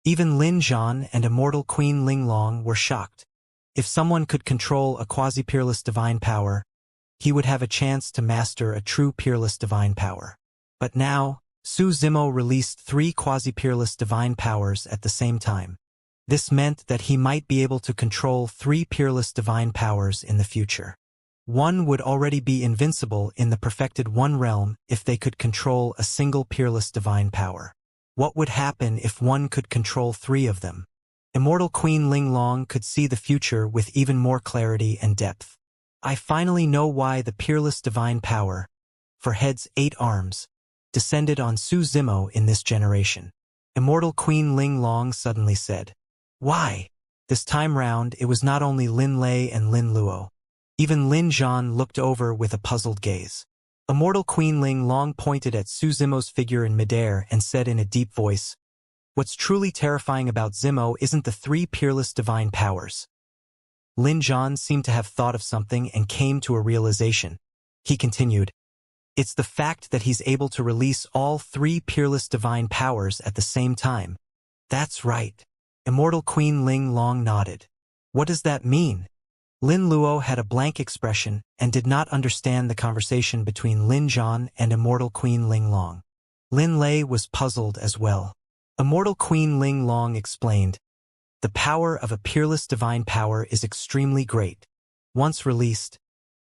Even Lin Zhan and immortal Queen Linglong were shocked. If someone could control a quasi-peerless divine power, he would have a chance to master a true peerless divine power. But now, Su Zimo released 3 quasi-peerless divine powers at the same time. This meant that he might be able to control 3 peerless divine powers in the future. One would already be invincible in the perfected one realm if they could control a single peerless divine power. What would happen if one could control 3 of them? Immortal Queen Linglong could see the future with even more clarity and depth. I finally know why the peerless divine power, for heads 8 arms, descended on Su Zimo in this generation. Immortal Queen Linglong suddenly said. Why? This time round it was not only Lin Lei and Lin Luo. Even Lin Zhan looked over with a puzzled gaze. Immortal Queen Linglong pointed at Su Zimo's figure in midair and said in a deep voice, "What's truly terrifying about Zimo isn't the 3 peerless divine powers." Lin Zhan seemed to have thought of something and came to a realization. He continued, "It's the fact that he's able to release all 3 peerless divine powers at the same time." That's right. Immortal Queen Linglong nodded. What does that mean? Lin Luo had a blank expression and did not understand the conversation between Lin Zhan and Immortal Queen Linglong. Lin Lei was puzzled as well. Immortal Queen Linglong explained, "The power of a peerless divine power is extremely great. Once released,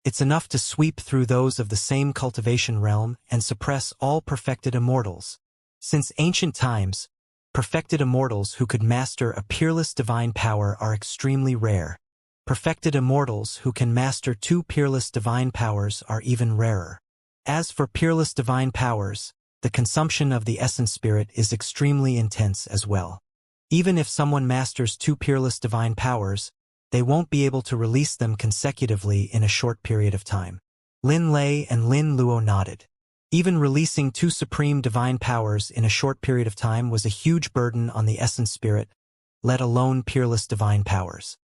it's enough to sweep through those of the same cultivation realm and suppress all perfected immortals. Since ancient times, perfected immortals who could master a peerless divine power are extremely rare. Perfected immortals who can master 2 peerless divine powers are even rarer. As for peerless divine powers, the consumption of the essence spirit is extremely intense as well. Even if someone masters 2 peerless divine powers, they won't be able to release them consecutively in a short period of time." Lin Lei and Lin Luo nodded. Even releasing 2 supreme divine powers in a short period of time was a huge burden on the essence spirit, let alone peerless divine powers.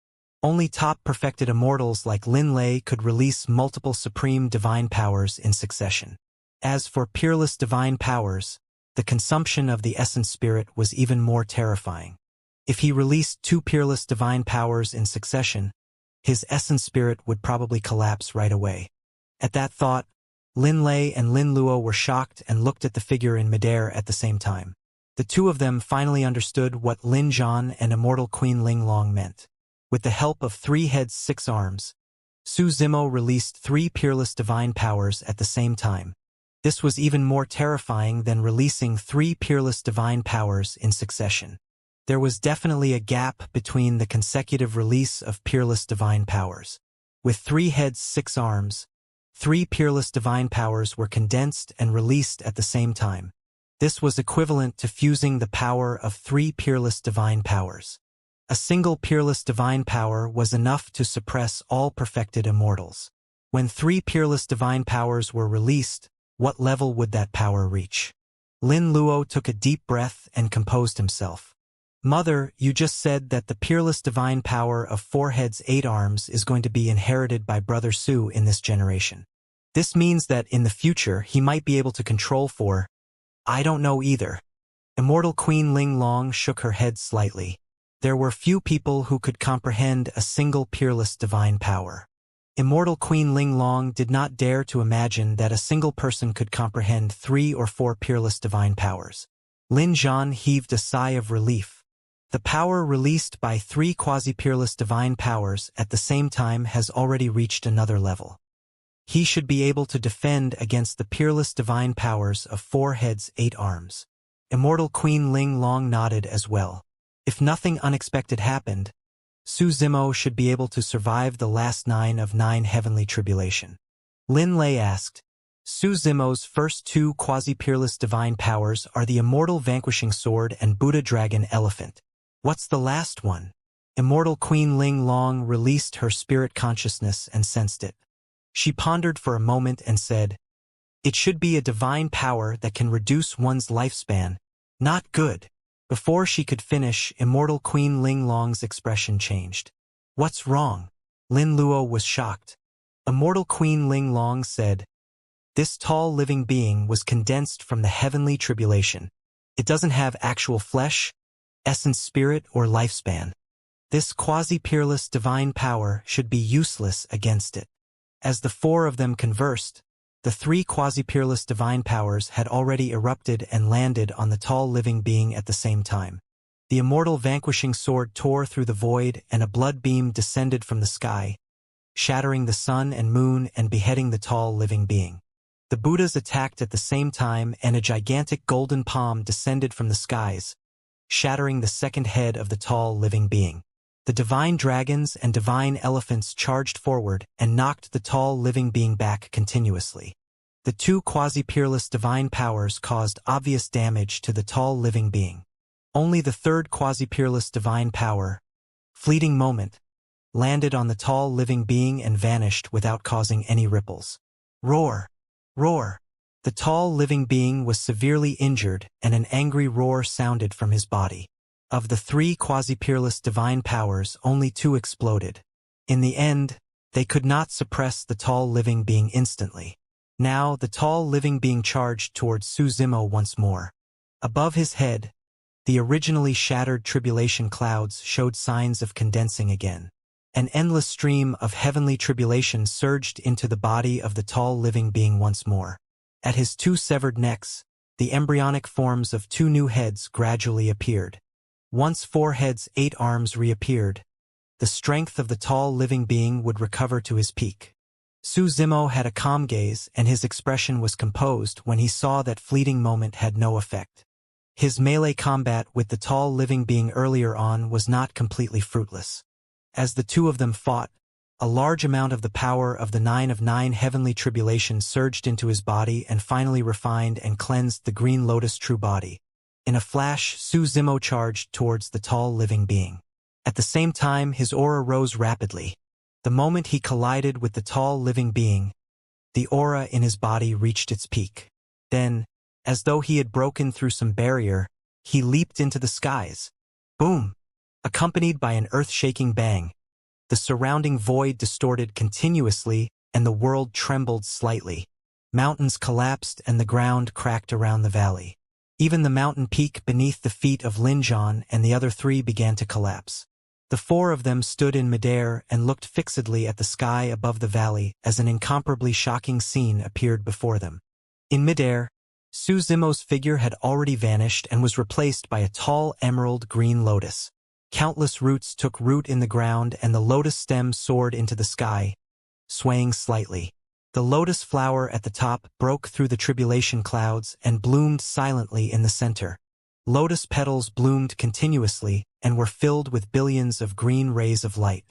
Only top perfected immortals like Lin Lei could release multiple supreme divine powers in succession. As for peerless divine powers, the consumption of the essence spirit was even more terrifying. If he released 2 peerless divine powers in succession, his essence spirit would probably collapse right away. At that thought, Lin Lei and Lin Luo were shocked and looked at the figure in midair at the same time. The 2 of them finally understood what Lin Zhan and Immortal Queen Linglong meant. With the help of 3 heads 6 arms, Su Zimo released 3 peerless divine powers at the same time. This was even more terrifying than releasing 3 peerless divine powers in succession. There was definitely a gap between the consecutive release of peerless divine powers. With 3 heads 6 arms, 3 peerless divine powers were condensed and released at the same time. This was equivalent to fusing the power of 3 peerless divine powers. A single peerless divine power was enough to suppress all perfected immortals. When 3 peerless divine powers were released, what level would that power reach? Lin Luo took a deep breath and composed himself. "Mother, you just said that the peerless divine power of 4 heads 8 arms is going to be inherited by Brother Su in this generation. This means that in the future he might be able to control 4. I don't know either." Immortal Queen Linglong shook her head slightly. There were few people who could comprehend a single peerless divine power. Immortal Queen Linglong did not dare to imagine that a single person could comprehend 3 or 4 peerless divine powers. Lin Zhan heaved a sigh of relief. The power released by 3 quasi-peerless divine powers at the same time has already reached another level. He should be able to defend against the peerless divine powers of 4 heads 8 arms. Immortal Queen Linglong nodded as well. If nothing unexpected happened, Su Zimo should be able to survive the last 9 of 9 heavenly tribulation. Lin Lei asked, "Su Zimo's first 2 quasi-peerless divine powers are the Immortal Vanquishing Sword and Buddha Dragon Elephant. What's the last one?" Immortal Queen Linglong released her spirit consciousness and sensed it. She pondered for a moment and said, "It should be a divine power that can reduce one's lifespan. Not good." Before she could finish, Immortal Queen Linglong's expression changed. "What's wrong?" Lin Luo was shocked. Immortal Queen Linglong said, "This tall living being was condensed from the heavenly tribulation. It doesn't have actual flesh, essence, spirit, or lifespan. This quasi-peerless divine power should be useless against it. As the four of them conversed, the three quasi-peerless divine powers had already erupted and landed on the tall living being at the same time. The immortal vanquishing sword tore through the void, and a blood beam descended from the sky, shattering the sun and moon and beheading the tall living being. The Buddhas attacked at the same time, and a gigantic golden palm descended from the skies, shattering the second head of the tall living being. The divine dragons and divine elephants charged forward and knocked the tall living being back continuously. The two quasi-peerless divine powers caused obvious damage to the tall living being. Only the third quasi-peerless divine power, fleeting moment, landed on the tall living being and vanished without causing any ripples. Roar! Roar! The tall living being was severely injured, and an angry roar sounded from his body. Of the three quasi-peerless divine powers, only two exploded. In the end, they could not suppress the tall living being instantly. Now the tall living being charged towards Su Zimo once more. Above his head, the originally shattered tribulation clouds showed signs of condensing again. An endless stream of heavenly tribulation surged into the body of the tall living being once more. At his two severed necks, the embryonic forms of two new heads gradually appeared. Once 4 heads, 8 arms reappeared. The strength of the tall living being would recover to his peak. Su Zimo had a calm gaze, and his expression was composed when he saw that fleeting moment had no effect. His melee combat with the tall living being earlier on was not completely fruitless. As the two of them fought, a large amount of the power of the 9 of 9 heavenly tribulation surged into his body and finally refined and cleansed the green lotus true body. In a flash, Su Zimo charged towards the tall living being. At the same time, his aura rose rapidly. The moment he collided with the tall living being, the aura in his body reached its peak. Then, as though he had broken through some barrier, he leaped into the skies. Boom! Accompanied by an earth-shaking bang, the surrounding void distorted continuously and the world trembled slightly. Mountains collapsed and the ground cracked around the valley. Even the mountain peak beneath the feet of Lin Zhan and the other three began to collapse. The four of them stood in midair and looked fixedly at the sky above the valley as an incomparably shocking scene appeared before them. In midair, Su Zimo's figure had already vanished and was replaced by a tall emerald green lotus. Countless roots took root in the ground and the lotus stem soared into the sky, swaying slightly. The lotus flower at the top broke through the tribulation clouds and bloomed silently in the center. Lotus petals bloomed continuously and were filled with billions of green rays of light.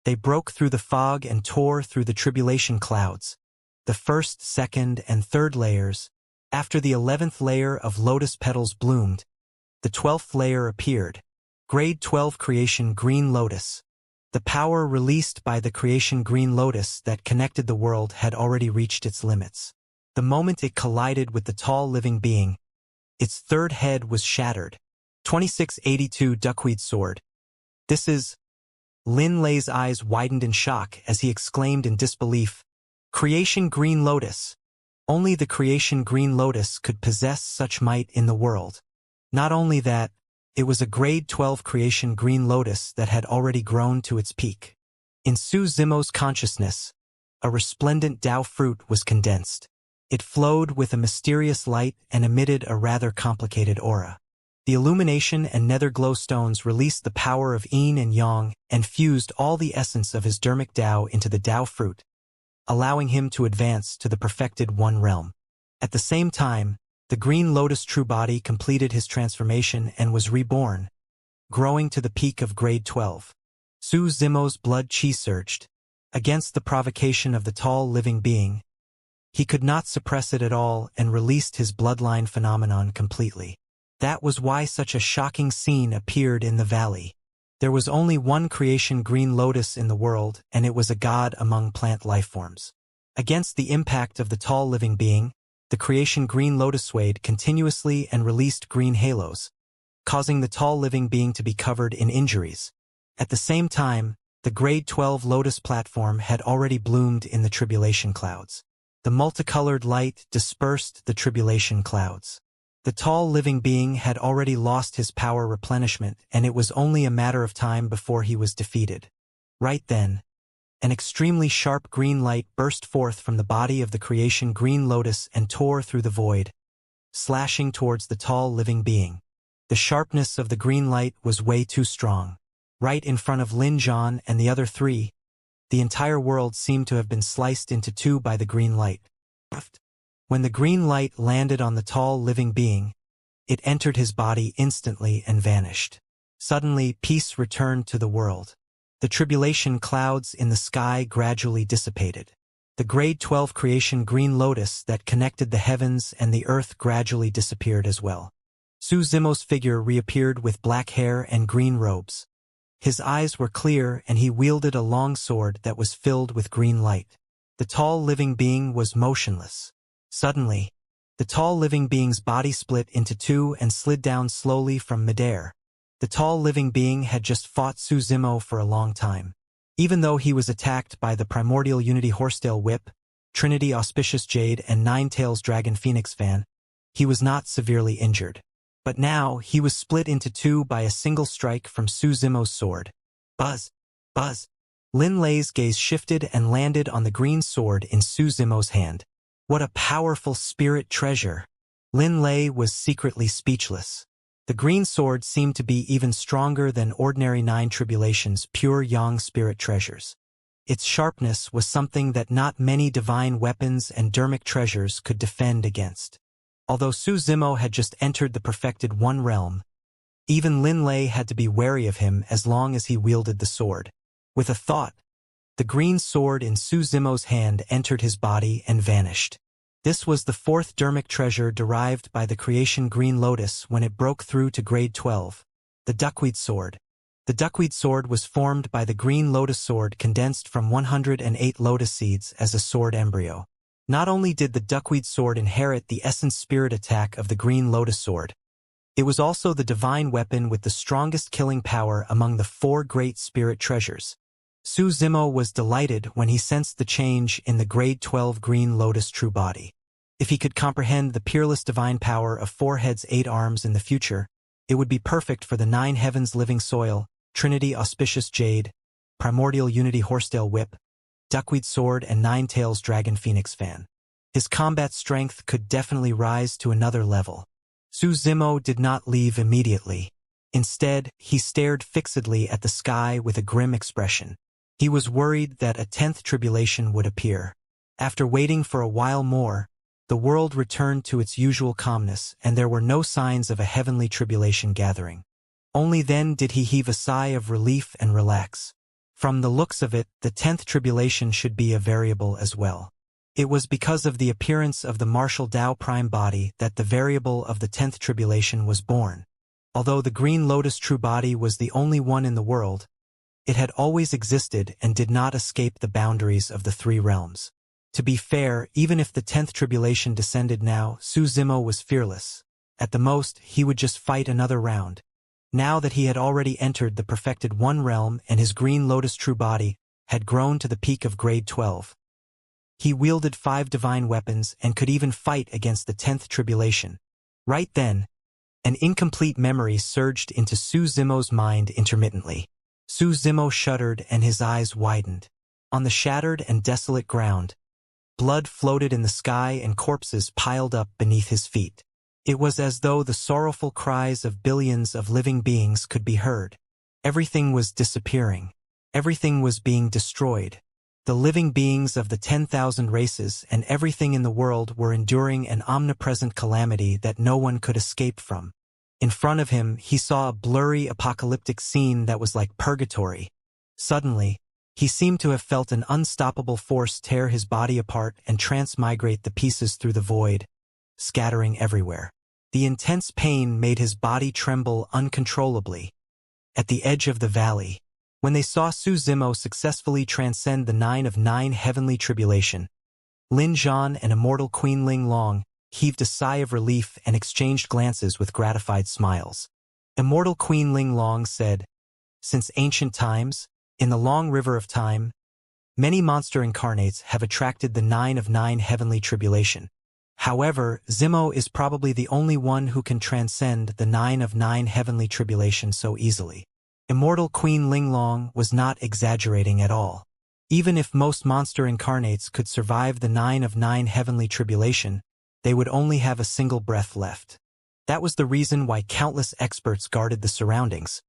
They broke through the fog and tore through the tribulation clouds. The first, second, and third layers. After the 11th layer of lotus petals bloomed, the 12th layer appeared. Grade 12 Creation Green Lotus. The power released by the Creation Green Lotus that connected the world had already reached its limits. The moment it collided with the tall living being, its third head was shattered. 2682 Duckweed Sword. This is... Lin Lei's eyes widened in shock as he exclaimed in disbelief, Creation Green Lotus. Only the Creation Green Lotus could possess such might in the world. Not only that, it was a grade 12 Creation Green Lotus that had already grown to its peak. In Su Zimo's consciousness, a resplendent Tao fruit was condensed. It flowed with a mysterious light and emitted a rather complicated aura. The illumination and nether glow stones released the power of yin and yang and fused all the essence of his dermic Tao into the Tao fruit, allowing him to advance to the perfected One realm. At the same time, the green lotus true body completed his transformation and was reborn, growing to the peak of grade 12. Su Zimo's blood chi surged. Against the provocation of the tall living being, he could not suppress it at all and released his bloodline phenomenon completely. That was why such a shocking scene appeared in the valley. There was only one Creation Green Lotus in the world, and it was a god among plant lifeforms. Against the impact of the tall living being, the Creation Green Lotus swayed continuously and released green halos, causing the tall living being to be covered in injuries. At the same time, the grade 12 Lotus platform had already bloomed in the tribulation clouds. The multicolored light dispersed the tribulation clouds. The tall living being had already lost his power replenishment, and it was only a matter of time before he was defeated. Right then, an extremely sharp green light burst forth from the body of the creation Green Lotus and tore through the void, slashing towards the tall living being. The sharpness of the green light was way too strong. Right in front of Lin Zhan and the other three, the entire world seemed to have been sliced into two by the green light. When the green light landed on the tall living being, it entered his body instantly and vanished. Suddenly, peace returned to the world. The tribulation clouds in the sky gradually dissipated. The grade 12 creation Green Lotus that connected the heavens and the earth gradually disappeared as well. Su Zimo's figure reappeared with black hair and green robes. His eyes were clear and he wielded a long sword that was filled with green light. The tall living being was motionless. Suddenly, the tall living being's body split into two and slid down slowly from midair. The tall living being had just fought Su Zimo for a long time. Even though he was attacked by the Primordial Unity Horsetail Whip, Trinity Auspicious Jade and Nine-Tails Dragon Phoenix Fan, he was not severely injured. But now, he was split into two by a single strike from Su Zimo's sword. Buzz! Buzz! Lin Lei's gaze shifted and landed on the green sword in Su Zimo's hand. What a powerful spirit treasure! Lin Lei was secretly speechless. The green sword seemed to be even stronger than ordinary Nine Tribulation's pure Yang spirit treasures. Its sharpness was something that not many divine weapons and dermic treasures could defend against. Although Su Zimo had just entered the perfected One realm, even Lin Lei had to be wary of him as long as he wielded the sword. With a thought, the green sword in Su Zimo's hand entered his body and vanished. This was the fourth dermic treasure derived by the creation Green Lotus when it broke through to grade 12, the Duckweed Sword. The Duckweed Sword was formed by the Green Lotus Sword condensed from 108 lotus seeds as a sword embryo. Not only did the Duckweed Sword inherit the essence spirit attack of the Green Lotus Sword, it was also the divine weapon with the strongest killing power among the four great spirit treasures. Su Zimo was delighted when he sensed the change in the grade 12 Green Lotus true body. If he could comprehend the peerless divine power of Four Heads 8 Arms in the future, it would be perfect for the Nine Heavens Living Soil, Trinity Auspicious Jade, Primordial Unity Horsetail Whip, Duckweed Sword and Nine-Tails Dragon Phoenix Fan. His combat strength could definitely rise to another level. Su Zimo did not leave immediately. Instead, he stared fixedly at the sky with a grim expression. He was worried that a 10th tribulation would appear. After waiting for a while more, the world returned to its usual calmness and there were no signs of a heavenly tribulation gathering. Only then did he heave a sigh of relief and relax. From the looks of it, the 10th tribulation should be a variable as well. It was because of the appearance of the martial Tao prime body that the variable of the 10th tribulation was born. Although the Green Lotus true body was the only one in the world, it had always existed and did not escape the boundaries of the three realms. To be fair, even if the 10th tribulation descended now, Su Zimo was fearless. At the most, he would just fight another round. Now that he had already entered the perfected One realm and his Green Lotus true body had grown to the peak of grade 12. He wielded 5 divine weapons and could even fight against the 10th tribulation. Right then, an incomplete memory surged into Su Zimo's mind intermittently. Su Zimo shuddered and his eyes widened. On the shattered and desolate ground, blood floated in the sky and corpses piled up beneath his feet. It was as though the sorrowful cries of billions of living beings could be heard. Everything was disappearing. Everything was being destroyed. The living beings of the 10,000 races and everything in the world were enduring an omnipresent calamity that no one could escape from. In front of him, he saw a blurry apocalyptic scene that was like purgatory. Suddenly, he seemed to have felt an unstoppable force tear his body apart and transmigrate the pieces through the void, scattering everywhere. The intense pain made his body tremble uncontrollably. At the edge of the valley, when they saw Su Zimo successfully transcend the 9 of 9 heavenly tribulation, Lin Zhan and Immortal Queen Ling Long heaved a sigh of relief and exchanged glances with gratified smiles. Immortal Queen Ling Long said, "Since ancient times, in the long river of time, many monster incarnates have attracted the 9 of 9 heavenly tribulation. However, Zimo is probably the only one who can transcend the 9 of 9 heavenly tribulation so easily. Immortal Queen Linglong was not exaggerating at all. Even if most monster incarnates could survive the 9 of 9 heavenly tribulation, they would only have a single breath left. That was the reason why countless experts guarded the surroundings,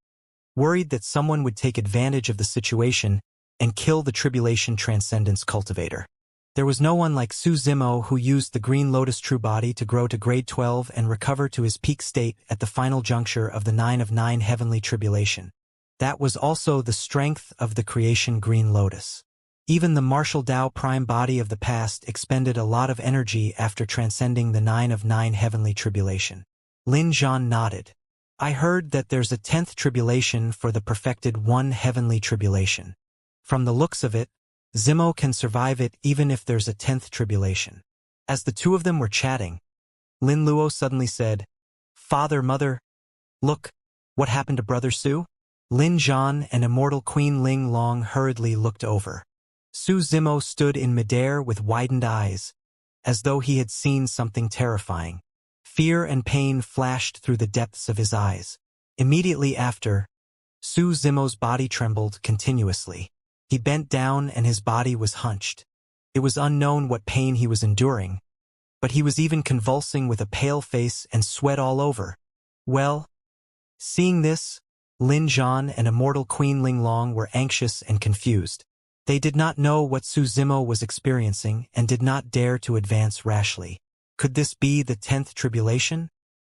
worried that someone would take advantage of the situation and kill the tribulation transcendence cultivator. There was no one like Su Zimo who used the Green Lotus True Body to grow to grade 12 and recover to his peak state at the final juncture of the 9 of 9 heavenly tribulation. That was also the strength of the creation Green Lotus. Even the martial Tao prime body of the past expended a lot of energy after transcending the 9 of 9 heavenly tribulation. Lin Zhan nodded. I heard that there's a 10th tribulation for the perfected 1 heavenly tribulation. From the looks of it, Zimo can survive it even if there's a 10th tribulation. As the two of them were chatting, Lin Luo suddenly said, Father, Mother, look, what happened to Brother Su? Lin Zhan and Immortal Queen Ling Long hurriedly looked over. Su Zimo stood in midair with widened eyes, as though he had seen something terrifying. Fear and pain flashed through the depths of his eyes. Immediately after, Su Zimo's body trembled continuously. He bent down and his body was hunched. It was unknown what pain he was enduring, but he was even convulsing with a pale face and sweat all over. Well, seeing this, Lin Zhan and Immortal Queen Linglong were anxious and confused. They did not know what Su Zimo was experiencing and did not dare to advance rashly. Could this be the 10th tribulation?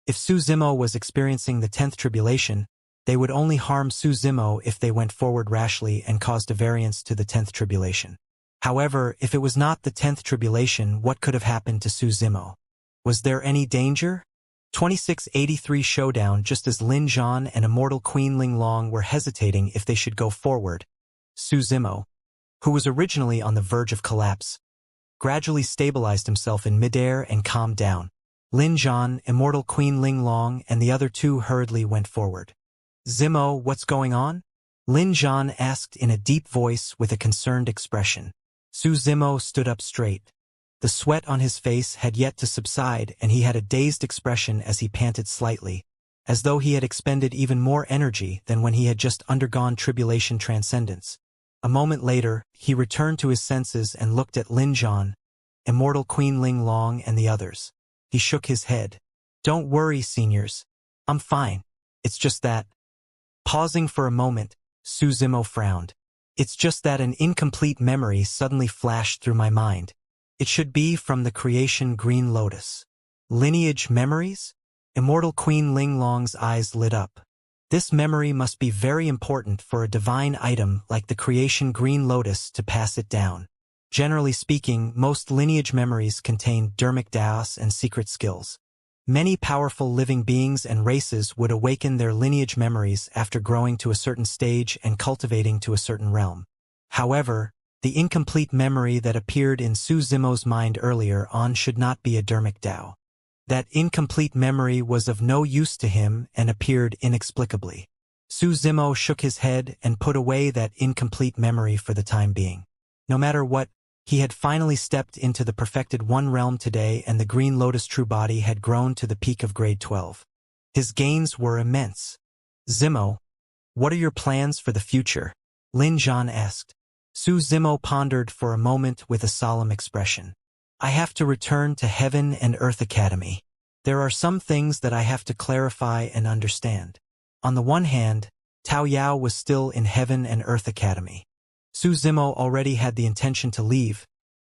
If Su Zimo was experiencing the 10th tribulation, they would only harm Su Zimo if they went forward rashly and caused a variance to the 10th tribulation. However, if it was not the 10th tribulation, what could have happened to Su Zimo? Was there any danger? 2683 Showdown. Just as Lin Zhan and Immortal Queen Linglong were hesitating if they should go forward, Su Zimo, who was originally on the verge of collapse, gradually stabilized himself in midair and calmed down. Lin Zhan, Immortal Queen Linglong, and the other two hurriedly went forward. Zimo, what's going on? Lin Zhan asked in a deep voice with a concerned expression. Su Zimo stood up straight. The sweat on his face had yet to subside and he had a dazed expression as he panted slightly, as though he had expended even more energy than when he had just undergone tribulation transcendence. A moment later, he returned to his senses and looked at Lin Zhan, Immortal Queen Linglong, and the others. He shook his head. Don't worry, seniors. I'm fine. It's just that. Pausing for a moment, Su Zimo frowned. It's just that an incomplete memory suddenly flashed through my mind. It should be from the creation Green Lotus. Lineage memories? Immortal Queen Linglong's eyes lit up. This memory must be very important for a divine item like the creation Green Lotus to pass it down. Generally speaking, most lineage memories contain dermic daos and secret skills. Many powerful living beings and races would awaken their lineage memories after growing to a certain stage and cultivating to a certain realm. However, the incomplete memory that appeared in Su Zimo's mind earlier on should not be a dermic dao. That incomplete memory was of no use to him and appeared inexplicably. Su Zimo shook his head and put away that incomplete memory for the time being. No matter what, he had finally stepped into the perfected 1 realm today and the Green Lotus True Body had grown to the peak of grade 12. His gains were immense. Zimo, what are your plans for the future? Lin Zhan asked. Su Zimo pondered for a moment with a solemn expression. I have to return to Heaven and Earth Academy. There are some things that I have to clarify and understand. On the one hand, Tao Yao was still in Heaven and Earth Academy. Su Zimo already had the intention to leave,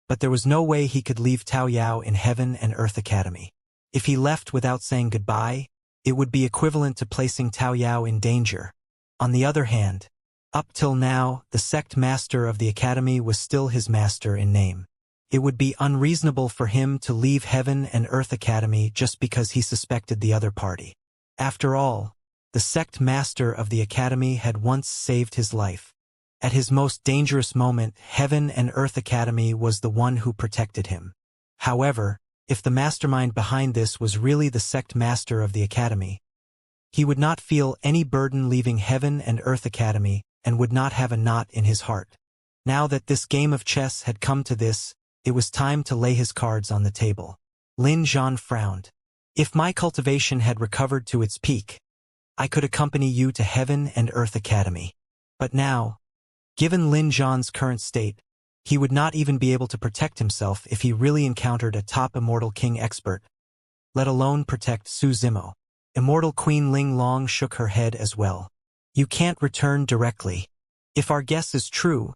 but there was no way he could leave Tao Yao in Heaven and Earth Academy. If he left without saying goodbye, it would be equivalent to placing Tao Yao in danger. On the other hand, up till now, the sect master of the academy was still his master in name. It would be unreasonable for him to leave Heaven and Earth Academy just because he suspected the other party. After all, the sect master of the academy had once saved his life. At his most dangerous moment, Heaven and Earth Academy was the one who protected him. However, if the mastermind behind this was really the sect master of the academy, he would not feel any burden leaving Heaven and Earth Academy and would not have a knot in his heart. Now that this game of chess had come to this, it was time to lay his cards on the table. Lin Zhan frowned. If my cultivation had recovered to its peak, I could accompany you to Heaven and Earth Academy. But now, given Lin Zhan's current state, he would not even be able to protect himself if he really encountered a top Immortal King expert, let alone protect Su Zimo. Immortal Queen Ling Long shook her head as well. You can't return directly. If our guess is true,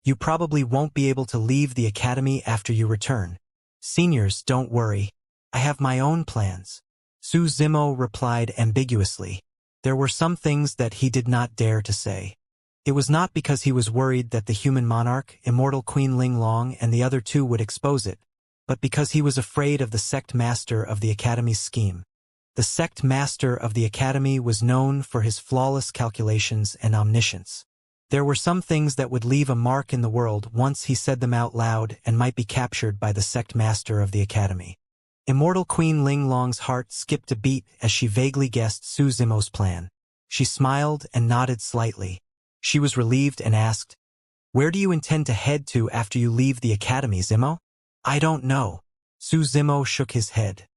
you probably won't be able to leave the academy after you return. Seniors, don't worry. I have my own plans. Su Zimo replied ambiguously. There were some things that he did not dare to say. It was not because he was worried that the human monarch, Immortal Queen Ling Long, and the other two would expose it, but because he was afraid of the sect master of the academy's scheme. The sect master of the academy was known for his flawless calculations and omniscience. There were some things that would leave a mark in the world once he said them out loud and might be captured by the sect master of the academy. Immortal Queen Ling Long's heart skipped a beat as she vaguely guessed Su Zimo's plan. She smiled and nodded slightly. She was relieved and asked, "Where do you intend to head to after you leave the academy, Zimo?" "I don't know." Su Zimo shook his head.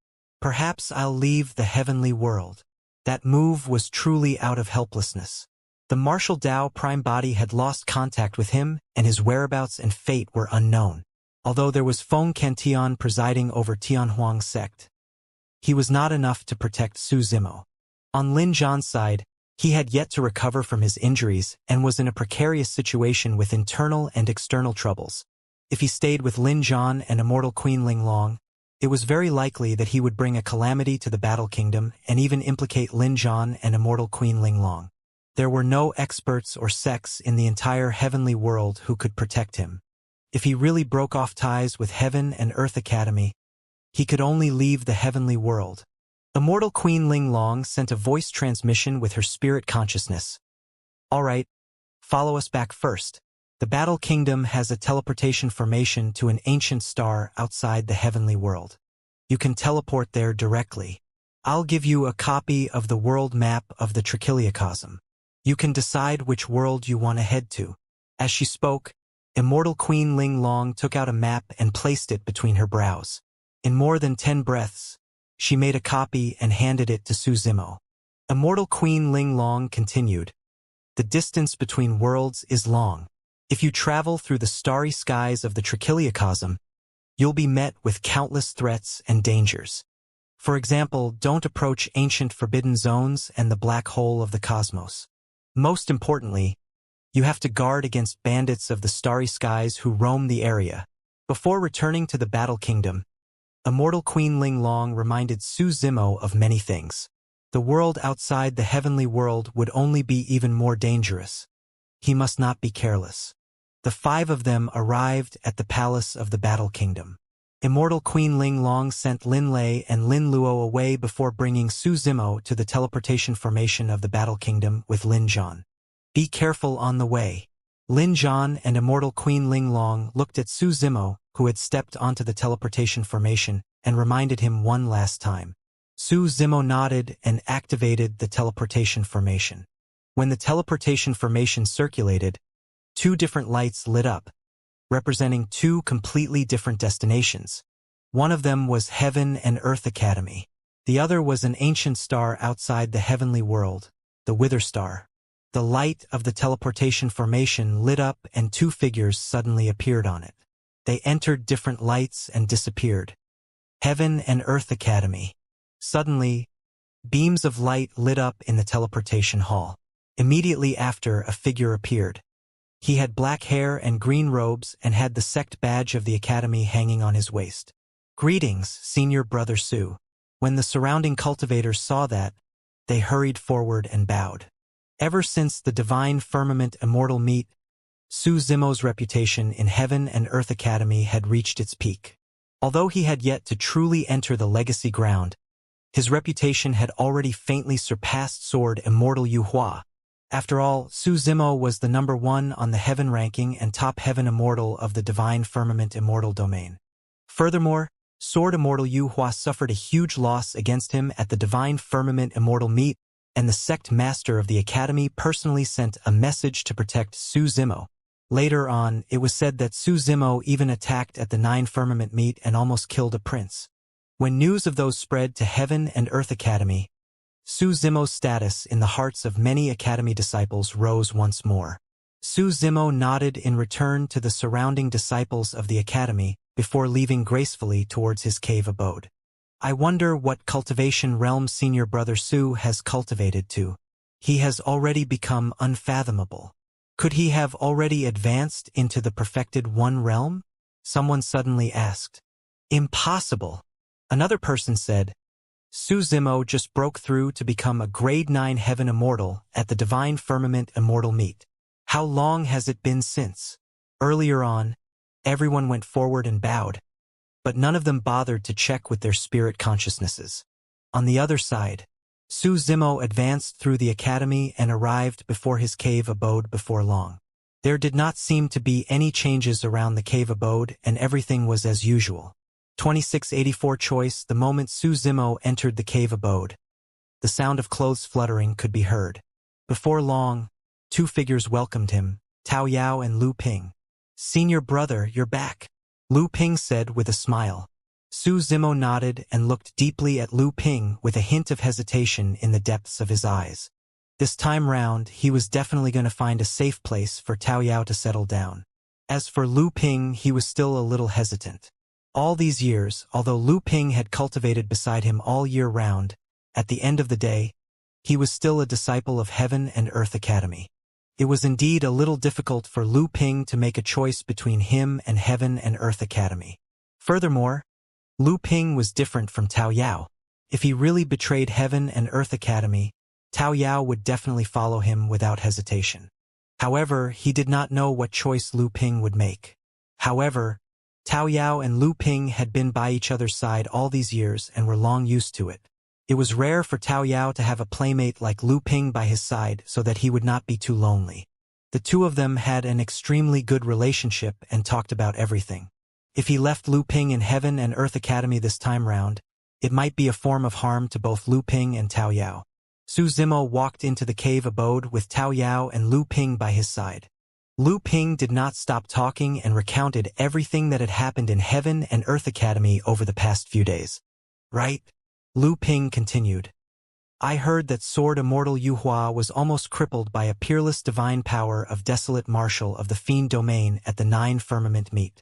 "Perhaps I'll leave the heavenly world." That move was truly out of helplessness. The martial Dao prime body had lost contact with him, and his whereabouts and fate were unknown. Although there was Feng Cantian presiding over Tianhuang's sect, he was not enough to protect Su Zimo. On Lin Zhan's side, he had yet to recover from his injuries and was in a precarious situation with internal and external troubles. If he stayed with Lin Zhan and Immortal Queen Ling Long, it was very likely that he would bring a calamity to the Battle Kingdom and even implicate Lin Zhan and Immortal Queen Ling Long. There were no experts or sects in the entire heavenly world who could protect him. If he really broke off ties with Heaven and Earth Academy, he could only leave the heavenly world. Immortal Queen Ling Long sent a voice transmission with her spirit consciousness. "All right, follow us back first. The Battle Kingdom has a teleportation formation to an ancient star outside the heavenly world. You can teleport there directly. I'll give you a copy of the world map of the Trichiliocosm. You can decide which world you want to head to." As she spoke, Immortal Queen Ling Long took out a map and placed it between her brows. In more than 10 breaths, she made a copy and handed it to Su Zimo. Immortal Queen Ling Long continued, "The distance between worlds is long. If you travel through the starry skies of the Trichiliocosm, you'll be met with countless threats and dangers. For example, don't approach ancient forbidden zones and the black hole of the cosmos. Most importantly, you have to guard against bandits of the starry skies who roam the area." Before returning to the Battle Kingdom, Immortal Queen Ling Long reminded Su Zimo of many things. The world outside the heavenly world would only be even more dangerous. He must not be careless. The 5 of them arrived at the palace of the Battle Kingdom. Immortal Queen Ling Long sent Lin Lei and Lin Luo away before bringing Su Zimo to the teleportation formation of the Battle Kingdom with Lin Zhan. "Be careful on the way." Lin Zhan and Immortal Queen Ling Long looked at Su Zimo, who had stepped onto the teleportation formation, and reminded him one last time. Su Zimo nodded and activated the teleportation formation. When the teleportation formation circulated, 2 different lights lit up, representing 2 completely different destinations. One of them was Heaven and Earth Academy. The other was an ancient star outside the heavenly world, the Wither Star. The light of the teleportation formation lit up and 2 figures suddenly appeared on it. They entered different lights and disappeared. Heaven and Earth Academy. Suddenly, beams of light lit up in the teleportation hall. Immediately after, a figure appeared. He had black hair and green robes and had the sect badge of the academy hanging on his waist. "Greetings, Senior Brother Su." When the surrounding cultivators saw that, they hurried forward and bowed. Ever since the Divine Firmament Immortal meet, Su Zimo's reputation in Heaven and Earth Academy had reached its peak. Although he had yet to truly enter the legacy ground, his reputation had already faintly surpassed Sword Immortal Yu Hua. After all, Su Zimo was the number 1 on the Heaven ranking and top Heaven Immortal of the Divine Firmament Immortal domain. Furthermore, Sword Immortal Yu Hua suffered a huge loss against him at the Divine Firmament Immortal meet, and the sect master of the academy personally sent a message to protect Su Zimo. Later on, it was said that Su Zimo even attacked at the 9 Firmament meet and almost killed a prince. When news of those spread to Heaven and Earth Academy, Su Zimo's status in the hearts of many Academy disciples rose once more. Su Zimo nodded in return to the surrounding disciples of the Academy before leaving gracefully towards his cave abode. I wonder what cultivation realm senior brother Su has cultivated to. He has already become unfathomable. Could he have already advanced into the perfected one realm? Someone suddenly asked. Impossible. Another person said, Su Zimo just broke through to become a grade 9 heaven immortal at the divine firmament immortal meet. How long has it been since? Earlier on, everyone went forward and bowed, but none of them bothered to check with their spirit consciousnesses. On the other side, Su Zimo advanced through the academy and arrived before his cave abode before long. There did not seem to be any changes around the cave abode and everything was as usual. 2684 choice. The moment Su Zimo entered the cave abode, the sound of clothes fluttering could be heard. Before long, two figures welcomed him, Tao Yao and Lu Ping. Senior brother, you're back, Lu Ping said with a smile. Su Zimo nodded and looked deeply at Lu Ping with a hint of hesitation in the depths of his eyes. This time round, he was definitely going to find a safe place for Tao Yao to settle down. As for Lu Ping, he was still a little hesitant. All these years, although Lu Ping had cultivated beside him all year round, at the end of the day, he was still a disciple of Heaven and Earth Academy. It was indeed a little difficult for Lu Ping to make a choice between him and Heaven and Earth Academy. Furthermore, Lu Ping was different from Tao Yao. If he really betrayed Heaven and Earth Academy, Tao Yao would definitely follow him without hesitation. However, he did not know what choice Lu Ping would make. However, Tao Yao and Lu Ping had been by each other's side all these years and were long used to it. It was rare for Tao Yao to have a playmate like Lu Ping by his side so that he would not be too lonely. The two of them had an extremely good relationship and talked about everything. If he left Lu Ping in Heaven and Earth Academy this time round, it might be a form of harm to both Lu Ping and Tao Yao. Su Zimo walked into the cave abode with Tao Yao and Lu Ping by his side. Lu Ping did not stop talking and recounted everything that had happened in Heaven and Earth Academy over the past few days. Right? Lu Ping continued. I heard that Sword Immortal Yuhua was almost crippled by a peerless divine power of desolate marshal of the fiend domain at the 9 firmament meet.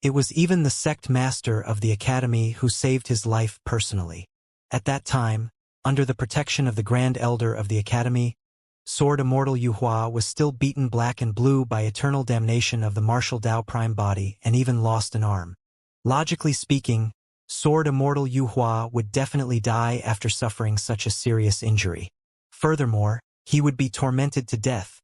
It was even the sect master of the academy who saved his life personally. At that time, under the protection of the Grand Elder of the academy, Sword Immortal Yuhua was still beaten black and blue by eternal damnation of the martial Dao Prime body and even lost an arm. Logically speaking, Sword Immortal Yuhua would definitely die after suffering such a serious injury. Furthermore, he would be tormented to death.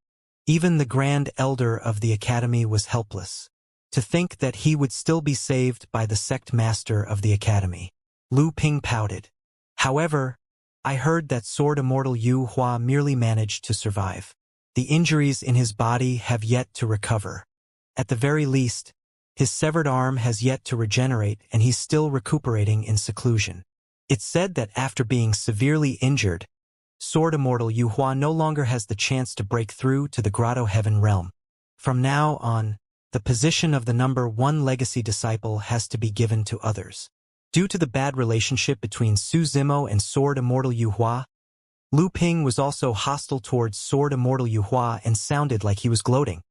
Even the Grand Elder of the Academy was helpless. To think that he would still be saved by the sect master of the Academy. Lu Ping pouted. However, I heard that Sword Immortal Yu Hua merely managed to survive. The injuries in his body have yet to recover. At the very least, his severed arm has yet to regenerate and he's still recuperating in seclusion. It's said that after being severely injured, Sword Immortal Yu Hua no longer has the chance to break through to the Grotto Heaven realm. From now on, the position of the number 1 legacy disciple has to be given to others. Due to the bad relationship between Su Zimo and Sword Immortal Yu Hua, Lu Ping was also hostile towards Sword Immortal Yu Hua and sounded like he was gloating.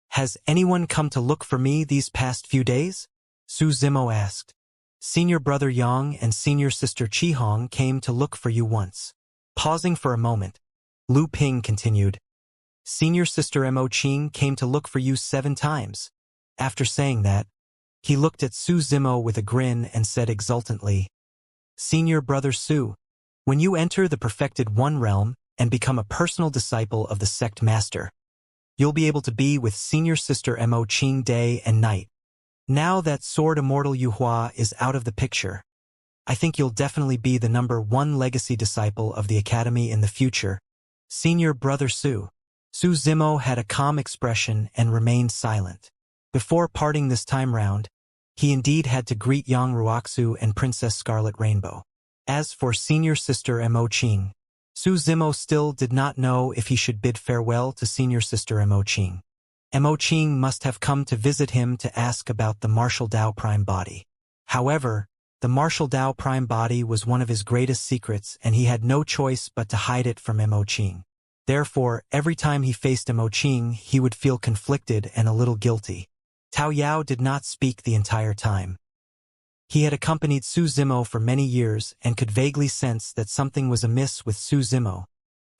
Has anyone come to look for me these past few days? Su Zimo asked. Senior brother Yang and senior sister Qi Hong came to look for you once. Pausing for a moment, Lu Ping continued. Senior sister Mo Qing came to look for you 7 times. After saying that, he looked at Su Zimo with a grin and said exultantly, Senior brother Su, when you enter the perfected 1 realm and become a personal disciple of the sect master, you'll be able to be with senior sister Mo Qing day and night. Now that Sword Immortal Yu Hua is out of the picture, I think you'll definitely be the number 1 legacy disciple of the academy in the future. Senior brother Su. Su Zimo had a calm expression and remained silent. Before parting this time round, he indeed had to greet Yang Ruoxu and Princess Scarlet Rainbow. As for senior sister Mo Qing, Su Zimo still did not know if he should bid farewell to senior sister Mo Qing. Mo Qing must have come to visit him to ask about the martial Dao Prime body. However, The martial Tao prime body was one of his greatest secrets, and he had no choice but to hide it from Mo Qing. Therefore, every time he faced Mo Qing, he would feel conflicted and a little guilty. Tao Yao did not speak the entire time. He had accompanied Su Zimo for many years and could vaguely sense that something was amiss with Su Zimo,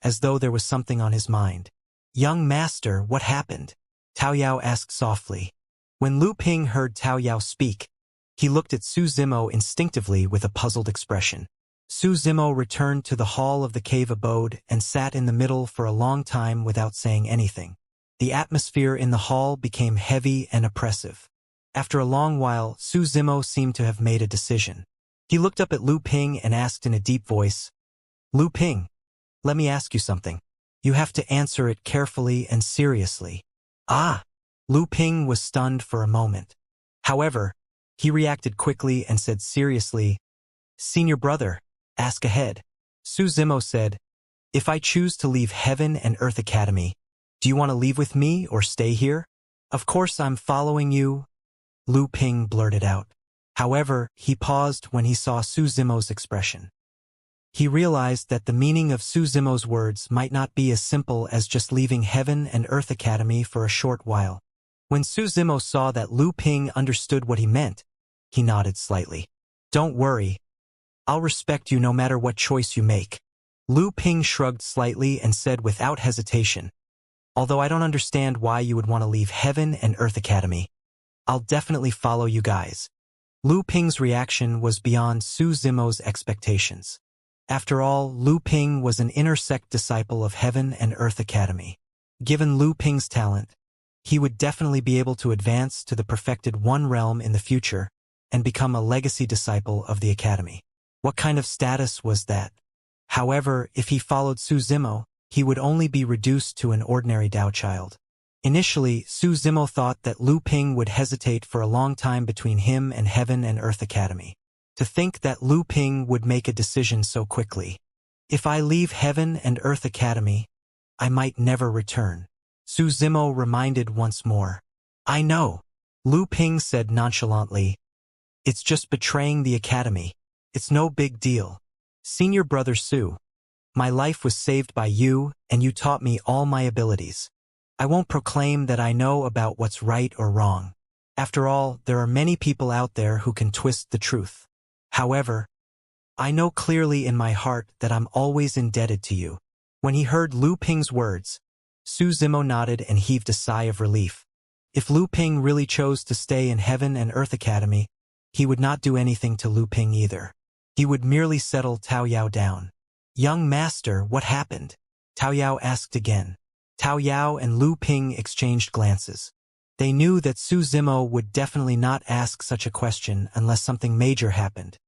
as though there was something on his mind. "Young master, what happened?" Tao Yao asked softly. When Lu Ping heard Tao Yao speak, he looked at Su Zimo instinctively with a puzzled expression. Su Zimo returned to the hall of the cave abode and sat in the middle for a long time without saying anything. The atmosphere in the hall became heavy and oppressive. After a long while, Su Zimo seemed to have made a decision. He looked up at Lu Ping and asked in a deep voice, "Lu Ping, let me ask you something. You have to answer it carefully and seriously." "Ah!" Lu Ping was stunned for a moment. However, he reacted quickly and said seriously, "Senior brother, ask ahead." Su Zimo said, "If I choose to leave Heaven and Earth Academy, do you want to leave with me or stay here?" "Of course I'm following you," Lu Ping blurted out. However, he paused when he saw Su Zimo's expression. He realized that the meaning of Su Zimo's words might not be as simple as just leaving Heaven and Earth Academy for a short while. When Su Zimo saw that Lu Ping understood what he meant, he nodded slightly. "Don't worry. I'll respect you no matter what choice you make." Lu Ping shrugged slightly and said without hesitation, "Although I don't understand why you would want to leave Heaven and Earth Academy, I'll definitely follow you guys." Lu Ping's reaction was beyond Su Zimo's expectations. After all, Lu Ping was an inner sect disciple of Heaven and Earth Academy. Given Lu Ping's talent, he would definitely be able to advance to the perfected One Realm in the future and become a legacy disciple of the Academy. What kind of status was that? However, if he followed Su Zimo, he would only be reduced to an ordinary Dao child. Initially, Su Zimo thought that Lu Ping would hesitate for a long time between him and Heaven and Earth Academy. To think that Lu Ping would make a decision so quickly. "If I leave Heaven and Earth Academy, I might never return," Su Zimo reminded once more. "I know," Lu Ping said nonchalantly. "It's just betraying the Academy. It's no big deal. Senior brother Su, my life was saved by you, and you taught me all my abilities. I won't proclaim that I know about what's right or wrong. After all, there are many people out there who can twist the truth. However, I know clearly in my heart that I'm always indebted to you." When he heard Lu Ping's words, Su Zimo nodded and heaved a sigh of relief. If Lu Ping really chose to stay in Heaven and Earth Academy, he would not do anything to Lu Ping either. He would merely settle Tao Yao down. "Young master, what happened?" Tao Yao asked again. Tao Yao and Lu Ping exchanged glances. They knew that Su Zimo would definitely not ask such a question unless something major happened.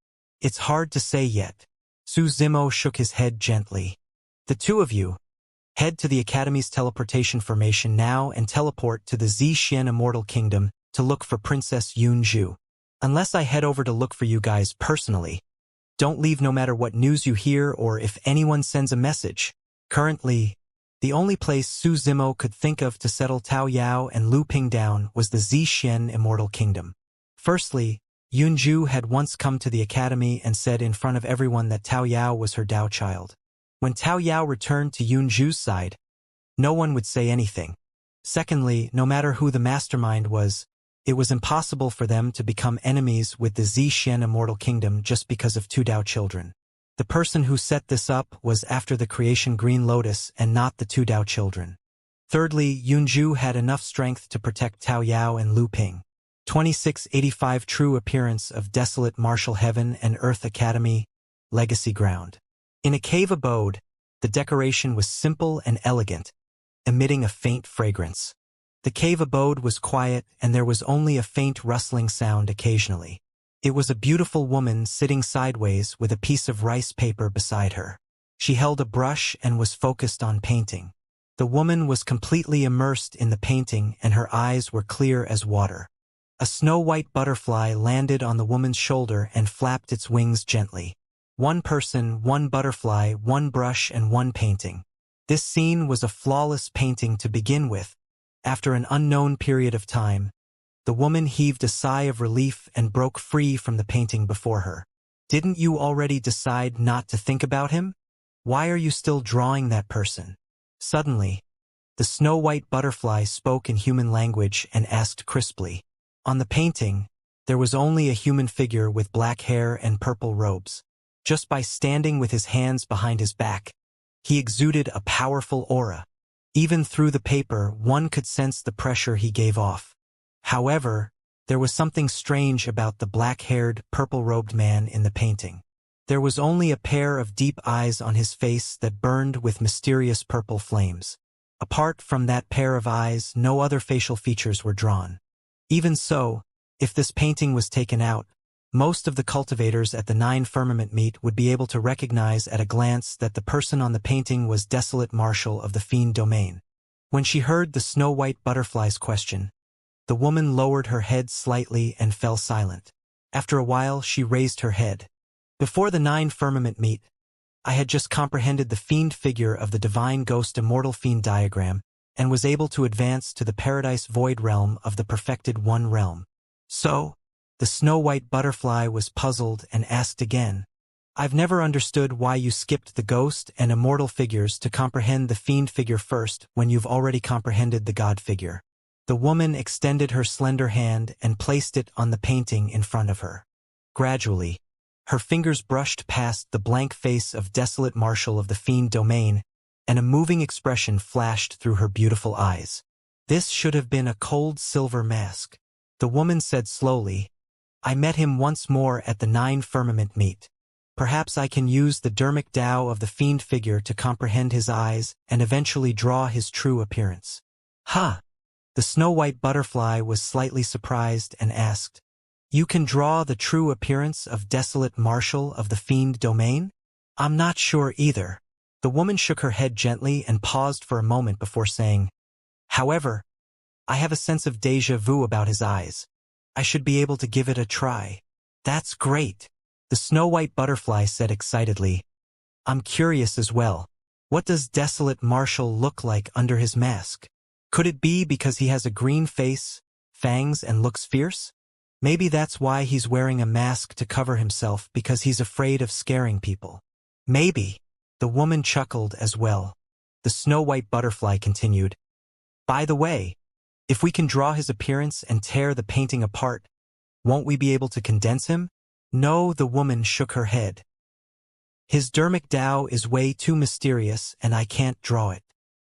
"It's hard to say yet." Su Zimo shook his head gently. "The two of you, head to the Academy's teleportation formation now and teleport to the Xianxia Immortal Kingdom to look for Princess Yunju. Unless I head over to look for you guys personally, don't leave no matter what news you hear or if anyone sends a message." Currently, the only place Su Zimo could think of to settle Tao Yao and Lu Ping down was the Xianxia Immortal Kingdom. Firstly, Yunju had once come to the Academy and said in front of everyone that Tao Yao was her Dao child. When Tao Yao returned to Yunju's side, no one would say anything. Secondly, no matter who the mastermind was, it was impossible for them to become enemies with the Xianxia Immortal Kingdom just because of two Dao children. The person who set this up was after the creation Green Lotus and not the two Dao children. Thirdly, Yunju had enough strength to protect Tao Yao and Lu Ping. 2685 True Appearance of Desolate Martial Heaven and Earth Academy, Legacy Ground. In a cave abode, the decoration was simple and elegant, emitting a faint fragrance. The cave abode was quiet and there was only a faint rustling sound occasionally. It was a beautiful woman sitting sideways with a piece of rice paper beside her. She held a brush and was focused on painting. The woman was completely immersed in the painting and her eyes were clear as water. A snow-white butterfly landed on the woman's shoulder and flapped its wings gently. One person, one butterfly, one brush, and one painting. This scene was a flawless painting to begin with. After an unknown period of time, The woman heaved a sigh of relief and broke free from the painting before her. Didn't you already decide not to think about him? Why are you still drawing that person? Suddenly, the snow-white butterfly spoke in human language and asked crisply. On the painting, there was only a human figure with black hair and purple robes. Just by standing with his hands behind his back, he exuded a powerful aura. Even through the paper, one could sense the pressure he gave off. However, there was something strange about the black-haired, purple-robed man in the painting. There was only a pair of deep eyes on his face that burned with mysterious purple flames. Apart from that pair of eyes, no other facial features were drawn. Even so, if this painting was taken out, most of the cultivators at the Nine Firmament meet would be able to recognize at a glance that the person on the painting was Desolate Marshal of the Fiend Domain. When she heard the snow-white butterfly's question, the woman lowered her head slightly and fell silent. After a while, she raised her head. Before the Nine Firmament meet, I had just comprehended the fiend figure of the divine ghost immortal fiend diagram and was able to advance to the paradise void realm of the perfected one realm. So, the snow-white butterfly was puzzled and asked again, I've never understood why you skipped the ghost and immortal figures to comprehend the fiend figure first when you've already comprehended the god figure. The woman extended her slender hand and placed it on the painting in front of her. Gradually, her fingers brushed past the blank face of Desolate Marshal of the Fiend Domain, and a moving expression flashed through her beautiful eyes. This should have been a cold silver mask. The woman said slowly, I met him once more at the Nine Firmament meet. Perhaps I can use the dermic Tao of the fiend figure to comprehend his eyes and eventually draw his true appearance. Ha! The snow-white butterfly was slightly surprised and asked, You can draw the true appearance of Desolate Marshal of the Fiend Domain? I'm not sure either. The woman shook her head gently and paused for a moment before saying, However, I have a sense of déjà vu about his eyes. I should be able to give it a try. That's great. The snow-white butterfly said excitedly, I'm curious as well. What does Desolate Marshal look like under his mask? Could it be because he has a green face, fangs, and looks fierce? Maybe that's why he's wearing a mask to cover himself, because he's afraid of scaring people. Maybe. The woman chuckled as well. The snow-white butterfly continued, By the way, if we can draw his appearance and tear the painting apart, won't we be able to condense him? No, the woman shook her head. His dermic Tao is way too mysterious and I can't draw it.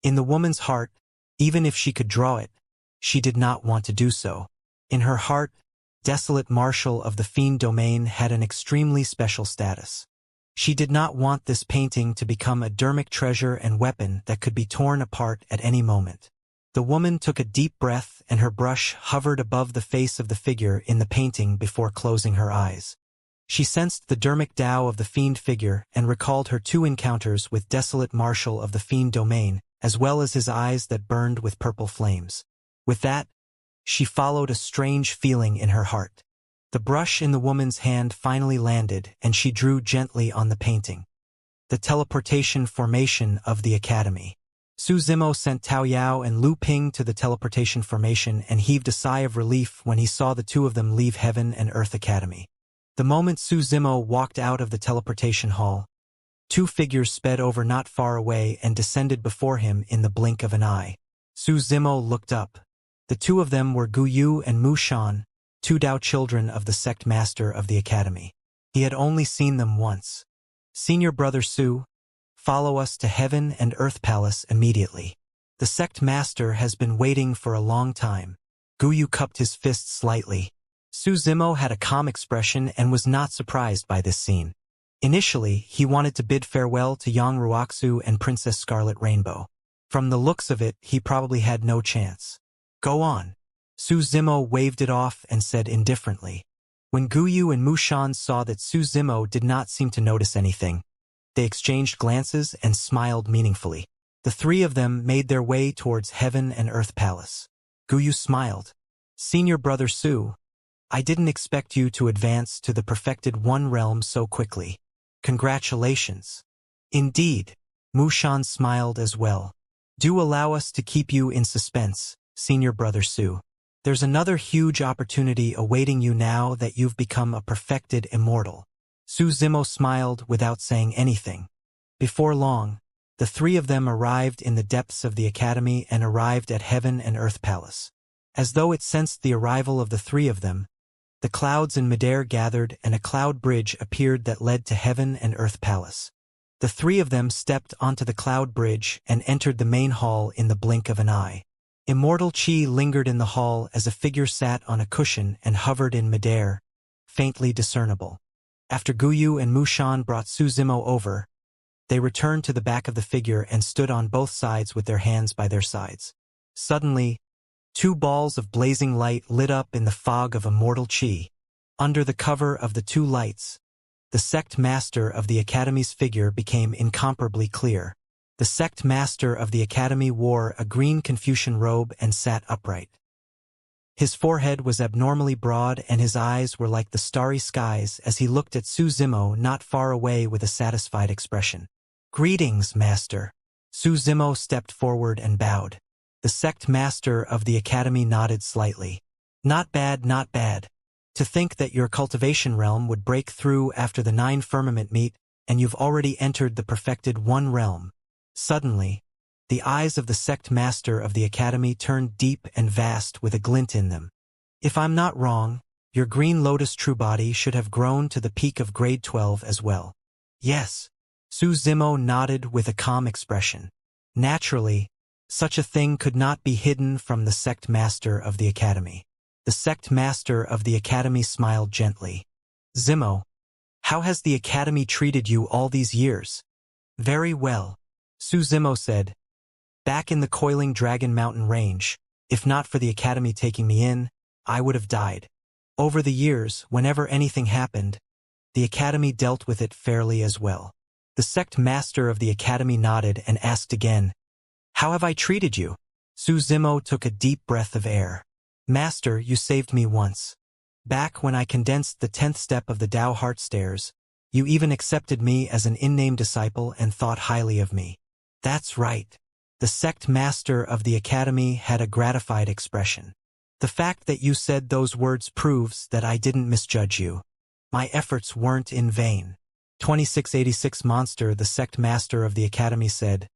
In the woman's heart, even if she could draw it, she did not want to do so. In her heart, Desolate Marshal of the Fiend Domain had an extremely special status. She did not want this painting to become a dermic treasure and weapon that could be torn apart at any moment. The woman took a deep breath and her brush hovered above the face of the figure in the painting before closing her eyes. She sensed the dermic Tao of the fiend figure and recalled her two encounters with Desolate Marshal of the Fiend Domain, as well as his eyes that burned with purple flames. With that, she followed a strange feeling in her heart. The brush in the woman's hand finally landed and she drew gently on the painting. The teleportation formation of the Academy. Su Zimo sent Tao Yao and Lu Ping to the teleportation formation and heaved a sigh of relief when he saw the two of them leave Heaven and Earth Academy. The moment Su Zimo walked out of the teleportation hall, two figures sped over not far away and descended before him in the blink of an eye. Su Zimo looked up. The two of them were Gu Yu and Mu Shan, two Dao children of the sect master of the academy. He had only seen them once. Senior brother Su, follow us to Heaven and Earth Palace immediately. The sect master has been waiting for a long time. Gu Yu cupped his fist slightly. Su Zimo had a calm expression and was not surprised by this scene. Initially, he wanted to bid farewell to Yang Ruoxu and Princess Scarlet Rainbow. From the looks of it, he probably had no chance. Go on. Su Zimo waved it off and said indifferently. When Gu Yu and Mu Shan saw that Su Zimo did not seem to notice anything, they exchanged glances and smiled meaningfully. The three of them made their way towards Heaven and Earth Palace. Gu Yu smiled. Senior brother Su, I didn't expect you to advance to the perfected one realm so quickly. Congratulations. Indeed. Mu Shan smiled as well. Do allow us to keep you in suspense, Senior brother Su. There's another huge opportunity awaiting you now that you've become a perfected immortal. Su Zimo smiled without saying anything. Before long, the three of them arrived in the depths of the academy and arrived at Heaven and Earth Palace. As though it sensed the arrival of the three of them, the clouds in midair gathered and a cloud bridge appeared that led to Heaven and Earth Palace. The three of them stepped onto the cloud bridge and entered the main hall in the blink of an eye. Immortal Qi lingered in the hall as a figure sat on a cushion and hovered in midair, faintly discernible. After Guyu and Mushan brought Su Zimo over, they returned to the back of the figure and stood on both sides with their hands by their sides. Suddenly, two balls of blazing light lit up in the fog of immortal Qi. Under the cover of the two lights, the sect master of the academy's figure became incomparably clear. The sect master of the academy wore a green Confucian robe and sat upright. His forehead was abnormally broad and his eyes were like the starry skies as he looked at Su Zimo not far away with a satisfied expression. "Greetings, master." Su Zimo stepped forward and bowed. The sect master of the academy nodded slightly. "Not bad, not bad. To think that your cultivation realm would break through after the 9 firmament meet, and you've already entered the perfected 1 realm." Suddenly, the eyes of the sect master of the academy turned deep and vast with a glint in them. "If I'm not wrong, your green lotus true body should have grown to the peak of grade 12 as well." "Yes." Su Zimo nodded with a calm expression. Naturally, such a thing could not be hidden from the sect master of the academy. The sect master of the academy smiled gently. "Zimo, how has the academy treated you all these years?" "Very well," Su Zimo said. "Back in the coiling Dragon Mountain range, if not for the academy taking me in, I would have died. Over the years, whenever anything happened, the academy dealt with it fairly as well." The sect master of the academy nodded and asked again, "How have I treated you?" Su Zimo took a deep breath of air. "Master, you saved me once. Back when I condensed the 10th step of the Tao Heart Stairs, you even accepted me as an in-name disciple and thought highly of me." "That's right." The sect master of the academy had a gratified expression. "The fact that you said those words proves that I didn't misjudge you. My efforts weren't in vain." 2686 Monster, the sect master of the academy said,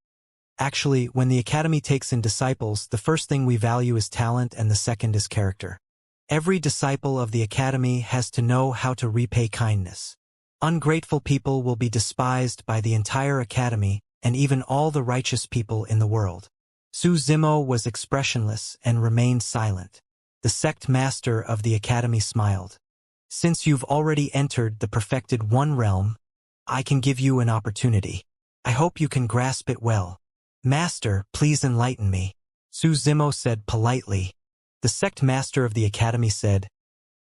"Actually, when the academy takes in disciples, the first thing we value is talent and the second is character. Every disciple of the academy has to know how to repay kindness. Ungrateful people will be despised by the entire academy and even all the righteous people in the world." Su Zimo was expressionless and remained silent. The sect master of the academy smiled. "Since you've already entered the perfected 1 realm, I can give you an opportunity. I hope you can grasp it well." "Master, please enlighten me," Su Zimo said politely. The sect master of the academy said,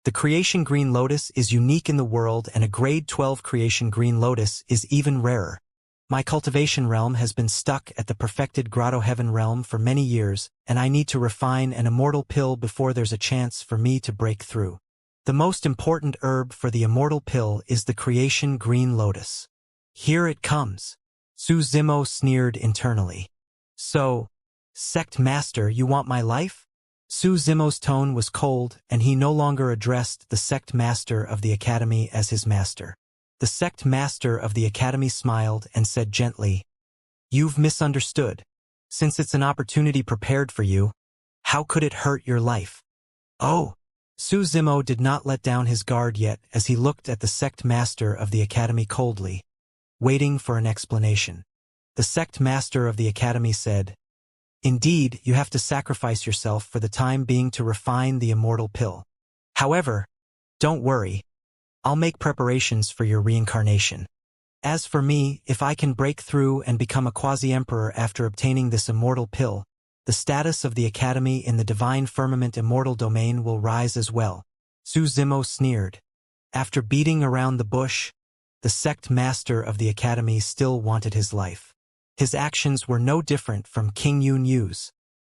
"The creation green lotus is unique in the world and a grade 12 creation green lotus is even rarer. My cultivation realm has been stuck at the perfected grotto heaven realm for many years, and I need to refine an immortal pill before there's a chance for me to break through. The most important herb for the immortal pill is the creation green lotus. Here it comes." Su Zimo sneered internally. "So, sect master, you want my life?" Su Zimo's tone was cold, and he no longer addressed the sect master of the academy as his master. The sect master of the academy smiled and said gently, "You've misunderstood. Since it's an opportunity prepared for you, how could it hurt your life?" "Oh." Su Zimo did not let down his guard yet as he looked at the sect master of the academy coldly, waiting for an explanation. The sect master of the academy said, "Indeed, you have to sacrifice yourself for the time being to refine the immortal pill. However, don't worry. I'll make preparations for your reincarnation. As for me, if I can break through and become a quasi-emperor after obtaining this immortal pill, the status of the academy in the divine firmament immortal domain will rise as well." Su Zimo sneered. After beating around the bush, the sect master of the academy still wanted his life. His actions were no different from King Yun Yu's.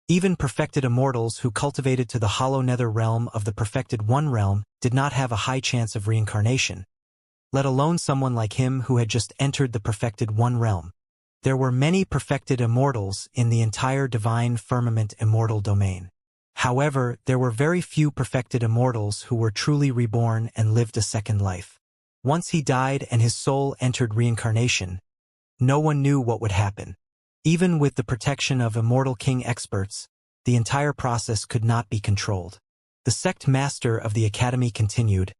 Even perfected immortals who cultivated to the hollow nether realm of the perfected 1 realm did not have a high chance of reincarnation, let alone someone like him who had just entered the perfected 1 realm. There were many perfected immortals in the entire divine firmament immortal domain. However, there were very few perfected immortals who were truly reborn and lived a second life. Once he died and his soul entered reincarnation, no one knew what would happen. Even with the protection of Immortal King experts, the entire process could not be controlled. The sect master of the academy continued,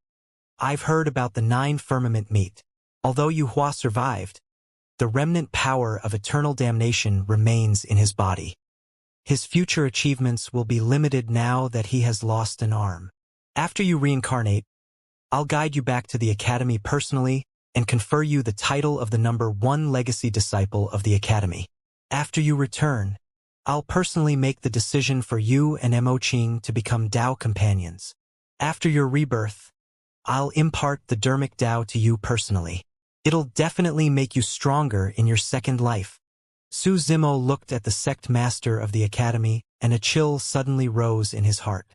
"I've heard about the 9 firmament meat. Although Yu Hua survived, the remnant power of eternal damnation remains in his body. His future achievements will be limited now that he has lost an arm. After you reincarnate, I'll guide you back to the academy personally and confer you the title of the #1 legacy disciple of the academy. After you return, I'll personally make the decision for you and Mo Qing to become Dao companions. After your rebirth, I'll impart the Dermic Dao to you personally. It'll definitely make you stronger in your second life." Su Zimo looked at the sect master of the academy, and a chill suddenly rose in his heart.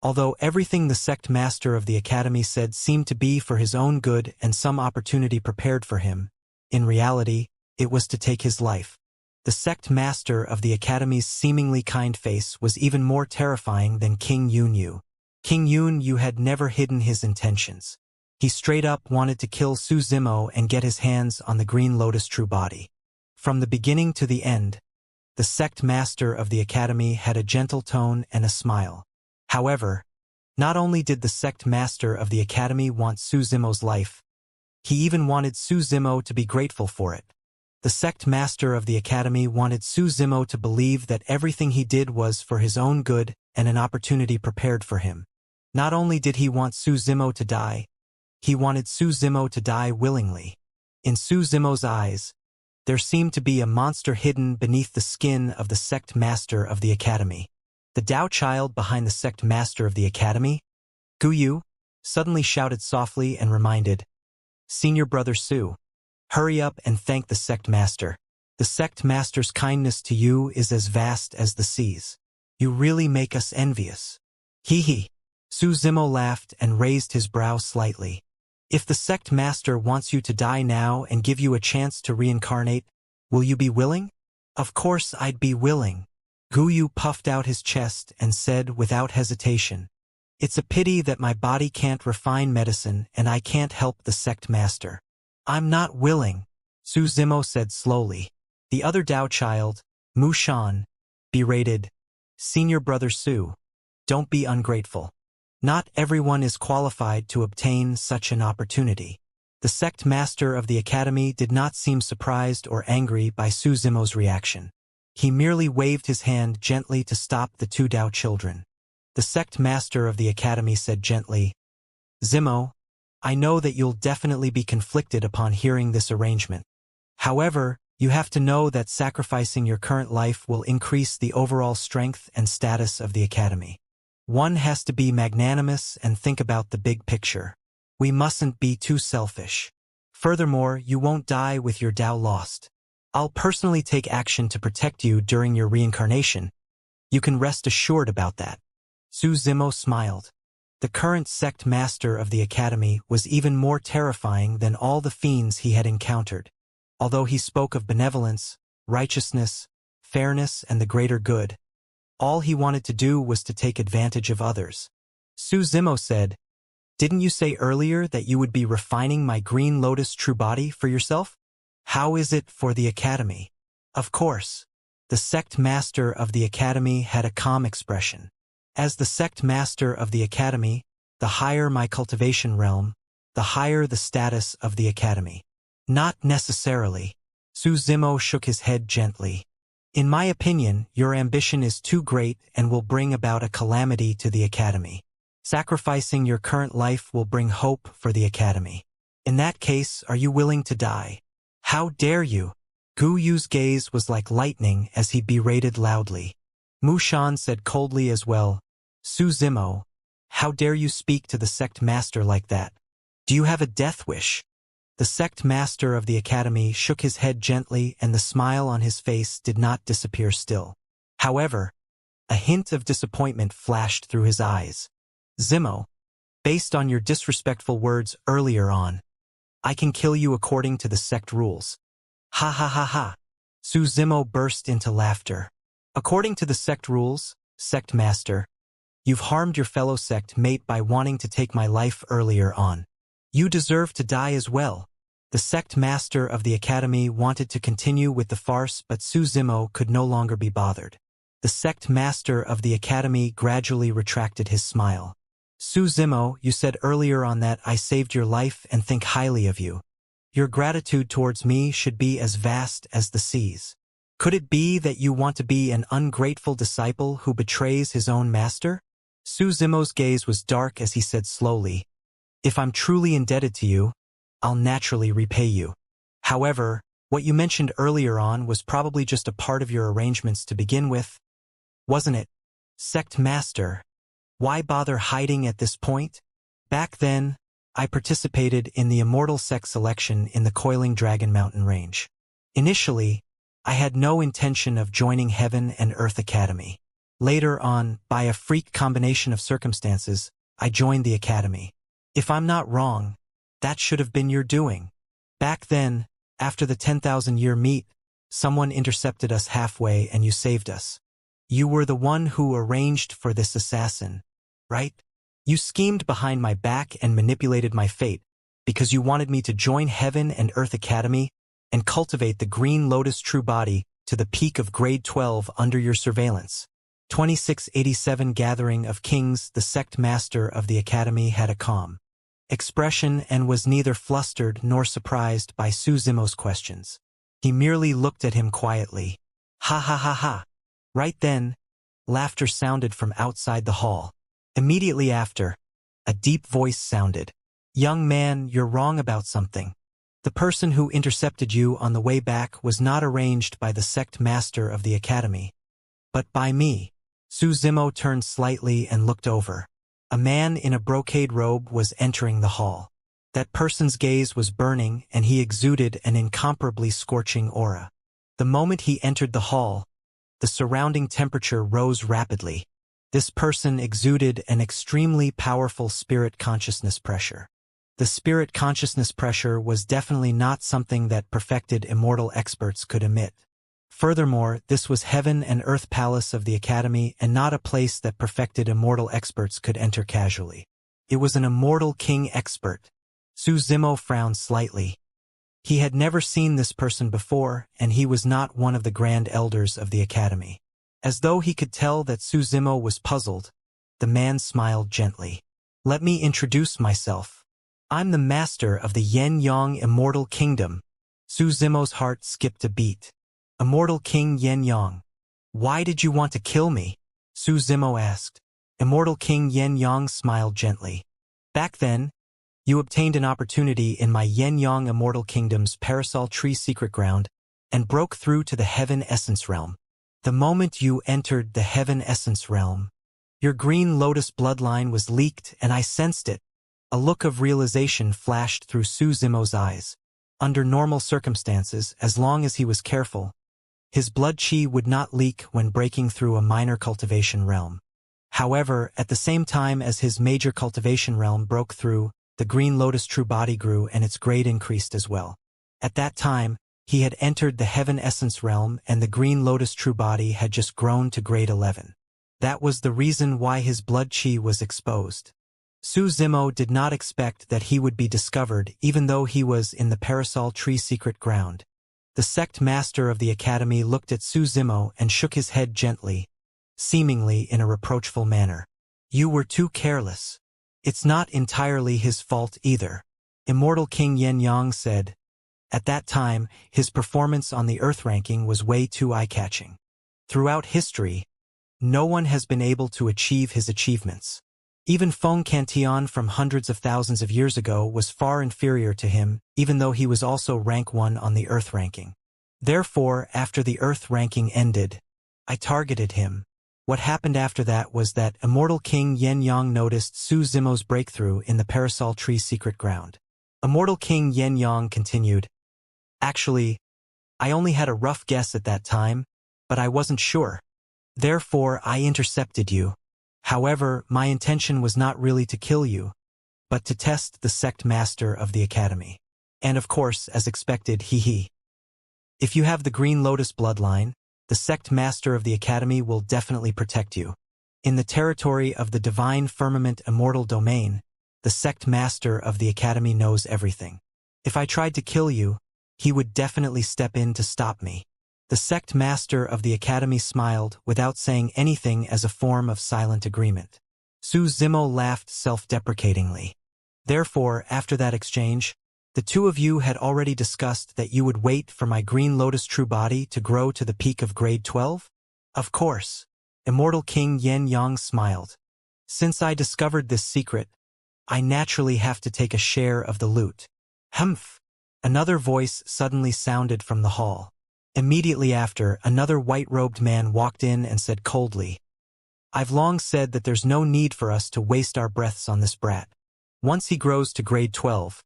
Although everything the sect master of the academy said seemed to be for his own good and some opportunity prepared for him, in reality, it was to take his life. The sect master of the academy's seemingly kind face was even more terrifying than King Yunyu. King Yunyu had never hidden his intentions. He straight up wanted to kill Su Zimo and get his hands on the Green Lotus true body. From the beginning to the end, the sect master of the academy had a gentle tone and a smile. However, not only did the sect master of the academy want Su Zimo's life, he even wanted Su Zimo to be grateful for it. The sect master of the academy wanted Su Zimo to believe that everything he did was for his own good and an opportunity prepared for him. Not only did he want Su Zimo to die, he wanted Su Zimo to die willingly. In Su Zimo's eyes, there seemed to be a monster hidden beneath the skin of the sect master of the academy. The Dao child behind the sect master of the academy, Gu Yu, suddenly shouted softly and reminded, "Senior brother Su, hurry up and thank the sect master. The sect master's kindness to you is as vast as the seas. You really make us envious." Hee hee. Su Zimo laughed and raised his brow slightly. "If the sect master wants you to die now and give you a chance to reincarnate, will you be willing?" "Of course I'd be willing." Gu Yu puffed out his chest and said without hesitation, "It's a pity that my body can't refine medicine and I can't help the sect master." "I'm not willing," Su Zimo said slowly. The other Dao child, Mu Shan, berated, "Senior brother Su, don't be ungrateful. Not everyone is qualified to obtain such an opportunity." The sect master of the academy did not seem surprised or angry by Su Zimo's reaction. He merely waved his hand gently to stop the 2 Dao children. The sect master of the academy said gently, "Zimo, I know that you'll definitely be conflicted upon hearing this arrangement. However, you have to know that sacrificing your current life will increase the overall strength and status of the academy. One has to be magnanimous and think about the big picture. We mustn't be too selfish. Furthermore, you won't die with your Dao lost. I'll personally take action to protect you during your reincarnation. You can rest assured about that." Su Zimo smiled. The current sect master of the academy was even more terrifying than all the fiends he had encountered. Although he spoke of benevolence, righteousness, fairness, and the greater good, all he wanted to do was to take advantage of others. Su Zimo said, "Didn't you say earlier that you would be refining my Green Lotus true body for yourself? How is it for the academy?" "Of course." The sect master of the academy had a calm expression. "As the sect master of the academy, the higher my cultivation realm, the higher the status of the academy." "Not necessarily." Su Zimo shook his head gently. "In my opinion, your ambition is too great and will bring about a calamity to the academy. Sacrificing your current life will bring hope for the academy. In that case, are you willing to die?" "How dare you?" Gu Yu's gaze was like lightning as he berated loudly. Mu Shan said coldly as well, "Su Zimo, how dare you speak to the sect master like that? Do you have a death wish?" The sect master of the academy shook his head gently and the smile on his face did not disappear still. However, a hint of disappointment flashed through his eyes. "Zimo, based on your disrespectful words earlier on, I can kill you according to the sect rules." "Ha ha ha ha." Su Zimo burst into laughter. "According to the sect rules, sect master, You've harmed your fellow sect mate by wanting to take my life earlier on. You deserve to die as well. The sect master of the academy wanted to continue with the farce, but Su Zimo could no longer be bothered. The sect master of the academy gradually retracted his smile. Su Zimo, you said earlier on that I saved your life and think highly of you. Your gratitude towards me should be as vast as the seas. Could it be that you want to be an ungrateful disciple who betrays his own master? Su Zimo's gaze was dark as he said slowly, if I'm truly indebted to you, I'll naturally repay you. However, what you mentioned earlier on was probably just a part of your arrangements to begin with, wasn't it? Sect Master, why bother hiding at this point? Back then, I participated in the Immortal sect selection in the Coiling Dragon Mountain Range. Initially, I had no intention of joining Heaven and Earth Academy. Later on, by a freak combination of circumstances, I joined the Academy. If I'm not wrong, that should have been your doing. Back then, after the 10,000-year meet, someone intercepted us halfway and you saved us. You were the one who arranged for this assassin, right? You schemed behind my back and manipulated my fate because you wanted me to join Heaven and Earth Academy and cultivate the Green Lotus True Body to the peak of grade 12 under your surveillance. 2687 Gathering of Kings. The sect master of the Academy had a calm expression and was neither flustered nor surprised by Su Zimo's questions. He merely looked at him quietly. Ha ha ha ha. Right then, laughter sounded from outside the hall. Immediately after, a deep voice sounded. Young man, you're wrong about something. The person who intercepted you on the way back was not arranged by the sect master of the Academy, but by me. Su Zimo turned slightly and looked over. A man in a brocade robe was entering the hall. That person's gaze was burning and he exuded an incomparably scorching aura. The moment he entered the hall, the surrounding temperature rose rapidly. This person exuded an extremely powerful spirit consciousness pressure. The spirit consciousness pressure was definitely not something that perfected immortal experts could emit. Furthermore, this was Heaven and Earth Palace of the Academy and not a place that perfected immortal experts could enter casually. It was an immortal king expert. Su Zimo frowned slightly. He had never seen this person before, and he was not one of the grand elders of the Academy. As though he could tell that Su Zimo was puzzled, the man smiled gently. Let me introduce myself. I'm the master of the Yen-Yang Immortal Kingdom. Su Zimo's heart skipped a beat. Immortal King Yen-Yang. Why did you want to kill me? Su Zimo asked. Immortal King Yen-Yang smiled gently. Back then, you obtained an opportunity in my Yen-Yang Immortal Kingdom's Parasol Tree Secret Ground and broke through to the Heaven Essence Realm. The moment you entered the Heaven Essence Realm, your Green Lotus bloodline was leaked and I sensed it. A look of realization flashed through Su Zimo's eyes. Under normal circumstances, as long as he was careful, his blood chi would not leak when breaking through a minor cultivation realm. However, at the same time as his major cultivation realm broke through, the Green Lotus True Body grew and its grade increased as well. At that time, he had entered the Heaven Essence Realm and the Green Lotus True Body had just grown to grade 11. That was the reason why his blood chi was exposed. Su Zimo did not expect that he would be discovered even though he was in the Parasol Tree Secret Ground. The sect master of the Academy looked at Su Zimo and shook his head gently, seemingly in a reproachful manner. You were too careless. It's not entirely his fault either. Immortal King Yen-Yang said. At that time, his performance on the Earth ranking was way too eye-catching. Throughout history, no one has been able to achieve his achievements. Even Feng Cantillon from hundreds of thousands of years ago was far inferior to him, even though he was also rank 1 on the Earth ranking. Therefore, after the Earth ranking ended, I targeted him. What happened after that was that Immortal King Yen-Yang noticed Su Zimo's breakthrough in the Parasol Tree Secret Ground. Immortal King Yen-Yang continued. Actually, I only had a rough guess at that time, but I wasn't sure. Therefore, I intercepted you. However, my intention was not really to kill you, but to test the sect master of the Academy. And of course, as expected, he. If you have the Green Lotus bloodline, the sect master of the Academy will definitely protect you. In the territory of the divine firmament immortal domain, the sect master of the academy knows everything. If I tried to kill you, he would definitely step in to stop me. The sect master of the academy smiled without saying anything as a form of silent agreement. Su Zimo laughed self-deprecatingly. Therefore, after that exchange, the two of you had already discussed that you would wait for my green lotus true body to grow to the peak of grade 12? Of course. Immortal King Yen Yang smiled. Since I discovered this secret, I naturally have to take a share of the loot. Humph! Another voice suddenly sounded from the hall. Immediately after, another white-robed man walked in and said coldly, I've long said that there's no need for us to waste our breaths on this brat. Once he grows to grade 12,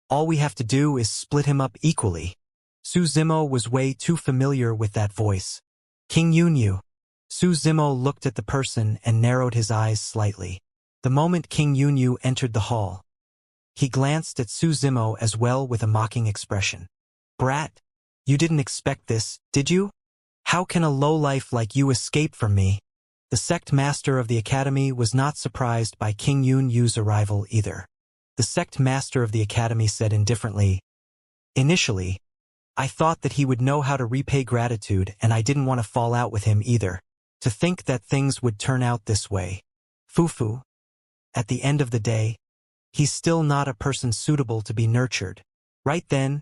all we have to do is split him up equally. Su Zimo was way too familiar with that voice. King Yunyu. Su Zimo looked at the person and narrowed his eyes slightly. The moment King Yunyu entered the hall, he glanced at Su Zimo as well with a mocking expression. Brat, you didn't expect this, did you? How can a lowlife like you escape from me? The sect master of the academy was not surprised by King Yunyu's arrival either. The sect master of the academy said indifferently, Initially, I thought that he would know how to repay gratitude and I didn't want to fall out with him either. To think that things would turn out this way. Fufu. At the end of the day, he's still not a person suitable to be nurtured. Right then,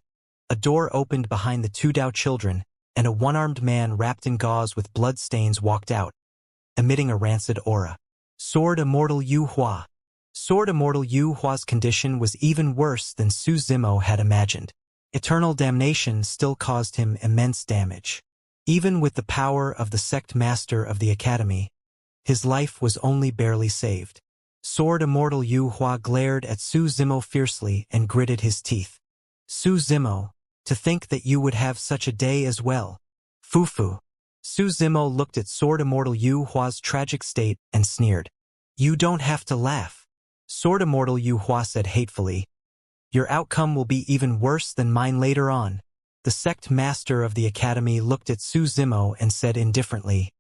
a door opened behind the two Dao children, and a one-armed man wrapped in gauze with blood stains walked out, emitting a rancid aura. Sword Immortal Yu Hua. Sword Immortal Yu Hua's condition was even worse than Su Zimo had imagined. Eternal damnation still caused him immense damage. Even with the power of the sect master of the academy, his life was only barely saved. Sword Immortal Yu Hua glared at Su Zimo fiercely and gritted his teeth. Su Zimo, to think that you would have such a day as well. Fufu. Su Zimo looked at Sword Immortal Yu Hua's tragic state and sneered. You don't have to laugh. Sword Immortal Yu Hua said hatefully. Your outcome will be even worse than mine later on. The sect master of the academy looked at Su Zimo and said indifferently.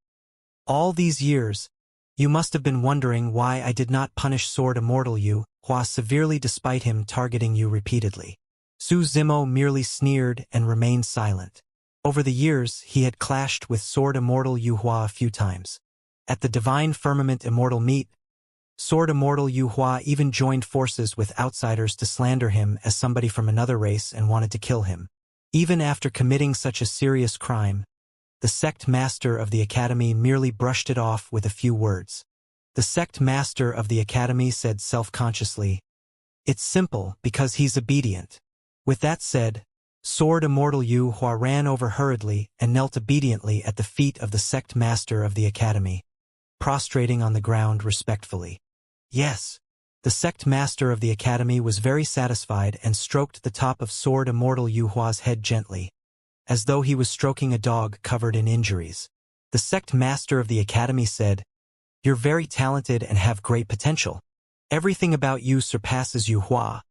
All these years, you must have been wondering why I did not punish Sword Immortal Yu Hua severely despite him targeting you repeatedly. Su Zimo merely sneered and remained silent. Over the years, he had clashed with Sword Immortal Yu Hua a few times. At the Divine Firmament Immortal meet, Sword Immortal Yu Hua even joined forces with outsiders to slander him as somebody from another race and wanted to kill him. Even after committing such a serious crime, the sect master of the academy merely brushed it off with a few words. The sect master of the academy said self-consciously, It's simple because he's obedient. With that said, Sword Immortal Yu Hua ran over hurriedly and knelt obediently at the feet of the sect master of the academy, prostrating on the ground respectfully. Yes. The sect master of the academy was very satisfied and stroked the top of Sword Immortal Yu Hua's head gently, as though he was stroking a dog covered in injuries. The sect master of the academy said, You're very talented and have great potential. Everything about you surpasses Yu Hua,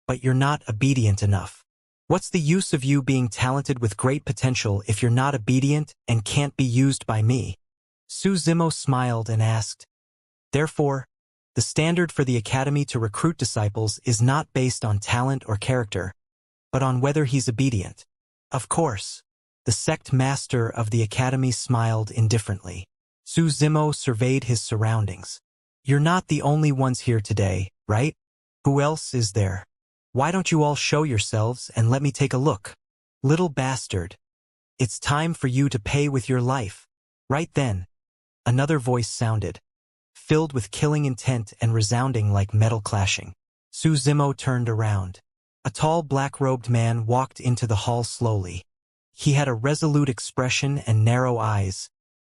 but you're not obedient enough. What's the use of you being talented with great potential if you're not obedient and can't be used by me? Su Zimo smiled and asked, Therefore, the standard for the academy to recruit disciples is not based on talent or character, but on whether he's obedient. Of course. The sect master of the academy smiled indifferently. Su Zimo surveyed his surroundings. You're not the only ones here today, right? Who else is there? Why don't you all show yourselves and let me take a look? Little bastard. It's time for you to pay with your life. Right then, another voice sounded, filled with killing intent and resounding like metal clashing. Su Zimo turned around. A tall black-robed man walked into the hall slowly. He had a resolute expression and narrow eyes,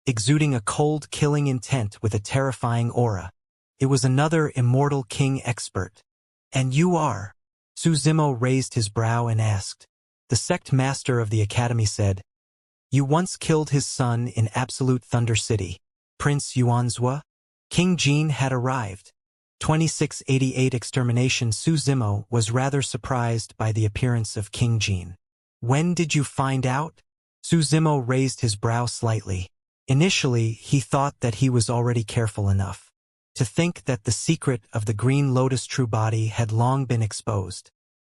exuding a cold, killing intent with a terrifying aura. It was another Immortal King expert. And you are? Su Zimo raised his brow and asked. The sect master of the academy said, You once killed his son in Absolute Thunder City, Prince Yuanzhua? King Jin had arrived. 2688 Extermination. Su Zimo was rather surprised by the appearance of King Jin. When did you find out? Su Zimo raised his brow slightly. Initially, he thought that he was already careful enough to think that the secret of the Green Lotus true body had long been exposed.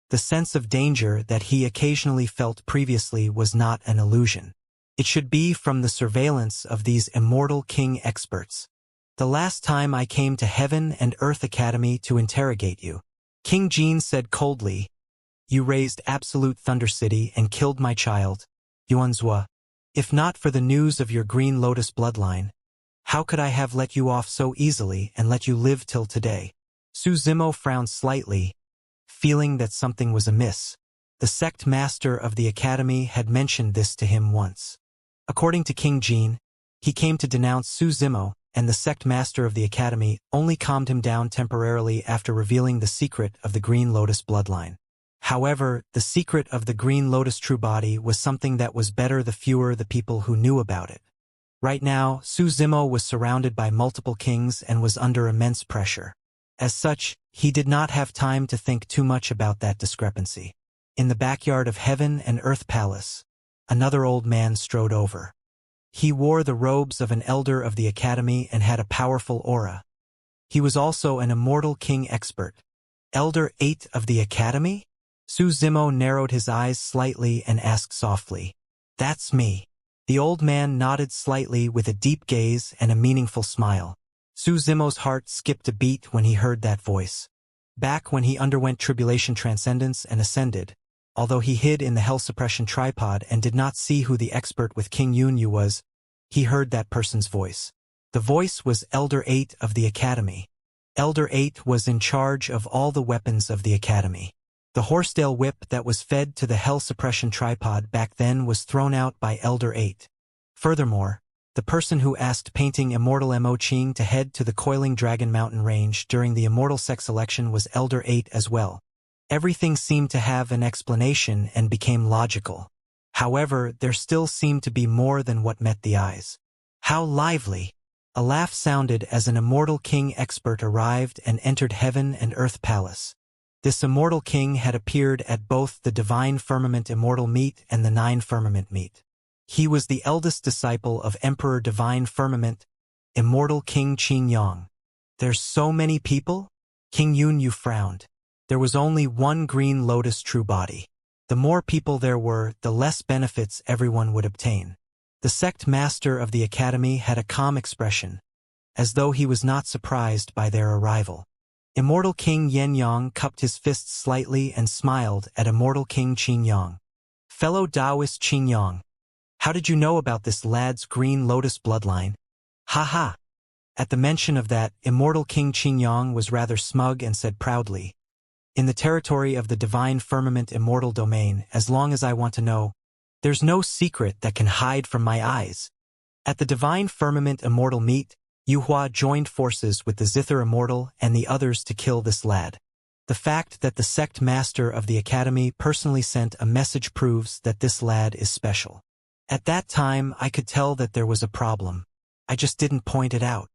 The sense of danger that he occasionally felt previously was not an illusion. It should be from the surveillance of these immortal king experts. The last time I came to Heaven and Earth Academy to interrogate you, King Jin said coldly, you raised absolute Thunder City and killed my child, Yuanzhua. If not for the news of your Green Lotus bloodline, how could I have let you off so easily and let you live till today? Su Zimo frowned slightly, feeling that something was amiss. The sect master of the academy had mentioned this to him once. According to King Jin, he came to denounce Su Zimo, and the sect master of the academy only calmed him down temporarily after revealing the secret of the Green Lotus bloodline. However, the secret of the Green Lotus true body was something that was better the fewer the people who knew about it. Right now, Su Zimo was surrounded by multiple kings and was under immense pressure. As such, he did not have time to think too much about that discrepancy. In the backyard of Heaven and Earth Palace, another old man strode over. He wore the robes of an elder of the academy and had a powerful aura. He was also an immortal king expert. Elder 8 of the academy? Su Zimo narrowed his eyes slightly and asked softly, "That's me." The old man nodded slightly with a deep gaze and a meaningful smile. Su Zimo's heart skipped a beat when he heard that voice. Back when he underwent tribulation transcendence and ascended, although he hid in the hell suppression tripod and did not see who the expert with King Yunyu was, he heard that person's voice. The voice was Elder 8 of the academy. Elder 8 was in charge of all the weapons of the academy. The horsetail whip that was fed to the hell suppression tripod back then was thrown out by Elder 8. Furthermore, the person who asked painting Immortal Mo Qing to head to the Coiling Dragon Mountain Range during the Immortal sex election was Elder 8 as well. Everything seemed to have an explanation and became logical. However, there still seemed to be more than what met the eyes. How lively! A laugh sounded as an immortal king expert arrived and entered Heaven and Earth Palace. This immortal king had appeared at both the Divine Firmament Immortal Meet and the Nine Firmament Meet. He was the eldest disciple of Emperor Divine Firmament, Immortal King Qingyang. There's so many people? King Yunyu frowned. There was only one Green Lotus true body. The more people there were, the less benefits everyone would obtain. The sect master of the academy had a calm expression, as though he was not surprised by their arrival. Immortal King Yenyang cupped his fists slightly and smiled at Immortal King Qingyang. Fellow Taoist Qingyang, how did you know about this lad's Green Lotus bloodline? Ha ha! At the mention of that, Immortal King Qingyang was rather smug and said proudly, in the territory of the Divine Firmament Immortal Domain, as long as I want to know, there's no secret that can hide from my eyes. At the Divine Firmament Immortal Meet, Yuhua joined forces with the Zither Immortal and the others to kill this lad. The fact that the sect master of the academy personally sent a message proves that this lad is special. At that time, I could tell that there was a problem. I just didn't point it out.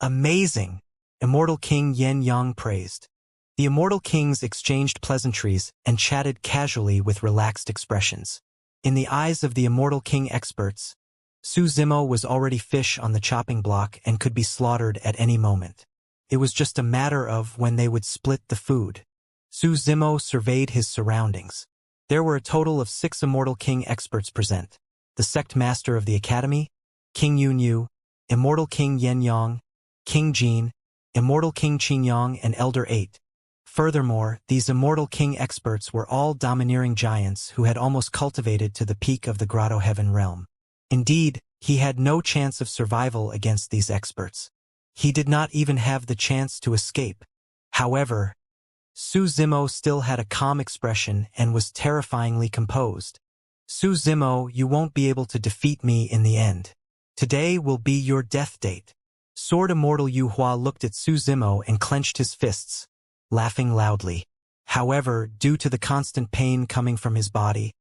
Amazing! Immortal King Yen Yang praised. The Immortal Kings exchanged pleasantries and chatted casually with relaxed expressions. In the eyes of the Immortal King experts, Su Zimo was already fish on the chopping block and could be slaughtered at any moment. It was just a matter of when they would split the food. Su Zimo surveyed his surroundings. There were a total of 6 Immortal King experts present. The sect master of the academy, King Yunyu, Immortal King Yenyang, King Jin, Immortal King Qingyang, and Elder 8. Furthermore, these Immortal King experts were all domineering giants who had almost cultivated to the peak of the Grotto Heaven realm. Indeed, he had no chance of survival against these experts. He did not even have the chance to escape. However, Su Zimo still had a calm expression and was terrifyingly composed. Su Zimo, you won't be able to defeat me in the end. Today will be your death date. Sword Immortal Yu Hua looked at Su Zimo and clenched his fists, laughing loudly. However, due to the constant pain coming from his body,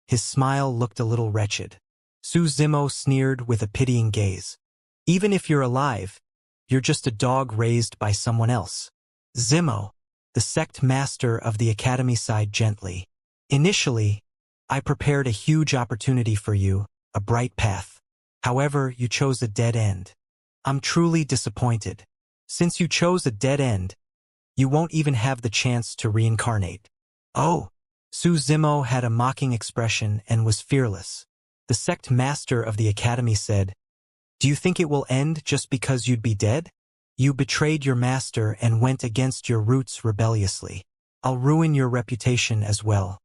his smile looked a little wretched. Su Zimo sneered with a pitying gaze. Even if you're alive, you're just a dog raised by someone else. Zimo, the sect master of the academy, sighed gently. Initially, I prepared a huge opportunity for you, a bright path. However, you chose a dead end. I'm truly disappointed. Since you chose a dead end, you won't even have the chance to reincarnate. Oh! Su Zimo had a mocking expression and was fearless. The sect master of the academy said, "Do you think it will end just because you'd be dead? You betrayed your master and went against your roots rebelliously. I'll ruin your reputation as well.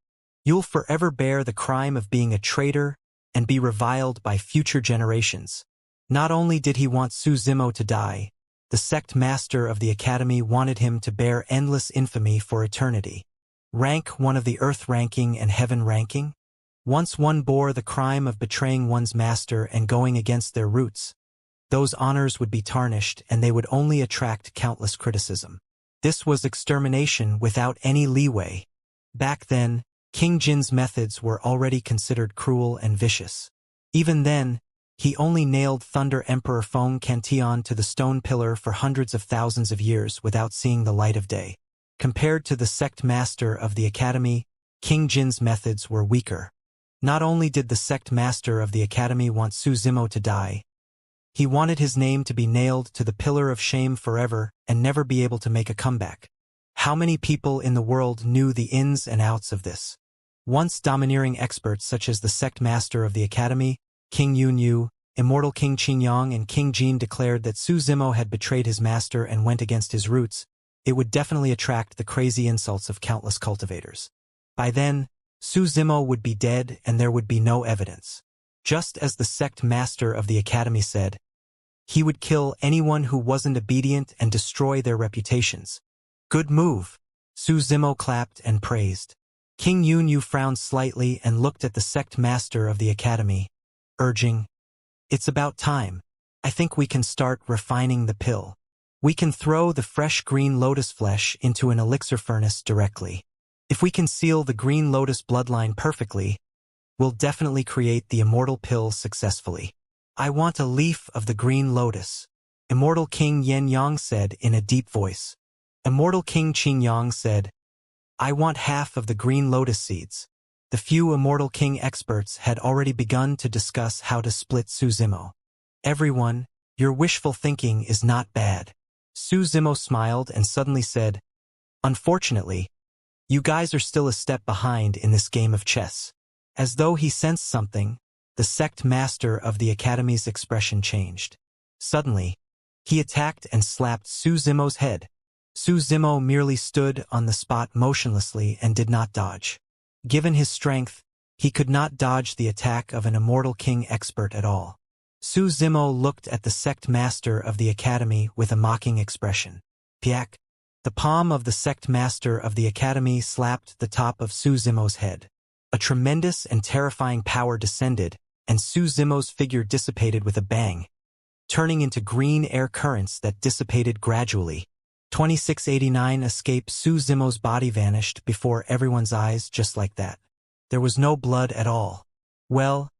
You'll forever bear the crime of being a traitor and be reviled by future generations." Not only did he want Su Zimo to die, the sect master of the academy wanted him to bear endless infamy for eternity. Rank one of the earth ranking and heaven ranking? Once one bore the crime of betraying one's master and going against their roots, those honors would be tarnished and they would only attract countless criticism. This was extermination without any leeway. Back then, King Jin's methods were already considered cruel and vicious. Even then, he only nailed Thunder Emperor Feng Cantion to the stone pillar for hundreds of thousands of years without seeing the light of day. Compared to the sect master of the academy, King Jin's methods were weaker. Not only did the sect master of the academy want Su Zimo to die, he wanted his name to be nailed to the pillar of shame forever and never be able to make a comeback. How many people in the world knew the ins and outs of this? Once domineering experts such as the sect master of the academy, King Yunyu, Immortal King Qingyang and King Jin declared that Su Zimo had betrayed his master and went against his roots, it would definitely attract the crazy insults of countless cultivators. By then, Su Zimo would be dead and there would be no evidence. Just as the sect master of the academy said, he would kill anyone who wasn't obedient and destroy their reputations. Good move. Su Zimo clapped and praised. King Yunyu frowned slightly and looked at the sect master of the academy, urging, "It's about time. I think we can start refining the pill. We can throw the fresh green lotus flesh into an elixir furnace directly. If we can seal the green lotus bloodline perfectly, we'll definitely create the immortal pill successfully." "I want a leaf of the green lotus," Immortal King Xianxia said in a deep voice. Immortal King Qingyang said, "I want half of the green lotus seeds." The few Immortal King experts had already begun to discuss how to split Su Zimo. "Everyone, your wishful thinking is not bad." Su Zimo smiled and suddenly said, "Unfortunately, you guys are still a step behind in this game of chess." As though he sensed something, the sect master of the academy's expression changed. Suddenly, he attacked and slapped Su Zimo's head. Su Zimo merely stood on the spot motionlessly and did not dodge. Given his strength, he could not dodge the attack of an Immortal King expert at all. Su Zimo looked at the sect master of the academy with a mocking expression. Piak! The palm of the sect master of the academy slapped the top of Su Zimo's head. A tremendous and terrifying power descended, and Su Zimo's figure dissipated with a bang, turning into green air currents that dissipated gradually. 2689 escape Su Zimo's body vanished before everyone's eyes just like that. There was no blood at all. Well,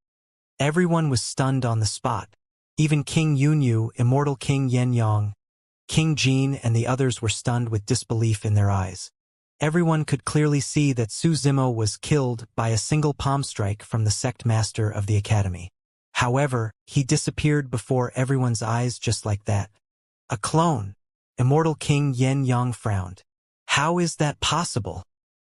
everyone was stunned on the spot. Even King Yunyu, Immortal King Xianxia, King Jin and the others were stunned with disbelief in their eyes. Everyone could clearly see that Su Zimo was killed by a single palm strike from the sect master of the academy. However, he disappeared before everyone's eyes just like that. A clone. Immortal King Xianxia frowned. How is that possible?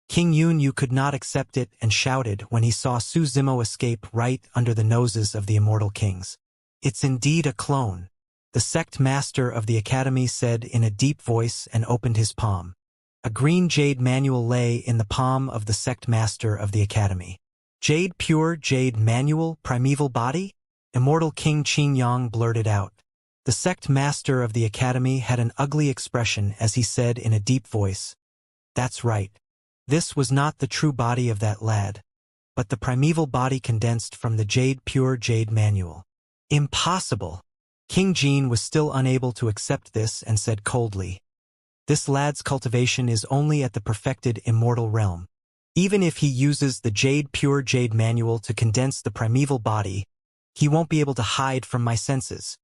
King Yunyu could not accept it and shouted when he saw Su Zimo escape right under the noses of the Immortal Kings. It's indeed a clone. The sect master of the academy said in a deep voice and opened his palm. A green jade manual lay in the palm of the sect master of the academy. Jade pure jade manual primeval body? Immortal King Qingyang blurted out. The sect master of the academy had an ugly expression as he said in a deep voice, "That's right. This was not the true body of that lad, but the primeval body condensed from the jade pure jade manual." Impossible! King Jin was still unable to accept this and said coldly, "This lad's cultivation is only at the perfected immortal realm. Even if he uses the jade pure jade manual to condense the primeval body, he won't be able to hide from my senses."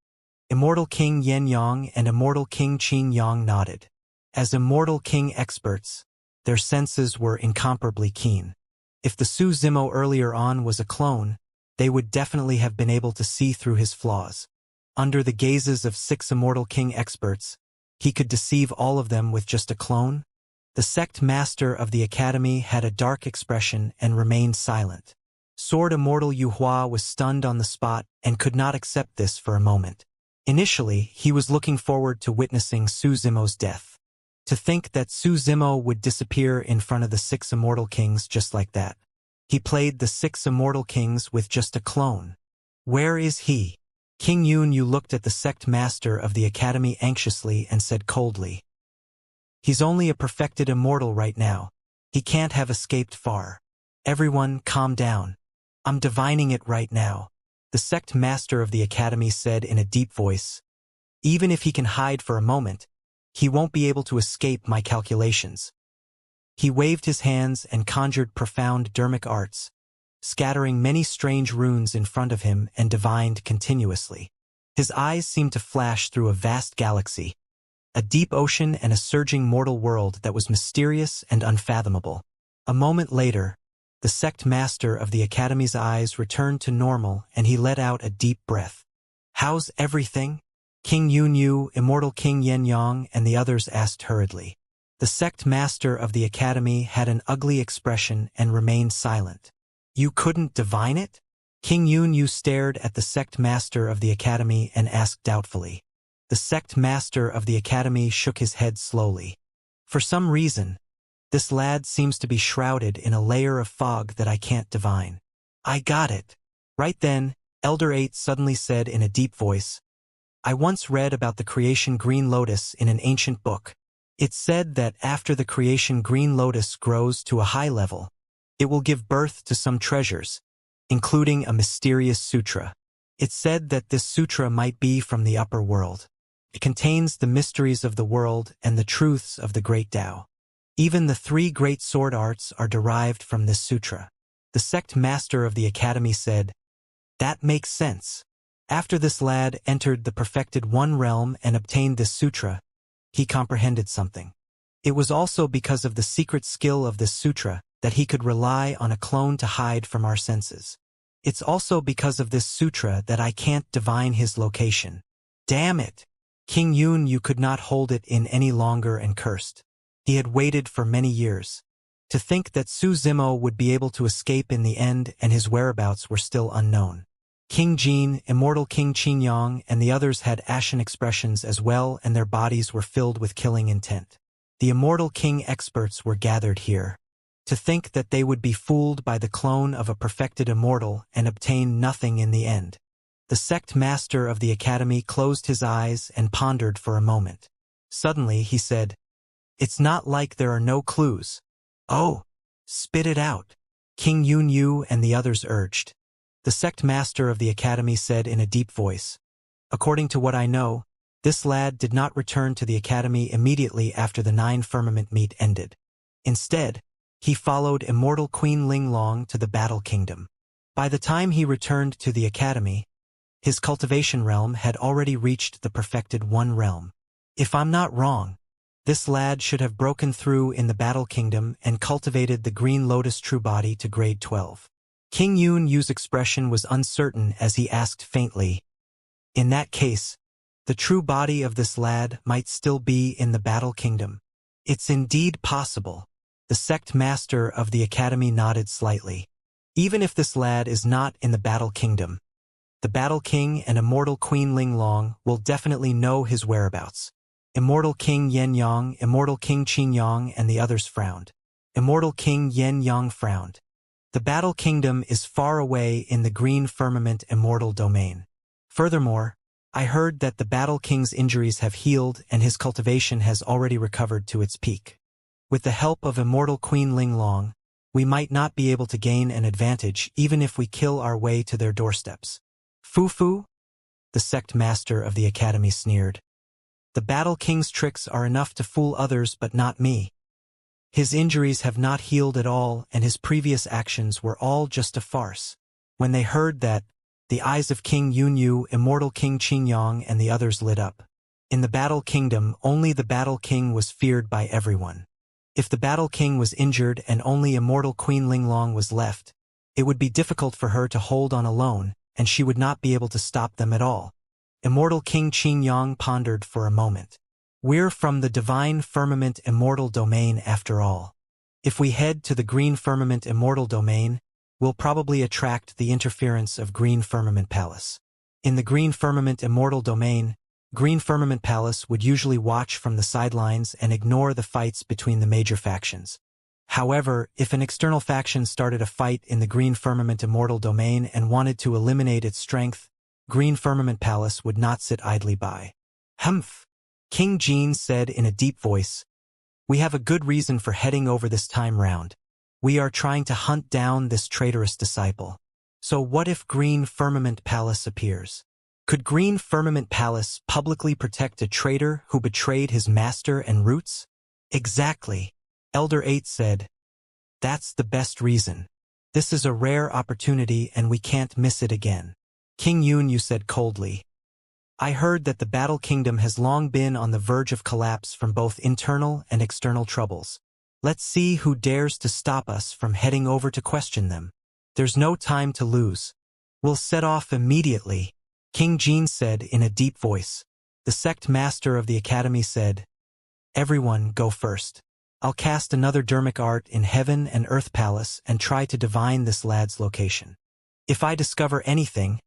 Immortal King Xianxia and Immortal King Qingyang nodded. As Immortal King experts, their senses were incomparably keen. If the Su Zimo earlier on was a clone, they would definitely have been able to see through his flaws. Under the gazes of 6 Immortal King experts, he could deceive all of them with just a clone? The sect master of the academy had a dark expression and remained silent. Sword Immortal Yu Hua was stunned on the spot and could not accept this for a moment. Initially, he was looking forward to witnessing Su Zimo's death. To think that Su Zimo would disappear in front of the 6 Immortal Kings just like that. He played the 6 Immortal Kings with just a clone. Where is he? King Yun Yu looked at the sect master of the academy anxiously and said coldly. He's only a perfected immortal right now. He can't have escaped far. Everyone, calm down. I'm divining it right now. The sect master of the academy said in a deep voice. Even if he can hide for a moment, he won't be able to escape my calculations. He waved his hands and conjured profound dermic arts, scattering many strange runes in front of him and divined continuously. His eyes seemed to flash through a vast galaxy, a deep ocean and a surging mortal world that was mysterious and unfathomable. A moment later, the sect master of the academy's eyes returned to normal and he let out a deep breath. How's everything? King Yun Yu, Immortal King Yen Yang, and the others asked hurriedly. The sect master of the academy had an ugly expression and remained silent. You couldn't divine it? King Yun Yu stared at the sect master of the academy and asked doubtfully. The sect master of the academy shook his head slowly. For some reason, this lad seems to be shrouded in a layer of fog that I can't divine. I got it. Right then, Elder 8 suddenly said in a deep voice, I once read about the creation green lotus in an ancient book. It said that after the creation green lotus grows to a high level, it will give birth to some treasures, including a mysterious sutra. It said that this sutra might be from the upper world. It contains the mysteries of the world and the truths of the great Tao. Even the 3 great sword arts are derived from this sutra. The sect master of the academy said, That makes sense. After this lad entered the perfected one realm and obtained this sutra, he comprehended something. It was also because of the secret skill of this sutra that he could rely on a clone to hide from our senses. It's also because of this sutra that I can't divine his location. Damn it! King Yun Yu could not hold it in any longer and cursed. He had waited for many years. To think that Su Zimo would be able to escape in the end and his whereabouts were still unknown. King Jin, Immortal King Qin Yang, and the others had ashen expressions as well, and their bodies were filled with killing intent. The Immortal King experts were gathered here. To think that they would be fooled by the clone of a perfected immortal and obtain nothing in the end. The sect master of the academy closed his eyes and pondered for a moment. Suddenly he said, It's not like there are no clues. Oh, spit it out. King Yun Yu and the others urged. The sect master of the academy said in a deep voice, According to what I know, this lad did not return to the academy immediately after the 9 firmament meet ended. Instead, he followed Immortal Queen Linglong to the Battle Kingdom. By the time he returned to the academy, his cultivation realm had already reached the perfected one realm. If I'm not wrong, this lad should have broken through in the Battle Kingdom and cultivated the Green Lotus True Body to grade 12. King Yun Yu's expression was uncertain as he asked faintly, In that case, the true body of this lad might still be in the Battle Kingdom. It's indeed possible. The sect master of the academy nodded slightly. Even if this lad is not in the Battle Kingdom, the Battle King and Immortal Queen Linglong will definitely know his whereabouts. Immortal King Yen Yang, Immortal King Qin Yang, and the others frowned. Immortal King Yen Yang frowned. The Battle Kingdom is far away in the green firmament immortal domain. Furthermore, I heard that the Battle King's injuries have healed and his cultivation has already recovered to its peak. With the help of Immortal Queen Linglong, we might not be able to gain an advantage even if we kill our way to their doorsteps. Fu-fu? The sect master of the academy sneered. The Battle King's tricks are enough to fool others but not me. His injuries have not healed at all and his previous actions were all just a farce. When they heard that, the eyes of King Yun Yu, Immortal King Qin Yang, and the others lit up. In the Battle Kingdom, only the Battle King was feared by everyone. If the Battle King was injured and only Immortal Queen Linglong was left, It would be difficult for her to hold on alone, and she would not be able to stop them at all. Immortal King Xianxia pondered for a moment. We're from the divine firmament immortal domain after all. If we head to the green firmament immortal domain, we'll probably attract the interference of green firmament palace. In the green firmament immortal domain, green firmament palace would usually watch from the sidelines and ignore the fights between the major factions. However, if an external faction started a fight in the green firmament immortal domain and wanted to eliminate its strength, green firmament palace would not sit idly by. Humph! King Jean said in a deep voice, "We have a good reason for heading over this time round. We are trying to hunt down this traitorous disciple. So what if green firmament palace appears? Could green firmament palace publicly protect a traitor who betrayed his master and roots?" "Exactly," Elder 8 said. "That's the best reason. This is a rare opportunity and we can't miss it again." King Yunyu said coldly, "I heard that the Battle Kingdom has long been on the verge of collapse from both internal and external troubles. Let's see who dares to stop us from heading over to question them. There's no time to lose. We'll set off immediately," King Jean said in a deep voice. The sect master of the academy said, "Everyone go first. I'll cast another dermic art in Heaven and Earth Palace and try to divine this lad's location. If I discover anything,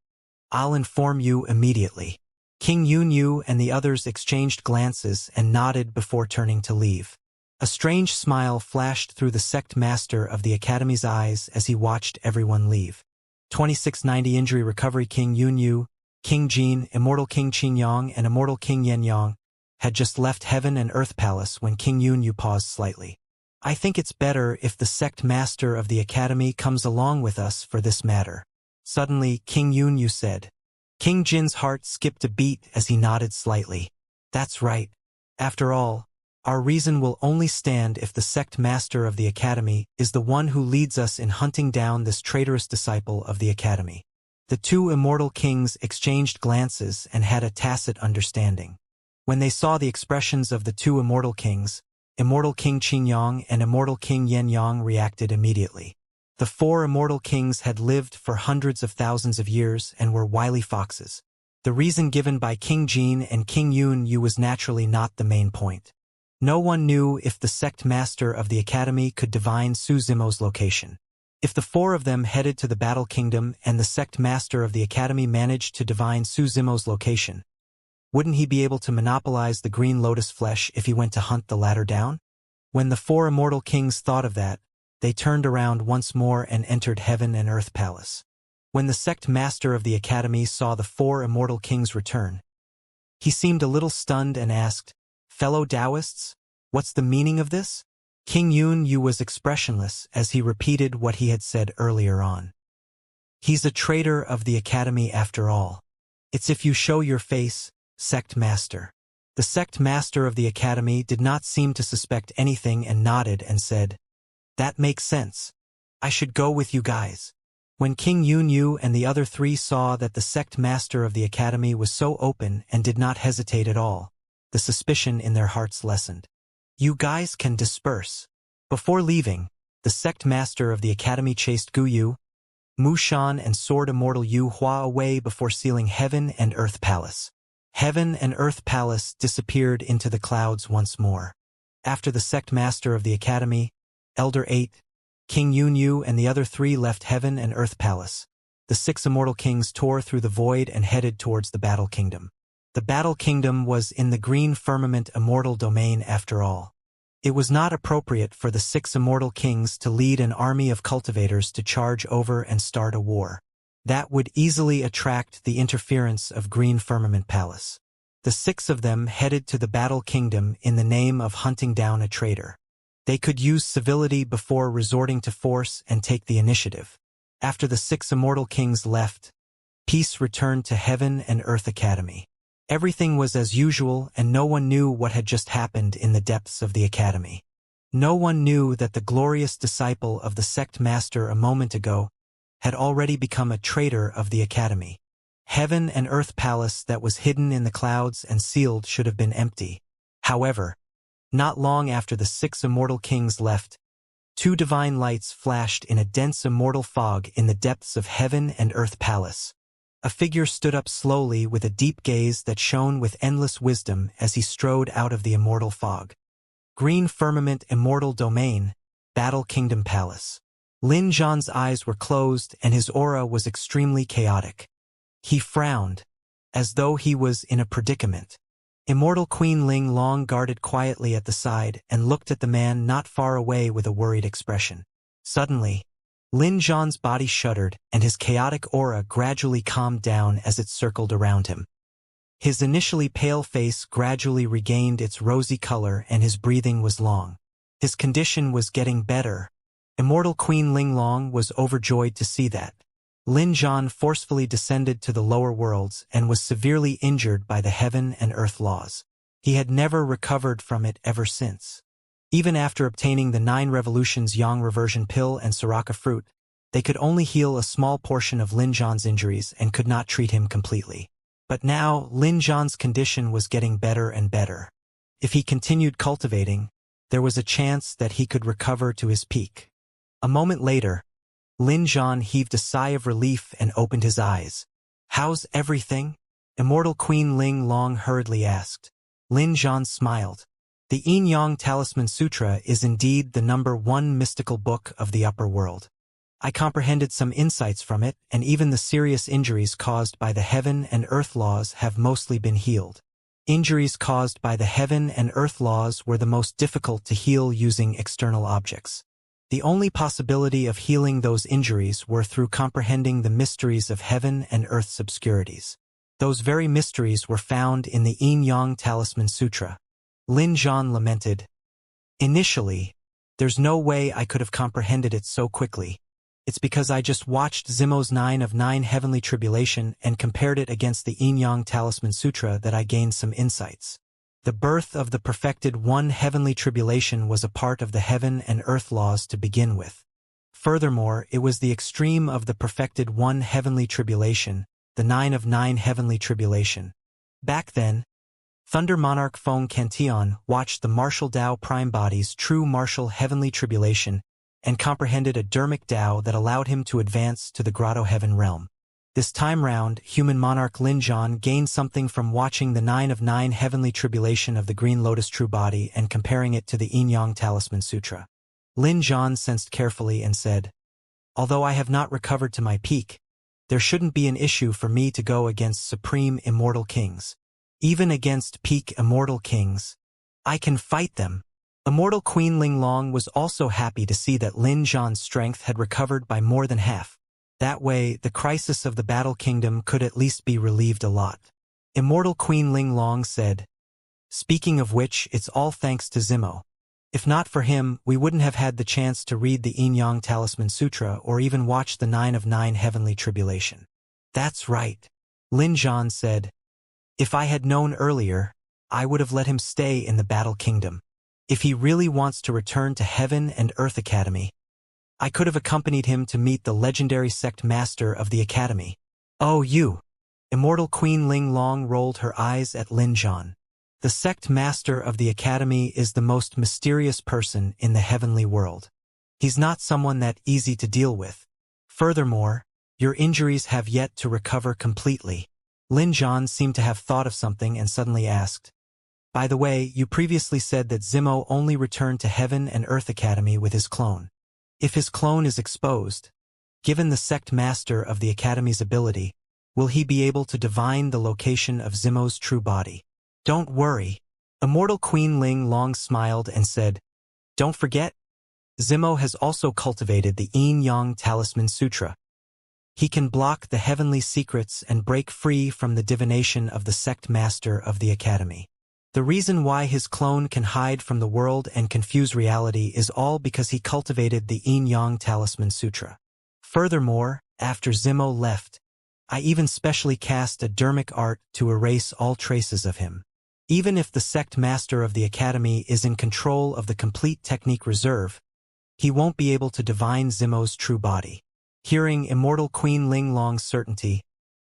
I'll inform you immediately." King Yunyu and the others exchanged glances and nodded before turning to leave. A strange smile flashed through the sect master of the academy's eyes as he watched everyone leave. 2690 Injury Recovery. King Yunyu, King Jean, Immortal King Xianxia, and Immortal King Yangyang had just left Heaven and Earth Palace when King Yunyu paused slightly. "I think it's better if the sect master of the academy comes along with us for this matter," suddenly King Yunyu said. King Jin's heart skipped a beat as he nodded slightly. "That's right. After all, our reason will only stand if the sect master of the academy is the one who leads us in hunting down this traitorous disciple of the academy." The two immortal kings exchanged glances and had a tacit understanding. When they saw the expressions of the two immortal kings, Immortal King Xianxia and Immortal King Yangyang reacted immediately. The four immortal kings had lived for hundreds of thousands of years and were wily foxes. The reason given by King Jean and King Yunyu was naturally not the main point. No one knew if the sect master of the academy could divine Su Zimo's location. If the four of them headed to the Battle Kingdom and the sect master of the academy managed to divine Su Zimo's location, wouldn't he be able to monopolize the green lotus flesh if he went to hunt the latter down? When the four immortal kings thought of that, they turned around once more and entered Heaven and Earth Palace. When the sect master of the academy saw the four immortal kings return, he seemed a little stunned and asked, "Fellow Taoists, what's the meaning of this?" King Yunyu was expressionless as he repeated what he had said earlier on. "He's a traitor of the academy after all. It's if you show your face, sect master." The sect master of the academy did not seem to suspect anything and nodded and said, "That makes sense. I should go with you guys." When King Yunyu and the other three saw that the sect master of the academy was so open and did not hesitate at all, the suspicion in their hearts lessened. "You guys can disperse." Before leaving, the sect master of the academy chased Guyu, Mushan and Sword Immortal Yu Hua away before sealing Heaven and Earth Palace. Heaven and Earth Palace disappeared into the clouds once more. After the sect master of the academy, Elder 8, King Yunyu and the other three left Heaven and Earth Palace, the six immortal kings tore through the void and headed towards the Battle Kingdom. The Battle Kingdom was in the green firmament immortal domain after all. It was not appropriate for the six immortal kings to lead an army of cultivators to charge over and start a war. That would easily attract the interference of Green Firmament Palace. The six of them headed to the Battle Kingdom in the name of hunting down a traitor. They could use civility before resorting to force and take the initiative. After the six immortal kings left, peace returned to Heaven and Earth Academy. Everything was as usual and no one knew what had just happened in the depths of the academy. No one knew that the glorious disciple of the sect master a moment ago had already become a traitor of the academy. Heaven and Earth Palace that was hidden in the clouds and sealed should have been empty. However, not long after the six immortal kings left, Two divine lights flashed in a dense immortal fog in the depths of heaven and earth palace. A figure stood up slowly with a deep gaze that shone with endless wisdom as he strode out of the immortal fog. Green firmament, immortal domain, Battle Kingdom Palace. Lin Zhan's eyes were closed and his aura was extremely chaotic. He frowned, as though he was in a predicament. Immortal Queen Ling Long guarded quietly at the side and looked at the man not far away with a worried expression. Suddenly, Lin Zhan's body shuddered and his chaotic aura gradually calmed down as it circled around him. His initially pale face gradually regained its rosy color and his breathing was long. His condition was getting better. Immortal Queen Ling Long was overjoyed to see that. Lin Zhan forcefully descended to the lower worlds and was severely injured by the heaven and earth laws. He had never recovered from it ever since. Even after obtaining the 9 Revolutions Yang Reversion Pill and Sriracha Fruit, they could only heal a small portion of Lin Zhan's injuries and could not treat him completely. But now, Lin Zhan's condition was getting better and better. If he continued cultivating, there was a chance that he could recover to his peak. A moment later, Lin Zhan heaved a sigh of relief and opened his eyes. "How's everything?" Immortal Queen Ling Long hurriedly asked. Lin Zhan smiled. The Yin Yang Talisman Sutra is indeed the #1 mystical book of the upper world. I comprehended some insights from it, and even the serious injuries caused by the heaven and earth laws have mostly been healed. Injuries caused by the heaven and earth laws were the most difficult to heal using external objects. The only possibility of healing those injuries were through comprehending the mysteries of heaven and earth's obscurities. Those very mysteries were found in the Yin Yang Talisman Sutra. Lin Zhan lamented. "Initially, there's no way I could have comprehended it so quickly. It's because I just watched Zimo's 9 of 9 Heavenly Tribulation and compared it against the Yin Yang Talisman Sutra that I gained some insights. The birth of the perfected 1 Heavenly Tribulation was a part of the heaven and earth laws to begin with. Furthermore, it was the extreme of the perfected 1 Heavenly Tribulation, the 9 of 9 Heavenly Tribulation. Back then, Thunder Monarch Feng Cantillon watched the martial Tao Prime Body's true martial Heavenly Tribulation and comprehended a dermic Tao that allowed him to advance to the Grotto Heaven realm. This time round, human monarch Lin Zhan gained something from watching the 9 of 9 Heavenly Tribulation of the Green Lotus True Body and comparing it to the Yin Yang Talisman Sutra. Lin Zhan sensed carefully and said, "Although I have not recovered to my peak, there shouldn't be an issue for me to go against supreme immortal kings. Even against peak immortal kings, I can fight them." Immortal Queen Ling Long was also happy to see that Lin Zhan's strength had recovered by more than half. That way, the crisis of the Battle Kingdom could at least be relieved a lot. Immortal Queen Ling Long said, "Speaking of which, it's all thanks to Zimo. If not for him, we wouldn't have had the chance to read the Yin Yang Talisman Sutra or even watch the 9 of 9 Heavenly Tribulation." "That's right," Lin Zhan said. "If I had known earlier, I would have let him stay in the Battle Kingdom. If he really wants to return to Heaven and Earth Academy, I could have accompanied him to meet the legendary sect master of the Academy." "Oh, you!" Immortal Queen Ling Long rolled her eyes at Lin Zhan. "The sect master of the Academy is the most mysterious person in the heavenly world. He's not someone that easy to deal with. Furthermore, your injuries have yet to recover completely." Lin Zhan seemed to have thought of something and suddenly asked, "By the way, you previously said that Zimo only returned to Heaven and Earth Academy with his clone. If his clone is exposed, given the sect master of the Academy's ability, will he be able to divine the location of Zimo's true body?" "Don't worry." Immortal Queen Ling Long smiled and said, "Don't forget, Zimo has also cultivated the Yin Yang Talisman Sutra. He can block the heavenly secrets and break free from the divination of the sect master of the Academy. The reason why his clone can hide from the world and confuse reality is all because he cultivated the Yin Yang Talisman Sutra. Furthermore, after Zimo left, I even specially cast a dermic art to erase all traces of him. Even if the sect master of the Academy is in control of the complete technique reserve, he won't be able to divine Zimo's true body." Hearing Immortal Queen Ling Long's certainty,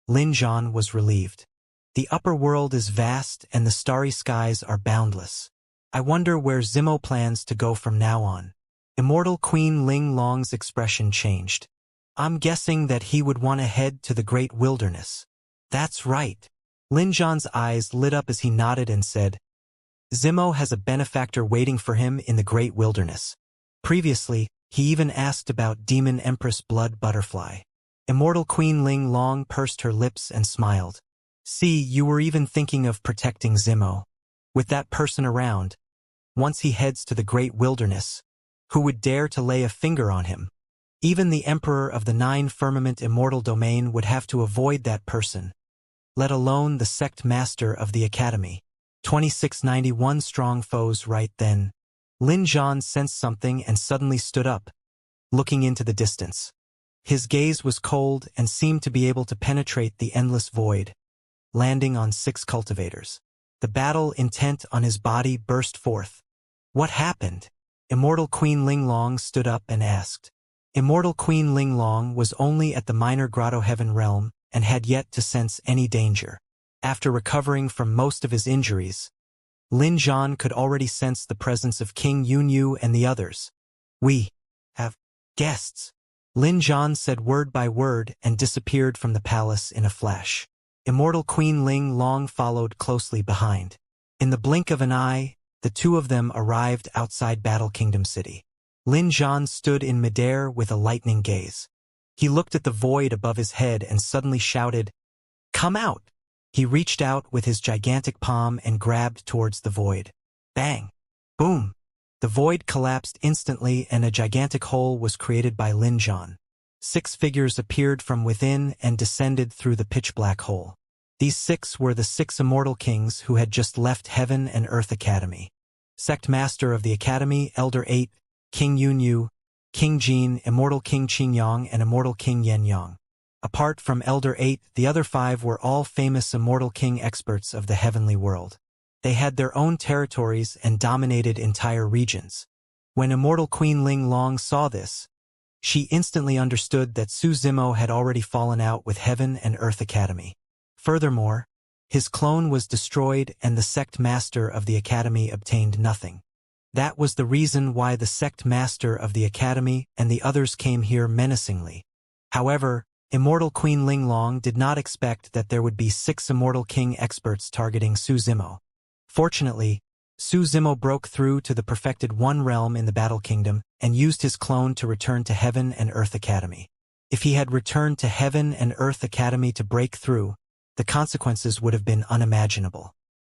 Lin Zhan was relieved. The upper world is vast and the starry skies are boundless. I wonder where Zimo plans to go from now on. Immortal Queen Ling Long's expression changed. I'm guessing that he would want to head to the great wilderness. That's right. Lin Zhan's eyes lit up as he nodded and said, Zimo has a benefactor waiting for him in the great wilderness. Previously, he even asked about Demon Empress Blood Butterfly. Immortal Queen Ling Long pursed her lips and smiled. See, you were even thinking of protecting Zimo. With that person around, once he heads to the great wilderness, who would dare to lay a finger on him? Even the Emperor of the Nine Firmament Immortal Domain would have to avoid that person, let alone the sect master of the Academy. 2691 strong foes right then. Lin Zhan sensed something and suddenly stood up, looking into the distance. His gaze was cold and seemed to be able to penetrate the endless void, landing on 6 cultivators. The battle intent on his body burst forth. What happened? Immortal Queen Ling Long stood up and asked. Immortal Queen Ling Long was only at the minor grotto heaven realm and had yet to sense any danger. After recovering from most of his injuries, Lin Zhan could already sense the presence of King Yunyu and the others. We have guests. Lin Zhan said word by word and disappeared from the palace in a flash. Immortal Queen Ling Long followed closely behind. In the blink of an eye, the two of them arrived outside Battle Kingdom City. Lin Zhan stood in midair with a lightning gaze. He looked at the void above his head and suddenly shouted, Come out! He reached out with his gigantic palm and grabbed towards the void. Bang! Boom! The void collapsed instantly and a gigantic hole was created by Lin Zhan. 6 figures appeared from within and descended through the pitch-black hole. These 6 were the 6 immortal kings who had just left Heaven and Earth Academy. Sect Master of the Academy, Elder 8, King Yunyu, King Jin, Immortal King Qingyang, and Immortal King Yenyang. Apart from Elder 8, the other 5 were all famous Immortal King experts of the heavenly world. They had their own territories and dominated entire regions. When Immortal Queen Ling Long saw this, she instantly understood that Su Zimo had already fallen out with Heaven and Earth Academy. Furthermore, his clone was destroyed and the sect master of the Academy obtained nothing. That was the reason why the sect master of the Academy and the others came here menacingly. However, Immortal Queen Ling Long did not expect that there would be 6 Immortal King experts targeting Su Zimo. Fortunately, Su Zimo broke through to the perfected 1 realm in the Battle Kingdom and used his clone to return to Heaven and Earth Academy. If he had returned to Heaven and Earth Academy to break through, the consequences would have been unimaginable.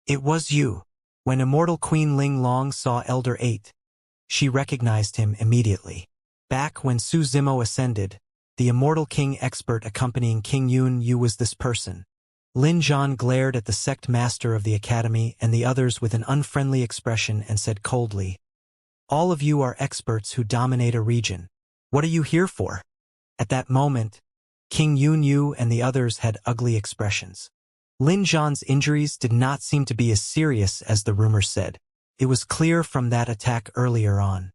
It was you. When Immortal Queen Ling Long saw Elder 8, she recognized him immediately. Back when Su Zimo ascended, the Immortal King expert accompanying King Yun-Yu was this person. Lin Zhan glared at the sect master of the Academy and the others with an unfriendly expression and said coldly, All of you are experts who dominate a region. What are you here for? At that moment, King Yun-Yu and the others had ugly expressions. Lin Zhan's injuries did not seem to be as serious as the rumors said. It was clear from that attack earlier on.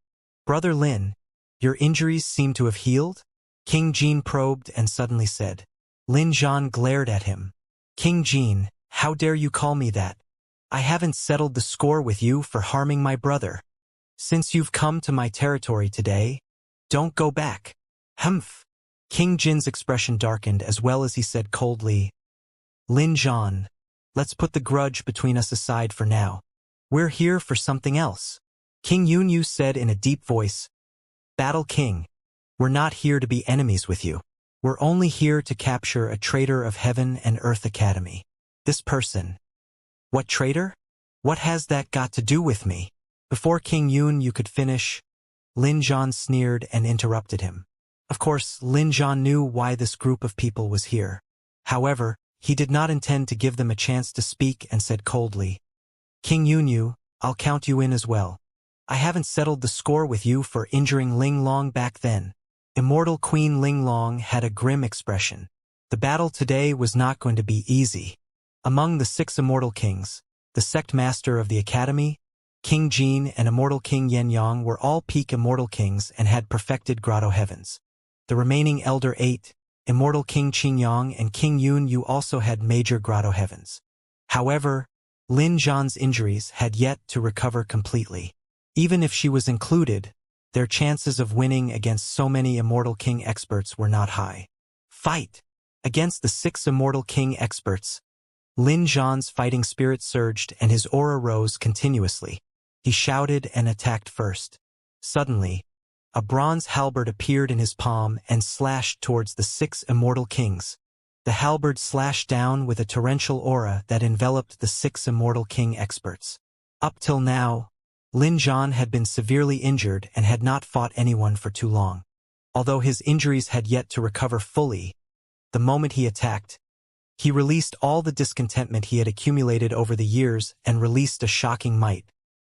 Brother Lin, your injuries seem to have healed? King Jin probed and suddenly said. Lin Zhan glared at him. King Jin, how dare you call me that? I haven't settled the score with you for harming my brother. Since you've come to my territory today, don't go back. Humph. King Jin's expression darkened as well as he said coldly, Lin Zhan, let's put the grudge between us aside for now. We're here for something else. King Yunyu said in a deep voice, Battle King, we're not here to be enemies with you. We're only here to capture a traitor of Heaven and Earth Academy. This person. What traitor? What has that got to do with me? Before King Yun-Yu could finish, Lin Zhan sneered and interrupted him. Of course, Lin Zhan knew why this group of people was here. However, he did not intend to give them a chance to speak and said coldly, King Yunyu, I'll count you in as well. I haven't settled the score with you for injuring Ling Long back then. Immortal Queen Ling Long had a grim expression. The battle today was not going to be easy. Among the 6 Immortal Kings, the sect master of the Academy, King Jin and Immortal King Yenyang were all peak Immortal Kings and had perfected Grotto Heavens. The remaining Elder 8, Immortal King Qingyang and King Yun-Yu also had major Grotto Heavens. However, Lin Zhan's injuries had yet to recover completely. Even if she was included, their chances of winning against so many Immortal King experts were not high. Fight! Against the 6 Immortal King experts, Lin Zhan's fighting spirit surged and his aura rose continuously. He shouted and attacked first. Suddenly, a bronze halberd appeared in his palm and slashed towards the 6 Immortal Kings. The halberd slashed down with a torrential aura that enveloped the 6 Immortal King experts. Up till now, Lin Zhan had been severely injured and had not fought anyone for too long. Although his injuries had yet to recover fully, the moment he attacked, he released all the discontentment he had accumulated over the years and released a shocking might.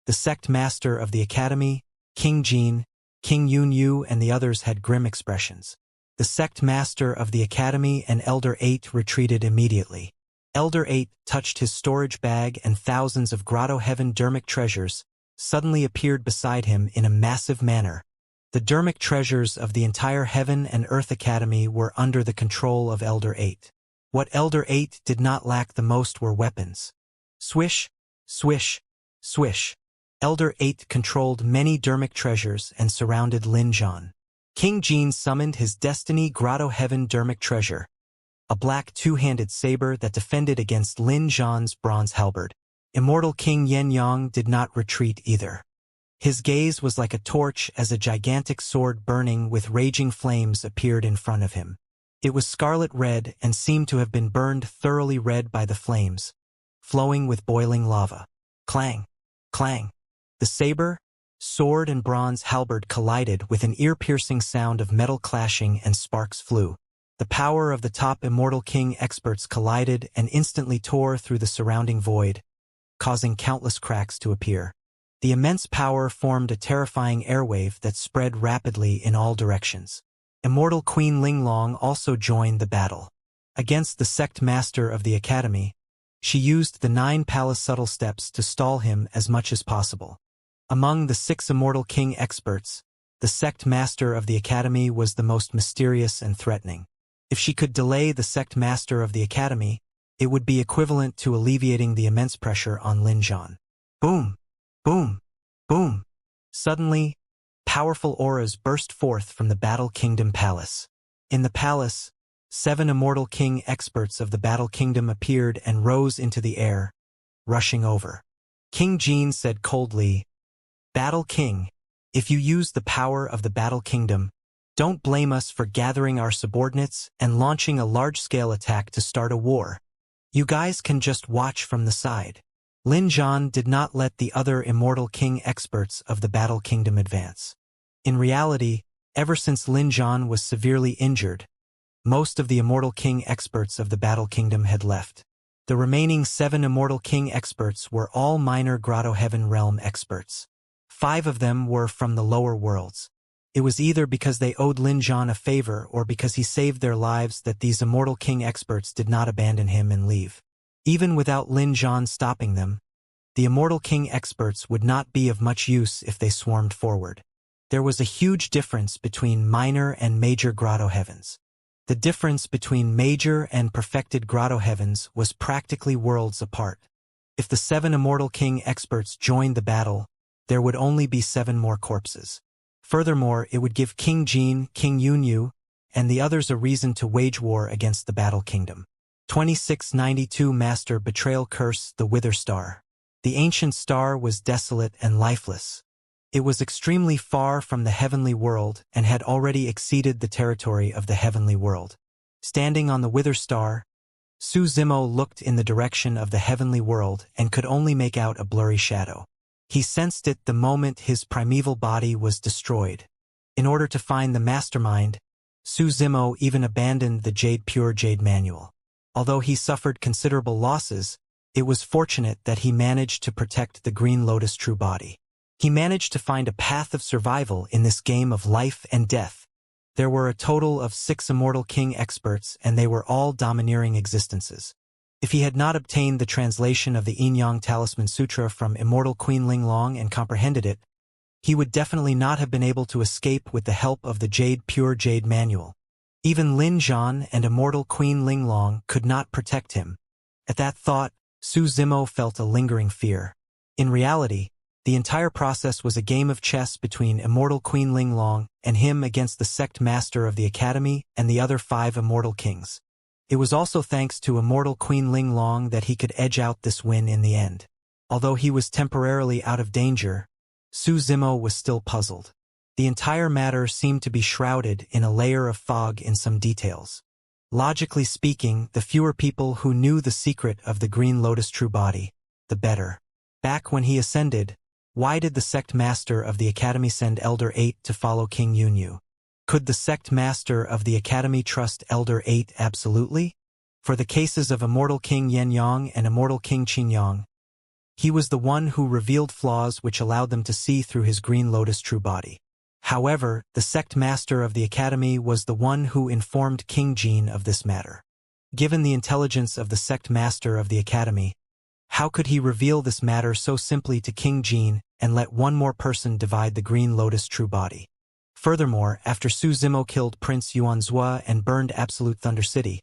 The sect master of the academy, King Jin, King Yunyu and the others had grim expressions. The sect master of the academy and Elder 8 retreated immediately. Elder 8 touched his storage bag and thousands of Grotto Heaven dermic treasures suddenly appeared beside him in a massive manner. The dermic treasures of the entire Heaven and Earth Academy were under the control of Elder 8. What Elder 8 did not lack the most were weapons. Swish, swish, swish. Elder 8 controlled many dermic treasures and surrounded Lin Zhan. King Jin summoned his Destiny Grotto Heaven dermic treasure, a black two-handed saber that defended against Lin Zhan's bronze halberd. Immortal King Yen Yang did not retreat either. His gaze was like a torch as a gigantic sword burning with raging flames appeared in front of him. It was scarlet red and seemed to have been burned thoroughly red by the flames, flowing with boiling lava. Clang! Clang! The saber, sword and bronze halberd collided with an ear-piercing sound of metal clashing and sparks flew. The power of the top Immortal King experts collided and instantly tore through the surrounding void, causing countless cracks to appear. The immense power formed a terrifying airwave that spread rapidly in all directions. Immortal Queen Linglong also joined the battle. Against the sect master of the academy, she used the 9 palace subtle steps to stall him as much as possible. Among the 6 Immortal King experts, the sect master of the academy was the most mysterious and threatening. If she could delay the sect master of the academy, it would be equivalent to alleviating the immense pressure on Lin Zhan. Boom! Boom! Boom! Suddenly, powerful auras burst forth from the Battle Kingdom Palace. In the palace, 7 Immortal King experts of the Battle Kingdom appeared and rose into the air, rushing over. King Jin said coldly, "Battle King, if you use the power of the Battle Kingdom, don't blame us for gathering our subordinates and launching a large-scale attack to start a war. You guys can just watch from the side." Lin Zhan did not let the other Immortal King experts of the Battle Kingdom advance. In reality, ever since Lin Zhan was severely injured, most of the Immortal King experts of the Battle Kingdom had left. The remaining 7 Immortal King experts were all minor Grotto Heaven realm experts. 5 of them were from the lower worlds. It was either because they owed Lin Zhan a favor or because he saved their lives that these Immortal King experts did not abandon him and leave. Even without Lin Zhan stopping them, the Immortal King experts would not be of much use if they swarmed forward. There was a huge difference between minor and major Grotto Heavens. The difference between major and perfected Grotto Heavens was practically worlds apart. If the 7 Immortal King experts joined the battle, there would only be 7 more corpses. Furthermore, it would give King Jin, King Yunyu, and the others a reason to wage war against the Battle Kingdom. 2692 Master Betrayal Curse the Wither Star. The ancient star was desolate and lifeless. It was extremely far from the heavenly world and had already exceeded the territory of the heavenly world. Standing on the Wither Star, Su Zimo looked in the direction of the heavenly world and could only make out a blurry shadow. He sensed it the moment his primeval body was destroyed. In order to find the mastermind, Su Zimo even abandoned the Pure Jade manual. Although he suffered considerable losses, it was fortunate that he managed to protect the Green Lotus true body. He managed to find a path of survival in this game of life and death. There were a total of 6 Immortal King experts and they were all domineering existences. If he had not obtained the translation of the Yin Yang Talisman Sutra from Immortal Queen Linglong and comprehended it, he would definitely not have been able to escape with the help of the Pure Jade manual. Even Lin Zhan and Immortal Queen Linglong could not protect him. At that thought, Su Zimo felt a lingering fear. In reality, The entire process was a game of chess between immortal Queen Linglong and him against the sect master of the academy and the other 5 immortal kings. It was also thanks to immortal Queen Linglong that he could edge out this win in the end. Although he was temporarily out of danger, Su Zimo was still puzzled. The entire matter seemed to be shrouded in a layer of fog in some details. Logically speaking, the fewer people who knew the secret of the Green Lotus true body, the better. Back when he ascended, why did the sect master of the academy send Elder 8 to follow King Yunyu? Could the sect master of the academy trust Elder 8 absolutely? For the cases of immortal King Yenyang and immortal King Qingyang, he was the one who revealed flaws which allowed them to see through his Green Lotus true body. However, the sect master of the academy was the one who informed King Jin of this matter. Given the intelligence of the sect master of the academy, how could he reveal this matter so simply to King Jin and let one more person divide the Green Lotus true body? Furthermore, after Su Zimo killed Prince Yuanzhua and burned Absolute Thunder City,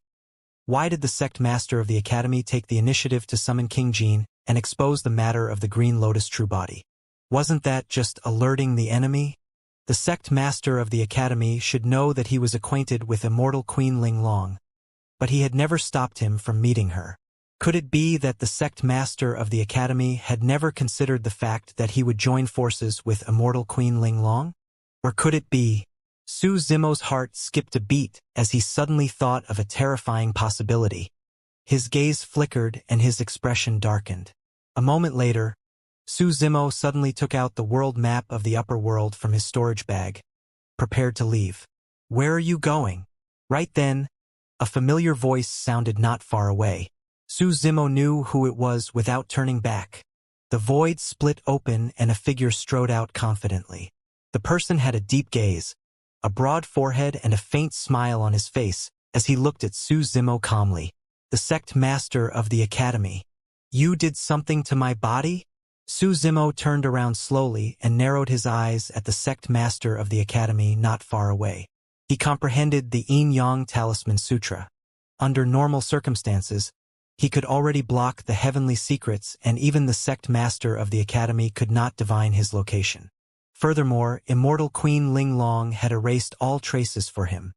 why did the sect master of the academy take the initiative to summon King Jin and expose the matter of the Green Lotus true body? Wasn't that just alerting the enemy? The sect master of the academy should know that he was acquainted with immortal Queen Linglong, but he had never stopped him from meeting her. Could it be that the sect master of the academy had never considered the fact that he would join forces with immortal Queen Linglong? Or could it be? Su Zimo's heart skipped a beat as he suddenly thought of a terrifying possibility. His gaze flickered and his expression darkened. A moment later, Su Zimo suddenly took out the world map of the upper world from his storage bag, prepared to leave. "Where are you going?" Right then, a familiar voice sounded not far away. Su Zimo knew who it was without turning back. The void split open and a figure strode out confidently. The person had a deep gaze, a broad forehead and a faint smile on his face as he looked at Su Zimo calmly. "The sect master of the academy. You did something to my body?" Su Zimo turned around slowly and narrowed his eyes at the sect master of the academy not far away. He comprehended the Yin Yang Talisman Sutra. Under normal circumstances, he could already block the heavenly secrets, and even the sect master of the academy could not divine his location. Furthermore, immortal Queen Linglong had erased all traces for him.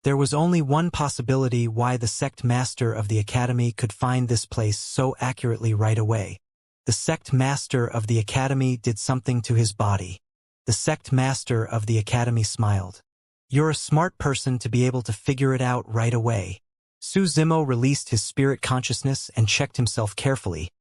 There was only one possibility why the sect master of the academy could find this place so accurately right away. The sect master of the academy did something to his body. The sect master of the academy smiled. "You're a smart person to be able to figure it out right away." Su Zimo released his spirit consciousness and checked himself carefully,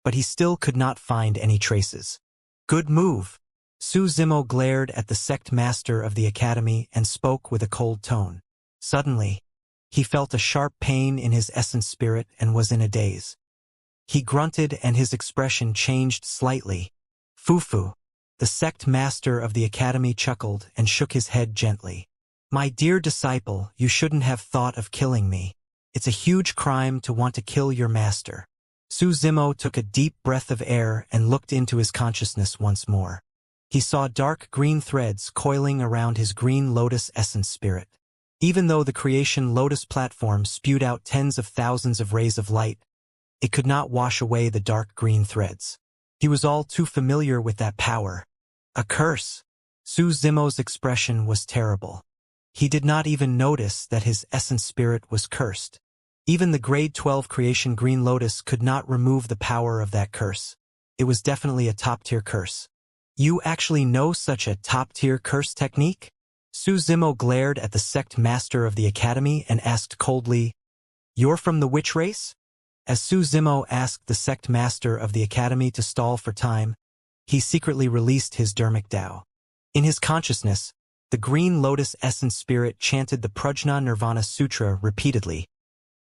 but he still could not find any traces. "Good move." Su Zimo glared at the sect master of the academy and spoke with a cold tone. Suddenly, he felt a sharp pain in his essence spirit and was in a daze. He grunted and his expression changed slightly. "Fufu." The sect master of the academy chuckled and shook his head gently. "My dear disciple, you shouldn't have thought of killing me. It's a huge crime to want to kill your master." Su Zimo took a deep breath of air and looked into his consciousness once more. He saw dark green threads coiling around his Green Lotus essence spirit. Even though the creation Lotus platform spewed out tens of thousands of rays of light, it could not wash away the dark green threads. He was all too familiar with that power. A curse. Su Zimo's expression was terrible. He did not even notice that his essence spirit was cursed. Even the grade 12 creation Green Lotus could not remove the power of that curse. It was definitely a top-tier curse. "You actually know such a top-tier curse technique?" Su Zimo glared at the sect master of the academy and asked coldly, "You're from the witch race?" As Su Zimo asked the sect master of the academy to stall for time, he secretly released his dermic Tao. In his consciousness, the Green Lotus essence spirit chanted the Prajna Nirvana Sutra repeatedly,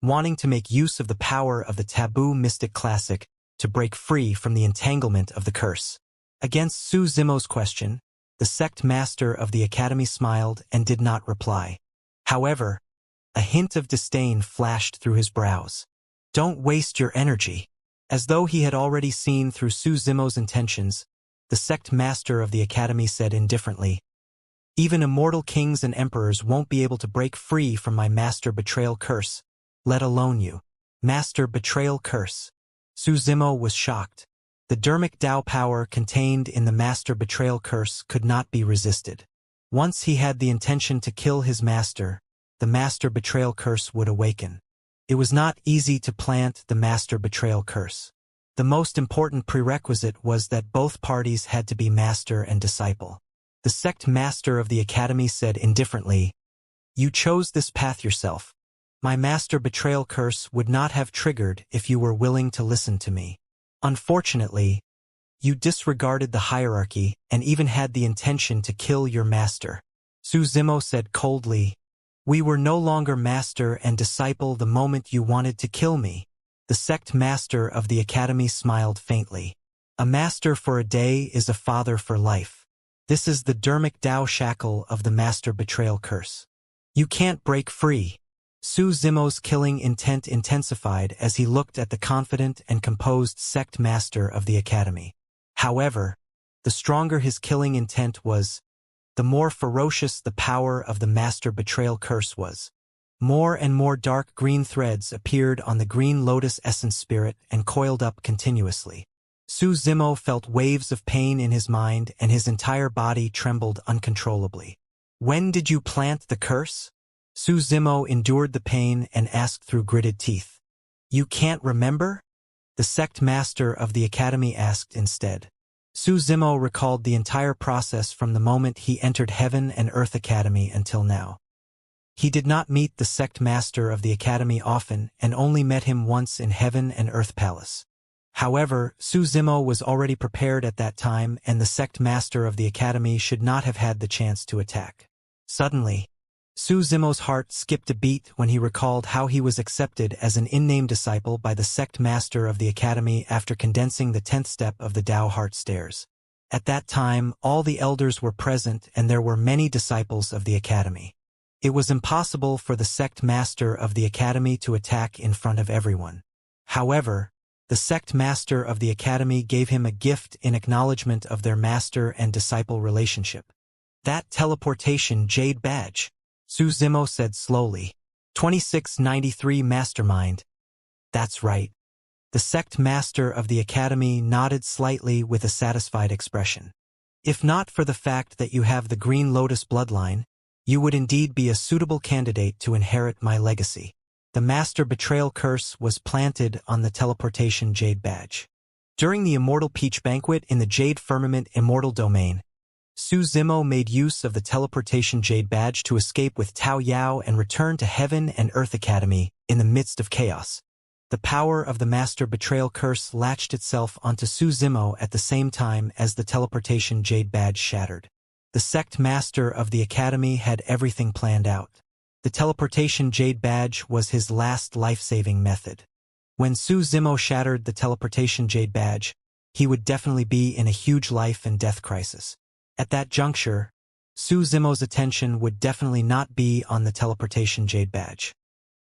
wanting to make use of the power of the taboo mystic classic to break free from the entanglement of the curse. Against Su Zimo's question, the sect master of the academy smiled and did not reply. However, a hint of disdain flashed through his brows. "Don't waste your energy." As though he had already seen through Su Zimo's intentions, the sect master of the academy said indifferently, "Even immortal kings and emperors won't be able to break free from my master betrayal curse, let alone you." Master betrayal curse. Su Zimo was shocked. The dermic Dao power contained in the master betrayal curse could not be resisted. Once he had the intention to kill his master, the master betrayal curse would awaken. It was not easy to plant the master betrayal curse. The most important prerequisite was that both parties had to be master and disciple. The sect master of the academy said indifferently, "You chose this path yourself. My master betrayal curse would not have triggered if you were willing to listen to me. Unfortunately, you disregarded the hierarchy and even had the intention to kill your master." Su Zimo said coldly, "We were no longer master and disciple the moment you wanted to kill me." The sect master of the academy smiled faintly. "A master for a day is a father for life. This is the dermic Dao shackle of the master betrayal curse. You can't break free." Su Zimo's killing intent intensified as he looked at the confident and composed sect master of the academy. However, the stronger his killing intent was, the more ferocious the power of the master betrayal curse was. More and more dark green threads appeared on the green lotus essence spirit and coiled up continuously. Su Zimo felt waves of pain in his mind and his entire body trembled uncontrollably. "When did you plant the curse?" Su Zimo endured the pain and asked through gritted teeth. "You can't remember?" the sect master of the academy asked instead. Su Zimo recalled the entire process from the moment he entered Heaven and Earth Academy until now. He did not meet the sect master of the academy often and only met him once in Heaven and Earth Palace. However, Su Zimo was already prepared at that time and the sect master of the academy should not have had the chance to attack. Suddenly, Su Zimo's heart skipped a beat when he recalled how he was accepted as an in-name disciple by the sect master of the academy after condensing the 10th step of the Tao Heart Stairs. At that time, all the elders were present and there were many disciples of the academy. It was impossible for the sect master of the academy to attack in front of everyone. However, the sect master of the academy gave him a gift in acknowledgement of their master and disciple relationship. "That teleportation jade badge," Su Zimo said slowly. 2693 Mastermind. "That's right." The sect master of the academy nodded slightly with a satisfied expression. "If not for the fact that you have the Green Lotus bloodline, you would indeed be a suitable candidate to inherit my legacy." The master betrayal curse was planted on the teleportation jade badge. During the Immortal Peach Banquet in the Jade Firmament Immortal Domain, Su Zimo made use of the teleportation jade badge to escape with Tao Yao and return to Heaven and Earth Academy in the midst of chaos. The power of the master betrayal curse latched itself onto Su Zimo at the same time as the teleportation jade badge shattered. The sect master of the academy had everything planned out. The teleportation jade badge was his last life-saving method. When Su Zimo shattered the teleportation jade badge, he would definitely be in a huge life and death crisis. At that juncture, Su Zimo's attention would definitely not be on the teleportation jade badge.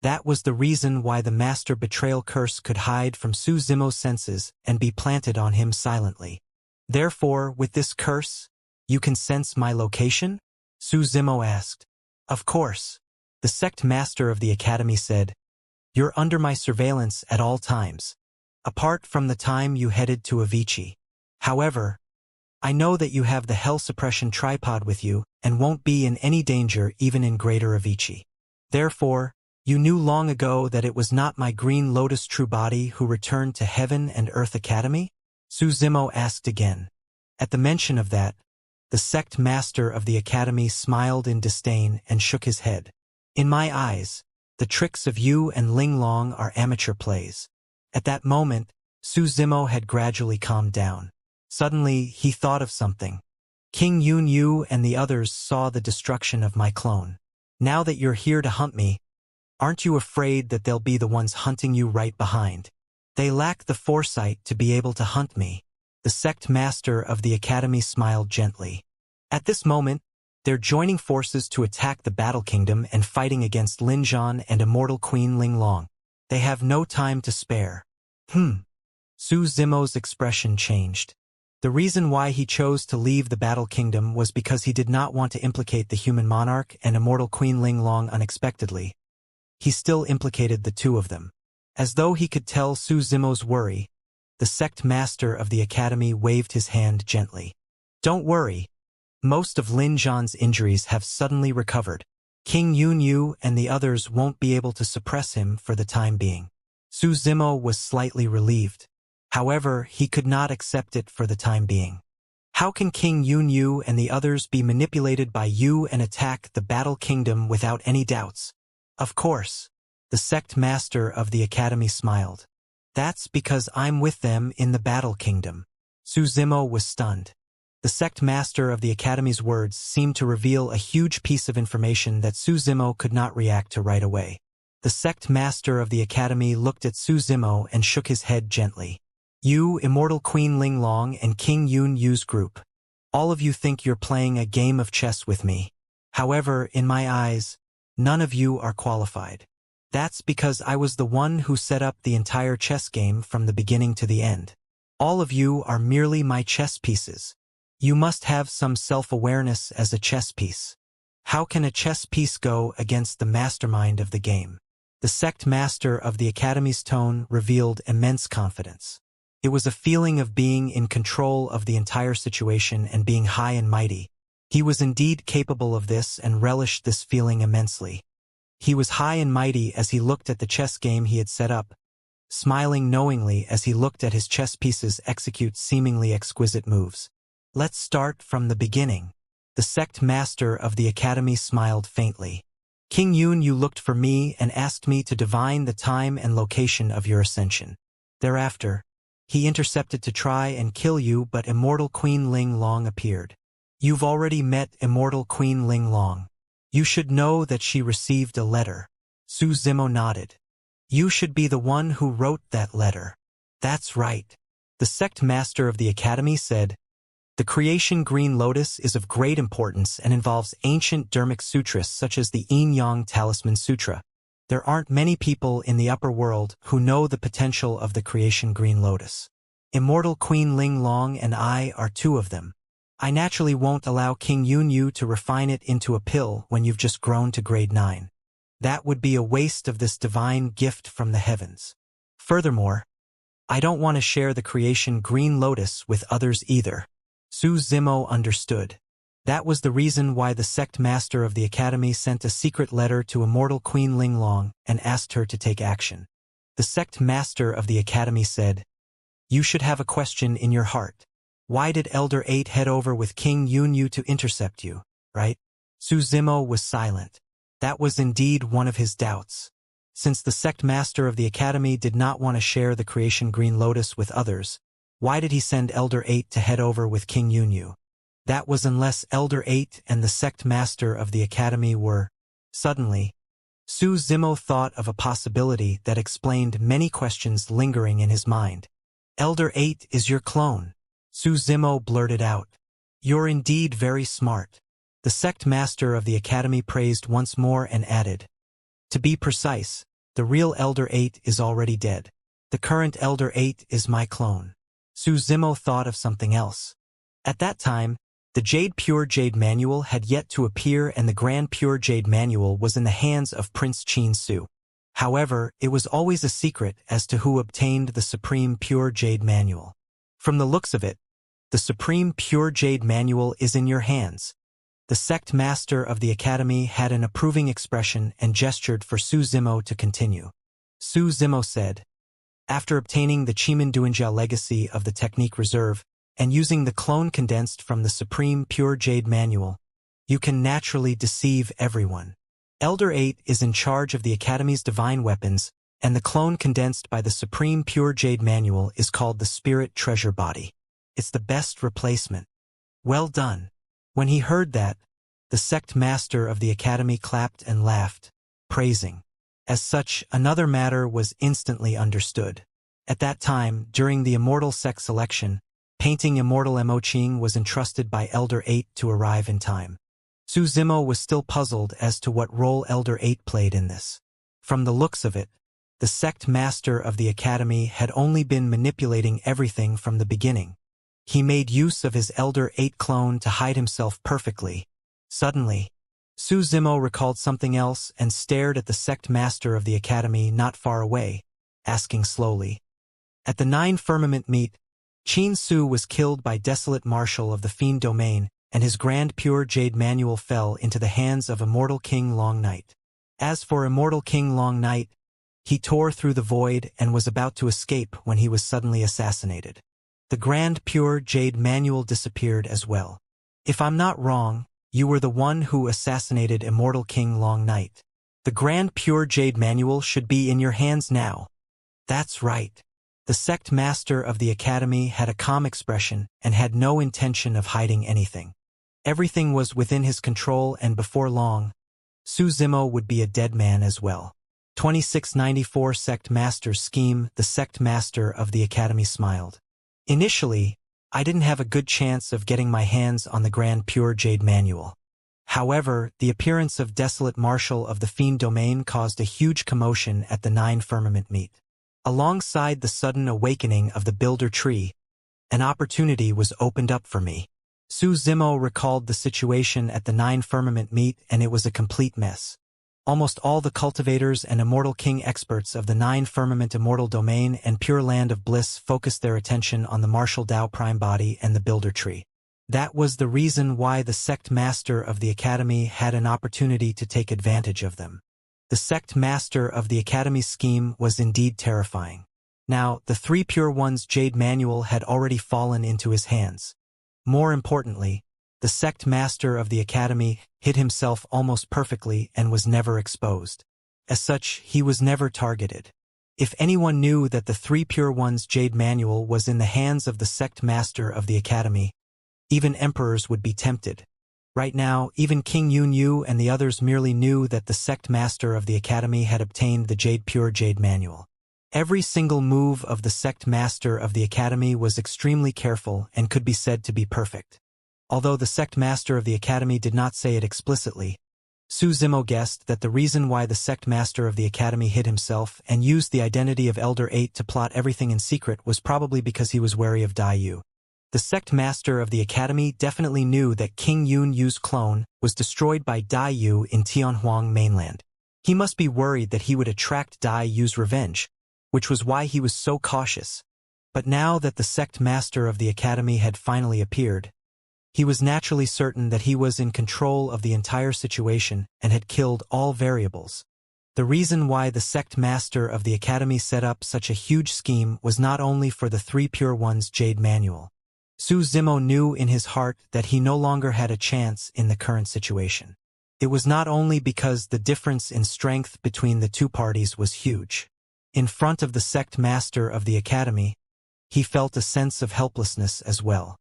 That was the reason why the master betrayal curse could hide from Su Zimo's senses and be planted on him silently. "Therefore, with this curse, you can sense my location?" Su Zimo asked. "Of course." The sect master of the academy said, "You're under my surveillance at all times, apart from the time you headed to Avicii. However, I know that you have the hell suppression tripod with you and won't be in any danger even in Greater Avicii. Therefore, you knew long ago that it was not my Green Lotus true body who returned to Heaven and Earth Academy?" Su Zimo asked again. At the mention of that, the sect master of the academy smiled in disdain and shook his head. "In my eyes, the tricks of you and Ling Long are amateur plays." At that moment, Su Zimo had gradually calmed down. Suddenly, he thought of something. "King Yun Yu and the others saw the destruction of my clone. Now that you're here to hunt me, aren't you afraid that they'll be the ones hunting you right behind? They lack the foresight to be able to hunt me." The sect master of the academy smiled gently. At this moment, they're joining forces to attack the Battle Kingdom and fighting against Lin Zhan and Immortal Queen Ling Long. They have no time to spare. Su Zimo's expression changed. The reason why he chose to leave the Battle Kingdom was because he did not want to implicate the human monarch and Immortal Queen Ling Long unexpectedly. He still implicated the two of them. As though he could tell Su Zimo's worry, The sect master of the academy waved his hand gently. Don't worry. Most of Lin Zhan's injuries have suddenly recovered. King Yunyu and the others won't be able to suppress him for the time being. Su Zimo was slightly relieved. However, he could not accept it for the time being. How can King Yunyu and the others be manipulated by you and attack the Battle Kingdom without any doubts? Of course. The sect master of the academy smiled. That's because I'm with them in the Battle Kingdom. Su Zimo was stunned. The sect master of the academy's words seemed to reveal a huge piece of information that Su Zimo could not react to right away. The sect master of the academy looked at Su Zimo and shook his head gently. You, Immortal Queen Linglong and King Yun Yu's group. All of you think you're playing a game of chess with me. However, in my eyes, none of you are qualified. That's because I was the one who set up the entire chess game from the beginning to the end. All of you are merely my chess pieces. You must have some self-awareness as a chess piece. How can a chess piece go against the mastermind of the game? The sect master of the academy's tone revealed immense confidence. It was a feeling of being in control of the entire situation and being high and mighty. He was indeed capable of this and relished this feeling immensely. He was high and mighty as he looked at the chess game he had set up, smiling knowingly as he looked at his chess pieces execute seemingly exquisite moves. Let's start from the beginning. The sect master of the academy smiled faintly. King Yun, you looked for me and asked me to divine the time and location of your ascension. Thereafter, he intercepted to try and kill you, but Immortal Queen Linglong appeared. You've already met Immortal Queen Linglong. You should know that she received a letter. Su Zimo nodded. You should be the one who wrote that letter. That's right. The sect master of the academy said, the creation Green Lotus is of great importance and involves ancient Dharmic sutras such as the Yin Yang Talisman Sutra. There aren't many people in the upper world who know the potential of the creation Green Lotus. Immortal Queen Linglong and I are two of them. I naturally won't allow King Yunyu to refine it into a pill when you've just grown to grade 9. That would be a waste of this divine gift from the heavens. Furthermore, I don't want to share the creation Green Lotus with others either. Su Zimo understood. That was the reason why the sect master of the academy sent a secret letter to Immortal Queen Linglong and asked her to take action. The sect master of the academy said, you should have a question in your heart. Why did Elder 8 head over with King Yunyu to intercept you, right? Su Zimo was silent. That was indeed one of his doubts. Since the sect master of the academy did not want to share the creation Green Lotus with others, why did he send Elder 8 to head over with King Yunyu? That was unless Elder 8 and the sect master of the academy were. Suddenly, Su Zimo thought of a possibility that explained many questions lingering in his mind. Elder 8 is your clone. Su Zimo blurted out. You're indeed very smart. The sect master of the academy praised once more and added. To be precise, the real Elder 8 is already dead. The current Elder 8 is my clone. Su Zimo thought of something else. At that time, the Pure Jade Manual had yet to appear and the Grand Pure Jade Manual was in the hands of Prince Qin Su. However, it was always a secret as to who obtained the Supreme Pure Jade Manual. From the looks of it, the Supreme Pure Jade Manual is in your hands. The sect master of the academy had an approving expression and gestured for Su Zimo to continue. Su Zimo said, after obtaining the Chiman Duanjia legacy of the Technique Reserve and using the clone condensed from the Supreme Pure Jade Manual, you can naturally deceive everyone. Elder 8 is in charge of the Academy's divine weapons, and the clone condensed by the Supreme Pure Jade Manual is called the Spirit Treasure Body. It's the best replacement. Well done. When he heard that, the sect master of the Academy clapped and laughed, praising. As such, another matter was instantly understood. At that time, during the Immortal sect selection, painting Immortal Emoching was entrusted by Elder 8 to arrive in time. Su Zimo was still puzzled as to what role Elder 8 played in this. From the looks of it, the sect master of the academy had only been manipulating everything from the beginning. He made use of his Elder 8 clone to hide himself perfectly. Suddenly, Su Zimo recalled something else and stared at the sect master of the academy not far away, asking slowly, At the 9 firmament meet, Qin Su was killed by desolate marshal of the fiend domain, and his grand pure jade manual fell into the hands of immortal King Long Night. As for immortal King Long Night, he tore through the void and was about to escape when he was suddenly assassinated. The grand pure jade manual disappeared as well. If I'm not wrong, you were the one who assassinated immortal King Long Night. The grand pure jade manual should be in your hands now. That's right. The sect master of the academy had a calm expression and had no intention of hiding anything. Everything was within his control, and before long, Su Zimo would be a dead man as well. 2694 Sect Master's scheme. The sect master of the academy smiled. Initially, I didn't have a good chance of getting my hands on the grand pure jade manual. However, the appearance of desolate marshal of the fiend domain caused a huge commotion at the 9 firmament meet. Alongside the sudden awakening of the builder tree, an opportunity was opened up for me. Su Zimo recalled the situation at the 9 firmament meet, and it was a complete mess. Almost all the cultivators and immortal king experts of the 9 firmament immortal domain and pure land of bliss focused their attention on the martial Dao prime body and the builder tree. That was the reason why the sect master of the academy had an opportunity to take advantage of them. The sect master of the academy's scheme was indeed terrifying. Now, the 3 pure ones jade manual had already fallen into his hands. More importantly, the sect master of the academy hid himself almost perfectly and was never exposed. As such, he was never targeted. If anyone knew that the 3 pure ones jade manual was in the hands of the sect master of the academy, even emperors would be tempted. Right now, even King Yun Yu and the others merely knew that the sect master of the academy had obtained the pure jade manual. Every single move of the sect master of the academy was extremely careful and could be said to be perfect. Although the sect master of the academy did not say it explicitly, Su Zimo guessed that the reason why the sect master of the academy hid himself and used the identity of Elder 8 to plot everything in secret was probably because he was wary of Dai Yu. The sect master of the academy definitely knew that King Yun Yu's clone was destroyed by Dai Yu in Tianhuang mainland. He must be worried that he would attract Dai Yu's revenge, which was why he was so cautious. But now that the sect master of the academy had finally appeared, he was naturally certain that he was in control of the entire situation and had killed all variables. The reason why the sect master of the academy set up such a huge scheme was not only for the 3 pure ones jade manual. Su Zimo knew in his heart that he no longer had a chance in the current situation. It was not only because the difference in strength between the two parties was huge. In front of the sect master of the academy, he felt a sense of helplessness as well.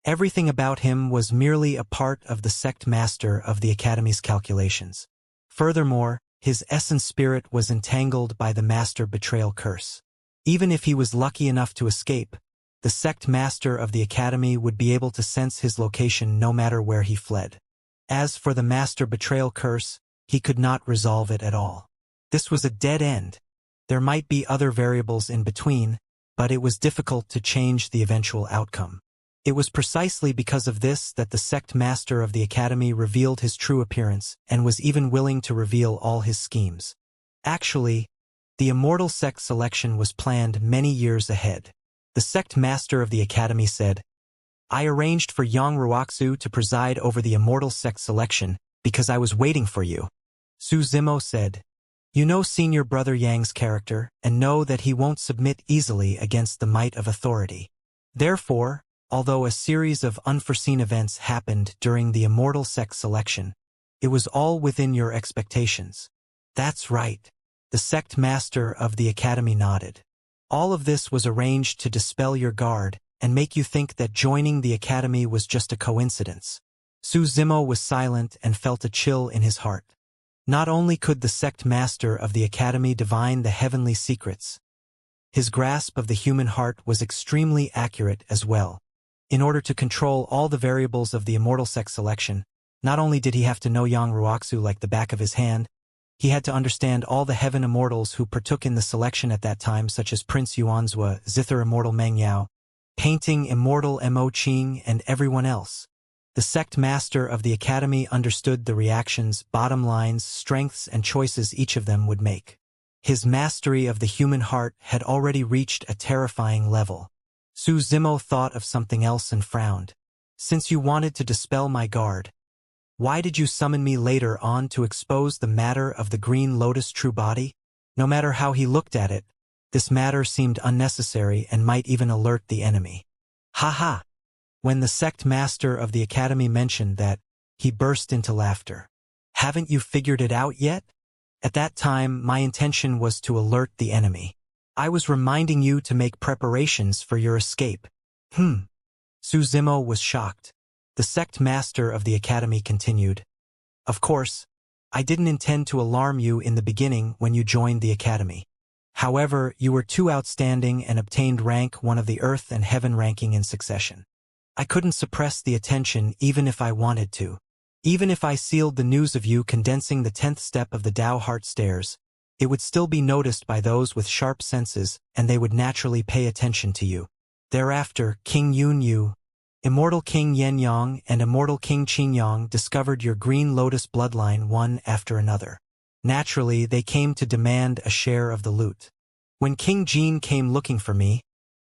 Everything about him was merely a part of the sect master of the academy's calculations. Furthermore, his essence spirit was entangled by the master betrayal curse. Even if he was lucky enough to escape, the sect master of the academy would be able to sense his location no matter where he fled. As for the master betrayal curse, he could not resolve it at all. This was a dead end. There might be other variables in between, but it was difficult to change the eventual outcome. It was precisely because of this that the sect master of the academy revealed his true appearance and was even willing to reveal all his schemes. Actually, the immortal sect selection was planned many years ahead. The sect master of the academy said, "I arranged for Yang Ruoxu to preside over the immortal sect selection because I was waiting for you." Su Zimo said, "You know senior brother Yang's character and know that he won't submit easily against the might of authority. Therefore, although a series of unforeseen events happened during the immortal sect selection, it was all within your expectations." "That's right." The sect master of the academy nodded. "All of this was arranged to dispel your guard and make you think that joining the academy was just a coincidence." Su Zimo was silent and felt a chill in his heart. Not only could the sect master of the academy divine the heavenly secrets, his grasp of the human heart was extremely accurate as well. In order to control all the variables of the immortal sect selection, not only did he have to know Yang Ruoxu like the back of his hand, he had to understand all the heaven immortals who partook in the selection at that time, such as Prince Yuanzhua, Zither Immortal Meng Yao, Painting Immortal Mo Qing, and everyone else. The sect master of the academy understood the reactions, bottom lines, strengths, and choices each of them would make. His mastery of the human heart had already reached a terrifying level. Su Zimo thought of something else and frowned. Since you wanted to dispel my guard, why did you summon me later on to expose the matter of the Green Lotus true body? No matter how he looked at it, this matter seemed unnecessary and might even alert the enemy. Ha ha! When the sect master of the academy mentioned that, he burst into laughter. Haven't you figured it out yet? At that time, my intention was to alert the enemy. I was reminding you to make preparations for your escape. Su Zimo was shocked. The sect master of the academy continued. Of course, I didn't intend to alarm you in the beginning when you joined the academy. However, you were too outstanding and obtained rank 1 of the Earth and Heaven ranking in succession. I couldn't suppress the attention even if I wanted to. Even if I sealed the news of you condensing the 10th step of the Tao Heart Stairs, it would still be noticed by those with sharp senses, and they would naturally pay attention to you. Thereafter, King Yun Yu, Immortal King Yen Yang, and Immortal King Qin Yang discovered your Green Lotus bloodline one after another. Naturally, they came to demand a share of the loot. When King Jin came looking for me,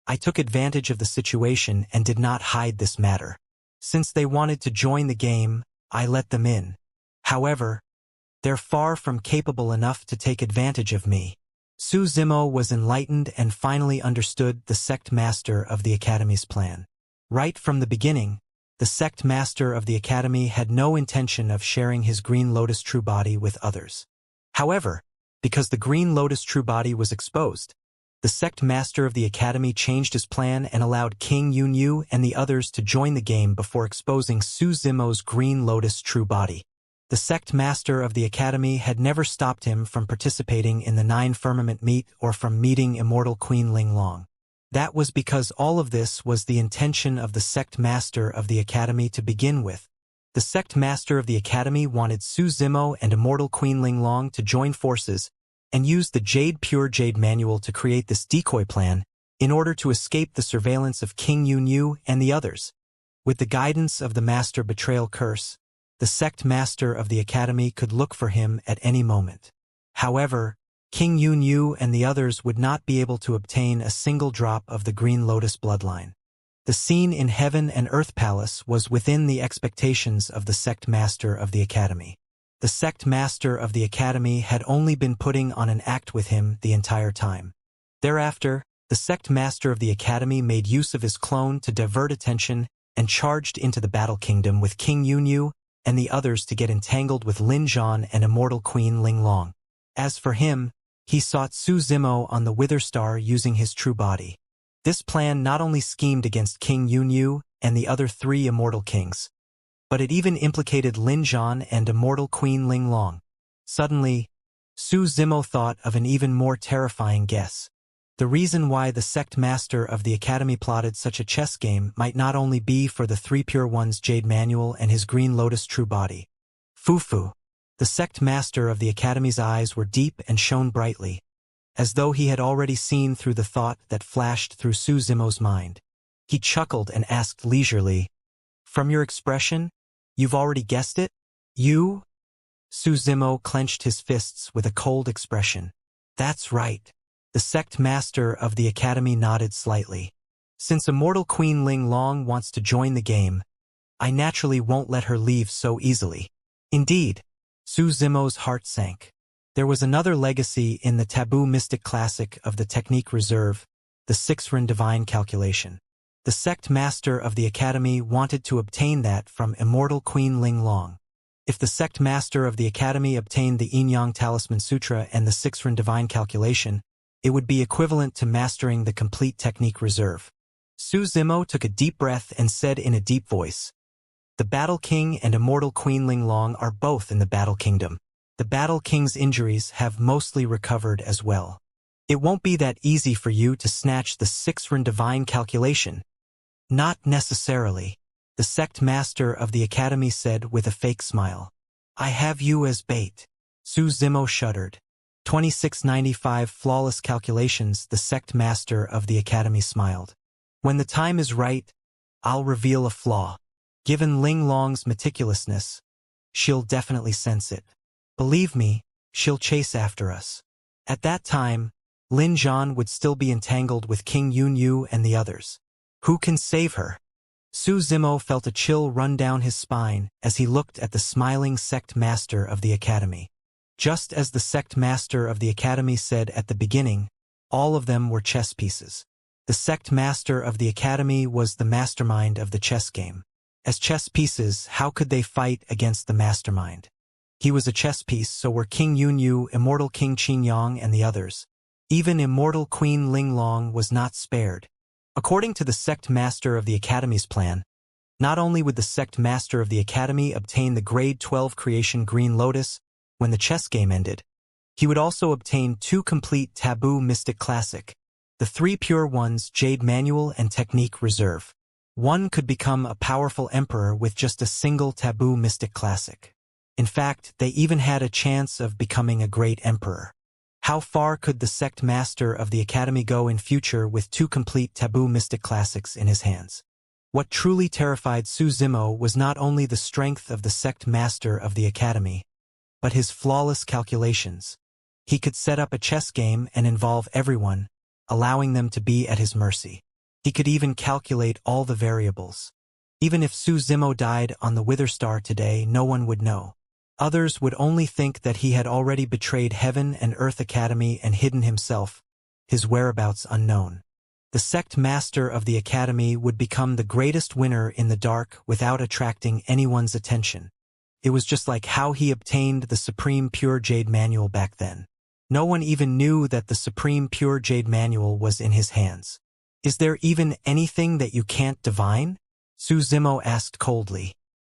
I took advantage of the situation and did not hide this matter. Since they wanted to join the game, I let them in. However, they're far from capable enough to take advantage of me. Su Zimo was enlightened and finally understood the sect master of the academy's plan. Right from the beginning, the sect master of the academy had no intention of sharing his Green Lotus true body with others. However, because the Green Lotus true body was exposed, the sect master of the academy changed his plan and allowed King Yun Yu and the others to join the game before exposing Su Zimo's Green Lotus true body. The sect master of the academy had never stopped him from participating in the 9 firmament meet or from meeting Immortal Queen Ling Long. That was because all of this was the intention of the sect master of the academy to begin with. The sect master of the academy wanted Su Zimo and Immortal Queen Ling Long to join forces and used the Pure Jade manual to create this decoy plan in order to escape the surveillance of King Yun Yu and the others. With the guidance of the Master Betrayal Curse, the sect master of the academy could look for him at any moment. However, King Yun Yu and the others would not be able to obtain a single drop of the Green Lotus bloodline. The scene in Heaven and Earth Palace was within the expectations of the sect master of the academy. The sect master of the academy had only been putting on an act with him the entire time. Thereafter, the sect master of the academy made use of his clone to divert attention and charged into the Battle Kingdom with King Yun Yu and the others to get entangled with Lin Zhan and Immortal Queen Ling Long. As for him, he sought Su Zimo on the Wither Star using his true body. This plan not only schemed against King Yun Yu and the other 3 immortal kings, but it even implicated Lin Zhan and Immortal Queen Ling Long. Suddenly, Su Zimo thought of an even more terrifying guess. The reason why the sect master of the academy plotted such a chess game might not only be for the 3 Pure One's Jade Manual and his Green Lotus true body. Fufu. The sect master of the academy's eyes were deep and shone brightly, as though he had already seen through the thought that flashed through Su Zimo's mind. He chuckled and asked leisurely, "From your expression, you've already guessed it? You?" Su Zimo clenched his fists with a cold expression. "That's right." The sect master of the academy nodded slightly. "Since Immortal Queen Ling Long wants to join the game, I naturally won't let her leave so easily." Indeed, Su Zimo's heart sank. There was another legacy in the taboo mystic classic of the Technique Reserve, the 6-Ren Divine Calculation. The sect master of the academy wanted to obtain that from Immortal Queen Ling Long. If the sect master of the academy obtained the Yin Yang Talisman Sutra and the 6-Ren Divine Calculation, it would be equivalent to mastering the complete Technique Reserve. Su Zimo took a deep breath and said in a deep voice, "The Battle King and Immortal Queen Ling Long are both in the Battle Kingdom. The Battle King's injuries have mostly recovered as well. It won't be that easy for you to snatch the 6-Ren Divine Calculation." "Not necessarily," the sect master of the academy said with a fake smile. "I have you as bait." Su Zimo shuddered. 2695 Flawless Calculations. The sect master of the academy smiled. "When the time is right, I'll reveal a flaw. Given Ling Long's meticulousness, she'll definitely sense it. Believe me, she'll chase after us." At that time, Lin Zhan would still be entangled with King Yunyu and the others. Who can save her? Su Zimo felt a chill run down his spine as he looked at the smiling sect master of the academy. Just as the sect master of the academy said at the beginning, all of them were chess pieces. The sect master of the academy was the mastermind of the chess game. As chess pieces, how could they fight against the mastermind? He was a chess piece, so were King Yunyu, Immortal King Qingyang, and the others. Even Immortal Queen Linglong was not spared. According to the sect master of the academy's plan, not only would the sect master of the academy obtain the grade 12 creation Green Lotus when the chess game ended, he would also obtain 2 complete taboo mystic classic, the 3 pure ones Jade Manual and Technique Reserve. One could become a powerful emperor with just a single taboo mystic classic. In fact, they even had a chance of becoming a great emperor. How far could the sect master of the academy go in future with 2 complete taboo mystic classics in his hands? What truly terrified Su Zimo was not only the strength of the sect master of the academy, but his flawless calculations. He could set up a chess game and involve everyone, allowing them to be at his mercy. He could even calculate all the variables. Even if Su Zimo died on the Wither Star today, no one would know. Others would only think that he had already betrayed Heaven and Earth Academy and hidden himself, his whereabouts unknown. The sect master of the academy would become the greatest winner in the dark without attracting anyone's attention. It was just like how he obtained the Supreme Pure Jade Manual back then. No one even knew that the Supreme Pure Jade Manual was in his hands. Is there even anything that you can't divine? Su Zimo asked coldly.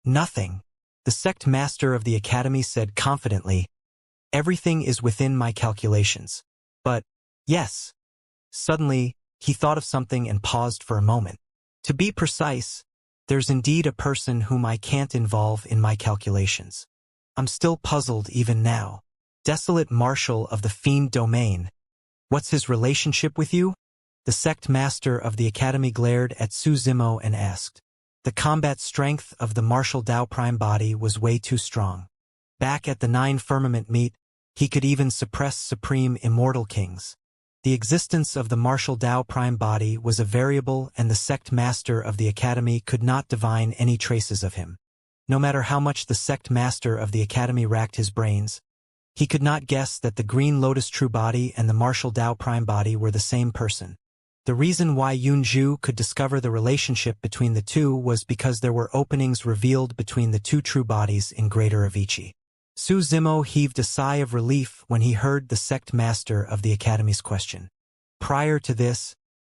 Nothing. The sect master of the academy said confidently, everything is within my calculations. But, yes. Suddenly, he thought of something and paused for a moment. To be precise, there's indeed a person whom I can't involve in my calculations. I'm still puzzled even now. Desolate Marshal of the Fiend Domain. What's his relationship with you? The sect master of the academy glared at Su Zimo and asked. The combat strength of the Martial Dao Prime body was way too strong. Back at the 9 Firmament meet, he could even suppress Supreme Immortal Kings. The existence of the Martial Dao Prime body was a variable, and the sect master of the academy could not divine any traces of him. No matter how much the sect master of the academy racked his brains, he could not guess that the Green Lotus True Body and the Martial Dao Prime body were the same person. The reason why Yunju could discover the relationship between the two was because there were openings revealed between the 2 true bodies in Greater Avicii. Su Zimo heaved a sigh of relief when he heard the sect master of the academy's question. Prior to this,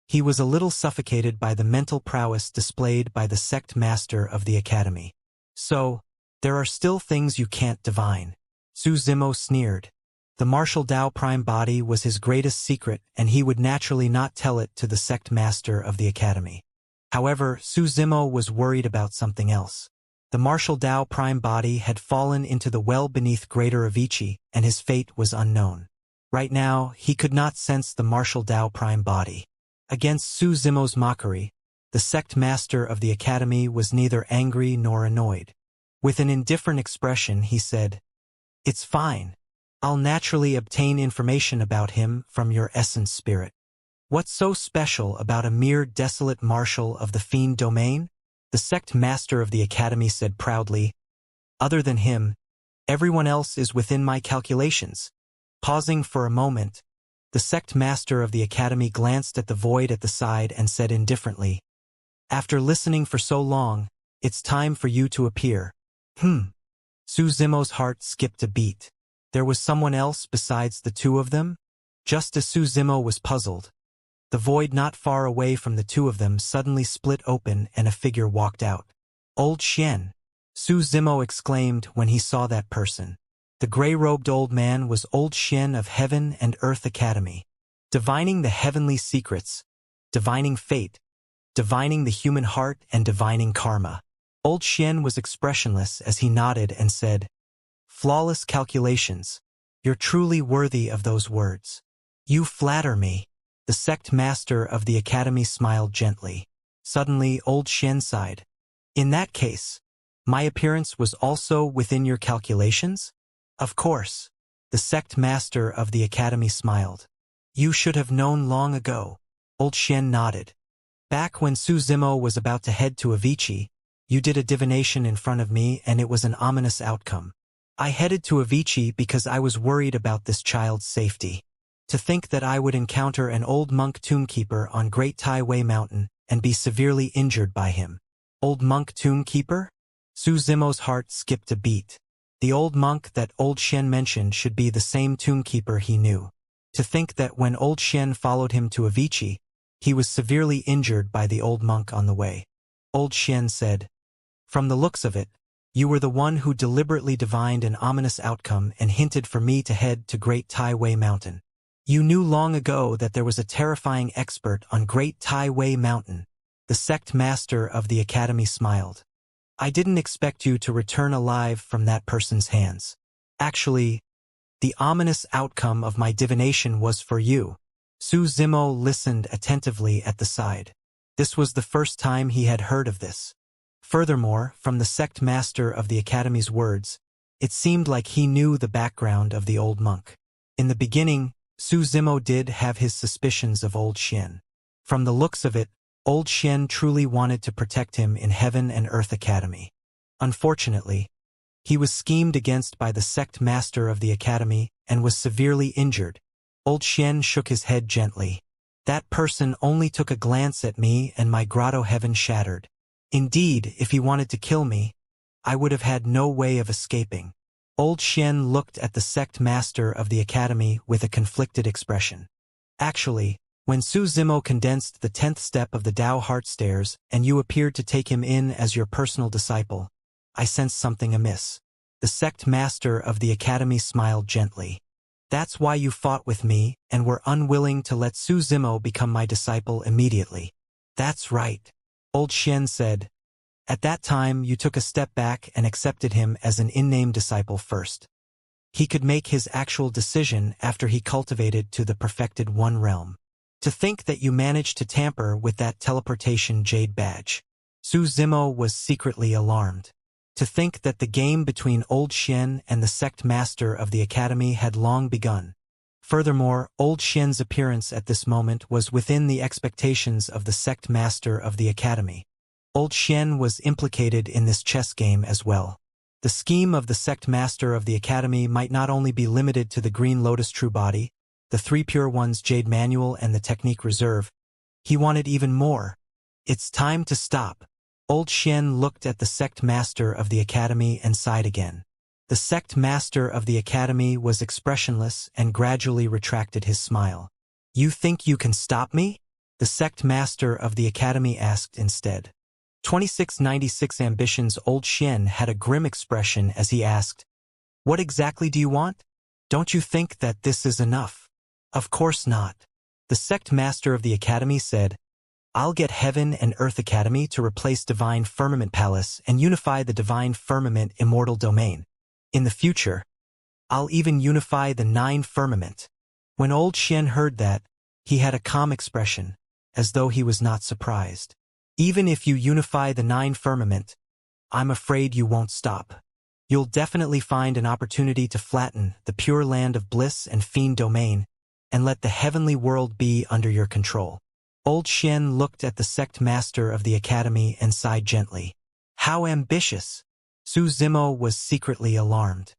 he was a little suffocated by the mental prowess displayed by the sect master of the academy. So, there are still things you can't divine. Su Zimo sneered. The Martial Dao Prime body was his greatest secret, and he would naturally not tell it to the sect master of the academy. However, Su Zimo was worried about something else. The Martial Dao Prime body had fallen into the well beneath Greater Avicii, and his fate was unknown. Right now, he could not sense the Martial Dao Prime body. Against Su Zimo's mockery, the sect master of the academy was neither angry nor annoyed. With an indifferent expression, he said, "It's fine. I'll naturally obtain information about him from your essence spirit. What's so special about a mere desolate marshal of the Fiend Domain?" The sect master of the academy said proudly. "Other than him, everyone else is within my calculations." Pausing for a moment, the sect master of the academy glanced at the void at the side and said indifferently, "After listening for so long, it's time for you to appear." Su Zimo's heart skipped a beat. There was someone else besides the 2 of them? Just as Su Zimo was puzzled, the void not far away from the 2 of them suddenly split open and a figure walked out. "Old Xian!" Su Zimo exclaimed when he saw that person. The gray-robed old man was Old Xian of Heaven and Earth Academy. Divining the heavenly secrets, divining fate, divining the human heart, and divining karma. Old Xian was expressionless as he nodded and said, "Flawless calculations. You're truly worthy of those words." "You flatter me." The sect master of the academy smiled gently. Suddenly, Old Xian sighed. "In that case, my appearance was also within your calculations?" "Of course. The sect master of the academy smiled. You should have known long ago. Old Xian nodded. Back when Su Zimo was about to head to Avicii, you did a divination in front of me and it was an ominous outcome. I headed to Avicii because I was worried about this child's safety. To think that I would encounter an old monk tombkeeper on Great Tai Wei Mountain and be severely injured by him. Old monk tombkeeper? Su Zimo's heart skipped a beat. The old monk that Old Xian mentioned should be the same tombkeeper he knew. To think that when Old Xian followed him to Avicii, he was severely injured by the old monk on the way. Old Xian said, From the looks of it, you were the one who deliberately divined an ominous outcome and hinted for me to head to Great Tai Wei Mountain. You knew long ago that there was a terrifying expert on Great Tai Wei Mountain. The sect master of the academy smiled. I didn't expect you to return alive from that person's hands. Actually, the ominous outcome of my divination was for you. Su Zimo listened attentively at the side. This was the first time he had heard of this. Furthermore, from the sect master of the academy's words, it seemed like he knew the background of the old monk. In the beginning, Su Zimo did have his suspicions of Old Xian. From the looks of it, Old Xian truly wanted to protect him in Heaven and Earth Academy. Unfortunately, he was schemed against by the sect master of the academy and was severely injured. Old Xian shook his head gently. That person only took a glance at me and my grotto heaven shattered. Indeed, if he wanted to kill me, I would have had no way of escaping. Old Xian looked at the sect master of the academy with a conflicted expression. Actually, when Su Zimo condensed the 10th step of the Tao Heart Stairs and you appeared to take him in as your personal disciple, I sensed something amiss. The sect master of the academy smiled gently. That's why you fought with me and were unwilling to let Su Zimo become my disciple immediately. That's right. Old Xian said. At that time you took a step back and accepted him as an in-name disciple first. He could make his actual decision after he cultivated to the perfected one realm. To think that you managed to tamper with that teleportation jade badge. Su Zimo was secretly alarmed. To think that the game between Old Xian and the sect master of the academy had long begun. Furthermore, Old Xian's appearance at this moment was within the expectations of the sect master of the academy. Old Xian was implicated in this chess game as well. The scheme of the sect master of the academy might not only be limited to the Green Lotus True Body, the Three Pure Ones Jade Manual and the Technique Reserve. He wanted even more. It's time to stop. Old Xian looked at the sect master of the academy and sighed again. The sect master of the academy was expressionless and gradually retracted his smile. You think you can stop me? The sect master of the academy asked instead. 2696 Ambitions. Old Xian had a grim expression as he asked, What exactly do you want? Don't you think that this is enough? Of course not. The sect master of the academy said, I'll get Heaven and Earth Academy to replace Divine Firmament Palace and unify the Divine Firmament Immortal Domain. In the future, I'll even unify the 9 Firmament. When Old Xian heard that, he had a calm expression, as though he was not surprised. Even if you unify the 9 Firmament, I'm afraid you won't stop. You'll definitely find an opportunity to flatten the pure land of bliss and fiend domain, and let the heavenly world be under your control. Old Xian looked at the sect master of the academy and sighed gently. How ambitious! Su Zimo was secretly alarmed.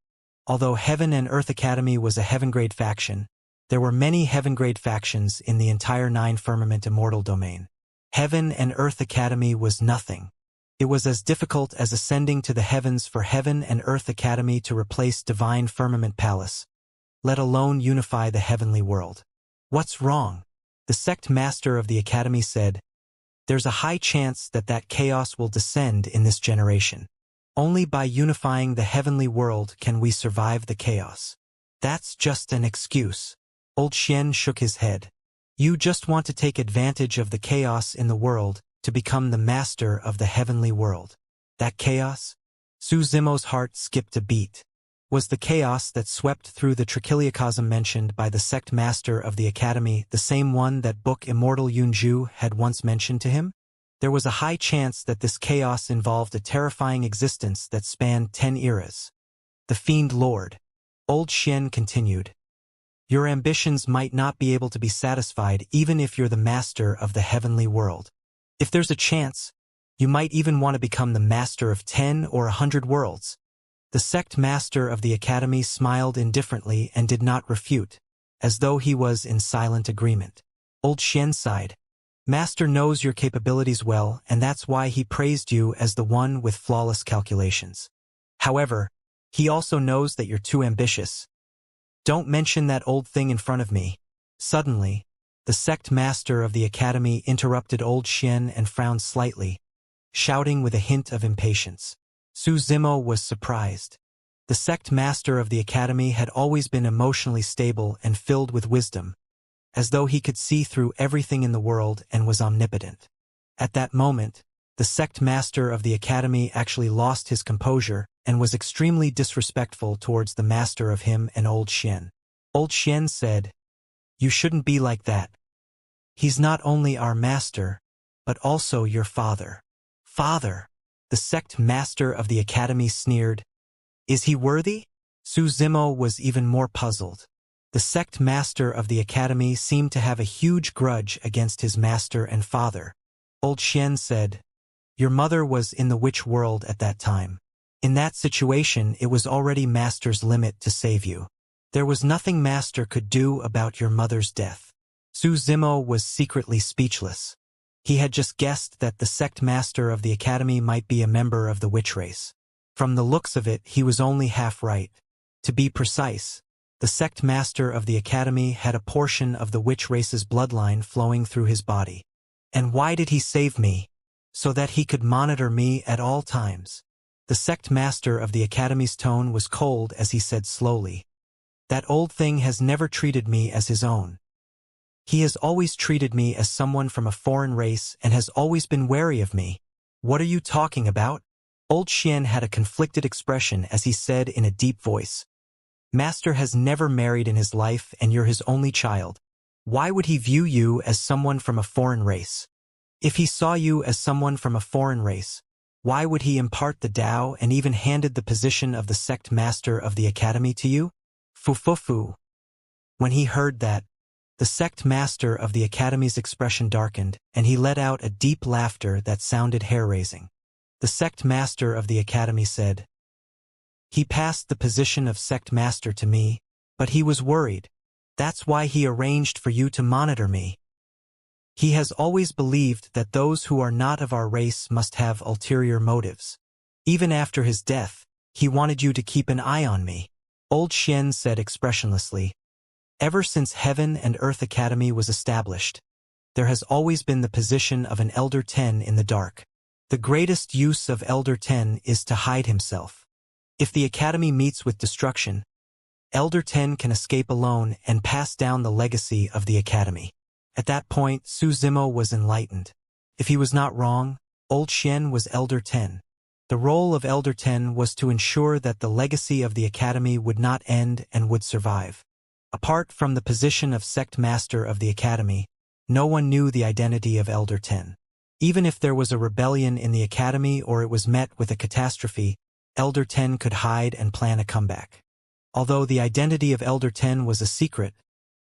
Although Heaven and Earth Academy was a heaven-grade faction, there were many heaven-grade factions in the entire 9 Firmament Immortal Domain. Heaven and Earth Academy was nothing. It was as difficult as ascending to the heavens for Heaven and Earth Academy to replace Divine Firmament Palace, let alone unify the heavenly world. What's wrong? The sect master of the academy said, There's a high chance that chaos will descend in this generation. Only by unifying the heavenly world can we survive the chaos. That's just an excuse. Old Xian shook his head. You just want to take advantage of the chaos in the world to become the master of the heavenly world. That chaos? Su Zimo's heart skipped a beat. Was the chaos that swept through the trichiliocosm mentioned by the sect master of the academy the same one that book Immortal Yunju had once mentioned to him? There was a high chance that this chaos involved a terrifying existence that spanned 10 eras. The Fiend Lord. Old Xian continued. Your ambitions might not be able to be satisfied even if you're the master of the heavenly world. If there's a chance, you might even want to become the master of 10 or 100 worlds. The sect master of the academy smiled indifferently and did not refute, as though he was in silent agreement. Old Xian sighed. Master knows your capabilities well, and that's why he praised you as the one with flawless calculations. However, he also knows that you're too ambitious. Don't mention that old thing in front of me. Suddenly, the sect master of the academy interrupted Old Xian and frowned slightly, shouting with a hint of impatience. Su Zimo was surprised. The sect master of the academy had always been emotionally stable and filled with wisdom, as though he could see through everything in the world and was omnipotent. At that moment, the sect master of the academy actually lost his composure and was extremely disrespectful towards the master of him and Old Xian. Old Xian said, You shouldn't be like that. He's not only our master, but also your father. Father? The sect master of the academy sneered. Is he worthy? Su Zimo was even more puzzled. The sect master of the academy seemed to have a huge grudge against his master and father. Old Xian said, Your mother was in the witch world at that time. In that situation, it was already master's limit to save you. There was nothing master could do about your mother's death. Su Zimo was secretly speechless. He had just guessed that the sect master of the academy might be a member of the witch race. From the looks of it, he was only half right. To be precise, the sect master of the academy had a portion of the witch race's bloodline flowing through his body. And why did he save me? So that he could monitor me at all times. The sect master of the academy's tone was cold as he said slowly, That old thing has never treated me as his own. He has always treated me as someone from a foreign race and has always been wary of me. What are you talking about? Old Xian had a conflicted expression as he said in a deep voice. Master has never married in his life and you're his only child. Why would he view you as someone from a foreign race? If he saw you as someone from a foreign race, why would he impart the Tao and even handed the position of the sect master of the academy to you? Fu. When he heard that, the sect master of the academy's expression darkened, and he let out a deep laughter that sounded hair-raising. The sect master of the academy said, He passed the position of sect master to me, but he was worried. That's why he arranged for you to monitor me. He has always believed that those who are not of our race must have ulterior motives. Even after his death, he wanted you to keep an eye on me. Old Xian said expressionlessly, Ever since Heaven and Earth Academy was established, there has always been the position of an Elder 10 in the dark. The greatest use of Elder 10 is to hide himself. If the Academy meets with destruction, Elder 10 can escape alone and pass down the legacy of the Academy. At that point, Su Zimo was enlightened. If he was not wrong, Old Xian was Elder 10. The role of Elder 10 was to ensure that the legacy of the Academy would not end and would survive. Apart from the position of sect master of the Academy, no one knew the identity of Elder 10. Even if there was a rebellion in the Academy or it was met with a catastrophe, Elder 10 could hide and plan a comeback. Although the identity of Elder 10 was a secret,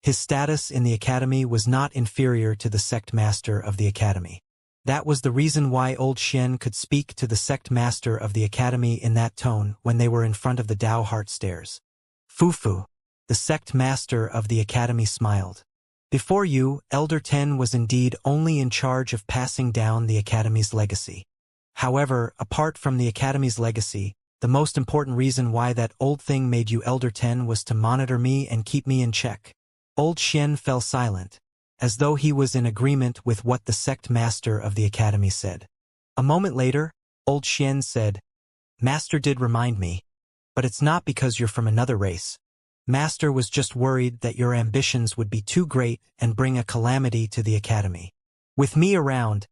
his status in the Academy was not inferior to the sect master of the Academy. That was the reason why Old Xian could speak to the sect master of the Academy in that tone when they were in front of the Dao Heart Stairs. Fufu. The sect master of the Academy smiled. Before you, Elder 10 was indeed only in charge of passing down the Academy's legacy. However, apart from the Academy's legacy, the most important reason why that old thing made you Elder 10 was to monitor me and keep me in check. Old Xian fell silent, as though he was in agreement with what the sect master of the Academy said. A moment later, Old Xian said, Master did remind me, but it's not because you're from another race. Master was just worried that your ambitions would be too great and bring a calamity to the Academy. With me around,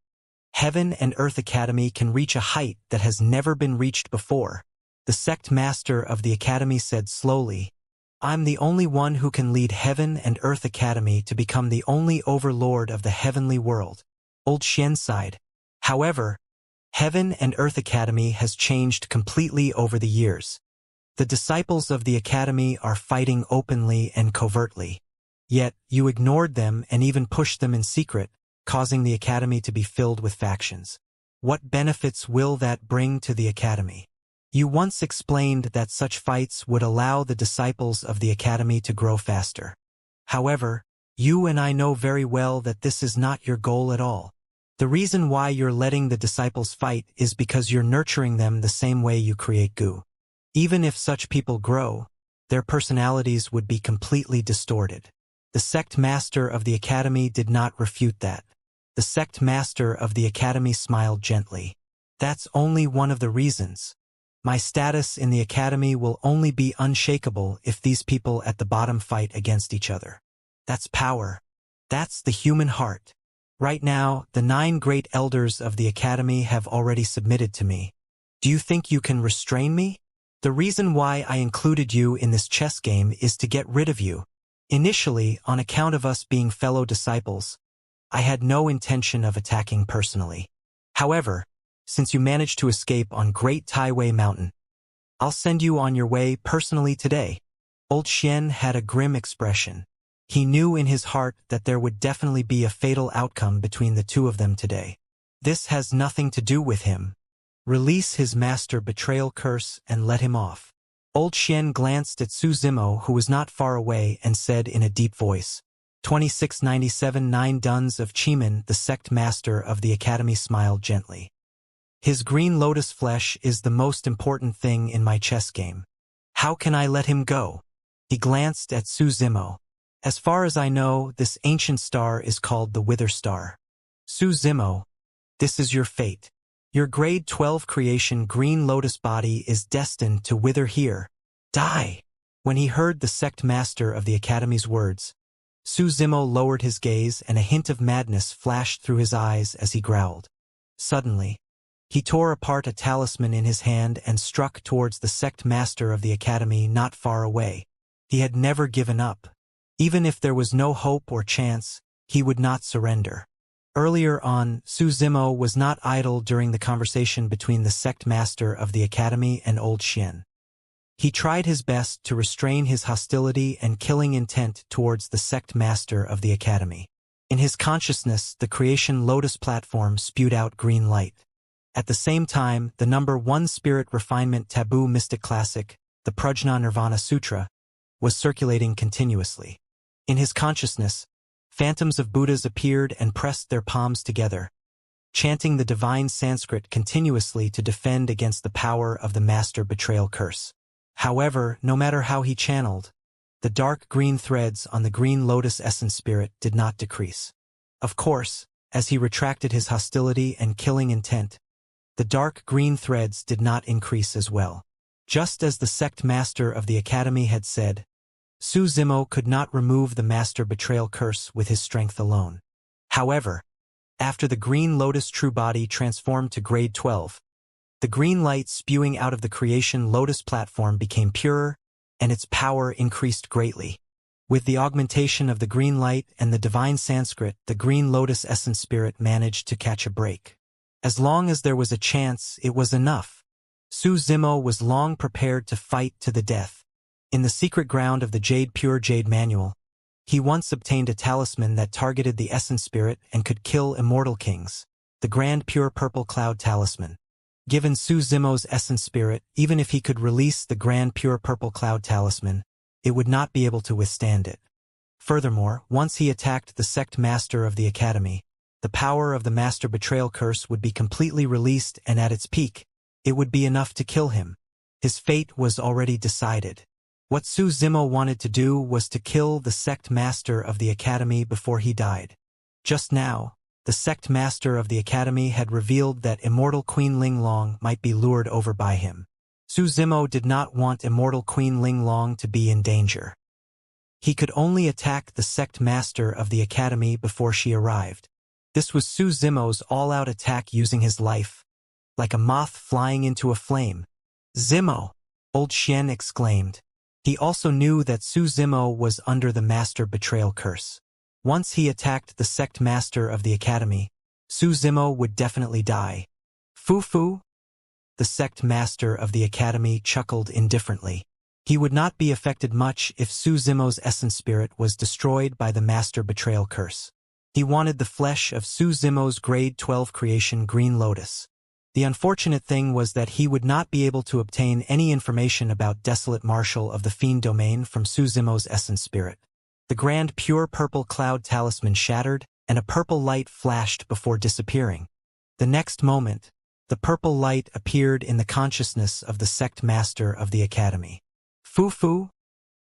Heaven and Earth Academy can reach a height that has never been reached before. The sect master of the Academy said slowly, I'm the only one who can lead Heaven and Earth Academy to become the only overlord of the heavenly world. Old Xian sighed. However, Heaven and Earth Academy has changed completely over the years. The disciples of the academy are fighting openly and covertly. Yet, you ignored them and even pushed them in secret, causing the academy to be filled with factions. What benefits will that bring to the academy? You once explained that such fights would allow the disciples of the academy to grow faster. However, you and I know very well that this is not your goal at all. The reason why you're letting the disciples fight is because you're nurturing them the same way you create goo. Even if such people grow, their personalities would be completely distorted. The sect master of the academy did not refute that. The sect master of the academy smiled gently. That's only one of the reasons. My status in the academy will only be unshakable if these people at the bottom fight against each other. That's power. That's the human heart. Right now, the 9 great elders of the academy have already submitted to me. Do you think you can restrain me? The reason why I included you in this chess game is to get rid of you. Initially, on account of us being fellow disciples, I had no intention of attacking personally. However, since you managed to escape on Great Taiwei Mountain, I'll send you on your way personally today. Old Xian had a grim expression. He knew in his heart that there would definitely be a fatal outcome between the two of them today. This has nothing to do with him. Release his master betrayal curse and let him off. Old Xian glanced at Su Zimo, who was not far away, and said in a deep voice, 2697 9 duns of Chiman. The sect master of the academy smiled gently. His green lotus flesh is the most important thing in my chess game. How can I let him go? He glanced at Su Zimo. As far as I know, this ancient star is called the Wither Star. Su Zimo, this is your fate. Your grade 12 creation green lotus body is destined to wither here. Die! When he heard the sect master of the academy's words, Su Zimo lowered his gaze and a hint of madness flashed through his eyes as he growled. Suddenly, he tore apart a talisman in his hand and struck towards the sect master of the academy not far away. He had never given up. Even if there was no hope or chance, he would not surrender. Earlier on, Su Zimo was not idle during the conversation between the sect master of the academy and Old Xian. He tried his best to restrain his hostility and killing intent towards the sect master of the academy. In his consciousness, the creation lotus platform spewed out green light. At the same time, the number 1 spirit refinement taboo mystic classic, the Prajna Nirvana Sutra, was circulating continuously. In his consciousness, phantoms of Buddhas appeared and pressed their palms together, chanting the divine Sanskrit continuously to defend against the power of the master betrayal curse. However, no matter how he channeled, the dark green threads on the green lotus essence spirit did not decrease. Of course, as he retracted his hostility and killing intent, the dark green threads did not increase as well. Just as the sect master of the academy had said, Su Zimo could not remove the master betrayal curse with his strength alone. However, after the green lotus true body transformed to grade 12, the green light spewing out of the creation lotus platform became purer, and its power increased greatly. With the augmentation of the green light and the divine Sanskrit, the green lotus essence spirit managed to catch a break. As long as there was a chance, it was enough. Su Zimo was long prepared to fight to the death. In the secret ground of the Pure Jade Manual, he once obtained a talisman that targeted the essence spirit and could kill immortal kings, the Grand Pure Purple Cloud Talisman. Given Su Zimo's essence spirit, even if he could release the Grand Pure Purple Cloud Talisman, it would not be able to withstand it. Furthermore, once he attacked the sect master of the academy, the power of the master betrayal curse would be completely released, and at its peak, it would be enough to kill him. His fate was already decided. What Su Zimo wanted to do was to kill the sect master of the academy before he died. Just now, the sect master of the academy had revealed that immortal Queen Linglong might be lured over by him. Su Zimo did not want immortal Queen Linglong to be in danger. He could only attack the sect master of the academy before she arrived. This was Su Zimo's all-out attack using his life, like a moth flying into a flame. Zimo! Old Xian exclaimed. He also knew that Su Zimo was under the master betrayal curse. Once he attacked the sect master of the academy, Su Zimo would definitely die. Fu-fu? the sect master of the academy chuckled indifferently. He would not be affected much if Su Zimo's essence spirit was destroyed by the master betrayal curse. He wanted the flesh of Su Zimo's grade 12 creation Green Lotus. The unfortunate thing was that he would not be able to obtain any information about Desolate Marshal of the Fiend Domain from Su Zimo's essence spirit. The grand pure purple cloud talisman shattered, and a purple light flashed before disappearing. The next moment, the purple light appeared in the consciousness of the sect master of the academy. Fu.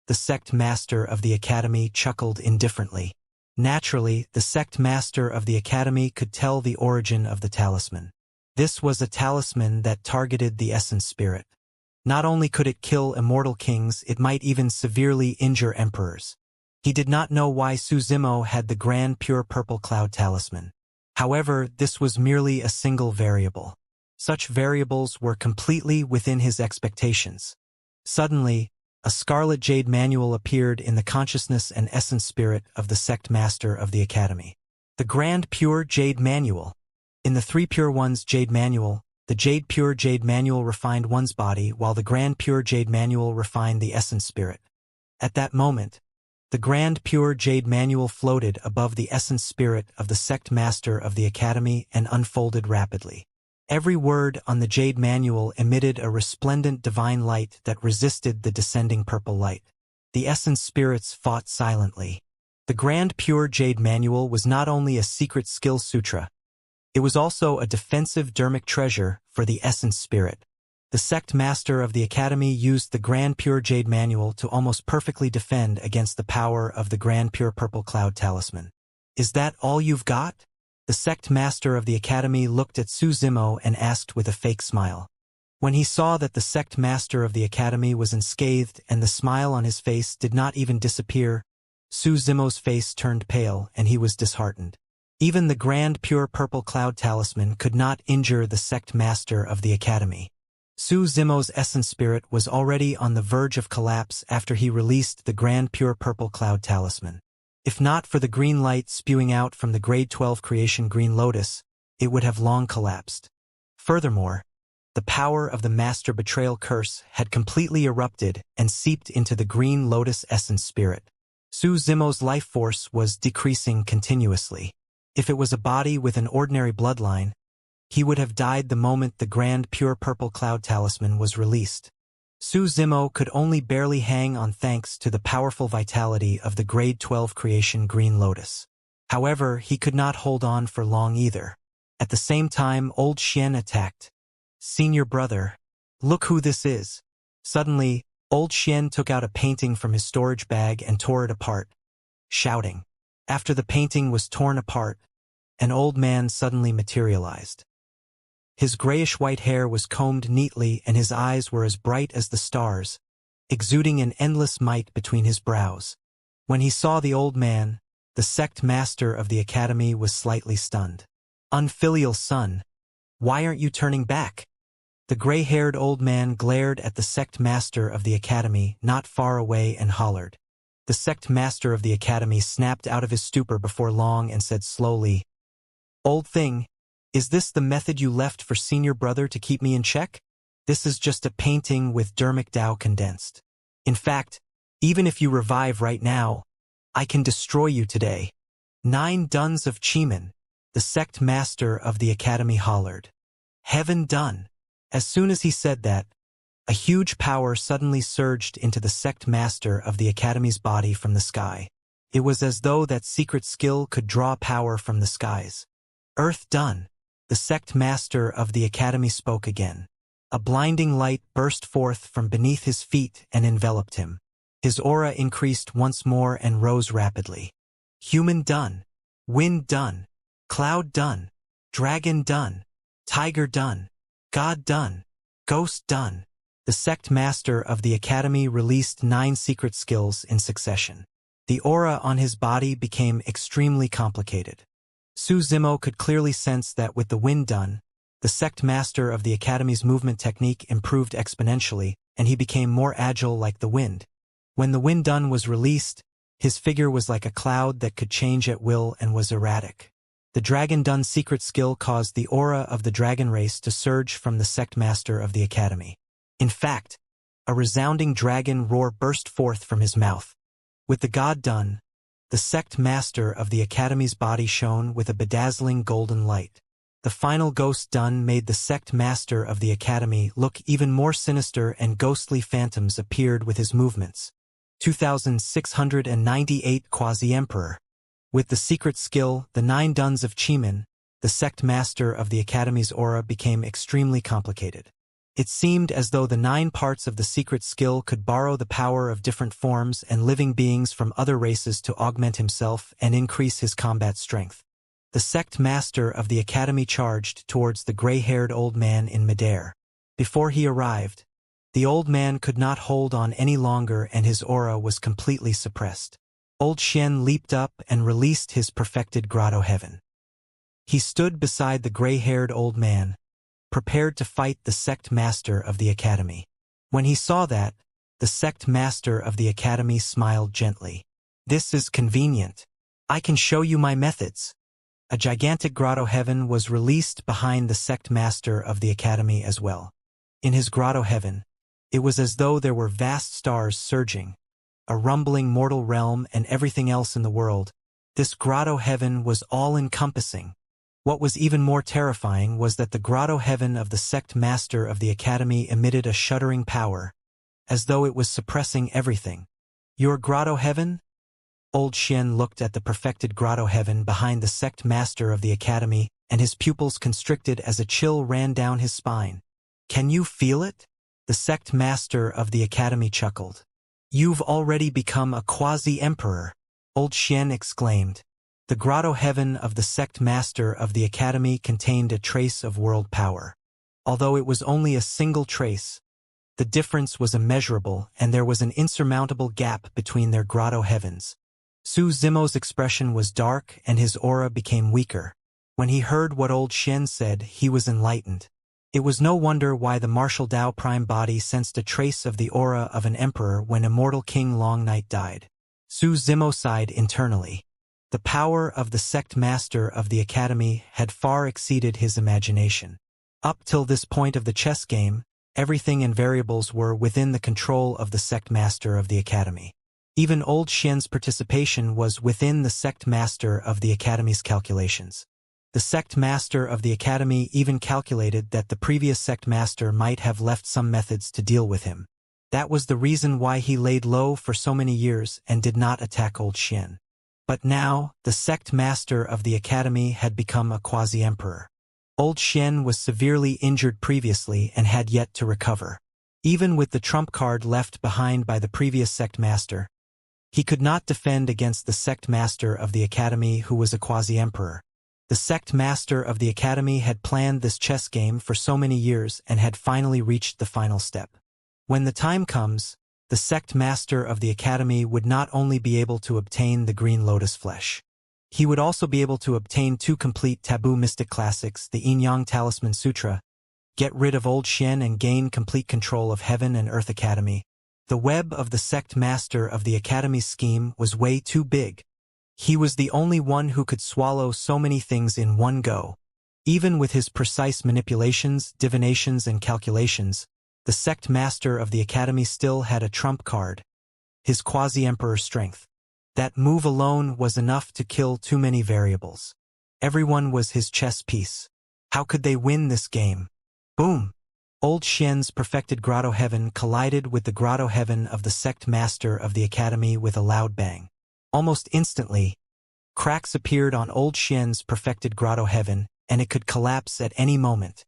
The sect master of the academy chuckled indifferently. Naturally, the sect master of the academy could tell the origin of the talisman. This was a talisman that targeted the essence spirit. Not only could it kill immortal kings, it might even severely injure emperors. He did not know why Su Zimo had the grand pure purple cloud talisman. However, this was merely a single variable. Such variables were completely within his expectations. Suddenly, a scarlet jade manual appeared in the consciousness and essence spirit of the sect master of the academy. The grand pure jade manual. In the three pure ones jade manual, the jade pure jade manual refined one's body, while the grand pure jade manual refined the essence spirit. At that moment, the grand pure jade manual floated above the essence spirit of the sect master of the academy and unfolded rapidly. Every word on the jade manual emitted a resplendent divine light that resisted the descending purple light. The essence spirits fought silently. The grand pure jade manual was not only a secret skill sutra, it was also a defensive dermic treasure for the essence spirit. The sect master of the academy used the grand pure jade manual to almost perfectly defend against the power of the grand pure purple cloud talisman. Is that all you've got? The sect master of the academy looked at Su Zimo and asked with a fake smile. When he saw that the sect master of the academy was unscathed and the smile on his face did not even disappear, Su Zimo's face turned pale and he was disheartened. Even the grand pure purple cloud talisman could not injure the sect master of the academy. Su Zimo's essence spirit was already on the verge of collapse after he released the grand pure purple cloud talisman. If not for the green light spewing out from the grade 12 creation Green Lotus, it would have long collapsed. Furthermore, the power of the master betrayal curse had completely erupted and seeped into the Green Lotus essence spirit. Su Zimo's life force was decreasing continuously. If it was a body with an ordinary bloodline, he would have died the moment the grand pure purple cloud talisman was released. Su Zimo could only barely hang on thanks to the powerful vitality of the grade 12 creation Green Lotus. However, he could not hold on for long either. At the same time, old Xian attacked. Senior brother, look who this is. Suddenly, old Xian took out a painting from his storage bag and tore it apart, shouting. After the painting was torn apart, an old man suddenly materialized. His grayish-white hair was combed neatly and his eyes were as bright as the stars, exuding an endless might between his brows. When he saw the old man, the sect master of the academy was slightly stunned. Unfilial son, why aren't you turning back? The gray-haired old man glared at the sect master of the academy not far away and hollered. The sect master of the academy snapped out of his stupor before long and said slowly, "Old thing, is this the method you left for senior brother to keep me in check? This is just a painting with dermic Tao condensed. In fact, even if you revive right now, I can destroy you today." 9 duns of Chiman, the sect master of the academy hollered. Heaven done. As soon as he said that, a huge power suddenly surged into the sect master of the academy's body from the sky. It was as though that secret skill could draw power from the skies. Earth done. The sect master of the academy spoke again. A blinding light burst forth from beneath his feet and enveloped him. His aura increased once more and rose rapidly. Human done. Wind done. Cloud done. Dragon done. Tiger done. God done. Ghost done. The sect master of the academy released 9 secret skills in succession. The aura on his body became extremely complicated. Su Zimo could clearly sense that with the wind done, the sect master of the academy's movement technique improved exponentially, and he became more agile like the wind. When the wind done was released, his figure was like a cloud that could change at will and was erratic. The Dragon Dun's secret skill caused the aura of the dragon race to surge from the sect master of the academy. In fact, a resounding dragon roar burst forth from his mouth. With the god Dun, the sect master of the academy's body shone with a bedazzling golden light. The final ghost Dun made the sect master of the academy look even more sinister, and ghostly phantoms appeared with his movements. 2698 Quasi-Emperor. With the secret skill, the 9 Duns of Chimin, the sect master of the academy's aura became extremely complicated. It seemed as though the 9 parts of the secret skill could borrow the power of different forms and living beings from other races to augment himself and increase his combat strength. The sect master of the academy charged towards the gray-haired old man in midair. Before he arrived, the old man could not hold on any longer and his aura was completely suppressed. Old Xian leaped up and released his perfected grotto heaven. He stood beside the gray-haired old man, prepared to fight the sect master of the academy. When he saw that, the sect master of the academy smiled gently. "This is convenient. I can show you my methods." A gigantic grotto heaven was released behind the sect master of the academy as well. In his grotto heaven, it was as though there were vast stars surging, a rumbling mortal realm and everything else in the world. This grotto heaven was all-encompassing. What was even more terrifying was that the grotto heaven of the sect master of the academy emitted a shuddering power, as though it was suppressing everything. "Your grotto heaven?" Old Xian looked at the perfected grotto heaven behind the sect master of the academy, and his pupils constricted as a chill ran down his spine. "Can you feel it?" The sect master of the academy chuckled. "You've already become a quasi-emperor," Old Xian exclaimed. The grotto heaven of the sect master of the academy contained a trace of world power. Although it was only a single trace, the difference was immeasurable and there was an insurmountable gap between their grotto heavens. Su Zimo's expression was dark and his aura became weaker. When he heard what Old Xian said, he was enlightened. It was no wonder why the martial Tao prime body sensed a trace of the aura of an emperor when immortal King Long Night died. Su Zimo sighed internally. The power of the sect master of the academy had far exceeded his imagination. Up till this point of the chess game, everything and variables were within the control of the sect master of the academy. Even Old Xian's participation was within the sect master of the academy's calculations. The sect master of the academy even calculated that the previous sect master might have left some methods to deal with him. That was the reason why he laid low for so many years and did not attack Old Xian. But now, the sect master of the academy had become a quasi-emperor. Old Xian was severely injured previously and had yet to recover. Even with the trump card left behind by the previous sect master, he could not defend against the sect master of the academy who was a quasi-emperor. The sect master of the academy had planned this chess game for so many years and had finally reached the final step. When the time comes, the sect master of the academy would not only be able to obtain the green lotus flesh. He would also be able to obtain 2 complete taboo mystic classics, the Yin Yang Talisman Sutra, get rid of Old Xian and gain complete control of Heaven and Earth Academy. The web of the sect master of the academy's scheme was way too big. He was the only one who could swallow so many things in one go. Even with his precise manipulations, divinations, and calculations, the sect master of the academy still had a trump card, his quasi-emperor strength. That move alone was enough to kill too many variables. Everyone was his chess piece. How could they win this game? Boom! Old Xian's perfected grotto heaven collided with the grotto heaven of the sect master of the academy with a loud bang. Almost instantly, cracks appeared on Old Xian's perfected grotto heaven, and it could collapse at any moment.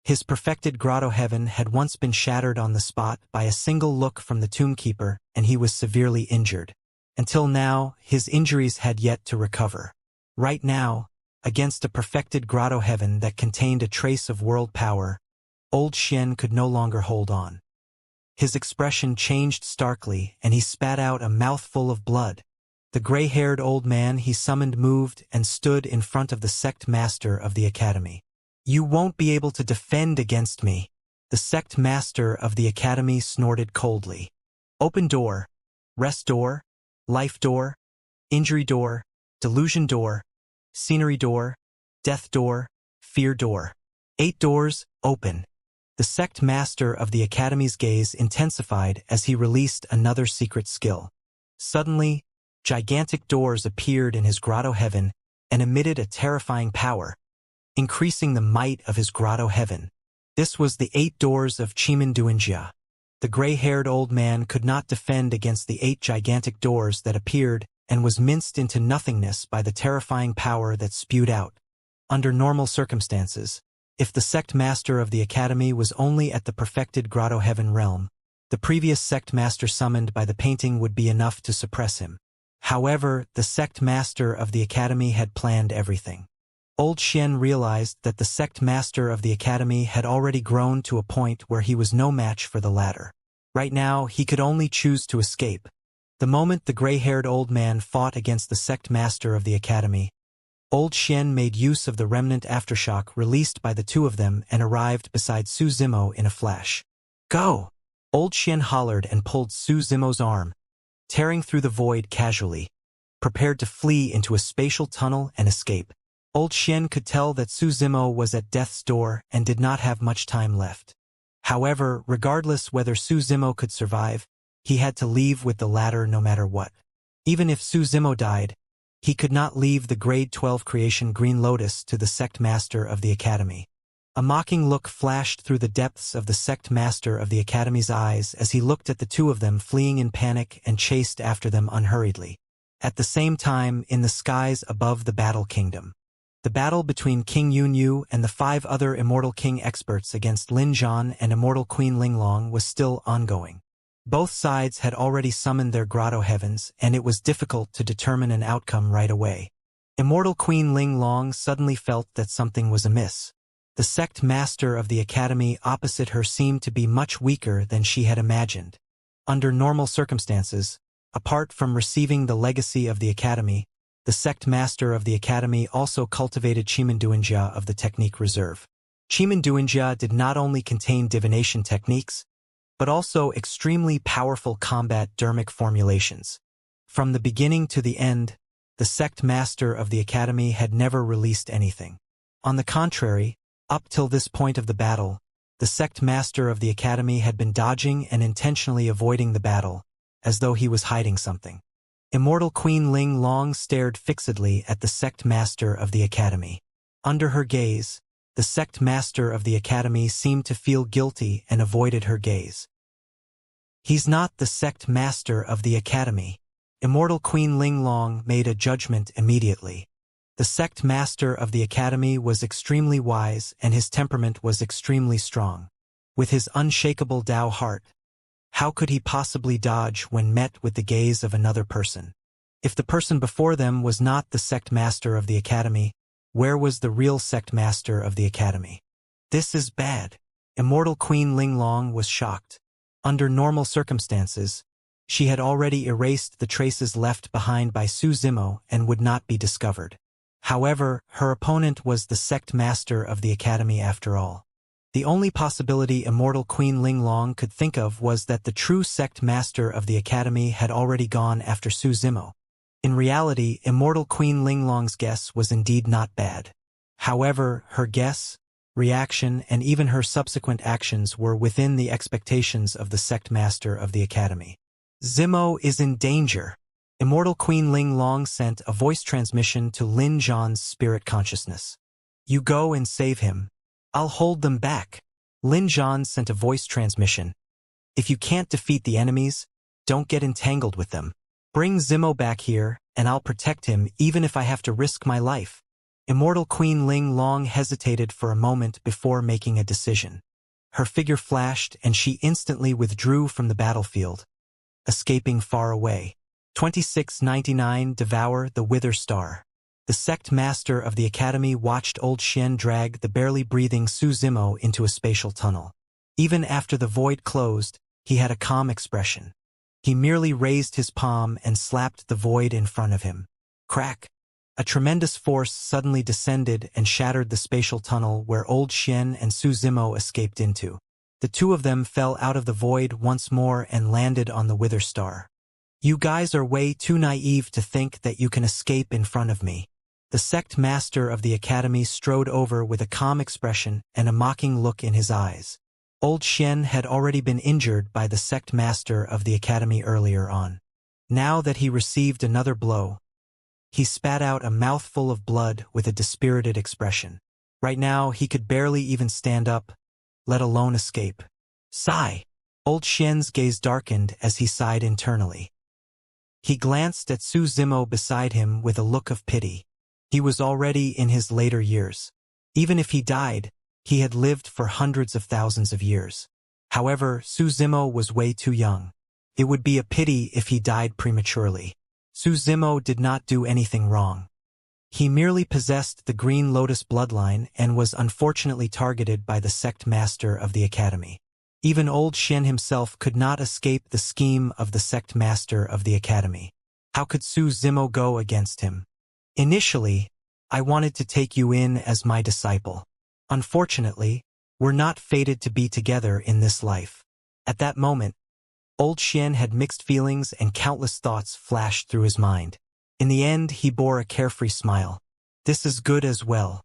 His perfected grotto heaven had once been shattered on the spot by a single look from the tombkeeper, and he was severely injured. Until now, his injuries had yet to recover. Right now, against a perfected grotto heaven that contained a trace of world power, Old Xian could no longer hold on. His expression changed starkly, and he spat out a mouthful of blood. The gray-haired old man he summoned moved and stood in front of the sect master of the academy. "You won't be able to defend against me," the sect master of the academy snorted coldly. "Open door, rest door, life door, injury door, delusion door, Scenery door, death door, fear door. 8 doors, open. The sect master of the Academy's gaze intensified as he released another secret skill. Suddenly, gigantic doors appeared in his grotto heaven and emitted a terrifying power, increasing the might of his grotto heaven. This was the 8 doors of Xianxia. The gray-haired old man could not defend against the 8 gigantic doors that appeared and was minced into nothingness by the terrifying power that spewed out. Under normal circumstances, if the sect master of the Academy was only at the perfected grotto heaven realm, the previous sect master summoned by the painting would be enough to suppress him. However, the sect master of the Academy had planned everything. Old Xian realized that the sect master of the Academy had already grown to a point where he was no match for the latter. Right now, he could only choose to escape. The moment the gray-haired old man fought against the sect master of the Academy, Old Xian made use of the remnant aftershock released by the 2 of them and arrived beside Su Zimo in a flash. Go! Old Xian hollered and pulled Su Zimo's arm, tearing through the void casually, prepared to flee into a spatial tunnel and escape. Old Xian could tell that Su Zimo was at death's door and did not have much time left. However, regardless whether Su Zimo could survive, he had to leave with the latter no matter what. Even if Su Zimo died, he could not leave the grade 12 creation Green Lotus to the sect master of the Academy. A mocking look flashed through the depths of the sect master of the Academy's eyes as he looked at the 2 of them fleeing in panic and chased after them unhurriedly. At the same time, in the skies above the Battle Kingdom, the battle between King Yunyu and the 5 other Immortal King experts against Lin Zhan and Immortal Queen Linglong was still ongoing. Both sides had already summoned their grotto heavens, and it was difficult to determine an outcome right away. Immortal Queen Linglong suddenly felt that something was amiss. The sect master of the Academy opposite her seemed to be much weaker than she had imagined. Under normal circumstances, apart from receiving the legacy of the Academy, the sect master of the Academy also cultivated Xianxia of the Technique Reserve. Xianxia did not only contain divination techniques, but also extremely powerful combat dermic formulations. From the beginning to the end, the sect master of the Academy had never released anything. On the contrary, up till this point of the battle, the sect master of the Academy had been dodging and intentionally avoiding the battle, as though he was hiding something. Immortal Queen Linglong stared fixedly at the sect master of the Academy. Under her gaze, the sect master of the Academy seemed to feel guilty and avoided her gaze. He's not the sect master of the Academy. Immortal Queen Linglong made a judgment immediately. The sect master of the Academy was extremely wise and his temperament was extremely strong. With his unshakable Tao heart, how could he possibly dodge when met with the gaze of another person? If the person before them was not the sect master of the Academy, where was the real sect master of the Academy? This is bad. Immortal Queen Linglong was shocked. Under normal circumstances, she had already erased the traces left behind by Su Zimo and would not be discovered. However, her opponent was the sect master of the Academy after all. The only possibility Immortal Queen Linglong could think of was that the true sect master of the Academy had already gone after Su Zimo. In reality, Immortal Queen Linglong's guess was indeed not bad. However, her guess, reaction, and even her subsequent actions were within the expectations of the sect master of the Academy. Zimo is in danger. Immortal Queen Linglong sent a voice transmission to Lin Zhan's spirit consciousness. You go and save him. I'll hold them back. Lin Zhan sent a voice transmission. If you can't defeat the enemies, don't get entangled with them. Bring Zimo back here, and I'll protect him even if I have to risk my life. Immortal Queen Linglong hesitated for a moment before making a decision. Her figure flashed and she instantly withdrew from the battlefield, escaping far away. 2699 Devour the Wither Star. The sect master of the Academy watched Old Xian drag the barely breathing Su Zimo into a spatial tunnel. Even after the void closed, he had a calm expression. He merely raised his palm and slapped the void in front of him. Crack! A tremendous force suddenly descended and shattered the spatial tunnel where Old Xian and Su Zimo escaped into. The 2 of them fell out of the void once more and landed on the Wither Star. You guys are way too naive to think that you can escape in front of me. The sect master of the academy strode over with a calm expression and a mocking look in his eyes. Old Xian had already been injured by the sect master of the academy earlier on. Now that he received another blow, he spat out a mouthful of blood with a dispirited expression. Right now, he could barely even stand up, let alone escape. Sigh! Old Xian's gaze darkened as he sighed internally. He glanced at Su Zimo beside him with a look of pity. He was already in his later years. Even if he died, he had lived for hundreds of thousands of years. However, Su Zimo was way too young. It would be a pity if he died prematurely. Su Zimo did not do anything wrong. He merely possessed the Green Lotus bloodline and was unfortunately targeted by the sect master of the academy. Even old Xian himself could not escape the scheme of the sect master of the academy. How could Su Zimo go against him? Initially, I wanted to take you in as my disciple. Unfortunately, we're not fated to be together in this life. At that moment, old Xian had mixed feelings and countless thoughts flashed through his mind. In the end, he bore a carefree smile. This is good as well.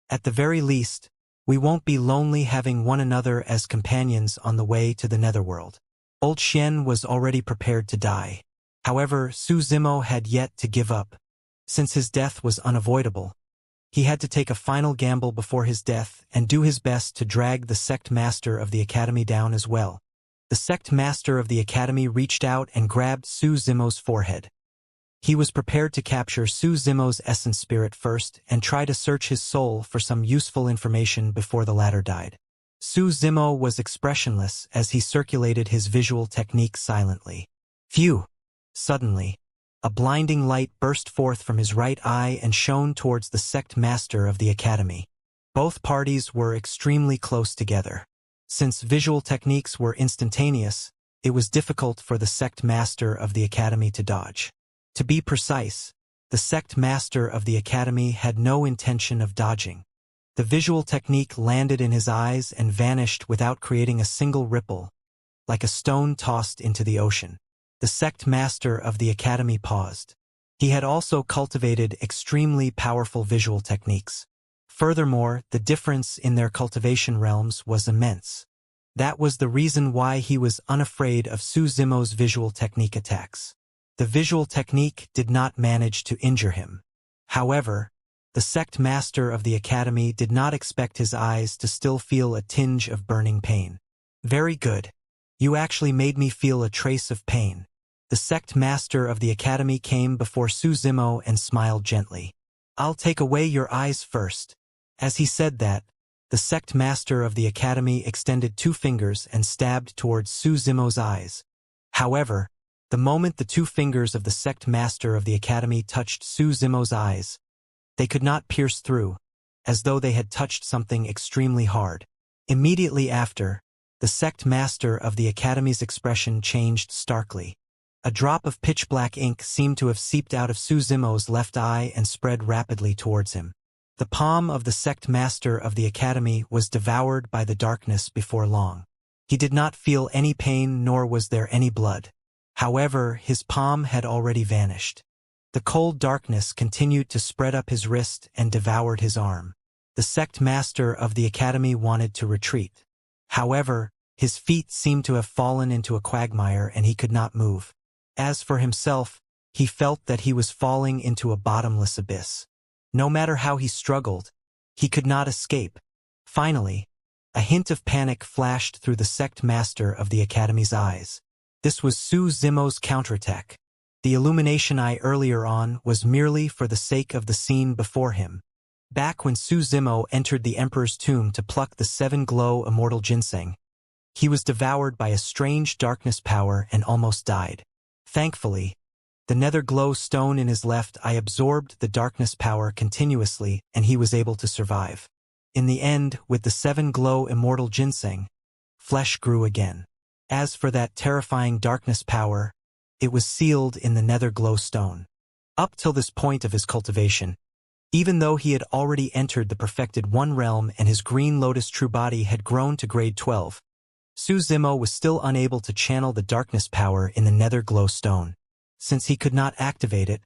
At the very least, we won't be lonely having one another as companions on the way to the netherworld. Old Xian was already prepared to die. However, Su Zimo had yet to give up. Since his death was unavoidable, he had to take a final gamble before his death and do his best to drag the sect master of the academy down as well. The sect master of the academy reached out and grabbed Su Zimo's forehead. He was prepared to capture Su Zimo's essence spirit first and try to search his soul for some useful information before the latter died. Su Zimo was expressionless as he circulated his visual technique silently. Phew! Suddenly, a blinding light burst forth from his right eye and shone towards the sect master of the academy. Both parties were extremely close together. Since visual techniques were instantaneous, it was difficult for the sect master of the academy to dodge. To be precise, the sect master of the academy had no intention of dodging. The visual technique landed in his eyes and vanished without creating a single ripple, like a stone tossed into the ocean. The sect master of the academy paused. He had also cultivated extremely powerful visual techniques. Furthermore, the difference in their cultivation realms was immense. That was the reason why he was unafraid of Su Zimo's visual technique attacks. The visual technique did not manage to injure him. However, the sect master of the academy did not expect his eyes to still feel a tinge of burning pain. Very good. You actually made me feel a trace of pain. The sect master of the academy came before Su Zimo and smiled gently. I'll take away your eyes first. As he said that, the sect master of the academy extended 2 fingers and stabbed towards Su Zimo's eyes. However, the moment the 2 fingers of the sect master of the academy touched Su Zimo's eyes, they could not pierce through, as though they had touched something extremely hard. Immediately after, the sect master of the academy's expression changed starkly. A drop of pitch-black ink seemed to have seeped out of Su Zimo's left eye and spread rapidly towards him. The palm of the sect master of the academy was devoured by the darkness before long. He did not feel any pain nor was there any blood. However, his palm had already vanished. The cold darkness continued to spread up his wrist and devoured his arm. The sect master of the academy wanted to retreat. However, his feet seemed to have fallen into a quagmire and he could not move. As for himself, he felt that he was falling into a bottomless abyss. No matter how he struggled, he could not escape. Finally, a hint of panic flashed through the sect master of the academy's eyes. This was Su Zimo's counterattack. The illumination eye earlier on was merely for the sake of the scene before him. Back when Su Zimo entered the emperor's tomb to pluck the 7 glow immortal ginseng, he was devoured by a strange darkness power and almost died. Thankfully, the nether glow stone in his left eye absorbed the darkness power continuously and he was able to survive. In the end, with the 7 glow immortal ginseng, flesh grew again. As for that terrifying darkness power, it was sealed in the nether glow stone. Up till this point of his cultivation, even though he had already entered the perfected 1 realm and his green lotus true body had grown to grade 12, Su Zimo was still unable to channel the darkness power in the nether glow stone. Since he could not activate it,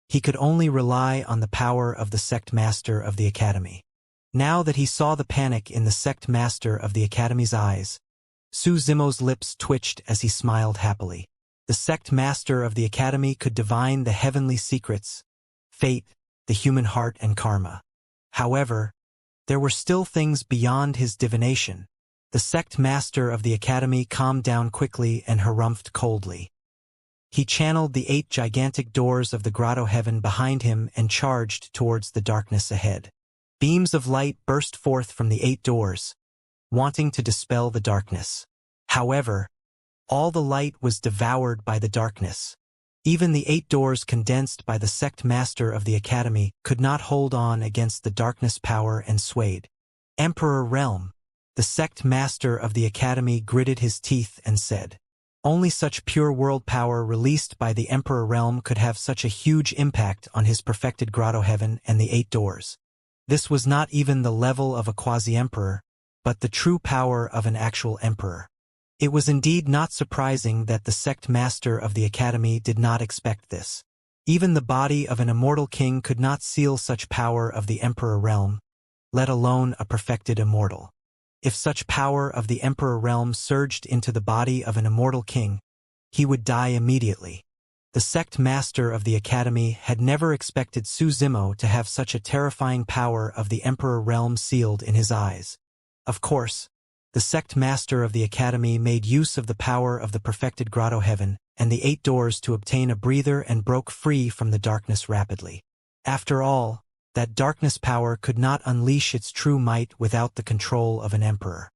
He could only rely on the power of the sect master of the academy. Now that he saw the panic in the sect master of the academy's eyes, Su Zimo's lips twitched as he smiled happily. The sect master of the academy could divine the heavenly secrets, fate, the human heart, and karma. However, there were still things beyond his divination. The sect master of the academy calmed down quickly and harumphed coldly. He channeled the 8 gigantic doors of the grotto heaven behind him and charged towards the darkness ahead. Beams of light burst forth from the 8 doors, wanting to dispel the darkness. However, all the light was devoured by the darkness. Even the 8 doors condensed by the sect master of the academy could not hold on against the darkness power and swayed. Emperor Realm. The sect master of the academy gritted his teeth and said, "Only such pure world power released by the Emperor Realm could have such a huge impact on his perfected grotto heaven and the 8 doors." This was not even the level of a quasi-emperor, but the true power of an actual emperor. It was indeed not surprising that the sect master of the academy did not expect this. Even the body of an immortal king could not seal such power of the Emperor Realm, let alone a perfected immortal. If such power of the Emperor Realm surged into the body of an immortal king, he would die immediately. The sect master of the academy had never expected Su Zimo to have such a terrifying power of the Emperor Realm sealed in his eyes. Of course, the sect master of the academy made use of the power of the perfected grotto heaven and the 8 doors to obtain a breather and broke free from the darkness rapidly. After all, that darkness power could not unleash its true might without the control of an emperor.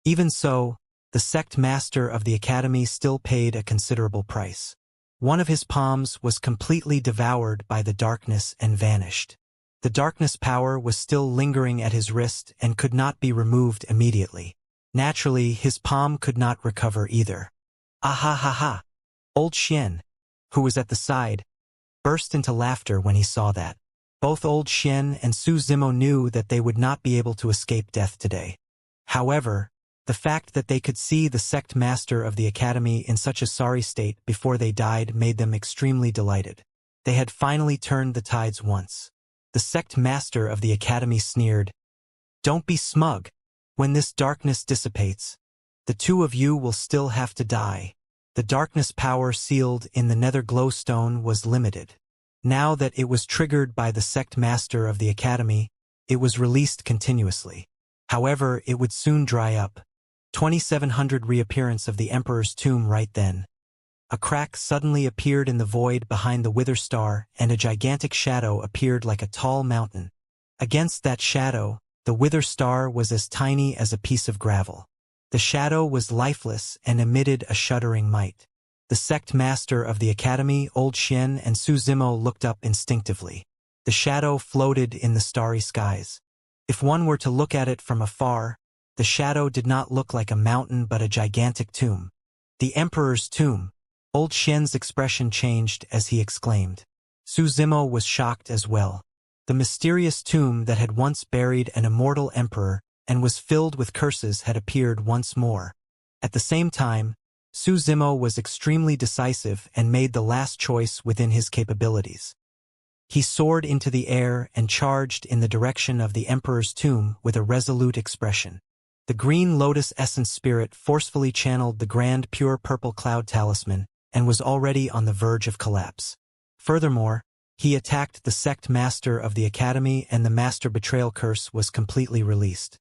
Even so, the sect master of the academy still paid a considerable price. One of his palms was completely devoured by the darkness and vanished. The darkness power was still lingering at his wrist and could not be removed immediately. Naturally, his palm could not recover either. Ah ha ha ha! Old Xian, who was at the side, burst into laughter when he saw that. Both Old Xian and Su Zimo knew that they would not be able to escape death today. However, the fact that they could see the sect master of the academy in such a sorry state before they died made them extremely delighted. They had finally turned the tides once. The sect master of the academy sneered, "Don't be smug. When this darkness dissipates, the 2 of you will still have to die." The darkness power sealed in the nether glowstone was limited. Now that it was triggered by the sect master of the academy, it was released continuously. However, it would soon dry up. 2700 reappearance of the Emperor's tomb right then. A crack suddenly appeared in the void behind the Wither Star, and a gigantic shadow appeared like a tall mountain. Against that shadow, the Wither Star was as tiny as a piece of gravel. The shadow was lifeless and emitted a shuddering might. The sect master of the academy, Old Xian and Su Zimo looked up instinctively. The shadow floated in the starry skies. If one were to look at it from afar, the shadow did not look like a mountain but a gigantic tomb. The Emperor's tomb. Old Xian's expression changed as he exclaimed. Su Zimo was shocked as well. The mysterious tomb that had once buried an immortal emperor and was filled with curses had appeared once more. At the same time, Su Zimo was extremely decisive and made the last choice within his capabilities. He soared into the air and charged in the direction of the Emperor's tomb with a resolute expression. The green lotus essence spirit forcefully channeled the grand pure purple cloud talisman and was already on the verge of collapse. Furthermore, he attacked the sect master of the academy and the master betrayal curse was completely released.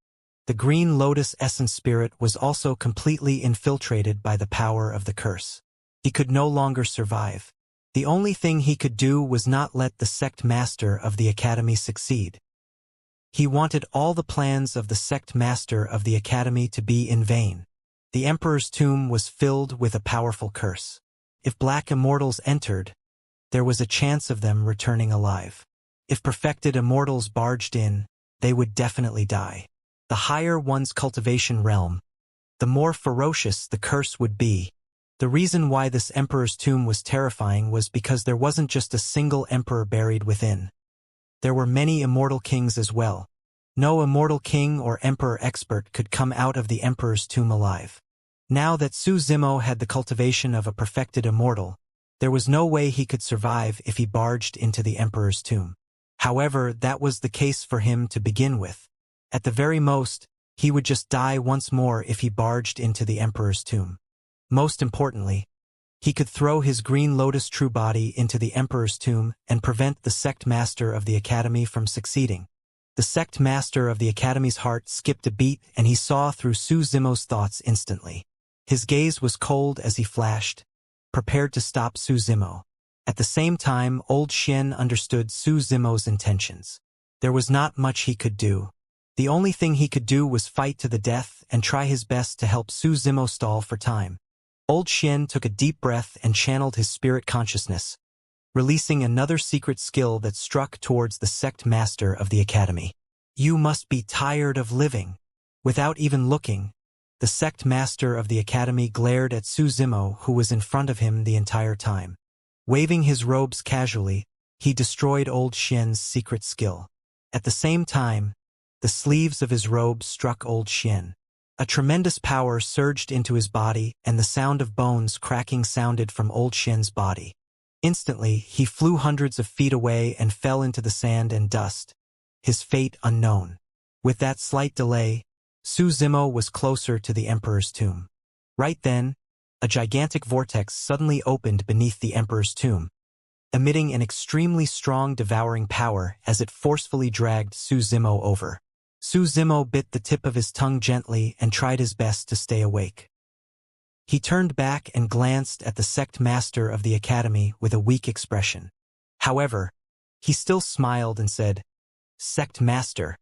The green lotus essence spirit was also completely infiltrated by the power of the curse. He could no longer survive. The only thing he could do was not let the sect master of the academy succeed. He wanted all the plans of the sect master of the academy to be in vain. The Emperor's tomb was filled with a powerful curse. If black immortals entered, there was a chance of them returning alive. If perfected immortals barged in, they would definitely die. The higher one's cultivation realm, the more ferocious the curse would be. The reason why this emperor's tomb was terrifying was because there wasn't just a single emperor buried within. There were many immortal kings as well. No immortal king or emperor expert could come out of the emperor's tomb alive. Now that Su Zimo had the cultivation of a perfected immortal, There was no way he could survive if he barged into the emperor's tomb. However, that was the case for him to begin with. At the very most, he would just die once more if he barged into the emperor's tomb. Most importantly, he could throw his green lotus true body into the emperor's tomb and prevent the sect master of the academy from succeeding. The sect master of the academy's heart skipped a beat, and he saw through Su Zimo's thoughts instantly. His gaze was cold as he flashed, prepared to stop Su Zimo. At the same time, old Xian understood Su Zimo's intentions. There was not much he could do. The only thing he could do was fight to the death and try his best to help Su Zimo stall for time. Old Xian took a deep breath and channeled his spirit consciousness, releasing another secret skill that struck towards the sect master of the academy. You must be tired of living. Without even looking, the sect master of the academy glared at Su Zimo, who was in front of him the entire time. Waving his robes casually, he destroyed old Xian's secret skill. At the same time, the sleeves of his robe struck old Xian. A tremendous power surged into his body, and the sound of bones cracking sounded from old Xian's body. Instantly, he flew hundreds of feet away and fell into the sand and dust, his fate unknown. With that slight delay, Su Zimo was closer to the emperor's tomb. Right then, a gigantic vortex suddenly opened beneath the emperor's tomb, emitting an extremely strong devouring power as it forcefully dragged Su Zimo over. Su Zimo bit the tip of his tongue gently and tried his best to stay awake. He turned back and glanced at the sect master of the academy with a weak expression. However, he still smiled and said, "Sect master,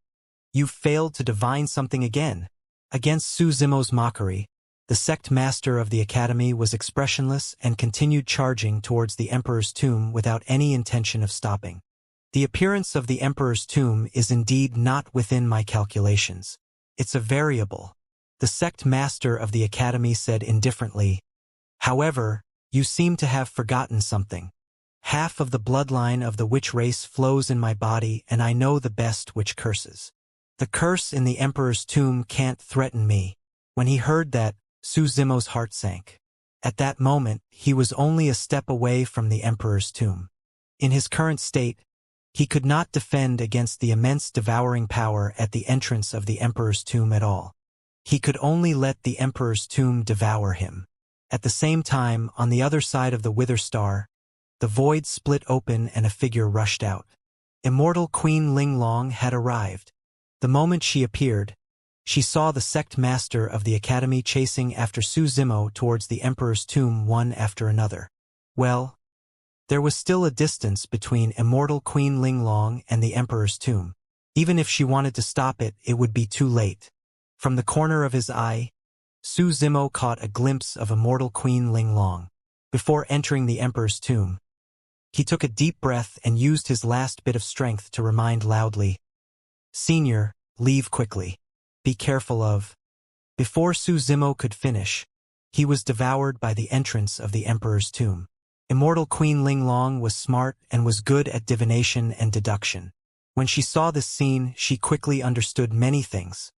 you've failed to divine something again." Against Su Zimo's mockery, the sect master of the academy was expressionless and continued charging towards the emperor's tomb without any intention of stopping. The appearance of the emperor's tomb is indeed not within my calculations. It's a variable, the sect master of the academy said indifferently. However, you seem to have forgotten something. Half of the bloodline of the witch race flows in my body, and I know the best witch curses. The curse in the emperor's tomb can't threaten me. When he heard that, Su Zimo's heart sank. At that moment, he was only a step away from the emperor's tomb. In his current state, he could not defend against the immense devouring power at the entrance of the emperor's tomb at all. He could only let the emperor's tomb devour him. At the same time, on the other side of the Wither Star, the void split open and a figure rushed out. Immortal Queen Linglong had arrived. The moment she appeared, she saw the sect master of the academy chasing after Su Zimo towards the emperor's tomb one after another. Well, there was still a distance between Immortal Queen Linglong and the emperor's tomb. Even if she wanted to stop it, it would be too late. From the corner of his eye, Su Zimo caught a glimpse of Immortal Queen Linglong. Before entering the emperor's tomb, he took a deep breath and used his last bit of strength to remind loudly, "Senior, leave quickly. Be careful of..." Before Su Zimo could finish, he was devoured by the entrance of the emperor's tomb. Immortal Queen Linglong was smart and was good at divination and deduction. When she saw this scene, she quickly understood many things.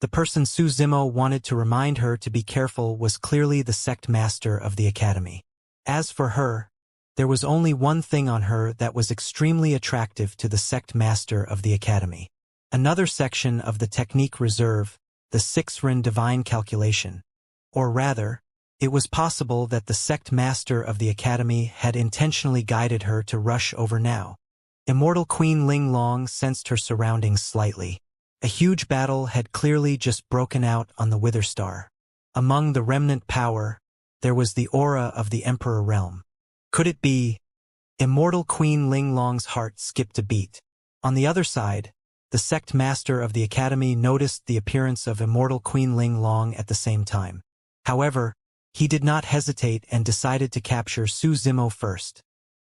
The person Su Zimo wanted to remind her to be careful was clearly the sect master of the academy. As for her, there was only one thing on her that was extremely attractive to the sect master of the academy. Another section of the technique reserve, the 6-rin divine calculation. Or rather, it was possible that the sect master of the academy had intentionally guided her to rush over now. Immortal Queen Linglong sensed her surroundings slightly. A huge battle had clearly just broken out on the Wither Star. Among the remnant power, there was the aura of the Emperor Realm. Could it be? Immortal Queen Linglong's heart skipped a beat. On the other side, the sect master of the academy noticed the appearance of Immortal Queen Linglong at the same time. However, he did not hesitate and decided to capture Su Zimo first.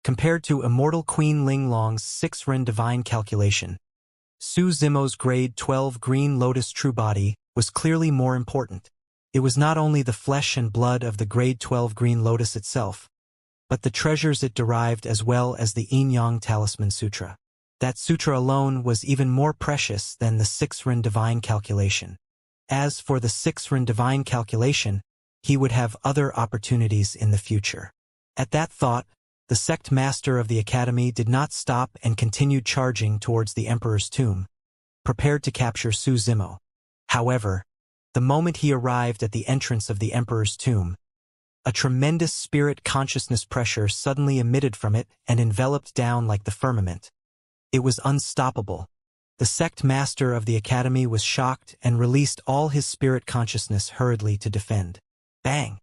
Compared to Immortal Queen Linglong's 6-rin divine calculation, Su Zimo's grade 12 green lotus true body was clearly more important. It was not only the flesh and blood of the grade 12 green lotus itself, but the treasures it derived as well as the Yin-Yang Talisman Sutra. That sutra alone was even more precious than the 6-rin divine calculation. As for the 6-rin divine calculation, he would have other opportunities in the future. At that thought, The sect master of the academy did not stop and continued charging towards the emperor's tomb, prepared to capture Su Zimo. However, the moment he arrived at the entrance of the emperor's tomb, a tremendous spirit consciousness pressure suddenly emitted from it and enveloped down like the firmament. It was unstoppable. The sect master of the academy was shocked and released all his spirit consciousness hurriedly to defend. Bang!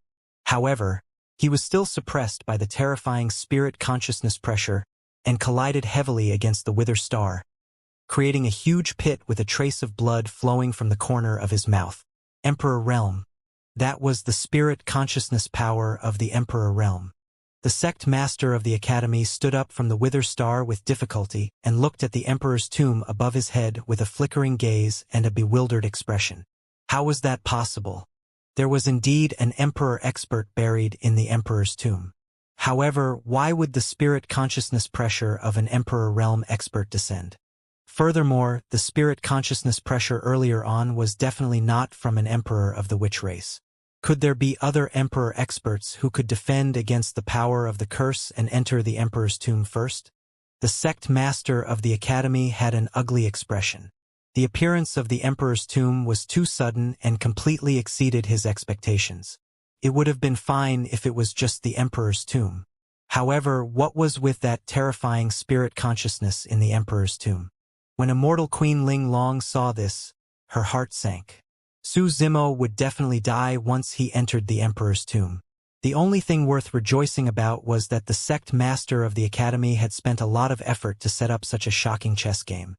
However, he was still suppressed by the terrifying spirit consciousness pressure and collided heavily against the Wither Star, creating a huge pit with a trace of blood flowing from the corner of his mouth. Emperor Realm. That was the spirit consciousness power of the Emperor Realm. The sect master of the academy stood up from the Wither Star with difficulty and looked at the emperor's tomb above his head with a flickering gaze and a bewildered expression. How was that possible? There was indeed an emperor expert buried in the emperor's tomb. However, why would the spirit consciousness pressure of an Emperor Realm expert descend? Furthermore, the spirit consciousness pressure earlier on was definitely not from an emperor of the witch race. Could there be other emperor experts who could defend against the power of the curse and enter the emperor's tomb first? The sect master of the academy had an ugly expression. The appearance of the emperor's tomb was too sudden and completely exceeded his expectations. It would have been fine if it was just the emperor's tomb. However, what was with that terrifying spirit consciousness in the emperor's tomb? When immortal Queen Ling Long saw this, her heart sank. Su Zimo would definitely die once he entered the emperor's tomb. The only thing worth rejoicing about was that the sect master of the academy had spent a lot of effort to set up such a shocking chess game.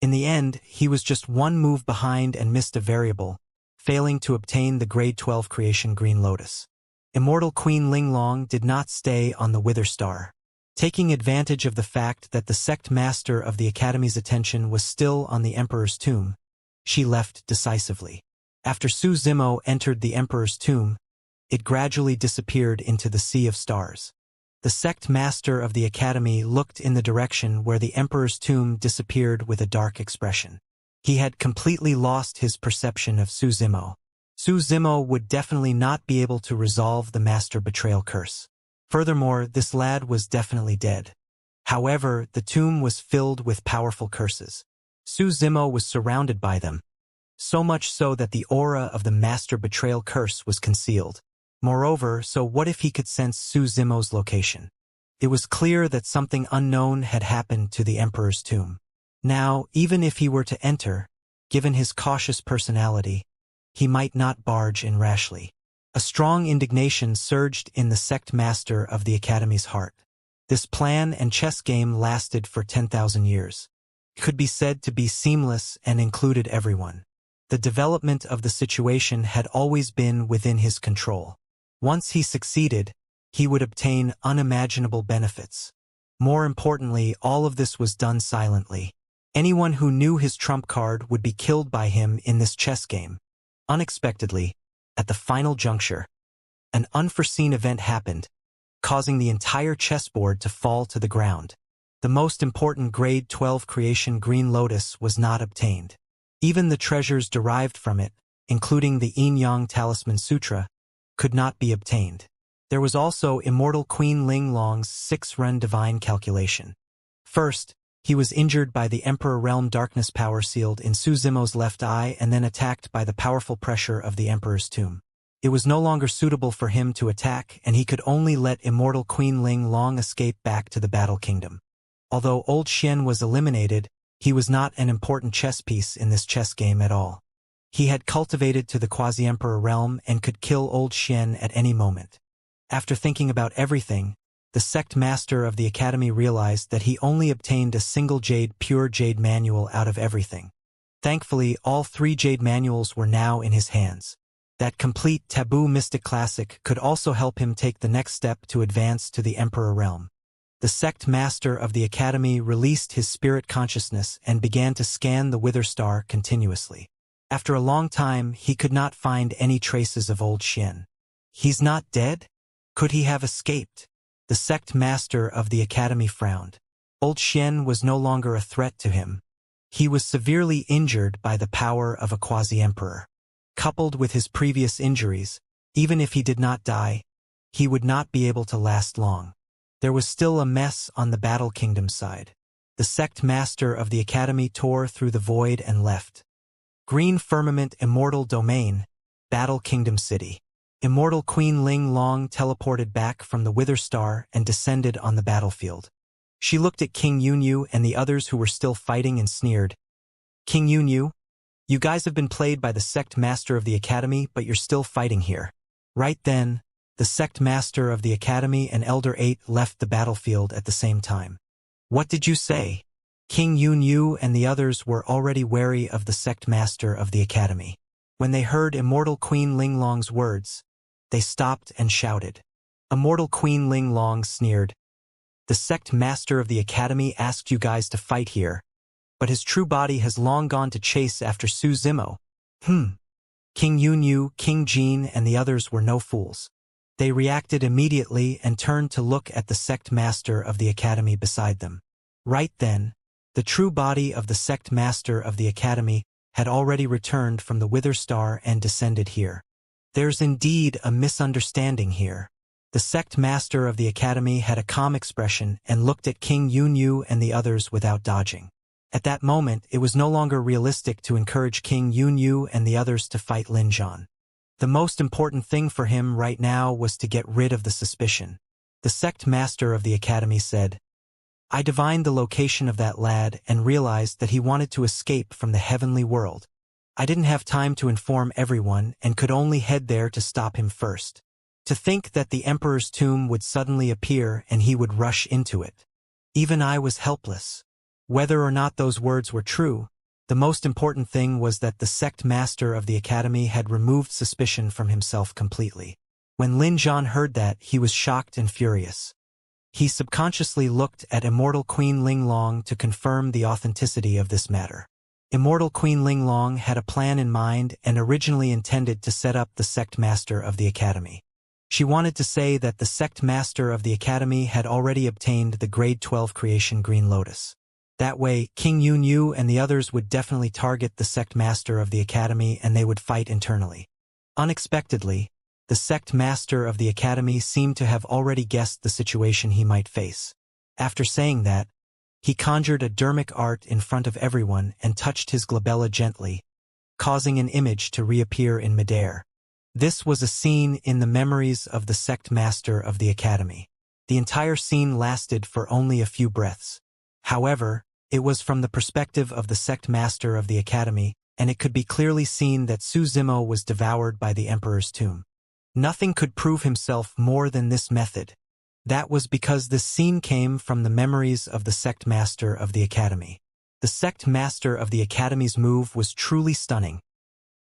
In the end, he was just one move behind and missed a variable, failing to obtain the grade 12 creation Green Lotus. Immortal Queen Ling Long did not stay on the Wither Star. Taking advantage of the fact that the sect master of the academy's attention was still on the emperor's tomb, she left decisively. After Su Zimo entered the emperor's tomb, it gradually disappeared into the sea of stars. The sect master of the academy looked in the direction where the emperor's tomb disappeared with a dark expression. He had completely lost his perception of Su Zimo. Su Zimo would definitely not be able to resolve the master betrayal curse. Furthermore, this lad was definitely dead. However, the tomb was filled with powerful curses. Su Zimo was surrounded by them, so much so that the aura of the master betrayal curse was concealed. Moreover, so what if he could sense Su Zimo's location? It was clear that something unknown had happened to the emperor's tomb. Now, even if he were to enter, given his cautious personality, he might not barge in rashly. A strong indignation surged in the sect master of the academy's heart. This plan and chess game lasted for 10,000 years. It could be said to be seamless and included everyone. The development of the situation had always been within his control. Once he succeeded, he would obtain unimaginable benefits. More importantly, all of this was done silently. Anyone who knew his trump card would be killed by him in this chess game. Unexpectedly, at the final juncture, an unforeseen event happened, causing the entire chessboard to fall to the ground. The most important grade 12 creation Green Lotus was not obtained. Even the treasures derived from it, including the Yin Yang Talisman Sutra, could not be obtained. There was also Immortal Queen Ling Long's 6-run divine calculation. First, he was injured by the Emperor Realm darkness power sealed in Su Zimo's left eye and then attacked by the powerful pressure of the Emperor's tomb. It was no longer suitable for him to attack, and he could only let Immortal Queen Ling Long escape back to the Battle Kingdom. Although Old Xian was eliminated, he was not an important chess piece in this chess game at all. He had cultivated to the Quasi-Emperor realm and could kill Old Xian at any moment. After thinking about everything, the sect master of the academy realized that he only obtained a single pure jade manual out of everything. Thankfully, all 3 jade manuals were now in his hands. That complete taboo mystic classic could also help him take the next step to advance to the Emperor realm. The sect master of the academy released his spirit consciousness and began to scan the Wither Star continuously. After a long time, he could not find any traces of Old Xian. He's not dead? Could he have escaped? The sect master of the academy frowned. Old Xian was no longer a threat to him. He was severely injured by the power of a quasi-emperor. Coupled with his previous injuries, even if he did not die, he would not be able to last long. There was still a mess on the Battle Kingdom side. The sect master of the academy tore through the void and left. Green firmament immortal domain, Battle Kingdom city. Immortal Queen Ling Long teleported back from the Wither Star and descended on the battlefield. She looked at King Yunyu and the others who were still fighting and sneered. King Yunyu, you guys have been played by the sect master of the academy, but you're still fighting here. Right then, the sect master of the academy and Elder 8 left the battlefield at the same time. What did you say? King Yunyu and the others were already wary of the sect master of the academy. When they heard Immortal Queen Ling Long's words, they stopped and shouted. Immortal Queen Ling Long sneered. The sect master of the academy asked you guys to fight here, but his true body has long gone to chase after Su Zimo. King Yunyu, King Jin, and the others were no fools. They reacted immediately and turned to look at the sect master of the academy beside them. Right then, the true body of the sect master of the academy had already returned from the Wither Star and descended here. There's indeed a misunderstanding here. The sect master of the academy had a calm expression and looked at King Yunyu and the others without dodging. At that moment, it was no longer realistic to encourage King Yunyu and the others to fight Lin Zhan. The most important thing for him right now was to get rid of the suspicion. The sect master of the academy said, I divined the location of that lad and realized that he wanted to escape from the heavenly world. I didn't have time to inform everyone and could only head there to stop him first. To think that the emperor's tomb would suddenly appear and he would rush into it. Even I was helpless. Whether or not those words were true, the most important thing was that the sect master of the academy had removed suspicion from himself completely. When Lin Zhan heard that, he was shocked and furious. He subconsciously looked at Immortal Queen Ling Long to confirm the authenticity of this matter. Immortal Queen Ling Long had a plan in mind and originally intended to set up the sect master of the academy. She wanted to say that the sect master of the academy had already obtained the grade 12 creation Green Lotus. That way, King Yunyu and the others would definitely target the sect master of the academy and they would fight internally. Unexpectedly, the sect master of the academy seemed to have already guessed the situation he might face. After saying that, he conjured a dermic art in front of everyone and touched his glabella gently, causing an image to reappear in midair. This was a scene in the memories of the sect master of the academy. The entire scene lasted for only a few breaths. However, it was from the perspective of the sect master of the academy, and it could be clearly seen that Su Zimo was devoured by the emperor's tomb. Nothing could prove himself more than this method. That was because this scene came from the memories of the sect master of the academy. The sect master of the academy's move was truly stunning.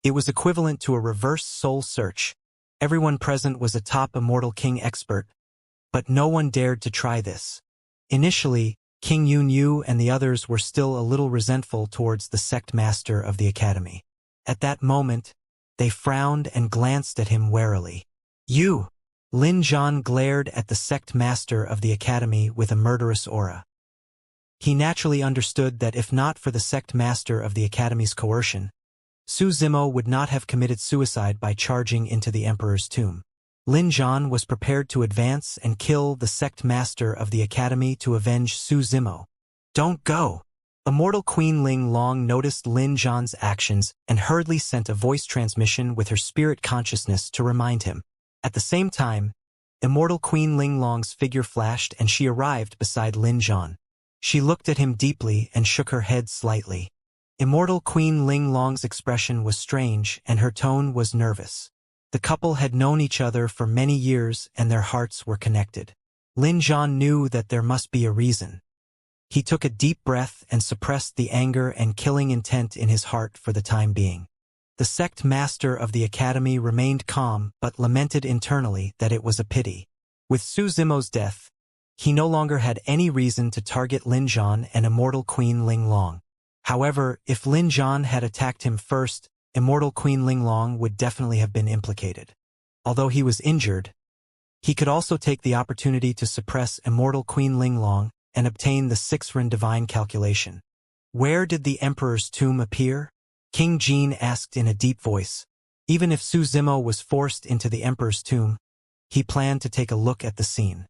It was equivalent to a reverse soul search. Everyone present was a top Immortal King expert, but no one dared to try this. Initially, King Yunyu and the others were still a little resentful towards the sect master of the academy. At that moment, they frowned and glanced at him warily. You! Lin Zhan glared at the sect master of the academy with a murderous aura. He naturally understood that if not for the sect master of the academy's coercion, Su Zimo would not have committed suicide by charging into the emperor's tomb. Lin Zhan was prepared to advance and kill the sect master of the academy to avenge Su Zimo. Don't go! Immortal Queen Ling Long noticed Lin Zhan's actions and hurriedly sent a voice transmission with her spirit consciousness to remind him. At the same time, Immortal Queen Ling Long's figure flashed and she arrived beside Lin Zhan. She looked at him deeply and shook her head slightly. Immortal Queen Ling Long's expression was strange and her tone was nervous. The couple had known each other for many years and their hearts were connected. Lin Zhan knew that there must be a reason. He took a deep breath and suppressed the anger and killing intent in his heart for the time being. The sect master of the academy remained calm but lamented internally that it was a pity. With Su Zimo's death, he no longer had any reason to target Lin Zhan and Immortal Queen Ling Long. However, if Lin Zhan had attacked him first, Immortal Queen Ling Long would definitely have been implicated. Although he was injured, he could also take the opportunity to suppress Immortal Queen Ling Long and obtain the 6th divine calculation. Where did the emperor's tomb appear? King Jin asked in a deep voice. Even if Su Zimo was forced into the emperor's tomb, he planned to take a look at the scene.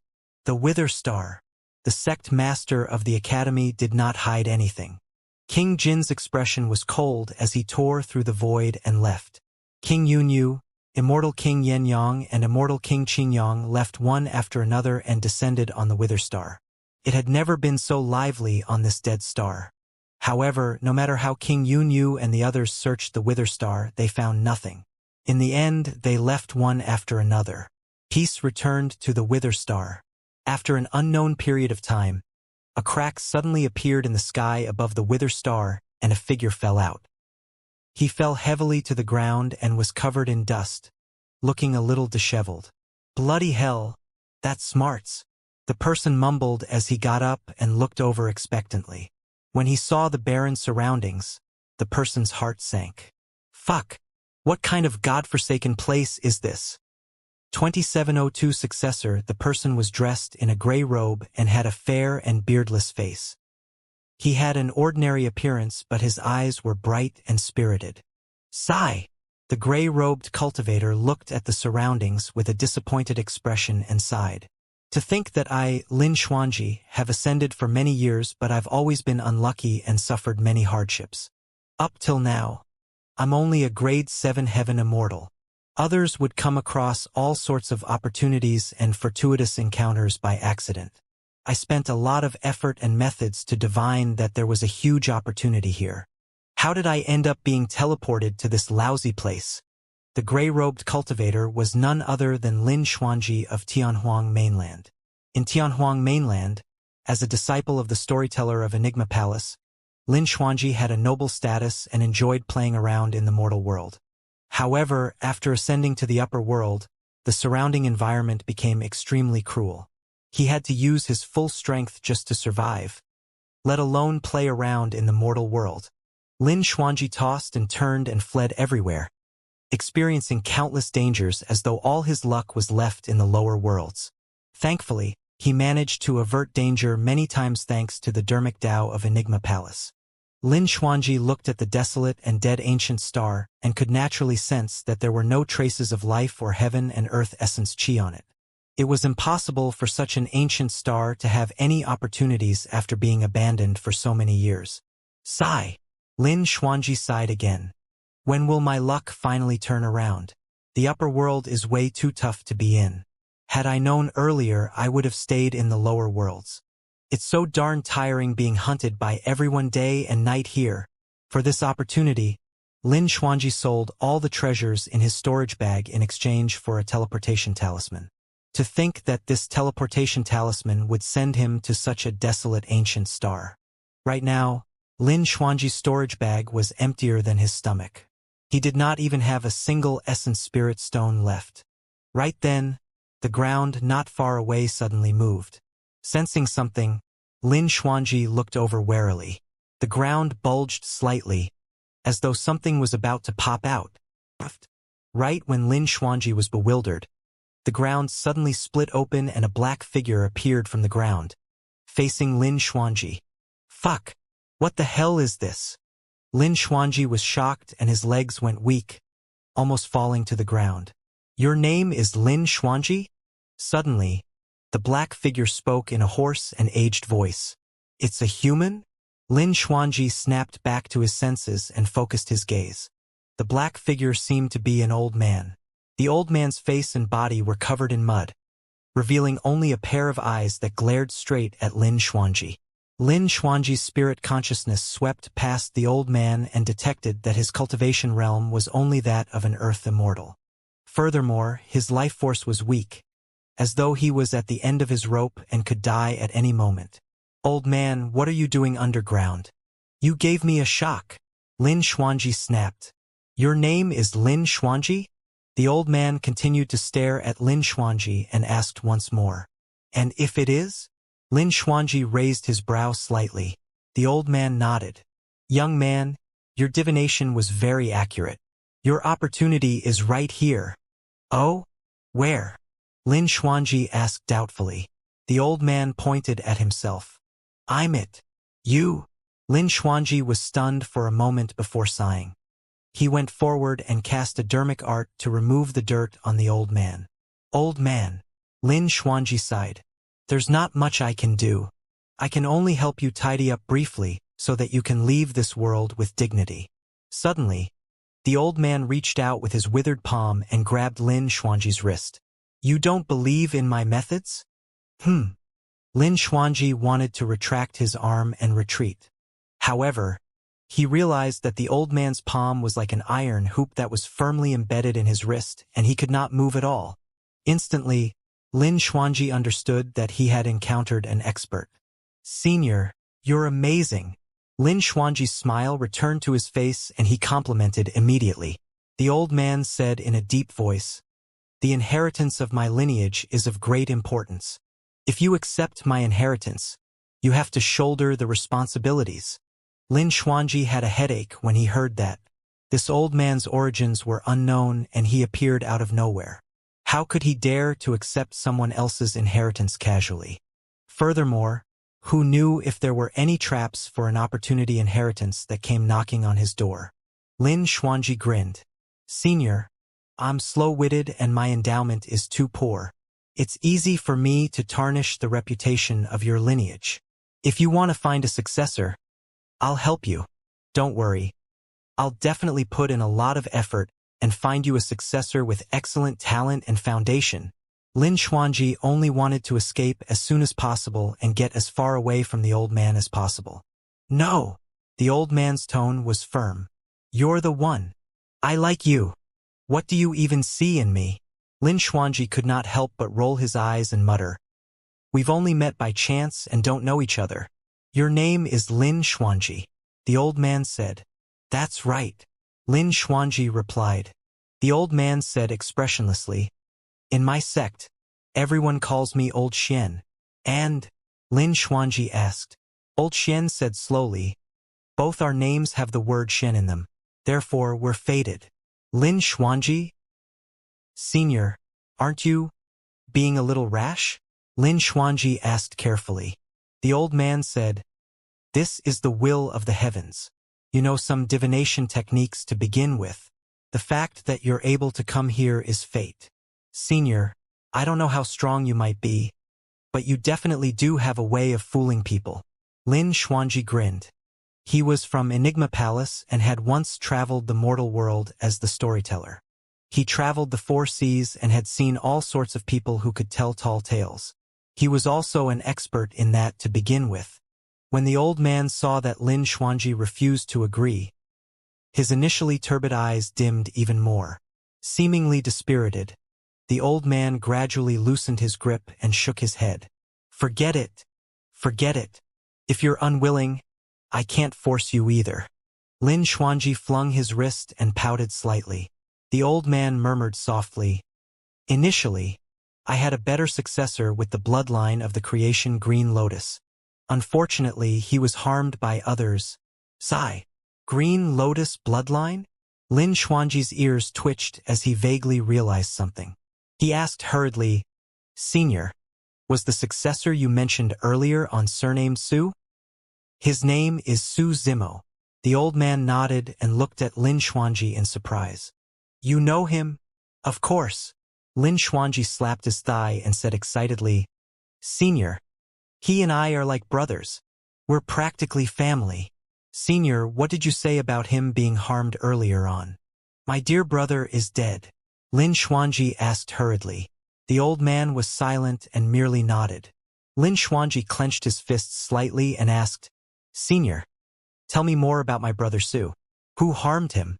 The Wither Star. The sect master of the academy did not hide anything. King Jin's expression was cold as he tore through the void and left. King Yunyu, Immortal King Yenyang and Immortal King Qingyang left one after another and descended on the Wither Star. It had never been so lively on this dead star. However, no matter how King Yunyu and the others searched the Wither Star, they found nothing. In the end, they left one after another. Peace returned to the Wither Star. After an unknown period of time, a crack suddenly appeared in the sky above the Wither Star, and a figure fell out. He fell heavily to the ground and was covered in dust, looking a little disheveled. "Bloody hell, that smarts," the person mumbled as he got up and looked over expectantly. When he saw the barren surroundings, the person's heart sank. "Fuck, what kind of godforsaken place is this?" 2702 successor. The person was dressed in a gray robe and had a fair and beardless face. He had an ordinary appearance, but his eyes were bright and spirited. "Sigh!" The gray-robed cultivator looked at the surroundings with a disappointed expression and sighed. "To think that I, Lin Xuanji, have ascended for many years, but I've always been unlucky and suffered many hardships. Up till now, I'm only a grade 7 heaven immortal. Others would come across all sorts of opportunities and fortuitous encounters by accident. I spent a lot of effort and methods to divine that there was a huge opportunity here. How did I end up being teleported to this lousy place?" The gray-robed cultivator was none other than Lin Xuanji of Tianhuang Mainland. In Tianhuang Mainland, as a disciple of the storyteller of Enigma Palace, Lin Xuanji had a noble status and enjoyed playing around in the mortal world. However, after ascending to the upper world, the surrounding environment became extremely cruel. He had to use his full strength just to survive, let alone play around in the mortal world. Lin Xuanji tossed and turned and fled everywhere, experiencing countless dangers as though all his luck was left in the lower worlds. Thankfully, he managed to avert danger many times thanks to the Dermic Tao of Enigma Palace. Lin Xuanji looked at the desolate and dead ancient star and could naturally sense that there were no traces of life or heaven and earth essence chi on it. It was impossible for such an ancient star to have any opportunities after being abandoned for so many years. Sigh. Lin Xuanji sighed again. "When will my luck finally turn around? The upper world is way too tough to be in. Had I known earlier, I would have stayed in the lower worlds. It's so darn tiring being hunted by everyone day and night here." For this opportunity, Lin Xuanji sold all the treasures in his storage bag in exchange for a teleportation talisman. To think that this teleportation talisman would send him to such a desolate ancient star. Right now, Lin Xuanji's storage bag was emptier than his stomach. He did not even have a single essence spirit stone left. Right then, the ground not far away suddenly moved. Sensing something, Lin Xuanji looked over warily. The ground bulged slightly, as though something was about to pop out. Right when Lin Xuanji was bewildered, the ground suddenly split open and a black figure appeared from the ground, facing Lin Xuanji. "Fuck! What the hell is this?" Lin Xuanji was shocked and his legs went weak, almost falling to the ground. "Your name is Lin Xuanji?" Suddenly, the black figure spoke in a hoarse and aged voice. "It's a human?" Lin Xuanji snapped back to his senses and focused his gaze. The black figure seemed to be an old man. The old man's face and body were covered in mud, revealing only a pair of eyes that glared straight at Lin Xuanji. Lin Xuanji's spirit consciousness swept past the old man and detected that his cultivation realm was only that of an earth immortal. Furthermore, his life force was weak, as though he was at the end of his rope and could die at any moment. "Old man, what are you doing underground? You gave me a shock." Lin Xuanji snapped. "Your name is Lin Xuanji?" The old man continued to stare at Lin Xuanji and asked once more. "And if it is?" Lin Xuanji raised his brow slightly. The old man nodded. "Young man, your divination was very accurate. Your opportunity is right here." "Oh? Where?" Lin Xuanji asked doubtfully. The old man pointed at himself. "I'm it. You." Lin Xuanji was stunned for a moment before sighing. He went forward and cast a dermic art to remove the dirt on the old man. "Old man." Lin Xuanji sighed. There's not much I can do. I can only help you tidy up briefly so that you can leave this world with dignity." Suddenly, the old man reached out with his withered palm and grabbed Lin Xuanji's wrist. "You don't believe in my methods?" Lin Xuanji wanted to retract his arm and retreat. However, he realized that the old man's palm was like an iron hoop that was firmly embedded in his wrist, and he could not move at all. Instantly, Lin Xuanji understood that he had encountered an expert. "Senior, you're amazing." Lin Xuanji's smile returned to his face and he complimented immediately. The old man said in a deep voice, "The inheritance of my lineage is of great importance. If you accept my inheritance, you have to shoulder the responsibilities." Lin Xuanji had a headache when he heard that. This old man's origins were unknown and he appeared out of nowhere. How could he dare to accept someone else's inheritance casually? Furthermore, who knew if there were any traps for an opportunity inheritance that came knocking on his door? Lin Xuanji grinned. "Senior, I'm slow-witted and my endowment is too poor. It's easy for me to tarnish the reputation of your lineage. If you want to find a successor, I'll help you. Don't worry. I'll definitely put in a lot of effort and find you a successor with excellent talent and foundation." Lin Xuanji only wanted to escape as soon as possible and get as far away from the old man as possible. "No!" The old man's tone was firm. "You're the one. I like you. What do you even see in me?" Lin Xuanji could not help but roll his eyes and mutter, "We've only met by chance and don't know each other." "Your name is Lin Xuanji," the old man said. "That's right," Lin Xuanji replied. The old man said expressionlessly, "In my sect, everyone calls me Old Xian." "And?" Lin Xuanji asked. Old Xian said slowly, "Both our names have the word Xian in them. Therefore, we're fated." "Lin Xuanji? Senior, aren't you being a little rash?" Lin Xuanji asked carefully. The old man said, "This is the will of the heavens. You know some divination techniques to begin with. The fact that you're able to come here is fate. Senior, I don't know how strong you might be, but you definitely do have a way of fooling people." Lin Xuanji grinned. He was from Enigma Palace and had once traveled the mortal world as the storyteller. He traveled the 4 seas and had seen all sorts of people who could tell tall tales. He was also an expert in that to begin with. When the old man saw that Lin Xuanji refused to agree, his initially turbid eyes dimmed even more. Seemingly dispirited, the old man gradually loosened his grip and shook his head. "Forget it. Forget it. If you're unwilling, I can't force you either." Lin Xuanji flung his wrist and pouted slightly. The old man murmured softly, "Initially, I had a better successor with the bloodline of the creation Green Lotus. Unfortunately, he was harmed by others." Green Lotus bloodline? Lin Xuanji's ears twitched as he vaguely realized something. He asked hurriedly, "Senior, was the successor you mentioned earlier on surnamed Su?" "His name is Su Zimo." The old man nodded and looked at Lin Xuanji in surprise. "You know him?" "Of course." Lin Xuanji slapped his thigh and said excitedly, "Senior, he and I are like brothers. We're practically family." "Senior, what did you say about him being harmed earlier on?" "My dear brother is dead," Lin Xuanji asked hurriedly. The old man was silent and merely nodded. Lin Xuanji clenched his fists slightly and asked, "Senior, tell me more about my brother Su. Who harmed him?"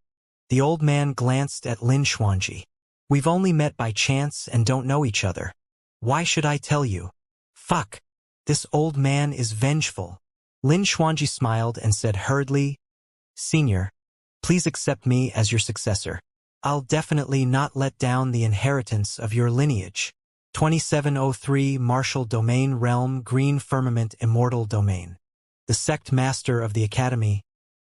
The old man glanced at Lin Xuanji. "We've only met by chance and don't know each other. Why should I tell you?" "Fuck. This old man is vengeful." Lin Xuanji smiled and said hurriedly, "Senior, please accept me as your successor. I'll definitely not let down the inheritance of your lineage." 2703 Martial Domain Realm Green Firmament Immortal Domain. The sect master of the academy,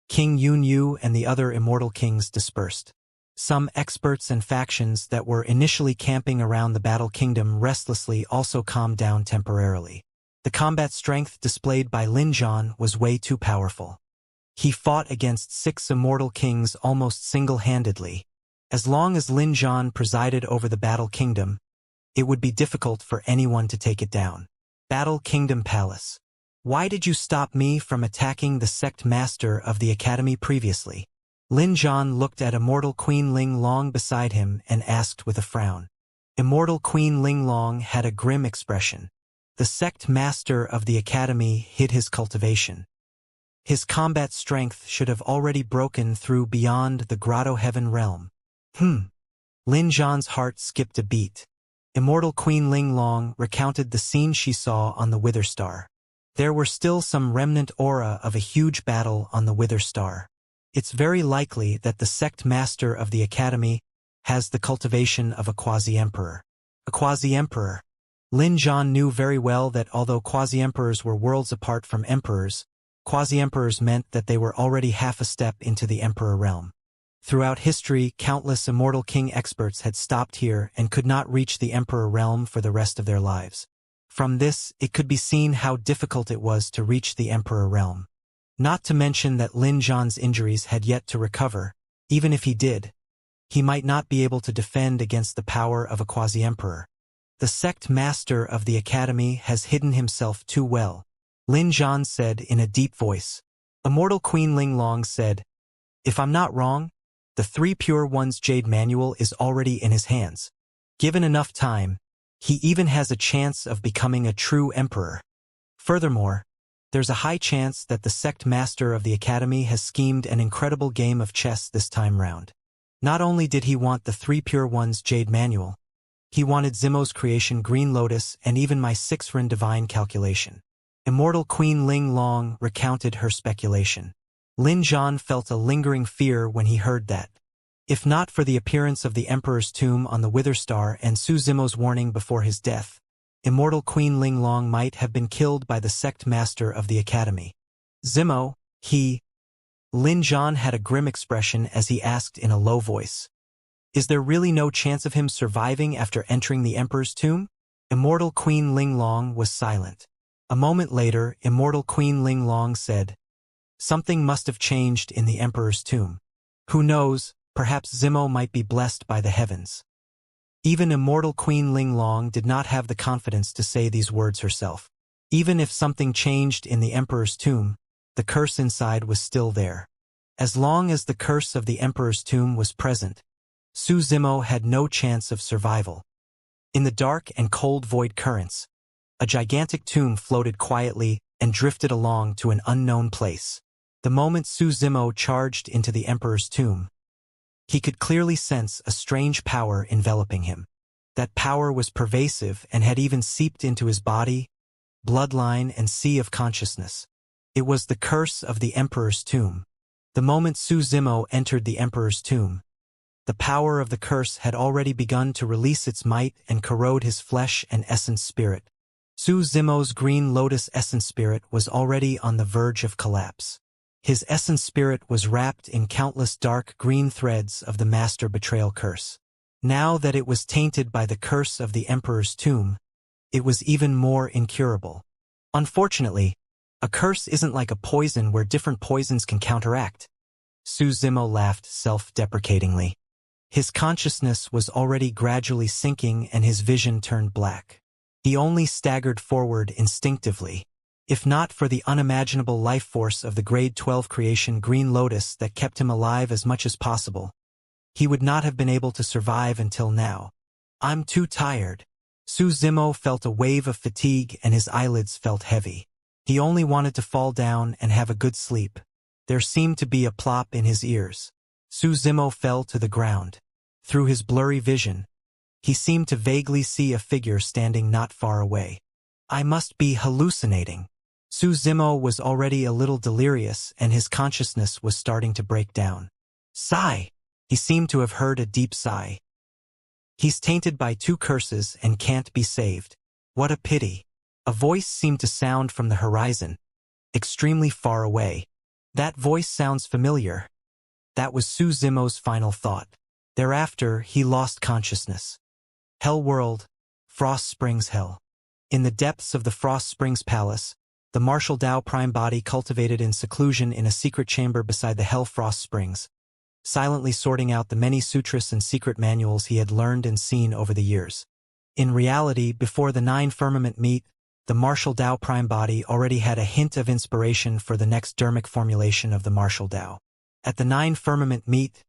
King Yun Yu, and the other immortal kings dispersed. Some experts and factions that were initially camping around the Battle Kingdom restlessly also calmed down temporarily. The combat strength displayed by Lin Zhan was way too powerful. He fought against 6 immortal kings almost single-handedly. As long as Lin Zhan presided over the Battle Kingdom, it would be difficult for anyone to take it down. Battle Kingdom Palace. Why did you stop me from attacking the sect master of the academy previously? Lin Zhan looked at Immortal Queen Ling Long beside him and asked with a frown. Immortal Queen Ling Long had a grim expression. The sect master of the academy hid his cultivation. His combat strength should have already broken through beyond the Grotto Heaven realm. Lin Zhan's heart skipped a beat. Immortal Queen Ling Long recounted the scene she saw on the Wither Star. There were still some remnant aura of a huge battle on the Wither Star. It's very likely that the sect master of the academy has the cultivation of a quasi-emperor. A quasi-emperor. Lin Zhan knew very well that although quasi-emperors were worlds apart from emperors, quasi-emperors meant that they were already half a step into the emperor realm. Throughout history, countless immortal king experts had stopped here and could not reach the emperor realm for the rest of their lives. From this, it could be seen how difficult it was to reach the emperor realm. Not to mention that Lin Zhan's injuries had yet to recover. Even if he did, he might not be able to defend against the power of a quasi-emperor. The sect master of the academy has hidden himself too well, Lin Zhan said in a deep voice. Immortal Queen Ling Long said, if I'm not wrong, the Three Pure Ones Jade Manual is already in his hands. Given enough time, he even has a chance of becoming a true emperor. Furthermore, there's a high chance that the sect master of the academy has schemed an incredible game of chess this time round. Not only did he want the Three Pure Ones Jade Manual, he wanted Zimo's creation Green Lotus and even my 6th divine calculation. Immortal Queen Ling Long recounted her speculation. Lin Zhan felt a lingering fear when he heard that. If not for the appearance of the Emperor's tomb on the Wither Star and Su Zimo's warning before his death, Immortal Queen Ling Long might have been killed by the sect master of the academy. Zimo, Lin Zhan had a grim expression as he asked in a low voice. Is there really no chance of him surviving after entering the Emperor's tomb? Immortal Queen Ling Long was silent. A moment later, Immortal Queen Ling Long said, something must have changed in the Emperor's tomb. Who knows, perhaps Zimo might be blessed by the heavens. Even Immortal Queen Ling Long did not have the confidence to say these words herself. Even if something changed in the Emperor's tomb, the curse inside was still there. As long as the curse of the Emperor's tomb was present, Su Zimo had no chance of survival. In the dark and cold void currents, a gigantic tomb floated quietly and drifted along to an unknown place. The moment Su Zimo charged into the Emperor's tomb, he could clearly sense a strange power enveloping him. That power was pervasive and had even seeped into his body, bloodline, and sea of consciousness. It was the curse of the Emperor's tomb. The moment Su Zimo entered the Emperor's tomb, the power of the curse had already begun to release its might and corrode his flesh and essence spirit. Su Zimo's Green Lotus essence spirit was already on the verge of collapse. His essence spirit was wrapped in countless dark green threads of the master betrayal curse. Now that it was tainted by the curse of the Emperor's tomb, it was even more incurable. Unfortunately, a curse isn't like a poison where different poisons can counteract. Su Zimo laughed self-deprecatingly. His consciousness was already gradually sinking and his vision turned black. He only staggered forward instinctively. If not for the unimaginable life force of the Grade 12 creation Green Lotus that kept him alive as much as possible, he would not have been able to survive until now. I'm too tired. Su Zimo felt a wave of fatigue and his eyelids felt heavy. He only wanted to fall down and have a good sleep. There seemed to be a plop in his ears. Su Zimo fell to the ground. Through his blurry vision, he seemed to vaguely see a figure standing not far away. I must be hallucinating. Su Zimo was already a little delirious and his consciousness was starting to break down. Sigh! He seemed to have heard a deep sigh. He's tainted by 2 curses and can't be saved. What a pity. A voice seemed to sound from the horizon, extremely far away. That voice sounds familiar. That was Su Zimo's final thought. Thereafter, he lost consciousness. Hell World, Frost Springs Hell. In the depths of the Frost Springs Palace, the martial Tao prime body cultivated in seclusion in a secret chamber beside the Hell Frost Springs, silently sorting out the many sutras and secret manuals he had learned and seen over the years. In reality, before the 9 firmament meet, the martial Tao prime body already had a hint of inspiration for the next dermic formulation of the martial Tao. At the 9 firmament meet,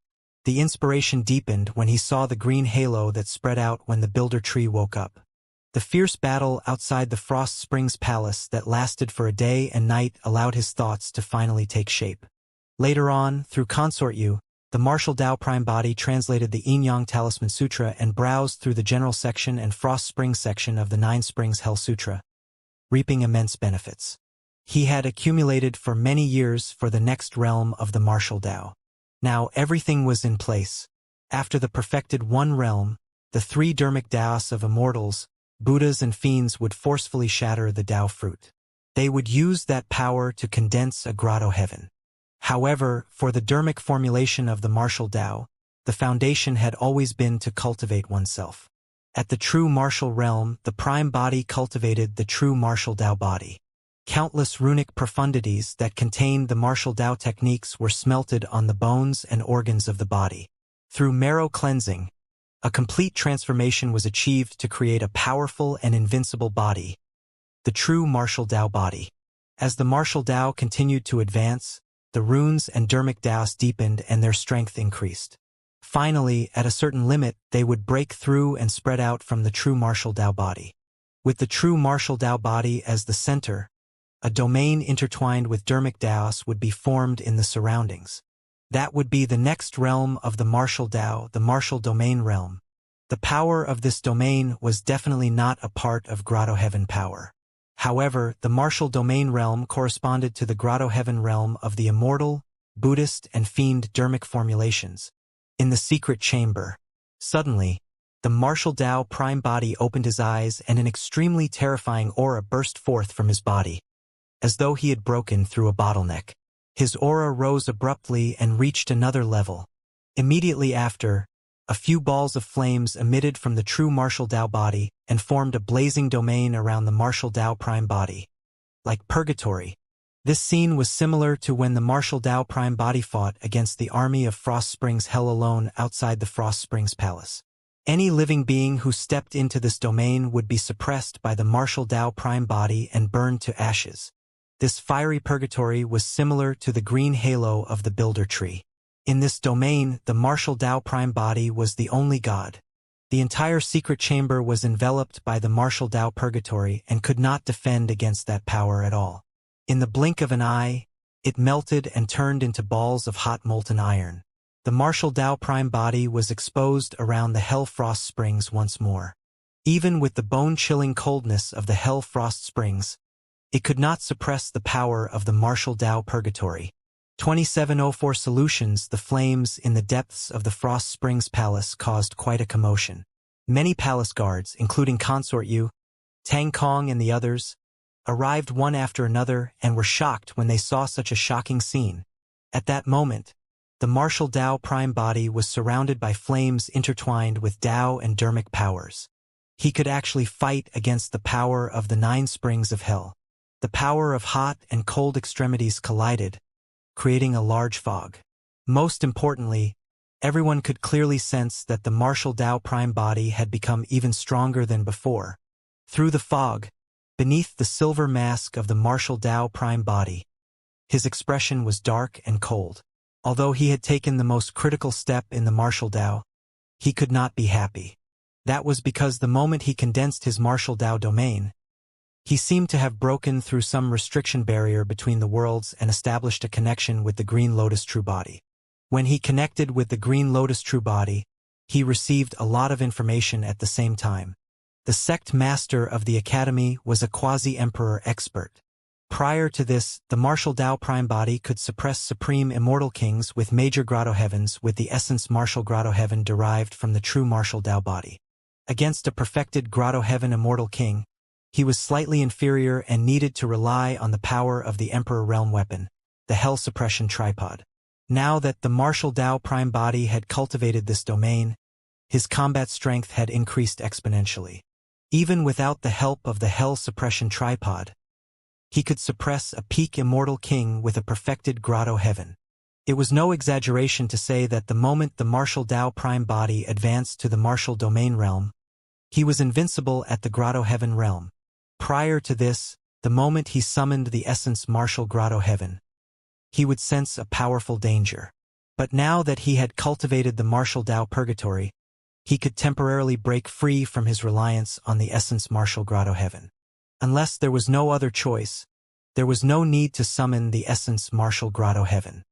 the inspiration deepened when he saw the green halo that spread out when the builder tree woke up. The fierce battle outside the Frost Springs Palace that lasted for a day and night allowed his thoughts to finally take shape. Later on, through Consort Yu, the martial Tao prime body translated the Yin-Yang Talisman Sutra and browsed through the general section and Frost Springs section of the 9 Springs Hell Sutra, reaping immense benefits. He had accumulated for many years for the next realm of the martial Tao. Now everything was in place. After the perfected 1 realm, the 3 dermic Taos of immortals, Buddhas and fiends would forcefully shatter the Tao fruit. They would use that power to condense a grotto heaven. However, for the dermic formulation of the martial Tao, the foundation had always been to cultivate oneself. At the true martial realm, the prime body cultivated the true martial Tao body. Countless runic profundities that contained the martial Tao techniques were smelted on the bones and organs of the body. Through marrow cleansing, a complete transformation was achieved to create a powerful and invincible body, the true martial Tao body. As the martial Tao continued to advance, the runes and dermic Taos deepened and their strength increased. Finally, at a certain limit, they would break through and spread out from the true martial Tao body. With the true martial Tao body as the center, a domain intertwined with dermic Taos would be formed in the surroundings. That would be the next realm of the martial Tao, the martial domain realm. The power of this domain was definitely not a part of grotto heaven power. However, the martial domain realm corresponded to the grotto heaven realm of the immortal, Buddhist, and fiend dermic formulations. In the secret chamber, suddenly, the martial Tao prime body opened his eyes and an extremely terrifying aura burst forth from his body, as though he had broken through a bottleneck. His aura rose abruptly and reached another level. Immediately after, a few balls of flames emitted from the true martial Tao body and formed a blazing domain around the martial Tao prime body. Like purgatory, this scene was similar to when the martial Tao prime body fought against the army of Frost Springs Hell alone outside the Frost Springs Palace. Any living being who stepped into this domain would be suppressed by the martial Tao prime body and burned to ashes. This fiery purgatory was similar to the green halo of the builder tree. In this domain, the martial Tao prime body was the only god. The entire secret chamber was enveloped by the martial Tao purgatory and could not defend against that power at all. In the blink of an eye, it melted and turned into balls of hot molten iron. The martial Tao prime body was exposed around the Hell Frost Springs once more. Even with the bone-chilling coldness of the Hell Frost Springs, it could not suppress the power of the martial Tao purgatory. 2704 Solutions. The flames in the depths of the Frost Springs Palace caused quite a commotion. Many palace guards, including Consort Yu, Tang Kong and the others, arrived one after another and were shocked when they saw such a shocking scene. At that moment, the martial Tao prime body was surrounded by flames intertwined with Tao and dermic powers. He could actually fight against the power of the 9 springs of hell. The power of hot and cold extremities collided, creating a large fog. Most importantly, everyone could clearly sense that the martial Tao prime body had become even stronger than before. Through the fog, beneath the silver mask of the martial Tao prime body, his expression was dark and cold. Although he had taken the most critical step in the martial Tao, he could not be happy. That was because the moment he condensed his martial Tao domain, he seemed to have broken through some restriction barrier between the worlds and established a connection with the Green Lotus True Body. When he connected with the Green Lotus True Body, he received a lot of information at the same time. The sect master of the academy was a quasi-emperor expert. Prior to this, the martial Tao prime body could suppress supreme immortal kings with major grotto heavens with the essence martial grotto heaven derived from the true martial Tao body. Against a perfected grotto heaven immortal king, he was slightly inferior and needed to rely on the power of the Emperor Realm weapon, the Hell Suppression Tripod. Now that the martial Tao prime body had cultivated this domain, his combat strength had increased exponentially. Even without the help of the Hell Suppression Tripod, he could suppress a peak immortal king with a perfected grotto heaven. It was no exaggeration to say that the moment the martial Tao prime body advanced to the martial domain realm, he was invincible at the grotto heaven realm. Prior to this, the moment he summoned the essence martial grotto heaven, he would sense a powerful danger. But now that he had cultivated the martial Tao purgatory, he could temporarily break free from his reliance on the essence martial grotto heaven. Unless there was no other choice, there was no need to summon the essence martial grotto heaven.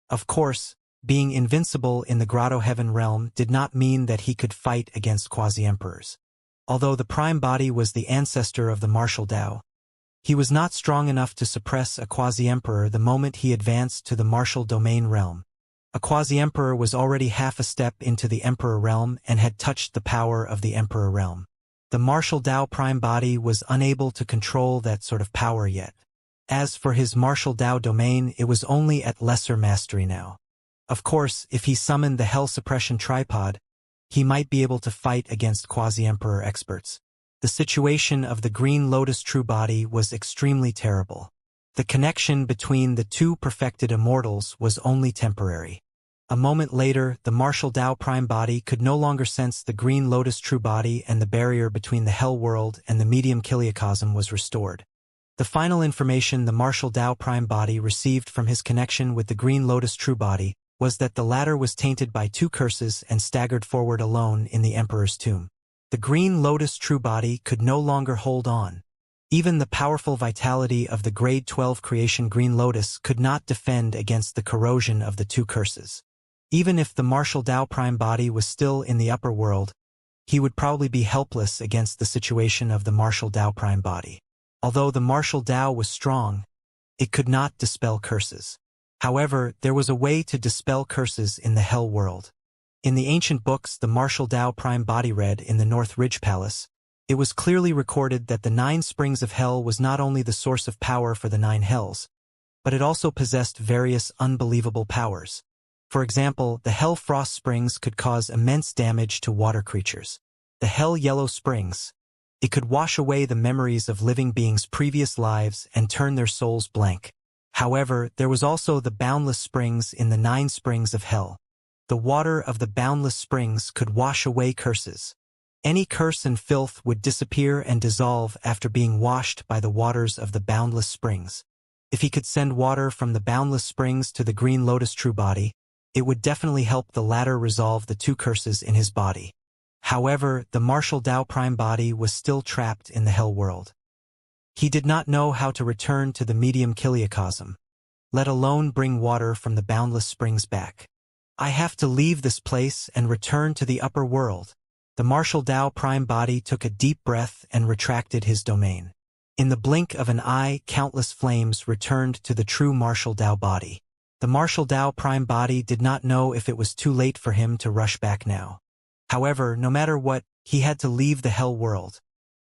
Of course, being invincible in the grotto heaven realm did not mean that he could fight against quasi-emperors. Although the prime body was the ancestor of the martial Tao, he was not strong enough to suppress a quasi-emperor the moment he advanced to the martial domain realm. A quasi-emperor was already half a step into the emperor realm and had touched the power of the emperor realm. The martial Tao prime body was unable to control that sort of power yet. As for his martial Tao domain, it was only at lesser mastery now. Of course, if he summoned the hell suppression tripod, he might be able to fight against quasi-emperor experts. The situation of the Green Lotus true body was extremely terrible. The connection between the two perfected immortals was only temporary. A moment later, the martial Tao prime body could no longer sense the Green Lotus true body, and the barrier between the hell world and the medium kiliacosm was restored. The final information the martial Tao prime body received from his connection with the Green Lotus true body was that the latter was tainted by 2 curses and staggered forward alone in the emperor's tomb. The Green Lotus true body could no longer hold on. Even the powerful vitality of the grade 12 creation Green Lotus could not defend against the corrosion of the 2 curses. Even if the martial Tao prime body was still in the upper world, he would probably be helpless against the situation of the martial Tao prime body. Although the martial Tao was strong, it could not dispel curses. However, there was a way to dispel curses in the hell world. In the ancient books the martial Tao prime body read in the North Ridge Palace, it was clearly recorded that the 9 springs of hell was not only the source of power for the 9 hells, but it also possessed various unbelievable powers. For example, the hell frost springs could cause immense damage to water creatures. The hell yellow springs, it could wash away the memories of living beings' previous lives and turn their souls blank. However, there was also the boundless springs in the 9 springs of hell. The water of the boundless springs could wash away curses. Any curse and filth would disappear and dissolve after being washed by the waters of the boundless springs. If he could send water from the boundless springs to the Green Lotus true body, it would definitely help the latter resolve the 2 curses in his body. However, the martial Tao prime body was still trapped in the hell world. He did not know how to return to the medium kiliacosm, let alone bring water from the boundless springs back. I have to leave this place and return to the upper world. The martial Tao prime body took a deep breath and retracted his domain. In the blink of an eye, countless flames returned to the true martial Tao body. The martial Tao prime body did not know if it was too late for him to rush back now. However, no matter what, he had to leave the hell world.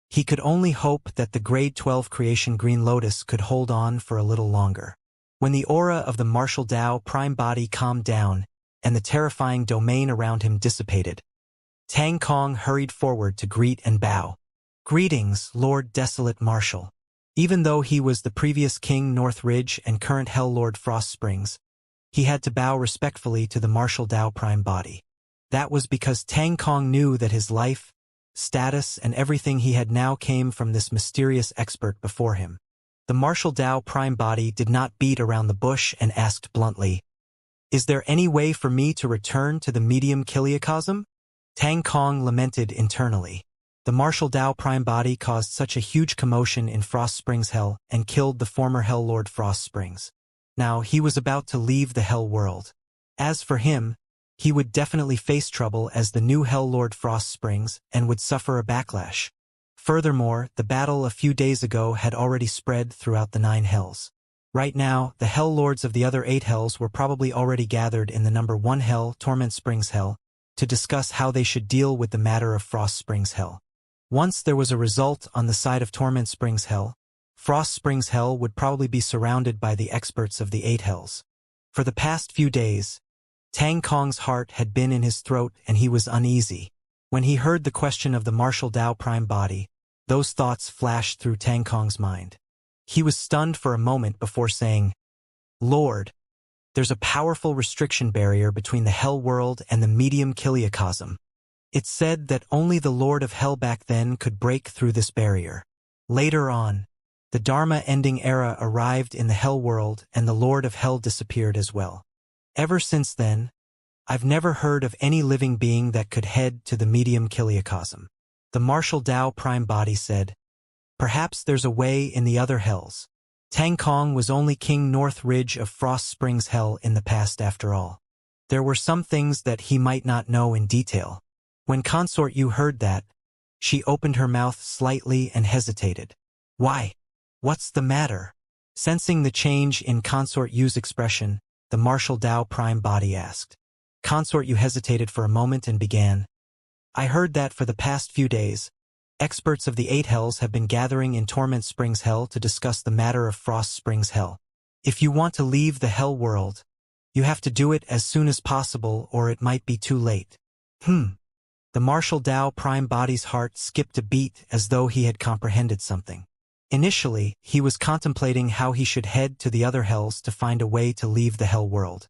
He could only hope that the grade 12 creation Green Lotus could hold on for a little longer. When the aura of the martial Tao prime body calmed down and the terrifying domain around him dissipated, Tang Kong hurried forward to greet and bow. "Greetings, Lord Desolate Marshal." Even though he was the previous King North Ridge and current Hell Lord Frost Springs, he had to bow respectfully to the martial Tao prime body. That was because Tang Kong knew that his life, status, and everything he had now came from this mysterious expert before him. The martial Tao prime body did not beat around the bush and asked bluntly, "Is there any way for me to return to the medium kiliacosm?" Tang Kong lamented internally. The martial Tao prime body caused such a huge commotion in Frost Springs Hell and killed the former Hell Lord Frost Springs. Now he was about to leave the hell world. As for him, he would definitely face trouble as the new Hell Lord Frost Springs and would suffer a backlash. Furthermore, the battle a few days ago had already spread throughout the 9 hells. Right now, the Hell Lords of the other 8 hells were probably already gathered in the number 1 hell, Torment Springs Hell, to discuss how they should deal with the matter of Frost Springs Hell. Once there was a result on the side of Torment Springs Hell, Frost Springs Hell would probably be surrounded by the experts of the 8 hells. For the past few days, Tang Kong's heart had been in his throat and he was uneasy. When he heard the question of the martial Tao prime body, those thoughts flashed through Tang Kong's mind. He was stunned for a moment before saying, "Lord, there's a powerful restriction barrier between the hell world and the medium kiliacosm. It's said that only the Lord of Hell back then could break through this barrier. Later on, the Dharma-ending era arrived in the Hell world and the Lord of Hell disappeared as well. Ever since then, I've never heard of any living being that could head to the medium kiliacosm. The martial Tao prime body said, "Perhaps there's a way in the other hells. Tang Kong was only King North Ridge of Frost Springs Hell in the past after all. There were some things that he might not know in detail." When Consort Yu heard that, she opened her mouth slightly and hesitated. "Why? What's the matter?" Sensing the change in Consort Yu's expression, the martial Tao prime body asked. Consort Yu hesitated for a moment and began. "I heard that for the past few days, experts of the 8 hells have been gathering in Torment Springs Hell to discuss the matter of Frost Springs Hell. If you want to leave the Hell world, you have to do it as soon as possible or it might be too late." The martial Tao prime body's heart skipped a beat as though he had comprehended something. Initially, he was contemplating how he should head to the other hells to find a way to leave the Hell world.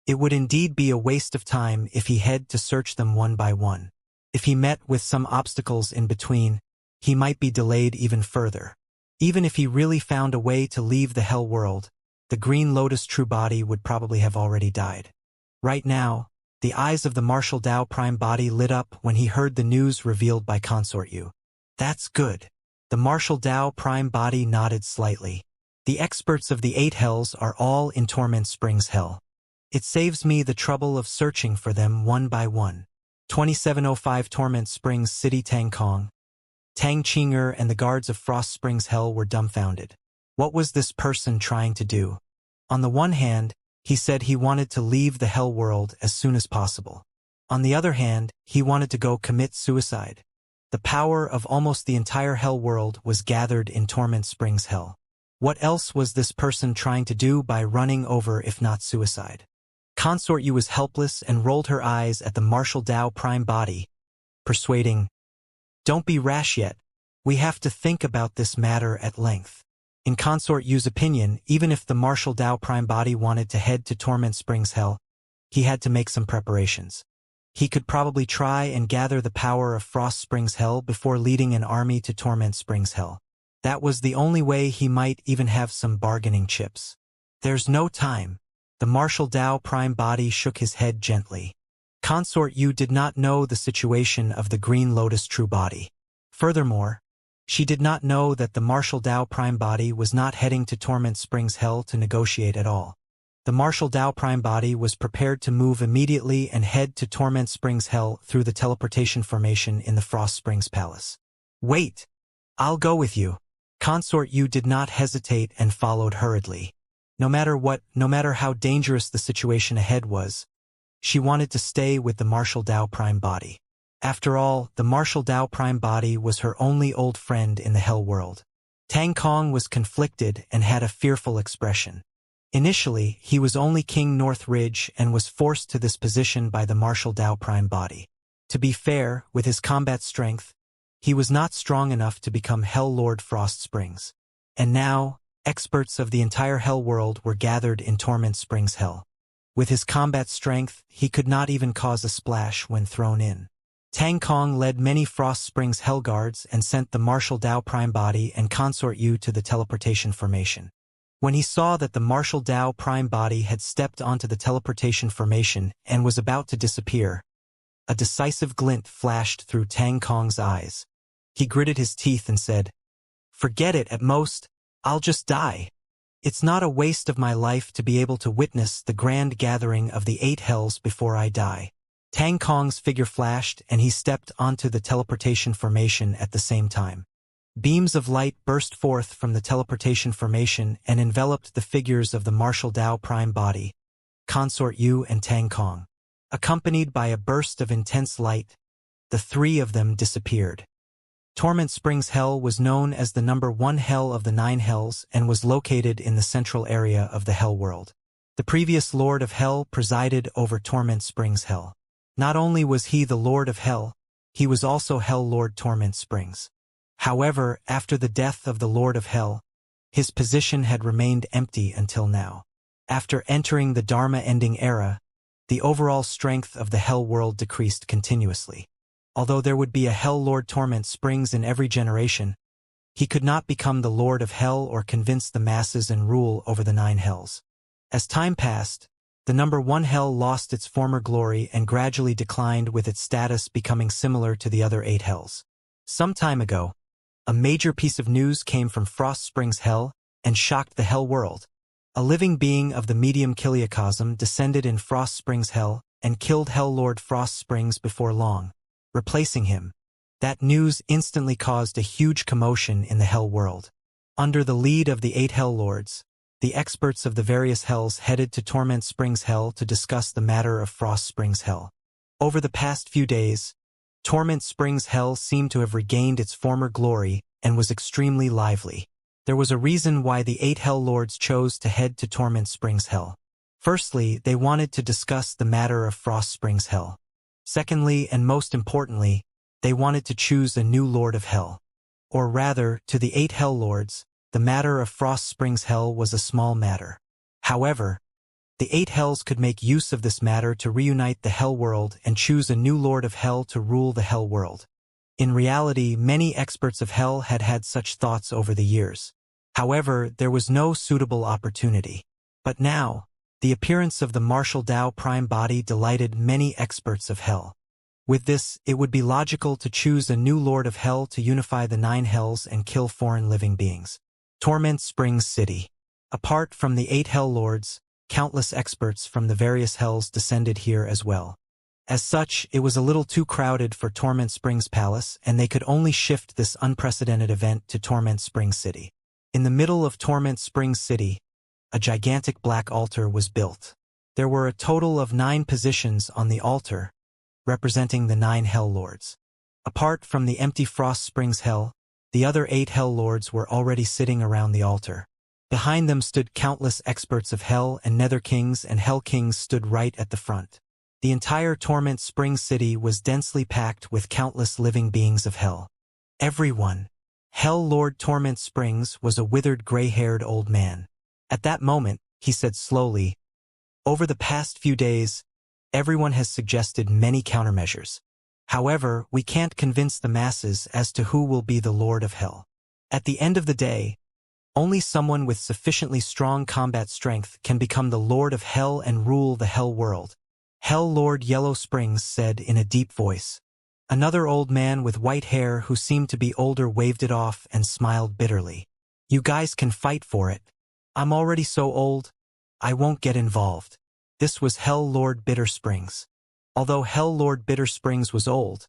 It would indeed be a waste of time if he had to search them one by one. If he met with some obstacles in between, he might be delayed even further. Even if he really found a way to leave the Hell world, the Green Lotus true body would probably have already died. Right now, the eyes of the martial Tao prime body lit up when he heard the news revealed by Consort Yu. "That's good." The martial Tao prime body nodded slightly. "The experts of the 8 hells are all in Torment Springs Hell. It saves me the trouble of searching for them one by one." 2705 Torment Springs City. Tang Kong, Tang Qing'er and the guards of Frost Springs Hell were dumbfounded. What was this person trying to do? On the one hand, he said he wanted to leave the Hell world as soon as possible. On the other hand, he wanted to go commit suicide. The power of almost the entire Hell world was gathered in Torment Springs Hell. What else was this person trying to do by running over if not suicide? Consort Yu was helpless and rolled her eyes at the martial Tao prime body, persuading, "Don't be rash yet. We have to think about this matter at length." In Consort Yu's opinion, even if the martial Tao prime body wanted to head to Torment Springs Hell, he had to make some preparations. He could probably try and gather the power of Frost Springs Hell before leading an army to Torment Springs Hell. That was the only way he might even have some bargaining chips. "There's no time." The martial Tao prime body shook his head gently. Consort Yu did not know the situation of the Green Lotus true body. Furthermore, she did not know that the martial Tao prime body was not heading to Torment Springs Hell to negotiate at all. The martial Tao prime body was prepared to move immediately and head to Torment Springs Hell through the teleportation formation in the Frost Springs Palace. "Wait! I'll go with you." Consort Yu did not hesitate and followed hurriedly. No matter how dangerous the situation ahead was, she wanted to stay with the martial Tao prime body. After all, the martial Tao prime body was her only old friend in the Hell world. Tang Kong was conflicted and had a fearful expression. Initially, he was only King North Ridge and was forced to this position by the martial Tao prime body. To be fair, with his combat strength, he was not strong enough to become Hell Lord Frost Springs. And now, experts of the entire Hell world were gathered in Torment Springs Hell. With his combat strength, he could not even cause a splash when thrown in. Tang Kong led many Frost Springs Hell guards and sent the martial Tao prime body and Consort Yu to the teleportation formation. When he saw that the martial Tao prime body had stepped onto the teleportation formation and was about to disappear, a decisive glint flashed through Tang Kong's eyes. He gritted his teeth and said, "Forget it, at most, I'll just die. It's not a waste of my life to be able to witness the grand gathering of the 8 hells before I die." Tang Kong's figure flashed and he stepped onto the teleportation formation at the same time. Beams of light burst forth from the teleportation formation and enveloped the figures of the martial Tao prime body, Consort Yu and Tang Kong. Accompanied by a burst of intense light, the 3 of them disappeared. Torment Springs Hell was known as the number 1 hell of the 9 hells and was located in the central area of the Hell world. The previous Lord of Hell presided over Torment Springs Hell. Not only was he the Lord of Hell, he was also Hell Lord Torment Springs. However, after the death of the Lord of Hell, his position had remained empty until now. After entering the Dharma-ending era, the overall strength of the Hell world decreased continuously. Although there would be a Hell Lord Torment Springs in every generation, He could not become the Lord of Hell or convince the masses and rule over the 9 hells. As time passed, the number 1 hell lost its former glory and gradually declined, with its status becoming similar to the other 8 hells. Some time ago, a major piece of news came from Frost Springs Hell and shocked the Hell world. A living being of the medium Kiliacosm descended in Frost Springs Hell and killed Hell Lord Frost Springs before long, replacing him. That news instantly caused a huge commotion in the Hell world. Under the lead of the 8 Hell Lords, the experts of the various hells headed to Torment Springs Hell to discuss the matter of Frost Springs Hell. Over the past few days, Torment Springs Hell seemed to have regained its former glory and was extremely lively. There was a reason why the 8 Hell Lords chose to head to Torment Springs Hell. Firstly, they wanted to discuss the matter of Frost Springs Hell. Secondly, and most importantly, they wanted to choose a new Lord of Hell. Or rather, to the 8 Hell Lords, the matter of Frost Springs Hell was a small matter. However, the 8 Hells could make use of this matter to reunite the Hell world and choose a new Lord of Hell to rule the Hell world. In reality, many experts of Hell had had such thoughts over the years. However, there was no suitable opportunity. But now, the appearance of the martial Tao prime body delighted many experts of Hell. With this, it would be logical to choose a new Lord of Hell to unify the 9 hells and kill foreign living beings. Torment Springs City. Apart from the 8 Hell Lords, countless experts from the various hells descended here as well. As such, it was a little too crowded for Torment Springs Palace, and they could only shift this unprecedented event to Torment Springs City. In the middle of Torment Springs City, a gigantic black altar was built. There were a total of 9 positions on the altar, representing the 9 Hell Lords. Apart from the empty Frost Springs Hell, the other 8 Hell Lords were already sitting around the altar. Behind them stood countless experts of Hell, and Nether Kings and Hell Kings stood right at the front. The entire Torment Springs City was densely packed with countless living beings of Hell. Everyone. Hell Lord Torment Springs was a withered gray-haired old man. At that moment, he said slowly, "Over the past few days, everyone has suggested many countermeasures. However, we can't convince the masses as to who will be the Lord of Hell. At the end of the day, only someone with sufficiently strong combat strength can become the Lord of Hell and rule the Hell world." Hell Lord Yellow Springs said in a deep voice. Another old man with white hair who seemed to be older waved it off and smiled bitterly. "You guys can fight for it. I'm already so old, I won't get involved." This was Hell Lord Bitter Springs. Although Hell Lord Bitter Springs was old,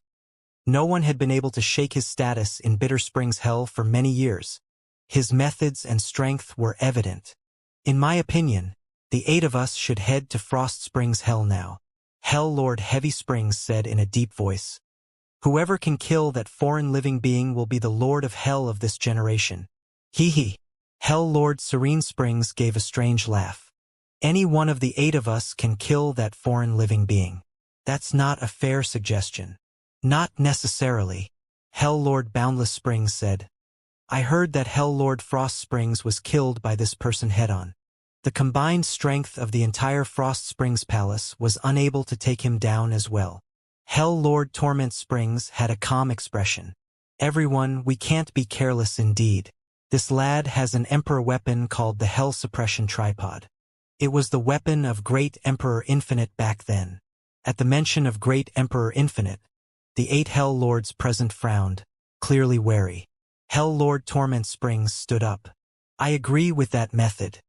no one had been able to shake his status in Bitter Springs Hell for many years. His methods and strength were evident. "In my opinion, the 8 of us should head to Frost Springs Hell now," Hell Lord Heavy Springs said in a deep voice. "Whoever can kill that foreign living being will be the Lord of Hell of this generation." Hee hee. Hell Lord Serene Springs gave a strange laugh. "Any one of the 8 of us can kill that foreign living being. That's not a fair suggestion." "Not necessarily," Hell Lord Boundless Springs said. "I heard that Hell Lord Frost Springs was killed by this person head-on. The combined strength of the entire Frost Springs Palace was unable to take him down as well." Hell Lord Torment Springs had a calm expression. "Everyone, we can't be careless indeed. This lad has an Emperor weapon called the Hell Suppression Tripod. It was the weapon of Great Emperor Infinite back then." At the mention of Great Emperor Infinite, the 8 Hell Lords present frowned, clearly wary. Hell Lord Torment Springs stood up. "I agree with that method.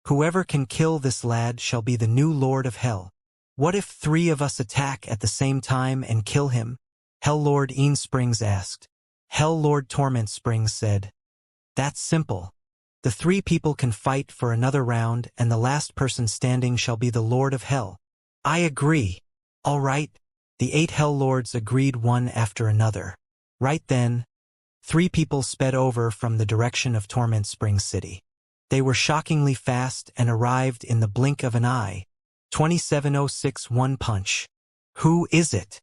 Whoever can kill this lad shall be the new Lord of Hell." "What if 3 of us attack at the same time and kill him?" Hell Lord Een Springs asked. Hell Lord Torment Springs said, "That's simple. The 3 people can fight for another round, and the last person standing shall be the Lord of Hell." "I agree." "All right." The 8 Hell Lords agreed one after another. Right then, 3 people sped over from the direction of Torment Springs City. They were shockingly fast and arrived in the blink of an eye. 27061 punch. "Who is it?"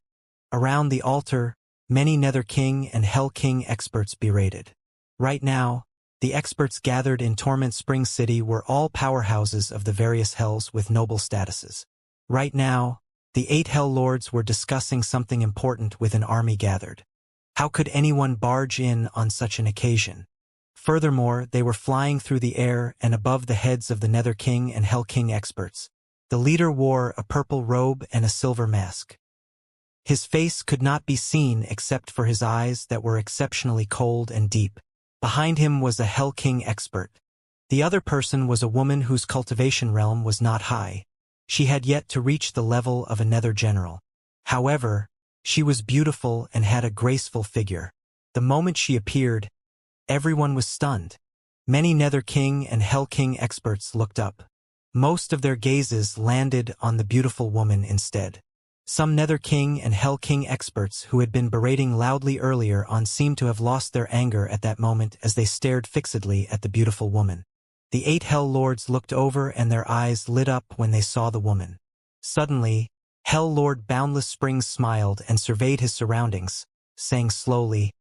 Around the altar, many Nether King and Hell King experts berated. Right now, the experts gathered in Torment Springs City were all powerhouses of the various hells with noble statuses. Right now, the 8 Hell Lords were discussing something important with an army gathered. How could anyone barge in on such an occasion? Furthermore, they were flying through the air and above the heads of the Nether King and Hell King experts. The leader wore a purple robe and a silver mask. His face could not be seen except for his eyes that were exceptionally cold and deep. Behind him was a Hell King expert. The other person was a woman whose cultivation realm was not high. She had yet to reach the level of a Nether general. However, she was beautiful and had a graceful figure. The moment she appeared, everyone was stunned. Many Nether King and Hell King experts looked up. Most of their gazes landed on the beautiful woman instead. Some Nether King and Hell King experts who had been berating loudly earlier on seemed to have lost their anger at that moment as they stared fixedly at the beautiful woman. The 8 Hell Lords looked over and their eyes lit up when they saw the woman. Suddenly, Hell Lord Boundless Springs smiled and surveyed his surroundings, saying slowly,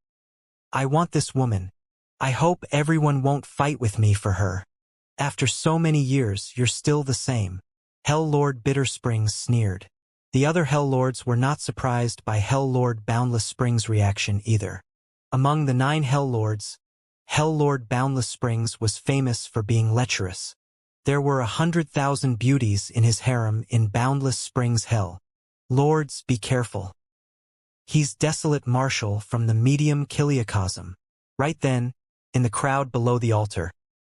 "I want this woman. I hope everyone won't fight with me for her. After so many years, you're still the same." Hell Lord Bitter Springs sneered. The other Hell Lords were not surprised by Hell Lord Boundless Springs' reaction either. Among the 9 Hell Lords, Hell Lord Boundless Springs was famous for being lecherous. There were 100,000 beauties in his harem in Boundless Springs Hell. Lords, be careful. He's Desolate Marshal from the medium Kiliacosm. Right then, in the crowd below the altar,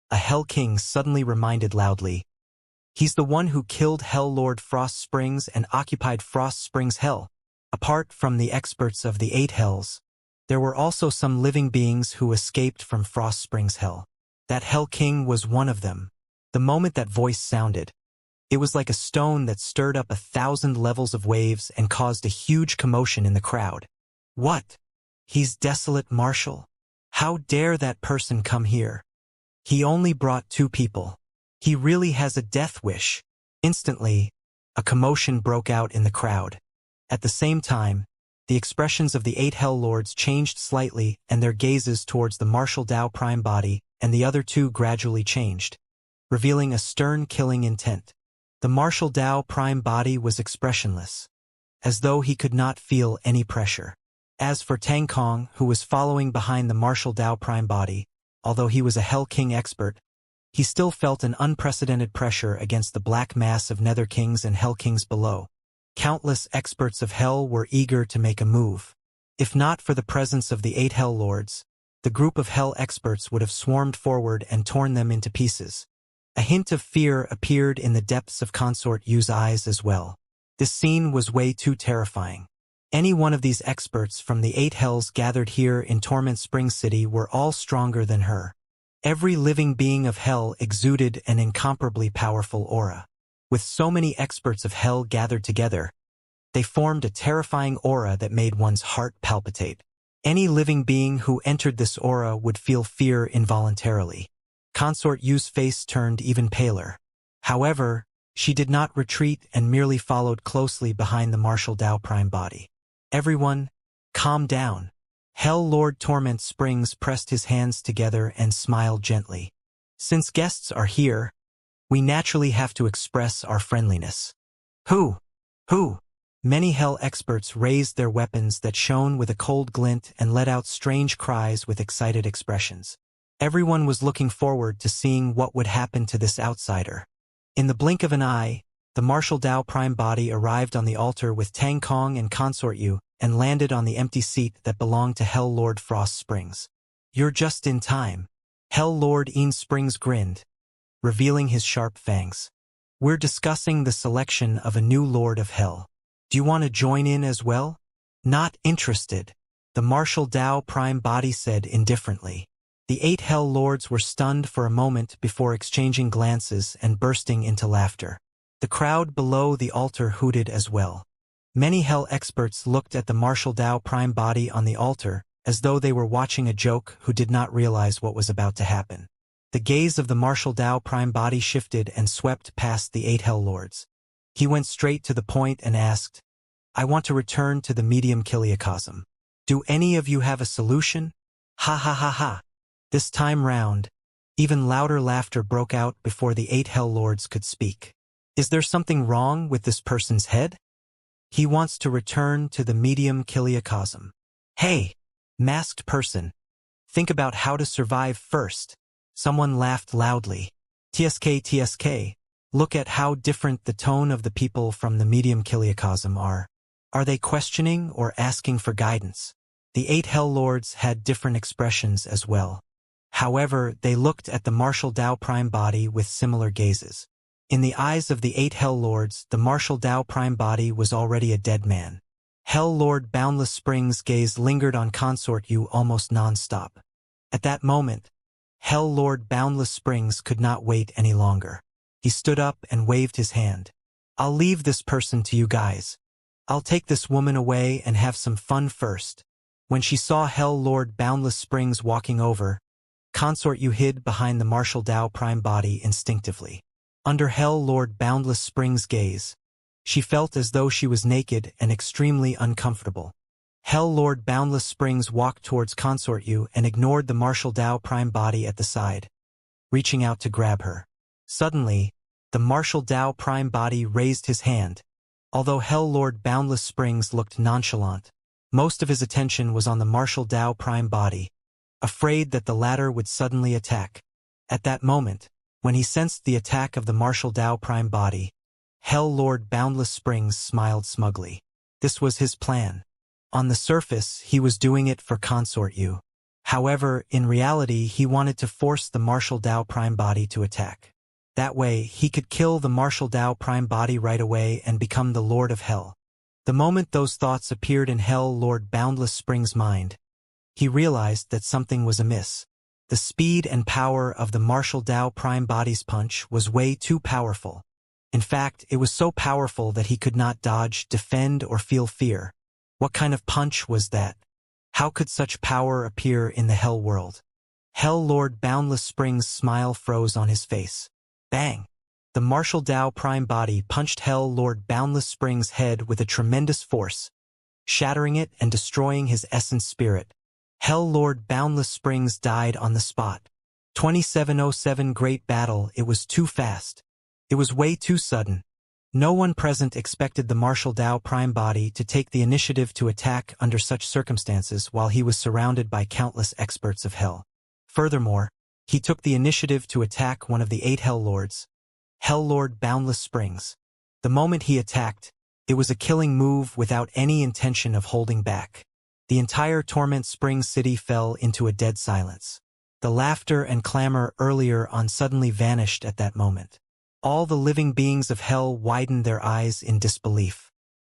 a Hell King suddenly reminded loudly, "He's the one who killed Hell Lord Frost Springs and occupied Frost Springs Hell." Apart from the experts of the 8 Hells, there were also some living beings who escaped from Frost Springs Hell. That Hell King was one of them. The moment that voice sounded, it was like a stone that stirred up 1,000 levels of waves and caused a huge commotion in the crowd. What? He's Desolate Marshal? How dare that person come here? He only brought 2 people. He really has a death wish. Instantly, a commotion broke out in the crowd. At the same time, the expressions of the 8 Hell Lords changed slightly and their gazes towards the Martial Dao Prime Body and the other 2 gradually changed, revealing a stern killing intent. The Martial Dao Prime Body was expressionless, as though he could not feel any pressure. As for Tang Kong, who was following behind the Martial Dao Prime Body, although he was a Hell King expert, he still felt an unprecedented pressure against the black mass of Nether Kings and Hell Kings below. Countless experts of Hell were eager to make a move. If not for the presence of the 8 Hell Lords, the group of Hell experts would have swarmed forward and torn them into pieces. A hint of fear appeared in the depths of Consort Yu's eyes as well. This scene was way too terrifying. Any one of these experts from the 8 Hells gathered here in Torment Spring City were all stronger than her. Every living being of Hell exuded an incomparably powerful aura. With so many experts of Hell gathered together, they formed a terrifying aura that made one's heart palpitate. Any living being who entered this aura would feel fear involuntarily. Consort Yu's face turned even paler. However, she did not retreat and merely followed closely behind the Martial Dao Prime Body. "Everyone, calm down." Hell Lord Torment Springs pressed his hands together and smiled gently. "Since guests are here, we naturally have to express our friendliness." Who? Many Hell experts raised their weapons that shone with a cold glint and let out strange cries with excited expressions. Everyone was looking forward to seeing what would happen to this outsider. In the blink of an eye, the Martial Dao Prime Body arrived on the altar with Tang Kong and Consort Yu and landed on the empty seat that belonged to Hell Lord Frost Springs. "You're just in time." Hell Lord Een Springs grinned, revealing his sharp fangs. "We're discussing the selection of a new Lord of Hell. Do you want to join in as well?" "Not interested," the Martial Dao Prime Body said indifferently. The 8 Hell Lords were stunned for a moment before exchanging glances and bursting into laughter. The crowd below the altar hooted as well. Many Hell experts looked at the Martial Dao Prime Body on the altar as though they were watching a joke who did not realize what was about to happen. The gaze of the Martial Dao Prime Body shifted and swept past the 8 Hell Lords. He went straight to the point and asked, "I want to return to the medium Kiliacosm. Do any of you have a solution?" Ha ha ha ha. This time round, even louder laughter broke out before the 8 Hell Lords could speak. "Is there something wrong with this person's head? He wants to return to the medium Kiliacosm." "Hey, masked person, Think about how to survive first. Someone laughed loudly. TSK, TSK. Look at how different the tone of the people from the medium Kiliacosm are. Are they questioning or asking for guidance? The 8 Hell Lords had different expressions as well. However, they looked at the martial Tao Prime body with similar gazes. In the eyes of the 8 Hell Lords, the martial Tao Prime body was already a dead man. Hell Lord Boundless Spring's gaze lingered on Consort Yu almost non-stop. At that moment, Hell Lord Boundless Springs could not wait any longer. He stood up and waved his hand. I'll leave this person to you guys. I'll take this woman away and have some fun first. When she saw Hell Lord Boundless Springs walking over, Consort Yu hid behind the martial Tao Prime body instinctively. Under Hell Lord Boundless Springs' gaze, she felt as though she was naked and extremely uncomfortable. Hell Lord Boundless Springs walked towards Consort Yu and ignored the martial Tao Prime body at the side, reaching out to grab her. Suddenly, the martial Tao Prime body raised his hand. Although Hell Lord Boundless Springs looked nonchalant, most of his attention was on the martial Tao Prime body, afraid that the latter would suddenly attack. At that moment, when he sensed the attack of the martial Tao Prime body, Hell Lord Boundless Springs smiled smugly. This was his plan. On the surface, he was doing it for Consort Yu. However, in reality, he wanted to force the martial Tao Prime body to attack. That way, he could kill the martial Tao Prime body right away and become the Lord of Hell. The moment those thoughts appeared in Hell Lord Boundless Spring's mind, he realized that something was amiss. The speed and power of the martial Tao Prime body's punch was way too powerful. In fact, it was so powerful that he could not dodge, defend, or feel fear. What kind of punch was that? How could such power appear in the Hell world? Hell Lord Boundless Spring's smile froze on his face. Bang! The martial Tao Prime body punched Hell Lord Boundless Spring's head with a tremendous force, shattering it and destroying his essence spirit. Hell Lord Boundless Springs died on the spot. 2707 Great Battle. It was too fast. It was way too sudden. No one present expected the martial Tao Prime body to take the initiative to attack under such circumstances while he was surrounded by countless experts of Hell. Furthermore, he took the initiative to attack one of the 8 Hell Lords, Hell Lord Boundless Springs. The moment he attacked, it was a killing move without any intention of holding back. The entire Torment Springs city fell into a dead silence. The laughter and clamor earlier on suddenly vanished at that moment. All the living beings of Hell widened their eyes in disbelief.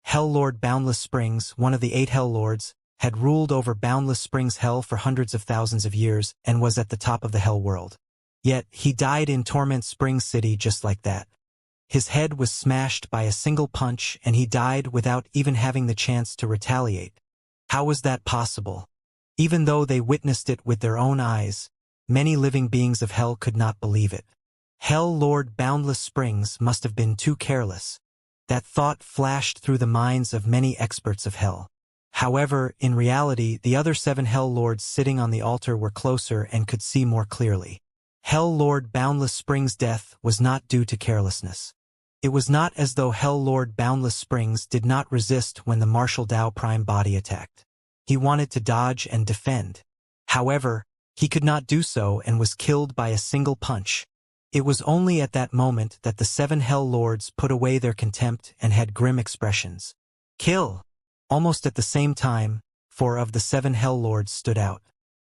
Hell Lord Boundless Springs, one of the 8 Hell Lords, had ruled over Boundless Springs Hell for hundreds of thousands of years and was at the top of the Hell world. Yet, he died in Torment Springs City just like that. His head was smashed by a single punch and he died without even having the chance to retaliate. How was that possible? Even though they witnessed it with their own eyes, many living beings of Hell could not believe it. Hell Lord Boundless Springs must have been too careless. That thought flashed through the minds of many experts of Hell. However, in reality, the other 7 Hell Lords sitting on the altar were closer and could see more clearly. Hell Lord Boundless Springs' death was not due to carelessness. It was not as though Hell Lord Boundless Springs did not resist when the martial Tao Prime body attacked. He wanted to dodge and defend. However, he could not do so and was killed by a single punch. It was only at that moment that the 7 Hell Lords put away their contempt and had grim expressions. Kill! Almost at the same time, 4 of the 7 Hell Lords stood out.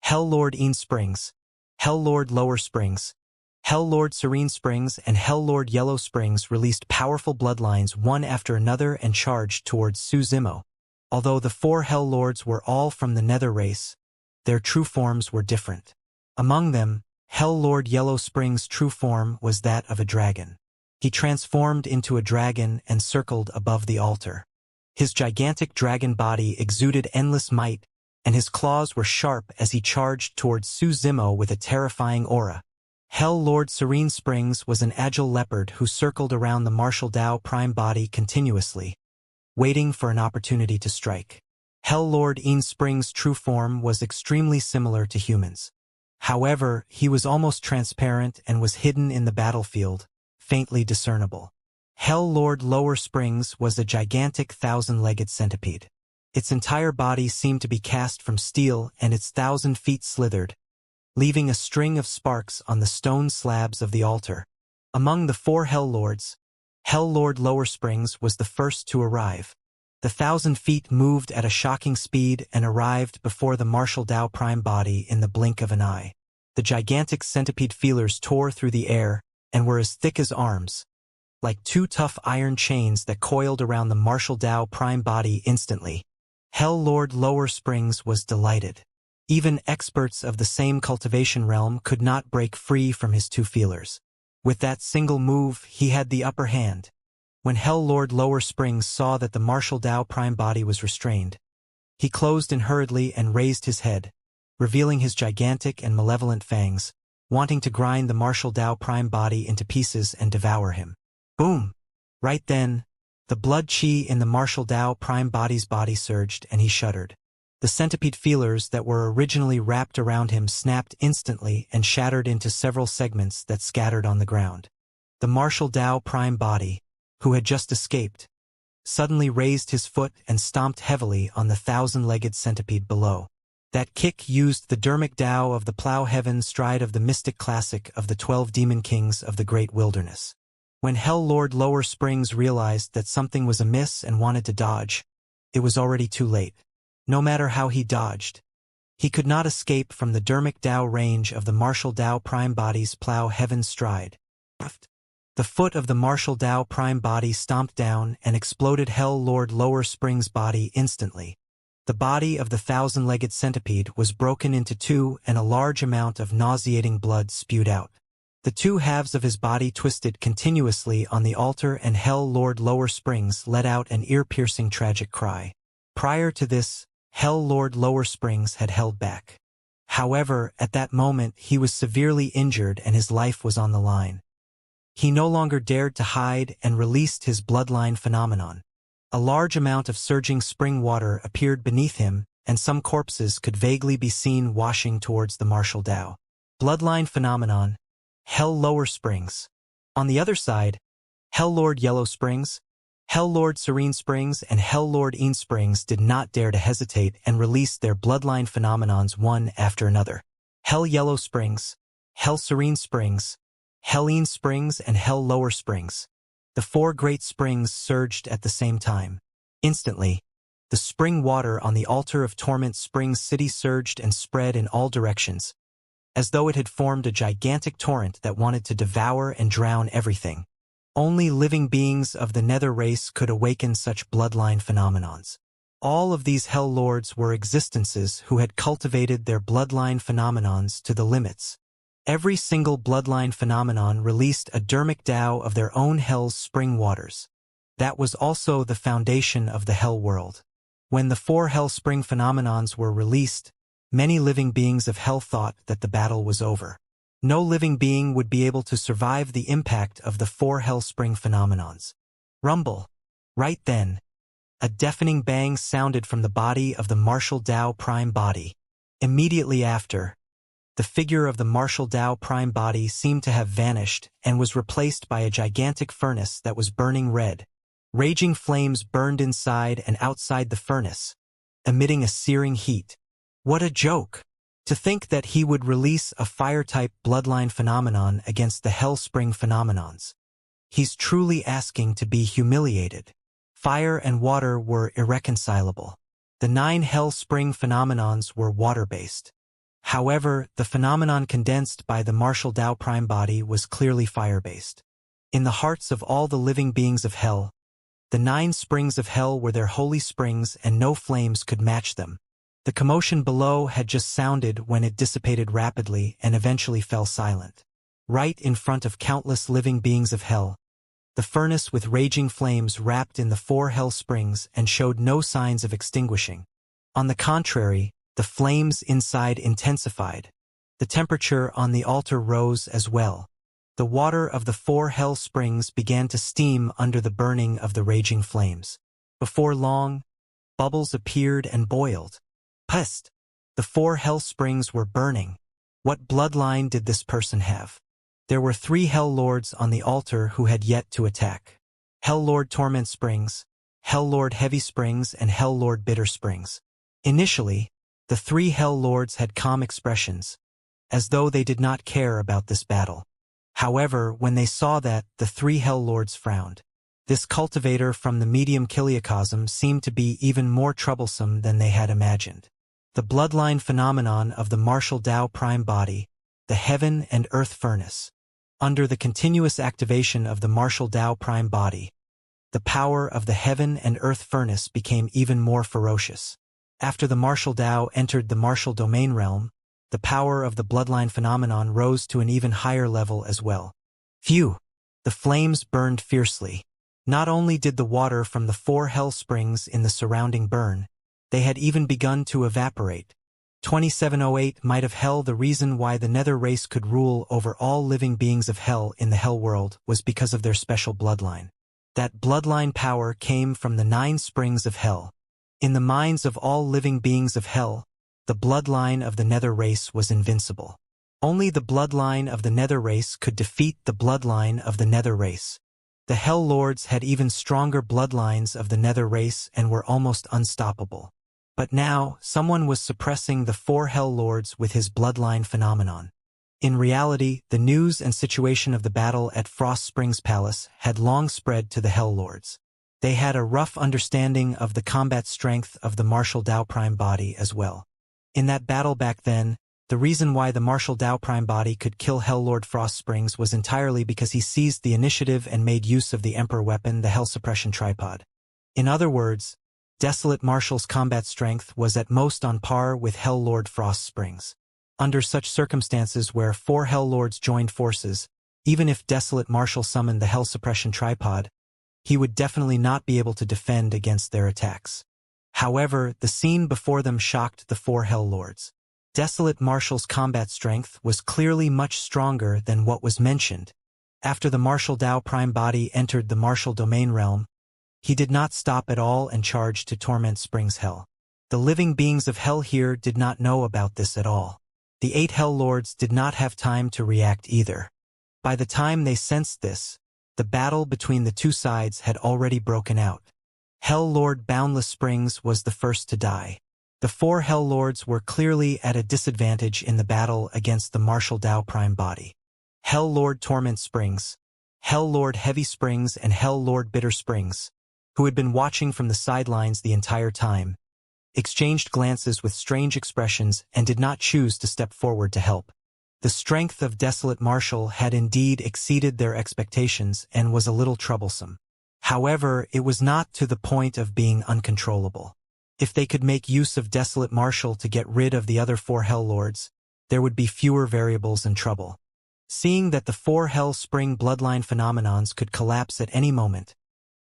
Hell Lord Een Springs, Hell Lord Lower Springs, Hell Lord Serene Springs, and Hell Lord Yellow Springs released powerful bloodlines one after another and charged towards Su Zimo. Although the 4 Hell Lords were all from the Nether race, their true forms were different. Among them, Hell Lord Yellow Springs' true form was that of a dragon. He transformed into a dragon and circled above the altar. His gigantic dragon body exuded endless might, and his claws were sharp as he charged towards Su Zimo with a terrifying aura. Hell Lord Serene Springs was an agile leopard who circled around the martial Tao Prime body continuously, waiting for an opportunity to strike. Hell Lord Een Springs' true form was extremely similar to humans. However, he was almost transparent and was hidden in the battlefield, faintly discernible. Hell Lord Lower Springs was a gigantic 1,000-legged centipede. Its entire body seemed to be cast from steel, and its 1,000 feet slithered, leaving a string of sparks on the stone slabs of the altar. Among the 4 Hell Lords, Hell Lord Lower Springs was the first to arrive. The 1,000 feet moved at a shocking speed and arrived before the Martial Tao Prime body in the blink of an eye. The gigantic centipede feelers tore through the air and were as thick as arms, like 2 tough iron chains that coiled around the Martial Tao Prime body instantly. Hell Lord Lower Springs was delighted. Even experts of the same cultivation realm could not break free from his 2 feelers. With that single move, he had the upper hand. When Hell Lord Lower Springs saw that the Martial Tao Prime body was restrained, he closed in hurriedly and raised his head, revealing his gigantic and malevolent fangs, wanting to grind the Martial Tao Prime body into pieces and devour him. Boom! Right then, the blood chi in the Martial Tao Prime body's body surged and he shuddered. The centipede feelers that were originally wrapped around him snapped instantly and shattered into several segments that scattered on the ground. The Martial Tao Prime body, who had just escaped, suddenly raised his foot and stomped heavily on the 1,000-legged centipede below. That kick used the dermic Tao of the plow heaven stride of the mystic classic of the 12 demon kings of the great wilderness. When Hell Lord Lower Springs realized that something was amiss and wanted to dodge, it was already too late. No matter how he dodged, he could not escape from the dermic Tao range of the Martial Tao Prime body's plow heaven stride. The foot of the Martial Tao Prime body stomped down and exploded Hell Lord Lower Springs' body instantly. The body of the 1,000-legged centipede was broken into 2 and a large amount of nauseating blood spewed out. The 2 halves of his body twisted continuously on the altar and Hell Lord Lower Springs let out an ear-piercing tragic cry. Prior to this, Hell Lord Lower Springs had held back. However, at that moment he was severely injured and his life was on the line. He no longer dared to hide and released his bloodline phenomenon. A large amount of surging spring water appeared beneath him, and some corpses could vaguely be seen washing towards the Martial Tao. Bloodline phenomenon, Hell Lower Springs. On the other side, Hell Lord Yellow Springs, Hell Lord Serene Springs, and Hell Lord Een Springs did not dare to hesitate and released their bloodline phenomenons one after another. Hell Yellow Springs, Hell Serene Springs, Hell Een Springs, and Hell Lower Springs. The 4 great springs surged at the same time. Instantly, the spring water on the altar of Torment Springs City surged and spread in all directions, as though it had formed a gigantic torrent that wanted to devour and drown everything. Only living beings of the Nether race could awaken such bloodline phenomenons. All of these Hell Lords were existences who had cultivated their bloodline phenomenons to the limits. Every single bloodline phenomenon released a dermic Tao of their own hell's spring waters. That was also the foundation of the Hell world. When the 4 Hell spring phenomenons were released, many living beings of Hell thought that the battle was over. No living being would be able to survive the impact of the 4 Hell spring phenomenons. Rumble. Right then, a deafening bang sounded from the body of the Martial Tao Prime body. Immediately after, the figure of the Martial Tao Prime body seemed to have vanished and was replaced by a gigantic furnace that was burning red. Raging flames burned inside and outside the furnace, emitting a searing heat. What a joke! To think that he would release a fire-type bloodline phenomenon against the Hell Spring phenomenons. He's truly asking to be humiliated. Fire and water were irreconcilable. The 9 Hell Spring phenomenons were water-based. However, the phenomenon condensed by the Martial Tao Prime body was clearly fire-based. In the hearts of all the living beings of Hell, the 9 springs of Hell were their holy springs and no flames could match them. The commotion below had just sounded when it dissipated rapidly and eventually fell silent. Right in front of countless living beings of Hell, the furnace with raging flames wrapped in the 4 Hell springs and showed no signs of extinguishing. On the contrary, the flames inside intensified. The temperature on the altar rose as well. The water of the 4 Hell springs began to steam under the burning of the raging flames. Before long, bubbles appeared and boiled. Pest! The 4 Hell springs were burning. What bloodline did this person have? There were 3 Hell Lords on the altar who had yet to attack. Hell Lord Torment Springs, Hell Lord Heavy Springs and Hell Lord Bitter Springs. Initially, the three Hell Lords had calm expressions, as though they did not care about this battle. However, when they saw that, the three Hell Lords frowned. This cultivator from the medium Kiliacosm seemed to be even more troublesome than they had imagined. The bloodline phenomenon of the martial Tao prime body, the heaven and earth furnace. Under the continuous activation of the martial Tao prime body, the power of the heaven and earth furnace became even more ferocious. After the martial Tao entered the martial domain realm, the power of the bloodline phenomenon rose to an even higher level as well. Phew! The flames burned fiercely. Not only did the water from the four hell springs in the surrounding burn, they had even begun to evaporate. 2708 might have hell. The reason why the nether race could rule over all living beings of hell in the hell world was because of their special bloodline. That bloodline power came from the 9 springs of hell. In the minds of all living beings of hell, the bloodline of the nether race was invincible. Only the bloodline of the nether race could defeat the bloodline of the nether race. The Hell Lords had even stronger bloodlines of the nether race and were almost unstoppable. But now, someone was suppressing the 4 Hell Lords with his bloodline phenomenon. In reality, the news and situation of the battle at Frost Springs Palace had long spread to the Hell Lords. They had a rough understanding of the combat strength of the martial Tao prime body as well. In that battle back then, the reason why the martial Tao prime body could kill Hell Lord Frost Springs was entirely because he seized the initiative and made use of the Emperor weapon, the Hell Suppression Tripod. In other words, Desolate Martial's combat strength was at most on par with Hell Lord Frost Springs. Under such circumstances where 4 Hell Lords joined forces, even if Desolate Martial summoned the Hell Suppression Tripod, he would definitely not be able to defend against their attacks. However, the scene before them shocked the 4 Hell Lords. Desolate Martial's combat strength was clearly much stronger than what was mentioned. After the martial Tao prime body entered the martial domain realm, he did not stop at all and charged to Torment Springs Hell. The living beings of Hell here did not know about this at all. The 8 Hell Lords did not have time to react either. By the time they sensed this, the battle between the two sides had already broken out. Hell Lord Boundless Springs was the first to die. The 4 Hell Lords were clearly at a disadvantage in the battle against the martial Tao prime body. Hell Lord Torment Springs, Hell Lord Heavy Springs and Hell Lord Bitter Springs, who had been watching from the sidelines the entire time, exchanged glances with strange expressions and did not choose to step forward to help. The strength of Desolate Martial had indeed exceeded their expectations and was a little troublesome. However, it was not to the point of being uncontrollable. If they could make use of Desolate Martial to get rid of the other 4 Hell Lords, there would be fewer variables and trouble. Seeing that the 4 Hell Spring bloodline phenomenons could collapse at any moment,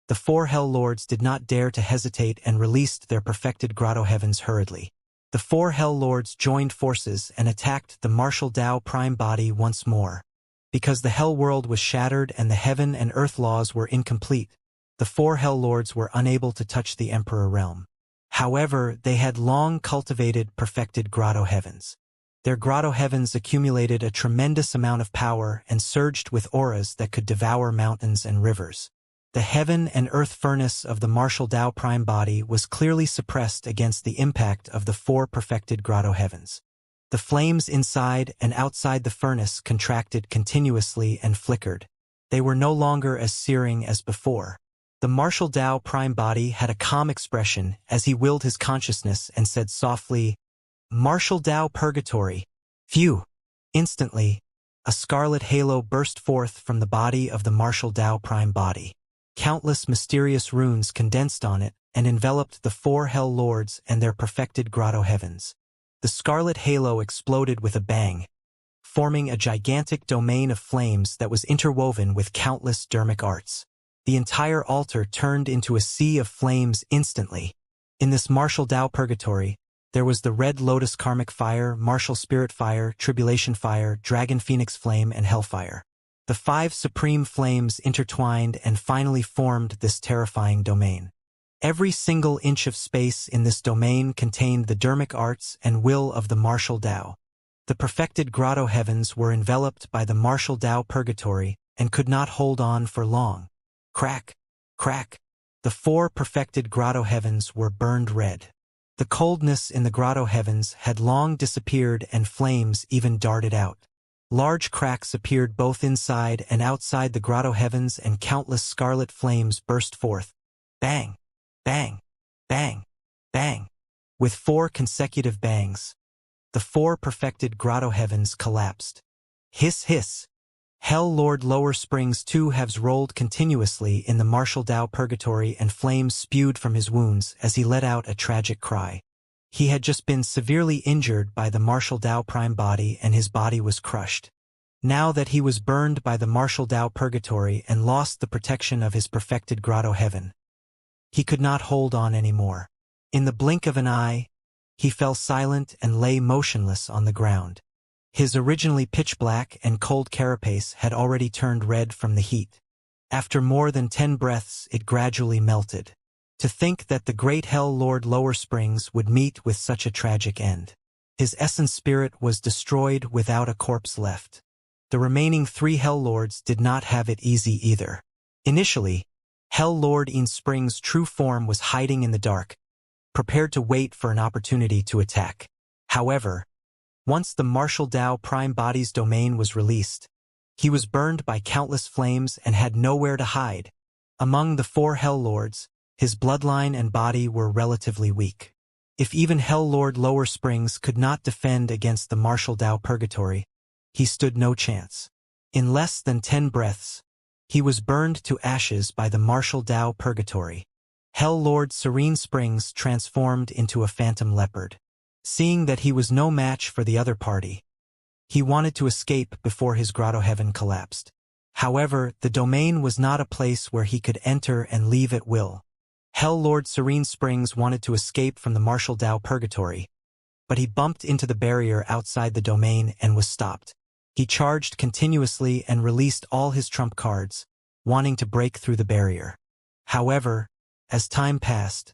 the 4 Hell Lords did not dare to hesitate and released their perfected grotto heavens hurriedly. The 4 Hell Lords joined forces and attacked the martial Tao prime body once more. Because the Hell world was shattered and the heaven and earth laws were incomplete, the 4 Hell Lords were unable to touch the Emperor realm. However, they had long cultivated perfected grotto heavens. Their grotto heavens accumulated a tremendous amount of power and surged with auras that could devour mountains and rivers. The heaven and earth furnace of the martial Tao prime body was clearly suppressed against the impact of the 4 perfected grotto heavens. The flames inside and outside the furnace contracted continuously and flickered. They were no longer as searing as before. The martial Tao prime body had a calm expression as he willed his consciousness and said softly, "Martial Tao Purgatory." Phew! Instantly, a scarlet halo burst forth from the body of the martial Tao prime body. Countless mysterious runes condensed on it and enveloped the 4 Hell Lords and their perfected grotto heavens. The scarlet halo exploded with a bang, forming a gigantic domain of flames that was interwoven with countless dermic arts. The entire altar turned into a sea of flames instantly. In this martial Tao purgatory, there was the Red Lotus Karmic Fire, Martial Spirit Fire, Tribulation Fire, Dragon Phoenix Flame, and Hellfire. The 5 supreme flames intertwined and finally formed this terrifying domain. Every single inch of space in this domain contained the dermic arts and will of the martial Tao. The perfected grotto heavens were enveloped by the martial Tao purgatory and could not hold on for long. Crack, crack. The 4 perfected grotto heavens were burned red. The coldness in the grotto heavens had long disappeared and flames even darted out. Large cracks appeared both inside and outside the grotto heavens and countless scarlet flames burst forth. Bang! Bang! Bang! Bang! With 4 consecutive bangs, the 4 perfected grotto heavens collapsed. Hiss hiss! Hell Lord Lower Springs 2 halves rolled continuously in the martial Dao purgatory and flames spewed from his wounds as he let out a tragic cry. He had just been severely injured by the martial Dao prime body and his body was crushed. Now that he was burned by the martial Dao purgatory and lost the protection of his perfected grotto heaven, he could not hold on anymore. In the blink of an eye, he fell silent and lay motionless on the ground. His originally pitch-black and cold carapace had already turned red from the heat. After more than 10 breaths it gradually melted. To think that the great Hell Lord Lower Springs would meet with such a tragic end. His essence spirit was destroyed without a corpse left. The remaining 3 Hell Lords did not have it easy either. Initially, Hell Lord In Spring's true form was hiding in the dark, prepared to wait for an opportunity to attack. However, once the martial Dao prime body's domain was released, he was burned by countless flames and had nowhere to hide. Among the 4 Hell Lords, his bloodline and body were relatively weak. If even Hell Lord Lower Springs could not defend against the martial Dao purgatory, he stood no chance. In less than 10 breaths, he was burned to ashes by the martial Dao purgatory. Hell Lord Serene Springs transformed into a phantom leopard. Seeing that he was no match for the other party, he wanted to escape before his grotto heaven collapsed. However, the domain was not a place where he could enter and leave at will. Hell Lord Serene Springs wanted to escape from the martial Dao purgatory, but he bumped into the barrier outside the domain and was stopped. He charged continuously and released all his trump cards, wanting to break through the barrier. However, as time passed,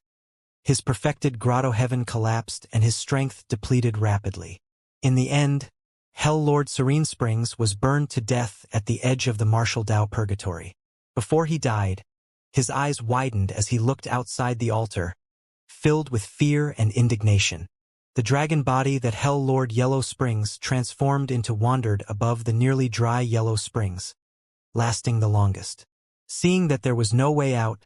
his perfected grotto heaven collapsed and his strength depleted rapidly. In the end, Hell Lord Serene Springs was burned to death at the edge of the martial Dao purgatory. Before he died, his eyes widened as he looked outside the altar, filled with fear and indignation. The dragon body that Hell Lord Yellow Springs transformed into wandered above the nearly dry Yellow Springs, lasting the longest. Seeing that there was no way out,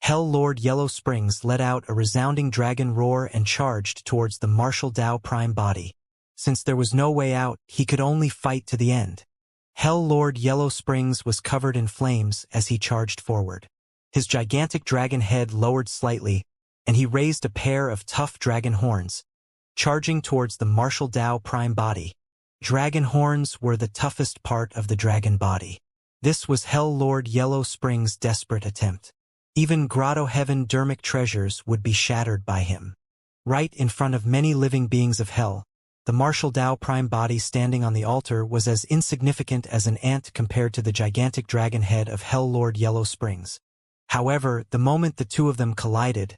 Hell Lord Yellow Springs let out a resounding dragon roar and charged towards the martial Dao prime body. Since there was no way out, he could only fight to the end. Hell Lord Yellow Springs was covered in flames as he charged forward. His gigantic dragon head lowered slightly, and he raised a pair of tough dragon horns, charging towards the martial Dao prime body. Dragon horns were the toughest part of the dragon body. This was Hell Lord Yellow Springs' desperate attempt. Even Grotto Heaven dermic treasures would be shattered by him. Right in front of many living beings of hell, the martial Dao prime body standing on the altar was as insignificant as an ant compared to the gigantic dragon head of Hell Lord Yellow Springs. However, the moment the two of them collided,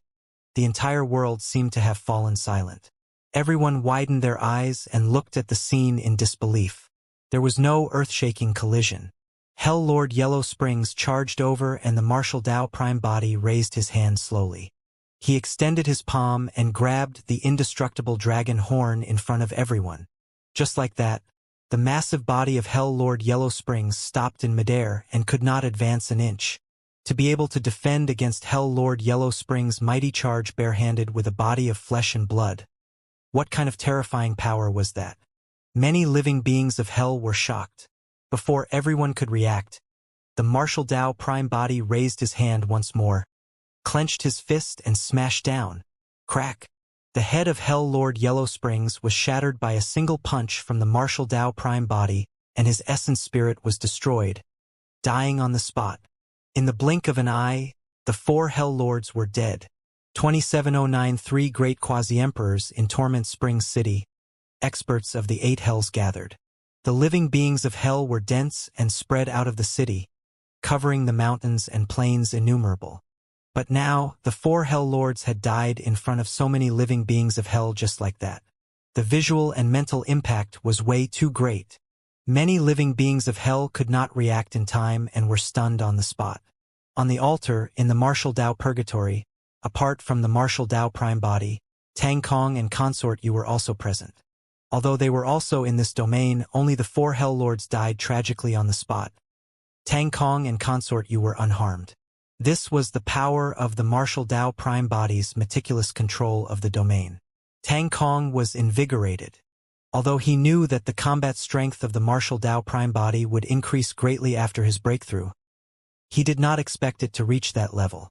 the entire world seemed to have fallen silent. Everyone widened their eyes and looked at the scene in disbelief. There was no earth-shaking collision. Hell Lord Yellow Springs charged over and the martial Dao prime body raised his hand slowly. He extended his palm and grabbed the indestructible dragon horn in front of everyone. Just like that, the massive body of Hell Lord Yellow Springs stopped in midair and could not advance an inch. To be able to defend against Hell Lord Yellow Springs' mighty charge barehanded with a body of flesh and blood. What kind of terrifying power was that? Many living beings of hell were shocked. Before everyone could react, the martial Dao prime body raised his hand once more, clenched his fist and smashed down. Crack! The head of Hell Lord Yellow Springs was shattered by a single punch from the martial Dao prime body, and his essence spirit was destroyed, dying on the spot. In the blink of an eye, the 4 Hell Lords were dead. 2709 3 great quasi-emperors in Torment Springs City, experts of the 8 hells gathered. The living beings of hell were dense and spread out of the city, covering the mountains and plains innumerable. But now, the 4 Hell Lords had died in front of so many living beings of hell just like that. The visual and mental impact was way too great. Many living beings of hell could not react in time and were stunned on the spot. On the altar, in the martial Tao purgatory, apart from the martial Tao prime body, Tang Kong and consort you were also present. Although they were also in this domain, only the 4 Hell Lords died tragically on the spot. Tang Kong and consort you were unharmed. This was the power of the martial Tao prime body's meticulous control of the domain. Tang Kong was invigorated. Although he knew that the combat strength of the martial Tao prime body would increase greatly after his breakthrough, he did not expect it to reach that level.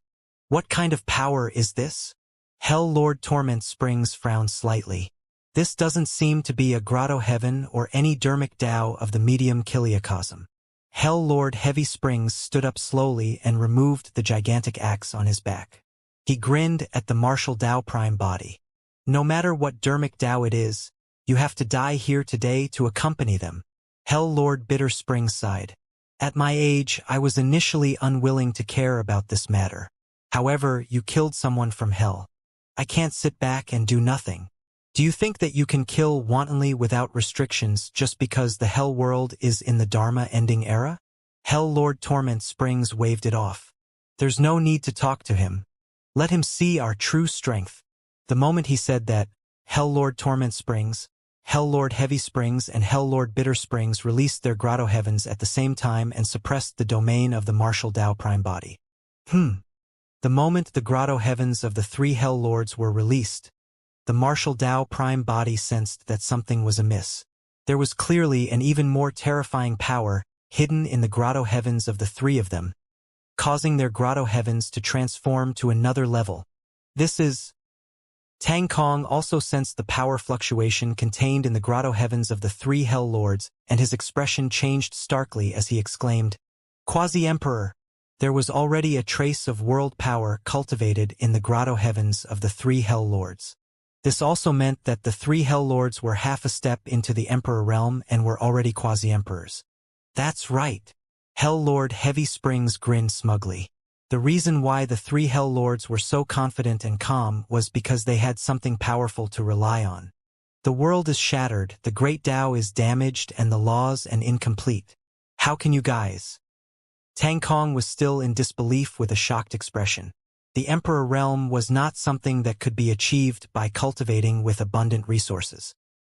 What kind of power is this? Hell Lord Torment Springs frowned slightly. This doesn't seem to be a grotto heaven or any dermic Tao of the medium kiliacosm. Hell Lord Heavy Springs stood up slowly and removed the gigantic axe on his back. He grinned at the martial Tao prime body. No matter what dermic Tao it is, you have to die here today to accompany them. Hell Lord Bitter Springs sighed. At my age, I was initially unwilling to care about this matter. However, you killed someone from hell. I can't sit back and do nothing. Do you think that you can kill wantonly without restrictions just because the hell world is in the Dharma ending era? Hell Lord Torment Springs waved it off. There's no need to talk to him. Let him see our true strength. The moment he said that, Hell Lord Torment Springs, Hell Lord Heavy Springs and Hell Lord Bitter Springs released their grotto heavens at the same time and suppressed the domain of the martial Tao prime body. The moment the grotto heavens of the 3 Hell Lords were released, the martial Tao prime body sensed that something was amiss. There was clearly an even more terrifying power hidden in the grotto heavens of the 3 of them, causing their grotto heavens to transform to another level. This is... Tang Kong also sensed the power fluctuation contained in the grotto heavens of the 3 Hell Lords, and his expression changed starkly as he exclaimed, Quasi-Emperor! There was already a trace of world power cultivated in the grotto heavens of the 3 Hell Lords. This also meant that the 3 Hell Lords were half a step into the Emperor realm and were already quasi-emperors. That's right. Hell Lord Heavy Springs grinned smugly. The reason why the 3 Hell Lords were so confident and calm was because they had something powerful to rely on. The world is shattered, the great Tao is damaged, and the laws and incomplete. How can you guys? Tang Kong was still in disbelief with a shocked expression. The Emperor realm was not something that could be achieved by cultivating with abundant resources.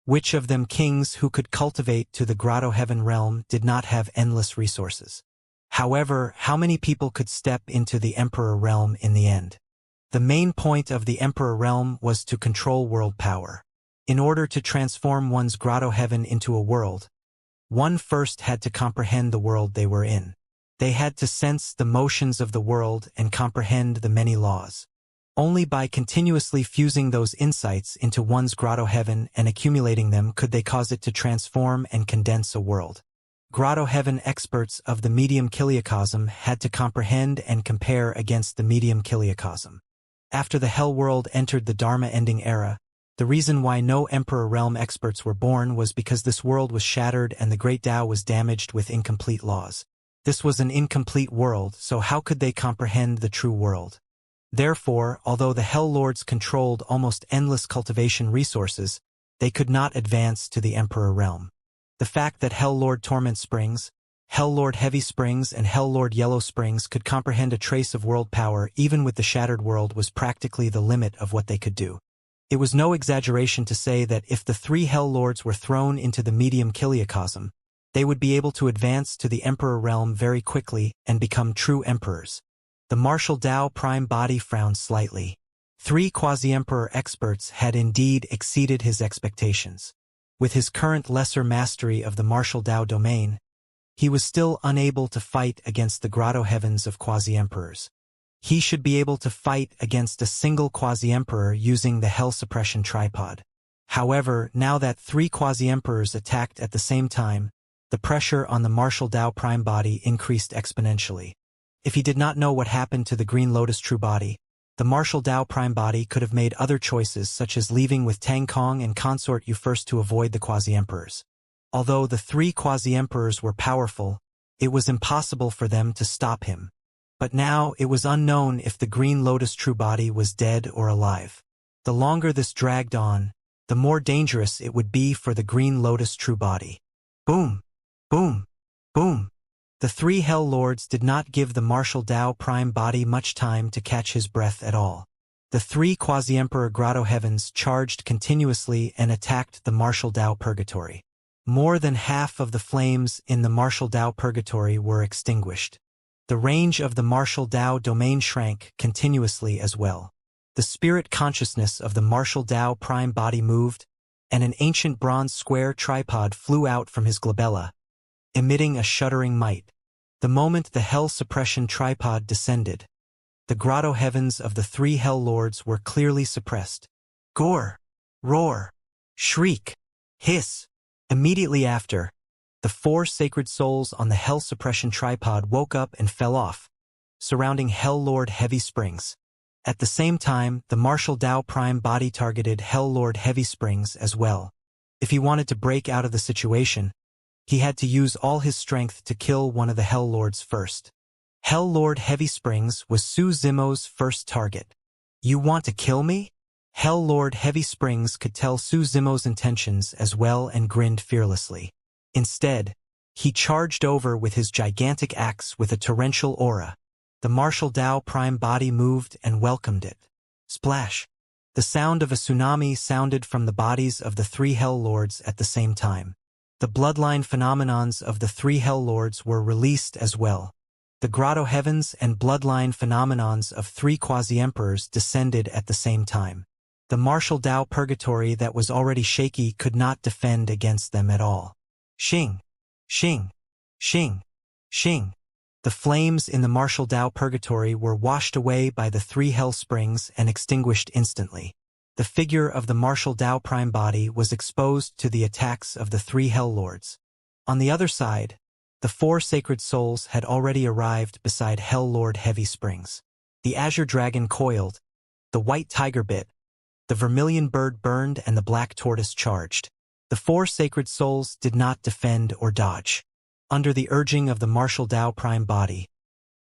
Which of them kings who could cultivate to the grotto heaven realm did not have endless resources? However, how many people could step into the Emperor realm in the end? The main point of the Emperor realm was to control world power. In order to transform one's grotto heaven into a world, one first had to comprehend the world they were in. They had to sense the motions of the world and comprehend the many laws. Only by continuously fusing those insights into one's grotto heaven and accumulating them could they cause it to transform and condense a world. Grotto heaven experts of the medium kiliacosm had to comprehend and compare against the medium kiliacosm. After the hell world entered the Dharma ending era, the reason why no Emperor realm experts were born was because this world was shattered and the great Tao was damaged with incomplete laws. This was an incomplete world, so how could they comprehend the true world? Therefore, although the Hell Lords controlled almost endless cultivation resources, they could not advance to the Emperor realm. The fact that Hell Lord Torment Springs, Hell Lord Heavy Springs and Hell Lord Yellow Springs could comprehend a trace of world power even with the shattered world was practically the limit of what they could do. It was no exaggeration to say that if the 3 Hell Lords were thrown into the medium kiliacosm, they would be able to advance to the Emperor realm very quickly and become true emperors. The martial Tao prime body frowned slightly. 3 quasi-emperor experts had indeed exceeded his expectations. With his current lesser mastery of the martial Tao domain, he was still unable to fight against the grotto heavens of quasi-emperors. He should be able to fight against a single quasi-emperor using the hell suppression tripod. However, now that 3 quasi-emperors attacked at the same time, the pressure on the martial Tao prime body increased exponentially. If he did not know what happened to the Green Lotus true body, the martial Tao prime body could have made other choices such as leaving with Tang Kong and consort you first to avoid the quasi-emperors. Although the 3 quasi-emperors were powerful, it was impossible for them to stop him. But now it was unknown if the Green Lotus true body was dead or alive. The longer this dragged on, the more dangerous it would be for the Green Lotus true body. Boom! Boom! Boom! The three Hell Lords did not give the martial Tao Prime body much time to catch his breath at all. The three Quasi-Emperor Grotto Heavens charged continuously and attacked the martial Tao Purgatory. More than half of the flames in the martial Tao Purgatory were extinguished. The range of the martial Tao domain shrank continuously as well. The spirit consciousness of the martial Tao Prime body moved, and an ancient bronze square tripod flew out from his glabella, emitting a shuddering might. The moment the hell suppression tripod descended, the grotto heavens of the three Hell Lords were clearly suppressed. Gore, roar, shriek, hiss. Immediately after, the four sacred souls on the hell suppression tripod woke up and fell off, surrounding Hell Lord Heavy Springs. At the same time, the martial Tao Prime body targeted Hell Lord Heavy Springs as well. If he wanted to break out of the situation, he had to use all his strength to kill one of the Hell Lords first. Hell Lord Heavy Springs was Su Zimo's first target. You want to kill me? Hell Lord Heavy Springs could tell Su Zimo's intentions as well and grinned fearlessly. Instead, he charged over with his gigantic axe with a torrential aura. The martial Tao Prime body moved and welcomed it. Splash! The sound of a tsunami sounded from the bodies of the three Hell Lords at the same time. The bloodline phenomenons of the three Hell Lords were released as well. The grotto heavens and bloodline phenomenons of three quasi-emperors descended at the same time. The martial Tao purgatory that was already shaky could not defend against them at all. Xing! Xing! Xing! Xing! The flames in the martial Tao purgatory were washed away by the three hell springs and extinguished instantly. The figure of the martial Tao Prime body was exposed to the attacks of the three Hell Lords. On the other side, the four sacred souls had already arrived beside Hell Lord Heavy Springs. The azure dragon coiled, the white tiger bit, the vermilion bird burned, and the black tortoise charged. The four sacred souls did not defend or dodge. Under the urging of the martial Tao Prime body,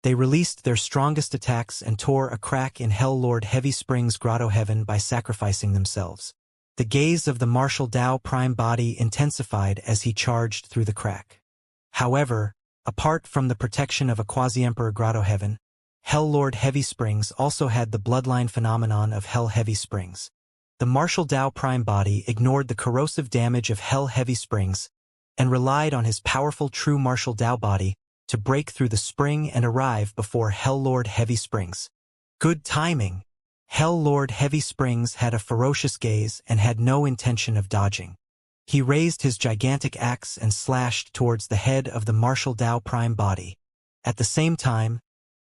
they released their strongest attacks and tore a crack in Hell Lord Heavy Springs' grotto heaven by sacrificing themselves. The gaze of the martial Tao Prime body intensified as he charged through the crack. However, apart from the protection of a quasi-emperor grotto heaven, Hell Lord Heavy Springs also had the bloodline phenomenon of Hell Heavy Springs. The martial Tao Prime body ignored the corrosive damage of Hell Heavy Springs and relied on his powerful true martial Tao body to break through the spring and arrive before Hell Lord Heavy Springs. Good timing. Hell Lord Heavy Springs had a ferocious gaze and had no intention of dodging. He raised his gigantic axe and slashed towards the head of the martial Tao Prime body. At the same time,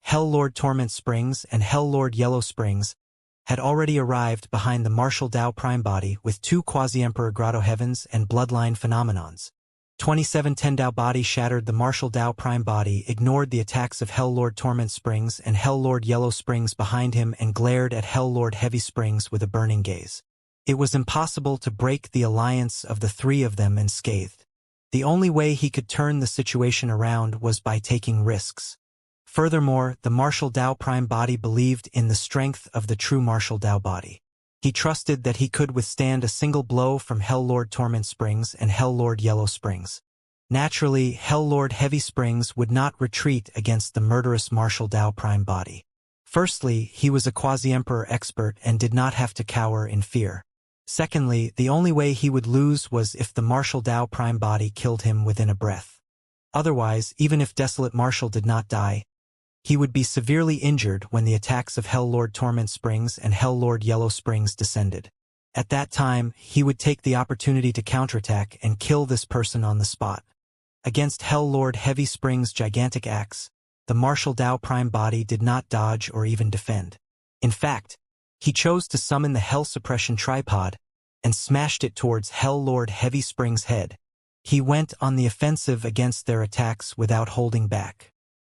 Hell Lord Torment Springs and Hell Lord Yellow Springs had already arrived behind the martial Tao Prime body with two quasi-emperor grotto heavens and bloodline phenomenons. 27 Tendao body shattered the martial Tao Prime body, ignored the attacks of Hell Lord Torment Springs and Hell Lord Yellow Springs behind him, and glared at Hell Lord Heavy Springs with a burning gaze. It was impossible to break the alliance of the three of them unscathed. The only way he could turn the situation around was by taking risks. Furthermore, the martial Tao Prime body believed in the strength of the true martial Tao body. He trusted that he could withstand a single blow from Hell Lord Torment Springs and Hell Lord Yellow Springs. Naturally, Hell Lord Heavy Springs would not retreat against the murderous martial Tao Prime body. Firstly, he was a quasi-emperor expert and did not have to cower in fear. Secondly, the only way he would lose was if the martial Tao Prime body killed him within a breath. Otherwise, even if Desolate Marshal did not die, he would be severely injured when the attacks of Hell Lord Torment Springs and Hell Lord Yellow Springs descended. At that time, he would take the opportunity to counterattack and kill this person on the spot. Against Hell Lord Heavy Springs' gigantic axe, the martial Tao Prime body did not dodge or even defend. In fact, he chose to summon the Hell Suppression tripod and smashed it towards Hell Lord Heavy Springs' head. He went on the offensive against their attacks without holding back.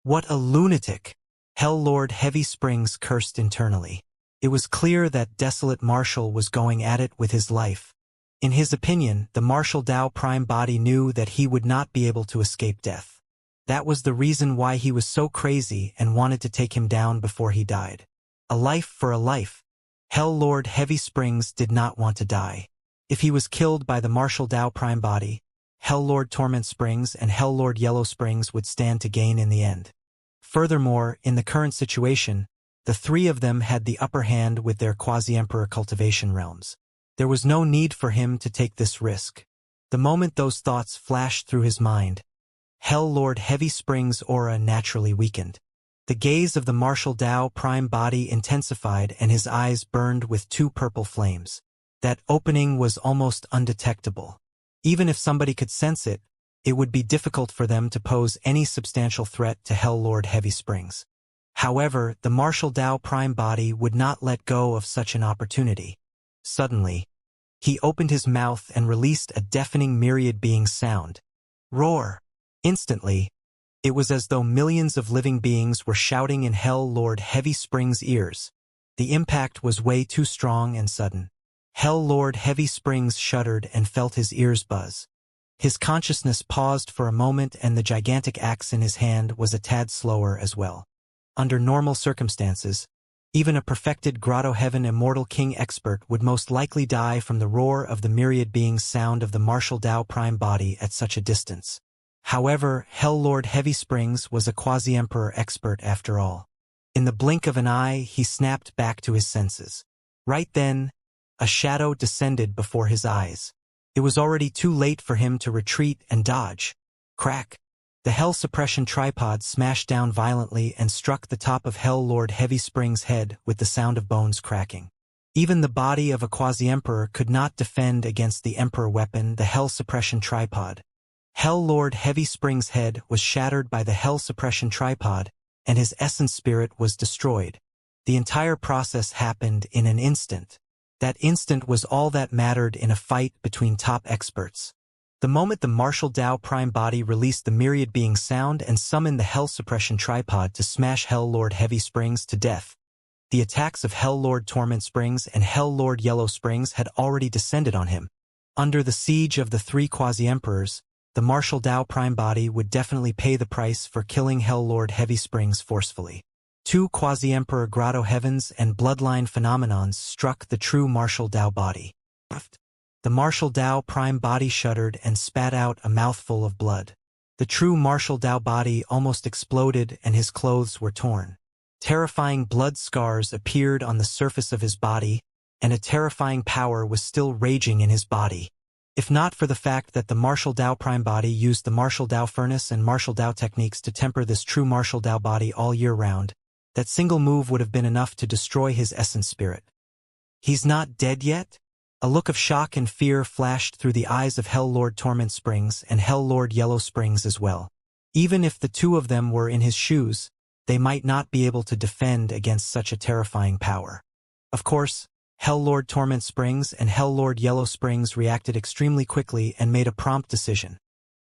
What a lunatic! Hell Lord Heavy Springs cursed internally. It was clear that Desolate Marshal was going at it with his life. In his opinion, the martial Tao Prime body knew that he would not be able to escape death. That was the reason why he was so crazy and wanted to take him down before he died. A life for a life. Hell Lord Heavy Springs did not want to die. If he was killed by the martial Tao Prime body, Hell Lord Torment Springs and Hell Lord Yellow Springs would stand to gain in the end. Furthermore, in the current situation, the three of them had the upper hand with their quasi-emperor cultivation realms. There was no need for him to take this risk. The moment those thoughts flashed through his mind, Hell Lord Heavy Springs' aura naturally weakened. The gaze of the martial Dao prime body intensified and his eyes burned with two purple flames. That opening was almost undetectable. Even if somebody could sense it, it would be difficult for them to pose any substantial threat to Hell Lord Heavy Springs. However, the martial Dao prime body would not let go of such an opportunity. Suddenly, he opened his mouth and released a deafening myriad being sound. Roar! Instantly, it was as though millions of living beings were shouting in Hell Lord Heavy Springs' ears. The impact was way too strong and sudden. Hell Lord Heavy Springs shuddered and felt his ears buzz. His consciousness paused for a moment and the gigantic axe in his hand was a tad slower as well. Under normal circumstances, even a perfected Grotto Heaven Immortal King expert would most likely die from the roar of the myriad beings sound of the martial Dao prime body at such a distance. However, Hell Lord Heavy Springs was a quasi-emperor expert after all. In the blink of an eye, he snapped back to his senses. Right then, a shadow descended before his eyes. It was already too late for him to retreat and dodge. Crack! The Hell Suppression tripod smashed down violently and struck the top of Hell Lord Heavy Springs' head with the sound of bones cracking. Even the body of a quasi-emperor could not defend against the emperor weapon, the Hell Suppression tripod. Hell Lord Heavy Springs' head was shattered by the Hell Suppression tripod, and his essence spirit was destroyed. The entire process happened in an instant. That instant was all that mattered in a fight between top experts. The moment the martial Dao prime body released the myriad being sound and summoned the Hell Suppression tripod to smash Hell Lord Heavy Springs to death, the attacks of Hell Lord Torment Springs and Hell Lord Yellow Springs had already descended on him. Under the siege of the three quasi-emperors, the martial Dao prime body would definitely pay the price for killing Hell Lord Heavy Springs forcefully. Two quasi-emperor Grotto Heavens and bloodline phenomenons struck the true martial Dao body. The martial Dao prime body shuddered and spat out a mouthful of blood. The true martial Dao body almost exploded and his clothes were torn. Terrifying blood scars appeared on the surface of his body, and a terrifying power was still raging in his body. If not for the fact that the martial Dao prime body used the martial Dao furnace and martial Dao techniques to temper this true martial Dao body all year round, that single move would have been enough to destroy his essence spirit. He's not dead yet? A look of shock and fear flashed through the eyes of Hell Lord Torment Springs and Hell Lord Yellow Springs as well. Even if the two of them were in his shoes, they might not be able to defend against such a terrifying power. Of course, Hell Lord Torment Springs and Hell Lord Yellow Springs reacted extremely quickly and made a prompt decision,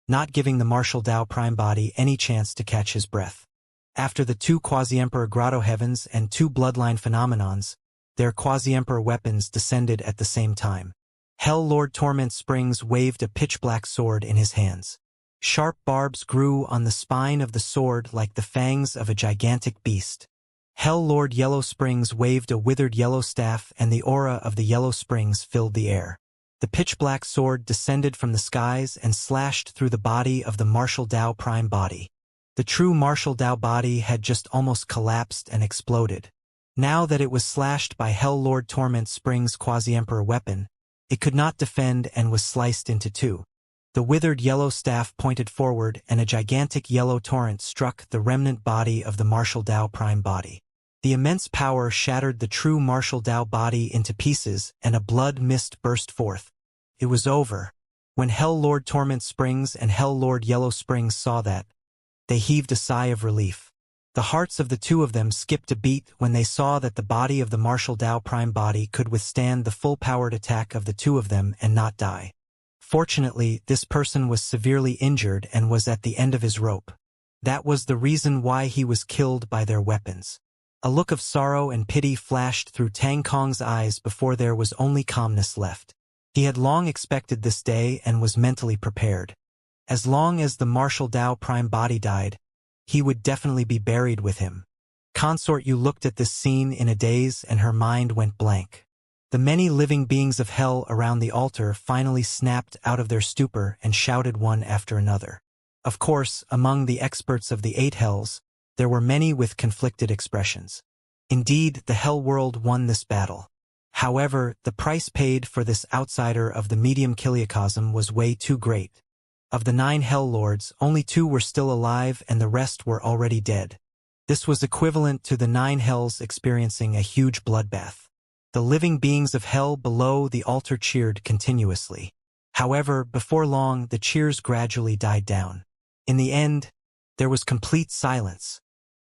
not giving the martial Dao prime body any chance to catch his breath. After the two quasi-emperor Grotto Heavens and two bloodline phenomenons, their quasi-emperor weapons descended at the same time. Hell Lord Torment Springs waved a pitch-black sword in his hands. Sharp barbs grew on the spine of the sword like the fangs of a gigantic beast. Hell Lord Yellow Springs waved a withered yellow staff and the aura of the Yellow Springs filled the air. The pitch-black sword descended from the skies and slashed through the body of the martial Dao prime body. The true martial Dao body had just almost collapsed and exploded. Now that it was slashed by Hell Lord Torment Springs' quasi-emperor weapon, it could not defend and was sliced into two. The withered yellow staff pointed forward and a gigantic yellow torrent struck the remnant body of the martial Dao prime body. The immense power shattered the true martial Dao body into pieces and a blood mist burst forth. It was over. When Hell Lord Torment Springs and Hell Lord Yellow Springs saw that, they heaved a sigh of relief. The hearts of the two of them skipped a beat when they saw that the body of the martial Dao prime body could withstand the full-powered attack of the two of them and not die. Fortunately, this person was severely injured and was at the end of his rope. That was the reason why he was killed by their weapons. A look of sorrow and pity flashed through Tang Kong's eyes before there was only calmness left. He had long expected this day and was mentally prepared. As long as the martial Dao prime body died, he would definitely be buried with him. Consort Yu looked at this scene in a daze and her mind went blank. The many living beings of hell around the altar finally snapped out of their stupor and shouted one after another. Of course, among the experts of the 8 hells, there were many with conflicted expressions. Indeed, the hell world won this battle. However, the price paid for this outsider of the medium kiliocosm was way too great. Of the 9 hell lords, only 2 were still alive and the rest were already dead. This was equivalent to the 9 hells experiencing a huge bloodbath. The living beings of hell below the altar cheered continuously. However, before long, the cheers gradually died down. In the end, there was complete silence.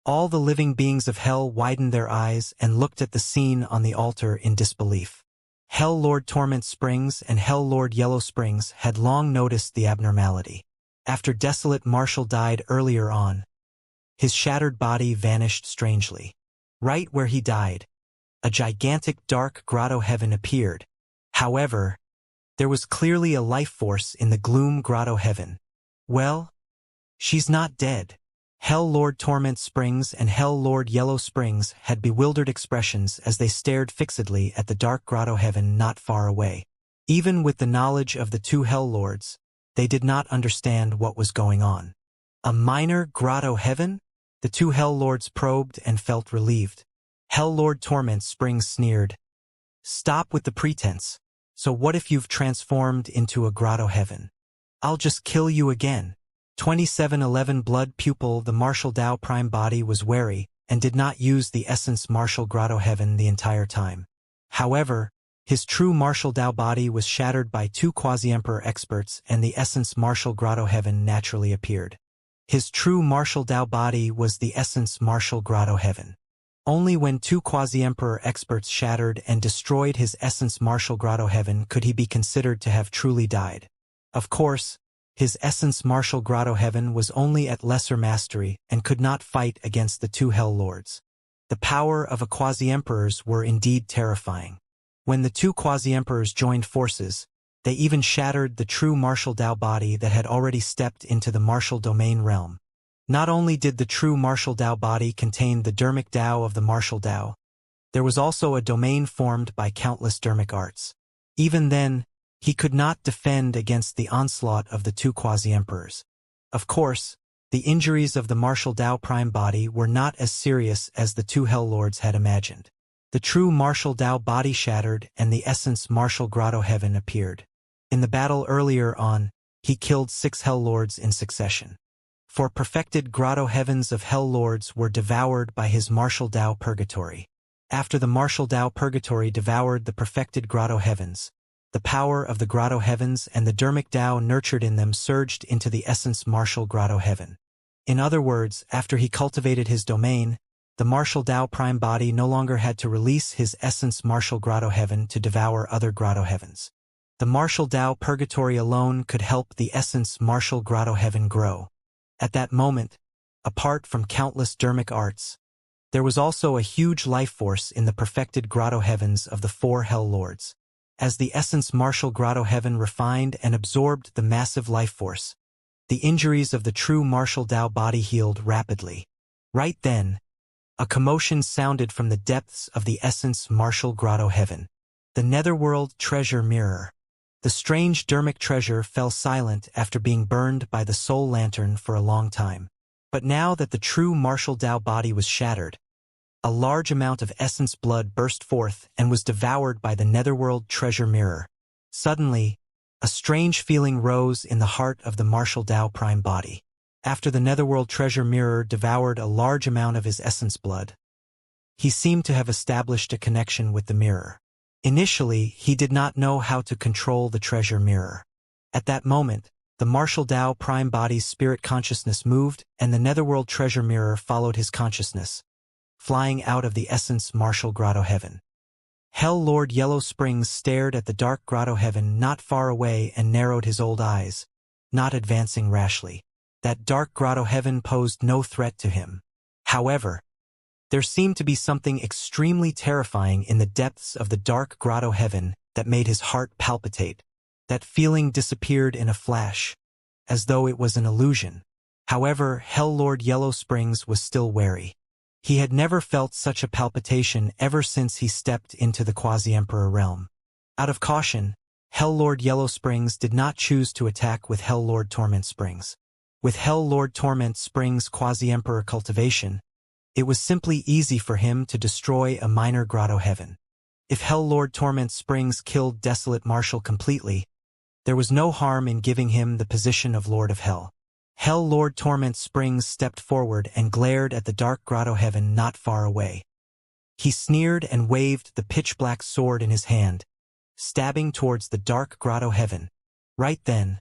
All the living beings of hell widened their eyes and looked at the scene on the altar in disbelief. Hell Lord Torment Springs and Hell Lord Yellow Springs had long noticed the abnormality. After Desolate Marshall died earlier on, his shattered body vanished strangely. Right where he died, a gigantic dark grotto heaven appeared. However, there was clearly a life force in the gloom grotto heaven. Well, she's not dead. Hell Lord Torment Springs and Hell Lord Yellow Springs had bewildered expressions as they stared fixedly at the dark grotto heaven not far away. Even with the knowledge of the 2 hell lords, they did not understand what was going on. A minor grotto heaven? The 2 hell lords probed and felt relieved. Hell Lord Torment Springs sneered. Stop with the pretense. So what if you've transformed into a grotto heaven? I'll just kill you again. 2711 Blood Pupil. The Martial Tao Prime Body was wary and did not use the essence Martial Grotto Heaven the entire time. However, his true Martial Tao body was shattered by 2 Quasi-Emperor experts and the essence Martial Grotto Heaven naturally appeared. His true Martial Tao body was the essence Martial Grotto Heaven. Only when 2 Quasi-Emperor experts shattered and destroyed his essence Martial Grotto Heaven could he be considered to have truly died. Of course, his essence Martial Grotto Heaven was only at lesser mastery and could not fight against the 2 hell lords. The power of a Quasi-Emperors were indeed terrifying. When the 2 Quasi-Emperors joined forces, they even shattered the true Martial Tao body that had already stepped into the Martial Domain realm. Not only did the true Martial Tao body contain the Dermic Tao of the Martial Tao, there was also a domain formed by countless Dermic arts. Even then, he could not defend against the onslaught of the 2 Quasi-Emperors. Of course, the injuries of the Martial Tao Prime body were not as serious as the 2 hell lords had imagined. The true Martial Tao body shattered and the essence Martial Grotto Heaven appeared. In the battle earlier on, he killed 6 hell lords in succession. 4 perfected Grotto Heavens of hell lords were devoured by his Martial Tao Purgatory. After the Martial Tao Purgatory devoured the perfected Grotto Heavens, the power of the Grotto Heavens and the Dermic Tao nurtured in them surged into the essence Martial Grotto Heaven. In other words, after he cultivated his domain, the Martial Tao Prime body no longer had to release his essence Martial Grotto Heaven to devour other Grotto Heavens. The Martial Tao Purgatory alone could help the essence Martial Grotto Heaven grow. At that moment, apart from countless Dermic arts, there was also a huge life force in the perfected Grotto Heavens of the 4 hell lords. As the essence Martial Grotto Heaven refined and absorbed the massive life force, the injuries of the true Martial Tao body healed rapidly. Right then, a commotion sounded from the depths of the essence Martial Grotto Heaven. The Netherworld Treasure Mirror. The strange Dermic treasure fell silent after being burned by the Soul Lantern for a long time. But now that the true Martial Tao body was shattered, a large amount of essence blood burst forth and was devoured by the Netherworld Treasure Mirror. Suddenly, a strange feeling rose in the heart of the Martial Tao Prime body. After the Netherworld Treasure Mirror devoured a large amount of his essence blood, he seemed to have established a connection with the mirror. Initially, he did not know how to control the treasure mirror. At that moment, the Martial Tao Prime body's spirit consciousness moved, and the Netherworld Treasure Mirror followed his consciousness, flying out of the essence Martial Grotto Heaven. Hell Lord Yellow Springs stared at the dark Grotto Heaven not far away and narrowed his old eyes, not advancing rashly. That dark Grotto Heaven posed no threat to him. However, there seemed to be something extremely terrifying in the depths of the dark Grotto Heaven that made his heart palpitate. That feeling disappeared in a flash, as though it was an illusion. However, Hell Lord Yellow Springs was still wary. He had never felt such a palpitation ever since he stepped into the Quasi-Emperor realm. Out of caution, Hell Lord Yellow Springs did not choose to attack with Hell Lord Torment Springs. With Hell Lord Torment Springs' Quasi-Emperor cultivation, it was simply easy for him to destroy a minor grotto heaven. If Hell Lord Torment Springs killed Desolate Marshal completely, there was no harm in giving him the position of Lord of Hell. Hell Lord Torment Springs stepped forward and glared at the dark grotto heaven not far away. He sneered and waved the pitch-black sword in his hand, stabbing towards the dark grotto heaven. Right then,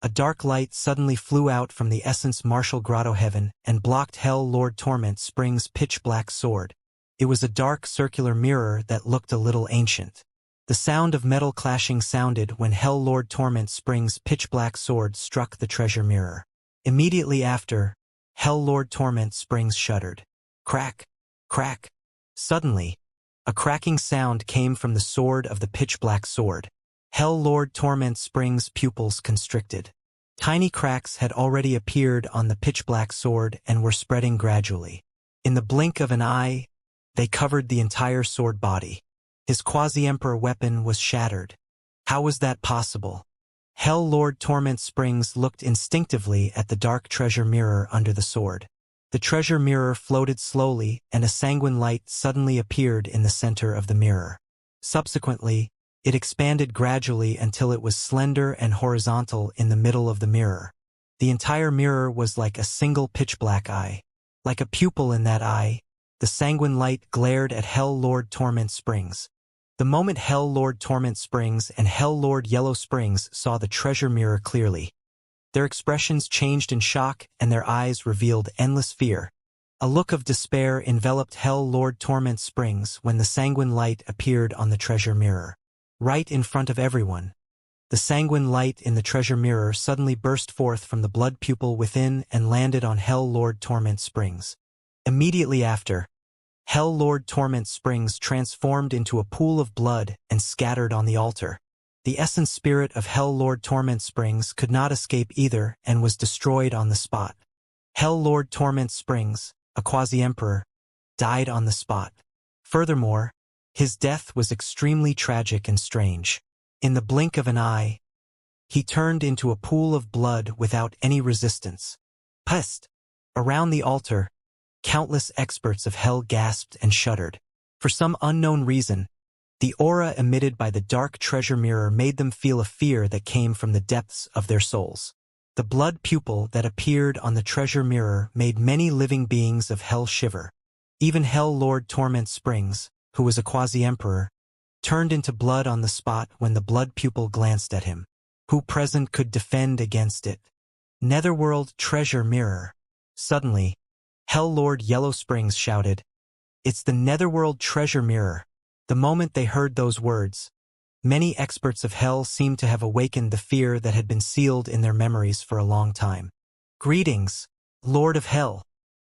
a dark light suddenly flew out from the Essence Martial Grotto Heaven and blocked Hell Lord Torment Springs' pitch-black sword. It was a dark circular mirror that looked a little ancient. The sound of metal clashing sounded when Hell Lord Torment Springs' pitch-black sword struck the treasure mirror. Immediately after, Hell Lord Torment Springs shuddered. Crack! Crack! Suddenly, a cracking sound came from the sword of the pitch-black sword. Hell Lord Torment Springs' pupils constricted. Tiny cracks had already appeared on the pitch-black sword and were spreading gradually. In the blink of an eye, they covered the entire sword body. His Quasi-Emperor weapon was shattered. How was that possible? Hell Lord Torment Springs looked instinctively at the dark treasure mirror under the sword. The treasure mirror floated slowly, and a sanguine light suddenly appeared in the center of the mirror. Subsequently, it expanded gradually until it was slender and horizontal in the middle of the mirror. The entire mirror was like a single pitch-black eye. Like a pupil in that eye, the sanguine light glared at Hell Lord Torment Springs. The moment Hell Lord Torment Springs and Hell Lord Yellow Springs saw the treasure mirror clearly, their expressions changed in shock and their eyes revealed endless fear. A look of despair enveloped Hell Lord Torment Springs when the sanguine light appeared on the treasure mirror. Right in front of everyone, the sanguine light in the treasure mirror suddenly burst forth from the blood pupil within and landed on Hell Lord Torment Springs. Immediately after, Hell Lord Torment Springs transformed into a pool of blood and scattered on the altar. The essence spirit of Hell Lord Torment Springs could not escape either and was destroyed on the spot. Hell Lord Torment Springs, a Quasi-Emperor, died on the spot. Furthermore, his death was extremely tragic and strange. In the blink of an eye, he turned into a pool of blood without any resistance. Pest! Around the altar, countless experts of hell gasped and shuddered. For some unknown reason, the aura emitted by the dark treasure mirror made them feel a fear that came from the depths of their souls. The blood pupil that appeared on the treasure mirror made many living beings of hell shiver. Even Hell Lord Torment Springs, who was a Quasi-Emperor, turned into blood on the spot when the blood pupil glanced at him. Who present could defend against it? Netherworld treasure mirror. Suddenly, Hell Lord Yellow Springs shouted, "It's the Netherworld treasure mirror." The moment they heard those words, many experts of hell seemed to have awakened the fear that had been sealed in their memories for a long time. Greetings, Lord of Hell.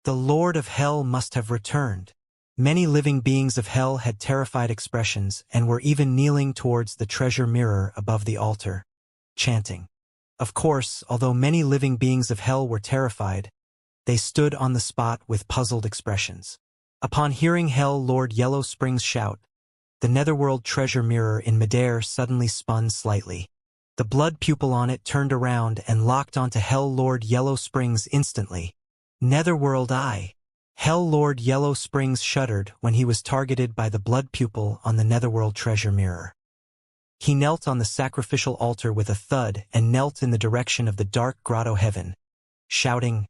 The Lord of Hell must have returned. Many living beings of hell had terrified expressions and were even kneeling towards the treasure mirror above the altar, chanting. Of course, although many living beings of hell were terrified, they stood on the spot with puzzled expressions. Upon hearing Hell Lord Yellow Springs shout, the Netherworld treasure mirror in midair suddenly spun slightly. The blood pupil on it turned around and locked onto Hell Lord Yellow Springs instantly. Netherworld eye. Hell Lord Yellow Springs shuddered when he was targeted by the blood pupil on the Netherworld treasure mirror. He knelt on the sacrificial altar with a thud and knelt in the direction of the dark grotto heaven, shouting,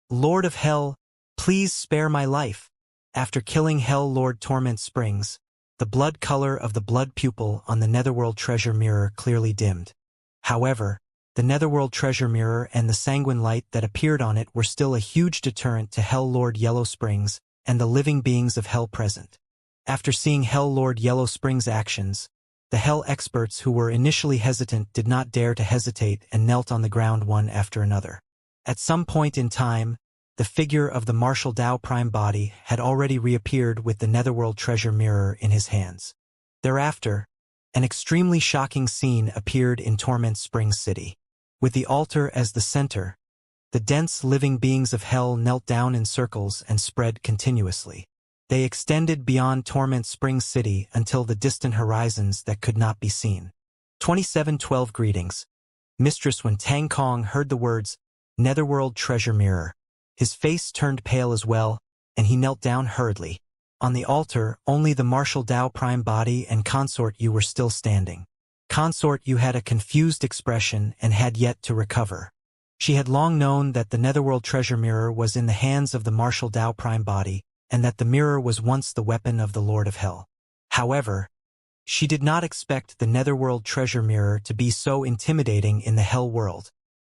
"Lord of Hell, please spare my life." After killing Hell Lord Torment Springs, the blood color of the blood pupil on the Netherworld treasure mirror clearly dimmed. However, the Netherworld treasure mirror and the sanguine light that appeared on it were still a huge deterrent to Hell Lord Yellow Springs and the living beings of hell present. After seeing Hell Lord Yellow Springs' actions, the hell experts who were initially hesitant did not dare to hesitate and knelt on the ground one after another. At some point in time, the figure of the Martial Dao Prime body had already reappeared with the Netherworld treasure mirror in his hands. Thereafter, an extremely shocking scene appeared in Torment Springs City. With the altar as the center, The dense living beings of hell knelt down in circles and spread continuously. They extended beyond Torment Springs City until the distant horizons that could not be seen. 2712 Greetings. Mistress. When Tang Kong heard the words, Netherworld Treasure Mirror, his face turned pale as well, and he knelt down hurriedly. On the altar, only the Martial Dao Prime Body and Consort Yu were still standing. Consort Yu had a confused expression and had yet to recover. She had long known that the Netherworld Treasure Mirror was in the hands of the Martial Dao Prime Body, and that the mirror was once the weapon of the Lord of Hell. However, she did not expect the Netherworld Treasure Mirror to be so intimidating in the Hell world.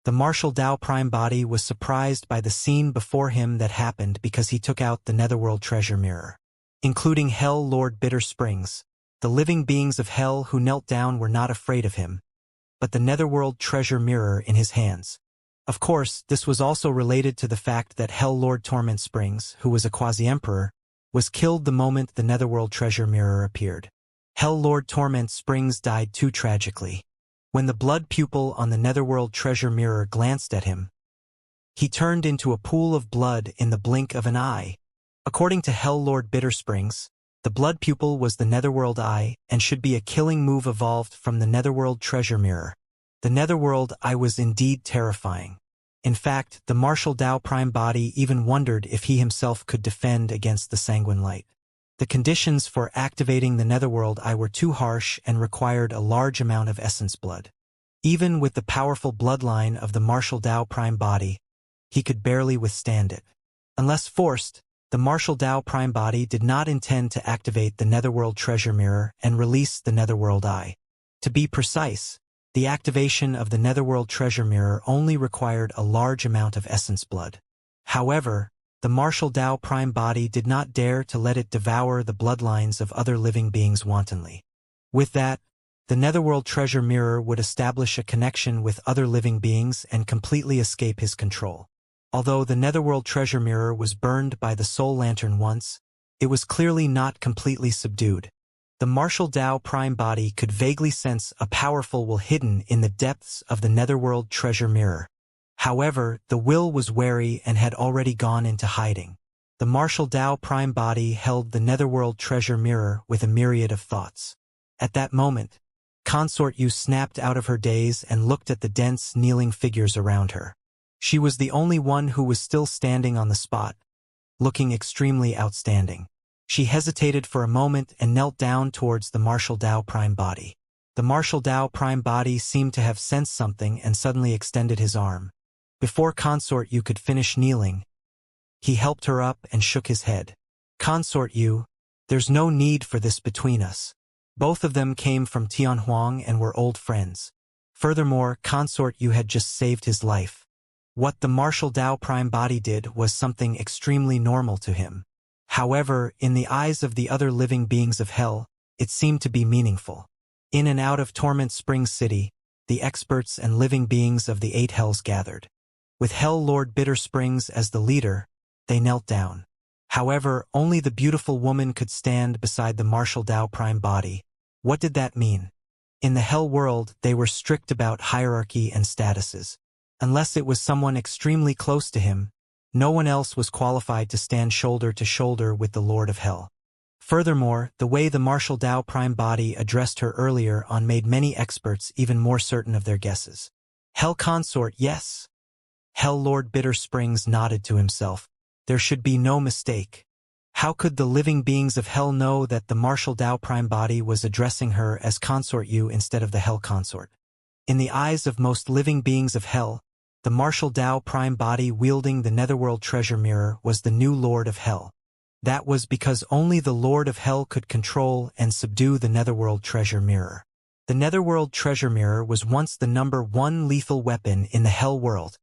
The Martial Dao Prime Body was surprised by the scene before him that happened because he took out the Netherworld Treasure Mirror. Including Hell Lord Bitter Springs, the living beings of Hell who knelt down were not afraid of him, but the Netherworld Treasure Mirror in his hands. Of course, this was also related to the fact that Hell Lord Torment Springs, who was a quasi-emperor, was killed the moment the Netherworld Treasure Mirror appeared. Hell Lord Torment Springs died too tragically. When the blood pupil on the Netherworld Treasure Mirror glanced at him, he turned into a pool of blood in the blink of an eye. According to Hell Lord Bitter Springs, the blood pupil was the Netherworld Eye and should be a killing move evolved from the Netherworld Treasure Mirror. The Netherworld Eye was indeed terrifying. In fact, the Martial Dao Prime Body even wondered if he himself could defend against the Sanguine Light. The conditions for activating the Netherworld Eye were too harsh and required a large amount of essence blood. Even with the powerful bloodline of the Martial Dao Prime Body, he could barely withstand it. Unless forced, the Martial Dao Prime Body did not intend to activate the Netherworld Treasure Mirror and release the Netherworld Eye. To be precise, the activation of the Netherworld Treasure Mirror only required a large amount of essence blood. However, the Martial Dao Prime Body did not dare to let it devour the bloodlines of other living beings wantonly. With that, the Netherworld Treasure Mirror would establish a connection with other living beings and completely escape his control. Although the Netherworld Treasure Mirror was burned by the Soul Lantern once, it was clearly not completely subdued. The Martial Dao Prime Body could vaguely sense a powerful will hidden in the depths of the Netherworld Treasure Mirror. However, the will was wary and had already gone into hiding. The Martial Dao Prime Body held the Netherworld Treasure Mirror with a myriad of thoughts. At that moment, Consort Yu snapped out of her daze and looked at the dense, kneeling figures around her. She was the only one who was still standing on the spot, looking extremely outstanding. She hesitated for a moment and knelt down towards the Martial Dao Prime Body. The Martial Dao Prime Body seemed to have sensed something and suddenly extended his arm. Before Consort Yu could finish kneeling, he helped her up and shook his head. Consort Yu, there's no need for this between us. Both of them came from Tianhuang and were old friends. Furthermore, Consort Yu had just saved his life. What the Martial Dao Prime Body did was something extremely normal to him. However, in the eyes of the other living beings of Hell, it seemed to be meaningful. In and out of Torment Springs City, the experts and living beings of the 8 Hells gathered. With Hell Lord Bitter Springs as the leader, they knelt down. However, only the beautiful woman could stand beside the Martial Dao Prime Body. What did that mean? In the Hell world, they were strict about hierarchy and statuses. Unless it was someone extremely close to him, no one else was qualified to stand shoulder to shoulder with the Lord of Hell. Furthermore, the way the Martial Dao Prime Body addressed her earlier on made many experts even more certain of their guesses. Hell Consort, yes. Hell Lord Bitter Springs nodded to himself. There should be no mistake. How could the living beings of Hell know that the Martial Dao Prime Body was addressing her as Consort Yu instead of the Hell Consort? In the eyes of most living beings of Hell, the Martial Dao Prime Body wielding the Netherworld Treasure Mirror was the new Lord of Hell. That was because only the Lord of Hell could control and subdue the Netherworld Treasure Mirror. The Netherworld Treasure Mirror was once the #1 lethal weapon in the Hell world.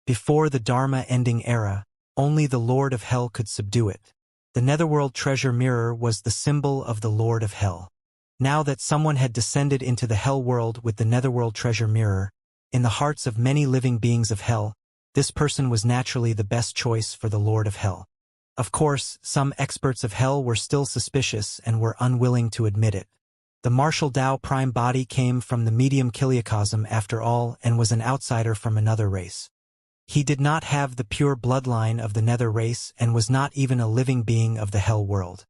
Before the Dharma-ending era, only the Lord of Hell could subdue it. The Netherworld Treasure Mirror was the symbol of the Lord of Hell. Now that someone had descended into the Hell world with the Netherworld Treasure Mirror, in the hearts of many living beings of Hell, this person was naturally the best choice for the Lord of Hell. Of course, some experts of Hell were still suspicious and were unwilling to admit it. The Martial Dao Prime Body came from the medium Kiliacosm after all and was an outsider from another race. He did not have the pure bloodline of the nether race and was not even a living being of the hell world.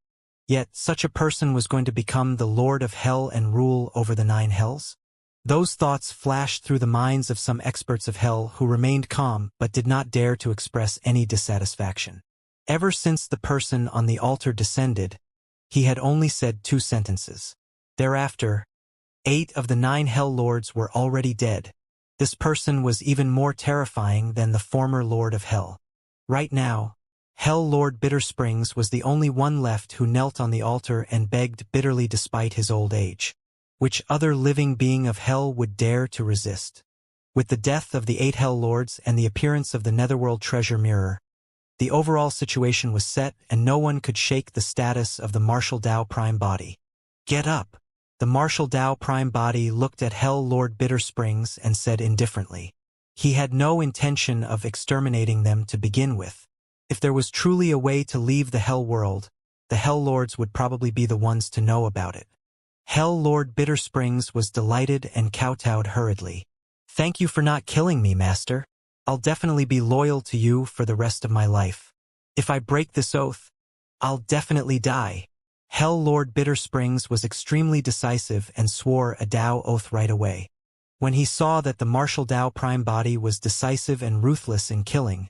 Yet such a person was going to become the Lord of Hell and rule over the 9 hells? Those thoughts flashed through the minds of some experts of hell who remained calm but did not dare to express any dissatisfaction. Ever since the person on the altar descended, he had only said 2 sentences. Thereafter, 8 of the 9 hell lords were already dead. This person was even more terrifying than the former Lord of Hell. Right now, Hell Lord Bittersprings was the only one left who knelt on the altar and begged bitterly despite his old age. Which other living being of hell would dare to resist? With the death of the 8 hell lords and the appearance of the netherworld treasure mirror, the overall situation was set and no one could shake the status of the Martial Dao Prime Body. Get up! The Martial Dao Prime Body looked at Hell Lord Bittersprings and said indifferently. He had no intention of exterminating them to begin with. If there was truly a way to leave the hell world, the hell lords would probably be the ones to know about it. Hell Lord Bittersprings was delighted and kowtowed hurriedly. Thank you for not killing me, Master. I'll definitely be loyal to you for the rest of my life. If I break this oath, I'll definitely die. Hell Lord Bittersprings was extremely decisive and swore a Dao oath right away. When he saw that the Martial Dao Prime Body was decisive and ruthless in killing,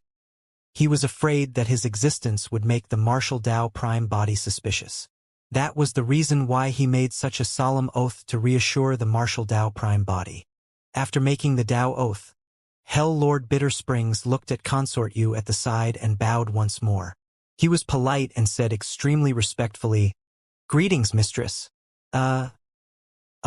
he was afraid that his existence would make the Martial Dao Prime Body suspicious. That was the reason why he made such a solemn oath to reassure the Martial Dao Prime Body. After making the Dao oath, Hell Lord Bittersprings looked at Consort Yu at the side and bowed once more. He was polite and said extremely respectfully, "Greetings, mistress." A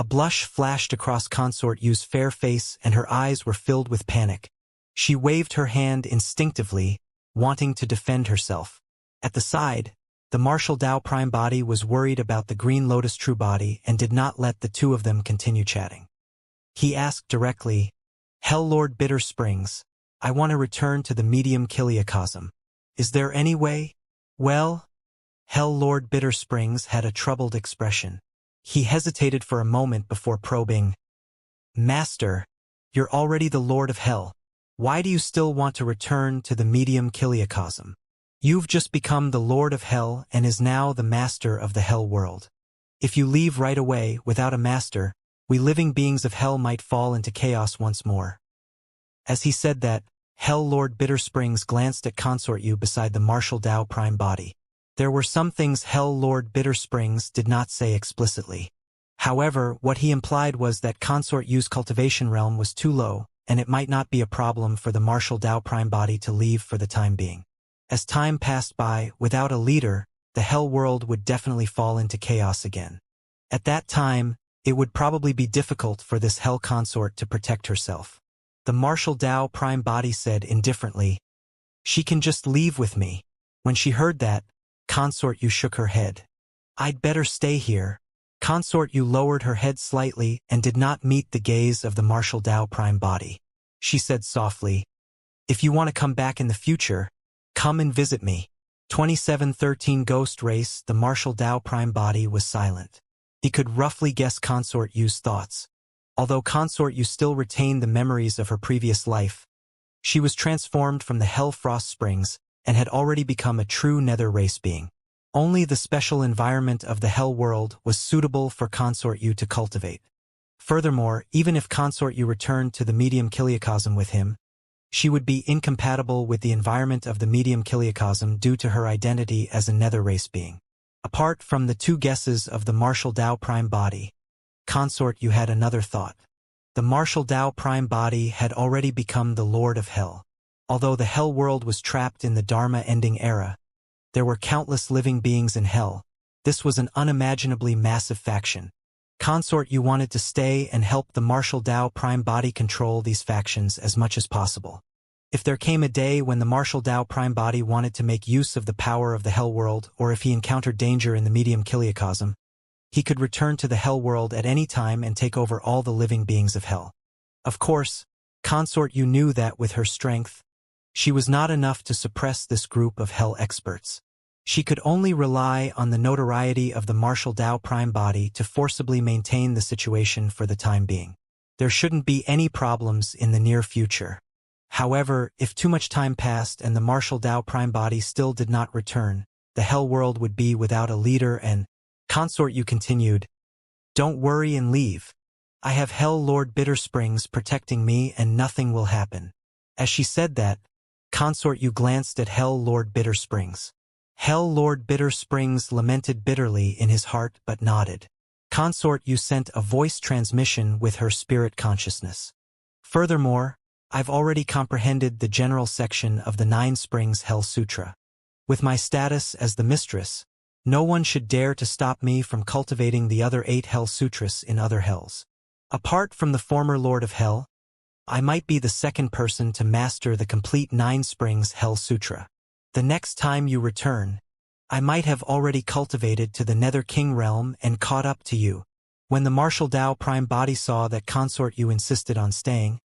blush flashed across Consort Yu's fair face and her eyes were filled with panic. She waved her hand instinctively, wanting to defend herself. At the side, the Martial Dao Prime Body was worried about the Green Lotus True Body and did not let the 2 of them continue chatting. He asked directly, Hell Lord Bittersprings, I want to return to the medium Kiliacosm. Is there any way? Well, Hell Lord Bittersprings had a troubled expression. He hesitated for a moment before probing. Master, you're already the Lord of Hell. Why do you still want to return to the medium Kiliacosm? You've just become the Lord of Hell and is now the master of the Hell world. If you leave right away without a master, we living beings of Hell might fall into chaos once more. As he said that, Hell Lord Bittersprings glanced at Consort Yu beside the Martial Dao Prime Body. There were some things Hell Lord Bittersprings did not say explicitly. However, what he implied was that Consort Yu's cultivation realm was too low, and it might not be a problem for the Martial Dao Prime Body to leave for the time being. As time passed by, without a leader, the Hell world would definitely fall into chaos again. At that time, it would probably be difficult for this Hell consort to protect herself. The Martial Dao Prime Body said indifferently, She can just leave with me. When she heard that, Consort Yu shook her head. I'd better stay here. Consort Yu lowered her head slightly and did not meet the gaze of the Martial Dao Prime Body. She said softly, If you want to come back in the future, come and visit me. 2713 Ghost Race. The Martial Dao Prime Body was silent. He could roughly guess Consort Yu's thoughts. Although Consort Yu still retained the memories of her previous life, she was transformed from the Hell Frost Springs and had already become a true nether race being. Only the special environment of the Hell world was suitable for Consort Yu to cultivate. Furthermore, even if Consort Yu returned to the medium Kiliacosm with him, she would be incompatible with the environment of the medium Kiliacosm due to her identity as a nether race being. Apart from the 2 guesses of the Martial Dao Prime Body, Consort Yu had another thought. The Martial Dao Prime Body had already become the Lord of Hell. Although the Hell world was trapped in the Dharma-ending era, there were countless living beings in Hell. This was an unimaginably massive faction. Consort Yu wanted to stay and help the Martial Dao Prime Body control these factions as much as possible. If there came a day when the Martial Dao Prime Body wanted to make use of the power of the Hell world, or if he encountered danger in the medium Kiliacosm, he could return to the Hell world at any time and take over all the living beings of Hell. Of course, Consort Yu knew that with her strength, she was not enough to suppress this group of Hell experts. She could only rely on the notoriety of the Martial Dao Prime Body to forcibly maintain the situation for the time being. There shouldn't be any problems in the near future. However, if too much time passed and the martial Tao prime body still did not return, the hell world would be without a leader and consort. You continued, "Don't worry and leave. I have Hell Lord Bitter Springs protecting me and nothing will happen." As she said that, consort you glanced at Hell Lord Bitter Springs. Hell Lord Bitter Springs lamented bitterly in his heart but nodded. Consort you sent a voice transmission with her spirit consciousness. Furthermore, I've already comprehended the general section of the Nine Springs Hell Sutra. With my status as the mistress, no one should dare to stop me from cultivating the other 8 Hell Sutras in other hells. Apart from the former Lord of Hell, I might be the second person to master the complete Nine Springs Hell Sutra. The next time you return, I might have already cultivated to the Nether King realm and caught up to you. When the martial Tao prime body saw that consort you insisted on staying,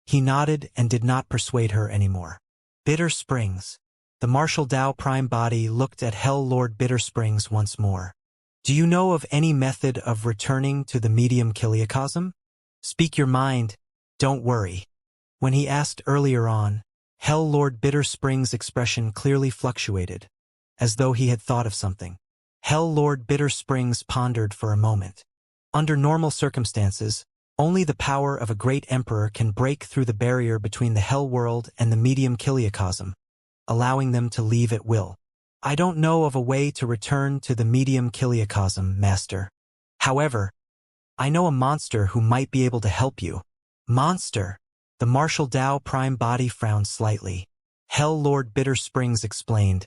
he nodded and did not persuade her anymore. Bitter Springs. The martial Tao prime body looked at Hell Lord Bitter Springs once more. Do you know of any method of returning to the medium kiliacosm? Speak your mind, don't worry. When he asked earlier on, Hell Lord Bitter Springs' expression clearly fluctuated, as though he had thought of something. Hell Lord Bitter Springs pondered for a moment. Under normal circumstances, only the power of a great emperor can break through the barrier between the hell world and the medium kiliacosm, allowing them to leave at will. I don't know of a way to return to the medium kiliacosm, Master. However, I know a monster who might be able to help you. Monster? The martial Tao prime body frowned slightly. Hell Lord Bitter Springs explained.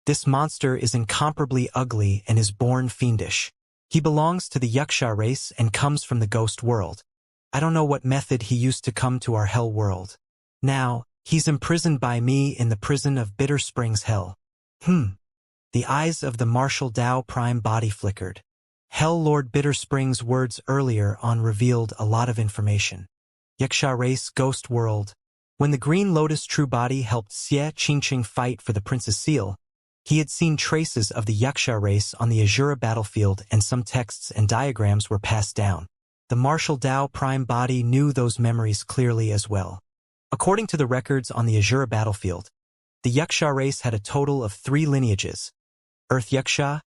This monster is incomparably ugly and is born fiendish. He belongs to the Xianxia race and comes from the ghost world. I don't know what method he used to come to our hell world. Now, he's imprisoned by me in the prison of Bitter Springs Hell. The eyes of the martial Tao prime body flickered. Hell Lord Bitter Springs' words earlier on revealed a lot of information. Xianxia race ghost world. When the Green Lotus true body helped Xianxia fight for the Prince's Seal, he had seen traces of the Xianxia race on the Azura battlefield and some texts and diagrams were passed down. The martial Tao prime body knew those memories clearly as well. According to the records on the Azura battlefield, the Xianxia race had a total of 3 lineages: Earth Xianxia,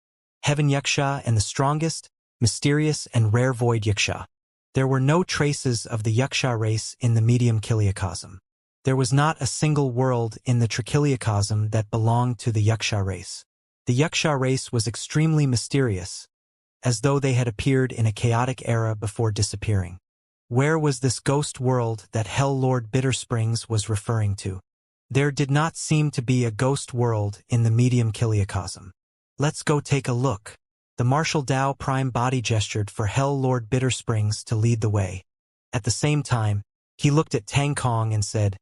Heaven Xianxia, and the strongest, mysterious, and rare Void Xianxia. There were no traces of the Xianxia race in the medium kiliacosm. There was not a single world in the Trikiliacosm that belonged to the Xianxia race. The Xianxia race was extremely mysterious, as though they had appeared in a chaotic era before disappearing. Where was this ghost world that Hell Lord Bitter Springs was referring to? There did not seem to be a ghost world in the medium kiliacosm. Let's go take a look. The martial Tao prime body gestured for Hell Lord Bitter Springs to lead the way. At the same time, he looked at Tang Kong and said,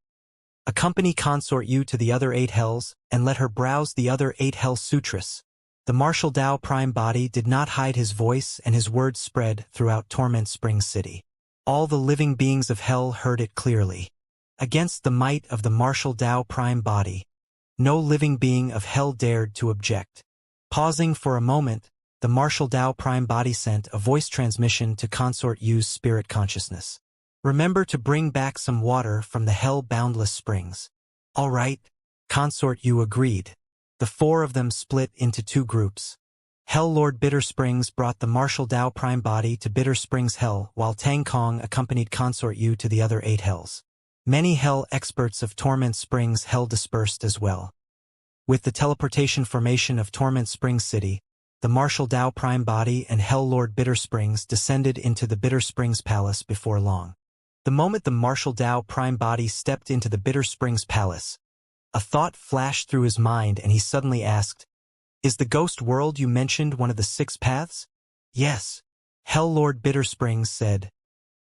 "Accompany consort you to the other 8 hells, and let her browse the other 8 hell sutras." The martial Tao prime body did not hide his voice and his words spread throughout Torment Springs City. All the living beings of hell heard it clearly. Against the might of the martial Tao prime body, no living being of hell dared to object. Pausing for a moment, the martial Tao prime body sent a voice transmission to consort Yu's spirit consciousness. "Remember to bring back some water from the hell-boundless springs." "All right," consort Yu agreed. The 4 of them split into 2 groups. Hell Lord Bitter Springs brought the martial Tao prime body to Bitter Springs Hell, while Tang Kong accompanied consort Yu to the other 8 hells. Many hell experts of Torment Springs Hell dispersed as well. With the teleportation formation of Torment Springs City, the martial Tao prime body and Hell Lord Bitter Springs descended into the Bitter Springs Palace before long. The moment the martial Tao prime body stepped into the Bitter Springs Palace, a thought flashed through his mind and he suddenly asked, "Is the ghost world you mentioned one of the 6 paths?" "Yes," Hell Lord Bitter Springs said.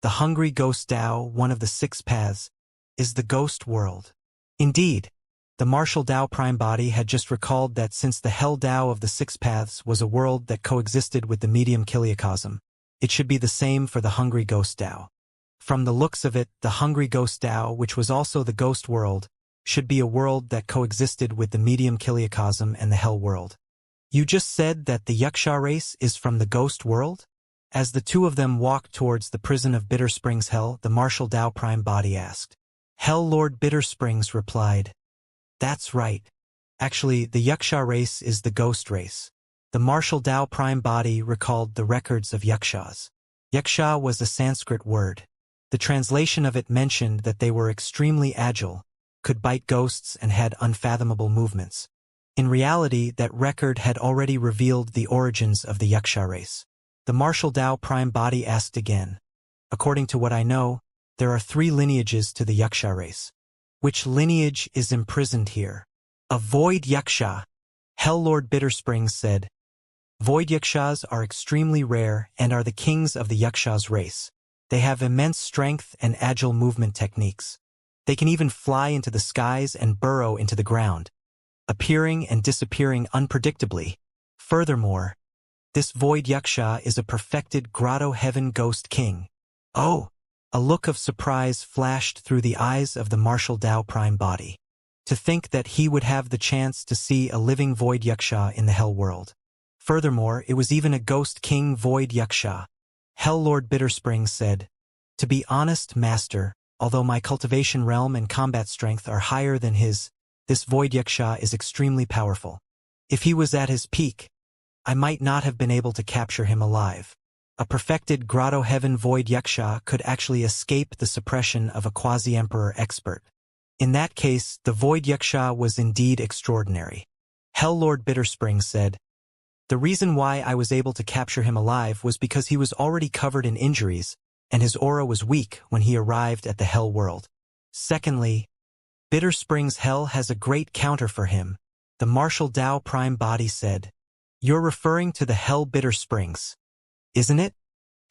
"The hungry ghost Tao, one of the 6 paths, is the ghost world." Indeed, the martial Tao prime body had just recalled that since the hell Tao of the 6 paths was a world that coexisted with the medium kiliacosm, it should be the same for the hungry ghost Tao. From the looks of it, the hungry ghost Tao, which was also the ghost world, should be a world that coexisted with the medium kiliacosm and the hell world. "You just said that the Xianxia race is from the ghost world?" As the 2 of them walked towards the prison of Bitter Springs Hell, the martial Tao prime body asked. Hell Lord Bittersprings replied, "That's right. Actually, the Yuksha race is the ghost race." The martial Tao prime body recalled the records of Yakshas. Yaksha was a Sanskrit word. The translation of it mentioned that they were extremely agile, could bite ghosts and had unfathomable movements. In reality, that record had already revealed the origins of the Yaksha race. The martial Tao prime body asked again, "According to what I know, there are 3 lineages to the Yaksha race. Which lineage is imprisoned here?" "A void Yaksha," Hell Lord Bittersprings said. Void Yakshas are extremely rare and are the kings of the Yakshas race. They have immense strength and agile movement techniques. They can even fly into the skies and burrow into the ground, appearing and disappearing unpredictably. Furthermore, this Void Yaksha is a perfected grotto heaven ghost king. Oh! A look of surprise flashed through the eyes of the martial Tao prime body. To think that he would have the chance to see a living Void Yaksha in the Hell world. Furthermore, it was even a ghost king Void Yaksha. Hell Lord Bittersprings said, "To be honest, Master, although my cultivation realm and combat strength are higher than his, this Void Yaksha is extremely powerful. If he was at his peak, I might not have been able to capture him alive. A perfected grotto heaven Void Yaksha could actually escape the suppression of a quasi-emperor expert. In that case, the Void Yaksha was indeed extraordinary." Hell Lord Bittersprings said, "The reason why I was able to capture him alive was because he was already covered in injuries, and his aura was weak when he arrived at the Hell world. Secondly, Bittersprings Hell has a great counter for him," the martial Tao prime body said. "You're referring to the Hell Bittersprings, isn't it?"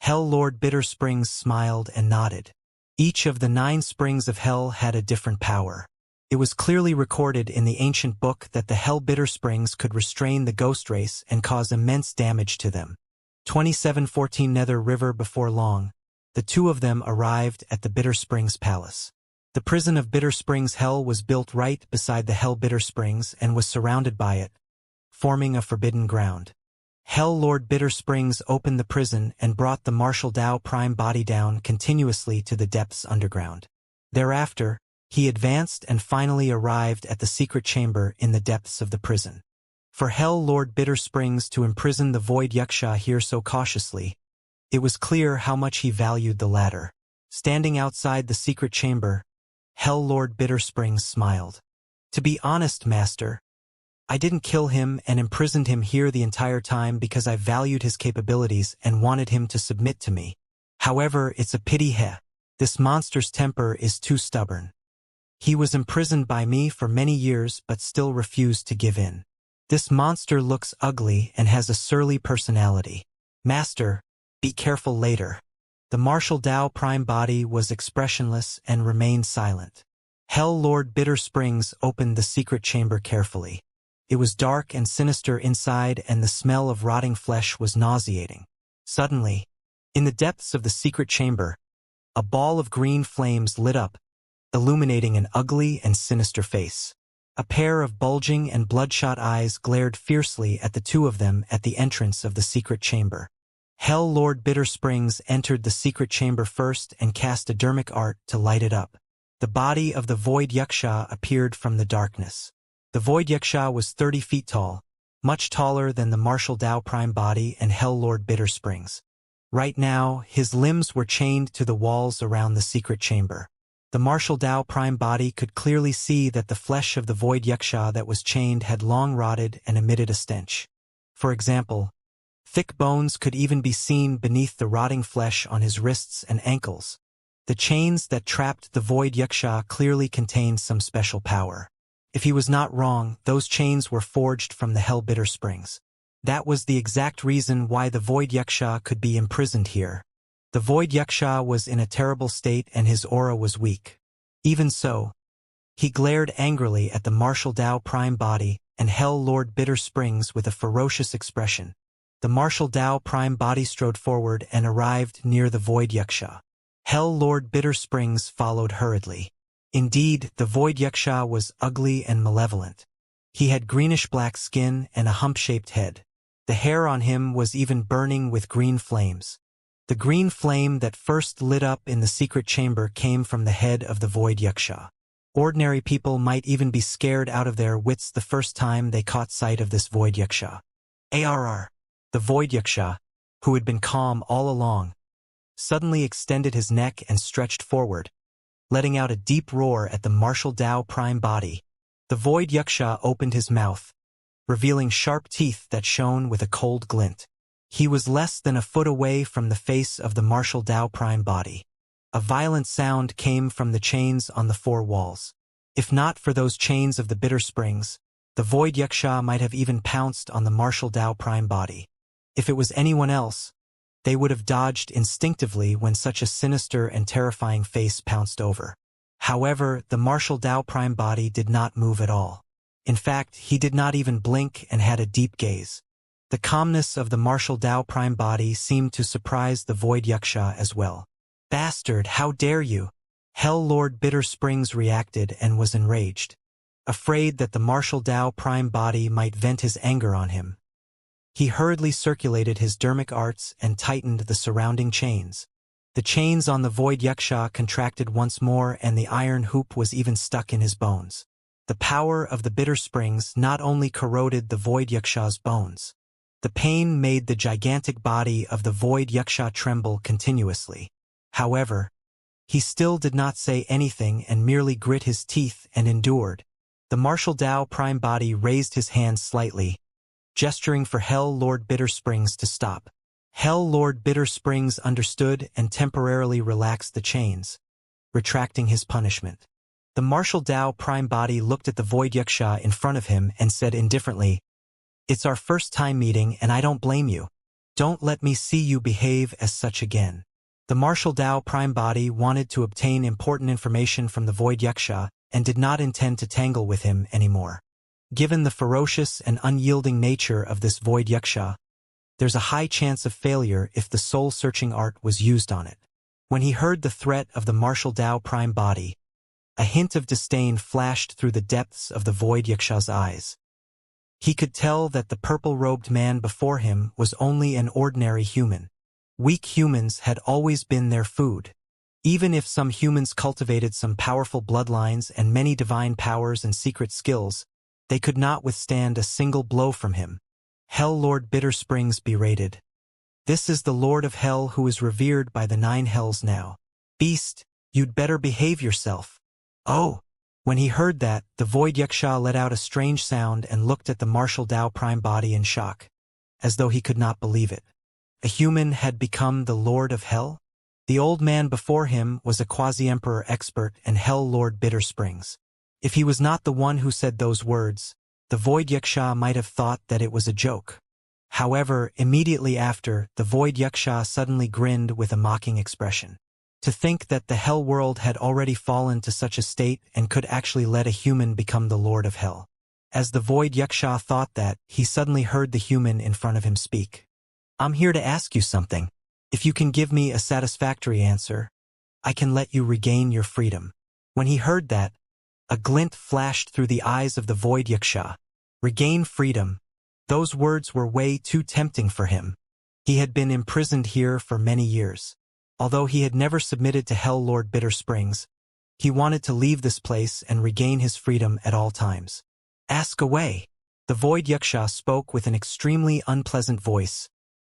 Hell Lord Bittersprings smiled and nodded. Each of the 9 springs of hell had a different power. It was clearly recorded in the ancient book that the Hell Bittersprings could restrain the ghost race and cause immense damage to them. 2714 Nether River. Before long, the 2 of them arrived at the Bittersprings Palace. The prison of Bittersprings Hell was built right beside the Hell Bittersprings and was surrounded by it, forming a forbidden ground. Hell Lord Bittersprings opened the prison and brought the martial Tao prime body down continuously to the depths underground. Thereafter, he advanced and finally arrived at the secret chamber in the depths of the prison. For Hell Lord Bittersprings to imprison the Void Yaksha here so cautiously, it was clear how much he valued the latter. Standing outside the secret chamber, Hell Lord Bittersprings smiled. "To be honest, Master, I didn't kill him and imprisoned him here the entire time because I valued his capabilities and wanted him to submit to me. However, it's a pity this monster's temper is too stubborn. He was imprisoned by me for many years but still refused to give in. This monster looks ugly and has a surly personality. Master, be careful later." The martial Tao prime body was expressionless and remained silent. Hell Lord Bittersprings opened the secret chamber carefully. It was dark and sinister inside, and the smell of rotting flesh was nauseating. Suddenly, in the depths of the secret chamber, a ball of green flames lit up, illuminating an ugly and sinister face. A pair of bulging and bloodshot eyes glared fiercely at the 2 of them at the entrance of the secret chamber. Hell Lord Bittersprings entered the secret chamber first and cast a dermic art to light it up. The body of the Void Yaksha appeared from the darkness. The Void Yaksha was 30 feet tall, much taller than the martial Tao prime body and Hell Lord Bittersprings. Right now, his limbs were chained to the walls around the secret chamber. The martial Tao prime body could clearly see that the flesh of the Void Yaksha that was chained had long rotted and emitted a stench. For example, thick bones could even be seen beneath the rotting flesh on his wrists and ankles. The chains that trapped the Void Yaksha clearly contained some special power. If he was not wrong, those chains were forged from the Hell Bittersprings. That was the exact reason why the Void Yaksha could be imprisoned here. The Void Yaksha was in a terrible state and his aura was weak. Even so, he glared angrily at the martial Tao prime body and Hell Lord Bittersprings with a ferocious expression. The martial Tao prime body strode forward and arrived near the Void Yaksha. Hell Lord Bittersprings followed hurriedly. Indeed, the Void Yaksha was ugly and malevolent. He had greenish-black skin and a hump-shaped head. The hair on him was even burning with green flames. The green flame that first lit up in the secret chamber came from the head of the Void Yaksha. Ordinary people might even be scared out of their wits the first time they caught sight of this Void Yaksha. Arr! The Void Yaksha, who had been calm all along, suddenly extended his neck and stretched forward, letting out a deep roar at the martial Dao prime body. The Void Yaksha opened his mouth, revealing sharp teeth that shone with a cold glint. He was less than a foot away from the face of the martial Dao prime body. A violent sound came from the chains on the four walls. If not for those chains of the bitter springs, the Void Yaksha might have even pounced on the martial Dao prime body. If it was anyone else, they would have dodged instinctively when such a sinister and terrifying face pounced over. However, the martial Dao prime body did not move at all. In fact, he did not even blink and had a deep gaze. The calmness of the martial Dao prime body seemed to surprise the Void Yaksha as well. "Bastard, how dare you!" Hell Lord Bitter Springs reacted and was enraged. Afraid that the martial Dao prime body might vent his anger on him, he hurriedly circulated his dermic arts and tightened the surrounding chains. The chains on the Void Yaksha contracted once more and the iron hoop was even stuck in his bones. The power of the Bitter Springs not only corroded the Void Yaksha's bones. The pain made the gigantic body of the Void Yaksha tremble continuously. However, he still did not say anything and merely grit his teeth and endured. The martial Dao prime body raised his hand slightly, gesturing for Hell Lord Bitter Springs to stop. Hell Lord Bitter Springs understood and temporarily relaxed the chains, retracting his punishment. The martial Dao prime body looked at the Void Yaksha in front of him and said indifferently, "It's our first time meeting and I don't blame you. Don't let me see you behave as such again." The martial Dao prime body wanted to obtain important information from the Void Yaksha and did not intend to tangle with him anymore. Given the ferocious and unyielding nature of this Void Yaksha, there's a high chance of failure if the soul-searching art was used on it. When he heard the threat of the martial Dao prime body, a hint of disdain flashed through the depths of the Void Yaksha's eyes. He could tell that the purple-robed man before him was only an ordinary human. Weak humans had always been their food. Even if some humans cultivated some powerful bloodlines and many divine powers and secret skills, they could not withstand a single blow from him. Hell Lord Bitter Springs berated. "This is the Lord of Hell who is revered by the 9 hells now. Beast, you'd better behave yourself." "Oh!" When he heard that, the Void Yaksha let out a strange sound and looked at the martial Dao prime body in shock, as though he could not believe it. A human had become the Lord of Hell? The old man before him was a quasi-emperor expert and Hell Lord Bitter Springs. If he was not the one who said those words, the Void Yaksha might have thought that it was a joke. However, immediately after, the Void Yaksha suddenly grinned with a mocking expression. To think that the Hell world had already fallen to such a state and could actually let a human become the Lord of Hell. As the Void Yaksha thought that, he suddenly heard the human in front of him speak. "I'm here to ask you something. If you can give me a satisfactory answer, I can let you regain your freedom." When he heard that, a glint flashed through the eyes of the Void Yaksha. Regain freedom. Those words were way too tempting for him. He had been imprisoned here for many years. Although he had never submitted to Hell Lord Bitter Springs, he wanted to leave this place and regain his freedom at all times. "Ask away." The Void Yaksha spoke with an extremely unpleasant voice,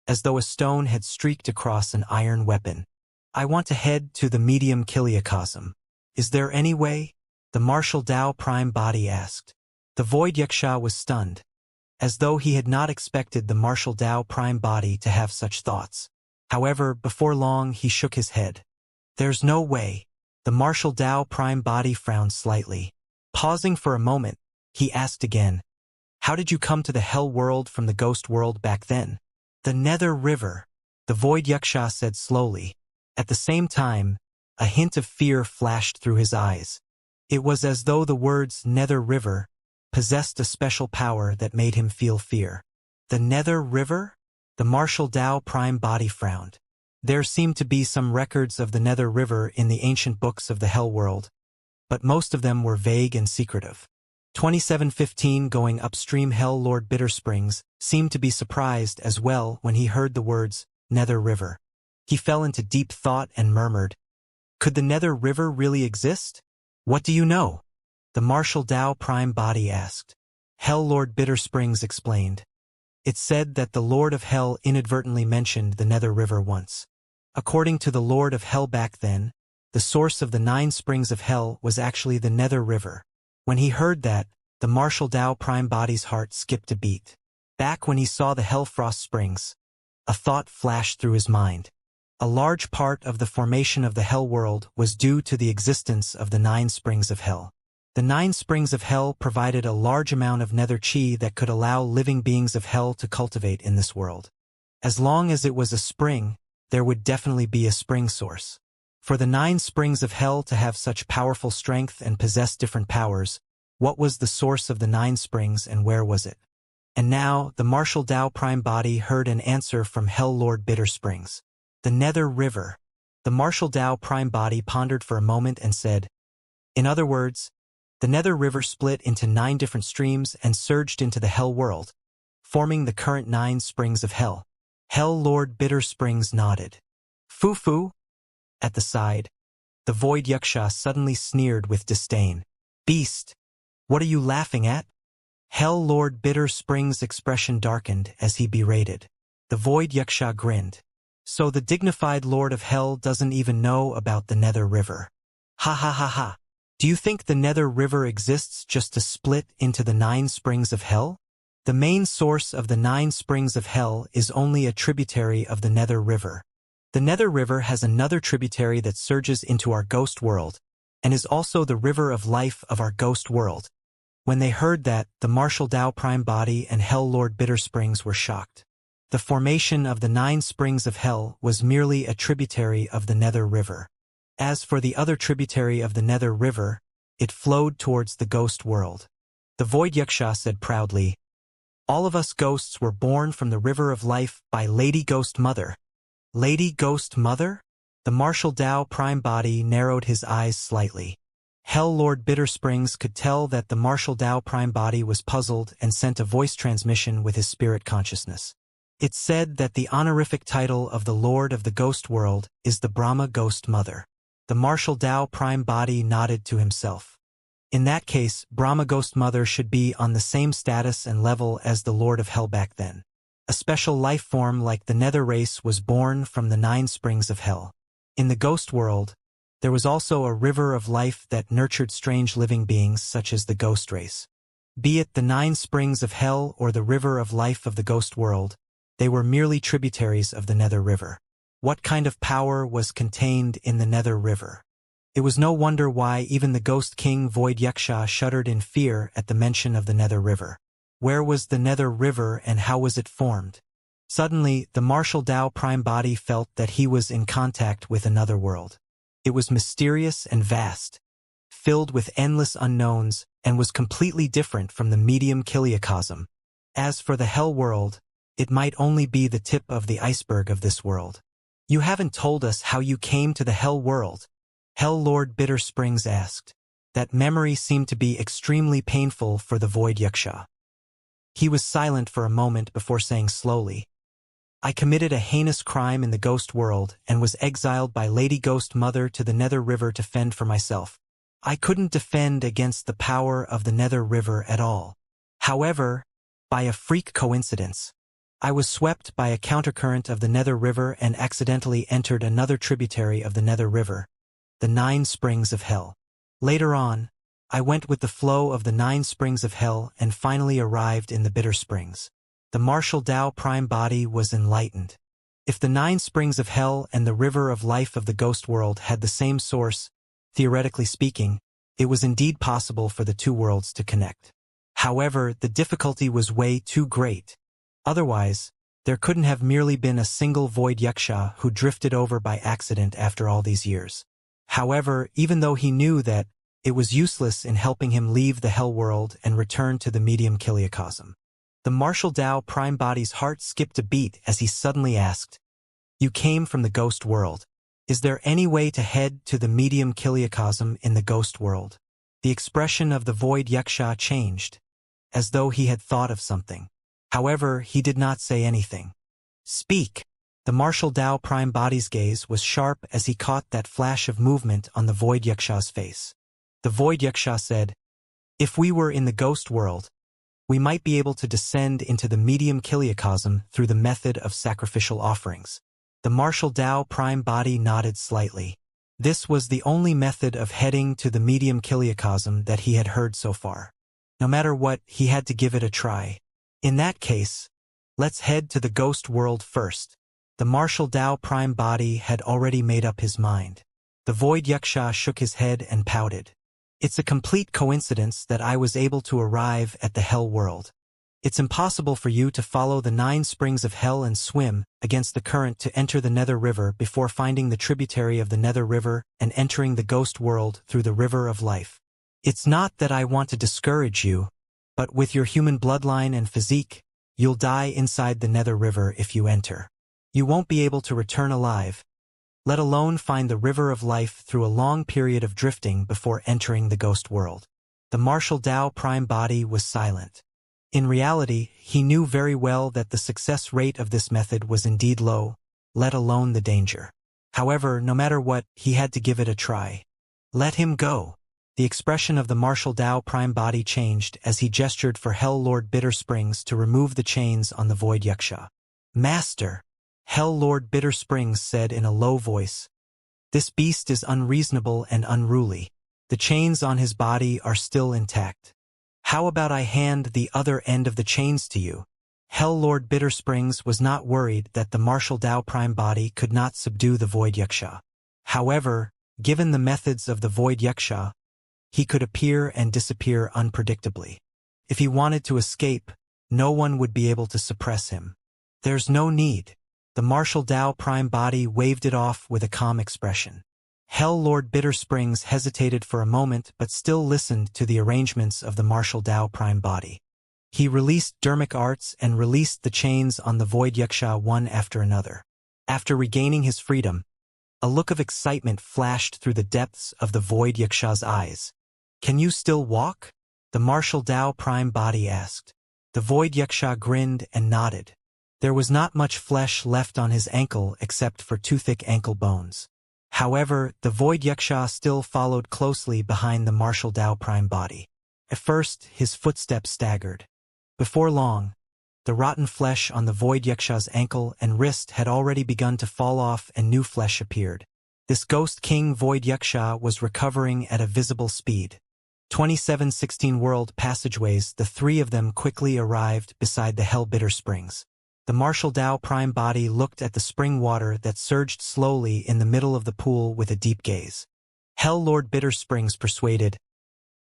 as though a stone had streaked across an iron weapon. "I want to head to the medium Kiliacosm. Is there any way?" the martial Dao prime body asked. The Void Yaksha was stunned, as though he had not expected the martial Dao prime body to have such thoughts. However, before long he shook his head. "There's no way." The martial Dao prime body frowned slightly. Pausing for a moment, he asked again, "How did you come to the Hell world from the Ghost world back then?" "The Nether River," the Void Yaksha said slowly. At the same time, a hint of fear flashed through his eyes. It was as though the words Nether River possessed a special power that made him feel fear. "The Nether River?" The martial Dao prime body frowned. There seemed to be some records of the Nether River in the ancient books of the Hell world, but most of them were vague and secretive. 2715 going upstream Hell Lord Bitter Springs seemed to be surprised as well when he heard the words Nether River. He fell into deep thought and murmured, "Could the Nether River really exist?" "What do you know?" the Martial Tao Prime Body asked. Hell Lord Bitter Springs explained. It said that the Lord of Hell inadvertently mentioned the Nether River once. According to the Lord of Hell back then, the source of the 9 springs of hell was actually the Nether River. When he heard that, the Martial Tao Prime Body's heart skipped a beat. Back when he saw the Hellfrost Springs, a thought flashed through his mind. A large part of the formation of the Hell world was due to the existence of the 9 springs of hell. The 9 springs of hell provided a large amount of nether chi that could allow living beings of hell to cultivate in this world. As long as it was a spring, there would definitely be a spring source. For the 9 springs of hell to have such powerful strength and possess different powers, what was the source of the 9 springs and where was it? And now, the Martial Tao Prime Body heard an answer from Hell Lord Bitter Springs. The Nether River. The Martial Tao Prime Body pondered for a moment and said, in other words, the Nether River split into 9 different streams and surged into the Hell world, forming the current 9 springs of hell. Hell Lord Bitter Springs nodded. Foo-foo? At the side, the Void Yuksha suddenly sneered with disdain. Beast! What are you laughing at? Hell Lord Bitter Springs' expression darkened as he berated. The Void Yuksha grinned. So the dignified Lord of Hell doesn't even know about the Nether River. Ha ha ha ha. Do you think the Nether River exists just to split into the 9 springs of hell? The main source of the 9 springs of hell is only a tributary of the Nether River. The Nether River has another tributary that surges into our ghost world, and is also the river of life of our ghost world. When they heard that, the Martial Tao Prime Body and Hell Lord Bitter Springs were shocked. The formation of the 9 springs of hell was merely a tributary of the Nether River. As for the other tributary of the Nether River, it flowed towards the ghost world. The Void Yuksha said proudly, all of us ghosts were born from the river of life by Lady Ghost Mother. Lady Ghost Mother? The Martial Tao Prime Body narrowed his eyes slightly. Hell Lord Bitter Springs could tell that the Martial Tao Prime Body was puzzled and sent a voice transmission with his spirit consciousness. It said that the honorific title of the Lord of the Ghost World is the Brahma Ghost Mother. The Martial Tao Prime Body nodded to himself. In that case, Brahma Ghost Mother should be on the same status and level as the Lord of Hell back then. A special life form like the Nether race was born from the 9 springs of hell. In the ghost world, there was also a river of life that nurtured strange living beings such as the ghost race. Be it the 9 springs of hell or the river of life of the ghost world, they were merely tributaries of the Nether River. What kind of power was contained in the Nether River? It was no wonder why even the Ghost King Void Yuksha shuddered in fear at the mention of the Nether River. Where was the Nether River and how was it formed? Suddenly, the Martial Tao Prime Body felt that he was in contact with another world. It was mysterious and vast, filled with endless unknowns, and was completely different from the medium Kiliacosm. As for the Hell world, it might only be the tip of the iceberg of this world. You haven't told us how you came to the Hell world, Hell Lord Bitter Springs asked. That memory seemed to be extremely painful for the Void Yuksha. He was silent for a moment before saying slowly, I committed a heinous crime in the ghost world and was exiled by Lady Ghost Mother to the Nether River to fend for myself. I couldn't defend against the power of the Nether River at all. However, by a freak coincidence, I was swept by a countercurrent of the Nether River and accidentally entered another tributary of the Nether River, the 9 springs of hell. Later on, I went with the flow of the 9 springs of hell and finally arrived in the Bitter Springs. The Martial Tao Prime Body was enlightened. If the 9 springs of hell and the river of life of the ghost world had the same source, theoretically speaking, it was indeed possible for the 2 worlds to connect. However, the difficulty was way too great. Otherwise, there couldn't have merely been a single Void Yuksha who drifted over by accident after all these years. However, even though he knew that it was useless in helping him leave the Hell world and return to the medium Kiliacosm, the Martial Tao Prime Body's heart skipped a beat as he suddenly asked, You came from the ghost world. Is there any way to head to the medium Kiliacosm in the ghost world? The expression of the Void Yuksha changed, as though he had thought of something. However, he did not say anything. Speak. The martial Tao prime body's gaze was sharp as he caught that flash of movement on the Void Yaksha's face. The Void Yaksha said, "If we were in the ghost world, we might be able to descend into the medium kiliacosm through the method of sacrificial offerings." The martial Tao prime body nodded slightly. This was the only method of heading to the medium kiliacosm that he had heard so far. No matter what, he had to give it a try. In that case, let's head to the ghost world first. The martial Tao prime body had already made up his mind. The Void Yaksha shook his head and pouted. "It's a complete coincidence that I was able to arrive at the hell world. It's impossible for you to follow the 9 springs of hell and swim against the current to enter the Nether River before finding the tributary of the Nether River and entering the ghost world through the River of Life. It's not that I want to discourage you, but with your human bloodline and physique, you'll die inside the Nether River if you enter. You won't be able to return alive, let alone find the River of Life through a long period of drifting before entering the ghost world." The martial Tao prime body was silent. In reality, he knew very well that the success rate of this method was indeed low, let alone the danger. However, no matter what, he had to give it a try. "Let him go." The expression of the martial Tao prime body changed as he gestured for Hell Lord Bitter Springs to remove the chains on the Void Yaksha. "Master," Hell Lord Bitter Springs said in a low voice, "this beast is unreasonable and unruly. The chains on his body are still intact. How about I hand the other end of the chains to you?" Hell Lord Bitter Springs was not worried that the martial Tao prime body could not subdue the Void Yaksha. However, given the methods of the Void Yaksha, he could appear and disappear unpredictably. If he wanted to escape, no one would be able to suppress him. "There's no need." The martial Tao prime body waved it off with a calm expression. Hell Lord Bitter Springs hesitated for a moment but still listened to the arrangements of the martial Tao prime body. He released dermic arts and released the chains on the Void Yaksha one after another. After regaining his freedom, a look of excitement flashed through the depths of the Void Yaksha's eyes. "Can you still walk?" the martial Tao prime body asked. The Void Yaksha grinned and nodded. There was not much flesh left on his ankle except for 2 thick ankle bones. However, the Void Yaksha still followed closely behind the martial Tao prime body. At first, his footsteps staggered. Before long, the rotten flesh on the Void Yaksha's ankle and wrist had already begun to fall off and new flesh appeared. This Ghost King Void Yaksha was recovering at a visible speed. 2716 world passageways, the 3 of them quickly arrived beside the Hell Bitter Springs. The martial Tao prime body looked at the spring water that surged slowly in the middle of the pool with a deep gaze. Hell Lord Bitter Springs persuaded,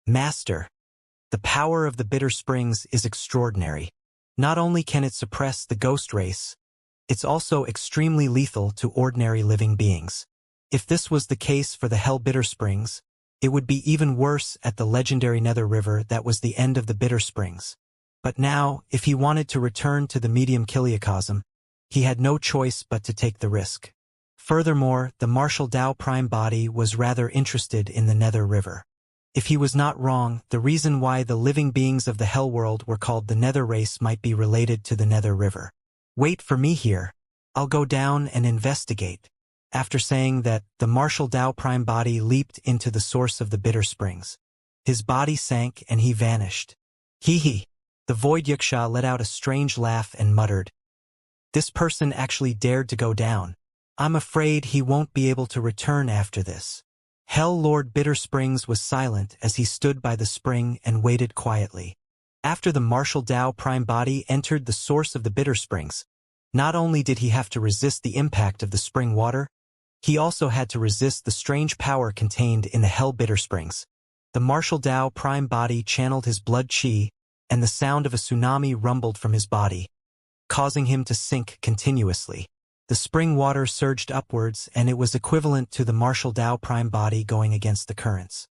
"Master, the power of the Bitter Springs is extraordinary. Not only can it suppress the ghost race, it's also extremely lethal to ordinary living beings. If this was the case for the Hell Bitter Springs, it would be even worse at the legendary Nether River that was the end of the Bitter Springs. But now, if he wanted to return to the medium kiliacosm, he had no choice but to take the risk. Furthermore, the martial Tao prime body was rather interested in the Nether River. If he was not wrong, the reason why the living beings of the Hell World were called the Nether Race might be related to the Nether River. "Wait for me here. I'll go down and investigate." After saying that, the martial Tao prime body leaped into the source of the Bitter Springs. His body sank and he vanished. "Hee hee." The Void Yaksha let out a strange laugh and muttered, "This person actually dared to go down. I'm afraid he won't be able to return after this." Hell Lord Bitter Springs was silent as he stood by the spring and waited quietly. After the martial Tao prime body entered the source of the Bitter Springs, not only did he have to resist the impact of the spring water, he also had to resist the strange power contained in the Hell Bitter Springs. The martial Tao prime body channeled his blood chi, and the sound of a tsunami rumbled from his body, causing him to sink continuously. The spring water surged upwards, and it was equivalent to the martial Tao prime body going against the currents.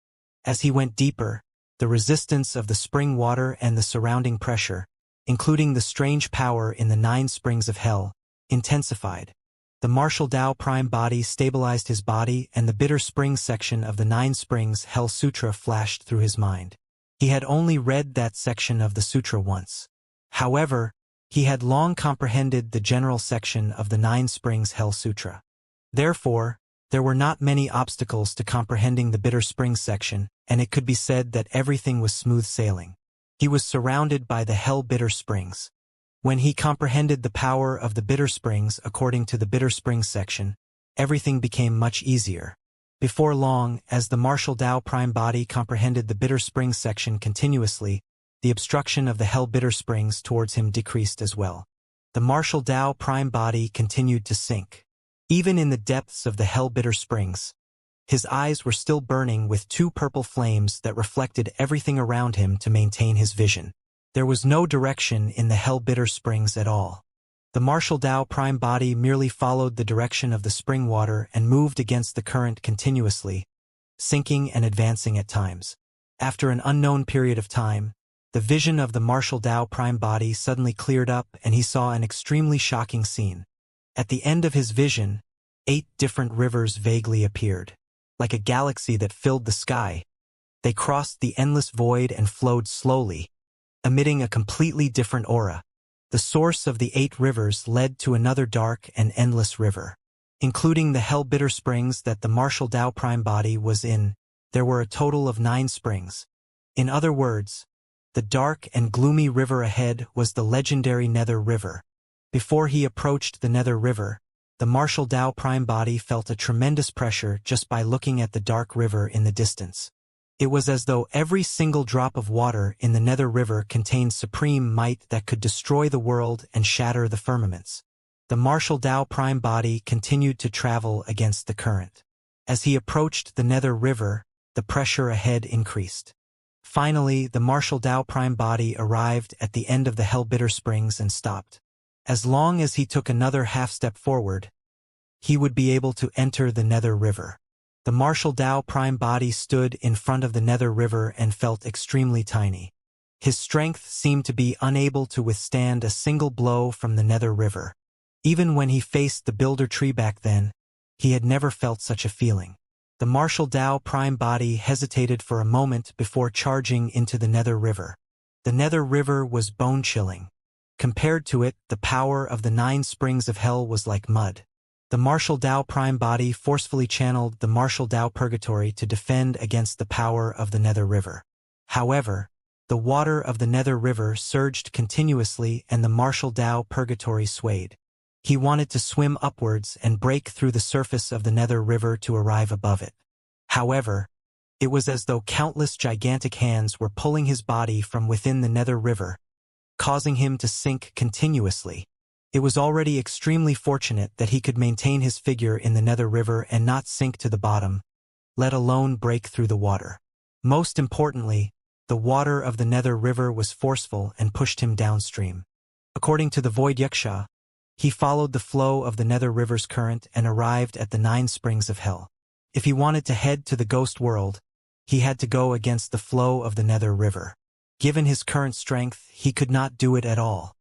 As he went deeper, the resistance of the spring water and the surrounding pressure, including the strange power in the 9 springs of hell, intensified. The martial Tao prime body stabilized his body, and the Bitter Springs section of the 9 Springs Hell Sutra flashed through his mind. He had only read that section of the sutra once. However, He had long comprehended the general section of the Nine Springs Hell Sutra. Therefore, there were not many obstacles to comprehending the Bitter Springs section, and it could be said that everything was smooth sailing. He was surrounded by the Hell Bitter Springs. When he comprehended the power of the Bitter Springs according to the Bitter Springs section, everything became much easier. Before long, as the martial Tao prime body comprehended the Bitter Springs section continuously, the obstruction of the Hell Bitter Springs towards him decreased as well. The martial Tao prime body continued to sink. Even in the depths of the Hell Bitter Springs, his eyes were still burning with two purple flames that reflected everything around him to maintain his vision. There was no direction in the Hell Bitter Springs at all. The martial Tao prime body merely followed the direction of the spring water and moved against the current continuously, sinking and advancing at times. After an unknown period of time, the vision of the martial Tao prime body suddenly cleared up and he saw an extremely shocking scene. At the end of his vision, 8 different rivers vaguely appeared. Like a galaxy that filled the sky, they crossed the endless void and flowed slowly, emitting a completely different aura. The source of the 8 rivers led to another dark and endless river. Including the Hell Bitter Springs that the martial Tao prime body was in, there were a total of 9 springs. In other words, the dark and gloomy river ahead was the legendary Nether River. Before he approached the Nether River, the martial Tao prime body felt a tremendous pressure just by looking at the dark river in the distance. It was as though every single drop of water in the Nether River contained supreme might that could destroy the world and shatter the firmaments. The martial Tao prime body continued to travel against the current. As he approached the Nether River, the pressure ahead increased. Finally, the martial Tao prime body arrived at the end of the Hell Bitter Springs and stopped. As long as he took another half-step forward, he would be able to enter the Nether River. The martial Tao prime body stood in front of the Nether River and felt extremely tiny. His strength seemed to be unable to withstand a single blow from the Nether River. Even when he faced the Builder Tree back then, he had never felt such a feeling. The martial Tao prime body hesitated for a moment before charging into the Nether River. The Nether River was bone-chilling. Compared to it, the power of the 9 springs of hell was like mud. The martial Tao prime body forcefully channeled the martial Tao purgatory to defend against the power of the Nether River. However, the water of the Nether River surged continuously and the martial Tao purgatory swayed. He wanted to swim upwards and break through the surface of the Nether River to arrive above it. However, it was as though countless gigantic hands were pulling his body from within the Nether River, causing him to sink continuously. It was already extremely fortunate that he could maintain his figure in the Nether River and not sink to the bottom, let alone break through the water. Most importantly, the water of the Nether River was forceful and pushed him downstream. According to the Void Wuxia, he followed the flow of the Nether River's current and arrived at the 9 springs of hell. If he wanted to head to the ghost world, he had to go against the flow of the Nether River. Given his current strength, he could not do it at all.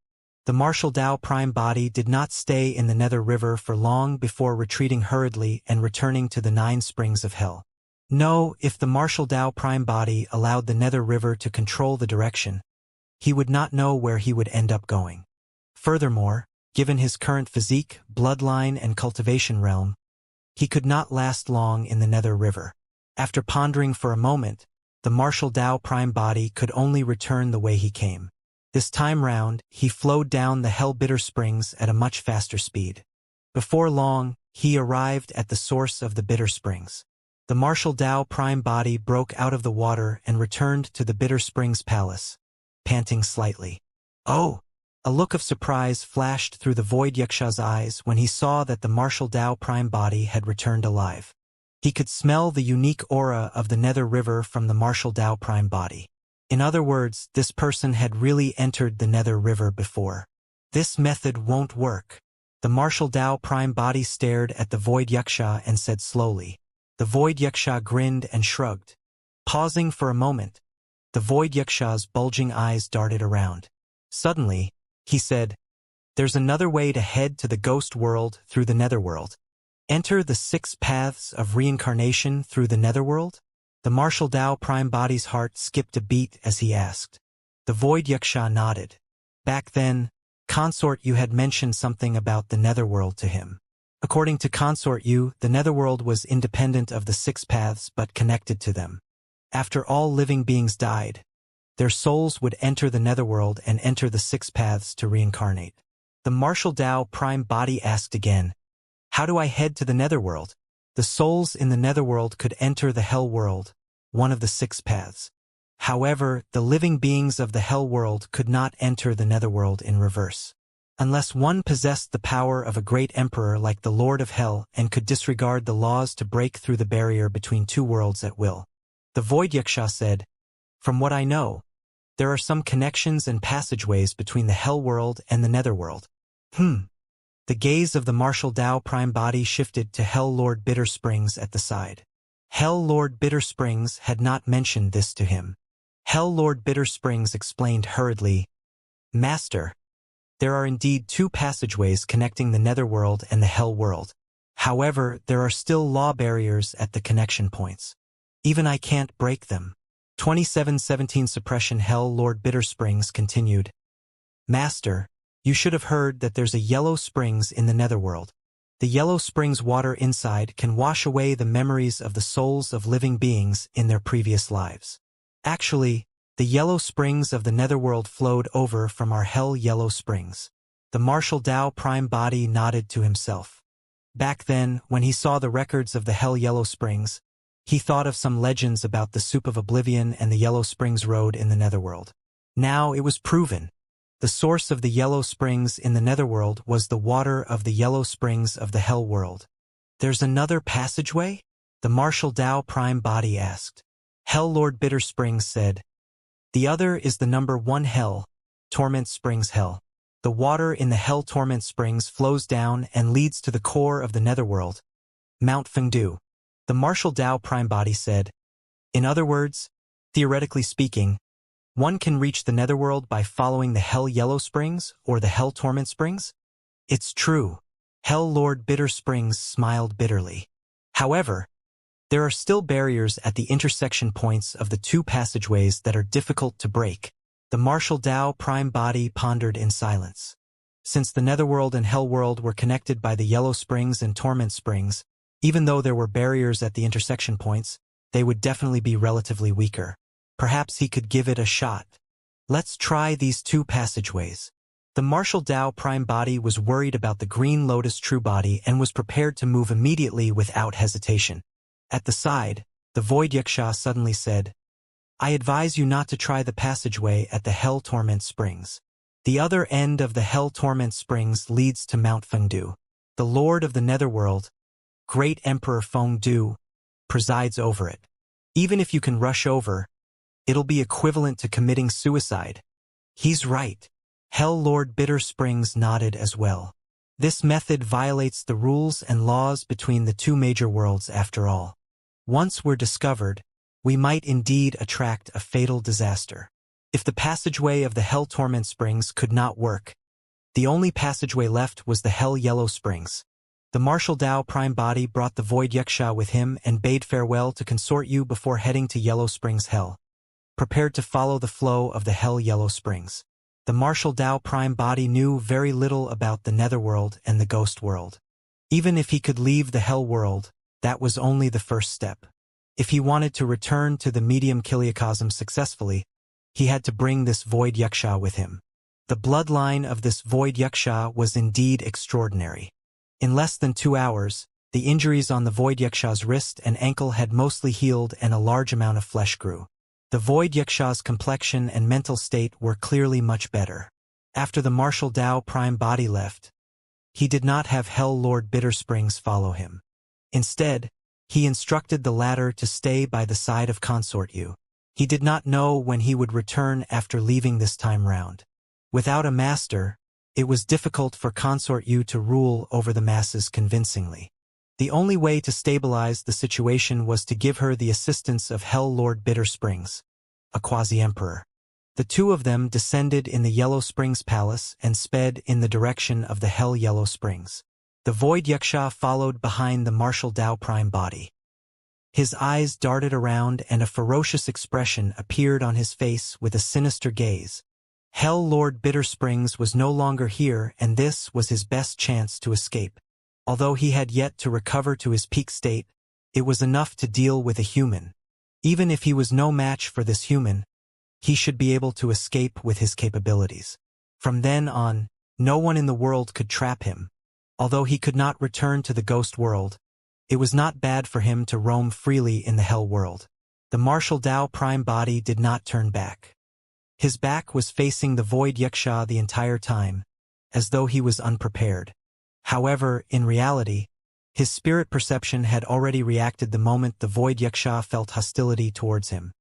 The martial Tao prime body did not stay in the Nether River for long before retreating hurriedly and returning to the 9 springs of hell. No, if the martial Tao prime body allowed the Nether River to control the direction, he would not know where he would end up going. Furthermore, given his current physique, bloodline, and cultivation realm, he could not last long in the Nether River. After pondering for a moment, the martial Tao prime body could only return the way he came. This time round, he flowed down the Hell Bitter Springs at a much faster speed. Before long, he arrived at the source of the Bitter Springs. The martial Tao prime body broke out of the water and returned to the Bitter Springs Palace, panting slightly. Oh! A look of surprise flashed through the Void Wuxia's eyes when he saw that the martial Tao prime body had returned alive. He could smell the unique aura of the Nether River from the martial Tao prime body. In other words, this person had really entered the Nether River before. This method won't work. The martial Tao prime body stared at the Void Wuxia and said slowly. The Void Wuxia grinned and shrugged. Pausing for a moment, the Void Wuxia's bulging eyes darted around. Suddenly, he said, "There's another way to head to the ghost world through the netherworld. Enter the 6 paths of reincarnation through the netherworld?" The martial Tao prime body's heart skipped a beat as he asked. The Void Wuxia nodded. Back then, Consort Yu had mentioned something about the netherworld to him. According to Consort Yu, the netherworld was independent of the six paths but connected to them. After all living beings died, their souls would enter the netherworld and enter the six paths to reincarnate. The martial Tao prime body asked again, "How do I head to the netherworld?" The souls in the netherworld could enter the hell world, one of the six paths. However, the living beings of the hell world could not enter the netherworld in reverse. Unless one possessed the power of a great emperor like the Lord of Hell and could disregard the laws to break through the barrier between two worlds at will. The Void Yaksha said, "From what I know, there are some connections and passageways between the hell world and the netherworld." The gaze of the martial Tao prime body shifted to Hell Lord Bitter Springs at the side. Hell Lord Bitter Springs had not mentioned this to him. Hell Lord Bitter Springs explained hurriedly, "Master, there are indeed two passageways connecting the netherworld and the hell world. However, there are still law barriers at the connection points. Even I can't break them." 2717 Suppression Hell Lord Bitter Springs continued, "Master, you should have heard that there's a yellow springs in the netherworld. The yellow springs water inside can wash away the memories of the souls of living beings in their previous lives. Actually, the yellow springs of the netherworld flowed over from our hell yellow springs." The martial Tao prime body nodded to himself. Back then, when he saw the records of the hell yellow springs, he thought of some legends about the soup of oblivion and the yellow springs road in the netherworld. Now it was proven. The source of the yellow springs in the netherworld was the water of the yellow springs of the hell world. "There's another passageway?" the martial Tao prime body asked. Hell Lord Bitter Springs said, "The other is the number 1 hell, Torment Springs Hell. The water in the hell Torment Springs flows down and leads to the core of the netherworld, Mount Fengdu." The martial Tao prime body said, "In other words, theoretically speaking, one can reach the netherworld by following the Hell Yellow Springs or the Hell Torment Springs?" "It's true." Hell Lord Bitter Springs smiled bitterly. "However, there are still barriers at the intersection points of the two passageways that are difficult to break." The martial Tao prime body pondered in silence. Since the netherworld and hell world were connected by the Yellow Springs and Torment Springs, even though there were barriers at the intersection points, they would definitely be relatively weaker. Perhaps he could give it a shot. "Let's try these two passageways." The martial Tao prime body was worried about the Green Lotus true body and was prepared to move immediately without hesitation. At the side, the Void Yaksha suddenly said, "I advise you not to try the passageway at the Hell Torment Springs. The other end of the Hell Torment Springs leads to Mount Fengdu. The Lord of the Netherworld, Great Emperor Fengdu, presides over it. Even if you can rush over, it'll be equivalent to committing suicide." "He's right." Hell Lord Bitter Springs nodded as well. "This method violates the rules and laws between the two major worlds after all. Once we're discovered, we might indeed attract a fatal disaster." If the passageway of the Hell Torment Springs could not work, the only passageway left was the Hell Yellow Springs. The martial Tao prime body brought the Void Yaksha with him and bade farewell to Consort Yu before heading to Yellow Springs Hell, prepared to follow the flow of the Hell Yellow Springs. The martial Tao prime body knew very little about the netherworld and the ghost world. Even if he could leave the hell world, that was only the first step. If he wanted to return to the medium Kiliacosm successfully, he had to bring this Void Yaksha with him. The bloodline of this Void Yaksha was indeed extraordinary. In less than 2 hours, the injuries on the Void Yaksha's wrist and ankle had mostly healed and a large amount of flesh grew. The Void Yaksha's complexion and mental state were clearly much better. After the martial Tao prime body left, he did not have Hell Lord Bitter Springs follow him. Instead, he instructed the latter to stay by the side of Consort Yu. He did not know when he would return after leaving this time round. Without a master, it was difficult for Consort Yu to rule over the masses convincingly. The only way to stabilize the situation was to give her the assistance of Hell Lord Bitter Springs, a quasi-emperor. The two of them descended in the Yellow Springs Palace and sped in the direction of the Hell Yellow Springs. The Void Yaksha followed behind the martial Tao prime body. His eyes darted around and a ferocious expression appeared on his face with a sinister gaze. Hell Lord Bitter Springs was no longer here, and this was his best chance to escape. Although he had yet to recover to his peak state, it was enough to deal with a human. Even if he was no match for this human, he should be able to escape with his capabilities. From then on, no one in the world could trap him. Although he could not return to the ghost world, it was not bad for him to roam freely in the hell world. The martial Tao prime body did not turn back. His back was facing the void Yuxia the entire time, as though he was unprepared. However, in reality, his spirit perception had already reacted the moment the void Yuxia felt hostility towards him.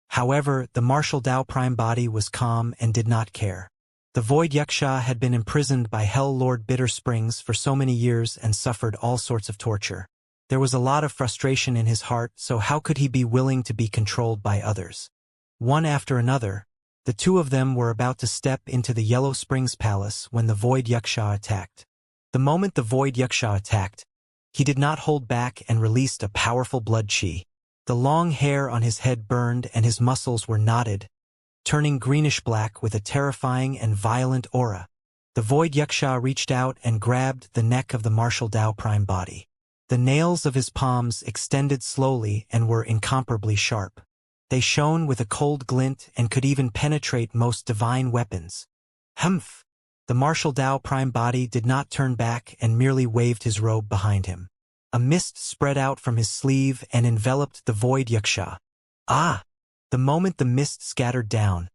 However, the martial Tao prime body was calm and did not care. The void Yuxia had been imprisoned by Hell Lord Bitter Springs for so many years and suffered all sorts of torture. There was a lot of frustration in his heart, so how could he be willing to be controlled by others? One after another, the two of them were about to step into the Yellow Springs Palace when the void Yuxia attacked. The moment the void Yuxia attacked, he did not hold back and released a powerful blood chi. The long hair on his head burned and his muscles were knotted, turning greenish-black with a terrifying and violent aura. The void Yuxia reached out and grabbed the neck of the martial Tao prime body. The nails of his palms extended slowly and were incomparably sharp. They shone with a cold glint and could even penetrate most divine weapons. Humph! The martial Tao prime body did not turn back and merely waved his robe behind him. A mist spread out from his sleeve and enveloped the void Yuxia. Ah! The moment the mist scattered down,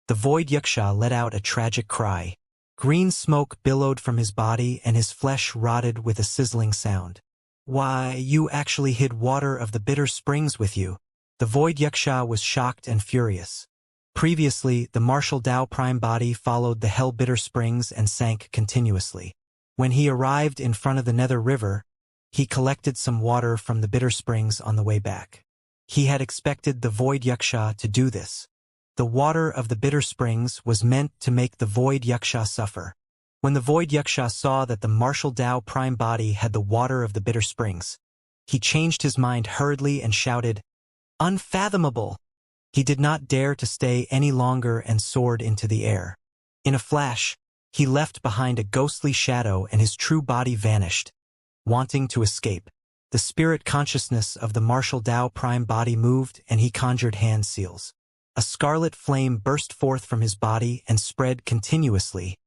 the void Yuxia let out a tragic cry. Green smoke billowed from his body and his flesh rotted with a sizzling sound. Why, you actually hid water of the bitter springs with you. The void Yuxia was shocked and furious. Previously, the martial Tao prime body followed the hell bitter springs and sank continuously. When he arrived in front of the Nether River, he collected some water from the bitter springs on the way back. He had expected the void Yuxia to do this. The water of the bitter springs was meant to make the void Yuxia suffer. When the void Yuxia saw that the martial Tao prime body had the water of the bitter springs, he changed his mind hurriedly and shouted, "Unfathomable!" He did not dare to stay any longer and soared into the air. In a flash, he left behind a ghostly shadow and his true body vanished. Wanting to escape, the spirit consciousness of the martial Tao prime body moved and he conjured hand seals. A scarlet flame burst forth from his body and spread continuously,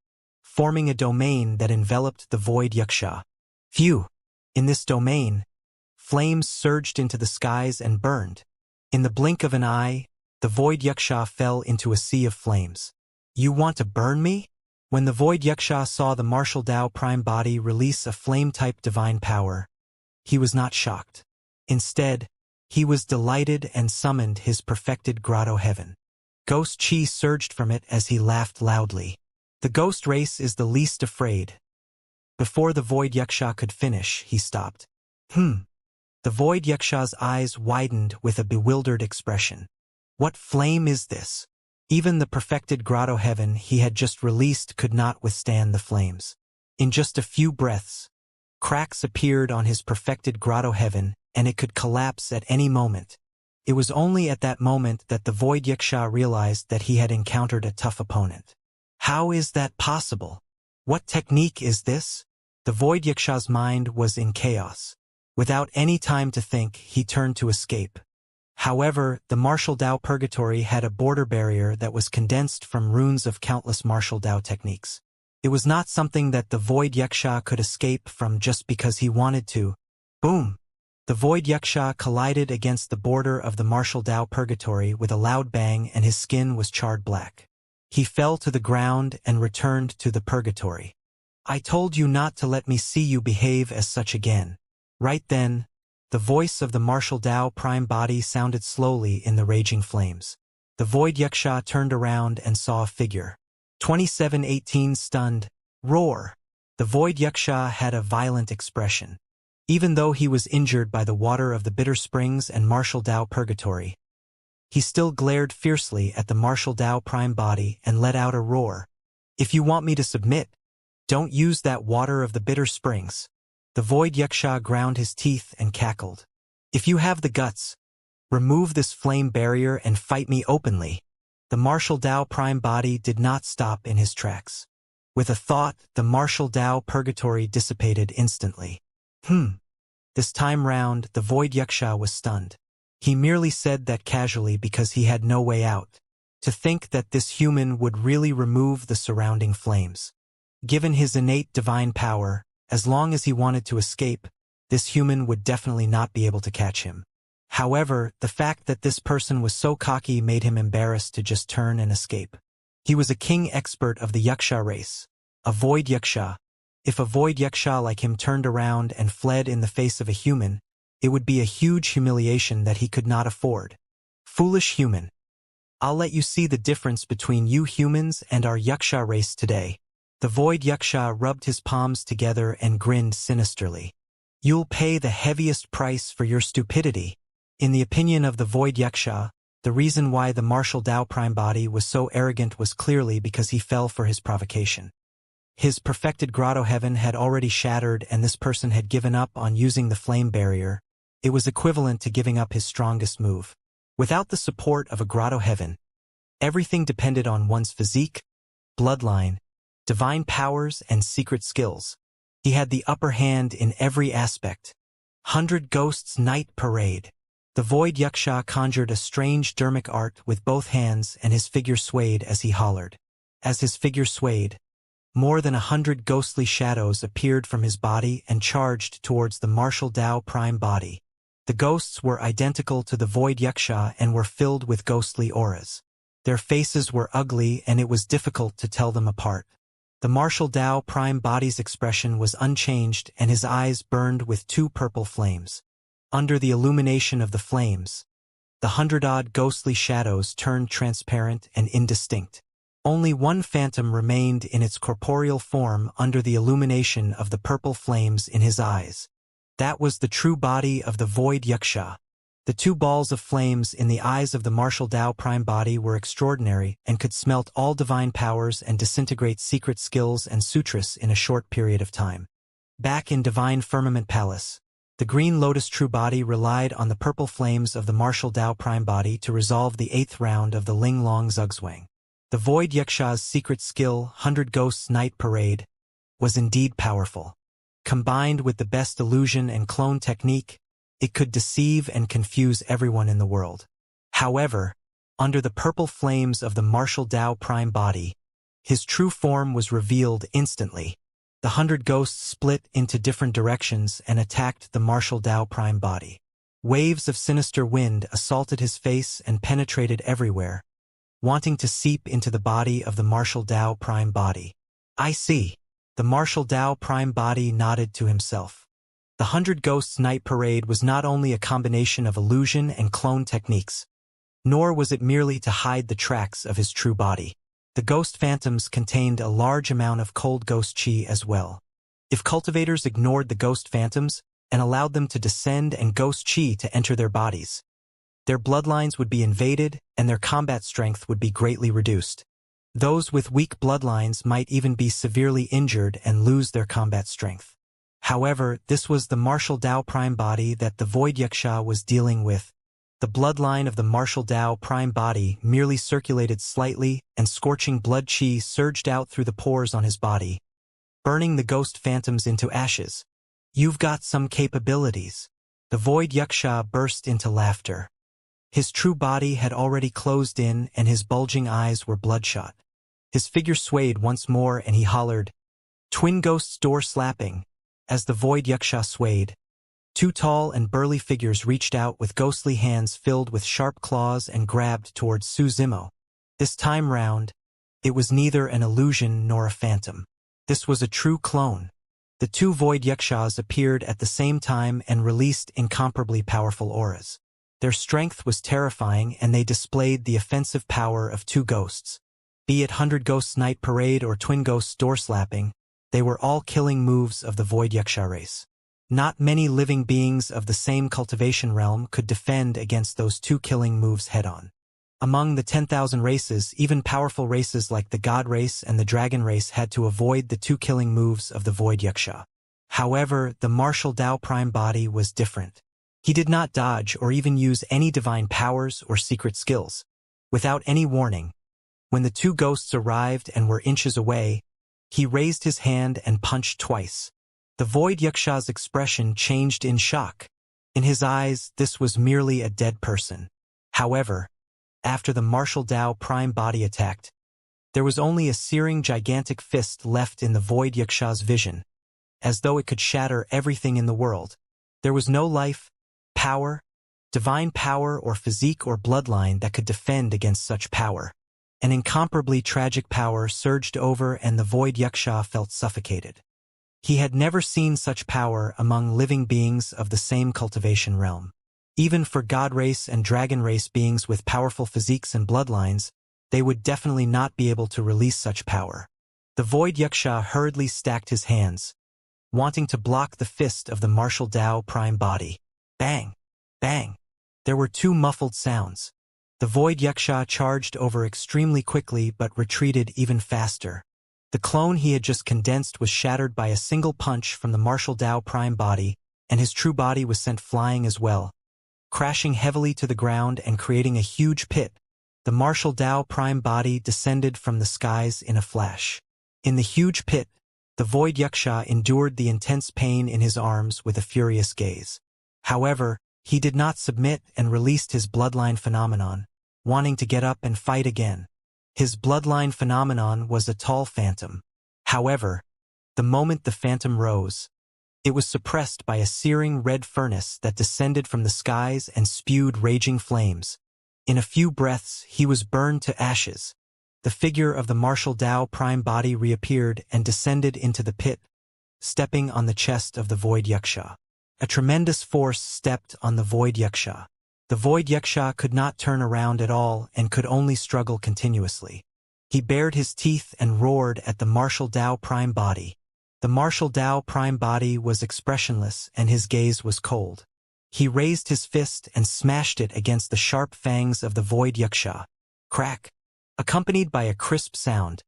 forming a domain that enveloped the void Yuxia. Phew! In this domain, flames surged into the skies and burned. In the blink of an eye, the void Yuxia fell into a sea of flames. You want to burn me? When the void Yuxia saw the martial Tao prime body release a flame-type divine power, he was not shocked. Instead, he was delighted and summoned his perfected grotto heaven. Ghost chi surged from it as he laughed loudly. The ghost race is the least afraid. Before the void Yuxia could finish, he stopped. The void Yuxia's eyes widened with a bewildered expression. What flame is this? Even the perfected grotto heaven he had just released could not withstand the flames. In just a few breaths, cracks appeared on his perfected grotto heaven, and it could collapse at any moment. It was only at that moment that the void Yuxia realized that he had encountered a tough opponent. How is that possible? What technique is this? The void Yuxia's mind was in chaos. Without any time to think, he turned to escape. However, the martial Tao purgatory had a border barrier that was condensed from runes of countless martial Tao techniques. It was not something that the void Yuxia could escape from just because he wanted to. Boom! The void Yuxia collided against the border of the martial Tao purgatory with a loud bang and his skin was charred black. He fell to the ground and returned to the purgatory. I told you not to let me see you behave as such again. Right then, the voice of the martial Tao prime body sounded slowly in the raging flames. The void Yuxia turned around and saw a figure. 2718 stunned. Roar! The void Yuxia had a violent expression. Even though he was injured by the water of the bitter springs and martial Tao purgatory, he still glared fiercely at the martial Tao prime body and let out a roar. If you want me to submit, don't use that water of the bitter springs. The void Yuxia ground his teeth and cackled. If you have the guts, remove this flame barrier and fight me openly. The martial Tao prime body did not stop in his tracks. With a thought, the martial Tao purgatory dissipated instantly. This time round, the void Yaksha was stunned. He merely said that casually because he had no way out. To think that this human would really remove the surrounding flames. Given his innate divine power, as long as he wanted to escape, this human would definitely not be able to catch him. However, the fact that this person was so cocky made him embarrassed to just turn and escape. He was a king expert of the Yaksha race, a void Yaksha. If a void Yaksha like him turned around and fled in the face of a human, it would be a huge humiliation that he could not afford. Foolish human. I'll let you see the difference between you humans and our Yaksha race today. The void Yaksha rubbed his palms together and grinned sinisterly. You'll pay the heaviest price for your stupidity. In the opinion of the void Yaksha, the reason why the martial Tao prime body was so arrogant was clearly because he fell for his provocation. His perfected grotto heaven had already shattered and this person had given up on using the flame barrier. It was equivalent to giving up his strongest move. Without the support of a grotto heaven, everything depended on one's physique, bloodline, divine powers, and secret skills. He had the upper hand in every aspect. 100 Ghosts Night Parade. The void Yaksha conjured a strange dermic art with both hands and his figure swayed as he hollered. As his figure swayed, more than 100 ghostly shadows appeared from his body and charged towards the martial Tao prime body. The ghosts were identical to the void Yaksha and were filled with ghostly auras. Their faces were ugly and it was difficult to tell them apart. The martial Tao prime body's expression was unchanged and his eyes burned with 2 purple flames. Under the illumination of the flames, the 100-odd ghostly shadows turned transparent and indistinct. Only one phantom remained in its corporeal form under the illumination of the purple flames in his eyes. That was the true body of the void Yaksha. The 2 balls of flames in the eyes of the martial Tao prime body were extraordinary and could smelt all divine powers and disintegrate secret skills and sutras in a short period of time. Back in Divine Firmament Palace, the Green Lotus true body relied on the purple flames of the martial Tao prime body to resolve the 8th round of the Ling Long Zugzwang. The void Yaksha's secret skill, 100 Ghosts Night Parade, was indeed powerful. Combined with the best illusion and clone technique, it could deceive and confuse everyone in the world. However, under the purple flames of the martial Tao prime body, his true form was revealed instantly. The 100 ghosts split into different directions and attacked the martial Tao prime body. Waves of sinister wind assaulted his face and penetrated everywhere, wanting to seep into the body of the martial Tao prime body. I see. The martial Tao prime body nodded to himself. The 100 Ghosts Night Parade was not only a combination of illusion and clone techniques, nor was it merely to hide the tracks of his true body. The ghost phantoms contained a large amount of cold ghost chi as well. If cultivators ignored the ghost phantoms and allowed them to descend and ghost chi to enter their bodies, their bloodlines would be invaded and their combat strength would be greatly reduced. Those with weak bloodlines might even be severely injured and lose their combat strength. However, this was the martial Tao prime body that the void Yaksha was dealing with. The bloodline of the martial Tao prime body merely circulated slightly and scorching blood chi surged out through the pores on his body, burning the ghost phantoms into ashes. You've got some capabilities. The void Yaksha burst into laughter. His true body had already closed in and his bulging eyes were bloodshot. His figure swayed once more and he hollered, "Twin ghosts door slapping." As the void Yaksha swayed, 2 tall and burly figures reached out with ghostly hands filled with sharp claws and grabbed towards Su Zimo. This time round, it was neither an illusion nor a phantom. This was a true clone. The 2 void Yakshas appeared at the same time and released incomparably powerful auras. Their strength was terrifying and they displayed the offensive power of 2 ghosts. Be it 100 Ghosts Night Parade or Twin Ghosts Door Slapping, they were all killing moves of the void Yaksha race. Not many living beings of the same cultivation realm could defend against those 2 killing moves head-on. Among the 10,000 races, even powerful races like the God race and the Dragon race had to avoid the 2 killing moves of the void Yaksha. However, the martial Tao prime body was different. He did not dodge or even use any divine powers or secret skills. Without any warning, When the two ghosts arrived and were inches away, he raised his hand and punched twice. The void Yaksha's expression changed in shock. In his eyes, this was merely a dead person. However, after the martial Tao prime body attacked, there was only a searing gigantic fist left in the void Yaksha's vision, as though it could shatter everything in the world. There was no life, power, divine power or physique or bloodline that could defend against such power. An incomparably tragic power surged over and the void Yaksha felt suffocated. He had never seen such power among living beings of the same cultivation realm. Even for god race and dragon race beings with powerful physiques and bloodlines, they would definitely not be able to release such power. The void Yaksha hurriedly stacked his hands, wanting to block the fist of the martial Tao prime body. Bang! Bang! There were two muffled sounds. The void Yaksha charged over extremely quickly but retreated even faster. The clone he had just condensed was shattered by a single punch from the martial Tao prime body, and his true body was sent flying as well, crashing heavily to the ground and creating a huge pit. The martial Tao prime body descended from the skies in a flash. In the huge pit, the void Yaksha endured the intense pain in his arms with a furious gaze. However, he did not submit and released his bloodline phenomenon, wanting to get up and fight again. His bloodline phenomenon was a tall phantom. However, the moment the phantom rose, it was suppressed by a searing red furnace that descended from the skies and spewed raging flames. In a few breaths, he was burned to ashes. The figure of the martial Tao prime body reappeared and descended into the pit, stepping on the chest of the void Yaksha. A tremendous force stepped on the void Yaksha. The void Yaksha could not turn around at all and could only struggle continuously. He bared his teeth and roared at the martial Tao prime body. The martial Tao prime body was expressionless and his gaze was cold. He raised his fist and smashed it against the sharp fangs of the void Yaksha. Crack! Accompanied by a crisp sound,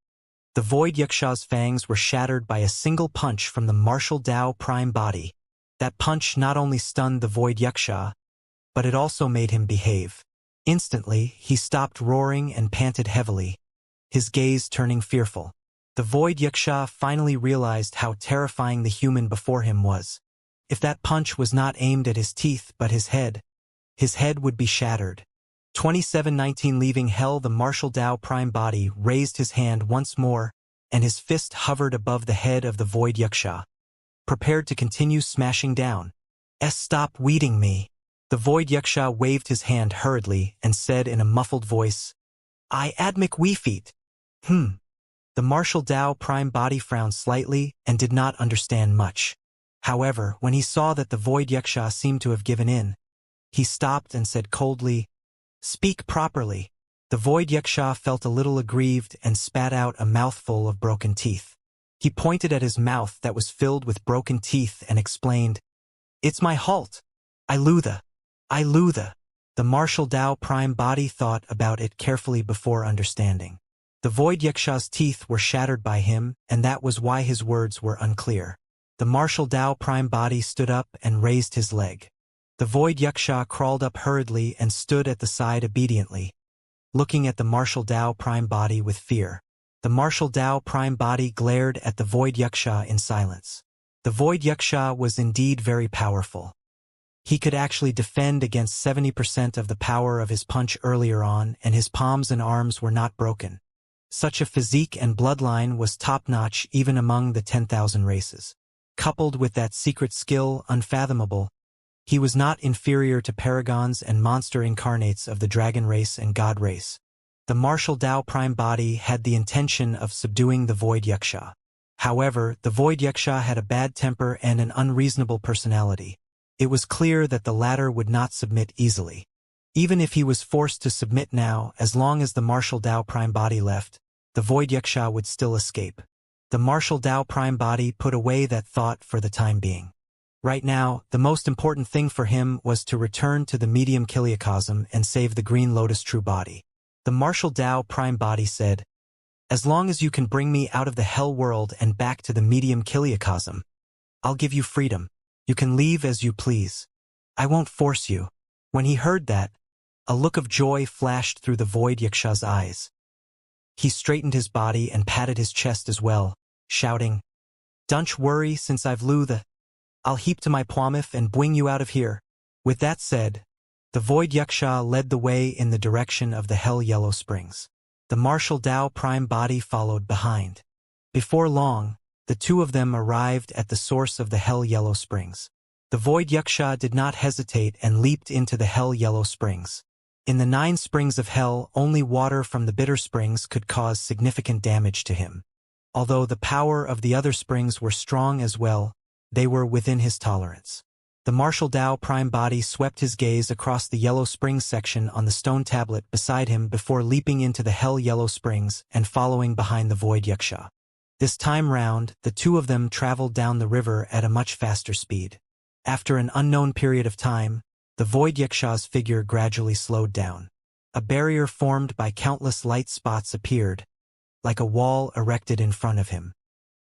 the void Yaksha's fangs were shattered by a single punch from the martial Tao prime body. That punch not only stunned the void Yaksha, but it also made him behave. Instantly, he stopped roaring and panted heavily, his gaze turning fearful. The void Yaksha finally realized how terrifying the human before him was. If that punch was not aimed at his teeth but his head would be shattered. 2719 Leaving hell, the martial Tao prime body raised his hand once more, and his fist hovered above the head of the void Yaksha, prepared to continue smashing down. Stop weeding me. The void Yaksha waved his hand hurriedly and said in a muffled voice, I admik we feet. The martial Tao prime body frowned slightly and did not understand much. However, when he saw that the void Yaksha seemed to have given in, he stopped and said coldly, Speak properly. The void Yaksha felt a little aggrieved and spat out a mouthful of broken teeth. He pointed at his mouth that was filled with broken teeth and explained, It's my halt. I lutha. The martial Tao prime body thought about it carefully before understanding. The void Yaksha's teeth were shattered by him, and that was why his words were unclear. The martial Tao prime body stood up and raised his leg. The void Yaksha crawled up hurriedly and stood at the side obediently, looking at the martial Tao prime body with fear. The martial Tao prime body glared at the void Yaksha in silence. The void Yaksha was indeed very powerful. He could actually defend against 70% of the power of his punch earlier on, and his palms and arms were not broken. Such a physique and bloodline was top-notch even among the 10,000 races. Coupled with that secret skill unfathomable, he was not inferior to paragons and monster incarnates of the dragon race and god race. The martial Tao prime body had the intention of subduing the void Yaksha. However, the void Yaksha had a bad temper and an unreasonable personality. It was clear that the latter would not submit easily. Even if he was forced to submit now, as long as the martial Tao prime body left, the void Yaksha would still escape. The martial Tao prime body put away that thought for the time being. Right now, the most important thing for him was to return to the medium kiliacosm and save the green lotus true body. The martial Tao prime body said, As long as you can bring me out of the hell world and back to the medium kiliacosm, I'll give you freedom. You can leave as you please. I won't force you. When he heard that, a look of joy flashed through the void Yaksha's eyes. He straightened his body and patted his chest as well, shouting, "Don't worry, since I've I'll heap to my Pwamif and bring you out of here." With that said, the Void Yaksha led the way in the direction of the Hell Yellow Springs. The martial Dao Prime body followed behind. Before long, the two of them arrived at the source of the Hell Yellow Springs. The Void Yaksha did not hesitate and leaped into the Hell Yellow Springs. In the 9 springs of hell, only water from the bitter springs could cause significant damage to him. Although the power of the other springs were strong as well, they were within his tolerance. The martial Dao Prime body swept his gaze across the Yellow Springs section on the stone tablet beside him before leaping into the Hell Yellow Springs and following behind the Void Yaksha. This time round, the two of them traveled down the river at a much faster speed. After an unknown period of time, the Void Yaksha's figure gradually slowed down. A barrier formed by countless light spots appeared, like a wall erected in front of him.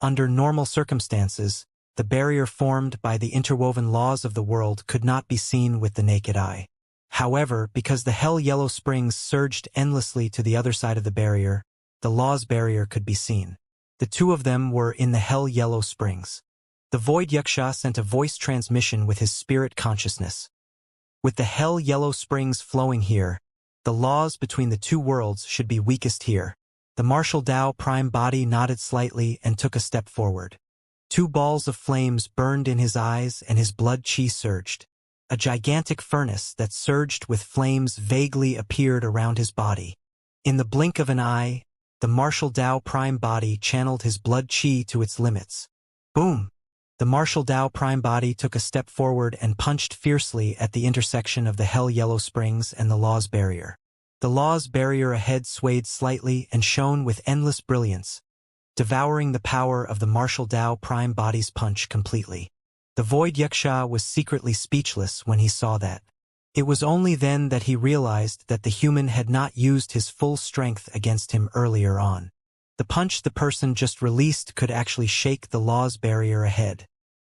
Under normal circumstances, the barrier formed by the interwoven laws of the world could not be seen with the naked eye. However, because the Hell Yellow Springs surged endlessly to the other side of the barrier, the law's barrier could be seen. The two of them were in the Hell Yellow Springs. The Void Yaksha sent a voice transmission with his spirit consciousness. With the Hell Yellow Springs flowing here, the laws between the two worlds should be weakest here. The martial Dao Prime body nodded slightly and took a step forward. 2 balls of flames burned in his eyes and his blood chi surged. A gigantic furnace that surged with flames vaguely appeared around his body. In the blink of an eye, the martial Dao Prime body channeled his blood chi to its limits. Boom! The martial Dao Prime body took a step forward and punched fiercely at the intersection of the Hell Yellow Springs and the law's barrier. The law's barrier ahead swayed slightly and shone with endless brilliance, devouring the power of the martial Dao Prime body's punch completely. The Void Yaksha was secretly speechless when he saw that. It was only then that he realized that the human had not used his full strength against him earlier on. The punch the person just released could actually shake the law's barrier ahead.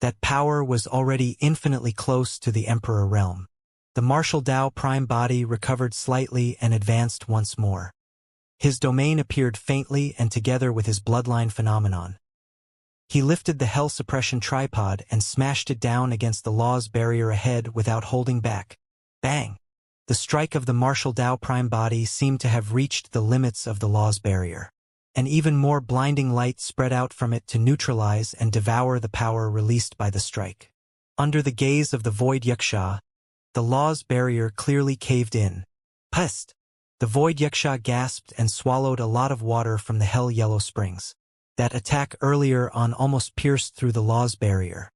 That power was already infinitely close to the Emperor realm. The martial Dao Prime body recovered slightly and advanced once more. His domain appeared faintly and together with his bloodline phenomenon. He lifted the Hell Suppression tripod and smashed it down against the law's barrier ahead without holding back. Bang! The strike of the martial Dao Prime body seemed to have reached the limits of the law's barrier. An even more blinding light spread out from it to neutralize and devour the power released by the strike. Under the gaze of the Void Yaksha, the law's barrier clearly caved in. Pest! The Void Yaksha gasped and swallowed a lot of water from the Hell Yellow Springs. That attack earlier on almost pierced through the law's barrier.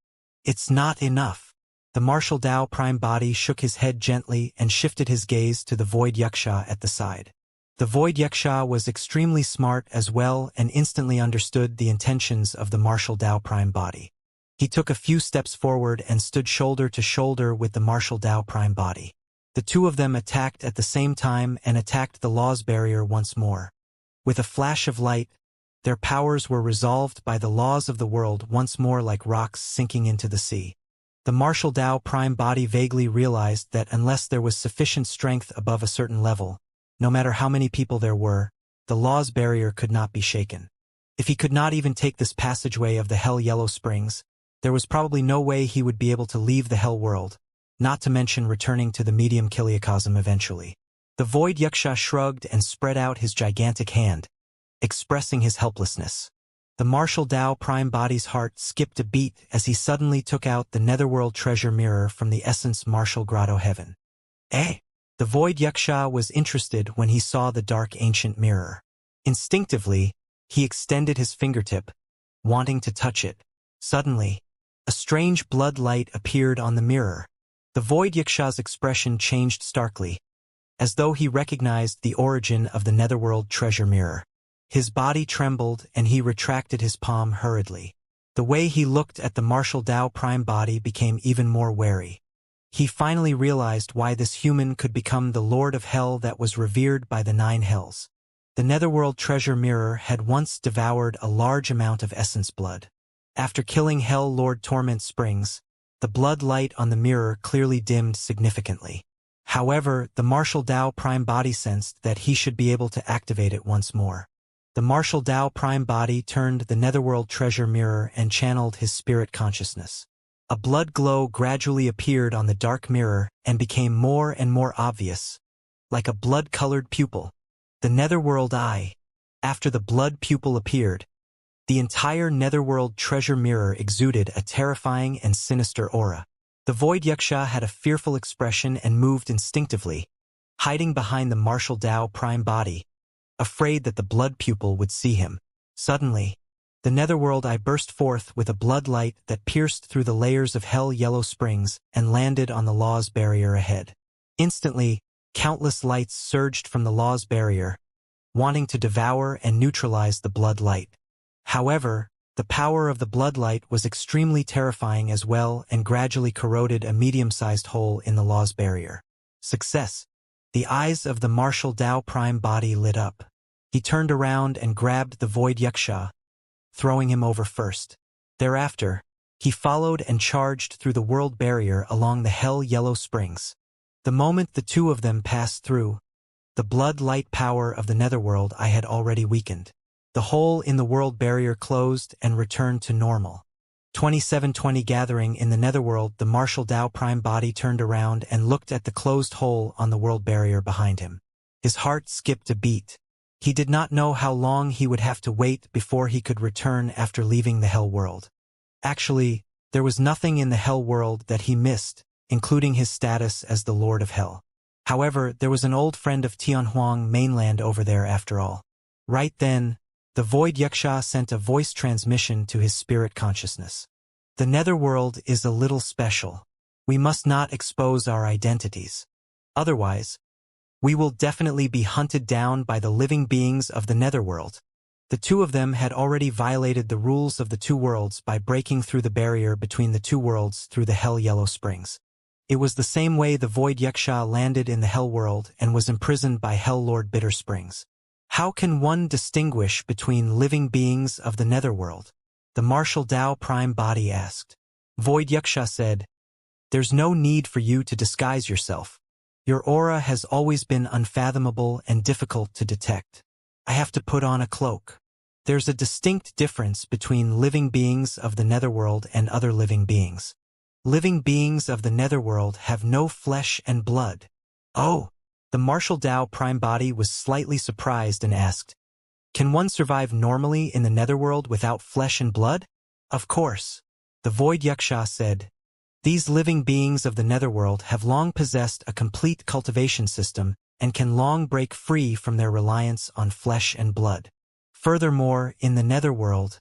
It's not enough. The martial Dao Prime body shook his head gently and shifted his gaze to the Void Yaksha at the side. The Void Yaksha was extremely smart as well and instantly understood the intentions of the martial Dao Prime body. He took a few steps forward and stood shoulder to shoulder with the martial Dao Prime body. The two of them attacked at the same time and attacked the law's barrier once more. With a flash of light, their powers were resolved by the laws of the world once more like rocks sinking into the sea. The martial Dao Prime body vaguely realized that unless there was sufficient strength above a certain level, no matter how many people there were, the law's barrier could not be shaken. If he could not even take this passageway of the Hell Yellow Springs, there was probably no way he would be able to leave the Hell world, not to mention returning to the medium Kiliacosm eventually. The Void Yaksha shrugged and spread out his gigantic hand, expressing his helplessness. The martial Dao Prime body's heart skipped a beat as he suddenly took out the Netherworld treasure mirror from the Essence Martial Grotto Heaven. Eh? The Void Yaksha was interested when he saw the dark ancient mirror. Instinctively, he extended his fingertip, wanting to touch it. Suddenly, a strange blood light appeared on the mirror. The Void Yaksha's expression changed starkly, as though he recognized the origin of the Netherworld treasure mirror. His body trembled and he retracted his palm hurriedly. The way he looked at the martial Dao Prime body became even more wary. He finally realized why this human could become the Lord of Hell that was revered by the 9 hells. The Netherworld treasure mirror had once devoured a large amount of essence blood. After killing Hell Lord Torment Springs, the blood light on the mirror clearly dimmed significantly. However, the martial Dao Prime body sensed that he should be able to activate it once more. The martial Tao prime body turned the netherworld treasure mirror and channeled his spirit consciousness. A blood glow gradually appeared on the dark mirror and became more and more obvious, like a blood-colored pupil. The netherworld eye. After the blood pupil appeared, the entire netherworld treasure mirror exuded a terrifying and sinister aura. The void Yuxia had a fearful expression and moved instinctively, hiding behind the martial Tao prime body, afraid that the blood pupil would see him. Suddenly, the netherworld eye burst forth with a blood light that pierced through the layers of hell yellow springs and landed on the law's barrier ahead. Instantly, countless lights surged from the law's barrier, wanting to devour and neutralize the blood light. However, the power of the blood light was extremely terrifying as well and gradually corroded a medium-sized hole in the law's barrier. Success! The eyes of the martial Tao prime body lit up. He turned around and grabbed the void Yuxia, throwing him over first. Thereafter, he followed and charged through the world barrier along the hell yellow springs. The moment the two of them passed through, the blood light power of the netherworld eye had already weakened. The hole in the world barrier closed and returned to normal. 2720 gathering in the netherworld, the martial Tao prime body turned around and looked at the closed hole on the world barrier behind him. His heart skipped a beat. He did not know how long he would have to wait before he could return after leaving the hell world. Actually, there was nothing in the hell world that he missed, including his status as the Lord of Hell. However, there was an old friend of Tianhuang mainland over there after all. Right then, the void Yuxia sent a voice transmission to his spirit consciousness. The netherworld is a little special. We must not expose our identities. Otherwise, we will definitely be hunted down by the living beings of the netherworld. The two of them had already violated the rules of the two worlds by breaking through the barrier between the two worlds through the hell yellow springs. It was the same way the void Yuxia landed in the hell world and was imprisoned by Hell Lord Bitter Springs. How can one distinguish between living beings of the netherworld? The martial Tao prime body asked. Void Yuxia said, "There's no need for you to disguise yourself. Your aura has always been unfathomable and difficult to detect. I have to put on a cloak. There's a distinct difference between living beings of the netherworld and other living beings. Living beings of the netherworld have no flesh and blood." Oh! The martial Tao prime body was slightly surprised and asked, "Can one survive normally in the netherworld without flesh and blood?" "Of course." The void Yuxia said, "These living beings of the netherworld have long possessed a complete cultivation system and can long break free from their reliance on flesh and blood. Furthermore, in the netherworld,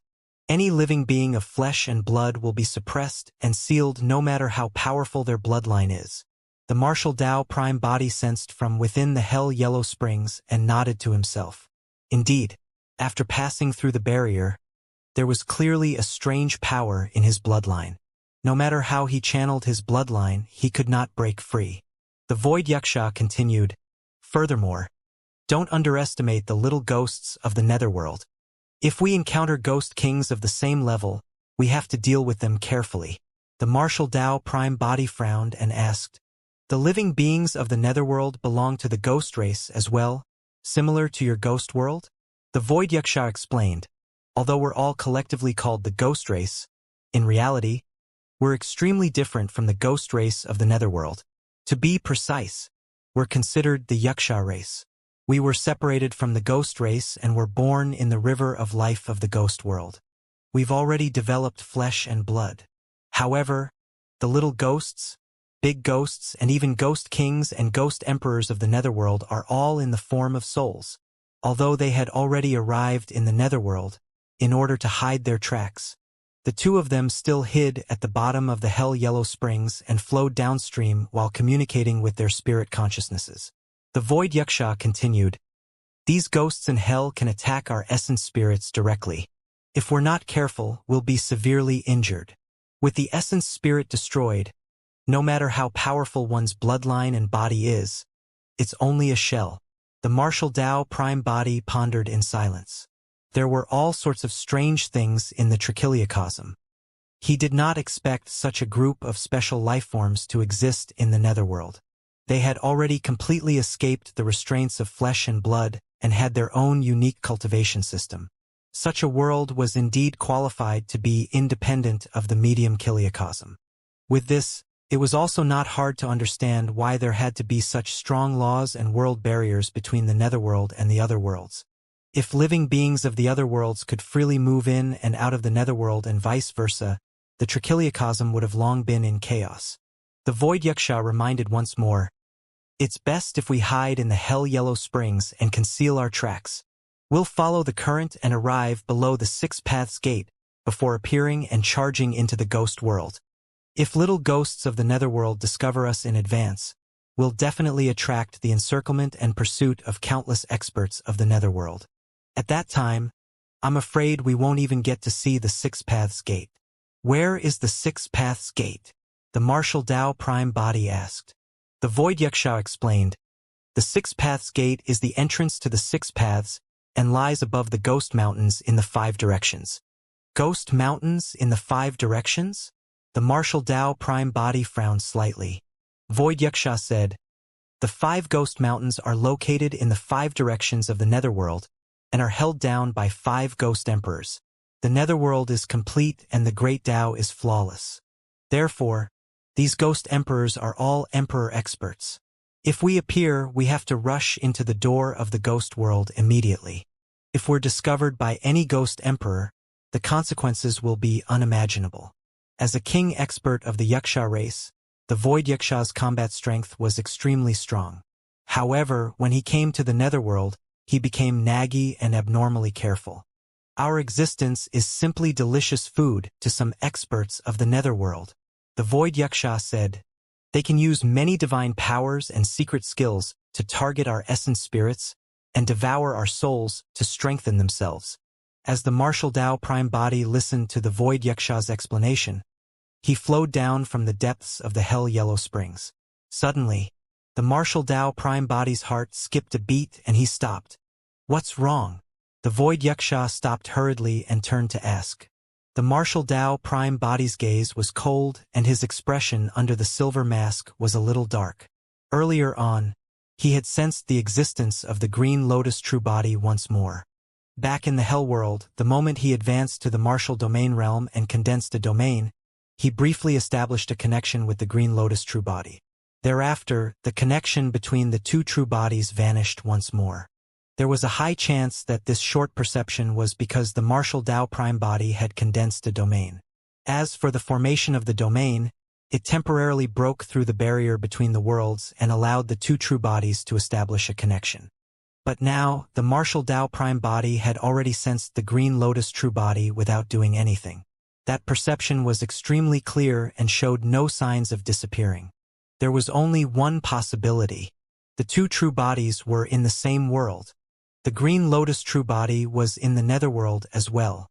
any living being of flesh and blood will be suppressed and sealed no matter how powerful their bloodline is." The martial Tao prime body sensed from within the hell yellow springs and nodded to himself. Indeed, after passing through the barrier, there was clearly a strange power in his bloodline. No matter how he channeled his bloodline, he could not break free. The void Yuxia continued, "Furthermore, don't underestimate the little ghosts of the netherworld. If we encounter ghost kings of the same level, we have to deal with them carefully." The martial Tao prime body frowned and asked, "The living beings of the netherworld belong to the ghost race as well, similar to your ghost world?" The void Yuxia explained, "Although we're all collectively called the ghost race, in reality, we're extremely different from the ghost race of the netherworld. To be precise, we're considered the Yuxia race. We were separated from the ghost race and were born in the river of life of the ghost world. We've already developed flesh and blood. However, the little ghosts, big ghosts, and even ghost kings and ghost emperors of the netherworld are all in the form of souls. Although they had already arrived in the netherworld, in order to hide their tracks, the two of them still hid at the bottom of the hell yellow springs and flowed downstream while communicating with their spirit consciousnesses. The void Yuxia continued, "These ghosts in hell can attack our essence spirits directly. If we're not careful, we'll be severely injured. With the essence spirit destroyed, no matter how powerful one's bloodline and body is, it's only a shell." The martial Tao prime body pondered in silence. There were all sorts of strange things in the Trichiliocosm. He did not expect such a group of special lifeforms to exist in the netherworld. They had already completely escaped the restraints of flesh and blood and had their own unique cultivation system. Such a world was indeed qualified to be independent of the medium chiliocosm. With this, it was also not hard to understand why there had to be such strong laws and world barriers between the netherworld and the other worlds. If living beings of the other worlds could freely move in and out of the netherworld and vice versa, the trichiliocosm would have long been in chaos. The Void Yuksha reminded once more, "It's best if we hide in the hell-yellow springs and conceal our tracks. We'll follow the current and arrive below the Six Paths Gate before appearing and charging into the ghost world. If little ghosts of the netherworld discover us in advance, we'll definitely attract the encirclement and pursuit of countless experts of the netherworld. At that time, I'm afraid we won't even get to see the Six Paths Gate." "Where is the Six Paths Gate?" the Martial Dao Prime Body asked. The Void Yuksha explained, "The Six Paths Gate is the entrance to the Six Paths and lies above the Ghost Mountains in the 5 directions." "Ghost Mountains in the 5 directions?" The Martial Dao Prime Body frowned slightly. Void Yuksha said, "The 5 Ghost Mountains are located in the 5 directions of the netherworld and are held down by 5 Ghost Emperors. The netherworld is complete and the Great Tao is flawless. Therefore, these Ghost Emperors are all Emperor experts. If we appear, we have to rush into the door of the Ghost World immediately. If we're discovered by any Ghost Emperor, the consequences will be unimaginable." As a king expert of the Yuksha race, the Void Yuksha's combat strength was extremely strong. However, when he came to the netherworld, he became naggy and abnormally careful. "Our existence is simply delicious food to some experts of the netherworld," the Void Yuksha said. "They can use many divine powers and secret skills to target our essence spirits and devour our souls to strengthen themselves." As the Martial Dao Prime Body listened to the Void Yuksha's explanation, he flowed down from the depths of the hell-yellow springs. Suddenly, the Martial Dao Prime Body's heart skipped a beat and he stopped. "What's wrong?" The Void Yuksha stopped hurriedly and turned to ask. The Martial Dao Prime Body's gaze was cold and his expression under the silver mask was a little dark. Earlier on, he had sensed the existence of the Green Lotus True Body once more. Back in the Hell World, the moment he advanced to the Martial Domain realm and condensed a domain, he briefly established a connection with the Green Lotus True Body. Thereafter, the connection between the two true bodies vanished once more. There was a high chance that this short perception was because the Martial Dao Prime Body had condensed a domain. As for the formation of the domain, it temporarily broke through the barrier between the worlds and allowed the two true bodies to establish a connection. But now, the Martial Dao Prime Body had already sensed the Green Lotus True Body without doing anything. That perception was extremely clear and showed no signs of disappearing. There was only one possibility. The two true bodies were in the same world. The Green Lotus True Body was in the netherworld as well.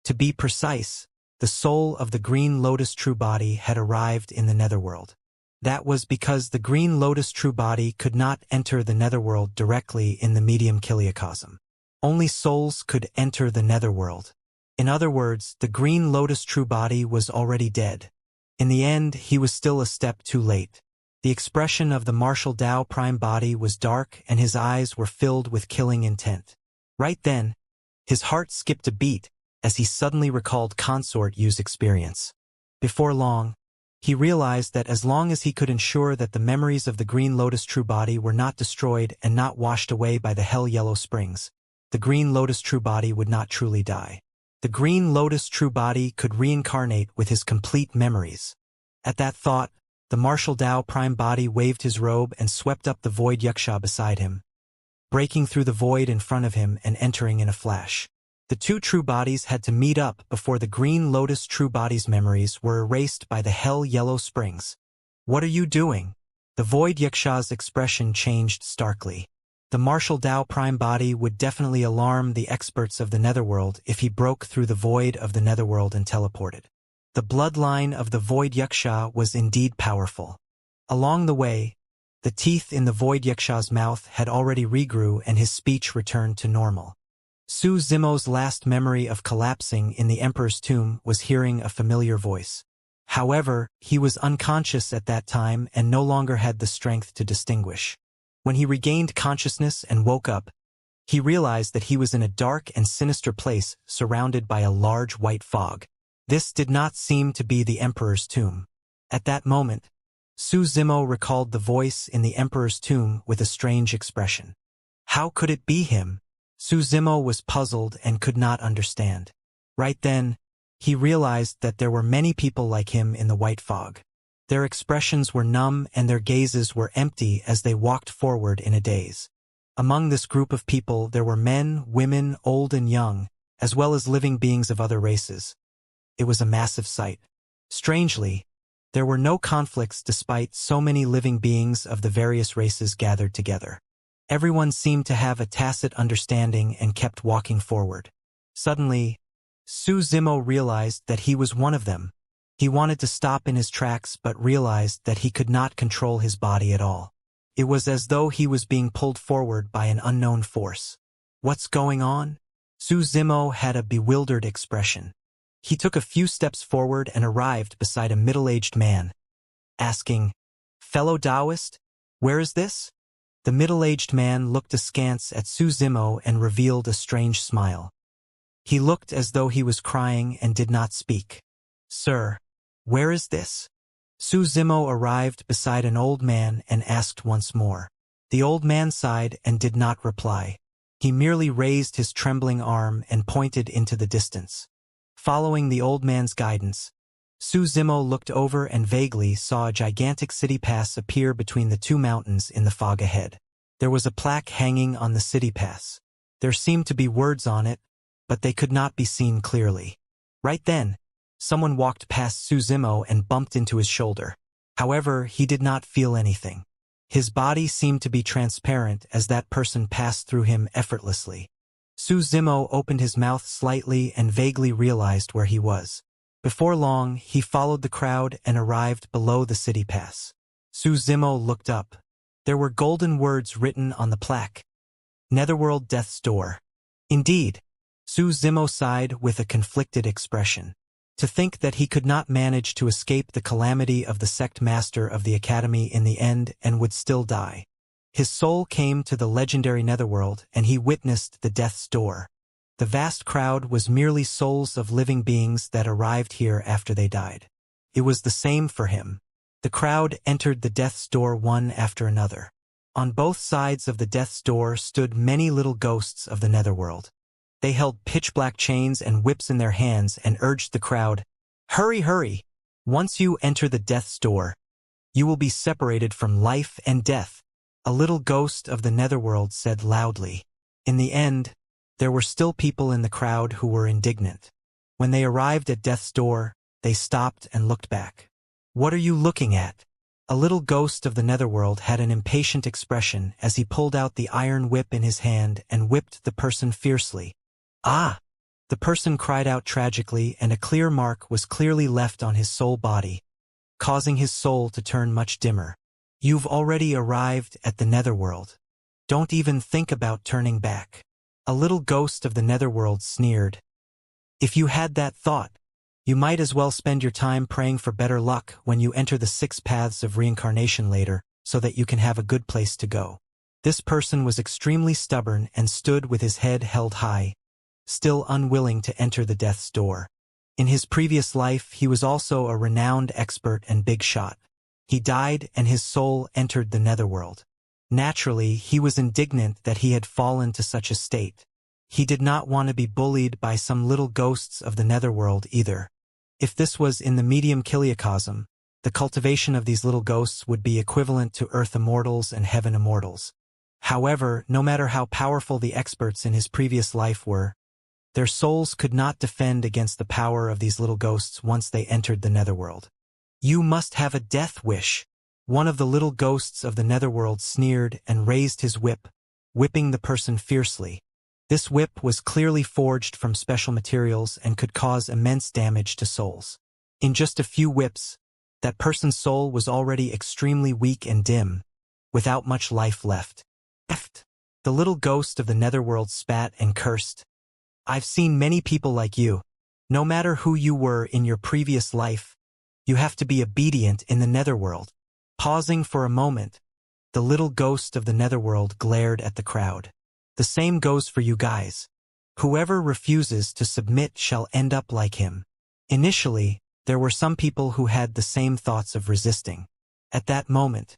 To be precise, the soul of the Green Lotus True Body had arrived in the netherworld. That was because the Green Lotus True Body could not enter the netherworld directly in the medium chiliocosm. Only souls could enter the netherworld. In other words, the Green Lotus True Body was already dead. In the end, he was still a step too late. The expression of the Martial Dao Prime Body was dark and his eyes were filled with killing intent. Right then, his heart skipped a beat as he suddenly recalled Consort Yu's experience. Before long, he realized that as long as he could ensure that the memories of the Green Lotus True Body were not destroyed and not washed away by the hell-yellow springs, the Green Lotus True Body would not truly die. The Green Lotus True Body could reincarnate with his complete memories. At that thought, the Martial Dao Prime Body waved his robe and swept up the Void Yuksha beside him, breaking through the void in front of him and entering in a flash. The two true bodies had to meet up before the Green Lotus True Body's memories were erased by the hell-yellow springs. "What are you doing?" The Void Yuksha's expression changed starkly. The Martial Dao Prime Body would definitely alarm the experts of the netherworld if he broke through the void of the netherworld and teleported. The bloodline of the Void Yuksha was indeed powerful. Along the way, the teeth in the Void Yuksha's mouth had already regrew and his speech returned to normal. Su Zimo's last memory of collapsing in the Emperor's tomb was hearing a familiar voice. However, he was unconscious at that time and no longer had the strength to distinguish. When he regained consciousness and woke up, He realized that he was in a dark and sinister place surrounded by a large white fog. This did not seem to be the emperor's tomb. At that moment, Su Zimo recalled the voice in the emperor's tomb with a strange expression. How could it be him? Su Zimo was puzzled and could not understand. Right then, he realized that there were many people like him in the white fog. Their expressions were numb and their gazes were empty as they walked forward in a daze. Among this group of people there were men, women, old and young, as well as living beings of other races. It was a massive sight. Strangely, there were no conflicts despite so many living beings of the various races gathered together. Everyone seemed to have a tacit understanding and kept walking forward. Suddenly, Su Zimo realized that he was one of them. He wanted to stop in his tracks but realized that he could not control his body at all. It was as though he was being pulled forward by an unknown force. What's going on? Su Zimo had a bewildered expression. He took a few steps forward and arrived beside a middle-aged man, asking, "Fellow Taoist, where is this?" The middle-aged man looked askance at Su Zimo and revealed a strange smile. He looked as though he was crying and did not speak. "Sir, where is this?" Su Zimo arrived beside an old man and asked once more. The old man sighed and did not reply. He merely raised his trembling arm and pointed into the distance. Following the old man's guidance, Su Zimo looked over and vaguely saw a gigantic city pass appear between the two mountains in the fog ahead. There was a plaque hanging on the city pass. There seemed to be words on it, but they could not be seen clearly. Right then, someone walked past Su Zimo and bumped into his shoulder. However, he did not feel anything. His body seemed to be transparent as that person passed through him effortlessly. Su Zimo opened his mouth slightly and vaguely realized where he was. Before long, he followed the crowd and arrived below the city pass. Su Zimo looked up. There were golden words written on the plaque. Netherworld Death's Door. Indeed, Su Zimo sighed with a conflicted expression. To think that he could not manage to escape the calamity of the sect master of the academy in the end and would still die. His soul came to the legendary Netherworld and he witnessed the Death's Door. The vast crowd was merely souls of living beings that arrived here after they died. It was the same for him. The crowd entered the Death's Door one after another. On both sides of the Death's Door stood many little ghosts of the Netherworld. They held pitch-black chains and whips in their hands and urged the crowd, "Hurry, hurry! Once you enter the Death's Door, you will be separated from life and death," a little ghost of the Netherworld said loudly. In the end, there were still people in the crowd who were indignant. When they arrived at Death's Door, they stopped and looked back. "What are you looking at?" A little ghost of the Netherworld had an impatient expression as he pulled out the iron whip in his hand and whipped the person fiercely. "Ah!" The person cried out tragically and a clear mark was clearly left on his soul body, causing his soul to turn much dimmer. "You've already arrived at the Netherworld. Don't even think about turning back." A little ghost of the Netherworld sneered. "If you had that thought, you might as well spend your time praying for better luck when you enter the 6 paths of reincarnation later, so that you can have a good place to go." This person was extremely stubborn and stood with his head held high, still unwilling to enter the Death's Door. In his previous life, he was also a renowned expert and big shot. He died and his soul entered the Netherworld. Naturally, he was indignant that he had fallen to such a state. He did not want to be bullied by some little ghosts of the Netherworld either. If this was in the medium kiliacosm, the cultivation of these little ghosts would be equivalent to Earth Immortals and Heaven Immortals. However, no matter how powerful the experts in his previous life were, their souls could not defend against the power of these little ghosts once they entered the Netherworld. "You must have a death wish." One of the little ghosts of the Netherworld sneered and raised his whip, whipping the person fiercely. This whip was clearly forged from special materials and could cause immense damage to souls. In just a few whips, that person's soul was already extremely weak and dim, without much life left. The little ghost of the Netherworld spat and cursed. "I've seen many people like you. No matter who you were in your previous life, you have to be obedient in the Netherworld." Pausing for a moment, the little ghost of the Netherworld glared at the crowd. The same goes for you guys. Whoever refuses to submit shall end up like him. Initially, there were some people who had the same thoughts of resisting. At that moment,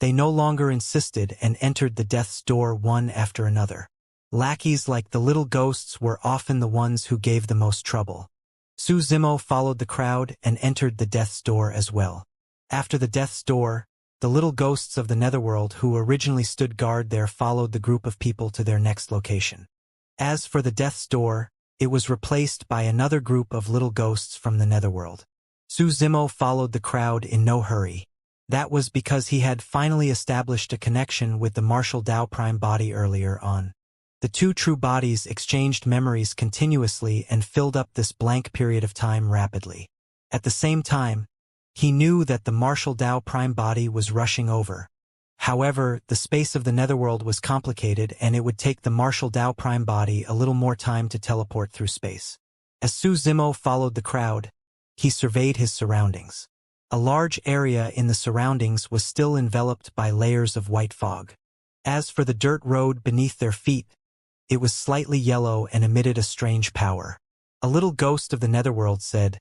they no longer insisted and entered the death's door one after another. Lackeys like the little ghosts were often the ones who gave the most trouble. Su Zimo followed the crowd and entered the death's door as well. After the death's door, the little ghosts of the netherworld who originally stood guard there followed the group of people to their next location. As for the death's door, it was replaced by another group of little ghosts from the netherworld. Su Zimo followed the crowd in no hurry. That was because he had finally established a connection with the martial Tao Prime body earlier on. The two true bodies exchanged memories continuously and filled up this blank period of time rapidly. At the same time, he knew that the martial Tao Prime body was rushing over. However, the space of the netherworld was complicated and it would take the martial Tao Prime body a little more time to teleport through space. As Su Zimo followed the crowd, he surveyed his surroundings. A large area in the surroundings was still enveloped by layers of white fog. As for the dirt road beneath their feet, it was slightly yellow and emitted a strange power. A little ghost of the netherworld said,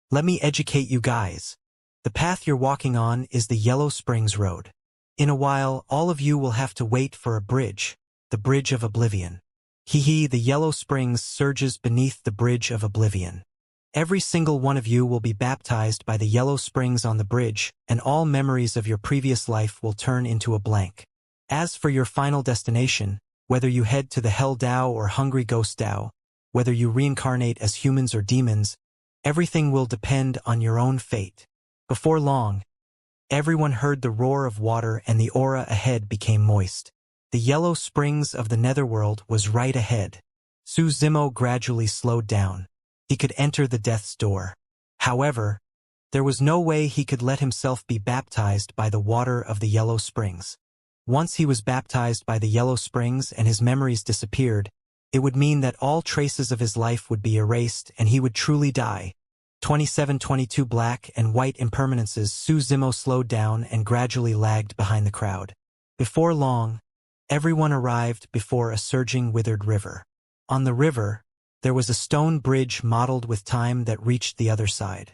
"Let me educate you guys. The path you're walking on is the Yellow Springs Road. In a while, all of you will have to wait for a bridge, the Bridge of Oblivion. The Yellow Springs surges beneath the Bridge of Oblivion. Every single one of you will be baptized by the yellow springs on the bridge, and all memories of your previous life will turn into a blank. As for your final destination, whether you head to the Hell Dao or Hungry Ghost Dao, whether you reincarnate as humans or demons, everything will depend on your own fate." Before long, everyone heard the roar of water and the aura ahead became moist. The yellow springs of the netherworld was right ahead. Su Zimo gradually slowed down. He could enter the death's door. However, there was no way he could let himself be baptized by the water of the yellow springs. Once he was baptized by the yellow springs and his memories disappeared, it would mean that all traces of his life would be erased and he would truly die. 2722 black and white impermanences. Su Zimo slowed down and gradually lagged behind the crowd. Before long, everyone arrived before a surging withered river. On the river, there was a stone bridge modeled with time that reached the other side.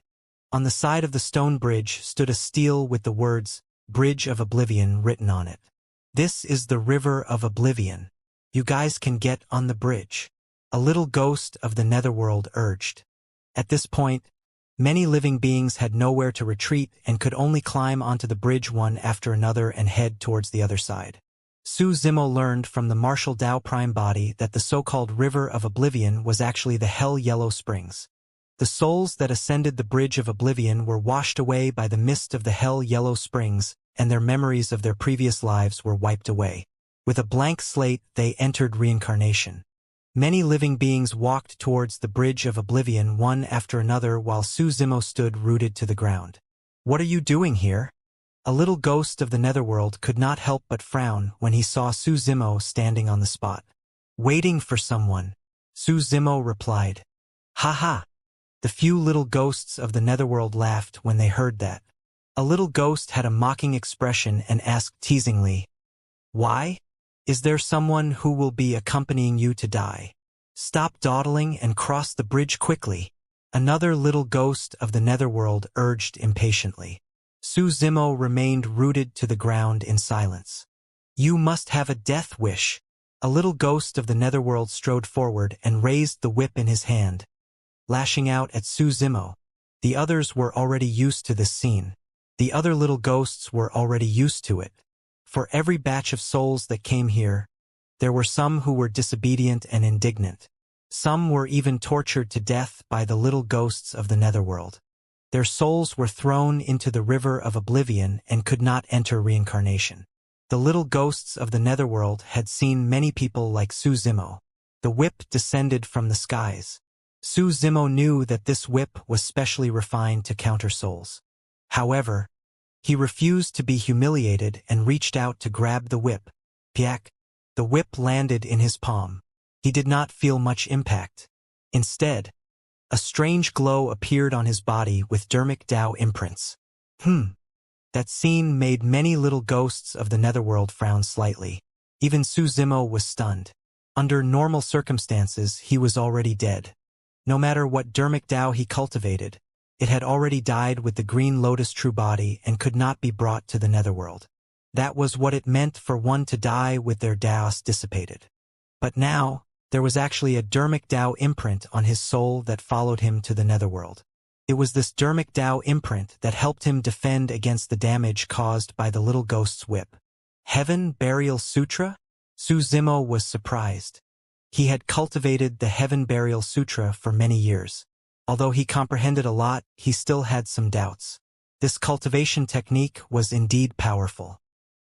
On the side of the stone bridge stood a stele with the words, "Bridge of Oblivion" written on it. "This is the River of Oblivion. You guys can get on the bridge," a little ghost of the netherworld urged. At this point, many living beings had nowhere to retreat and could only climb onto the bridge one after another and head towards the other side. Su Zimo learned from the martial Tao Prime body that the so-called River of Oblivion was actually the Hell Yellow Springs. The souls that ascended the Bridge of Oblivion were washed away by the mist of the Hell Yellow Springs, and their memories of their previous lives were wiped away. With a blank slate, they entered reincarnation. Many living beings walked towards the Bridge of Oblivion one after another while Su Zimo stood rooted to the ground. "What are you doing here?" A little ghost of the netherworld could not help but frown when he saw Su Zimo standing on the spot. "Waiting for someone," Su Zimo replied. "Ha ha!" The few little ghosts of the netherworld laughed when they heard that. A little ghost had a mocking expression and asked teasingly, "Why? Is there someone who will be accompanying you to die? Stop dawdling and cross the bridge quickly." Another little ghost of the netherworld urged impatiently. Su Zimo remained rooted to the ground in silence. "You must have a death wish." A little ghost of the netherworld strode forward and raised the whip in his hand, lashing out at Su Zimo. The others were already used to this scene. The other little ghosts were already used to it. For every batch of souls that came here, there were some who were disobedient and indignant. Some were even tortured to death by the little ghosts of the netherworld. Their souls were thrown into the River of Oblivion and could not enter reincarnation. The little ghosts of the netherworld had seen many people like Su Zimo. The whip descended from the skies. Su Zimo knew that this whip was specially refined to counter souls. However, he refused to be humiliated and reached out to grab the whip. Piak! The whip landed in his palm. He did not feel much impact. Instead, a strange glow appeared on his body with dermic Tao imprints. That scene made many little ghosts of the netherworld frown slightly. Even Su Zimo was stunned. Under normal circumstances, he was already dead. No matter what Dermic Tao he cultivated, it had already died with the Green Lotus true body and could not be brought to the netherworld. That was what it meant for one to die with their Daos dissipated. But now, there was actually a Dermic Tao imprint on his soul that followed him to the netherworld. It was this Dermic Tao imprint that helped him defend against the damage caused by the little ghost's whip. Heaven Burial Sutra? Su Zimo was surprised. He had cultivated the Heaven Burial Sutra for many years. Although he comprehended a lot, he still had some doubts. This cultivation technique was indeed powerful.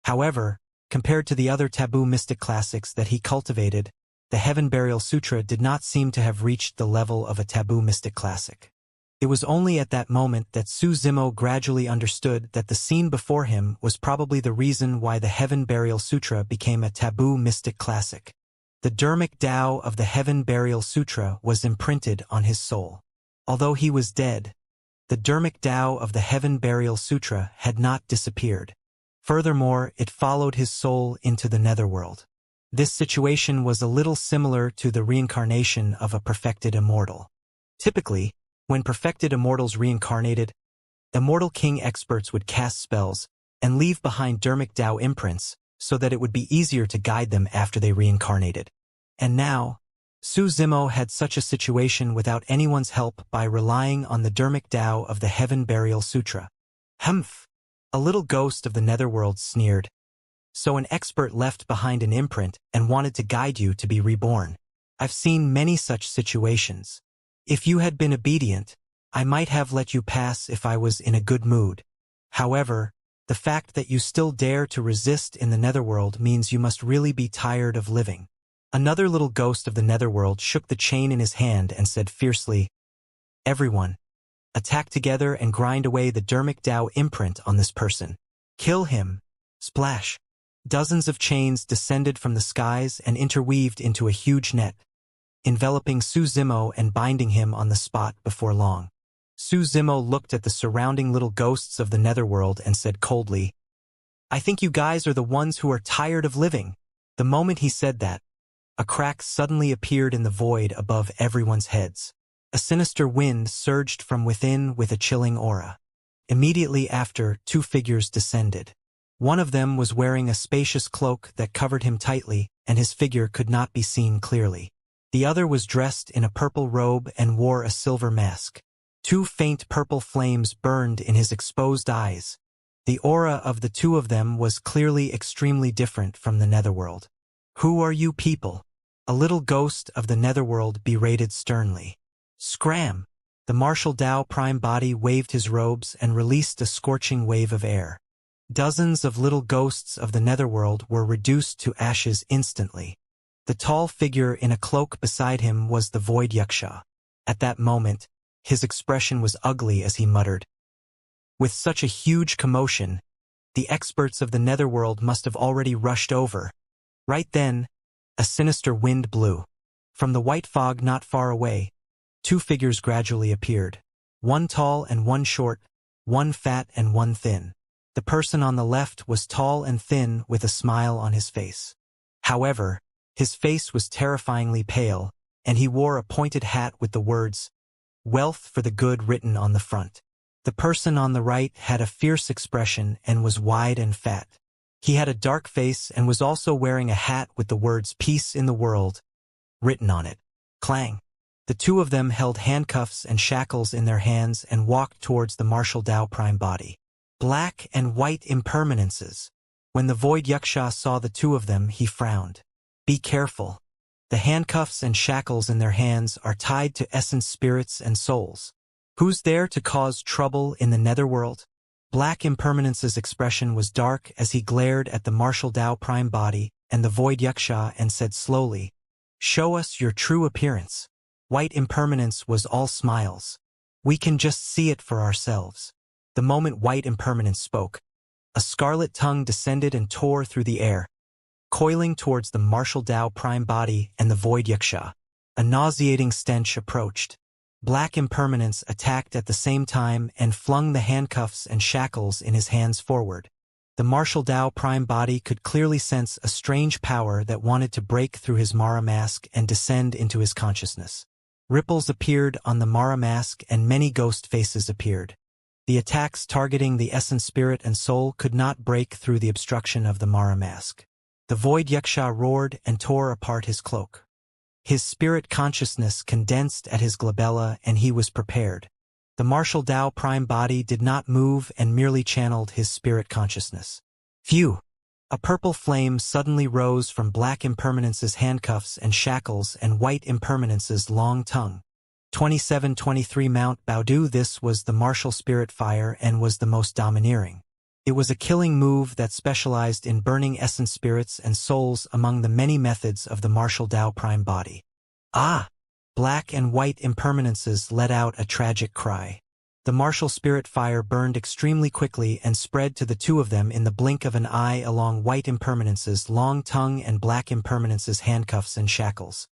However, compared to the other taboo mystic classics that he cultivated, the Heaven Burial Sutra did not seem to have reached the level of a taboo mystic classic. It was only at that moment that Su Zimo gradually understood that the scene before him was probably the reason why the Heaven Burial Sutra became a taboo mystic classic. The Dermic Tao of the Heaven Burial Sutra was imprinted on his soul. Although he was dead, the Dermic Tao of the Heaven Burial Sutra had not disappeared. Furthermore, it followed his soul into the netherworld. This situation was a little similar to the reincarnation of a perfected immortal. Typically, when perfected immortals reincarnated, immortal king experts would cast spells and leave behind Dermic Tao imprints so that it would be easier to guide them after they reincarnated. And now, Su Zimo had such a situation without anyone's help by relying on the Dermic Tao of the Heaven Burial Sutra. Humph! A little ghost of the netherworld sneered. So an expert left behind an imprint and wanted to guide you to be reborn. I've seen many such situations. If you had been obedient, I might have let you pass if I was in a good mood. However, the fact that you still dare to resist in the netherworld means you must really be tired of living. Another little ghost of the netherworld shook the chain in his hand and said fiercely, "Everyone, attack together and grind away the Dermic Tao imprint on this person. Kill him." Splash! Dozens of chains descended from the skies and interweaved into a huge net, enveloping Su Zimo and binding him on the spot before long. Su Zimo looked at the surrounding little ghosts of the netherworld and said coldly, "I think you guys are the ones who are tired of living." The moment he said that, a crack suddenly appeared in the void above everyone's heads. A sinister wind surged from within with a chilling aura. Immediately after, two figures descended. One of them was wearing a spacious cloak that covered him tightly, and his figure could not be seen clearly. The other was dressed in a purple robe and wore a silver mask. Two faint purple flames burned in his exposed eyes. The aura of the two of them was clearly extremely different from the netherworld. "Who are you people?" A little ghost of the netherworld berated sternly. Scram! The martial Tao prime body waved his robes and released a scorching wave of air. Dozens of little ghosts of the netherworld were reduced to ashes instantly. The tall figure in a cloak beside him was the Void Yuksha. At that moment, his expression was ugly as he muttered, "With such a huge commotion, the experts of the netherworld must have already rushed over." Right then, a sinister wind blew. From the white fog not far away, two figures gradually appeared. One tall and one short, one fat and one thin. The person on the left was tall and thin with a smile on his face. However, his face was terrifyingly pale, and he wore a pointed hat with the words, "Wealth for the Good" written on the front. The person on the right had a fierce expression and was wide and fat. He had a dark face and was also wearing a hat with the words "Peace in the World" written on it. Clang! The two of them held handcuffs and shackles in their hands and walked towards the martial Tao prime body. Black and white impermanences. When the Void Yuksha saw the two of them, he frowned. "Be careful. The handcuffs and shackles in their hands are tied to essence spirits and souls. Who's there to cause trouble in the netherworld?" Black Impermanence's expression was dark as he glared at the martial Tao prime body and the Void Yuksha and said slowly, "Show us your true appearance." White Impermanence was all smiles. "We can just see it for ourselves." The moment White Impermanence spoke, a scarlet tongue descended and tore through the air, coiling towards the martial Tao prime body and the Void Yuksha. A nauseating stench approached. Black Impermanence attacked at the same time and flung the handcuffs and shackles in his hands forward. The martial Tao prime body could clearly sense a strange power that wanted to break through his Mara mask and descend into his consciousness. Ripples appeared on the Mara mask and many ghost faces appeared. The attacks targeting the essence, spirit, and soul could not break through the obstruction of the Mara mask. The void Yuxia roared and tore apart his cloak. His spirit consciousness condensed at his glabella and he was prepared. The martial Tao prime body did not move and merely channeled his spirit consciousness. Phew! A purple flame suddenly rose from black impermanence's handcuffs and shackles and white impermanence's long tongue. 2723 Mount Baodu. This was the martial spirit fire and was the most domineering. It was a killing move that specialized in burning essence, spirits, and souls among the many methods of the martial Tao prime body. Ah! Black and white impermanences let out a tragic cry. The martial spirit fire burned extremely quickly and spread to the two of them in the blink of an eye along white impermanence's long tongue and black impermanence's handcuffs and shackles.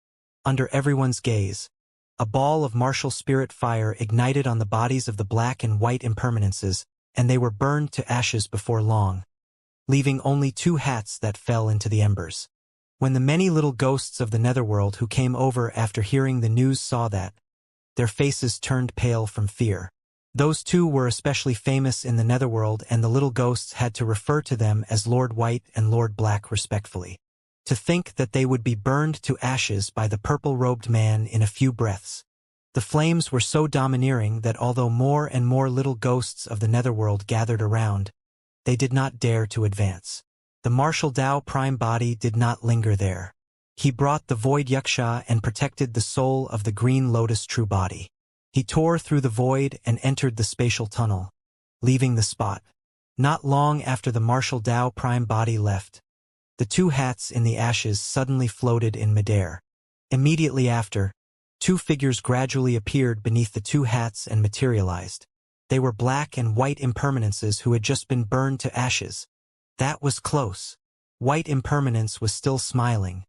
Under everyone's gaze, a ball of martial spirit fire ignited on the bodies of the black and white impermanences, and they were burned to ashes before long, leaving only 2 hats that fell into the embers. When the many little ghosts of the netherworld who came over after hearing the news saw that, their faces turned pale from fear. Those 2 were especially famous in the netherworld, and the little ghosts had to refer to them as Lord White and Lord Black respectfully. To think that they would be burned to ashes by the purple-robed man in a few breaths. The flames were so domineering that although more and more little ghosts of the netherworld gathered around, they did not dare to advance. The martial Tao prime body did not linger there. He brought the void Yuxia and protected the soul of the green lotus true body. He tore through the void and entered the spatial tunnel, leaving the spot. Not long after the martial Tao prime body left, the 2 hats in the ashes suddenly floated in midair. Immediately after, 2 figures gradually appeared beneath the 2 hats and materialized. They were black and white impermanences who had just been burned to ashes. That was close. White impermanence was still smiling,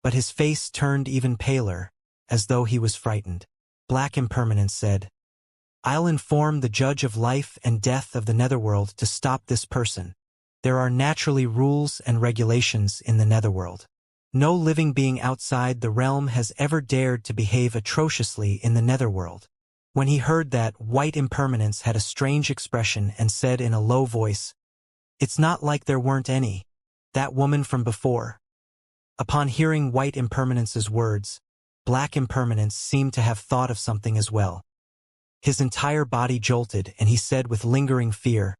but his face turned even paler, as though he was frightened. Black impermanence said, "I'll inform the judge of life and death of the netherworld to stop this person. There are naturally rules and regulations in the netherworld. No living being outside the realm has ever dared to behave atrociously in the netherworld." When he heard that, white impermanence had a strange expression and said in a low voice, "It's not like there weren't any. That woman from before." Upon hearing white impermanence's words, black impermanence seemed to have thought of something as well. His entire body jolted and he said with lingering fear,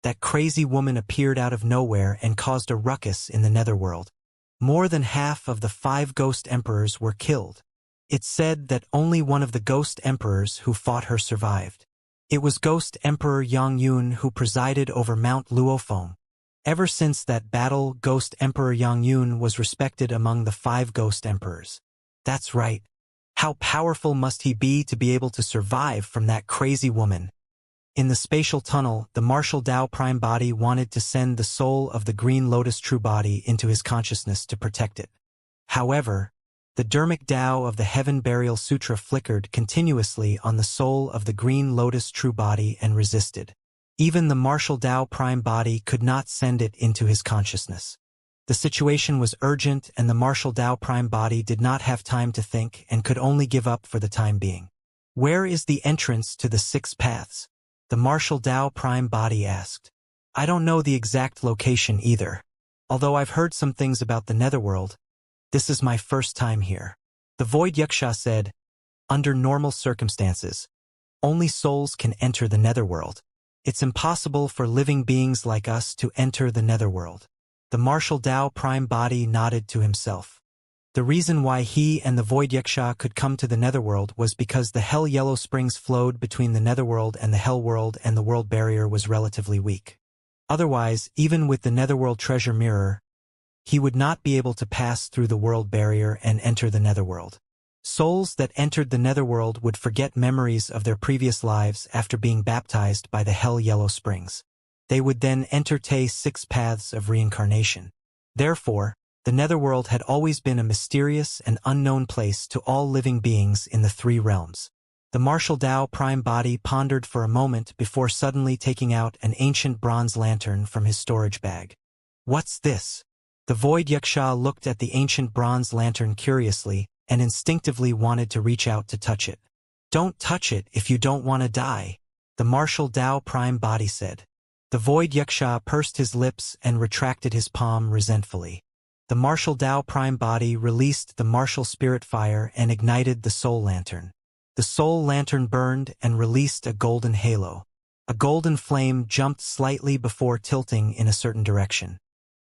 "That crazy woman appeared out of nowhere and caused a ruckus in the netherworld. More than half of the 5 ghost emperors were killed. It's said that only one of the ghost emperors who fought her survived. It was Ghost Emperor Yang Yun who presided over Mount Luofeng. Ever since that battle, Ghost Emperor Yang Yun was respected among the 5 ghost emperors." That's right. How powerful must he be to be able to survive from that crazy woman? In the spatial tunnel, the martial Tao prime body wanted to send the soul of the green lotus true body into his consciousness to protect it. However, the Dharmic Tao of the Heaven Burial Sutra flickered continuously on the soul of the green lotus true body and resisted. Even the martial Tao prime body could not send it into his consciousness. The situation was urgent and the martial Tao prime body did not have time to think and could only give up for the time being. "Where is the entrance to the 6 paths?" the martial Tao prime body asked. "I don't know the exact location either. Although I've heard some things about the netherworld, this is my first time here." The void Yuxia said, "Under normal circumstances, only souls can enter the netherworld. It's impossible for living beings like us to enter the netherworld." The martial Tao prime body nodded to himself. The reason why he and the void Yuxia could come to the netherworld was because the hell yellow springs flowed between the netherworld and the hell world and the world barrier was relatively weak. Otherwise, even with the netherworld treasure mirror, he would not be able to pass through the world barrier and enter the netherworld. Souls that entered the netherworld would forget memories of their previous lives after being baptized by the hell yellow springs. They would then enter the 6 paths of reincarnation. Therefore, the netherworld had always been a mysterious and unknown place to all living beings in the 3 realms. The martial Tao prime body pondered for a moment before suddenly taking out an ancient bronze lantern from his storage bag. What's this? The void Yuxia looked at the ancient bronze lantern curiously and instinctively wanted to reach out to touch it. Don't touch it if you don't want to die, the martial Tao prime body said. The void Yuxia pursed his lips and retracted his palm resentfully. The martial Tao prime body released the martial spirit fire and ignited the soul lantern. The soul lantern burned and released a golden halo. A golden flame jumped slightly before tilting in a certain direction.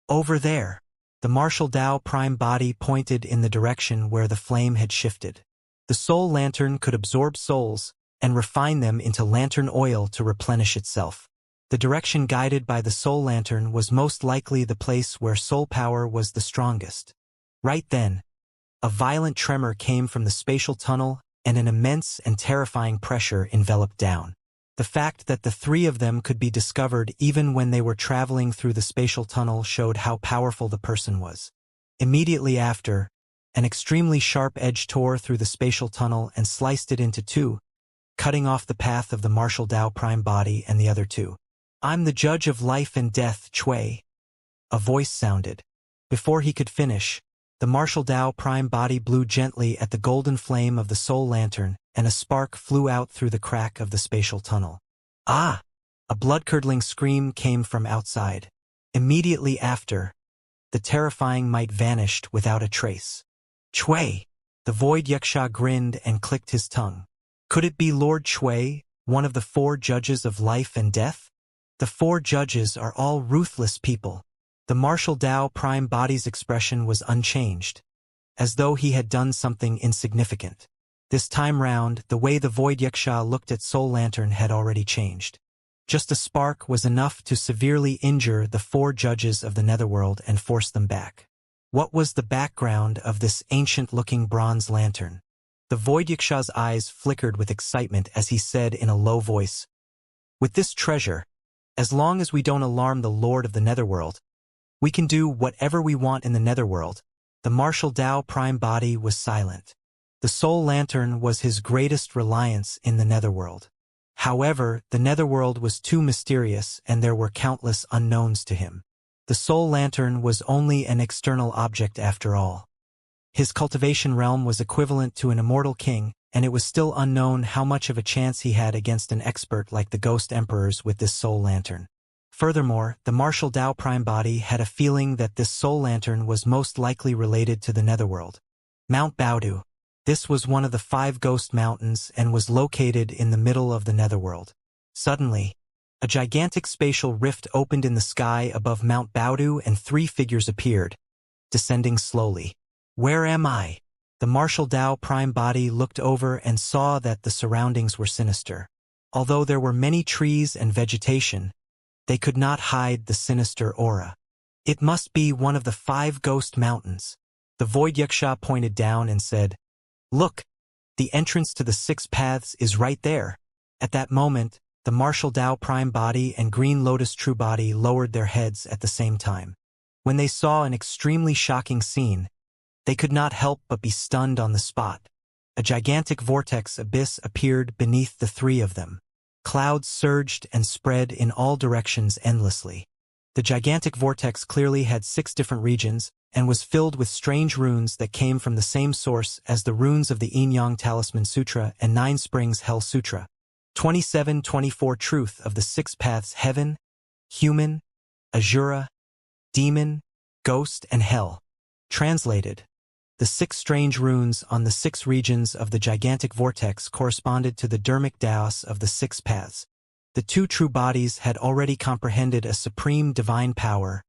Over there. The martial Tao prime body pointed in the direction where the flame had shifted. The soul lantern could absorb souls and refine them into lantern oil to replenish itself. The direction guided by the soul lantern was most likely the place where soul power was the strongest. Right then, a violent tremor came from the spatial tunnel and an immense and terrifying pressure enveloped down. The fact that the three of them could be discovered even when they were traveling through the spatial tunnel showed how powerful the person was. Immediately after, an extremely sharp edge tore through the spatial tunnel and sliced it into two, cutting off the path of the martial Tao prime body and the other two. I'm the judge of life and death, Chui. A voice sounded. Before he could finish, the martial Tao prime body blew gently at the golden flame of the soul lantern, and a spark flew out through the crack of the spatial tunnel. Ah! A blood-curdling scream came from outside. Immediately after, the terrifying might vanished without a trace. Chui! The void Yuxia grinned and clicked his tongue. Could it be Lord Chui, one of the four judges of life and death? The four judges are all ruthless people. The martial Tao prime body's expression was unchanged, as though he had done something insignificant. This time round, the way the void Yuxia looked at Soul Lantern had already changed. Just a spark was enough to severely injure the four judges of the netherworld and force them back. What was the background of this ancient-looking bronze lantern? The void Yuxia's eyes flickered with excitement as he said in a low voice, "With this treasure, as long as we don't alarm the Lord of the Netherworld, we can do whatever we want in the Netherworld." The martial Tao prime body was silent. The soul lantern was his greatest reliance in the Netherworld. However, the Netherworld was too mysterious and there were countless unknowns to him. The soul lantern was only an external object after all. His cultivation realm was equivalent to an immortal king, and it was still unknown how much of a chance he had against an expert like the Ghost Emperors with this soul lantern. Furthermore, the martial Tao prime body had a feeling that this soul lantern was most likely related to the Netherworld. Mount Baodu. This was one of the 5 ghost mountains and was located in the middle of the Netherworld. Suddenly, a gigantic spatial rift opened in the sky above Mount Baodu and 3 figures appeared, descending slowly. Where am I? The martial Tao prime body looked over and saw that the surroundings were sinister. Although there were many trees and vegetation, they could not hide the sinister aura. It must be one of the 5 ghost mountains. The void Yuxia pointed down and said, "Look, the entrance to the 6 paths is right there." At that moment, the martial Tao prime body and green lotus true body lowered their heads at the same time. When they saw an extremely shocking scene, they could not help but be stunned on the spot. A gigantic vortex abyss appeared beneath the 3 of them. Clouds surged and spread in all directions endlessly. The gigantic vortex clearly had 6 different regions and was filled with strange runes that came from the same source as the runes of the Yin-Yang Talisman Sutra and 9 Springs Hell Sutra. 27-24 Truth of the 6 Paths: Heaven, Human, Azura, Demon, Ghost, and Hell. Translated. The 6 strange runes on the 6 regions of the gigantic vortex corresponded to the Dharmic Daos of the 6 paths. The 2 true bodies had already comprehended a supreme divine power,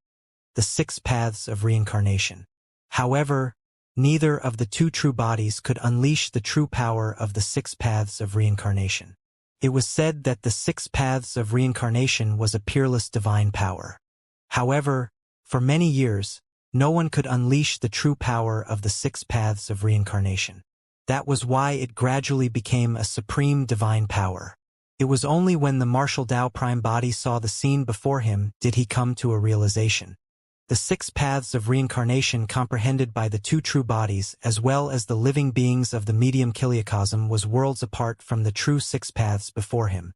the 6 paths of reincarnation. However, neither of the 2 true bodies could unleash the true power of the 6 paths of reincarnation. It was said that the 6 paths of reincarnation was a peerless divine power. However, for many years, no one could unleash the true power of the 6 paths of reincarnation. That was why it gradually became a supreme divine power. It was only when the martial Tao prime body saw the scene before him did he come to a realization. The 6 paths of reincarnation comprehended by the 2 true bodies as well as the living beings of the medium kiliacosm was worlds apart from the true 6 paths before him.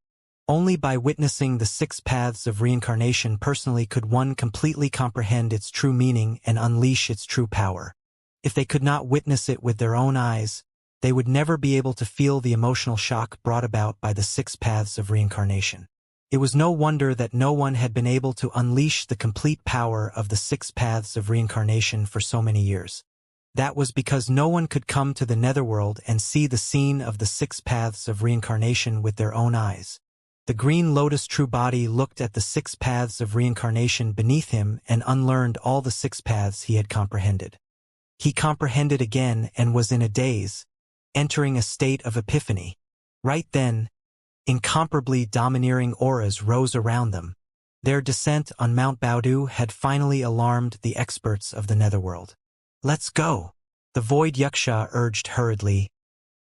Only by witnessing the 6 paths of reincarnation personally could one completely comprehend its true meaning and unleash its true power. If they could not witness it with their own eyes, they would never be able to feel the emotional shock brought about by the 6 paths of reincarnation. It was no wonder that no one had been able to unleash the complete power of the 6 paths of reincarnation for so many years. That was because no one could come to the netherworld and see the scene of the 6 paths of reincarnation with their own eyes. The green lotus true body looked at the 6 paths of reincarnation beneath him and unlearned all the 6 paths he had comprehended. He comprehended again and was in a daze, entering a state of epiphany. Right then, incomparably domineering auras rose around them. Their descent on Mount Baodu had finally alarmed the experts of the netherworld. "Let's go," the Void Yuksha urged hurriedly.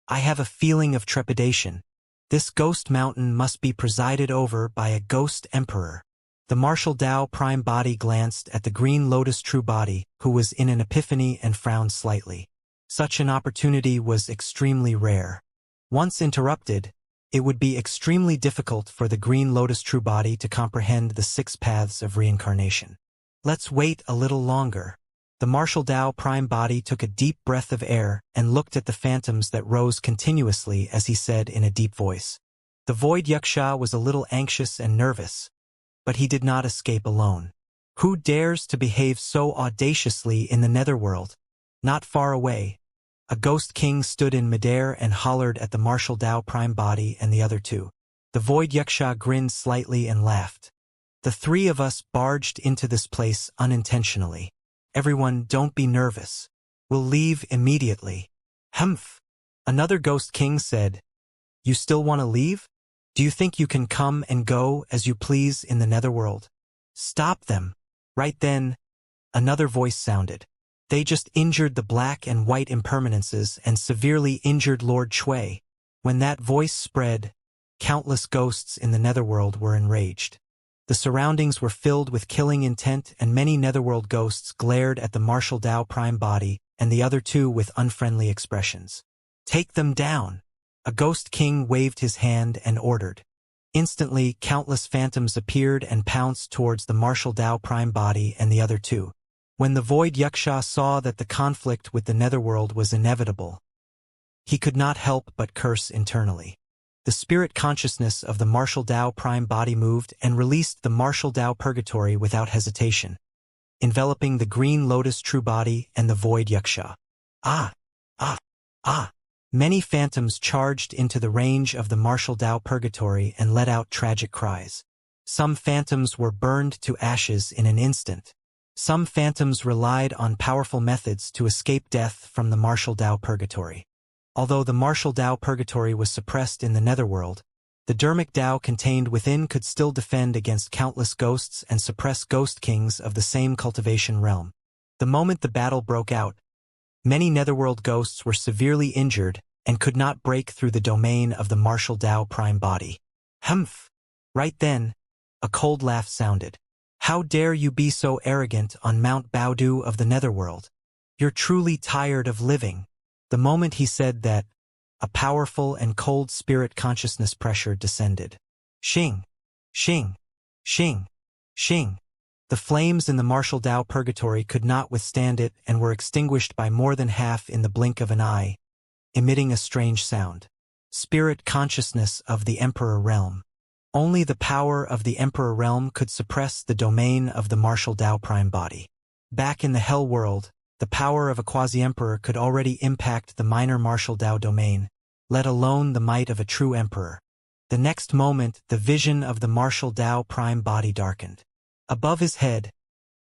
"I have a feeling of trepidation. This ghost mountain must be presided over by a ghost emperor." The martial Tao prime body glanced at the green lotus true body, who was in an epiphany, and frowned slightly. Such an opportunity was extremely rare. Once interrupted, it would be extremely difficult for the green lotus true body to comprehend the 6 paths of reincarnation. "Let's wait a little longer." The martial Tao prime body took a deep breath of air and looked at the phantoms that rose continuously as he said in a deep voice. The Void Yuksha was a little anxious and nervous, but he did not escape alone. Who dares to behave so audaciously in the netherworld? Not far away, a ghost king stood in midair and hollered at the martial Tao prime body and the other 2. The Void Yuksha grinned slightly and laughed. "The 3 of us barged into this place unintentionally. Everyone, don't be nervous. We'll leave immediately." "Humph," another ghost king said. "You still want to leave? Do you think you can come and go as you please in the netherworld?" "Stop them." Right then, another voice sounded. "They just injured the black and white impermanences and severely injured Lord Shui." When that voice spread, countless ghosts in the netherworld were enraged. The surroundings were filled with killing intent, and many netherworld ghosts glared at the martial Tao prime body and the other 2 with unfriendly expressions. "Take them down." A ghost king waved his hand and ordered. Instantly, countless phantoms appeared and pounced towards the martial Tao prime body and the other 2. When the Void Yuksha saw that the conflict with the netherworld was inevitable, he could not help but curse internally. The spirit consciousness of the martial Tao prime body moved and released the martial Tao purgatory without hesitation, enveloping the green lotus true body and the Void Yuksha. Ah! Ah! Ah! Many phantoms charged into the range of the martial Tao purgatory and let out tragic cries. Some phantoms were burned to ashes in an instant. Some phantoms relied on powerful methods to escape death from the martial Tao purgatory. Although the martial Tao purgatory was suppressed in the netherworld, the Dharmic Tao contained within could still defend against countless ghosts and suppress ghost kings of the same cultivation realm. The moment the battle broke out, many netherworld ghosts were severely injured and could not break through the domain of the martial Tao prime body. "Humph!" Right then, a cold laugh sounded. "How dare you be so arrogant on Mount Baodu of the netherworld? You're truly tired of living." The moment he said that, a powerful and cold spirit consciousness pressure descended. Xing! Xing! Xing! Xing! The flames in the martial Tao purgatory could not withstand it and were extinguished by more than half in the blink of an eye, emitting a strange sound. Spirit consciousness of the Emperor realm. Only the power of the Emperor realm could suppress the domain of the martial Tao prime body. Back in the Hell world, the power of a quasi-emperor could already impact the minor martial Tao domain, let alone the might of a true emperor. The next moment, the vision of the martial Tao prime body darkened. Above his head,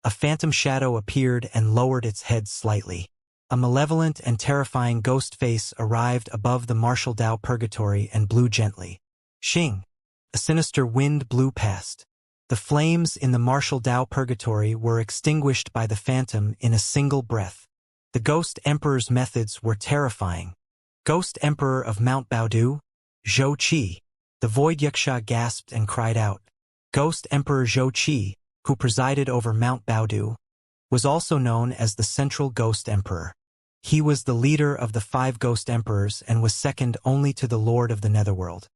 a phantom shadow appeared and lowered its head slightly. A malevolent and terrifying ghost face arrived above the martial Tao purgatory and blew gently. Xing! A sinister wind blew past. The flames in the martial Tao purgatory were extinguished by the phantom in a single breath. The Ghost Emperor's methods were terrifying. "Ghost Emperor of Mount Baodu? Zhou Qi!" The Void Yuksha gasped and cried out. Ghost Emperor Zhou Qi, who presided over Mount Baodu, was also known as the Central Ghost Emperor. He was the leader of the 5 Ghost Emperors and was second only to the Lord of the Netherworld.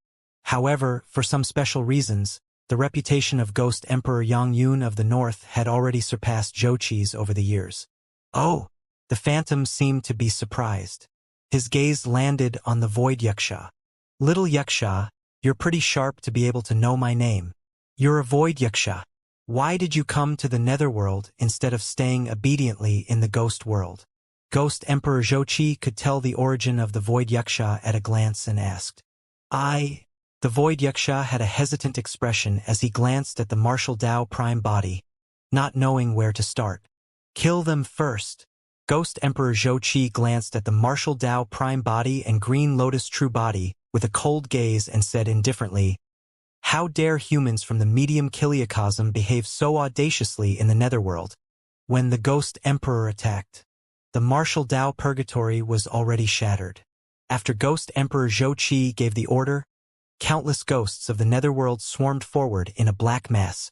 However, for some special reasons, the reputation of Ghost Emperor Yang Yun of the North had already surpassed Zhou Qi's over the years. Oh! The phantom seemed to be surprised. His gaze landed on the void Yuxia. Little Yuxia, you're pretty sharp to be able to know my name. You're a void Yuxia. Why did you come to the Netherworld instead of staying obediently in the ghost world? Ghost Emperor Zhou Qi could tell the origin of the void Yuxia at a glance and asked. The void Yuxia had a hesitant expression as he glanced at the martial Dao prime body, not knowing where to start. Kill them first. Ghost Emperor Zhou Qi glanced at the martial Dao prime body and green lotus true body with a cold gaze and said indifferently, how dare humans from the medium Kiliacosm behave so audaciously in the Netherworld? When the Ghost Emperor attacked, the martial Dao purgatory was already shattered. After Ghost Emperor Zhou Qi gave the order, countless ghosts of the Netherworld swarmed forward in a black mass,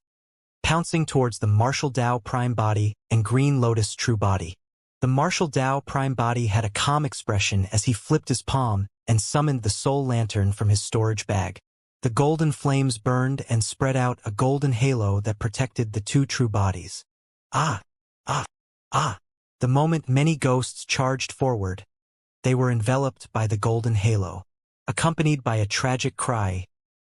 pouncing towards the martial Dao prime body and green lotus true body. The martial Dao prime body had a calm expression as he flipped his palm and summoned the soul lantern from his storage bag. The golden flames burned and spread out a golden halo that protected the 2 true bodies. The moment many ghosts charged forward, they were enveloped by the golden halo. Accompanied by a tragic cry,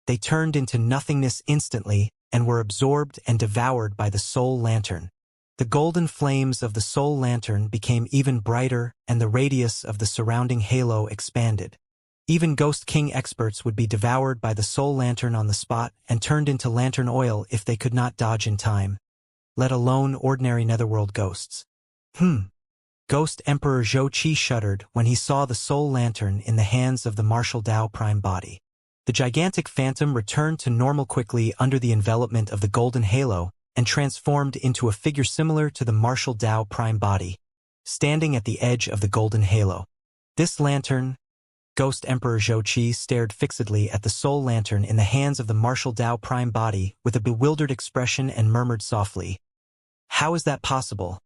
they turned into nothingness instantly and were absorbed and devoured by the soul lantern. The golden flames of the soul lantern became even brighter and the radius of the surrounding halo expanded. Even Ghost King experts would be devoured by the soul lantern on the spot and turned into lantern oil if they could not dodge in time, let alone ordinary netherworld ghosts. Ghost Emperor Zhou Qi shuddered when he saw the soul lantern in the hands of the martial Dao prime body. The gigantic phantom returned to normal quickly under the envelopment of the golden halo and transformed into a figure similar to the martial Dao prime body, standing at the edge of the golden halo. This lantern, Ghost Emperor Zhou Qi stared fixedly at the soul lantern in the hands of the martial Dao prime body with a bewildered expression and murmured softly, how is that possible?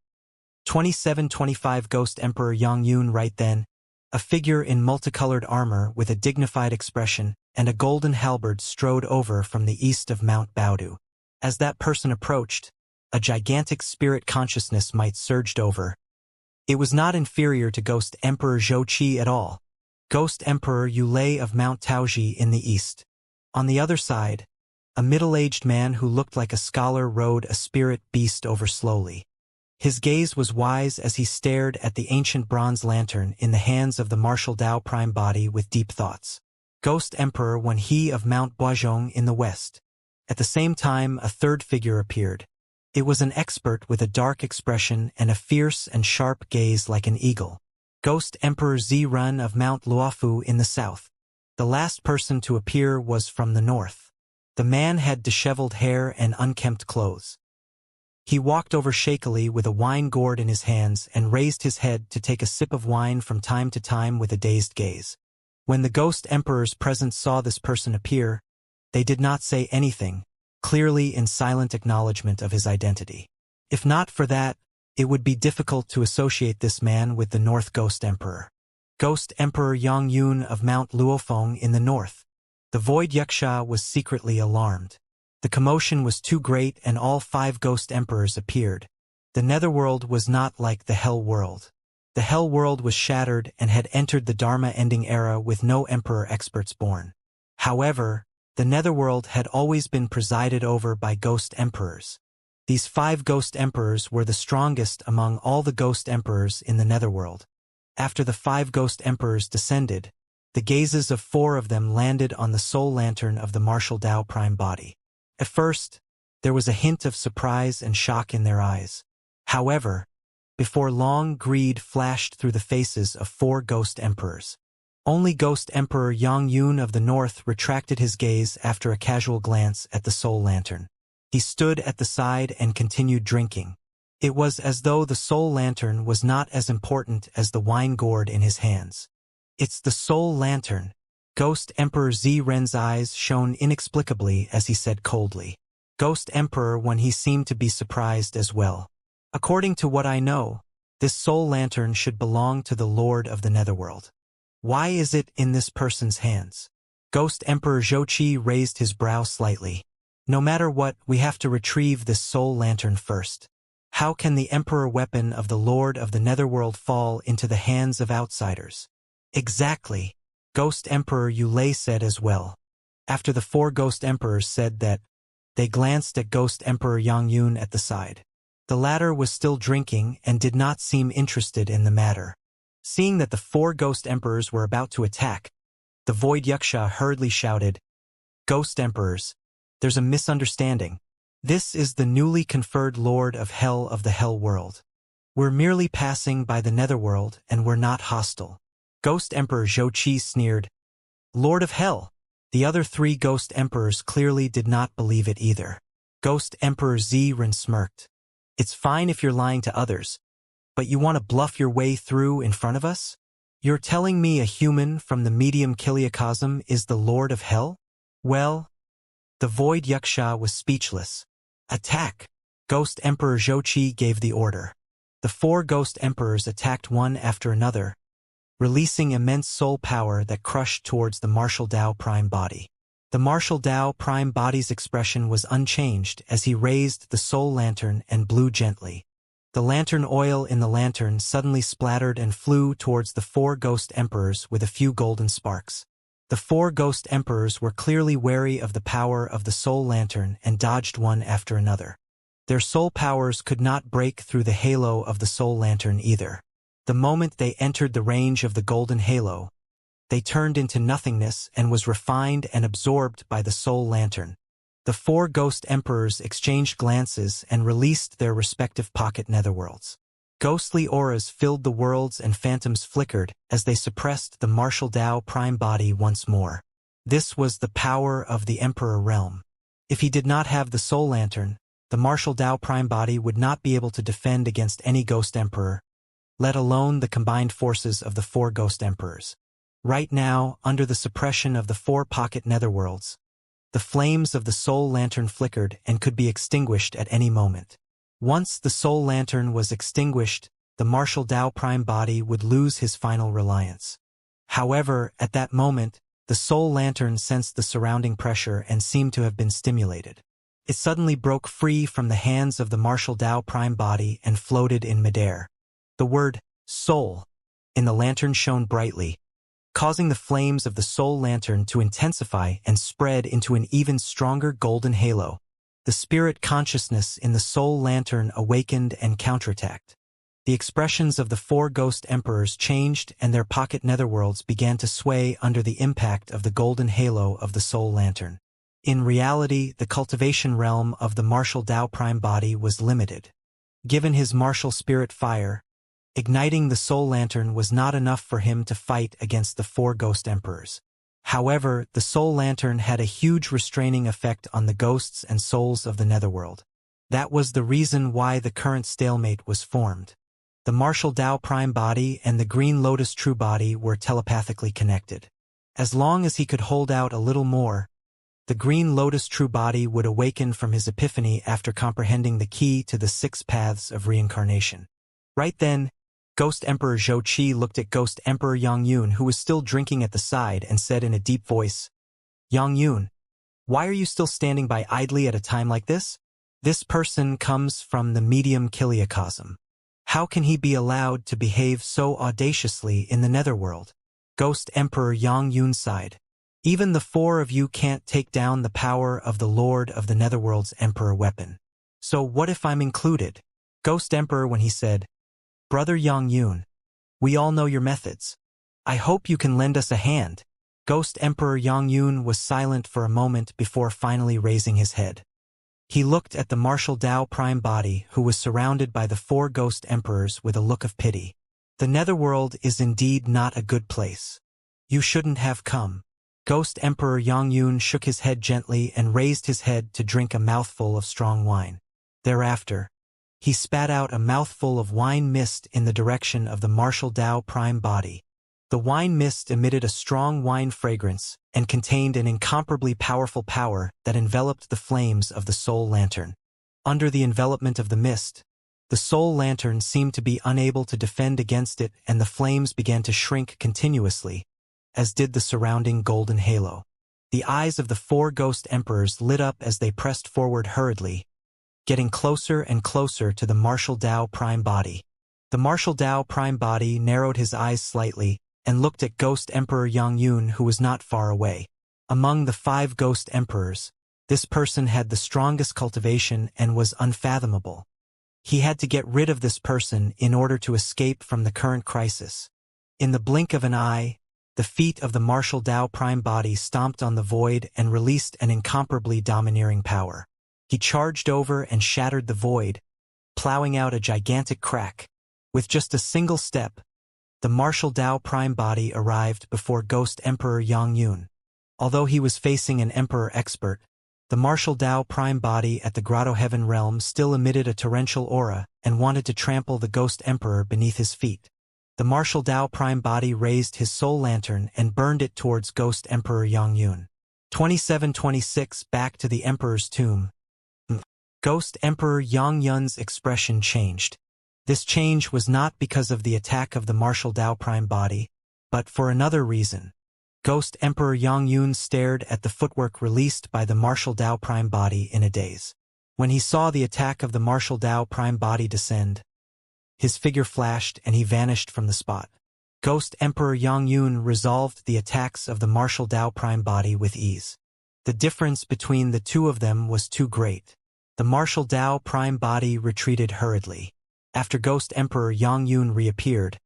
2725 Ghost Emperor Yang Yun right then, a figure in multicolored armor with a dignified expression and a golden halberd strode over from the east of Mount Baodu. As that person approached, a gigantic spirit consciousness might surged over. It was not inferior to Ghost Emperor Zhou Qi at all. Ghost Emperor Yulei of Mount Taoji in the east. On the other side, a middle-aged man who looked like a scholar rode a spirit beast over slowly. His gaze was wise as he stared at the ancient bronze lantern in the hands of the martial Dao prime body with deep thoughts. Ghost Emperor Wen He of Mount Boizhong in the west. At the same time, a third figure appeared. It was an expert with a dark expression and a fierce and sharp gaze like an eagle. Ghost Emperor Zi Run of Mount Luofu in the south. The last person to appear was from the north. The man had disheveled hair and unkempt clothes. He walked over shakily with a wine gourd in his hands and raised his head to take a sip of wine from time to time with a dazed gaze. When the Ghost Emperor's presence saw this person appear, they did not say anything, clearly in silent acknowledgement of his identity. If not for that, it would be difficult to associate this man with the North Ghost Emperor. Ghost Emperor Yang Yun of Mount Luofeng in the north. The Void Yuxia was secretly alarmed. The commotion was too great and all 5 Ghost Emperors appeared. The Netherworld was not like the Hell World. The Hell World was shattered and had entered the Dharma-ending era with no Emperor experts born. However, the Netherworld had always been presided over by Ghost Emperors. These 5 Ghost Emperors were the strongest among all the Ghost Emperors in the Netherworld. After the 5 Ghost Emperors descended, the gazes of 4 of them landed on the soul lantern of the martial Dao prime body. At first, there was a hint of surprise and shock in their eyes. However, before long, greed flashed through the faces of 4 Ghost Emperors. Only Ghost Emperor Yang Yun of the north retracted his gaze after a casual glance at the soul lantern. He stood at the side and continued drinking. It was as though the soul lantern was not as important as the wine gourd in his hands. It's the soul lantern. Ghost Emperor Zi Ren's eyes shone inexplicably as he said coldly. Ghost Emperor when he seemed to be surprised as well. According to what I know, this soul lantern should belong to the Lord of the Netherworld. Why is it in this person's hands? Ghost Emperor Zhouqi raised his brow slightly. No matter what, we have to retrieve this soul lantern first. How can the Emperor weapon of the Lord of the Netherworld fall into the hands of outsiders? Exactly. Ghost Emperor Yulei said as well. After the four Ghost Emperors said that, they glanced at Ghost Emperor Yangyun at the side. The latter was still drinking and did not seem interested in the matter. Seeing that the four Ghost Emperors were about to attack, the Void Yuxia hurriedly shouted, "Ghost Emperors, there's a misunderstanding. This is the newly conferred Lord of Hell of the Hell World. We're merely passing by the Netherworld and we're not hostile." Ghost Emperor Zhouqi sneered, "Lord of Hell?" The other three Ghost Emperors clearly did not believe it either. Ghost Emperor Ziren smirked. "It's fine if you're lying to others, but you want to bluff your way through in front of us? You're telling me a human from the medium Kiliacosm is the Lord of Hell? Well..." The Void Yuxia was speechless. "Attack!" Ghost Emperor Zhouqi gave the order. The four Ghost Emperors attacked one after another, releasing immense soul power that crushed towards the Martial Dao Prime Body. The Martial Dao Prime Body's expression was unchanged as he raised the soul lantern and blew gently. The lantern oil in the lantern suddenly splattered and flew towards the four Ghost Emperors with a few golden sparks. The four Ghost Emperors were clearly wary of the power of the soul lantern and dodged one after another. Their soul powers could not break through the halo of the soul lantern either. The moment they entered the range of the golden halo, they turned into nothingness and was refined and absorbed by the soul lantern. The four Ghost Emperors exchanged glances and released their respective pocket netherworlds. Ghostly auras filled the worlds and phantoms flickered as they suppressed the Martial Dao Prime Body once more. This was the power of the Emperor realm. If he did not have the soul lantern, the Martial Dao Prime Body would not be able to defend against any Ghost Emperor, let alone the combined forces of the four Ghost Emperors. Right now, under the suppression of the four pocket netherworlds, the flames of the soul lantern flickered and could be extinguished at any moment. Once the soul lantern was extinguished, the Martial Dao Prime Body would lose his final reliance. However, at that moment, the soul lantern sensed the surrounding pressure and seemed to have been stimulated. It suddenly broke free from the hands of the Martial Dao Prime Body and floated in midair. The word soul in the lantern shone brightly, causing the flames of the soul lantern to intensify and spread into an even stronger golden halo. The spirit consciousness in the soul lantern awakened and counterattacked. The expressions of the four Ghost Emperors changed and their pocket netherworlds began to sway under the impact of the golden halo of the soul lantern. In reality, the cultivation realm of the Martial Dao Prime Body was limited. Given his martial spirit fire, igniting the soul lantern was not enough for him to fight against the four Ghost Emperors. However, the soul lantern had a huge restraining effect on the ghosts and souls of the netherworld. That was the reason why the current stalemate was formed. The Martial Dao Prime Body and the Green Lotus True Body were telepathically connected. As long as he could hold out a little more, the Green Lotus True Body would awaken from his epiphany after comprehending the key to the 6 paths of reincarnation. Right then, Ghost Emperor Zhouqi looked at Ghost Emperor Yangyun, who was still drinking at the side, and said in a deep voice, "Yangyun, why are you still standing by idly at a time like this? This person comes from the medium Kiliacosm. How can he be allowed to behave so audaciously in the netherworld?" Ghost Emperor Yangyun sighed. "Even the four of you can't take down the power of the Lord of the Netherworld's Emperor weapon. So what if I'm included?" Ghost Emperor, when he said, "Brother Yangyun, we all know your methods. I hope you can lend us a hand." Ghost Emperor Yangyun was silent for a moment before finally raising his head. He looked at the Martial Dao Prime Body, who was surrounded by the four Ghost Emperors, with a look of pity. "The netherworld is indeed not a good place. You shouldn't have come." Ghost Emperor Yangyun shook his head gently and raised his head to drink a mouthful of strong wine. Thereafter, he spat out a mouthful of wine mist in the direction of the Martial Dao Prime Body. The wine mist emitted a strong wine fragrance and contained an incomparably powerful power that enveloped the flames of the soul lantern. Under the envelopment of the mist, The soul lantern seemed to be unable to defend against it, and the flames began to shrink continuously, as did the surrounding golden halo. The eyes of the 4 ghost emperors lit up as they pressed forward hurriedly, getting closer and closer to the martial Tao prime body. The martial Tao prime body narrowed his eyes slightly and looked at Ghost Emperor Yongyun, who was not far away. Among the 5 ghost emperors, this person had the strongest cultivation and was unfathomable. He had to get rid of this person in order to escape from the current crisis. In the blink of an eye, the feet of the martial Tao prime body stomped on the void and released an incomparably domineering power. He charged over and shattered the void, plowing out a gigantic crack. With just a single step, the martial Tao prime body arrived before Ghost Emperor Yongyun. Although he was facing an emperor expert, the martial Tao prime body at the Grotto Heaven realm still emitted a torrential aura and wanted to trample the Ghost Emperor beneath his feet. The martial Tao prime body raised his soul lantern and burned it towards Ghost Emperor Yongyun. 2726 Back to the Emperor's tomb. Ghost Emperor Yongyun's expression changed. This change was not because of the attack of the martial Tao prime body, but for another reason. Ghost Emperor Yongyun stared at the footwork released by the martial Tao prime body in a daze. When he saw the attack of the martial Tao prime body descend, his figure flashed and he vanished from the spot. Ghost Emperor Yongyun resolved the attacks of the martial Tao prime body with ease. The difference between the two of them was too great. The martial Tao prime body retreated hurriedly. After Ghost Emperor Yongyun reappeared,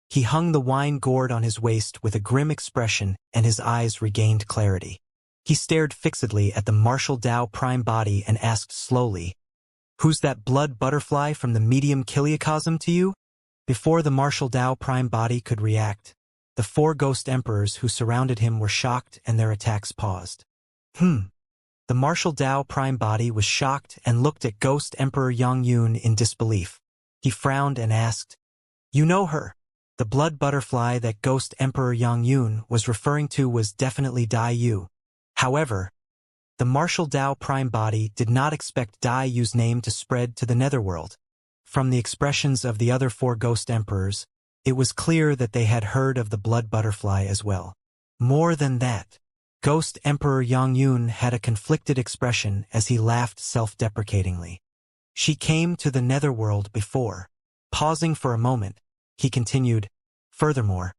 he hung the wine gourd on his waist with a grim expression and his eyes regained clarity. He stared fixedly at the martial Tao prime body and asked slowly, "Who's that blood butterfly from the medium kiliocosm to you?" Before the martial Tao prime body could react, the 4 ghost emperors who surrounded him were shocked and their attacks paused. The martial Tao prime body was shocked and looked at Ghost Emperor Yongyun in disbelief. He frowned and asked, "You know her?" The blood butterfly that Ghost Emperor Yongyun was referring to was definitely Dai Yu. However, the martial Tao prime body did not expect Dai Yu's name to spread to the netherworld. From the expressions of the other 4 ghost emperors, it was clear that they had heard of the blood butterfly as well. More than that, Ghost Emperor Yongyun had a conflicted expression as he laughed self-deprecatingly. "She came to the netherworld before." Pausing for a moment, he continued, "Furthermore,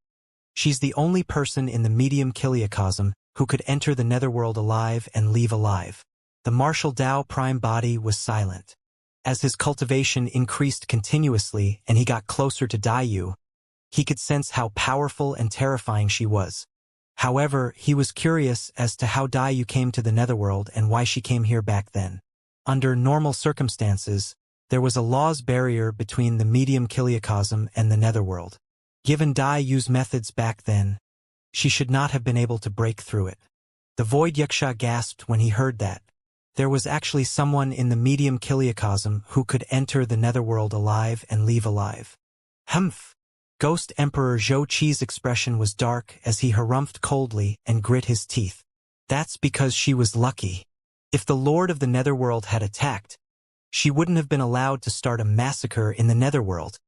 she's the only person in the medium kiliocosm who could enter the netherworld alive and leave alive." The martial Tao prime body was silent. As his cultivation increased continuously and he got closer to Dai Yu, he could sense how powerful and terrifying she was. However, he was curious as to how Dai Yu came to the netherworld and why she came here back then. Under normal circumstances, there was a law's barrier between the medium kiliocosm and the netherworld. Given Dai Yu's methods back then, she should not have been able to break through it. The void Xianxia gasped when he heard that. There was actually someone in the medium kiliocosm who could enter the netherworld alive and leave alive. Humph! Ghost Emperor Zhou Qi's expression was dark as he harumphed coldly and grit his teeth. That's because she was lucky. If the Lord of the Netherworld had attacked, she wouldn't have been allowed to start a massacre in the Netherworld.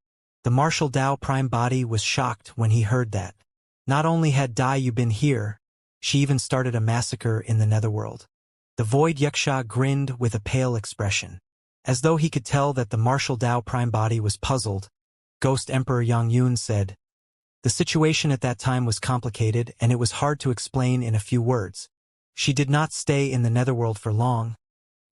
The martial Tao prime body was shocked when he heard that. Not only had Dai Yu been here, she even started a massacre in the Netherworld. The void Xianxia grinned with a pale expression. As though he could tell that the martial Tao prime body was puzzled, Ghost Emperor Yongyun said, "The situation at that time was complicated and it was hard to explain in a few words. She did not stay in the Netherworld for long,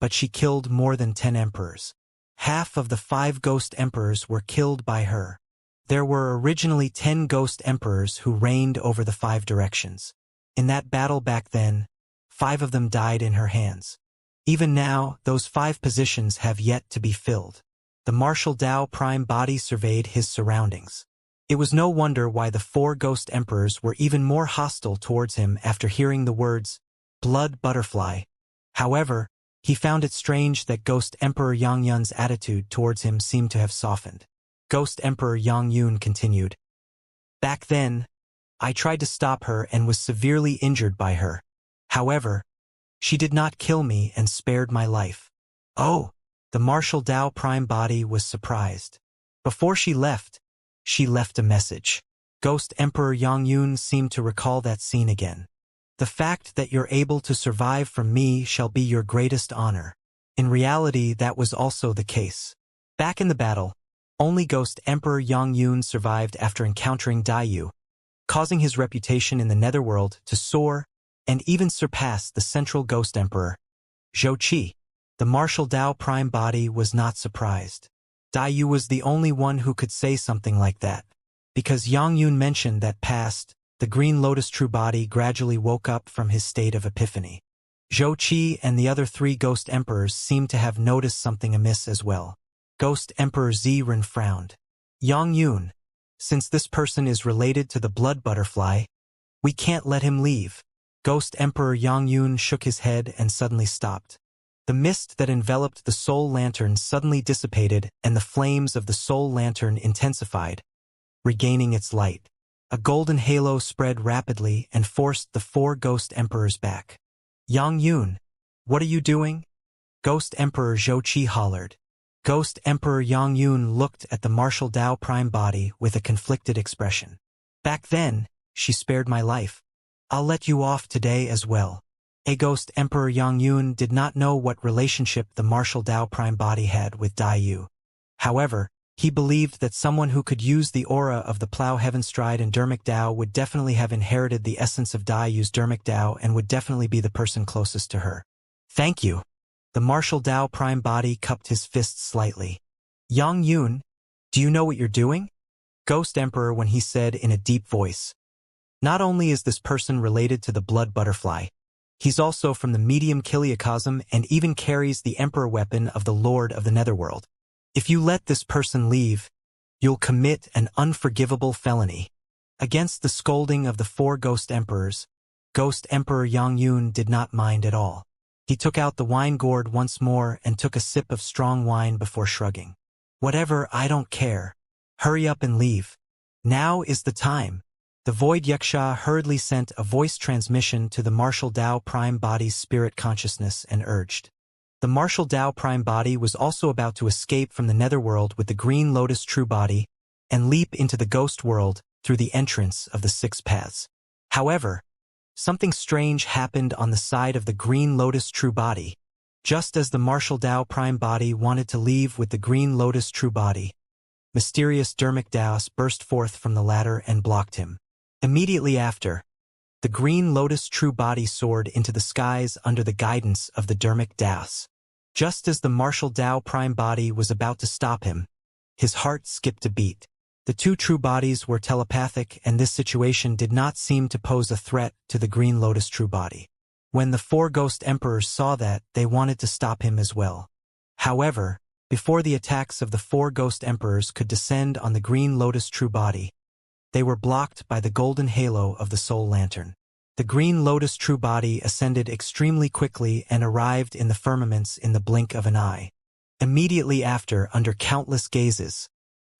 but she killed more than 10 emperors. Half of the 5 ghost emperors were killed by her. There were originally 10 ghost emperors who reigned over the 5 directions. In that battle back then, 5 of them died in her hands. Even now, those 5 positions have yet to be filled." The martial Tao prime body surveyed his surroundings. It was no wonder why the 4 ghost emperors were even more hostile towards him after hearing the words, "blood butterfly." However, he found it strange that Ghost Emperor Yongyun's attitude towards him seemed to have softened. Ghost Emperor Yongyun continued, "Back then, I tried to stop her and was severely injured by her. However, she did not kill me and spared my life." "Oh!" the martial Tao Prime body was surprised. Before she left a message. Ghost Emperor Yongyun seemed to recall that scene again. The fact that you're able to survive from me shall be your greatest honor. In reality, that was also the case. Back in the battle, only Ghost Emperor Yongyun survived after encountering Daiyu, causing his reputation in the netherworld to soar and even surpass the central Ghost Emperor, Zhou Qi. The martial Tao Prime body was not surprised. Daiyu was the only one who could say something like that. Because Yongyun mentioned that past, the Green Lotus True Body gradually woke up from his state of epiphany. Zhou Qi and the other 3 Ghost Emperors seemed to have noticed something amiss as well. Ghost Emperor Ziren frowned. Yongyun, since this person is related to the blood butterfly, we can't let him leave. Ghost Emperor Yongyun shook his head and suddenly stopped. The mist that enveloped the soul lantern suddenly dissipated and the flames of the soul lantern intensified, regaining its light. A golden halo spread rapidly and forced the 4 Ghost Emperors back. Yongyun, what are you doing? Ghost Emperor Zhou Qi hollered. Ghost Emperor Yongyun looked at the martial Tao Prime body with a conflicted expression. Back then, she spared my life. I'll let you off today as well. A Ghost Emperor Yongyun did not know what relationship the martial Tao Prime body had with Daiyu. However, he believed that someone who could use the aura of the Plough Heavenstride and Dermic Tao would definitely have inherited the essence of Daiyu's Dermic Tao and would definitely be the person closest to her. Thank you. The martial Tao Prime body cupped his fists slightly. Yongyun, do you know what you're doing? Ghost Emperor when he said in a deep voice. Not only is this person related to the blood butterfly, he's also from the medium Kiliacosm and even carries the Emperor weapon of the Lord of the Netherworld. If you let this person leave, you'll commit an unforgivable felony. Against the scolding of the 4 Ghost Emperors, Ghost Emperor Yongyun did not mind at all. He took out the wine gourd once more and took a sip of strong wine before shrugging. Whatever, I don't care. Hurry up and leave. Now is the time. The Void Yuxia hurriedly sent a voice transmission to the martial Tao Prime body's spirit consciousness and urged. The martial Tao Prime body was also about to escape from the netherworld with the Green Lotus True Body and leap into the ghost world through the entrance of the 6 paths. However, something strange happened on the side of the Green Lotus True Body. Just as the martial Tao Prime body wanted to leave with the Green Lotus True Body, mysterious Dermic Taos burst forth from the latter and blocked him. Immediately after, the Green Lotus True Body soared into the skies under the guidance of the Dermic Taos. Just as the martial Tao Prime body was about to stop him, his heart skipped a beat. The 2 true bodies were telepathic and this situation did not seem to pose a threat to the Green Lotus True Body. When the 4 Ghost Emperors saw that, they wanted to stop him as well. However, before the attacks of the 4 Ghost Emperors could descend on the Green Lotus True Body, they were blocked by the golden halo of the Soul Lantern. The Green Lotus True Body ascended extremely quickly and arrived in the firmaments in the blink of an eye. Immediately after, under countless gazes,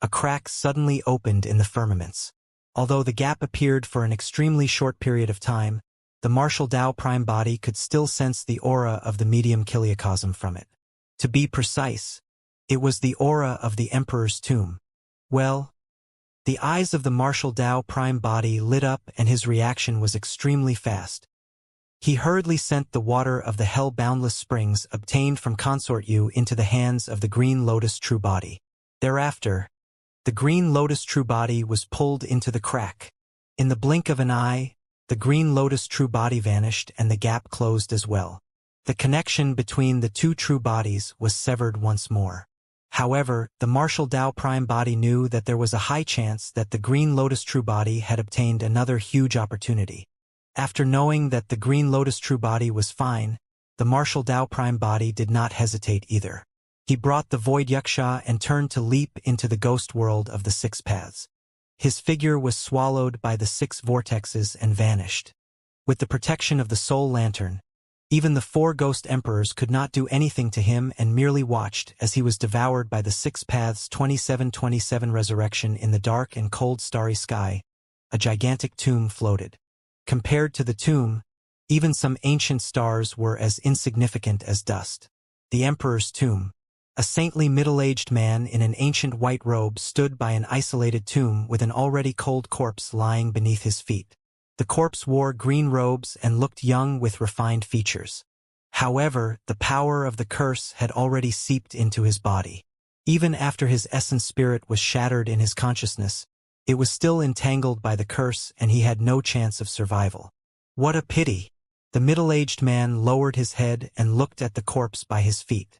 a crack suddenly opened in the firmaments. Although the gap appeared for an extremely short period of time, the martial Tao Prime body could still sense the aura of the medium Kiliacosm from it. To be precise, it was the aura of the Emperor's tomb. Well, the eyes of the martial Tao Prime body lit up and his reaction was extremely fast. He hurriedly sent the water of the hell-boundless springs obtained from Consort Yu into the hands of the Green Lotus True Body. Thereafter, the Green Lotus True Body was pulled into the crack. In the blink of an eye, the Green Lotus True Body vanished and the gap closed as well. The connection between the 2 true bodies was severed once more. However, the martial Tao Prime body knew that there was a high chance that the Green Lotus True Body had obtained another huge opportunity. After knowing that the Green Lotus True Body was fine, the martial Tao Prime body did not hesitate either. He brought the Void Yuxia and turned to leap into the ghost world of the 6 paths. His figure was swallowed by the 6 vortexes and vanished. With the protection of the Soul Lantern, even the 4 Ghost Emperors could not do anything to him and merely watched as he was devoured by the 6 paths 2727 resurrection in the dark and cold starry sky. A gigantic tomb floated. Compared to the tomb, even some ancient stars were as insignificant as dust. The Emperor's tomb. A saintly middle-aged man in an ancient white robe stood by an isolated tomb with an already cold corpse lying beneath his feet. The corpse wore green robes and looked young with refined features. However, the power of the curse had already seeped into his body. Even after his essence spirit was shattered in his consciousness, it was still entangled by the curse and he had no chance of survival. What a pity! The middle-aged man lowered his head and looked at the corpse by his feet.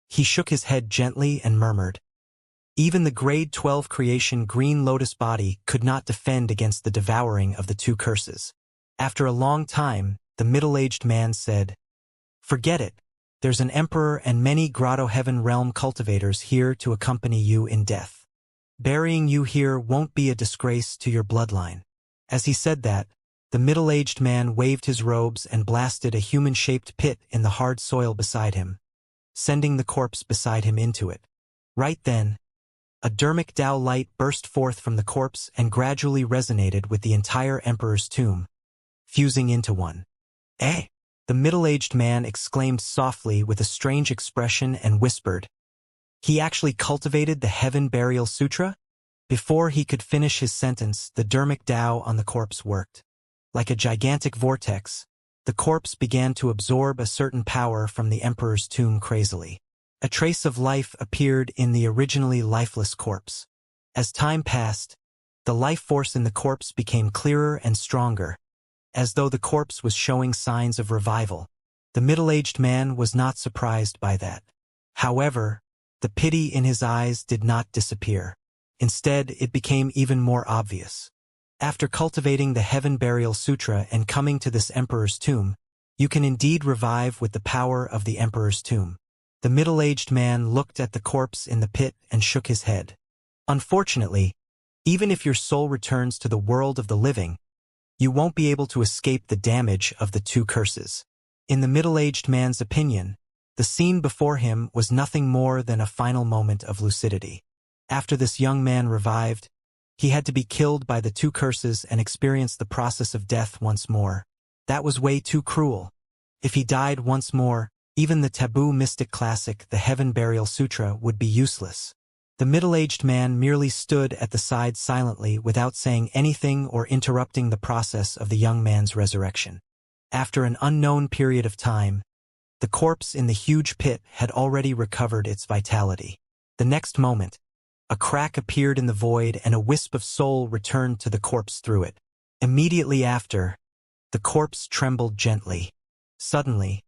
He shook his head gently and murmured, "Even the grade 12 creation green lotus body could not defend against the devouring of the two curses." After a long time, the middle-aged man said, "Forget it. There's an emperor and many grotto heaven realm cultivators here to accompany you in death. Burying you here won't be a disgrace to your bloodline." As he said that, the middle-aged man waved his robes and blasted a human-shaped pit in the hard soil beside him, sending the corpse beside him into it. Right then, a dermic Tao light burst forth from the corpse and gradually resonated with the entire emperor's tomb, fusing into one. "Eh?" The middle-aged man exclaimed softly with a strange expression and whispered, "He actually cultivated the Heaven Burial Sutra?" Before he could finish his sentence, the dermic Tao on the corpse worked. Like a gigantic vortex, the corpse began to absorb a certain power from the emperor's tomb crazily. A trace of life appeared in the originally lifeless corpse. As time passed, the life force in the corpse became clearer and stronger, as though the corpse was showing signs of revival. The middle-aged man was not surprised by that. However, the pity in his eyes did not disappear. Instead, it became even more obvious. After cultivating the Heaven Burial Sutra and coming to this emperor's tomb, you can indeed revive with the power of the emperor's tomb. The middle-aged man looked at the corpse in the pit and shook his head. Unfortunately, even if your soul returns to the world of the living, you won't be able to escape the damage of the two curses. In the middle-aged man's opinion, the scene before him was nothing more than a final moment of lucidity. After this young man revived, he had to be killed by the two curses and experience the process of death once more. That was way too cruel. If he died once more, even the taboo mystic classic, the Heaven Burial Sutra, would be useless. The middle-aged man merely stood at the side silently without saying anything or interrupting the process of the young man's resurrection. After an unknown period of time, the corpse in the huge pit had already recovered its vitality. The next moment, a crack appeared in the void and a wisp of soul returned to the corpse through it. Immediately after, the corpse trembled gently. Suddenly,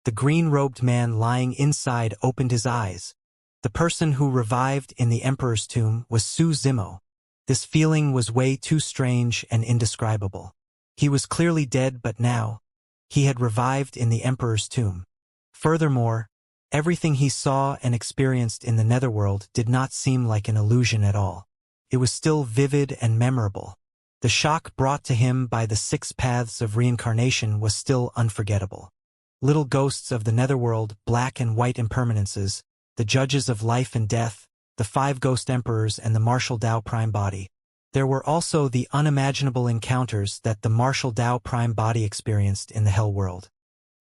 the green-robed man lying inside opened his eyes. The person who revived in the emperor's tomb was Su Zimo. This feeling was way too strange and indescribable. He was clearly dead, but now, he had revived in the emperor's tomb. Furthermore, everything he saw and experienced in the netherworld did not seem like an illusion at all. It was still vivid and memorable. The shock brought to him by the 6 paths of reincarnation was still unforgettable. Little ghosts of the netherworld, black and white impermanences, the judges of life and death, the 5 ghost emperors and the martial Tao prime body. There were also the unimaginable encounters that the martial Tao prime body experienced in the hell world.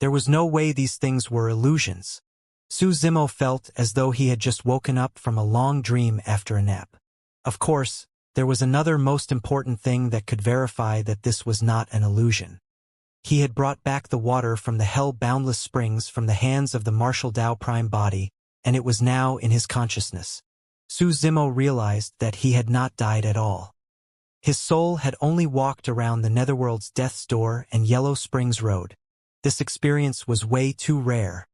There was no way these things were illusions. Su Zimo felt as though he had just woken up from a long dream after a nap. Of course, there was another most important thing that could verify that this was not an illusion. He had brought back the water from the hell-boundless springs from the hands of the martial Tao prime body, and it was now in his consciousness. Su Zimo realized that he had not died at all. His soul had only walked around the netherworld's death's door and Yellow Springs Road. This experience was way too rare.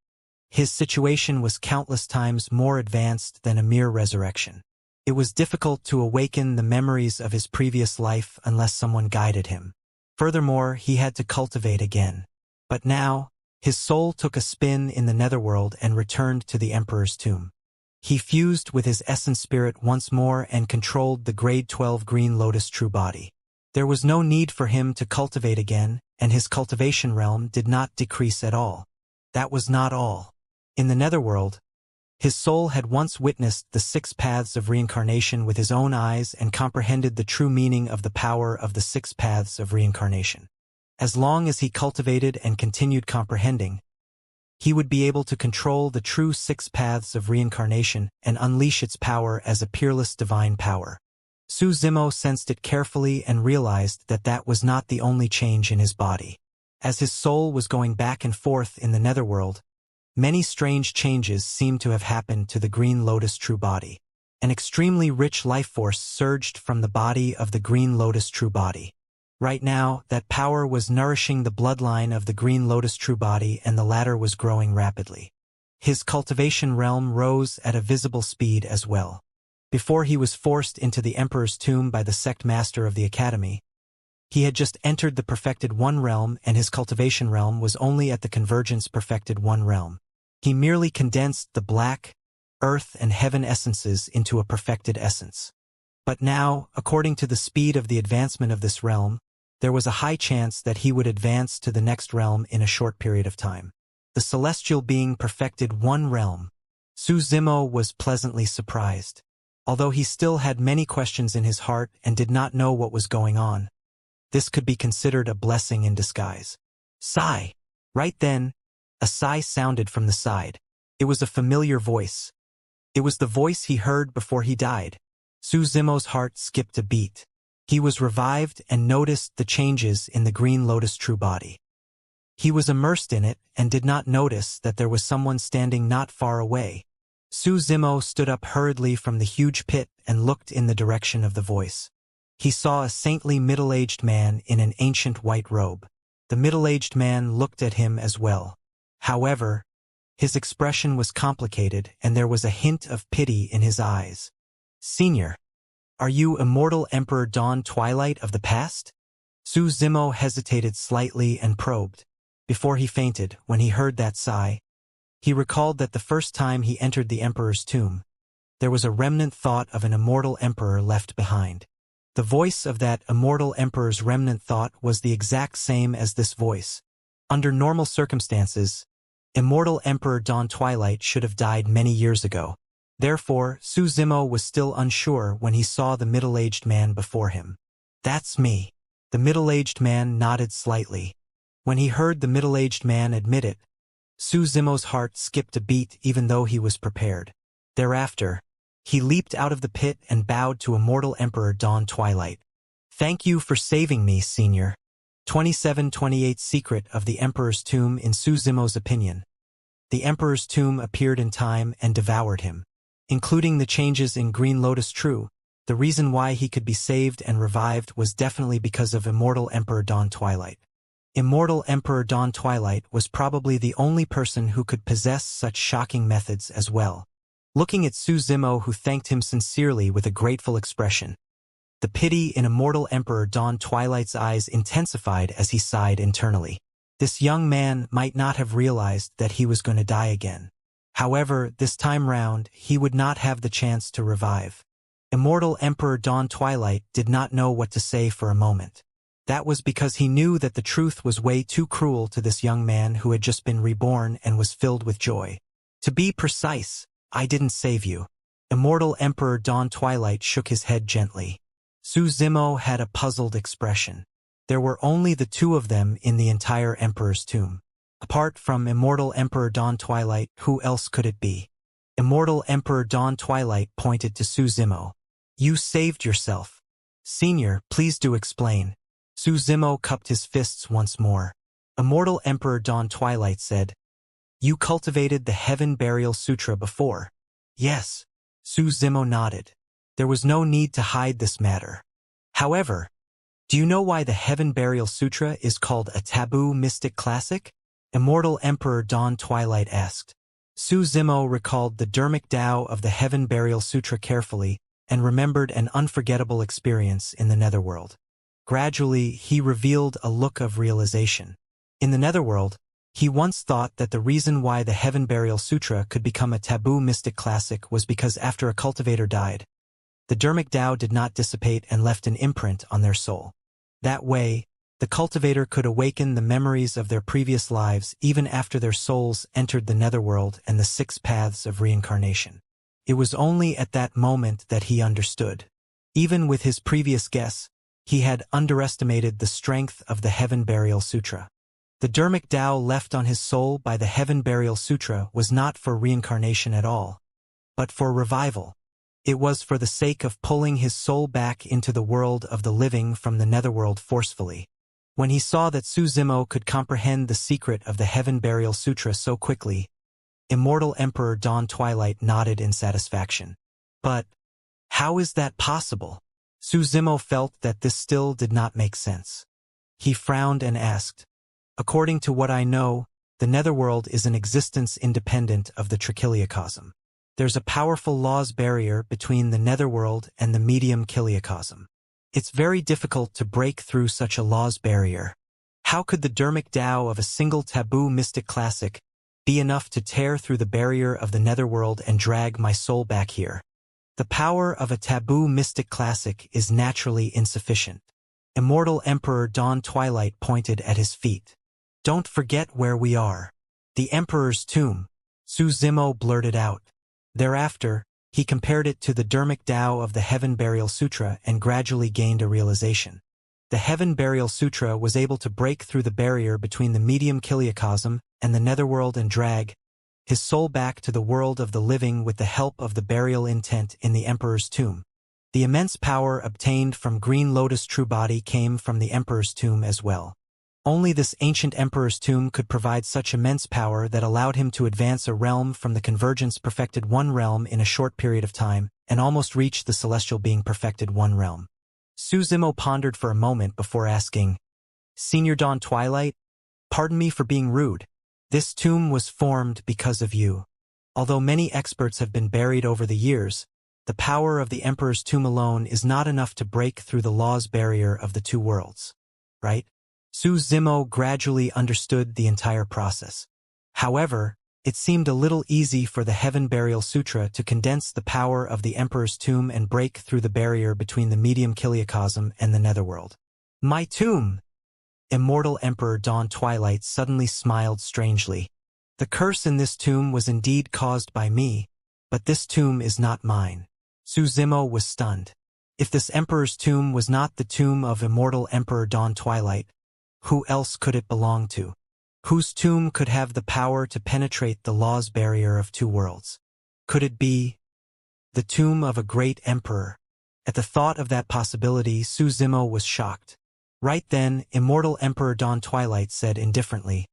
His situation was countless times more advanced than a mere resurrection. It was difficult to awaken the memories of his previous life unless someone guided him. Furthermore, he had to cultivate again. But now, his soul took a spin in the netherworld and returned to the emperor's tomb. He fused with his essence spirit once more and controlled the grade 12 green lotus true body. There was no need for him to cultivate again, and his cultivation realm did not decrease at all. That was not all. In the netherworld, his soul had once witnessed the 6 paths of reincarnation with his own eyes and comprehended the true meaning of the power of the 6 paths of reincarnation. As long as he cultivated and continued comprehending, he would be able to control the true 6 paths of reincarnation and unleash its power as a peerless divine power. Su Zimo sensed it carefully and realized that that was not the only change in his body. As his soul was going back and forth in the netherworld, many strange changes seemed to have happened to the Green Lotus true body. An extremely rich life force surged from the body of the Green Lotus true body. Right now, that power was nourishing the bloodline of the Green Lotus true body, and the latter was growing rapidly. His cultivation realm rose at a visible speed as well. Before he was forced into the Emperor's tomb by the sect master of the Academy, he had just entered the Perfected One realm, and his cultivation realm was only at the Convergence Perfected One realm. He merely condensed the black, earth and heaven essences into a perfected essence. But now, according to the speed of the advancement of this realm, there was a high chance that he would advance to the next realm in a short period of time. The celestial being perfected one realm. Su Zimo was pleasantly surprised. Although he still had many questions in his heart and did not know what was going on, this could be considered a blessing in disguise. Sigh! Right then, a sigh sounded from the side. It was a familiar voice. It was the voice he heard before he died. Su Zimo's heart skipped a beat. He was revived and noticed the changes in the Green Lotus true body. He was immersed in it and did not notice that there was someone standing not far away. Su Zimo stood up hurriedly from the huge pit and looked in the direction of the voice. He saw a saintly middle-aged man in an ancient white robe. The middle-aged man looked at him as well. However, his expression was complicated and there was a hint of pity in his eyes. Senior, are you Immortal Emperor Dawn Twilight of the past? Su Zimo hesitated slightly and probed. Before he fainted, when he heard that sigh, he recalled that the first time he entered the Emperor's tomb, there was a remnant thought of an immortal emperor left behind. The voice of that immortal emperor's remnant thought was the exact same as this voice. Under normal circumstances, Immortal Emperor Dawn Twilight should have died many years ago. Therefore, Su Zimo was still unsure when he saw the middle-aged man before him. That's me. The middle-aged man nodded slightly. When he heard the middle-aged man admit it, Su Zimo's heart skipped a beat even though he was prepared. Thereafter, he leaped out of the pit and bowed to Immortal Emperor Dawn Twilight. Thank you for saving me, Senior. 2728 Secret of the Emperor's Tomb. In Su Zimo's opinion, the Emperor's tomb appeared in time and devoured him. Including the changes in Green Lotus True, the reason why he could be saved and revived was definitely because of Immortal Emperor Dawn Twilight. Immortal Emperor Dawn Twilight was probably the only person who could possess such shocking methods as well. Looking at Su Zimo, who thanked him sincerely with a grateful expression, the pity in Immortal Emperor Dawn Twilight's eyes intensified as he sighed internally. This young man might not have realized that he was going to die again. However, this time round, he would not have the chance to revive. Immortal Emperor Dawn Twilight did not know what to say for a moment. That was because he knew that the truth was way too cruel to this young man who had just been reborn and was filled with joy. To be precise, I didn't save you. Immortal Emperor Dawn Twilight shook his head gently. Su Zimo had a puzzled expression. There were only the two of them in the entire Emperor's tomb. Apart from Immortal Emperor Dawn Twilight, who else could it be? Immortal Emperor Dawn Twilight pointed to Su Zimo. You saved yourself. Senior, please do explain. Su Zimo cupped his fists once more. Immortal Emperor Dawn Twilight said, You cultivated the Heaven Burial Sutra before. Yes. Su Zimo nodded. There was no need to hide this matter. However, do you know why the Heaven Burial Sutra is called a taboo mystic classic? Immortal Emperor Dawn Twilight asked. Su Zimo recalled the Dharmic Tao of the Heaven Burial Sutra carefully and remembered an unforgettable experience in the netherworld. Gradually, he revealed a look of realization. In the netherworld, he once thought that the reason why the Heaven Burial Sutra could become a taboo mystic classic was because after a cultivator died, the Dharmic Tao did not dissipate and left an imprint on their soul. That way, the cultivator could awaken the memories of their previous lives even after their souls entered the netherworld and the 6 paths of reincarnation. It was only at that moment that he understood. Even with his previous guess, he had underestimated the strength of the Heaven Burial Sutra. The Dharmic Tao left on his soul by the Heaven Burial Sutra was not for reincarnation at all, but for revival. It was for the sake of pulling his soul back into the world of the living from the netherworld forcefully. When he saw that Su Zimo could comprehend the secret of the Heaven Burial Sutra so quickly, Immortal Emperor Dawn Twilight nodded in satisfaction. But how is that possible? Su Zimo felt that this still did not make sense. He frowned and asked, "According to what I know, the netherworld is an existence independent of the trichiliocosm. There's a powerful laws barrier between the netherworld and the medium chiliocosm. It's very difficult to break through such a laws barrier. How could the Dharmic Tao of a single taboo mystic classic be enough to tear through the barrier of the netherworld and drag my soul back here? The power of a taboo mystic classic is naturally insufficient." Immortal Emperor Dawn Twilight pointed at his feet. "Don't forget where we are. The Emperor's tomb," Su Zimo blurted out. Thereafter, he compared it to the Dharmic Tao of the Heaven Burial Sutra and gradually gained a realization. The Heaven Burial Sutra was able to break through the barrier between the medium chiliocosm and the netherworld and drag his soul back to the world of the living with the help of the burial intent in the Emperor's tomb. The immense power obtained from Green Lotus True Body came from the Emperor's tomb as well. Only this ancient Emperor's tomb could provide such immense power that allowed him to advance a realm from the convergence perfected one realm in a short period of time, and almost reach the celestial being perfected one realm. Su Zimo pondered for a moment before asking, "Senior Dawn Twilight, pardon me for being rude. This tomb was formed because of you. Although many experts have been buried over the years, the power of the Emperor's tomb alone is not enough to break through the laws barrier of the two worlds. Right?" Su Zimo gradually understood the entire process. However, it seemed a little easy for the Heaven Burial Sutra to condense the power of the Emperor's tomb and break through the barrier between the medium chiliocosm and the netherworld. "My tomb!" Immortal Emperor Dawn Twilight suddenly smiled strangely. "The curse in this tomb was indeed caused by me, but this tomb is not mine." Su Zimo was stunned. If this Emperor's tomb was not the tomb of Immortal Emperor Dawn Twilight, who else could it belong to? Whose tomb could have the power to penetrate the laws barrier of two worlds? Could it be the tomb of a great emperor? At the thought of that possibility, Su Zimo was shocked. Right then, Immortal Emperor Dawn Twilight said indifferently,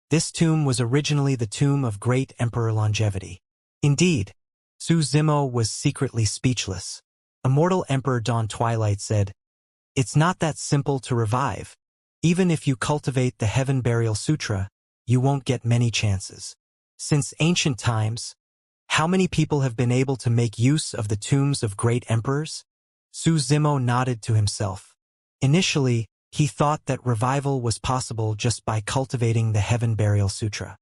"This tomb was originally the tomb of great Emperor Longevity." Indeed, Su Zimo was secretly speechless. Immortal Emperor Dawn Twilight said, "It's not that simple to revive. Even if you cultivate the Heaven Burial Sutra, you won't get many chances. Since ancient times, how many people have been able to make use of the tombs of great emperors?" Su Zimo nodded to himself. Initially, he thought that revival was possible just by cultivating the Heaven Burial Sutra.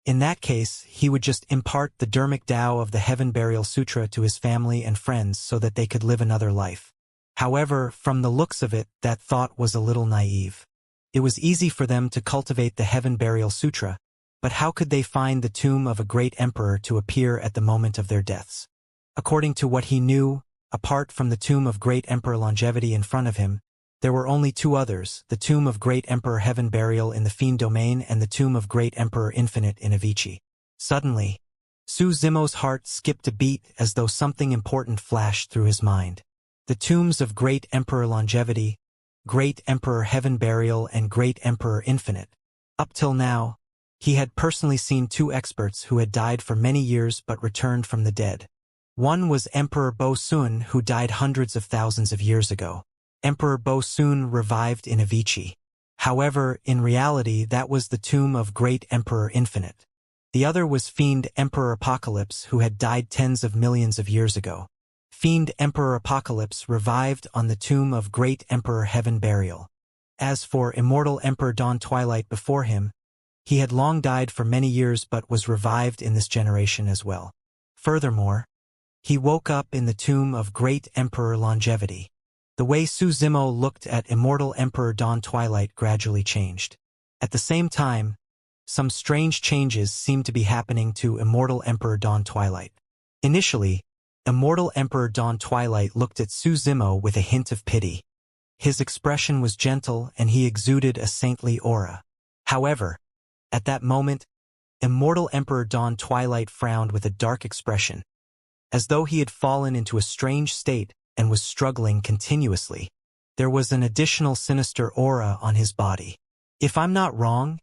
In that case, he would just impart the Dharmic Tao of the Heaven Burial Sutra to his family and friends so that they could live another life. However, from the looks of it, that thought was a little naive. It was easy for them to cultivate the Heaven Burial Sutra, but how could they find the tomb of a great emperor to appear at the moment of their deaths? According to what he knew, apart from the tomb of great Emperor Longevity in front of him, there were only two others, the tomb of great Emperor Heaven Burial in the Fiend Domain and the tomb of great Emperor Infinite in Avicii. Suddenly, Su Zimo's heart skipped a beat as though something important flashed through his mind. The tombs of great Emperor Longevity, great Emperor Heaven Burial, and great Emperor Infinite. Up till now, he had personally seen two experts who had died for many years but returned from the dead. One was Emperor Bo Sun, who died hundreds of thousands of years ago. Emperor Bo Sun revived in Avicii. However, in reality, that was the tomb of great Emperor Infinite. The other was Fiend Emperor Apocalypse, who had died tens of millions of years ago. Fiend Emperor Apocalypse revived on the tomb of great Emperor Heaven Burial. As for Immortal Emperor Dawn Twilight before him, he had long died for many years but was revived in this generation as well. Furthermore, he woke up in the tomb of great Emperor Longevity. The way Su Zimo looked at Immortal Emperor Dawn Twilight gradually changed. At the same time, some strange changes seemed to be happening to Immortal Emperor Dawn Twilight. Initially, Immortal Emperor Dawn Twilight looked at Su Zimo with a hint of pity. His expression was gentle and he exuded a saintly aura. However, at that moment, Immortal Emperor Dawn Twilight frowned with a dark expression, as though he had fallen into a strange state and was struggling continuously. There was an additional sinister aura on his body. If I'm not wrong,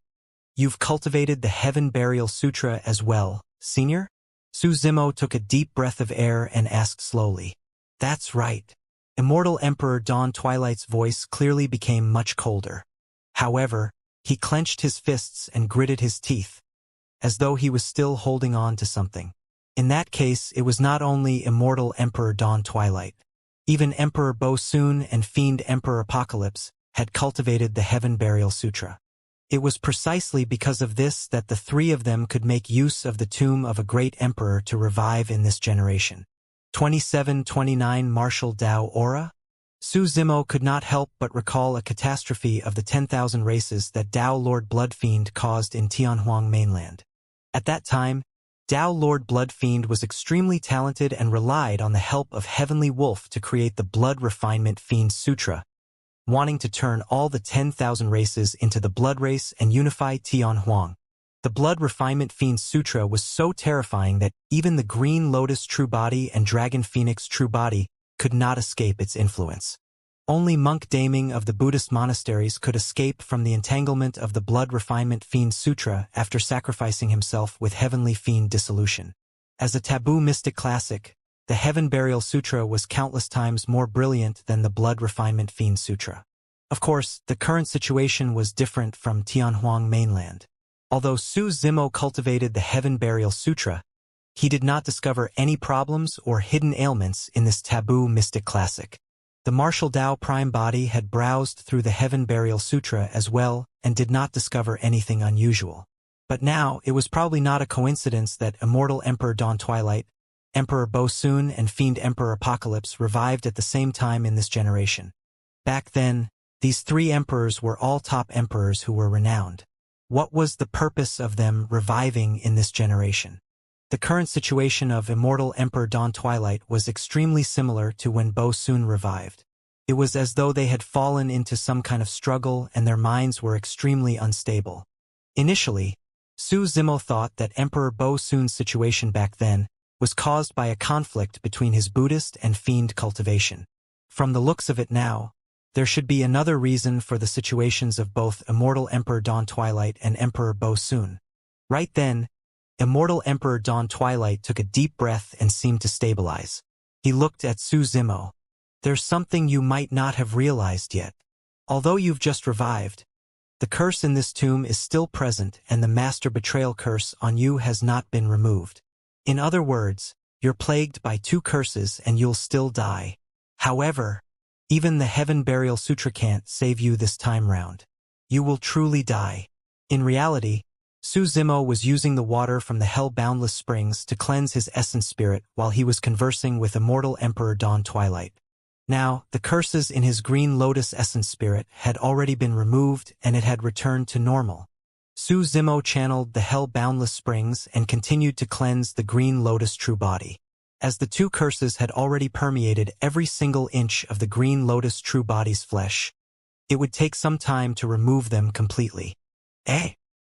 you've cultivated the Heaven Burial Sutra as well, Senior? Su Zimo took a deep breath of air and asked slowly. That's right. Immortal Emperor Dawn Twilight's voice clearly became much colder. However, he clenched his fists and gritted his teeth, as though he was still holding on to something. In that case, it was not only Immortal Emperor Dawn Twilight. Even Emperor Bo Soon and Fiend Emperor Apocalypse had cultivated the Heaven Burial Sutra. It was precisely because of this that the three of them could make use of the tomb of a great emperor to revive in this generation. 2729 Martial Dao Aura? Su Zimo could not help but recall a catastrophe of the 10,000 races that Dao Lord Bloodfiend caused in Tianhuang mainland. At that time, Dao Lord Bloodfiend was extremely talented and relied on the help of Heavenly Wolf to create the Blood Refinement Fiend Sutra, wanting to turn all the 10,000 races into the Blood Race and unify Tianhuang. The Blood Refinement Fiend Sutra was so terrifying that even the Green Lotus True Body and Dragon Phoenix True Body could not escape its influence. Only Monk Daming of the Buddhist monasteries could escape from the entanglement of the Blood Refinement Fiend Sutra after sacrificing himself with Heavenly Fiend Dissolution. As a taboo mystic classic, the Heaven Burial Sutra was countless times more brilliant than the Blood Refinement Fiend Sutra. Of course, the current situation was different from Tianhuang mainland. Although Su Zimo cultivated the Heaven Burial Sutra, he did not discover any problems or hidden ailments in this taboo mystic classic. The Martial Dao Prime Body had browsed through the Heaven Burial Sutra as well and did not discover anything unusual. But now, it was probably not a coincidence that Immortal Emperor Dawn Twilight, Emperor Bo Soon and Fiend Emperor Apocalypse revived at the same time in this generation. Back then, these three emperors were all top emperors who were renowned. What was the purpose of them reviving in this generation? The current situation of Immortal Emperor Dawn Twilight was extremely similar to when Bo Soon revived. It was as though they had fallen into some kind of struggle and their minds were extremely unstable. Initially, Su Zimo thought that Emperor Bo Soon's situation back then was caused by a conflict between his Buddhist and Fiend cultivation. From the looks of it now, there should be another reason for the situations of both Immortal Emperor Dawn Twilight and Emperor Bo Soon. Right then, Immortal Emperor Dawn Twilight took a deep breath and seemed to stabilize. He looked at Su Zimo. There's something you might not have realized yet. Although you've just revived, the curse in this tomb is still present and the Master Betrayal curse on you has not been removed. In other words, you're plagued by two curses and you'll still die. However, even the Heaven Burial Sutra can't save you this time round. You will truly die. In reality, Su Zimo was using the water from the Hell-Boundless Springs to cleanse his essence spirit while he was conversing with Immortal Emperor Dawn Twilight. Now, the curses in his Green Lotus essence spirit had already been removed and it had returned to normal. Su Zimo channeled the Hell-Boundless Springs and continued to cleanse the Green Lotus True Body. As the two curses had already permeated every single inch of the Green Lotus True Body's flesh, it would take some time to remove them completely.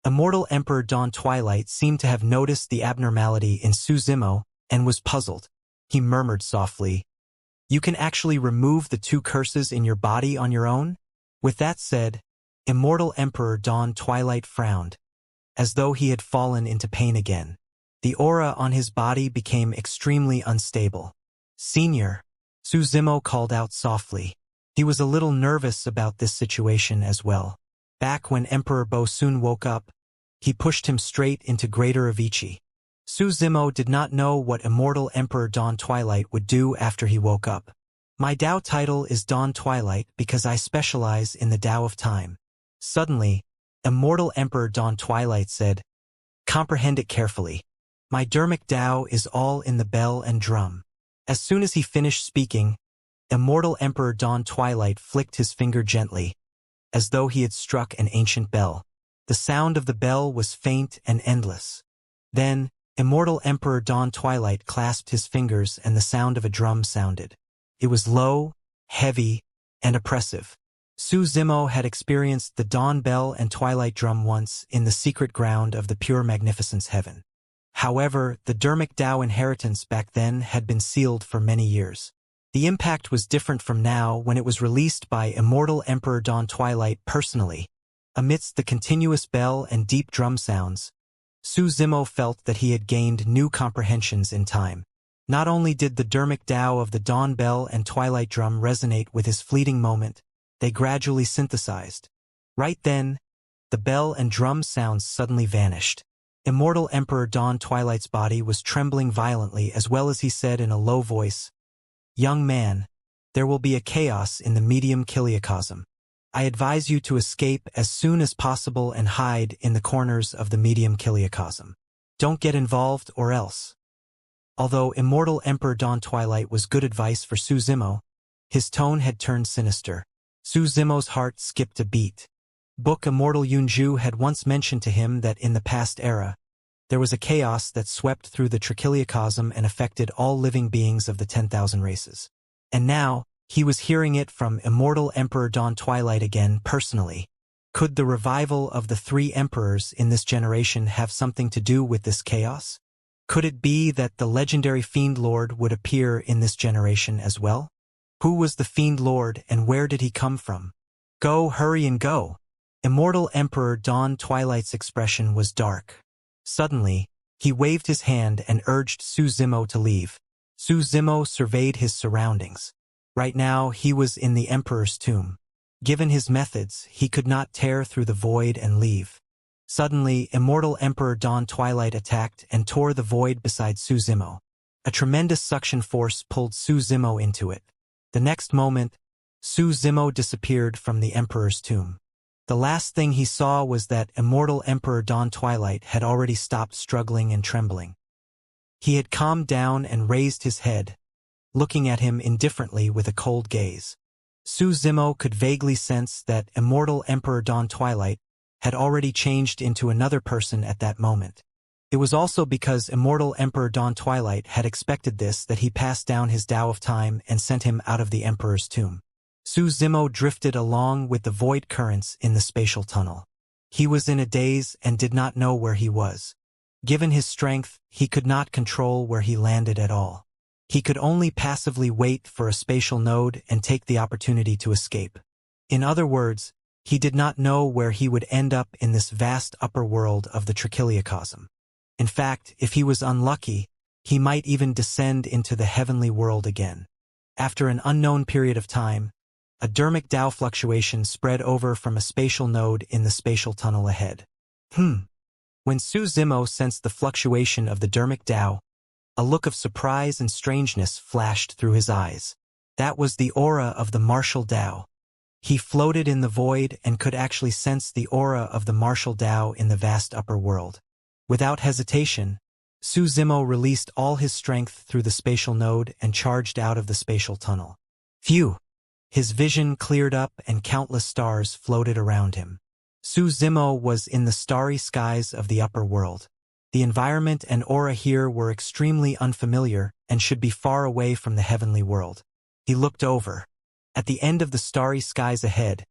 Immortal Emperor Dawn Twilight seemed to have noticed the abnormality in Su Zimo and was puzzled. He murmured softly, "You can actually remove the two curses in your body on your own?" With that said, Immortal Emperor Dawn Twilight frowned, as though he had fallen into pain again. The aura on his body became extremely unstable. "Senior," Su Zimo called out softly. He was a little nervous about this situation as well. Back when Emperor Bo Soon woke up, he pushed him straight into Greater Avicii. Su Zimo did not know what Immortal Emperor Dawn Twilight would do after he woke up. "My Dao title is Dawn Twilight because I specialize in the Dao of Time." Suddenly, Immortal Emperor Dawn Twilight said, "Comprehend it carefully. My Dermic Dao is all in the bell and drum." As soon as he finished speaking, Immortal Emperor Dawn Twilight flicked his finger gently, as though he had struck an ancient bell. The sound of the bell was faint and endless. Then, Immortal Emperor Dawn Twilight clasped his fingers and the sound of a drum sounded. It was low, heavy, and oppressive. Su Zimo had experienced the dawn bell and twilight drum once in the secret ground of the pure magnificence heaven. However, the Dermic Tao inheritance back then had been sealed for many years. The impact was different from now when it was released by Immortal Emperor Dawn Twilight personally. Amidst the continuous bell and deep drum sounds, Su Zimo felt that he had gained new comprehensions in time. Not only did the Dermic Tao of the dawn bell and twilight drum resonate with his fleeting moment, they gradually synthesized. Right then, the bell and drum sounds suddenly vanished. Immortal Emperor Dawn Twilight's body was trembling violently as well as he said in a low voice, "Young man, there will be a chaos in the medium kiliocosm. I advise you to escape as soon as possible and hide in the corners of the medium kiliocosm. Don't get involved or else." Although Immortal Emperor Dawn Twilight was good advice for Su Zimo, his tone had turned sinister. Su Zimo's heart skipped a beat. Book Immortal Yunju had once mentioned to him that in the past era, there was a chaos that swept through the trichiliocosm and affected all living beings of the 10,000 races. And now, he was hearing it from Immortal Emperor Dawn Twilight again personally. Could the revival of the three emperors in this generation have something to do with this chaos? Could it be that the legendary Fiend Lord would appear in this generation as well? Who was the Fiend Lord and where did he come from? Go, hurry and go. Immortal Emperor Dawn Twilight's expression was dark. Suddenly, he waved his hand and urged Su Zimo to leave. Su Zimo surveyed his surroundings. Right now, he was in the Emperor's tomb. Given his methods, he could not tear through the void and leave. Suddenly, Immortal Emperor Dawn Twilight attacked and tore the void beside Su Zimo. A tremendous suction force pulled Su Zimo into it. The next moment, Su Zimo disappeared from the Emperor's tomb. The last thing he saw was that Immortal Emperor Dawn Twilight had already stopped struggling and trembling. He had calmed down and raised his head, looking at him indifferently with a cold gaze. Su Zimo could vaguely sense that Immortal Emperor Dawn Twilight had already changed into another person at that moment. It was also because Immortal Emperor Dawn Twilight had expected this that he passed down his Tao of Time and sent him out of the Emperor's tomb. Su Zimo drifted along with the void currents in the spatial tunnel. He was in a daze and did not know where he was. Given his strength, he could not control where he landed at all. He could only passively wait for a spatial node and take the opportunity to escape. In other words, he did not know where he would end up in this vast upper world of the trichiliocosm. In fact, if he was unlucky, he might even descend into the heavenly world again. After an unknown period of time, a Dermic Tao fluctuation spread over from a spatial node in the spatial tunnel ahead. When Su Zimo sensed the fluctuation of the Dermic Tao, a look of surprise and strangeness flashed through his eyes. That was the aura of the martial Tao. He floated in the void and could actually sense the aura of the martial Tao in the vast upper world. Without hesitation, Su Zimo released all his strength through the spatial node and charged out of the spatial tunnel. Phew! His vision cleared up and countless stars floated around him. Su Zimo was in the starry skies of the upper world. The environment and aura here were extremely unfamiliar and should be far away from the heavenly world. He looked over. At the end of the starry skies ahead,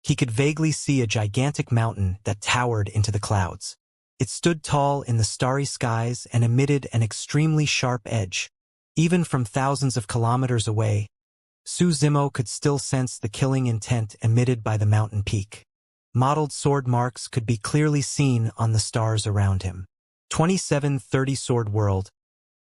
he could vaguely see a gigantic mountain that towered into the clouds. It stood tall in the starry skies and emitted an extremely sharp edge. Even from thousands of kilometers away, Su Zimo could still sense the killing intent emitted by the mountain peak. Mottled sword marks could be clearly seen on the stars around him. 2730 Sword World.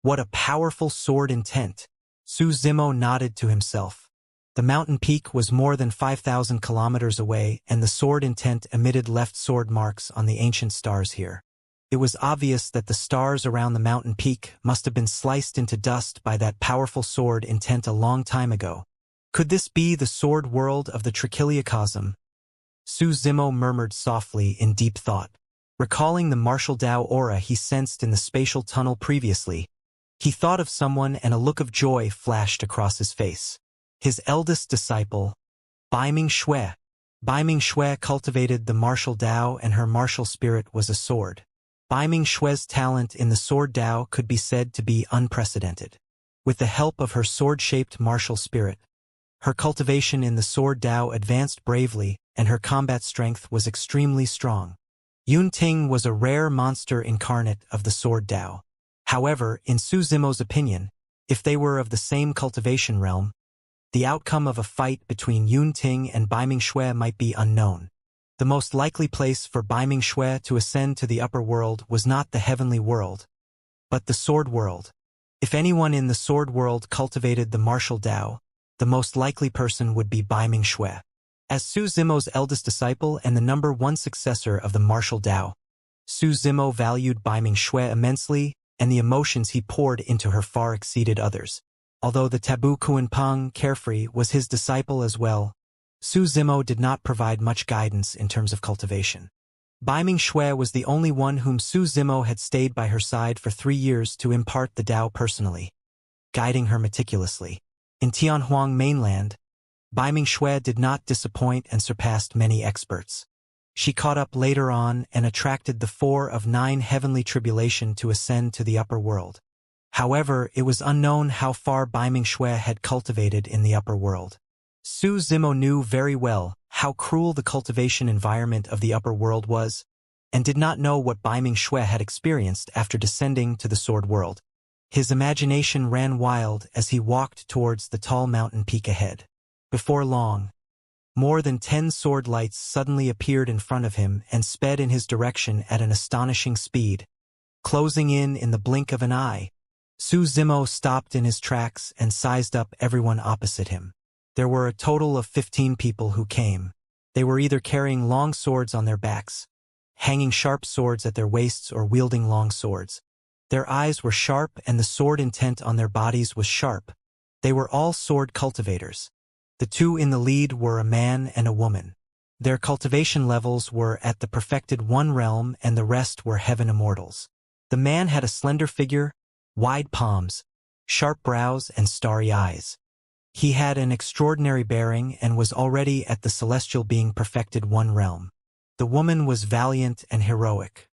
What a powerful sword intent. Su Zimo nodded to himself. The mountain peak was more than 5,000 kilometers away and the sword intent emitted left sword marks on the ancient stars here. It was obvious that the stars around the mountain peak must have been sliced into dust by that powerful sword intent a long time ago. Could this be the sword world of the trichiliocosm? Su Zimo murmured softly in deep thought. Recalling the martial Tao aura he sensed in the spatial tunnel previously, he thought of someone and a look of joy flashed across his face. His eldest disciple, Baiming Shui. Baiming Shui cultivated the martial Tao and her martial spirit was a sword. Baiming Shui's talent in the sword Tao could be said to be unprecedented. With the help of her sword-shaped martial spirit, Her cultivation in the Sword Dao advanced bravely, and her combat strength was extremely strong. Yun Ting was a rare monster incarnate of the Sword Dao. However, in Su Zimo's opinion, if they were of the same cultivation realm, the outcome of a fight between Yun Ting and Bai Mingxue might be unknown. The most likely place for Bai Mingxue to ascend to the upper world was not the heavenly world, but the sword world. If anyone in the sword world cultivated the martial Dao, the most likely person would be Bai Mingxue. As Su Zimo's eldest disciple and the #1 successor of the martial Dao, Su Zimo valued Bai Mingxue immensely, and the emotions he poured into her far exceeded others. Although the taboo Kuanpeng carefree was his disciple as well, Su Zimo did not provide much guidance in terms of cultivation. Bai Mingxue was the only one whom Su Zimo had stayed by her side for 3 years to impart the Dao personally, guiding her meticulously. In Tianhuang mainland, Bai Mingxue did not disappoint and surpassed many experts. She caught up later on and attracted the 4 of 9 heavenly tribulation to ascend to the upper world. However, it was unknown how far Bai Mingxue had cultivated in the upper world. Su Zimo knew very well how cruel the cultivation environment of the upper world was, and did not know what Bai Mingxue had experienced after descending to the sword world. His imagination ran wild as he walked towards the tall mountain peak ahead. Before long, more than 10 sword lights suddenly appeared in front of him and sped in his direction at an astonishing speed. Closing in the blink of an eye, Su Zimo stopped in his tracks and sized up everyone opposite him. There were a total of 15 people who came. They were either carrying long swords on their backs, hanging sharp swords at their waists, or wielding long swords. Their eyes were sharp and the sword intent on their bodies was sharp. They were all sword cultivators. The 2 in the lead were a man and a woman. Their cultivation levels were at the perfected 1 realm and the rest were heaven immortals. The man had a slender figure, wide palms, sharp brows and starry eyes. He had an extraordinary bearing and was already at the celestial being perfected 1 realm. The woman was valiant and heroic.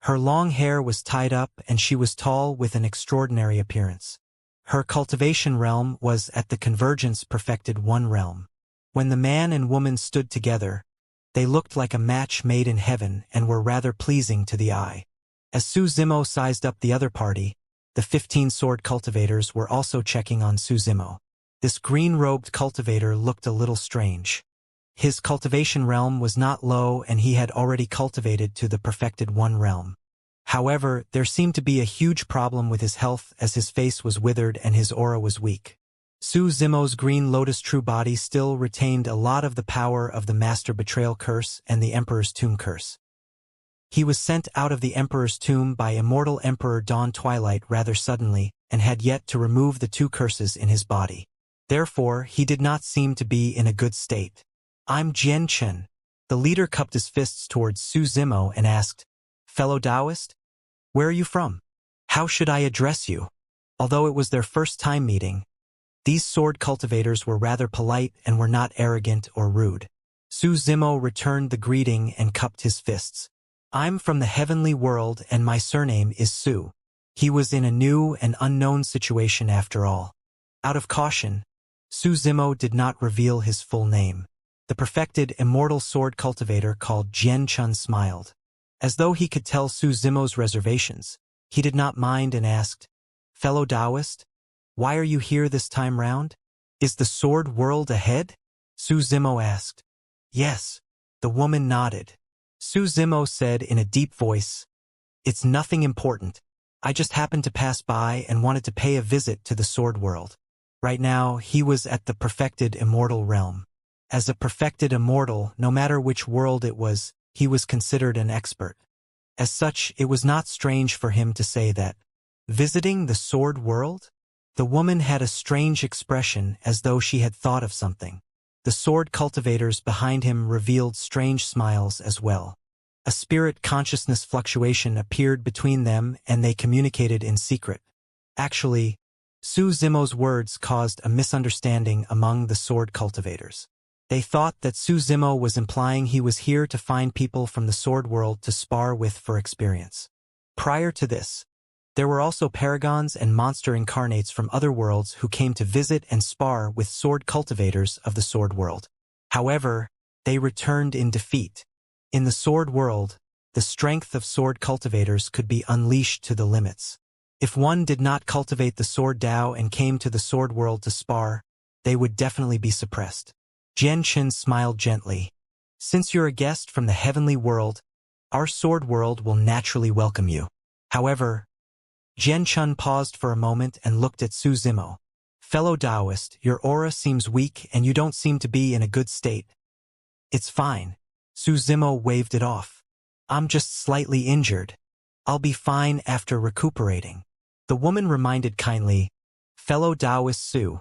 Her long hair was tied up and she was tall with an extraordinary appearance. Her cultivation realm was at the convergence perfected 1 realm. When the man and woman stood together, they looked like a match made in heaven and were rather pleasing to the eye. As Su Zimo sized up the other party, the 15 sword cultivators were also checking on Su Zimo. This green-robed cultivator looked a little strange. His cultivation realm was not low and he had already cultivated to the perfected 1 realm. However, there seemed to be a huge problem with his health as his face was withered and his aura was weak. Su Zimo's green lotus true body still retained a lot of the power of the Master Betrayal Curse and the Emperor's Tomb Curse. He was sent out of the Emperor's tomb by Immortal Emperor Dawn Twilight rather suddenly and had yet to remove the 2 curses in his body. Therefore, he did not seem to be in a good state. "I'm Jian Chen." The leader cupped his fists towards Su Zimo and asked, "Fellow Taoist? Where are you from? How should I address you?" Although it was their first time meeting, these sword cultivators were rather polite and were not arrogant or rude. Su Zimo returned the greeting and cupped his fists. "I'm from the heavenly world and my surname is Su." He was in a new and unknown situation after all. Out of caution, Su Zimo did not reveal his full name. The perfected immortal sword cultivator called Jian Chun smiled. As though he could tell Su Zimo's reservations, he did not mind and asked, "Fellow Taoist, why are you here this time round? Is the sword world ahead?" Su Zimo asked. "Yes." The woman nodded. Su Zimo said in a deep voice, "It's nothing important. I just happened to pass by and wanted to pay a visit to the sword world." Right now, he was at the perfected immortal realm. As a perfected immortal, no matter which world it was, he was considered an expert. As such, it was not strange for him to say that, "Visiting the sword world?" The woman had a strange expression as though she had thought of something. The sword cultivators behind him revealed strange smiles as well. A spirit consciousness fluctuation appeared between them and they communicated in secret. Actually, Su Zimo's words caused a misunderstanding among the sword cultivators. They thought that Su Zimo was implying he was here to find people from the sword world to spar with for experience. Prior to this, There were also paragons and monster incarnates from other worlds who came to visit and spar with sword cultivators of the sword world. However, they returned in defeat. In the sword world, the strength of sword cultivators could be unleashed to the limits. If one did not cultivate the sword Dao and came to the sword world to spar, they would definitely be suppressed. Xianxia smiled gently. Since you're a guest from the heavenly world, our sword world will naturally welcome you. However, Xianxia paused for a moment and looked at Su Zimo. Fellow Taoist, your aura seems weak and you don't seem to be in a good state. It's fine. Su Zimo waved it off. I'm just slightly injured. I'll be fine after recuperating. The woman reminded kindly, fellow Taoist Su,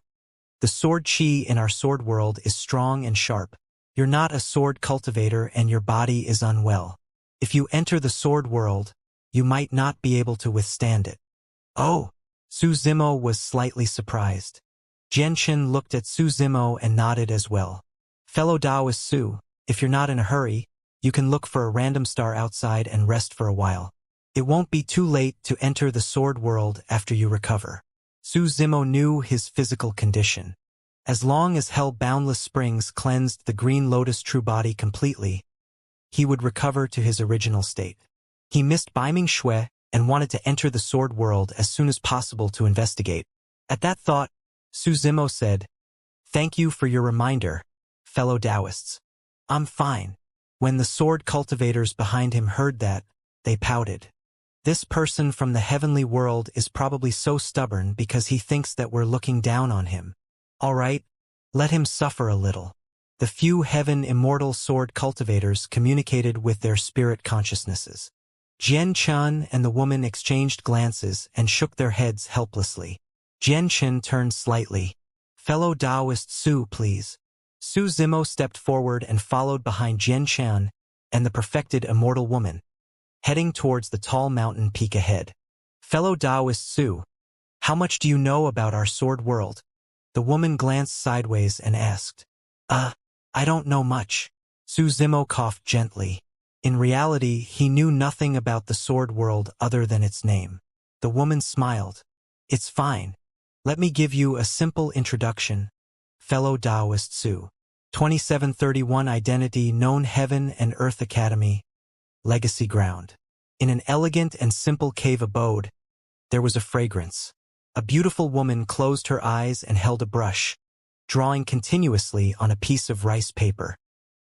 the sword chi in our sword world is strong and sharp. You're not a sword cultivator and your body is unwell. If you enter the sword world, you might not be able to withstand it. Oh, Su Zimo was slightly surprised. Xianxia looked at Su Zimo and nodded as well. Fellow Taoist Su, if you're not in a hurry, you can look for a random star outside and rest for a while. It won't be too late to enter the sword world after you recover. Su Zimo knew his physical condition. As long as Hell Boundless Springs cleansed the Green Lotus true body completely, he would recover to his original state. He missed Baiming Shui and wanted to enter the sword world as soon as possible to investigate. At that thought, Su Zimo said, thank you for your reminder, fellow Taoists. I'm fine. When the sword cultivators behind him heard that, they pouted. This person from the heavenly world is probably so stubborn because he thinks that we're looking down on him. All right, let him suffer a little. The few heaven immortal sword cultivators communicated with their spirit consciousnesses. Xianxia and the woman exchanged glances and shook their heads helplessly. Xianxia turned slightly. Fellow Taoist Su, please. Su Zimo stepped forward and followed behind Xianxia and the perfected immortal woman, heading towards the tall mountain peak ahead. Fellow Taoist Su, how much do you know about our sword world? The woman glanced sideways and asked. I don't know much. Su Zimo coughed gently. In reality, he knew nothing about the sword world other than its name. The woman smiled. It's fine. Let me give you a simple introduction. Fellow Taoist Su. 2731 Identity Known Heaven and Earth Academy. Legacy Ground. In an elegant and simple cave abode, there was a fragrance. A beautiful woman closed her eyes and held a brush, drawing continuously on a piece of rice paper.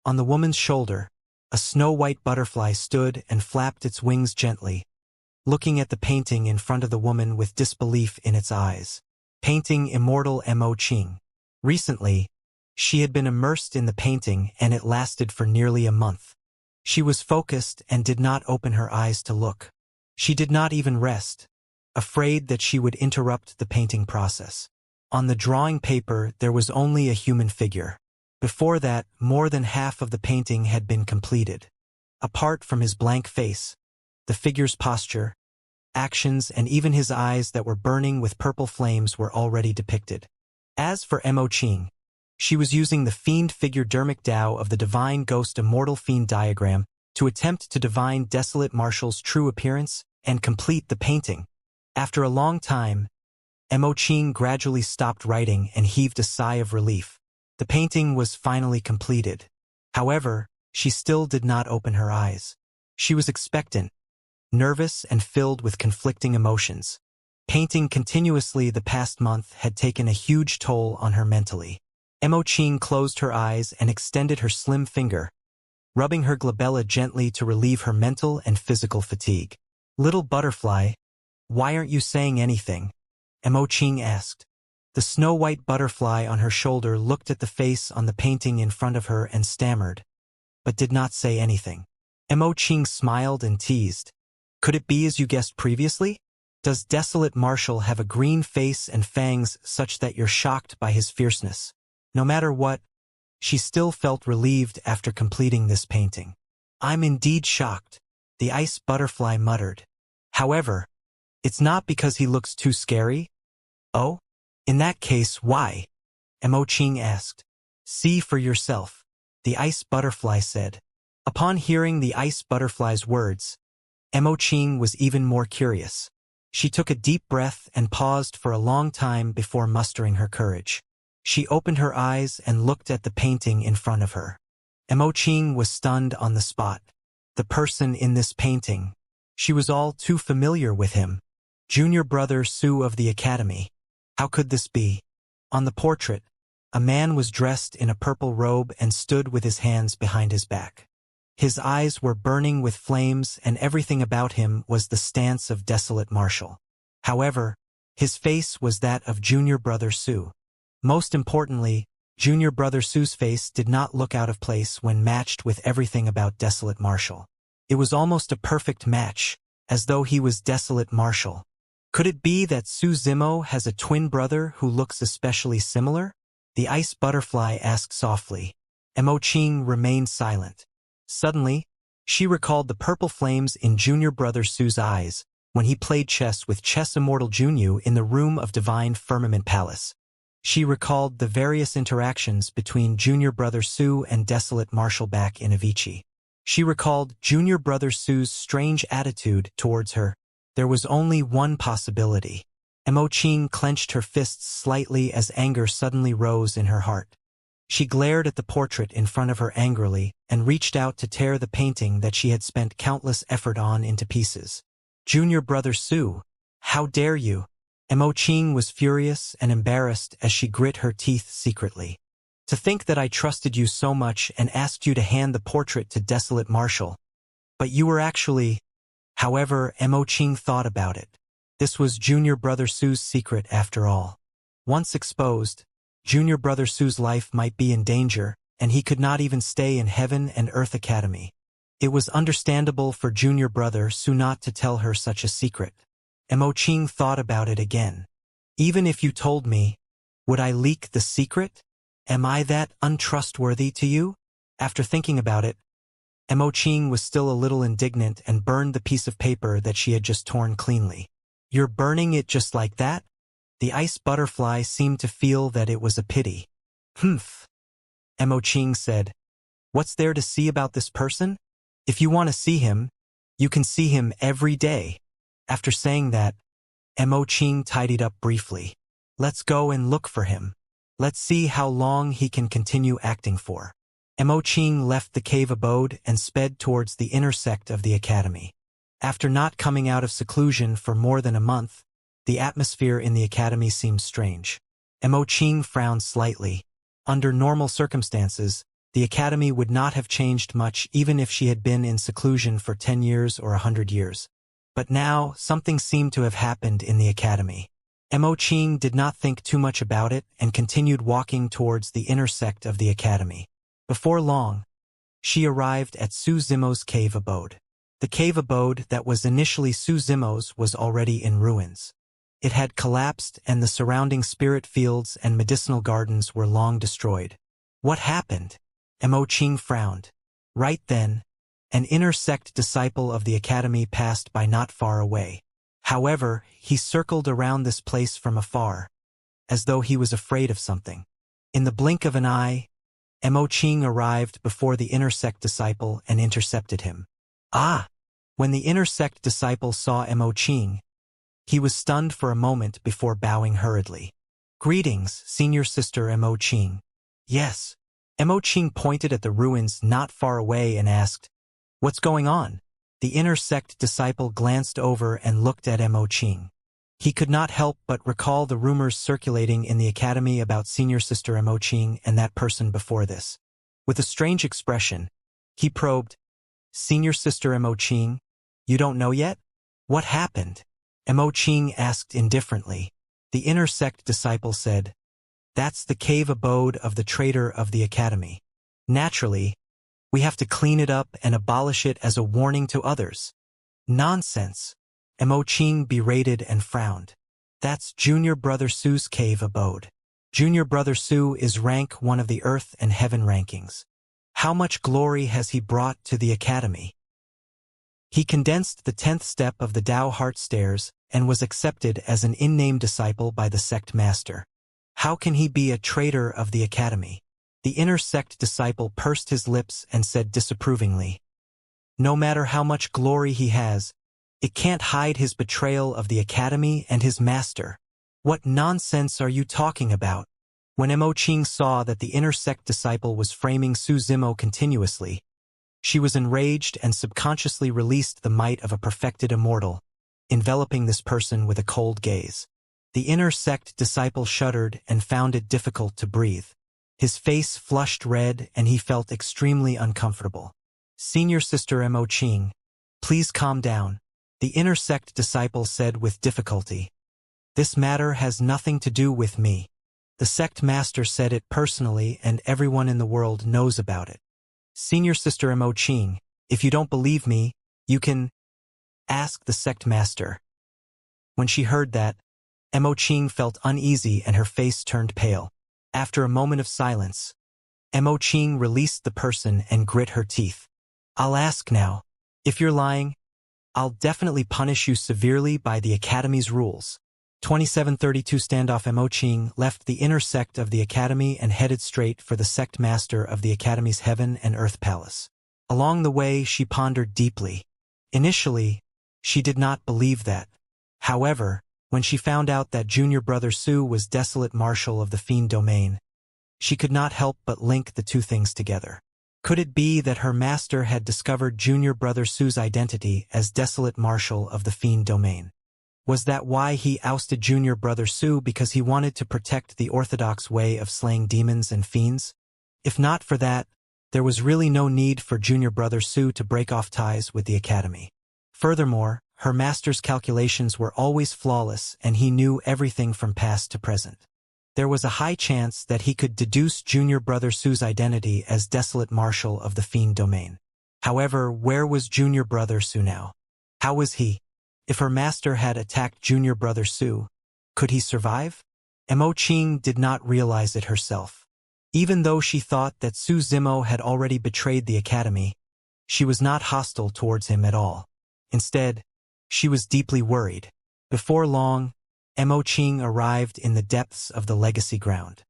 On the woman's shoulder, a snow-white butterfly stood and flapped its wings gently, looking at the painting in front of the woman with disbelief in its eyes. Painting Immortal Mo Qing. Recently, she had been immersed in the painting and it lasted for nearly a month. She was focused and did not open her eyes to look. She did not even rest, afraid that she would interrupt the painting process. On the drawing paper, there was only a human figure. Before that, more than half of the painting had been completed. Apart from his blank face, the figure's posture, actions, and even his eyes that were burning with purple flames were already depicted. As for Mo Qing, she was using the fiend figure Dermic Dao of the Divine Ghost Immortal Fiend diagram to attempt to divine Desolate Martial's true appearance and complete the painting. After a long time, Mo Qing gradually stopped writing and heaved a sigh of relief. The painting was finally completed. However, she still did not open her eyes. She was expectant, nervous, and filled with conflicting emotions. Painting continuously the past month had taken a huge toll on her mentally. Mo Qing closed her eyes and extended her slim finger, rubbing her glabella gently to relieve her mental and physical fatigue. Little butterfly, why aren't you saying anything? Mo Qing asked. The snow-white butterfly on her shoulder looked at the face on the painting in front of her and stammered, but did not say anything. Mo Qing smiled and teased. Could it be as you guessed previously? Does Desolate Martial have a green face and fangs such that you're shocked by his fierceness? No matter what, she still felt relieved after completing this painting. I'm indeed shocked, the ice butterfly muttered. However, it's not because he looks too scary. Oh? In that case, why? Mo Qing asked. See for yourself, the ice butterfly said. Upon hearing the ice butterfly's words, Mo Qing was even more curious. She took a deep breath and paused for a long time before mustering her courage. She opened her eyes and looked at the painting in front of her. Emoching was stunned on the spot. The person in this painting. She was all too familiar with him. Junior brother Su of the academy. How could this be? On the portrait, a man was dressed in a purple robe and stood with his hands behind his back. His eyes were burning with flames and everything about him was the stance of desolate martial. However, his face was that of junior brother Su. Most importantly, junior brother Su's face did not look out of place when matched with everything about desolate martial. It was almost a perfect match, as though he was desolate martial. Could it be that Su Zimo has a twin brother who looks especially similar? The ice butterfly asked softly. Emoching remained silent. Suddenly, she recalled the purple flames in junior brother Su's eyes when he played chess with Chess Immortal Junyu in the room of Divine Firmament Palace. She recalled the various interactions between junior brother Su and desolate martial back in Avicii. She recalled junior brother Su's strange attitude towards her. There was only one possibility. Emoching clenched her fists slightly as anger suddenly rose in her heart. She glared at the portrait in front of her angrily and reached out to tear the painting that she had spent countless effort on into pieces. Junior brother Su, how dare you? Emoching was furious and embarrassed as she grit her teeth secretly. To think that I trusted you so much and asked you to hand the portrait to desolate martial. But you were actually... However, Emoching thought about it. This was junior brother Su's secret after all. Once exposed, junior brother Su's life might be in danger, and he could not even stay in Heaven and Earth Academy. It was understandable for junior brother Su not to tell her such a secret. Emoching thought about it again. Even if you told me, would I leak the secret? Am I that untrustworthy to you? After thinking about it, Emoching was still a little indignant and burned the piece of paper that she had just torn cleanly. You're burning it just like that? The ice butterfly seemed to feel that it was a pity. Humph. Emoching said. What's there to see about this person? If you want to see him, you can see him every day. After saying that, Emoching tidied up briefly. Let's go and look for him. Let's see how long he can continue acting for. Emoching left the cave abode and sped towards the inner sect of the academy. After not coming out of seclusion for more than a month, the atmosphere in the academy seemed strange. Emoching frowned slightly. Under normal circumstances, the academy would not have changed much even if she had been in seclusion for 10 years or 100 years. But now, something seemed to have happened in the academy. Emoching did not think too much about it and continued walking towards the inner sect of the academy. Before long, she arrived at Su Zimo's cave abode. The cave abode that was initially Su Zimo's was already in ruins. It had collapsed and the surrounding spirit fields and medicinal gardens were long destroyed. What happened? Emoching frowned. Right then, an inner sect disciple of the academy passed by not far away. However, he circled around this place from afar, as though he was afraid of something. In the blink of an eye, Emoching arrived before the inner sect disciple and intercepted him. Ah! When the inner sect disciple saw Emoching, he was stunned for a moment before bowing hurriedly. Greetings, senior sister Emoching. Yes. Emoching pointed at the ruins not far away and asked, What's going on? The inner sect disciple glanced over and looked at Emoching. He could not help but recall the rumors circulating in the academy about senior sister Emoching and that person before this. With a strange expression, he probed, Senior sister Emoching, you don't know yet? What happened? Emoching asked indifferently. The inner sect disciple said, That's the cave abode of the traitor of the academy. Naturally, we have to clean it up and abolish it as a warning to others. Nonsense. Emoching berated and frowned. That's junior brother Su's cave abode. Junior brother Su is rank 1 of the Earth and Heaven rankings. How much glory has he brought to the academy? He condensed the 10th step of the Tao Heart Stairs and was accepted as an in-name disciple by the sect master. How can he be a traitor of the academy? The inner sect disciple pursed his lips and said disapprovingly, No matter how much glory he has, It can't hide his betrayal of the academy and his master. What nonsense are you talking about? When Imoqing saw that the inner sect disciple was framing Su Zimo continuously, she was enraged and subconsciously released the might of a perfected immortal, enveloping this person with a cold gaze. The inner sect disciple shuddered and found it difficult to breathe. His face flushed red and he felt extremely uncomfortable. Senior Sister Imoqing, please calm down, the inner sect disciple said with difficulty. This matter has nothing to do with me. The sect master said it personally and everyone in the world knows about it. Senior Sister Imoqing, if you don't believe me, you can ask the sect master. When she heard that, Imoqing felt uneasy and her face turned pale. After a moment of silence, Imoqing released the person and grit her teeth. I'll ask now. If you're lying, I'll definitely punish you severely by the Academy's rules. 2732 Standoff. Imoqing left the inner sect of the Academy and headed straight for the sect master of the Academy's Heaven and Earth Palace. Along the way, she pondered deeply. Initially, she did not believe that. However, when she found out that Junior Brother Su was Desolate Marshal of the Fiend Domain, she could not help but link the two things together. Could it be that her master had discovered Junior Brother Su's identity as Desolate Marshal of the Fiend Domain? Was that why he ousted Junior Brother Su, because he wanted to protect the orthodox way of slaying demons and fiends? If not for that, there was really no need for Junior Brother Su to break off ties with the Academy. Furthermore, her master's calculations were always flawless and he knew everything from past to present. There was a high chance that he could deduce Junior Brother Su's identity as Desolate Marshal of the Fiend Domain. However, where was Junior Brother Su now? How was he? If her master had attacked Junior Brother Su, could he survive? Imoqing did not realize it herself. Even though she thought that Su Zimo had already betrayed the Academy, she was not hostile towards him at all. Instead, she was deeply worried. Before long, Imoqing arrived in the depths of the Legacy Ground.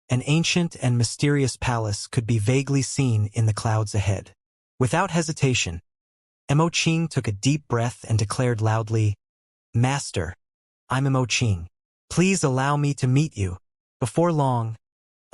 An ancient and mysterious palace could be vaguely seen in the clouds ahead. Without hesitation, Imoqing took a deep breath and declared loudly, "Master, I'm Imoqing. Please allow me to meet you." Before long,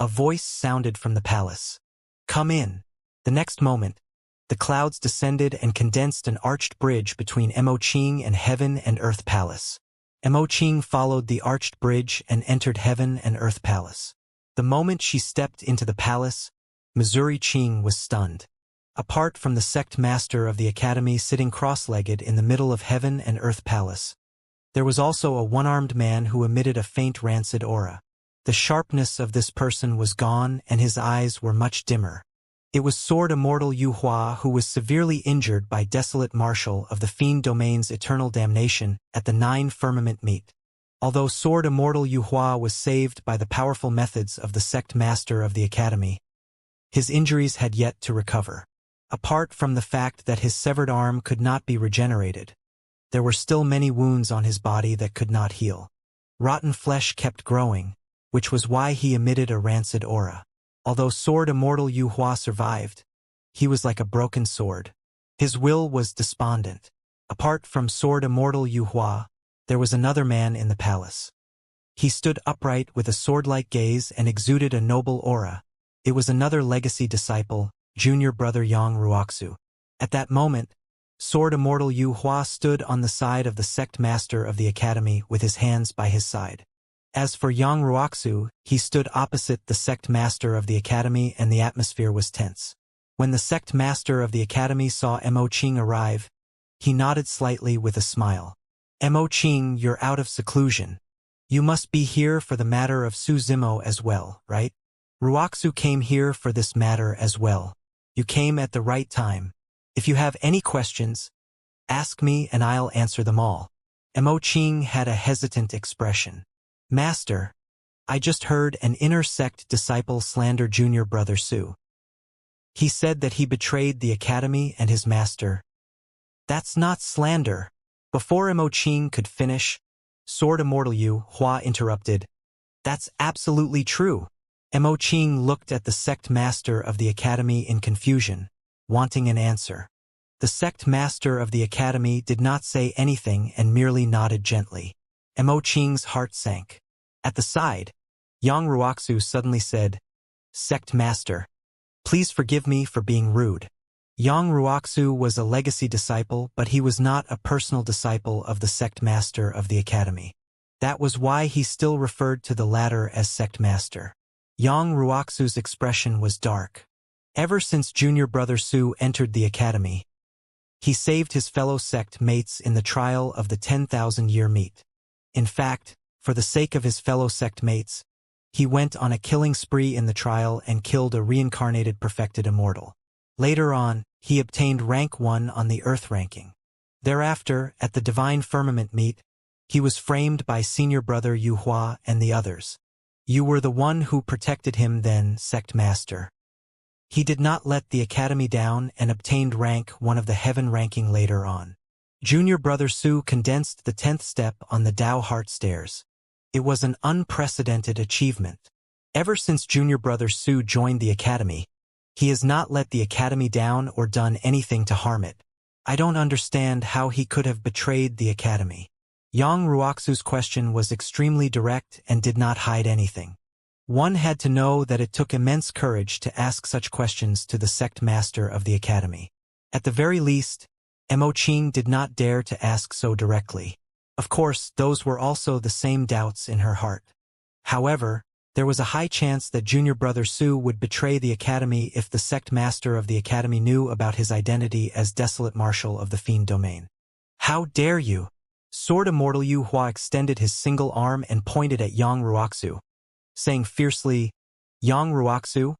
a voice sounded from the palace. "Come in." The next moment, the clouds descended and condensed an arched bridge between Imoqing and Heaven and Earth Palace. Imoqing followed the arched bridge and entered Heaven and Earth Palace. The moment she stepped into the palace, Missouri Qing was stunned. Apart from the sect master of the Academy sitting cross-legged in the middle of Heaven and Earth Palace, there was also a one-armed man who emitted a faint rancid aura. The sharpness of this person was gone and his eyes were much dimmer. It was Sword Immortal Yu Hua, who was severely injured by Desolate Marshal of the Fiend Domain's eternal damnation at the Nine Firmament Meet. Although Sword Immortal Yu Hua was saved by the powerful methods of the sect master of the Academy, his injuries had yet to recover. Apart from the fact that his severed arm could not be regenerated, there were still many wounds on his body that could not heal. Rotten flesh kept growing, which was why he emitted a rancid aura. Although Sword Immortal Yu Hua survived, he was like a broken sword. His will was despondent. Apart from Sword Immortal Yu Hua, there was another man in the palace. He stood upright with a sword-like gaze and exuded a noble aura. It was another legacy disciple, Junior Brother Yang Ruoxu. At that moment, Sword Immortal Yu Hua stood on the side of the sect master of the Academy with his hands by his side. As for Yang Ruoxu, he stood opposite the sect master of the Academy and the atmosphere was tense. When the sect master of the Academy saw Imoqing arrive, he nodded slightly with a smile. "Imoqing, you're out of seclusion. You must be here for the matter of Su Zimo as well, right?" "Ruoxu came here for this matter as well. You came at the right time. If you have any questions, ask me and I'll answer them all." Imoqing had a hesitant expression. "Master, I just heard an inner sect disciple slander Junior Brother Su. He said that he betrayed the Academy and his master." "That's not slander." Before Imoqing could finish, Sword Immortal Yu Hua interrupted. "That's absolutely true." Imoqing looked at the sect master of the Academy in confusion, wanting an answer. The sect master of the academy did not say anything and merely nodded gently. Mo Qing's heart sank. At the side, Yang Ruoxu suddenly said, "Sect master, please forgive me for being rude." Yang Ruoxu was a legacy disciple, but he was not a personal disciple of the sect master of the academy. That was why he still referred to the latter as sect master. Yang Ruoxu's expression was dark. Ever since junior brother Su entered the academy, he saved his fellow sect mates in the trial of the 10,000-year meet. In fact, for the sake of his fellow sect mates, he went on a killing spree in the trial and killed a reincarnated perfected immortal. Later on, he obtained rank 1 on the Earth ranking. Thereafter, at the Divine Firmament meet, he was framed by senior brother Yu Hua and the others. "You were the one who protected him then, sect master." He did not let the academy down and obtained rank 1 of the heaven ranking later on. Junior brother Su condensed the 10th step on the Tao Heart Stairs. It was an unprecedented achievement. Ever since junior brother Su joined the academy, he has not let the academy down or done anything to harm it. I don't understand how he could have betrayed the academy. Yang Ruoxu's question was extremely direct and did not hide anything. One had to know that it took immense courage to ask such questions to the sect master of the academy. At the very least, Mo Qing did not dare to ask so directly. Of course, those were also the same doubts in her heart. However, there was a high chance that junior brother Su would betray the academy if the sect master of the academy knew about his identity as desolate marshal of the fiend domain. "How dare you?" Sword Immortal Yu Hua extended his single arm and pointed at Yang Ruoxu, saying fiercely, "Yang Ruoxu,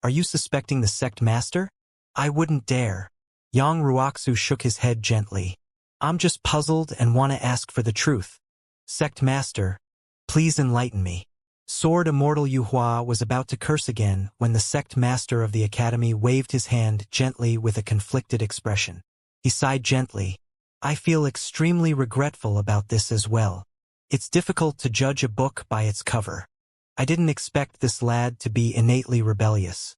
are you suspecting the sect master?" "I wouldn't dare." Yang Ruoxu shook his head gently. "I'm just puzzled and want to ask for the truth. Sect master, please enlighten me." Sword Immortal Yu Hua was about to curse again when the sect master of the academy waved his hand gently with a conflicted expression. He sighed gently. "I feel extremely regretful about this as well. It's difficult to judge a book by its cover. I didn't expect this lad to be innately rebellious.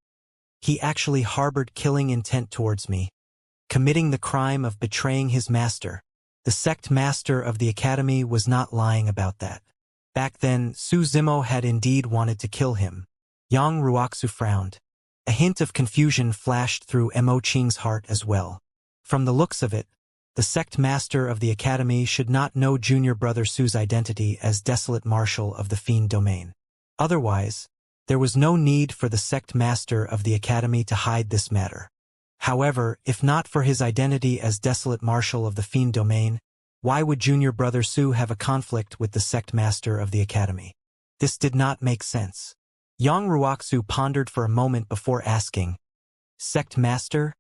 He actually harbored killing intent towards me, committing the crime of betraying his master. The sect master of the academy was not lying about that. Back then, Su Zimo had indeed wanted to kill him." Yang Ruoxu frowned. A hint of confusion flashed through Mo Qing's heart as well. From the looks of it, the sect master of the academy should not know junior brother Su's identity as desolate marshal of the fiend domain. Otherwise, there was no need for the sect master of the academy to hide this matter. However, if not for his identity as desolate marshal of the fiend domain, why would junior brother Su have a conflict with the sect master of the academy? This did not make sense. Yang Ruoxu pondered for a moment before asking, "Sect master?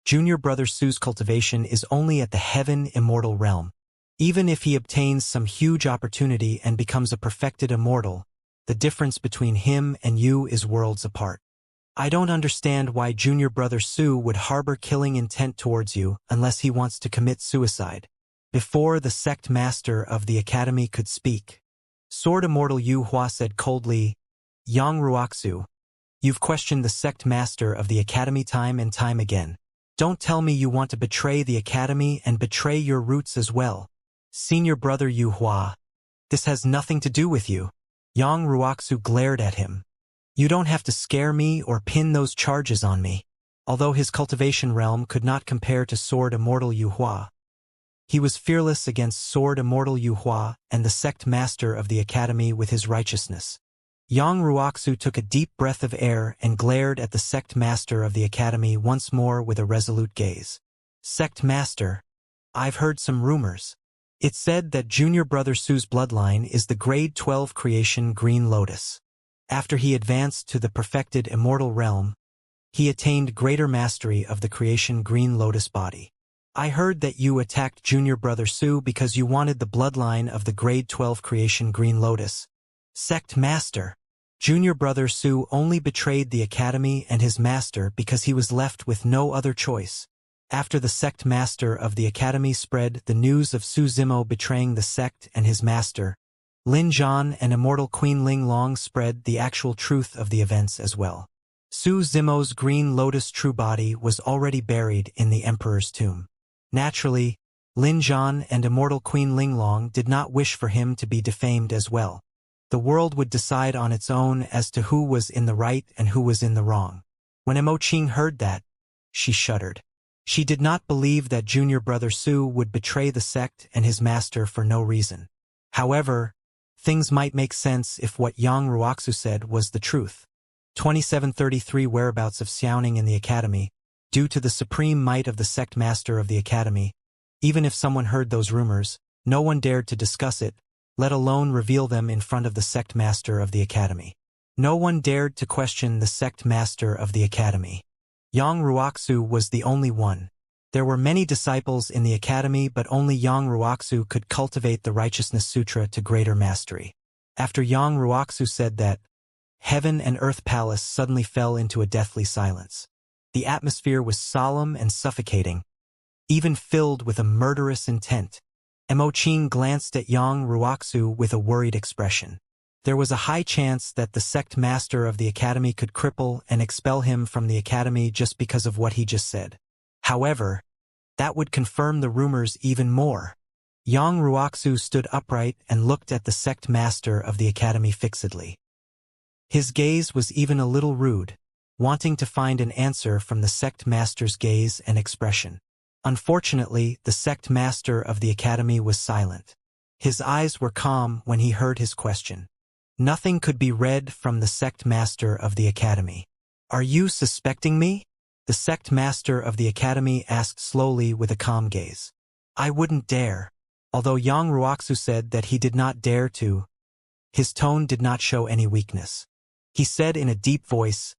Junior brother Su's cultivation is only at the heaven immortal realm. Even if he obtains some huge opportunity and becomes a perfected immortal, the difference between him and you is worlds apart. I don't understand why junior brother Su would harbor killing intent towards you unless he wants to commit suicide." Before the sect master of the academy could speak, Sword Immortal Yu Hua said coldly, "Yang Ruoxu, you've questioned the sect master of the academy time and time again. Don't tell me you want to betray the academy and betray your roots as well. Senior brother Yu Hua, this has nothing to do with you." Yang Ruoxu glared at him. "You don't have to scare me or pin those charges on me." Although his cultivation realm could not compare to Sword Immortal Yu Hua, he was fearless against Sword Immortal Yu Hua and the sect master of the academy with his righteousness. Yang Ruoxu took a deep breath of air and glared at the sect master of the academy once more with a resolute gaze. "Sect master, I've heard some rumors. It's said that junior brother Su's bloodline is the grade 12 creation Green Lotus. After he advanced to the perfected immortal realm, he attained greater mastery of the creation Green Lotus body. I heard that you attacked junior brother Su because you wanted the bloodline of the grade 12 creation Green Lotus. Sect master, junior brother Su only betrayed the academy and his master because he was left with no other choice. After the sect master of the academy spread the news of Su Zimo betraying the sect and his master, Lin Zhan and Immortal Queen Ling Long spread the actual truth of the events as well. Su Zimo's green lotus true body was already buried in the emperor's tomb. Naturally, Lin Zhan and immortal Queen Linglong did not wish for him to be defamed as well. The world would decide on its own as to who was in the right and who was in the wrong. When Mo Qing heard that, she shuddered. She did not believe that junior brother Su would betray the sect and his master for no reason. However, things might make sense if what Yang Ruoxu said was the truth. 2733 Whereabouts of Xiaoning in the academy, due to the supreme might of the sect master of the academy. Even if someone heard those rumors, no one dared to discuss it, let alone reveal them in front of the sect master of the academy. No one dared to question the sect master of the academy. Yang Ruoxu was the only one. There were many disciples in the academy, but only Yang Ruoxu could cultivate the Righteousness Sutra to greater mastery. After Yang Ruoxu said that, heaven and earth palace suddenly fell into a deathly silence. The atmosphere was solemn and suffocating, even filled with a murderous intent. Mo Qing glanced at Yang Ruoxu with a worried expression. There was a high chance that the sect master of the academy could cripple and expel him from the academy just because of what he just said. However, that would confirm the rumors even more. Yang Ruoxu stood upright and looked at the sect master of the academy fixedly. His gaze was even a little rude, wanting to find an answer from the sect master's gaze and expression. Unfortunately, the sect master of the academy was silent. His eyes were calm when he heard his question. Nothing could be read from the sect master of the academy. Are you suspecting me? The sect master of the academy asked slowly with a calm gaze. I wouldn't dare. Although Yang Ruoxu said that he did not dare to, his tone did not show any weakness. He said in a deep voice,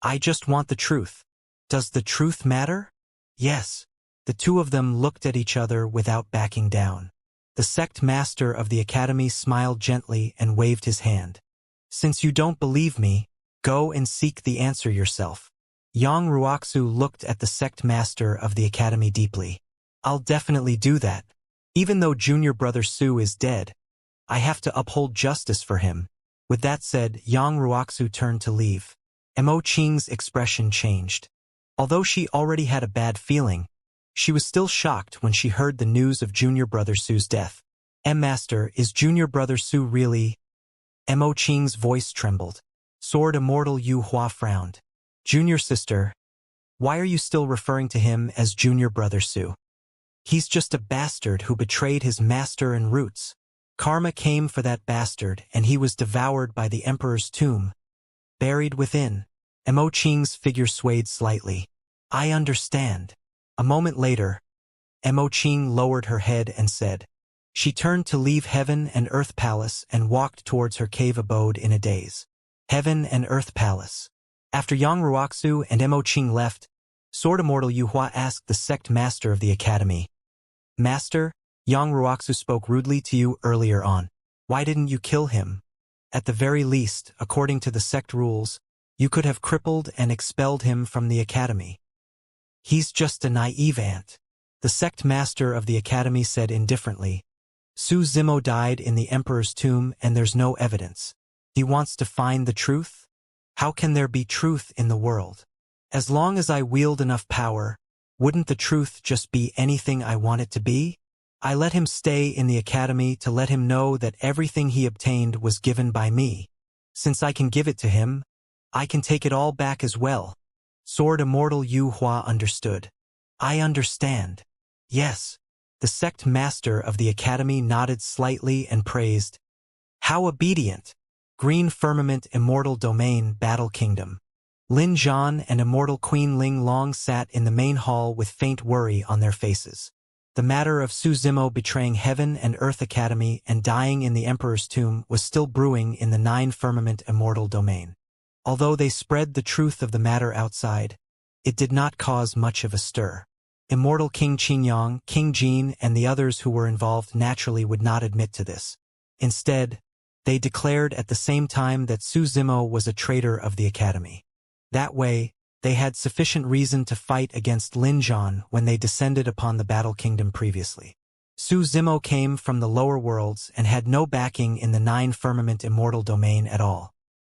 I just want the truth. Does the truth matter? Yes. The two of them looked at each other without backing down. The sect master of the academy smiled gently and waved his hand. Since you don't believe me, go and seek the answer yourself. Yang Ruoxu looked at the sect master of the academy deeply. I'll definitely do that. Even though junior brother Su is dead, I have to uphold justice for him. With that said, Yang Ruoxu turned to leave. Mo Qing's expression changed. Although she already had a bad feeling, she was still shocked when she heard the news of junior brother Su's death. Master, is junior brother Su really? Mo Qing's voice trembled. Sword Immortal Yu Hua frowned. Junior sister, why are you still referring to him as junior brother Su? He's just a bastard who betrayed his master and roots. Karma came for that bastard and he was devoured by the emperor's tomb. Buried within. Mo Qing's figure swayed slightly. I understand. A moment later, Mo Qing lowered her head and said, she turned to leave Heaven and Earth Palace and walked towards her cave abode in a daze. Heaven and Earth Palace. After Yang Ruoxu and Mo Qing left, Sword Immortal Yu Hua asked the sect master of the academy. Master, Yang Ruoxu spoke rudely to you earlier on. Why didn't you kill him? At the very least, according to the sect rules, you could have crippled and expelled him from the academy. He's just a naive ant. The sect master of the academy said indifferently. Su Zimo died in the emperor's tomb and there's no evidence. He wants to find the truth? How can there be truth in the world? As long as I wield enough power, wouldn't the truth just be anything I want it to be? I let him stay in the academy to let him know that everything he obtained was given by me. Since I can give it to him, I can take it all back as well. Sword Immortal Yu Hua understood. I understand. Yes. The sect master of the academy nodded slightly and praised. How obedient. Green Firmament Immortal Domain Battle Kingdom. Lin Zhan and immortal Queen Ling Long sat in the main hall with faint worry on their faces. The matter of Su Zimo betraying Heaven and Earth Academy and dying in the Emperor's tomb was still brewing in the 9 Firmament Immortal Domain. Although they spread the truth of the matter outside, it did not cause much of a stir. Immortal King Qingyang, King Jin, and the others who were involved naturally would not admit to this. Instead, they declared at the same time that Su Zimo was a traitor of the academy. That way, they had sufficient reason to fight against Lin Zhan when they descended upon the Battle Kingdom previously. Su Zimo came from the lower worlds and had no backing in the 9 Firmament Immortal Domain at all.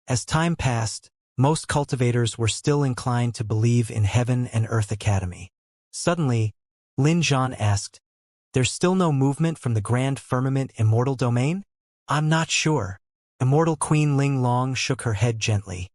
As time passed, most cultivators were still inclined to believe in Heaven and Earth Academy. Suddenly, Lin Zhan asked, "There's still no movement from the Grand Firmament Immortal domain?" "I'm not sure." Immortal Queen Ling Long shook her head gently.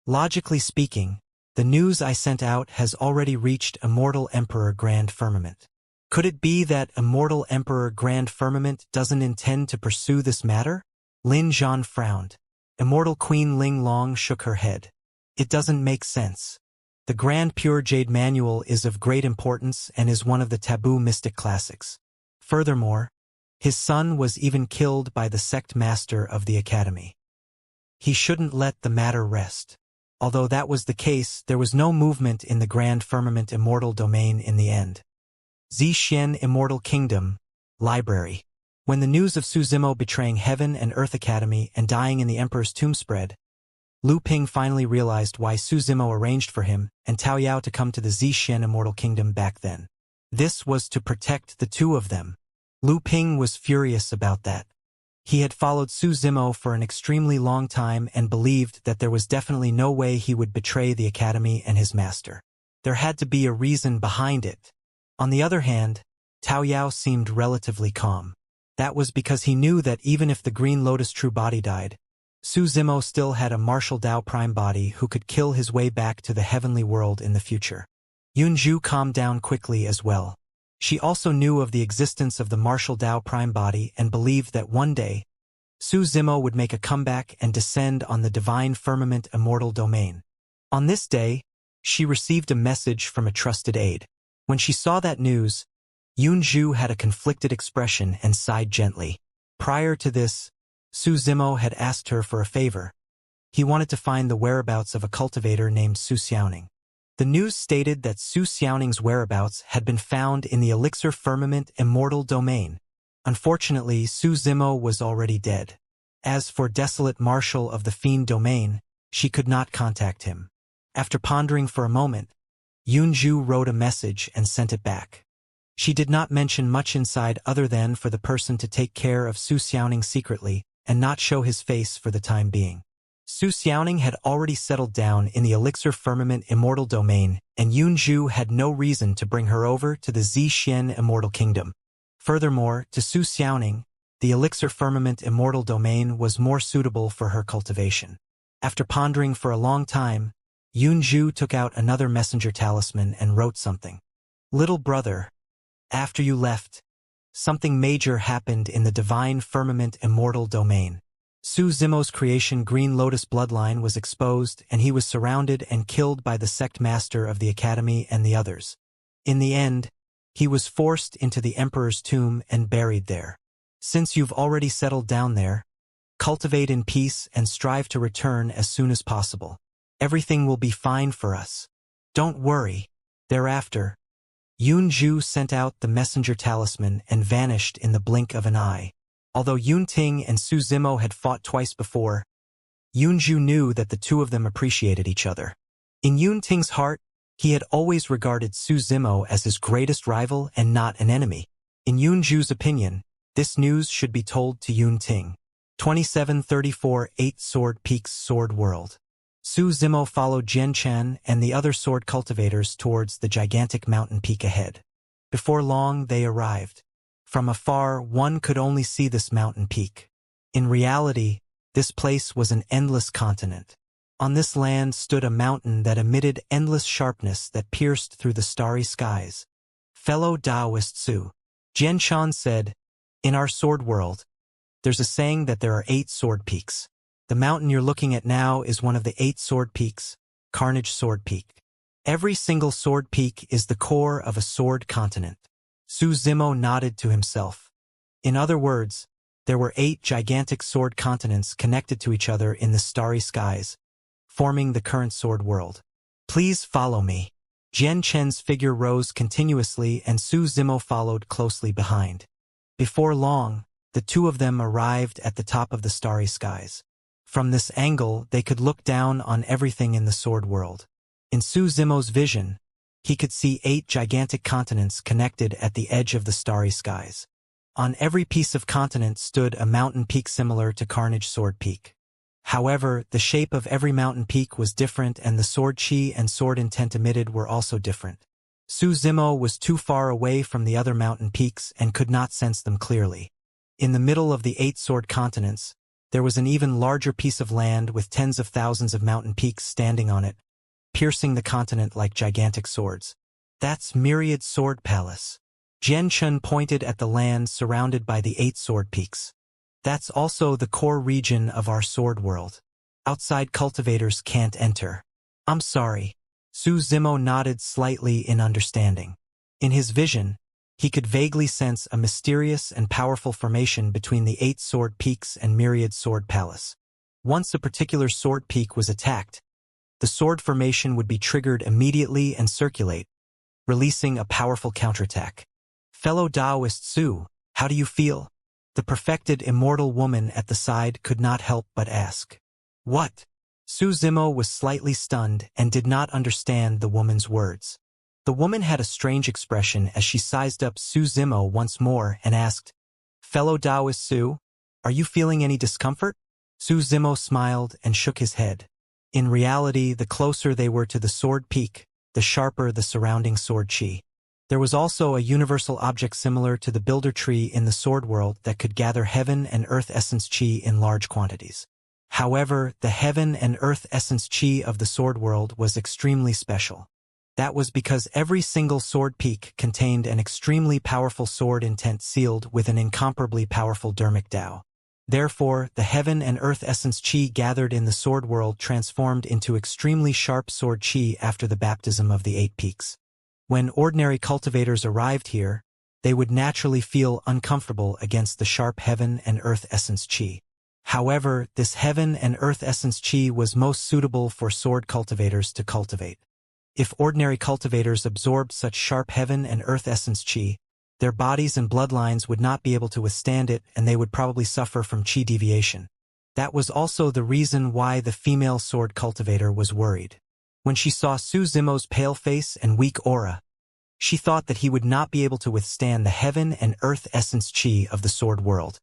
"Logically speaking, the news I sent out has already reached Immortal Emperor Grand Firmament. Could it be that Immortal Emperor Grand Firmament doesn't intend to pursue this matter?" Lin Zhan frowned. Immortal Queen Ling Long shook her head. "It doesn't make sense. The Grand Pure Jade Manual is of great importance and is one of the taboo mystic classics. Furthermore, his son was even killed by the sect master of the academy. He shouldn't let the matter rest." Although that was the case, there was no movement in the Grand Firmament Immortal domain in the end. Xianxia Immortal Kingdom, Library. When the news of Su Zimo betraying Heaven and Earth Academy and dying in the Emperor's tomb spread, Lu Ping finally realized why Su Zimo arranged for him and Tao Yao to come to the Xianxia Immortal Kingdom back then. This was to protect the two of them. Lu Ping was furious about that. He had followed Su Zimo for an extremely long time and believed that there was definitely no way he would betray the academy and his master. There had to be a reason behind it. On the other hand, Tao Yao seemed relatively calm. That was because he knew that even if the Green Lotus true body died, Su Zimo still had a martial Dao prime body who could kill his way back to the heavenly world in the future. Yunju calmed down quickly as well. She also knew of the existence of the martial Dao prime body and believed that one day, Su Zimo would make a comeback and descend on the divine firmament immortal domain. On this day, she received a message from a trusted aide. When she saw that news, Yunju had a conflicted expression and sighed gently. Prior to this, Su Zimo had asked her for a favor. He wanted to find the whereabouts of a cultivator named Su Xiaoning. The news stated that Su Xiaoning's whereabouts had been found in the Elixir Firmament Immortal domain. Unfortunately, Su Zimo was already dead. As for Desolate Marshal of the Fiend domain, she could not contact him. After pondering for a moment, Yunju wrote a message and sent it back. She did not mention much inside other than for the person to take care of Su Xiaoning secretly and not show his face for the time being. Su Xiaoning had already settled down in the Elixir Firmament Immortal domain, and Yunju had no reason to bring her over to the Xianxia Immortal Kingdom. Furthermore, to Su Xiaoning, the Elixir Firmament Immortal domain was more suitable for her cultivation. After pondering for a long time, Yunju took out another messenger talisman and wrote something. "Little brother, after you left, something major happened in the Divine Firmament Immortal domain. Su Zimo's creation Green Lotus bloodline was exposed and he was surrounded and killed by the sect master of the academy and the others. In the end, he was forced into the Emperor's tomb and buried there. Since you've already settled down there, cultivate in peace and strive to return as soon as possible. Everything will be fine for us. Don't worry." Thereafter, Yunju sent out the messenger talisman and vanished in the blink of an eye. Although Yunting and Su Zimo had fought twice before, Yunju knew that the two of them appreciated each other. In Yunting's heart, he had always regarded Su Zimo as his greatest rival and not an enemy. In Yunju's opinion, this news should be told to Yunting. 2734 8 Sword Peaks Sword World. Su Zimo followed Jianchan and the other sword cultivators towards the gigantic mountain peak ahead. Before long, they arrived. From afar, one could only see this mountain peak. In reality, this place was an endless continent. On this land stood a mountain that emitted endless sharpness that pierced through the starry skies. "Fellow Taoist Su," Jianchan said, "in our sword world, there's a saying that there are 8 sword peaks. The mountain you're looking at now is one of the 8 sword peaks, Carnage Sword Peak. Every single sword peak is the core of a sword continent." Su Zimo nodded to himself. In other words, there were 8 gigantic sword continents connected to each other in the starry skies, forming the current sword world. "Please follow me." Jian Chen's figure rose continuously and Su Zimo followed closely behind. Before long, the two of them arrived at the top of the starry skies. From this angle, they could look down on everything in the sword world. In Su Zimo's vision, he could see 8 gigantic continents connected at the edge of the starry skies. On every piece of continent stood a mountain peak similar to Carnage Sword Peak. However, the shape of every mountain peak was different and the sword chi and sword intent emitted were also different. Su Zimo was too far away from the other mountain peaks and could not sense them clearly. In the middle of the 8 sword continents, there was an even larger piece of land with tens of thousands of mountain peaks standing on it, piercing the continent like gigantic swords. That's Myriad Sword Palace. Jian Chun pointed at the land surrounded by the 8 sword peaks. That's also the core region of our sword world. Outside cultivators can't enter. I'm sorry. Su Zimo nodded slightly in understanding. In his vision, he could vaguely sense a mysterious and powerful formation between the 8 sword peaks and Myriad Sword Palace. Once a particular sword peak was attacked, the sword formation would be triggered immediately and circulate, releasing a powerful counterattack. Fellow Taoist Su, how do you feel? The perfected immortal woman at the side could not help but ask. What? Su Zimo was slightly stunned and did not understand the woman's words. The woman had a strange expression as she sized up Su Zimo once more and asked, Fellow Taoist Su, are you feeling any discomfort? Su Zimo smiled and shook his head. In reality, the closer they were to the sword peak, the sharper the surrounding sword chi. There was also a universal object similar to the builder tree in the sword world that could gather heaven and earth essence chi in large quantities. However, the heaven and earth essence chi of the sword world was extremely special. That was because every single sword peak contained an extremely powerful sword intent sealed with an incomparably powerful dermic Tao. Therefore, the heaven and earth essence chi gathered in the sword world transformed into extremely sharp sword chi after the baptism of the 8 peaks. When ordinary cultivators arrived here, they would naturally feel uncomfortable against the sharp heaven and earth essence chi. However, this heaven and earth essence chi was most suitable for sword cultivators to cultivate. If ordinary cultivators absorbed such sharp heaven and earth essence chi, their bodies and bloodlines would not be able to withstand it and they would probably suffer from chi deviation. That was also the reason why the female sword cultivator was worried. When she saw Su Zimo's pale face and weak aura, she thought that he would not be able to withstand the heaven and earth essence chi of the sword world.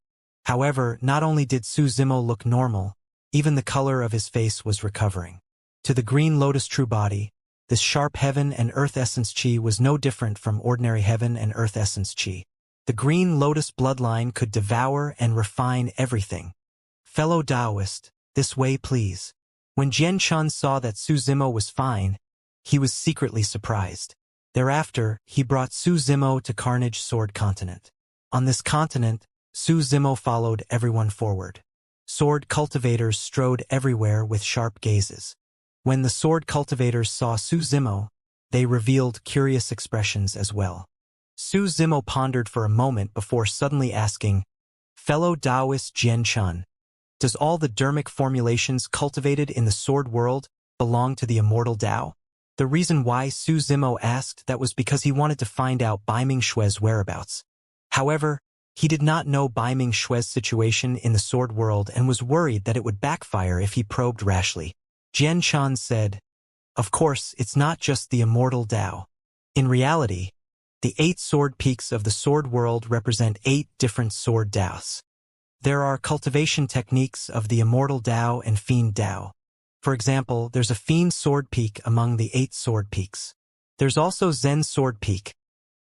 However, not only did Su Zimo look normal, even the color of his face was recovering. To the green lotus true body, this sharp heaven and earth essence chi was no different from ordinary heaven and earth essence chi. The green lotus bloodline could devour and refine everything. Fellow Taoist, this way please. When Jian Chun saw that Su Zimo was fine, he was secretly surprised. Thereafter, he brought Su Zimo to Carnage Sword Continent. On this continent, Su Zimo followed everyone forward. Sword cultivators strode everywhere with sharp gazes. When the sword cultivators saw Su Zimo, they revealed curious expressions as well. Su Zimo pondered for a moment before suddenly asking, Fellow Taoist Jian Chun, does all the dermic formulations cultivated in the sword world belong to the immortal Tao? The reason why Su Zimo asked that was because he wanted to find out Bai Ming Xue's whereabouts. However, he did not know Bai Ming Xue's situation in the sword world and was worried that it would backfire if he probed rashly. Jian Chun said, Of course, it's not just the immortal Tao. In reality, the 8 sword peaks of the sword world represent 8 different sword Taos. There are cultivation techniques of the immortal Tao and fiend Tao. For example, there's a fiend sword peak among the 8 sword peaks. There's also Zen sword peak,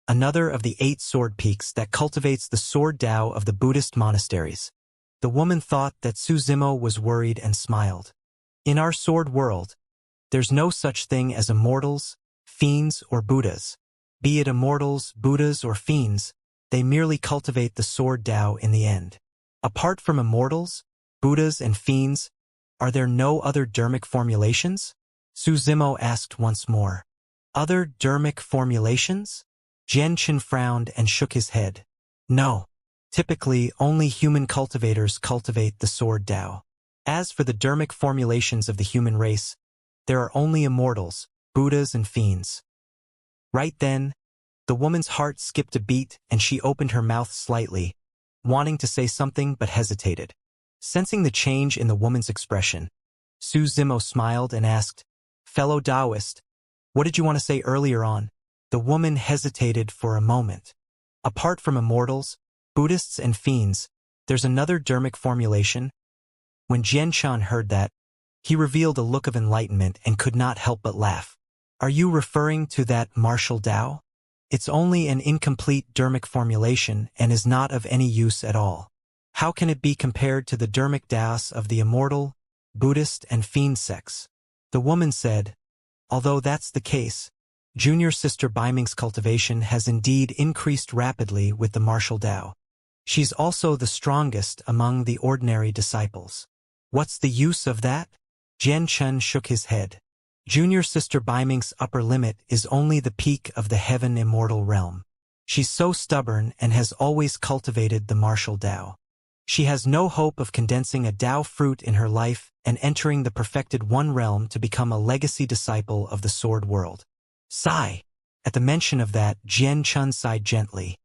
another of the 8 sword peaks that cultivates the sword Tao of the Buddhist monasteries. The woman thought that Su Zimo was worried and smiled. In our sword world, there's no such thing as immortals, fiends, or Buddhas. Be it immortals, Buddhas, or fiends, they merely cultivate the sword Tao in the end. Apart from immortals, Buddhas, and fiends, are there no other dermic formulations? Su Zimo asked once more. Other dermic formulations? Jian Chun frowned and shook his head. No. Typically, only human cultivators cultivate the sword Tao. As for the dermic formulations of the human race, there are only immortals, Buddhas, and fiends. Right then, the woman's heart skipped a beat and she opened her mouth slightly, wanting to say something but hesitated. Sensing the change in the woman's expression, Su Zimo smiled and asked, Fellow Taoist, what did you want to say earlier on? The woman hesitated for a moment. Apart from immortals, Buddhists, and fiends, there's another dermic formulation. When Xianxia heard that, he revealed a look of enlightenment and could not help but laugh. Are you referring to that martial Tao? It's only an incomplete dermic formulation and is not of any use at all. How can it be compared to the dermic Taos of the Immortal, Buddhist and Fiend sects? The woman said, although that's the case, junior sister Baiming's cultivation has indeed increased rapidly with the martial Tao. She's also the strongest among the ordinary disciples. What's the use of that? Jian Chen shook his head. Junior sister Baiming's upper limit is only the peak of the heaven immortal realm. She's so stubborn and has always cultivated the martial Tao. She has no hope of condensing a Tao fruit in her life and entering the perfected one realm to become a legacy disciple of the sword world. Sigh. At the mention of that, Jian Chen sighed gently.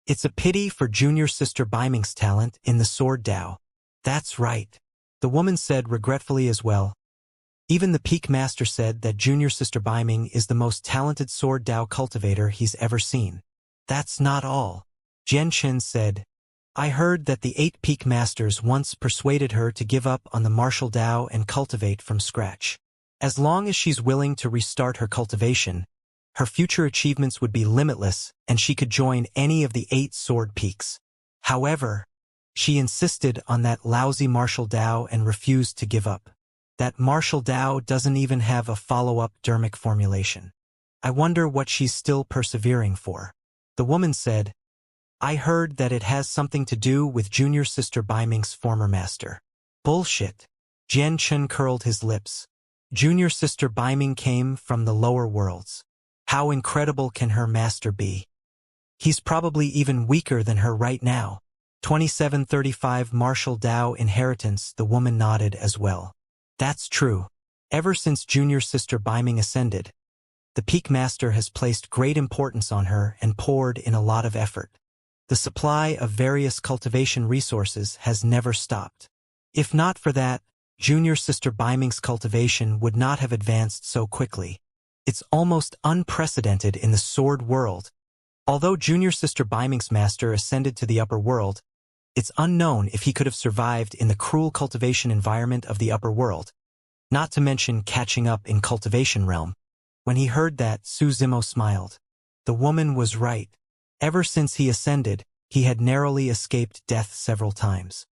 It's a pity for junior sister Baiming's talent in the sword Tao. That's right. The woman said regretfully as well. Even the peak master said that junior sister Baiming is the most talented sword Tao cultivator he's ever seen. That's not all. Jian Chen said, I heard that the 8 peak masters once persuaded her to give up on the martial Tao and cultivate from scratch. As long as she's willing to restart her cultivation, her future achievements would be limitless and she could join any of the 8 sword peaks. However, she insisted on that lousy martial Tao and refused to give up. That martial Tao doesn't even have a follow-up dermic formulation. I wonder what she's still persevering for. The woman said, I heard that it has something to do with junior sister Baiming's former master. Bullshit. Jian Chen curled his lips. Junior sister Baiming came from the lower worlds. How incredible can her master be? He's probably even weaker than her right now. 2735 Martial Tao inheritance. The woman nodded as well. That's true. Ever since junior sister Baiming ascended, the peak master has placed great importance on her and poured in a lot of effort. The supply of various cultivation resources has never stopped. If not for that, junior sister Baiming's cultivation would not have advanced so quickly. It's almost unprecedented in the sword world. Although junior sister Baiming's master ascended to the upper world, it's unknown if he could have survived in the cruel cultivation environment of the upper world, not to mention catching up in cultivation realm. When he heard that, Su Zimo smiled. The woman was right. Ever since he ascended, he had narrowly escaped death several times.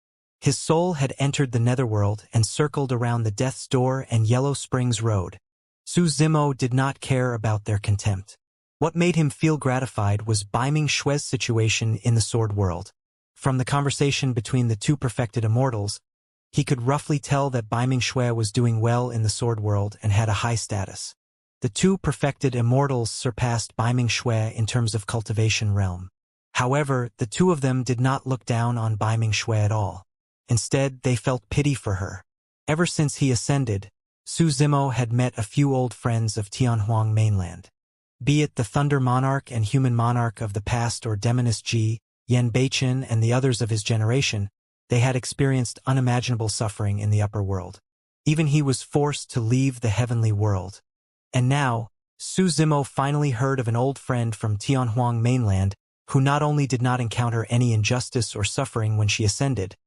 His soul had entered the netherworld and circled around the Death's Door and Yellow Springs Road. Su Zimo did not care about their contempt. What made him feel gratified was Baiming Xue's situation in the sword world. From the conversation between the 2 perfected immortals, he could roughly tell that Baiming Xue was doing well in the sword world and had a high status. The 2 perfected immortals surpassed Baiming Xue in terms of cultivation realm. However, the 2 of them did not look down on Baiming Xue at all. Instead, they felt pity for her. Ever since he ascended, Su Zimo had met a few old friends of Tianhuang mainland. Be it the Thunder Monarch and Human Monarch of the past or Demonist Ji, Yan Beichen and the others of his generation, they had experienced unimaginable suffering in the upper world. Even he was forced to leave the heavenly world. And now, Su Zimo finally heard of an old friend from Tianhuang mainland who not only did not encounter any injustice or suffering when she ascended,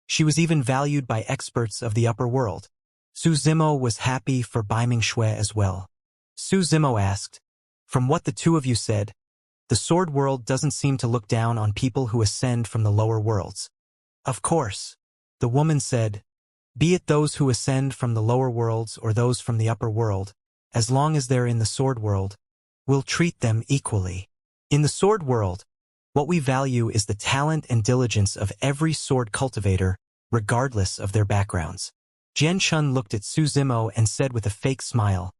she was even valued by experts of the upper world. Su Zimo was happy for Baiming Xue as well. Su Zimo asked, from what the 2 of you said, the sword world doesn't seem to look down on people who ascend from the lower worlds. Of course. The woman said, be it those who ascend from the lower worlds or those from the upper world, as long as they're in the sword world, we'll treat them equally. In the sword world, what we value is the talent and diligence of every sword cultivator, regardless of their backgrounds. Jian Chen looked at Su Zimo and said with a fake smile,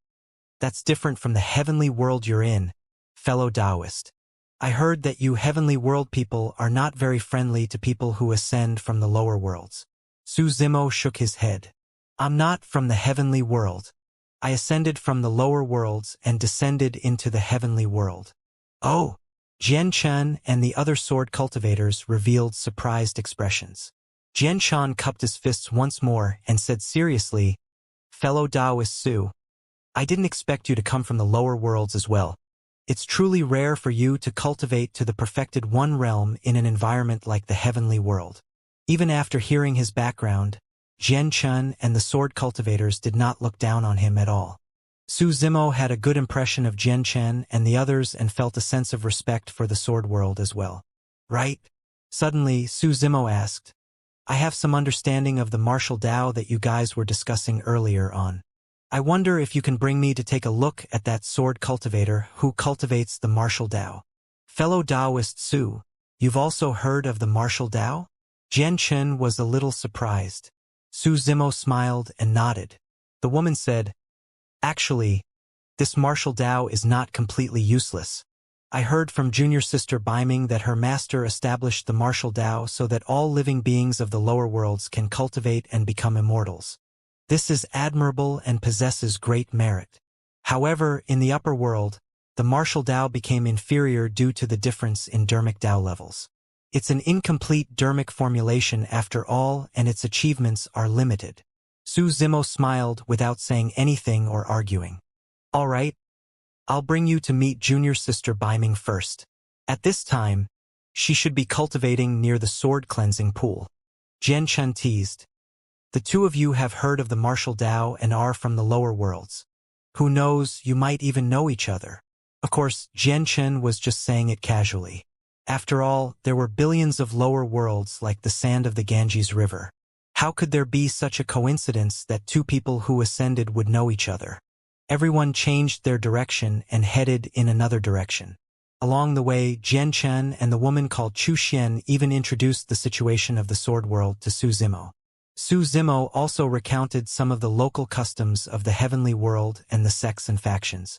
that's different from the heavenly world you're in, fellow Taoist. I heard that you heavenly world people are not very friendly to people who ascend from the lower worlds. Su Zimo shook his head. I'm not from the heavenly world. I ascended from the lower worlds and descended into the heavenly world. Oh! Jian Chen and the other sword cultivators revealed surprised expressions. Jian Chen cupped his fists once more and said seriously, fellow Taoist Su, I didn't expect you to come from the lower worlds as well. It's truly rare for you to cultivate to the perfected one realm in an environment like the heavenly world. Even after hearing his background, Jian Chun and the sword cultivators did not look down on him at all. Su Zimo had a good impression of Jian Chen and the others and felt a sense of respect for the sword world as well. Right? Suddenly, Su Zimo asked, I have some understanding of the martial Dao that you guys were discussing earlier on. I wonder if you can bring me to take a look at that sword cultivator who cultivates the martial Dao. Fellow Taoist Su, you've also heard of the martial Dao? Jian Chen was a little surprised. Su Zimo smiled and nodded. The woman said, Actually, this martial Dao is not completely useless. I heard from junior sister Baiming that her master established the martial Dao so that all living beings of the lower worlds can cultivate and become immortals. This is admirable and possesses great merit. However, in the upper world, the martial Dao became inferior due to the difference in dharmic Dao levels. It's an incomplete dharmic formulation after all, and its achievements are limited. Su Zimo smiled without saying anything or arguing. All right, I'll bring you to meet junior sister Baiming first. At this time, she should be cultivating near the sword cleansing pool. Jian Chen teased. The two of you have heard of the martial Dao and are from the lower worlds. Who knows, you might even know each other. Of course, Jian Chen was just saying it casually. After all, there were billions of lower worlds like the sand of the Ganges River. How could there be such a coincidence that two people who ascended would know each other? Everyone changed their direction and headed in another direction. Along the way, Jian Chen and the woman called Chu Xian even introduced the situation of the sword world to Su Zimo. Su Zimo also recounted some of the local customs of the heavenly world and the sects and factions.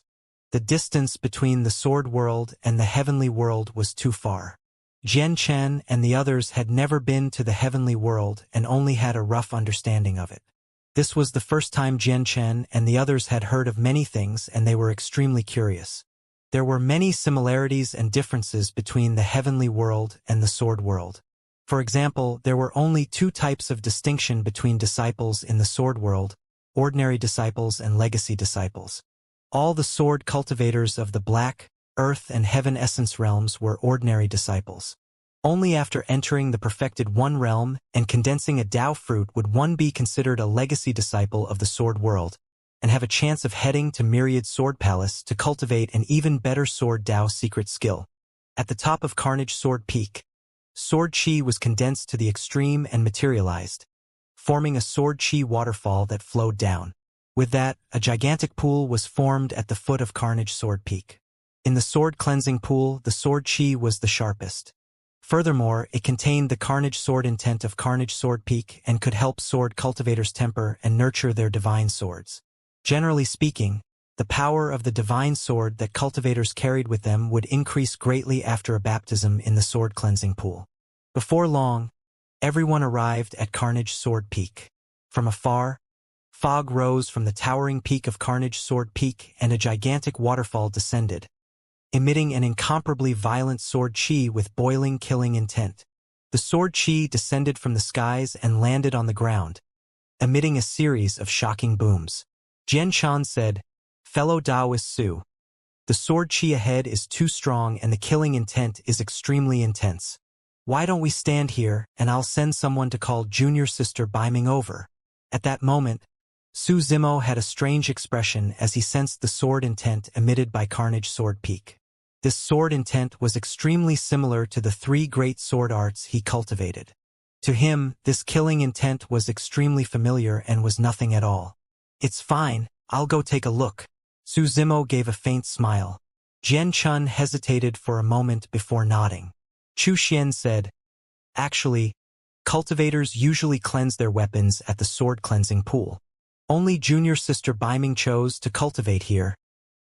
The distance between the sword world and the heavenly world was too far. Jian Chen and the others had never been to the heavenly world and only had a rough understanding of it. This was the first time Jian Chen and the others had heard of many things, and they were extremely curious. There were many similarities and differences between the heavenly world and the sword world. For example, there were only two types of distinction between disciples in the sword world: ordinary disciples and legacy disciples. All the sword cultivators of the black, earth and heaven essence realms were ordinary disciples. Only after entering the perfected one realm and condensing a Dao fruit would one be considered a legacy disciple of the sword world, and have a chance of heading to Myriad Sword Palace to cultivate an even better sword Dao secret skill. At the top of Carnage Sword Peak, sword chi was condensed to the extreme and materialized, forming a sword chi waterfall that flowed down. With that, a gigantic pool was formed at the foot of Carnage Sword Peak. In the sword cleansing pool, the sword chi was the sharpest. Furthermore, it contained the Carnage Sword intent of Carnage Sword Peak and could help sword cultivators temper and nurture their divine swords. Generally speaking, the power of the divine sword that cultivators carried with them would increase greatly after a baptism in the sword cleansing pool. Before long, everyone arrived at Carnage Sword Peak. From afar, fog rose from the towering peak of Carnage Sword Peak and a gigantic waterfall descended, emitting an incomparably violent sword chi with boiling, killing intent. The sword chi descended from the skies and landed on the ground, emitting a series of shocking booms. Jian Shan said, Fellow Taoist Su, the sword chi ahead is too strong and the killing intent is extremely intense. Why don't we stand here and I'll send someone to call junior sister Baiming over? At that moment, Su Zimo had a strange expression as he sensed the sword intent emitted by Carnage Sword Peak. This sword intent was extremely similar to the three great sword arts he cultivated. To him, this killing intent was extremely familiar and was nothing at all. It's fine, I'll go take a look. Su Zimo gave a faint smile. Jian Chun hesitated for a moment before nodding. Chu Xian said, Actually, cultivators usually cleanse their weapons at the sword cleansing pool. Only junior sister Baiming chose to cultivate here,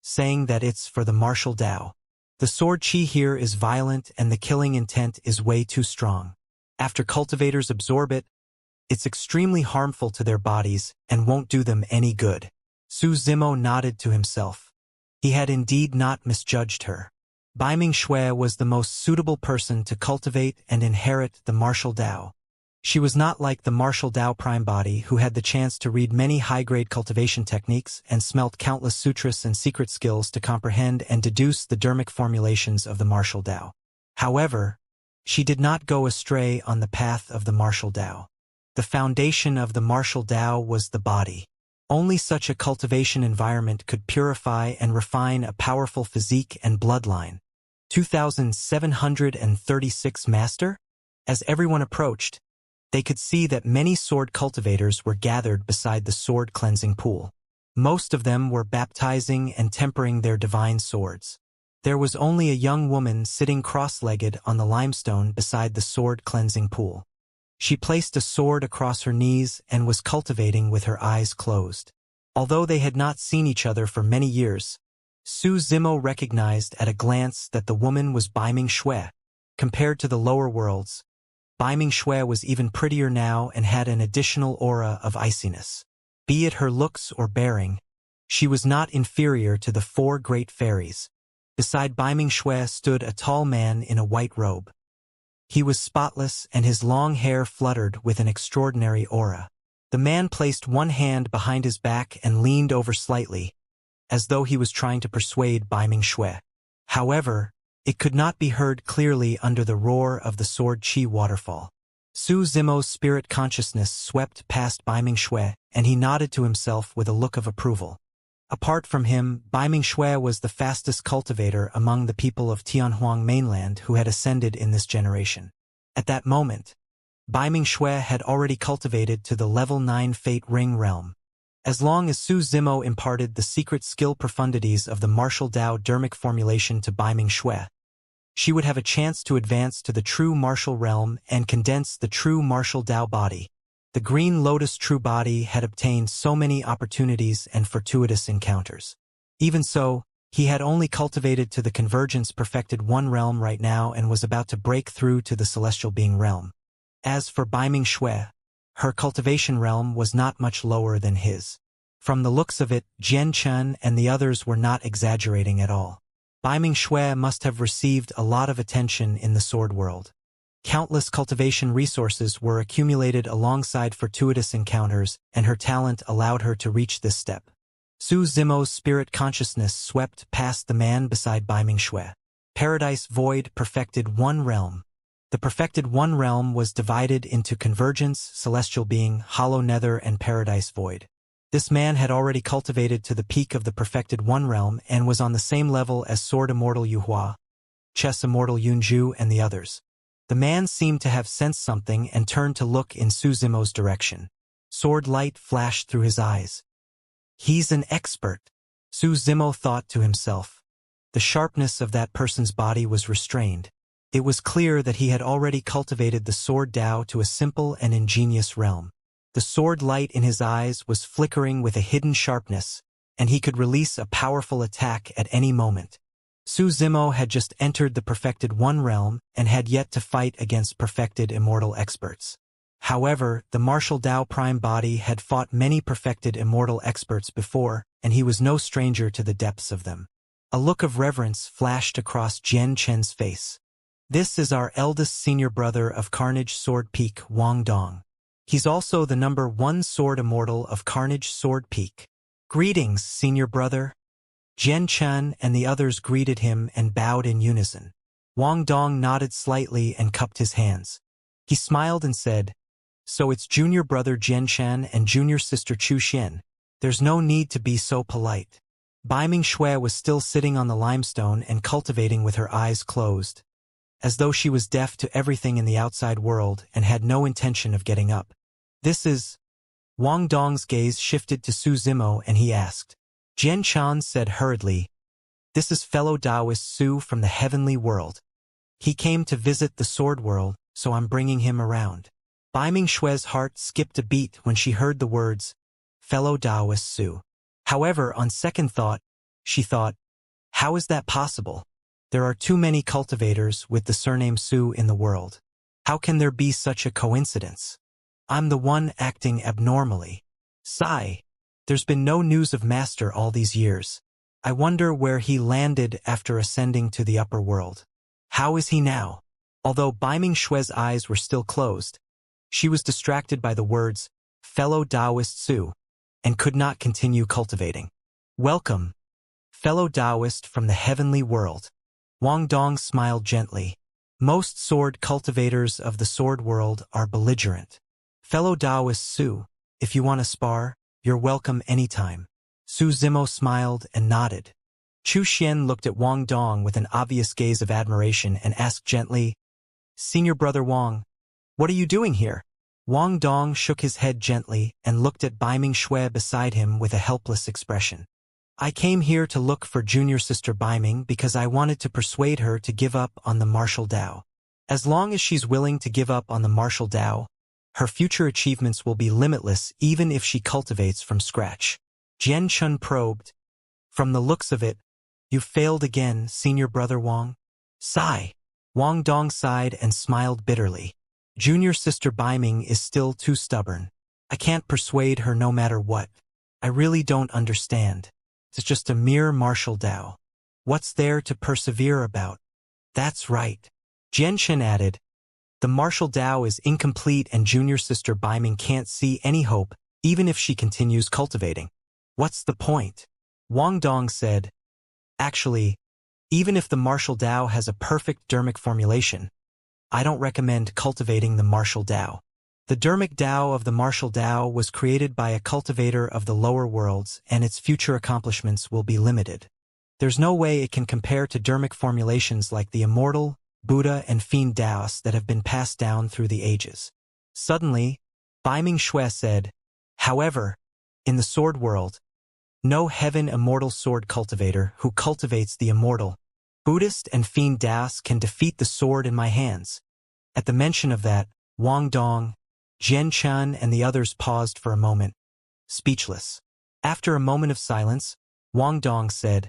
saying that it's for the martial Dao. The sword chi here is violent and the killing intent is way too strong. After cultivators absorb it, it's extremely harmful to their bodies and won't do them any good. Su Zimo nodded to himself. He had indeed not misjudged her. Baiming Shui was the most suitable person to cultivate and inherit the martial Dao. She was not like the martial Dao prime body who had the chance to read many high-grade cultivation techniques and smelt countless sutras and secret skills to comprehend and deduce the dharmic formulations of the martial Dao. However, she did not go astray on the path of the martial Dao. The foundation of the martial Dao was the body. Only such a cultivation environment could purify and refine a powerful physique and bloodline. 2736 Master? As everyone approached, they could see that many sword cultivators were gathered beside the sword cleansing pool. Most of them were baptizing and tempering their divine swords. There was only a young woman sitting cross-legged on the limestone beside the sword cleansing pool. She placed a sword across her knees and was cultivating with her eyes closed. Although they had not seen each other for many years, Su Zimo recognized at a glance that the woman was Baiming Shui. Compared to the lower worlds, Baiming Shui was even prettier now and had an additional aura of iciness. Be it her looks or bearing, she was not inferior to the four great fairies. Beside Baiming Shui stood a tall man in a white robe. He was spotless and his long hair fluttered with an extraordinary aura. The man placed one hand behind his back and leaned over slightly, as though he was trying to persuade Baiming Shui. However, it could not be heard clearly under the roar of the sword chi waterfall. Su Zimo's spirit consciousness swept past Baiming Shui, and he nodded to himself with a look of approval. Apart from him, Baiming Shui was the fastest cultivator among the people of Tianhuang mainland who had ascended in this generation. At that moment, Baiming Shui had already cultivated to the level 9 Fate Ring realm. As long as Su Zimo imparted the secret skill profundities of the martial Dao dermic formulation to Baiming Shui, she would have a chance to advance to the true martial realm and condense the true martial Dao body. The Green Lotus true body had obtained so many opportunities and fortuitous encounters. Even so, he had only cultivated to the Convergence Perfected One realm right now and was about to break through to the Celestial Being realm. As for Baiming Shui, her cultivation realm was not much lower than his. From the looks of it, Jian Chun and the others were not exaggerating at all. Baiming Shui must have received a lot of attention in the sword world. Countless cultivation resources were accumulated alongside fortuitous encounters, and her talent allowed her to reach this step. Su Zimo's spirit consciousness swept past the man beside Baiming Shui. Paradise Void Perfected One Realm. The Perfected One realm was divided into Convergence, Celestial Being, Hollow Nether, and Paradise Void. This man had already cultivated to the peak of the Perfected One realm and was on the same level as Sword Immortal Yuhua, Chess Immortal Yunju, and the others. The man seemed to have sensed something and turned to look in Su Zimo's direction. Sword light flashed through his eyes. He's an expert, Su Zimo thought to himself. The sharpness of that person's body was restrained. It was clear that he had already cultivated the sword Dao to a simple and ingenious realm. The sword light in his eyes was flickering with a hidden sharpness, and he could release a powerful attack at any moment. Su Zimo had just entered the Perfected One realm and had yet to fight against perfected immortal experts. However, the martial Dao Prime body had fought many perfected immortal experts before, and he was no stranger to the depths of them. A look of reverence flashed across Jian Chen's face. This is our eldest senior brother of Carnage Sword Peak, Wang Dong. He's also the number 1 sword immortal of Carnage Sword Peak. Greetings, senior brother. Jian Chen and the others greeted him and bowed in unison. Wang Dong nodded slightly and cupped his hands. He smiled and said, "So it's junior brother Jian Chen and junior sister Chu Xian. There's no need to be so polite." Baiming Shui was still sitting on the limestone and cultivating with her eyes closed, as though she was deaf to everything in the outside world and had no intention of getting up. "This is..." Wang Dong's gaze shifted to Su Zimo and he asked. Jian Chan said hurriedly, "This is fellow Taoist Su from the heavenly world. He came to visit the sword world, so I'm bringing him around." Baiming Shui's heart skipped a beat when she heard the words, fellow Taoist Su. However, on second thought, she thought, how is that possible? There are too many cultivators with the surname Su in the world. How can there be such a coincidence? I'm the one acting abnormally. Sigh. There's been no news of Master all these years. I wonder where he landed after ascending to the upper world. How is he now? Although Baiming Shui's eyes were still closed, she was distracted by the words, fellow Taoist Su, and could not continue cultivating. Welcome, fellow Taoist from the heavenly world. Wang Dong smiled gently. Most sword cultivators of the sword world are belligerent. Fellow Taoist Su, if you want to spar, you're welcome anytime. Su Zimo smiled and nodded. Chu Xian looked at Wang Dong with an obvious gaze of admiration and asked gently, Senior Brother Wang, what are you doing here? Wang Dong shook his head gently and looked at Baiming Shui beside him with a helpless expression. I came here to look for junior sister Baiming because I wanted to persuade her to give up on the martial Dao. As long as she's willing to give up on the martial Dao, her future achievements will be limitless even if she cultivates from scratch. Jian Chun probed. From the looks of it, you've failed again, Senior Brother Wang. Sigh. Wang Dong sighed and smiled bitterly. Junior sister Baiming is still too stubborn. I can't persuade her no matter what. I really don't understand. It's just a mere martial Dao. What's there to persevere about? That's right. Jian Chen added, the martial Dao is incomplete and junior sister Baiming can't see any hope, even if she continues cultivating. What's the point? Wang Dong said, actually, even if the martial Dao has a perfect dermic formulation, I don't recommend cultivating the martial Dao. The dermic Dao of the martial Dao was created by a cultivator of the lower worlds and its future accomplishments will be limited. There's no way it can compare to dermic formulations like the Immortal, Buddha and Fiend Daos that have been passed down through the ages. Suddenly, Baiming Shui said, however, in the sword world, no heaven immortal sword cultivator who cultivates the immortal, Buddhist and Fiend Daos can defeat the sword in my hands. At the mention of that, Wang Dong, Jian Chun and the others paused for a moment, speechless. After a moment of silence, Wang Dong said,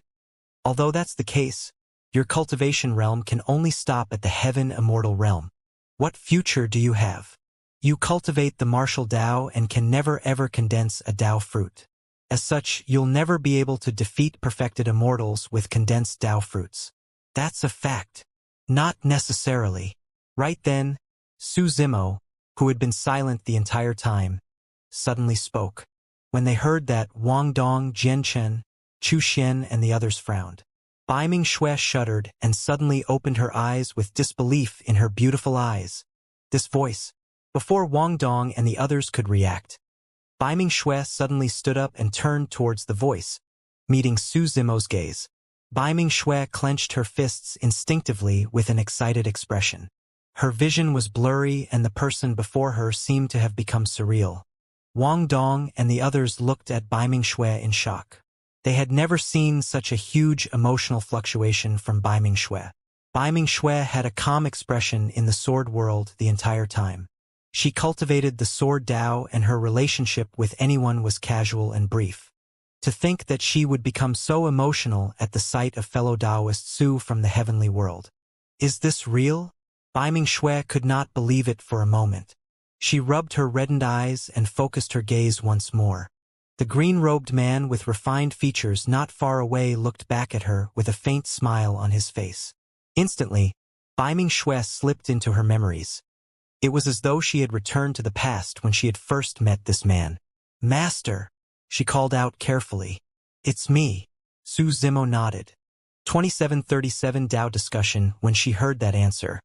although that's the case, your cultivation realm can only stop at the heaven immortal realm. What future do you have? You cultivate the martial Dao and can never ever condense a Dao fruit. As such, you'll never be able to defeat perfected immortals with condensed Dao fruits. That's a fact. Not necessarily. Right then, Su Zimo, who had been silent the entire time, suddenly spoke. When they heard that, Wang Dong, Jian Chen, Chu Xian and the others frowned. Baiming Shui shuddered and suddenly opened her eyes with disbelief in her beautiful eyes. This voice. Before Wang Dong and the others could react, Baiming Shui suddenly stood up and turned towards the voice, meeting Su Zimo's gaze. Baiming Shui clenched her fists instinctively with an excited expression. Her vision was blurry and the person before her seemed to have become surreal. Wang Dong and the others looked at Baiming Shui in shock. They had never seen such a huge emotional fluctuation from Baiming Shui. Baiming Shui had a calm expression in the sword world the entire time. She cultivated the sword Dao and her relationship with anyone was casual and brief. To think that she would become so emotional at the sight of fellow Taoist Su from the heavenly world. Is this real? Baiming Shui could not believe it for a moment. She rubbed her reddened eyes and focused her gaze once more. The green-robed man with refined features not far away looked back at her with a faint smile on his face. Instantly, Baiming Shui slipped into her memories. It was as though she had returned to the past when she had first met this man. Master, she called out carefully. It's me. Su Zimo nodded. 2737 Dao discussion. When she heard that answer,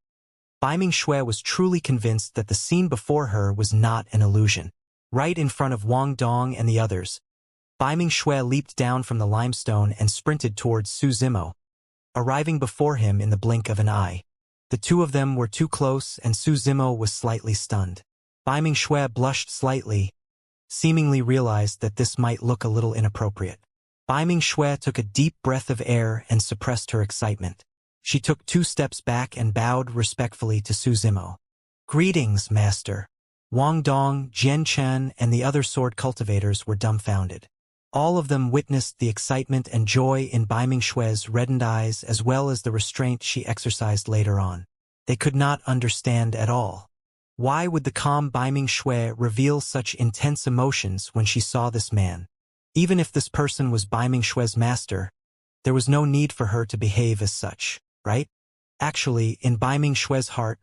Baiming Shui was truly convinced that the scene before her was not an illusion. Right in front of Wang Dong and the others, Baiming Shui leaped down from the limestone and sprinted towards Su Zimo, arriving before him in the blink of an eye. The two of them were too close and Su Zimo was slightly stunned. Baiming Shui blushed slightly, seemingly realized that this might look a little inappropriate. Baiming Shui took a deep breath of air and suppressed her excitement. She took 2 steps back and bowed respectfully to Su Zimo. Greetings, Master. Wang Dong, Jian Chen, and the other sword cultivators were dumbfounded. All of them witnessed the excitement and joy in Baiming Shui's reddened eyes as well as the restraint she exercised later on. They could not understand at all. Why would the calm Baiming Shui reveal such intense emotions when she saw this man? Even if this person was Baiming Shui's master, there was no need for her to behave as such, right? Actually, in Baiming Shui's heart,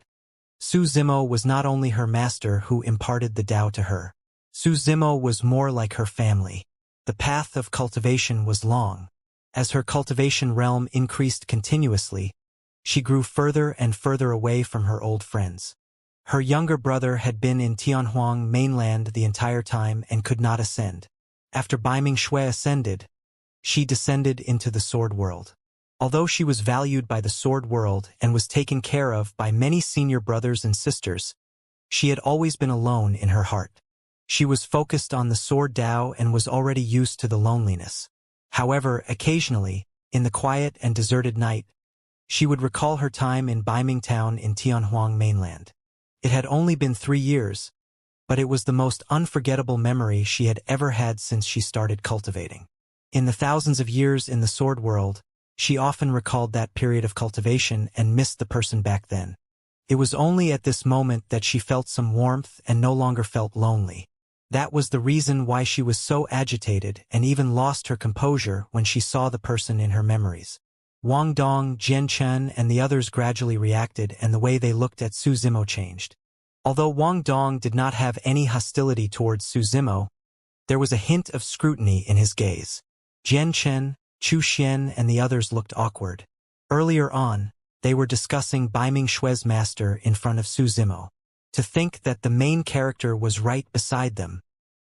Su Zimo was not only her master who imparted the Tao to her. Su Zimo was more like her family. The path of cultivation was long. As her cultivation realm increased continuously, she grew further and further away from her old friends. Her younger brother had been in Tianhuang mainland the entire time and could not ascend. After Baiming Shui ascended, she descended into the sword world. Although she was valued by the sword world and was taken care of by many senior brothers and sisters, she had always been alone in her heart. She was focused on the sword Dao and was already used to the loneliness. However, occasionally, in the quiet and deserted night, she would recall her time in Baiming Town in Tianhuang mainland. It had only been 3 years, but it was the most unforgettable memory she had ever had since she started cultivating. In the thousands of years in the sword world, she often recalled that period of cultivation and missed the person back then. It was only at this moment that she felt some warmth and no longer felt lonely. That was the reason why she was so agitated and even lost her composure when she saw the person in her memories. Wang Dong, Jian Chen, and the others gradually reacted, and the way they looked at Su Zimo changed. Although Wang Dong did not have any hostility towards Su Zimo, there was a hint of scrutiny in his gaze. Jian Chen, Chu Xian, and the others looked awkward. Earlier on, they were discussing Baiming Shui's master in front of Su Zimo. To think that the main character was right beside them.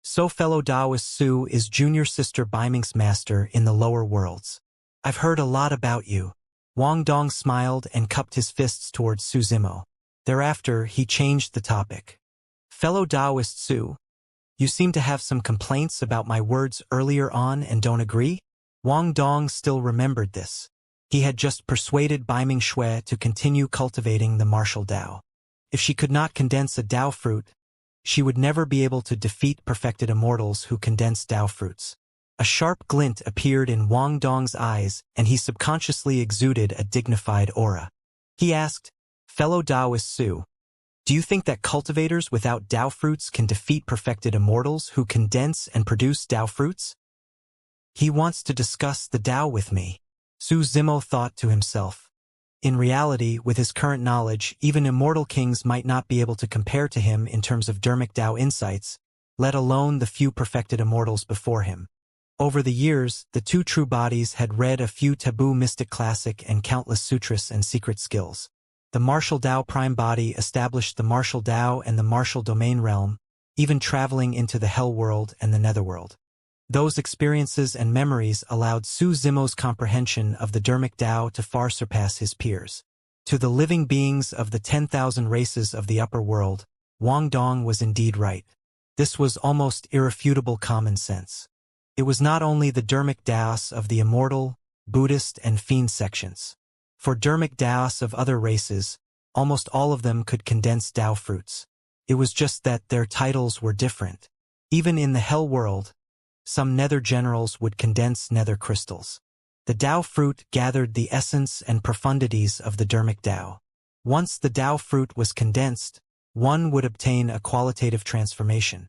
So fellow Taoist Su is junior sister Baiming's master in the lower worlds. I've heard a lot about you. Wang Dong smiled and cupped his fists towards Su Zimo. Thereafter, he changed the topic. Fellow Taoist Su, you seem to have some complaints about my words earlier on and don't agree? Wang Dong still remembered this. He had just persuaded Baiming Shui to continue cultivating the martial Dao. If she could not condense a Dao fruit, she would never be able to defeat perfected immortals who condense Dao fruits. A sharp glint appeared in Wang Dong's eyes, and he subconsciously exuded a dignified aura. He asked, fellow Taoist Su, do you think that cultivators without Dao fruits can defeat perfected immortals who condense and produce Dao fruits? He wants to discuss the Dao with me, Su Zimo thought to himself. In reality, with his current knowledge, even immortal kings might not be able to compare to him in terms of dermic Dao insights, let alone the few perfected immortals before him. Over the years, the two true bodies had read a few taboo mystic classic and countless sutras and secret skills. The martial Dao prime body established the martial Dao and the martial domain realm, even traveling into the hell world and the netherworld. Those experiences and memories allowed Su Zimo's comprehension of the dermic Dao to far surpass his peers. To the living beings of the 10,000 races of the upper world, Wang Dong was indeed right. This was almost irrefutable common sense. It was not only the dermic Daos of the immortal, Buddhist, and fiend sections. For dermic Daos of other races, almost all of them could condense Dao fruits. It was just that their titles were different. Even in the hell world, some nether generals would condense nether crystals. The Dao fruit gathered the essence and profundities of the dermic Dao. Once the Dao fruit was condensed, one would obtain a qualitative transformation.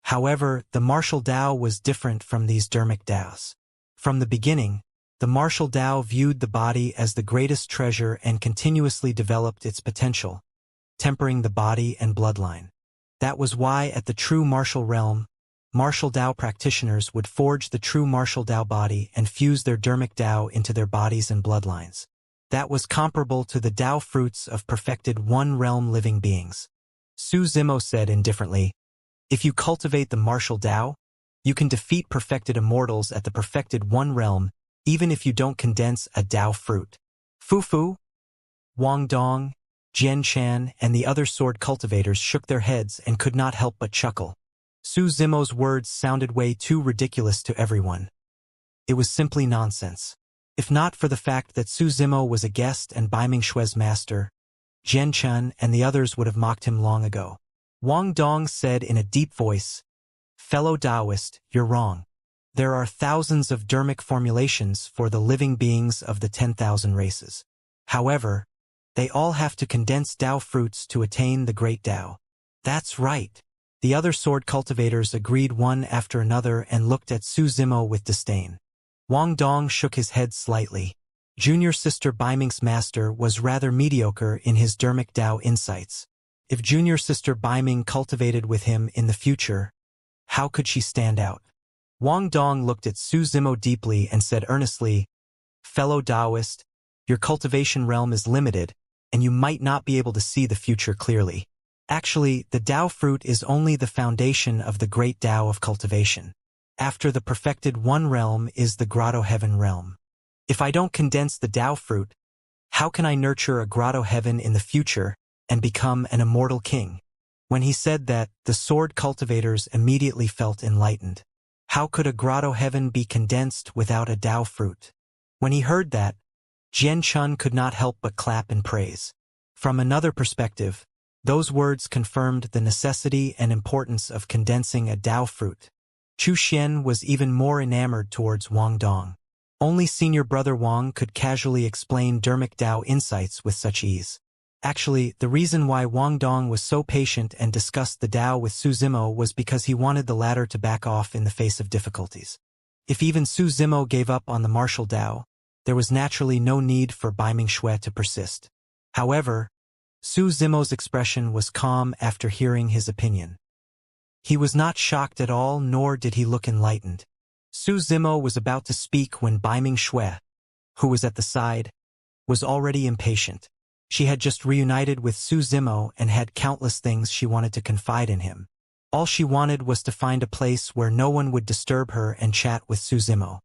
However, the martial Dao was different from these dermic Daos. From the beginning, the martial Dao viewed the body as the greatest treasure and continuously developed its potential, tempering the body and bloodline. That was why at the true martial realm, martial Dao practitioners would forge the true martial Dao body and fuse their dermic Dao into their bodies and bloodlines. That was comparable to the Dao fruits of perfected one-realm living beings. Su Zimo said indifferently, if you cultivate the martial Dao, you can defeat perfected immortals at the perfected one realm, even if you don't condense a Dao fruit. Fu, Wang Dong, Jian Chan, and the other sword cultivators shook their heads and could not help but chuckle. Su Zimo's words sounded way too ridiculous to everyone. It was simply nonsense. If not for the fact that Su Zimo was a guest and Baiming Shui's master, Jian Chen and the others would have mocked him long ago. Wang Dong said in a deep voice, fellow Taoist, you're wrong. There are thousands of dermic formulations for the living beings of the 10,000 races. However, they all have to condense Dao fruits to attain the great Dao. That's right. The other sword cultivators agreed one after another and looked at Su Zimo with disdain. Wang Dong shook his head slightly. Junior sister Baiming's master was rather mediocre in his dermic Dao insights. If junior sister Baiming cultivated with him in the future, how could she stand out? Wang Dong looked at Su Zimo deeply and said earnestly, fellow Taoist, your cultivation realm is limited, and you might not be able to see the future clearly. Actually, the Tao fruit is only the foundation of the great Tao of cultivation. After the perfected one realm is the grotto heaven realm. If I don't condense the Tao fruit, how can I nurture a grotto heaven in the future and become an immortal king? When he said that, the sword cultivators immediately felt enlightened. How could a grotto heaven be condensed without a Tao fruit? When he heard that, Jian Chun could not help but clap in praise. From another perspective, those words confirmed the necessity and importance of condensing a Tao fruit. Chu Xian was even more enamored towards Wang Dong. Only senior brother Wang could casually explain Dermic Tao insights with such ease. Actually, the reason why Wang Dong was so patient and discussed the Tao with Su Zimo was because he wanted the latter to back off in the face of difficulties. If even Su Zimo gave up on the martial Tao, there was naturally no need for Bai Mingxue to persist. However, Su Zimo's expression was calm after hearing his opinion. He was not shocked at all, nor did he look enlightened. Su Zimo was about to speak when Bai Mingxue, who was at the side, was already impatient. She had just reunited with Su Zimo and had countless things she wanted to confide in him. All she wanted was to find a place where no one would disturb her and chat with Su Zimo.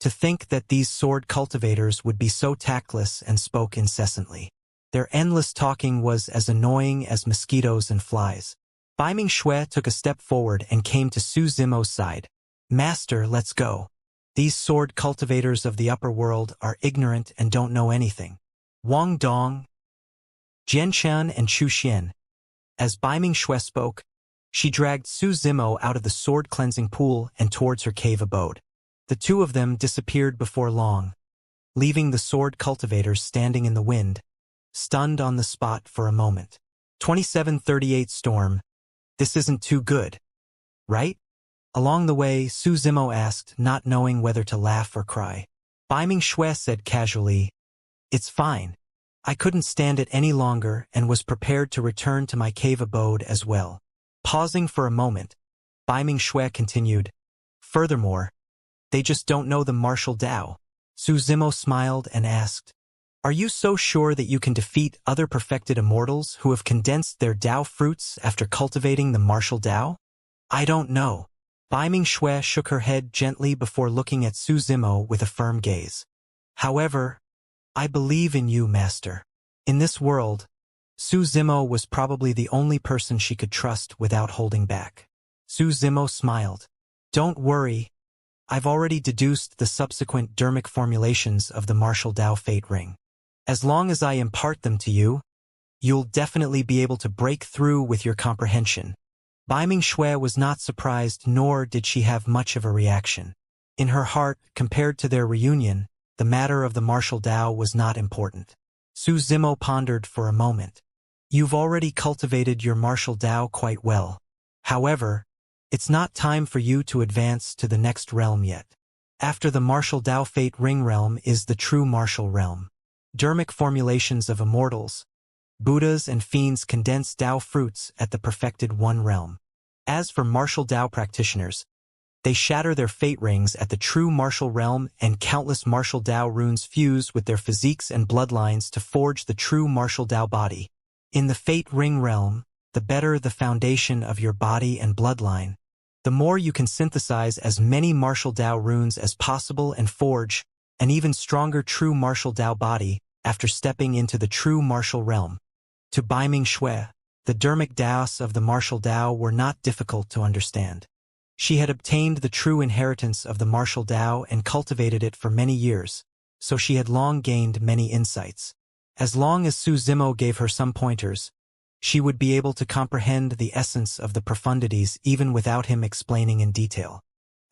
To think that these sword cultivators would be so tactless and spoke incessantly. Their endless talking was as annoying as mosquitoes and flies. Bai Mingxue took a step forward and came to Su Zimo's side. "Master, let's go. These sword cultivators of the upper world are ignorant and don't know anything." Wang Dong, Jianshan and Chu Xian. As Bai Mingxue spoke, she dragged Su Zimo out of the sword-cleansing pool and towards her cave abode. The two of them disappeared before long, leaving the sword cultivators standing in the wind, stunned on the spot for a moment. 2738 Storm. This isn't too good, right? Along the way, Su Zimo asked, not knowing whether to laugh or cry. Bai Mingxue said casually, "It's fine. I couldn't stand it any longer and was prepared to return to my cave abode as well." Pausing for a moment, Bai Mingxue continued, "Furthermore, they just don't know the martial Tao." Su Zimo smiled and asked, "Are you so sure that you can defeat other perfected immortals who have condensed their Tao fruits after cultivating the martial Tao?" "I don't know." Bai Mingxue shook her head gently before looking at Su Zimo with a firm gaze. "However, I believe in you, Master." In this world, Su Zimo was probably the only person she could trust without holding back. Su Zimo smiled. "Don't worry. I've already deduced the subsequent dermic formulations of the martial Tao Fate Ring. As long as I impart them to you, you'll definitely be able to break through with your comprehension." Bai Mingxue was not surprised, nor did she have much of a reaction. In her heart, compared to their reunion, the matter of the martial Tao was not important. Su Zimo pondered for a moment. "You've already cultivated your martial Tao quite well. However, it's not time for you to advance to the next realm yet. After the martial Tao Fate Ring realm is the true martial realm. Dermic formulations of immortals, Buddhas and fiends condense Tao fruits at the perfected one realm. As for martial Tao practitioners, they shatter their fate rings at the true martial realm, and countless martial Tao runes fuse with their physiques and bloodlines to forge the true martial Tao body. In the fate ring realm, the better the foundation of your body and bloodline, the more you can synthesize as many martial Tao runes as possible and forge an even stronger true martial Tao body after stepping into the true martial realm." To Bai Mingxue, the dermic Taos of the martial Tao were not difficult to understand. She had obtained the true inheritance of the martial Tao and cultivated it for many years, so she had long gained many insights. As long as Su Zimo gave her some pointers, she would be able to comprehend the essence of the profundities even without him explaining in detail.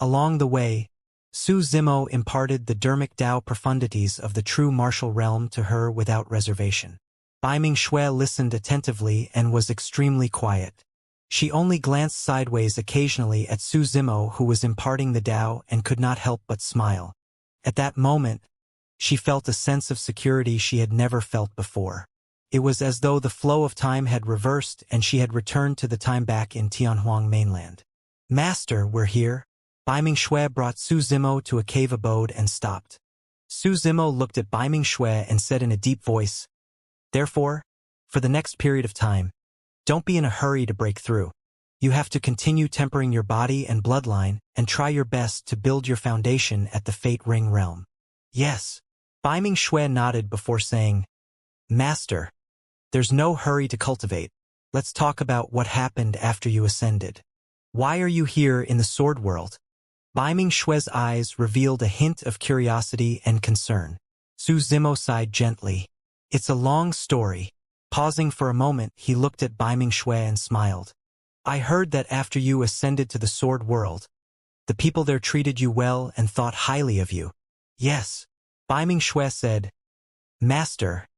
Along the way, Su Zimo imparted the dermic Tao profundities of the true martial realm to her without reservation. Bai Mingxue listened attentively and was extremely quiet. She only glanced sideways occasionally at Su Zimo, who was imparting the Tao, and could not help but smile. At that moment, she felt a sense of security she had never felt before. It was as though the flow of time had reversed and she had returned to the time back in Tianhuang mainland. "Master, we're here." Bai Mingxue brought Su Zimo to a cave abode and stopped. Su Zimo looked at Bai Mingxue and said in a deep voice, "Therefore, for the next period of time, Don't be in a hurry to break through. You have to continue tempering your body and bloodline and try your best to build your foundation at the Fate Ring realm. Yes. Baiming Shui nodded before saying, Master, there's no hurry to cultivate. Let's talk about what happened after you ascended. Why are you here in the sword world? Baiming Shui's eyes revealed a hint of curiosity and concern. Su Zimo sighed gently. It's a long story. Pausing for a moment, he looked at Baiming Shui and smiled. I heard that after you ascended to the sword world, the people there treated you well and thought highly of you. Yes. Baiming Shui said, Master,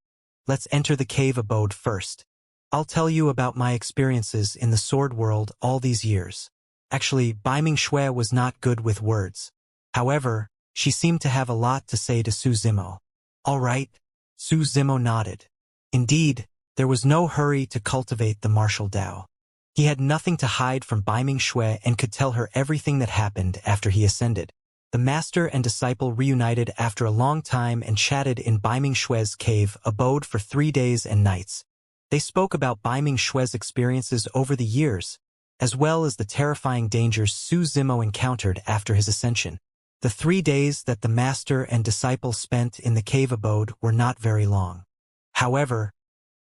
let's enter the cave abode first. I'll tell you about my experiences in the sword world all these years. Actually, Baiming Shui was not good with words. However, she seemed to have a lot to say to Su Zimo. All right. Su Zimo nodded. Indeed, there was no hurry to cultivate the martial Tao. He had nothing to hide from Baiming Shui and could tell her everything that happened after he ascended. The master and disciple reunited after a long time and chatted in Baiming Shui's cave abode for 3 days and nights. They spoke about Baiming Shui's experiences over the years, as well as the terrifying dangers Su Zimo encountered after his ascension. The 3 days that the master and disciple spent in the cave abode were not very long. However,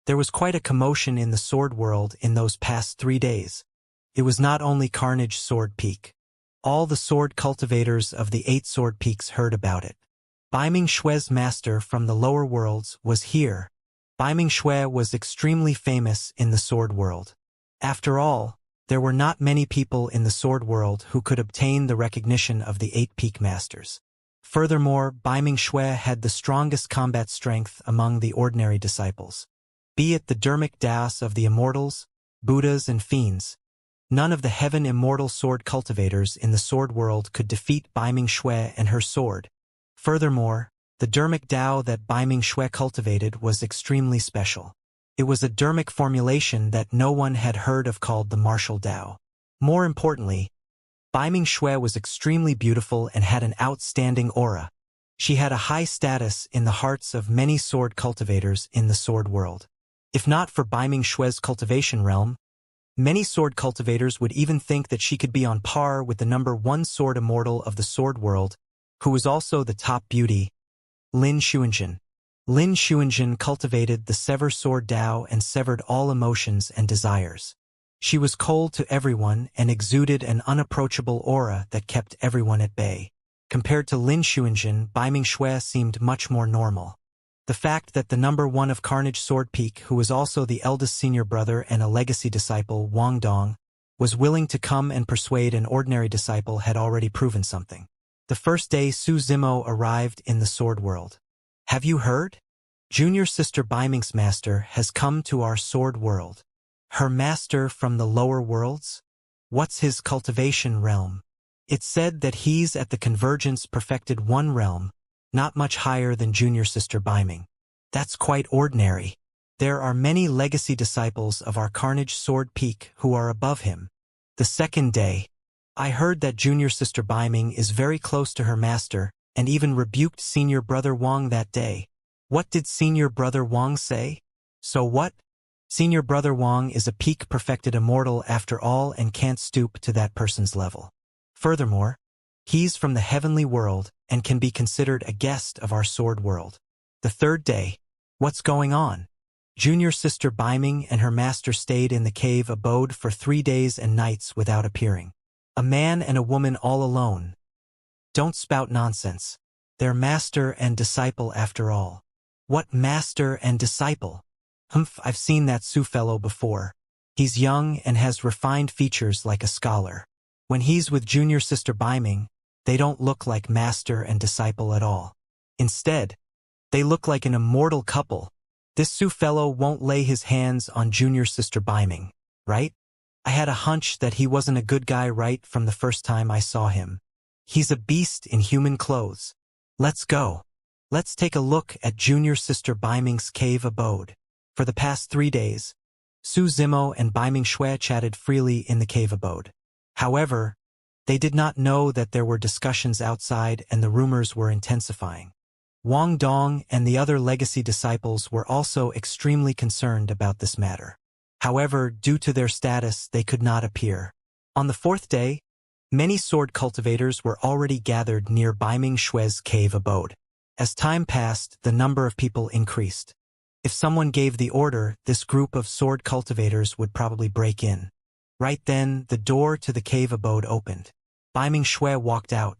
there was quite a commotion in the sword world in those past 3 days. It was not only Carnage Sword Peak. All the sword cultivators of the 8 sword peaks heard about it. Baiming Shui's master from the lower worlds was here. Baiming Shui was extremely famous in the sword world. After all, there were not many people in the sword world who could obtain the recognition of the 8 peak masters. Furthermore, Baiming Shui had the strongest combat strength among the ordinary disciples. Be it the dermic Daos of the Immortals, Buddhas and Fiends, none of the heaven immortal sword cultivators in the sword world could defeat Baiming Shui and her sword. Furthermore, the dermic Tao that Baiming Shui cultivated was extremely special. It was a dermic formulation that no one had heard of called the martial Tao. More importantly, Baiming Shui was extremely beautiful and had an outstanding aura. She had a high status in the hearts of many sword cultivators in the sword world. If not for Baiming Shui's cultivation realm, many sword cultivators would even think that she could be on par with the #1 sword immortal of the sword world, who was also the top beauty, Lin Xuanjin. Lin Xuanjin cultivated the Sever Sword Tao and severed all emotions and desires. She was cold to everyone and exuded an unapproachable aura that kept everyone at bay. Compared to Lin Xuanjin, Baiming Shui seemed much more normal. The fact that the #1 of Carnage Sword Peak, who was also the eldest senior brother and a legacy disciple, Wang Dong, was willing to come and persuade an ordinary disciple had already proven something. The first day Su Zimo arrived in the sword world. Have you heard? Junior sister Baiming's master has come to our sword world. Her master from the lower worlds? What's his cultivation realm? It's said that he's at the Convergence Perfected 1 realm, not much higher than junior sister Baiming. That's quite ordinary. There are many legacy disciples of our Carnage Sword Peak who are above him. The second day, I heard that junior sister Baiming is very close to her master and even rebuked senior brother Wang that day. What did senior brother Wang say? So what? Senior brother Wang is a peak perfected immortal after all and can't stoop to that person's level. Furthermore, he's from the heavenly world and can be considered a guest of our sword world. The third day, what's going on? Junior sister Baiming and her master stayed in the cave abode for 3 days and nights without appearing. A man and a woman all alone. Don't spout nonsense. They're master and disciple after all. What master and disciple? I've seen that Su fellow before. He's young and has refined features like a scholar. When he's with junior sister Baiming, they don't look like master and disciple at all. Instead, they look like an immortal couple. This Su fellow won't lay his hands on junior sister Baiming, right? I had a hunch that he wasn't a good guy right from the first time I saw him. He's a beast in human clothes. Let's go. Let's take a look at junior sister Baiming's cave abode. For the past 3 days, Su Zimo and Baiming Shui chatted freely in the cave abode. However, they did not know that there were discussions outside and the rumors were intensifying. Wang Dong and the other legacy disciples were also extremely concerned about this matter. However, due to their status, they could not appear. On the fourth day, many sword cultivators were already gathered near Baiming Xue's cave abode. As time passed, the number of people increased. If someone gave the order, this group of sword cultivators would probably break in. Right then, the door to the cave abode opened. Baiming Xue walked out.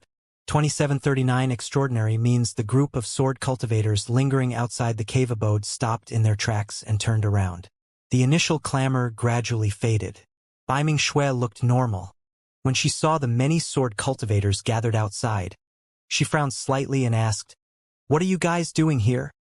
2739 Extraordinary means the group of sword cultivators lingering outside the cave abode stopped in their tracks and turned around. The initial clamor gradually faded. Baiming Xue looked normal. When she saw the many sword cultivators gathered outside, she frowned slightly and asked, "What are you guys doing here?"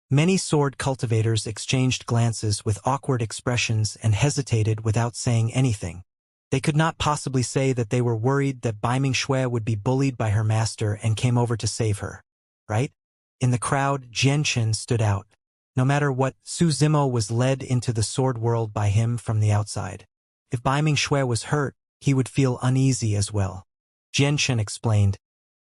Many sword cultivators exchanged glances with awkward expressions and hesitated without saying anything. They could not possibly say that they were worried that Baiming Xue would be bullied by her master and came over to save her. Right? In the crowd, Jianchen stood out. No matter what, Su Zimo was led into the sword world by him from the outside. If Baiming Xue was hurt, he would feel uneasy as well. Jianchen explained,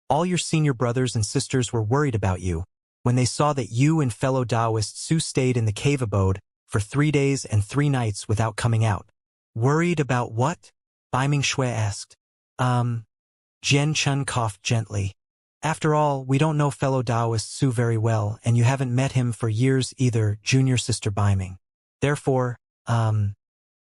"All your senior brothers and sisters were worried about you when they saw that you and fellow Taoist Su stayed in the cave abode for 3 days and 3 nights without coming out." "Worried about what?" Baiming Xue asked. Jianchen coughed gently. "After all, we don't know fellow Taoist Su very well, and you haven't met him for years either, junior sister Baiming. Therefore,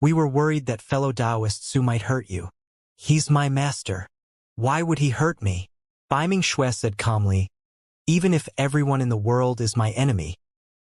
we were worried that fellow Taoist Su might hurt you." "He's my master. Why would he hurt me?" Baiming Xue said calmly, "Even if everyone in the world is my enemy,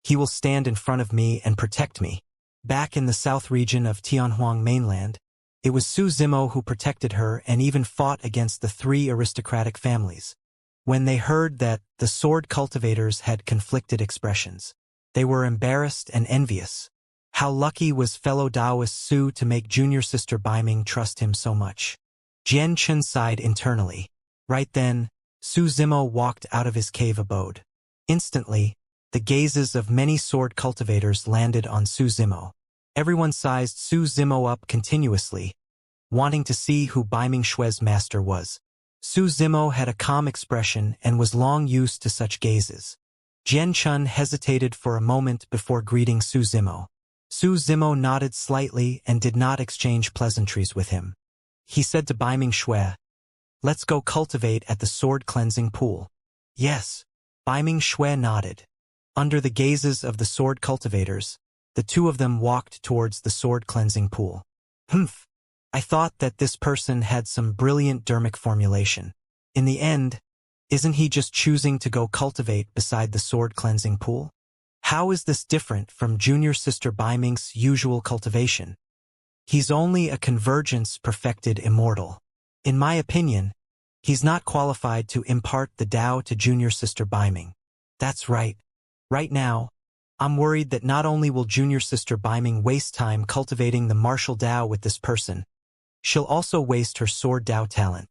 he will stand in front of me and protect me." Back in the south region of Tianhuang mainland, it was Su Zimo who protected her and even fought against the 3 aristocratic families. When they heard that the sword cultivators had conflicted expressions, they were embarrassed and envious. How lucky was fellow Taoist Su to make junior sister Baiming trust him so much. Jianchen sighed internally. Right then, Su Zimo walked out of his cave abode. Instantly, the gazes of many sword cultivators landed on Su Zimo. Everyone sized Su Zimo up continuously, wanting to see who Baiming Xue's master was. Su Zimo had a calm expression and was long used to such gazes. Jianchen hesitated for a moment before greeting Su Zimo. Su Zimo nodded slightly and did not exchange pleasantries with him. He said to Baiming Xue, "Let's go cultivate at the sword cleansing pool." "Yes." Baiming Xue nodded. Under the gazes of the sword cultivators, the 2 of them walked towards the sword cleansing pool. "Humph. I thought that this person had some brilliant dermic formulation. In the end, isn't he just choosing to go cultivate beside the sword cleansing pool? How is this different from junior sister Baiming's usual cultivation? He's only a convergence perfected immortal. In my opinion, he's not qualified to impart the Tao to junior sister Baiming." "That's right. Right now, I'm worried that not only will junior sister Baiming waste time cultivating the martial Tao with this person, she'll also waste her sword Tao talent.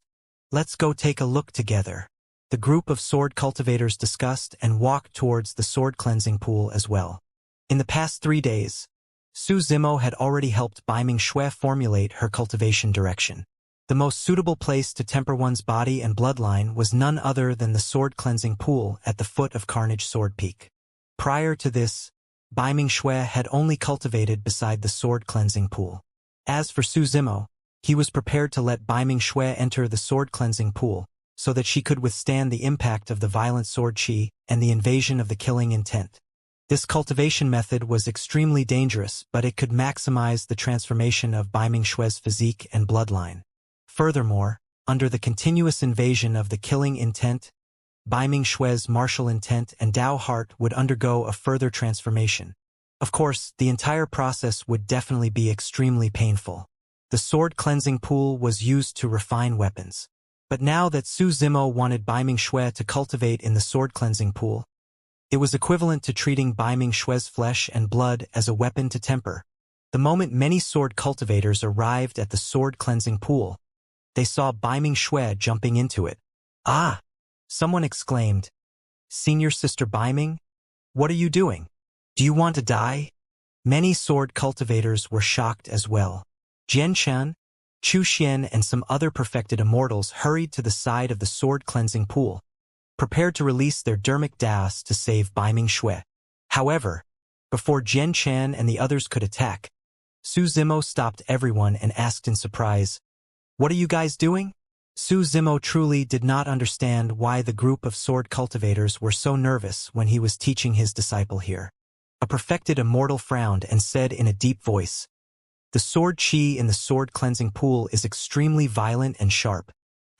Let's go take a look together." The group of sword cultivators discussed and walked towards the sword cleansing pool as well. In the past 3 days, Su Zimo had already helped Baiming Xue formulate her cultivation direction. The most suitable place to temper one's body and bloodline was none other than the sword cleansing pool at the foot of Carnage Sword Peak. Prior to this, Baiming Xue had only cultivated beside the sword cleansing pool. As for Su Zimo, he was prepared to let Baiming Xue enter the sword cleansing pool so that she could withstand the impact of the violent sword chi and the invasion of the killing intent. This cultivation method was extremely dangerous, but it could maximize the transformation of Baiming Xue's physique and bloodline. Furthermore, under the continuous invasion of the killing intent, Baiming Xue's martial intent and Tao heart would undergo a further transformation. Of course, the entire process would definitely be extremely painful. The sword cleansing pool was used to refine weapons. But now that Su Zimo wanted Baiming Xue to cultivate in the sword cleansing pool, it was equivalent to treating Baiming Xue's flesh and blood as a weapon to temper. The moment many sword cultivators arrived at the sword cleansing pool, they saw Baiming Xue jumping into it. "Ah!" someone exclaimed. "Senior sister Baiming? What are you doing? Do you want to die?" Many sword cultivators were shocked as well. Jianshan, Chu Xian and some other perfected immortals hurried to the side of the sword cleansing pool, prepared to release their dermic das to save Baiming Xue. However, Before Jian Chan and the others could attack, Su Zimo stopped everyone and asked in surprise, "What are you guys doing?" Su Zimo truly did not understand why the group of sword cultivators were so nervous when he was teaching his disciple here. A perfected immortal frowned and said in a deep voice, "The sword chi in the sword cleansing pool is extremely violent and sharp.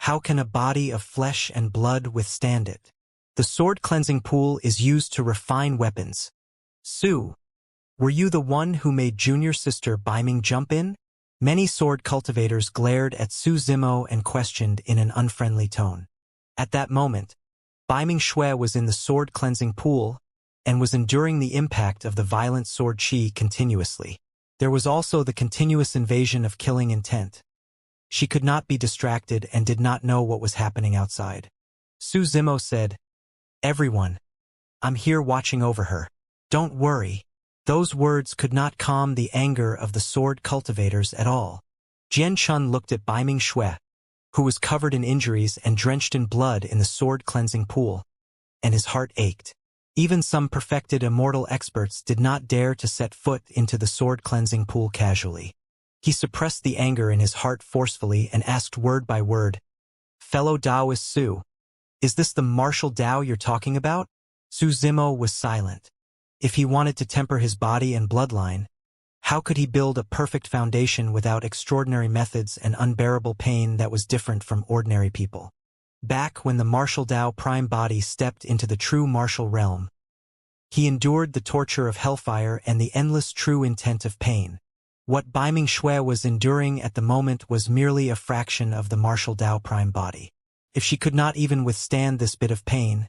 How can a body of flesh and blood withstand it? The sword cleansing pool is used to refine weapons. Su, were you the one who made junior sister Baiming jump in?" Many sword cultivators glared at Su Zimo and questioned in an unfriendly tone. At that moment, Baiming Xue was in the sword cleansing pool and was enduring the impact of the violent sword chi continuously. There was also the continuous invasion of killing intent. She could not be distracted and did not know what was happening outside. Su Zimo said, "Everyone, I'm here watching over her. Don't worry." Those words could not calm the anger of the sword cultivators at all. Jian Chun looked at Baiming Xue, who was covered in injuries and drenched in blood in the sword cleansing pool, and his heart ached. Even some perfected immortal experts did not dare to set foot into the sword cleansing pool casually. He suppressed the anger in his heart forcefully and asked word by word, "Fellow Taoist Su, is this the martial Tao you're talking about?" Su Zimo was silent. If he wanted to temper his body and bloodline, how could he build a perfect foundation without extraordinary methods and unbearable pain that was different from ordinary people? Back when the martial Tao prime body stepped into the true martial realm, he endured the torture of hellfire and the endless true intent of pain. What Baiming Xue was enduring at the moment was merely a fraction of the martial Tao prime body. If she could not even withstand this bit of pain,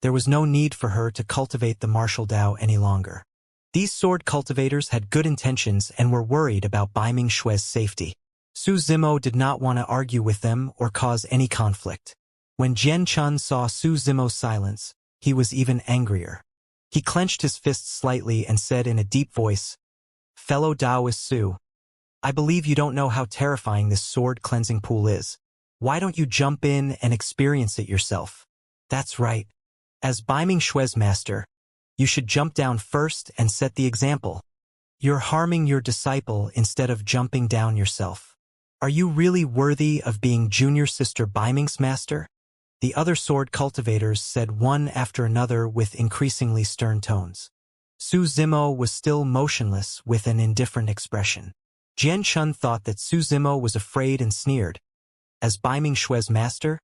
there was no need for her to cultivate the martial Tao any longer. These sword cultivators had good intentions and were worried about Baiming Xue's safety. Su Zimo did not want to argue with them or cause any conflict. When Jian Chun saw Su Zimo's silence, he was even angrier. He clenched his fists slightly and said in a deep voice, "Fellow Taoist Su, I believe you don't know how terrifying this sword cleansing pool is. Why don't you jump in and experience it yourself?" "That's right. As Baiming Xue's master, you should jump down first and set the example. You're harming your disciple instead of jumping down yourself. Are you really worthy of being junior sister Baiming's master?" The other sword cultivators said one after another with increasingly stern tones. Su Zimo was still motionless with an indifferent expression. Jian Chun thought that Su Zimo was afraid and sneered. "As Baiming Xue's master,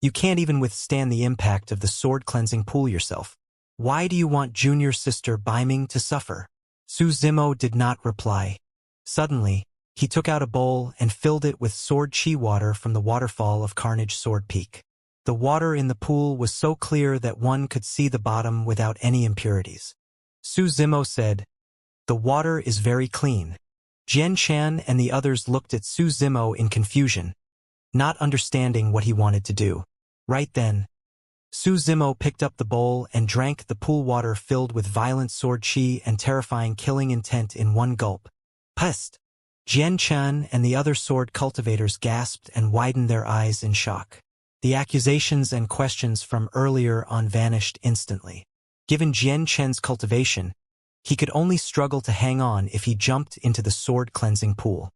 you can't even withstand the impact of the sword cleansing pool yourself. Why do you want junior sister Baiming to suffer?" Su Zimo did not reply. Suddenly, he took out a bowl and filled it with sword chi water from the waterfall of Carnage Sword Peak. The water in the pool was so clear that one could see the bottom without any impurities. Su Zimo said, "The water is very clean." Jian Chan and the others looked at Su Zimo in confusion, not understanding what he wanted to do. Right then, Su Zimo picked up the bowl and drank the pool water filled with violent sword chi and terrifying killing intent in one gulp. Pest! Jian Chan and the other sword cultivators gasped and widened their eyes in shock. The accusations and questions from earlier on vanished instantly. Given Jian Chen's cultivation, he could only struggle to hang on if he jumped into the sword cleansing pool.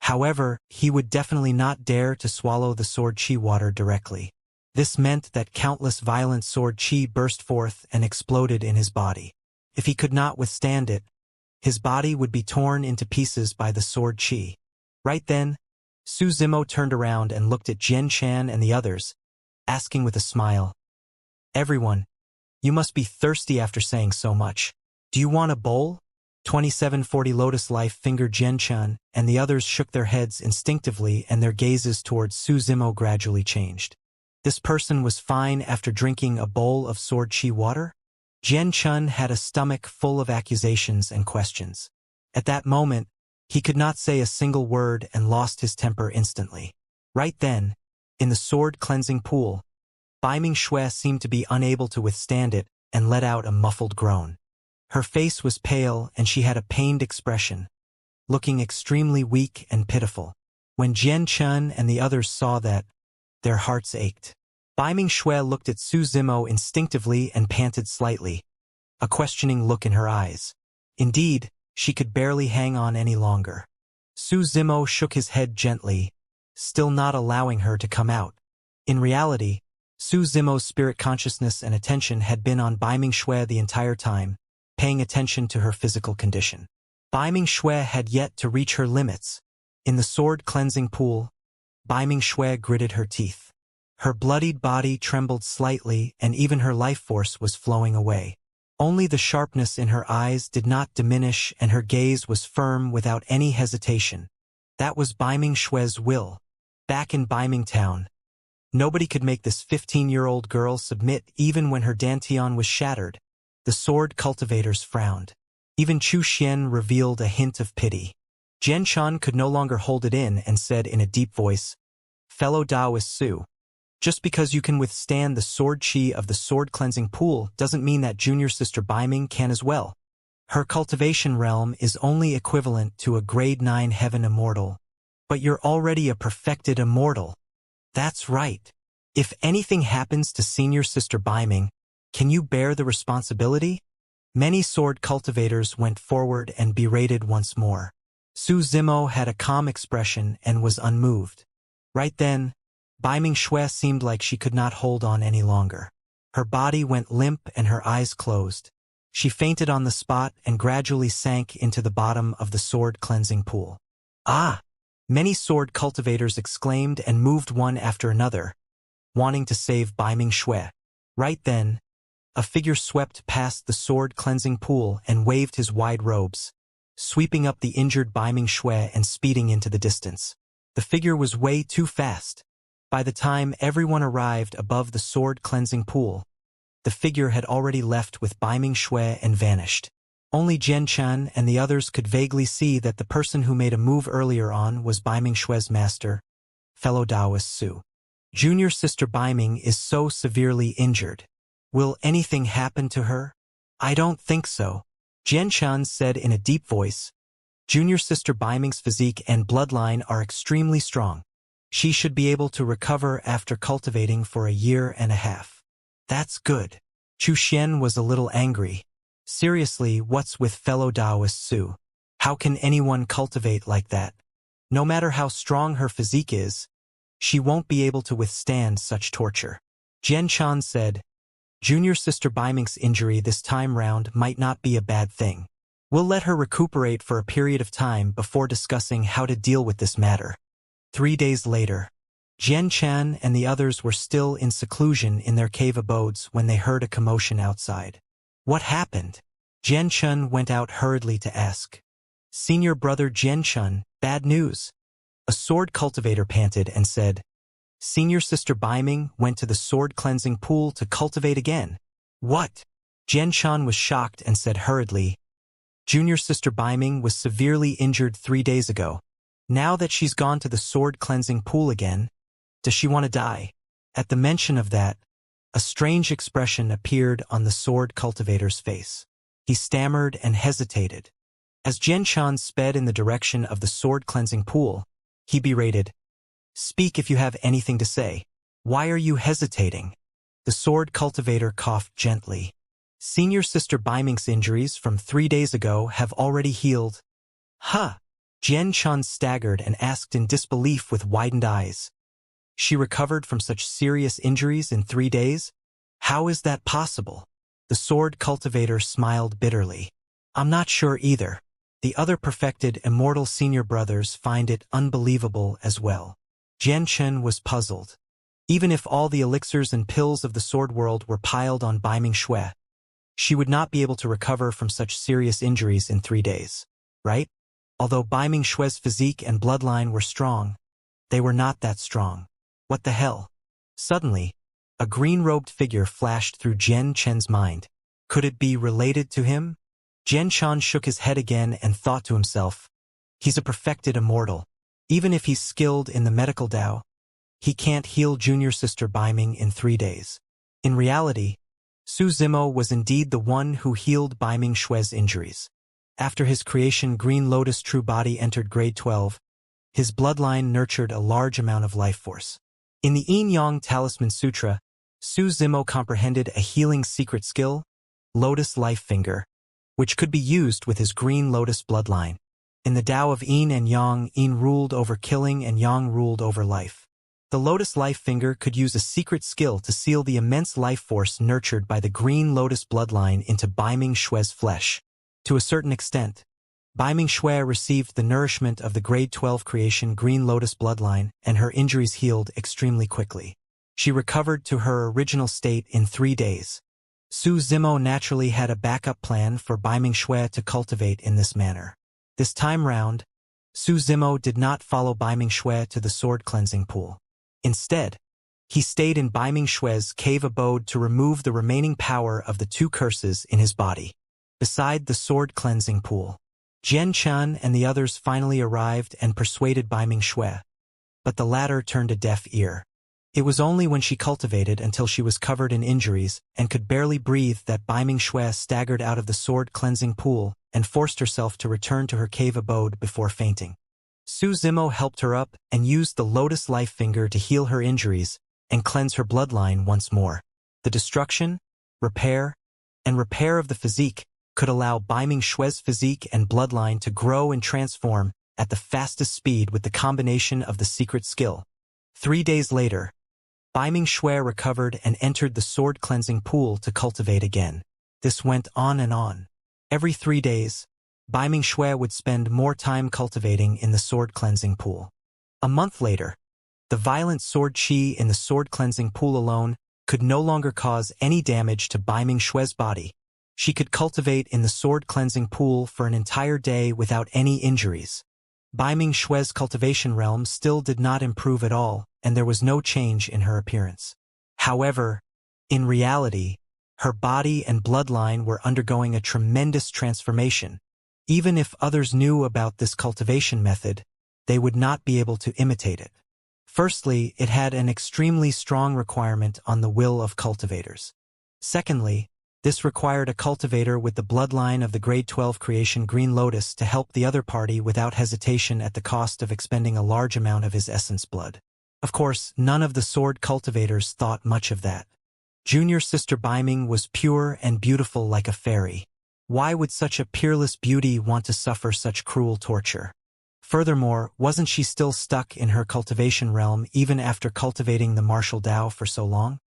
However, he would definitely not dare to swallow the sword chi water directly. This meant that countless violent sword chi burst forth and exploded in his body. If he could not withstand it, his body would be torn into pieces by the sword chi. Right then, Su Zimo turned around and looked at Jian Chan and the others, asking with a smile, "Everyone, you must be thirsty after saying so much. Do you want a bowl?" 2740 Lotus Life fingered Jian Chan, and the others shook their heads instinctively and their gazes towards Su Zimo gradually changed. This person was fine after drinking a bowl of sword chi water? Jian Chun had a stomach full of accusations and questions. At that moment, he could not say a single word and lost his temper instantly. Right then, in the sword cleansing pool, Baiming Xue seemed to be unable to withstand it and let out a muffled groan. Her face was pale and she had a pained expression, looking extremely weak and pitiful. When Jian Chun and the others saw that, their hearts ached. Baiming Xue looked at Su Zimo instinctively and panted slightly, a questioning look in her eyes. Indeed, she could barely hang on any longer. Su Zimo shook his head gently, still not allowing her to come out. In reality, Su Zimo's spirit consciousness and attention had been on Baiming Shui the entire time, paying attention to her physical condition. Baiming Shui had yet to reach her limits. In the sword-cleansing pool, Baiming Shui gritted her teeth. Her bloodied body trembled slightly and even her life force was flowing away. Only the sharpness in her eyes did not diminish and her gaze was firm without any hesitation. That was Baiming Shui's will. Back in Baiming Town, nobody could make this 15-year-old girl submit even when her dantian was shattered. The sword cultivators frowned. Even Chu Xian revealed a hint of pity. Jian Shan could no longer hold it in and said in a deep voice, "Fellow Taoist Su, just because you can withstand the sword chi of the sword-cleansing pool doesn't mean that junior sister Baiming can as well. Her cultivation realm is only equivalent to a grade 9 heaven immortal. But you're already a perfected immortal." "That's right. If anything happens to senior sister Baiming, can you bear the responsibility?" Many sword cultivators went forward and berated once more. Su Zimo had a calm expression and was unmoved. Right then, Baiming Shui seemed like she could not hold on any longer. Her body went limp and her eyes closed. She fainted on the spot and gradually sank into the bottom of the sword-cleansing pool. "Ah!" Many sword cultivators exclaimed and moved one after another, wanting to save Baiming Shui. Right then, a figure swept past the sword-cleansing pool and waved his wide robes, sweeping up the injured Baiming Shui and speeding into the distance. The figure was way too fast. By the time everyone arrived above the sword-cleansing pool, the figure had already left with Baiming Shui and vanished. Only Jian Chen and the others could vaguely see that the person who made a move earlier on was Baiming Shui's master, fellow Taoist Su. Junior sister Baiming is so severely injured. Will anything happen to her? I don't think so. Jian Chen said in a deep voice. Junior sister Baiming's physique and bloodline are extremely strong. She should be able to recover after cultivating for a year and a half. That's good. Chu Xian was a little angry. Seriously, what's with fellow Taoist Su? How can anyone cultivate like that? No matter how strong her physique is, she won't be able to withstand such torture. Jian Chan said, Junior sister Baiming's injury this time round might not be a bad thing. We'll let her recuperate for a period of time before discussing how to deal with this matter. 3 days later, Jian Chan and the others were still in seclusion in their cave abodes when they heard a commotion outside. What happened? Jian Chun went out hurriedly to ask. Senior brother Jian Chun, bad news. A sword cultivator panted and said, Senior sister Baiming went to the sword-cleansing pool to cultivate again. What? Jian Chun was shocked and said hurriedly, Junior sister Baiming was severely injured 3 days ago. Now that she's gone to the sword-cleansing pool again, does she want to die? At the mention of that, a strange expression appeared on the sword cultivator's face. He stammered and hesitated. As Jian Chan sped in the direction of the sword-cleansing pool, he berated, Speak if you have anything to say. Why are you hesitating? The sword cultivator coughed gently. Senior sister Baiming's injuries from 3 days ago have already healed. Huh? Jian Chan staggered and asked in disbelief with widened eyes. She recovered from such serious injuries in 3 days? How is that possible? The sword cultivator smiled bitterly. I'm not sure either. The other perfected immortal senior brothers find it unbelievable as well. Jian Chen was puzzled. Even if all the elixirs and pills of the sword world were piled on Baiming Shui, she would not be able to recover from such serious injuries in 3 days, right? Although Baiming Shui's physique and bloodline were strong, they were not that strong. What the hell? Suddenly, a green-robed figure flashed through Jian Chen's mind. Could it be related to him? Jian Chan shook his head again and thought to himself, he's a perfected immortal. Even if he's skilled in the medical Dao, he can't heal junior sister Baiming in 3 days. In reality, Su Zimo was indeed the one who healed Baiming Shui's injuries. After his creation Green Lotus True Body entered grade 12, his bloodline nurtured a large amount of life force. In the Yin Yang Talisman Sutra, Su Zimo comprehended a healing secret skill, Lotus Life Finger, which could be used with his Green Lotus bloodline. In the Tao of Yin and Yang, Yin ruled over killing and Yang ruled over life. The Lotus Life Finger could use a secret skill to seal the immense life force nurtured by the Green Lotus bloodline into Baiming Xue's flesh. To a certain extent, Baiming Xue received the nourishment of the Grade 12 creation Green Lotus bloodline, and her injuries healed extremely quickly. She recovered to her original state in 3 days. Su Zimo naturally had a backup plan for Baiming Xue to cultivate in this manner. This time round, Su Zimo did not follow Baiming Xue to the sword cleansing pool. Instead, he stayed in Baiming Xue's cave abode to remove the remaining power of the 2 curses in his body. Beside the sword cleansing pool, Jian Chen and the others finally arrived and persuaded Baiming Xue, but the latter turned a deaf ear. It was only when she cultivated until she was covered in injuries and could barely breathe that Baiming Xue staggered out of the sword cleansing pool and forced herself to return to her cave abode before fainting. Su Zimo helped her up and used the Lotus Life Finger to heal her injuries and cleanse her bloodline once more. The destruction, repair, and repair of the physique could allow Baiming Xue's physique and bloodline to grow and transform at the fastest speed with the combination of the secret skill. 3 days later, Baiming Xue recovered and entered the sword cleansing pool to cultivate again. This went on and on. Every 3 days, Baiming Xue would spend more time cultivating in the sword cleansing pool. A month later, the violent sword qi in the sword cleansing pool alone could no longer cause any damage to Baiming Xue's body. She could cultivate in the sword cleansing pool for an entire day without any injuries. Baiming Xue's cultivation realm still did not improve at all, and there was no change in her appearance. However, in reality, her body and bloodline were undergoing a tremendous transformation. Even if others knew about this cultivation method, they would not be able to imitate it. Firstly, it had an extremely strong requirement on the will of cultivators. Secondly, this required a cultivator with the bloodline of the Grade 12 creation Green Lotus to help the other party without hesitation at the cost of expending a large amount of his essence blood. Of course, none of the sword cultivators thought much of that. Junior sister Baiming was pure and beautiful like a fairy. Why would such a peerless beauty want to suffer such cruel torture? Furthermore, wasn't she still stuck in her cultivation realm even after cultivating the martial Tao for so long?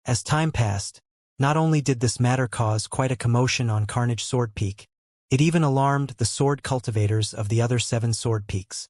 As time passed, not only did this matter cause quite a commotion on Carnage Sword Peak, it even alarmed the sword cultivators of the other 7 sword peaks.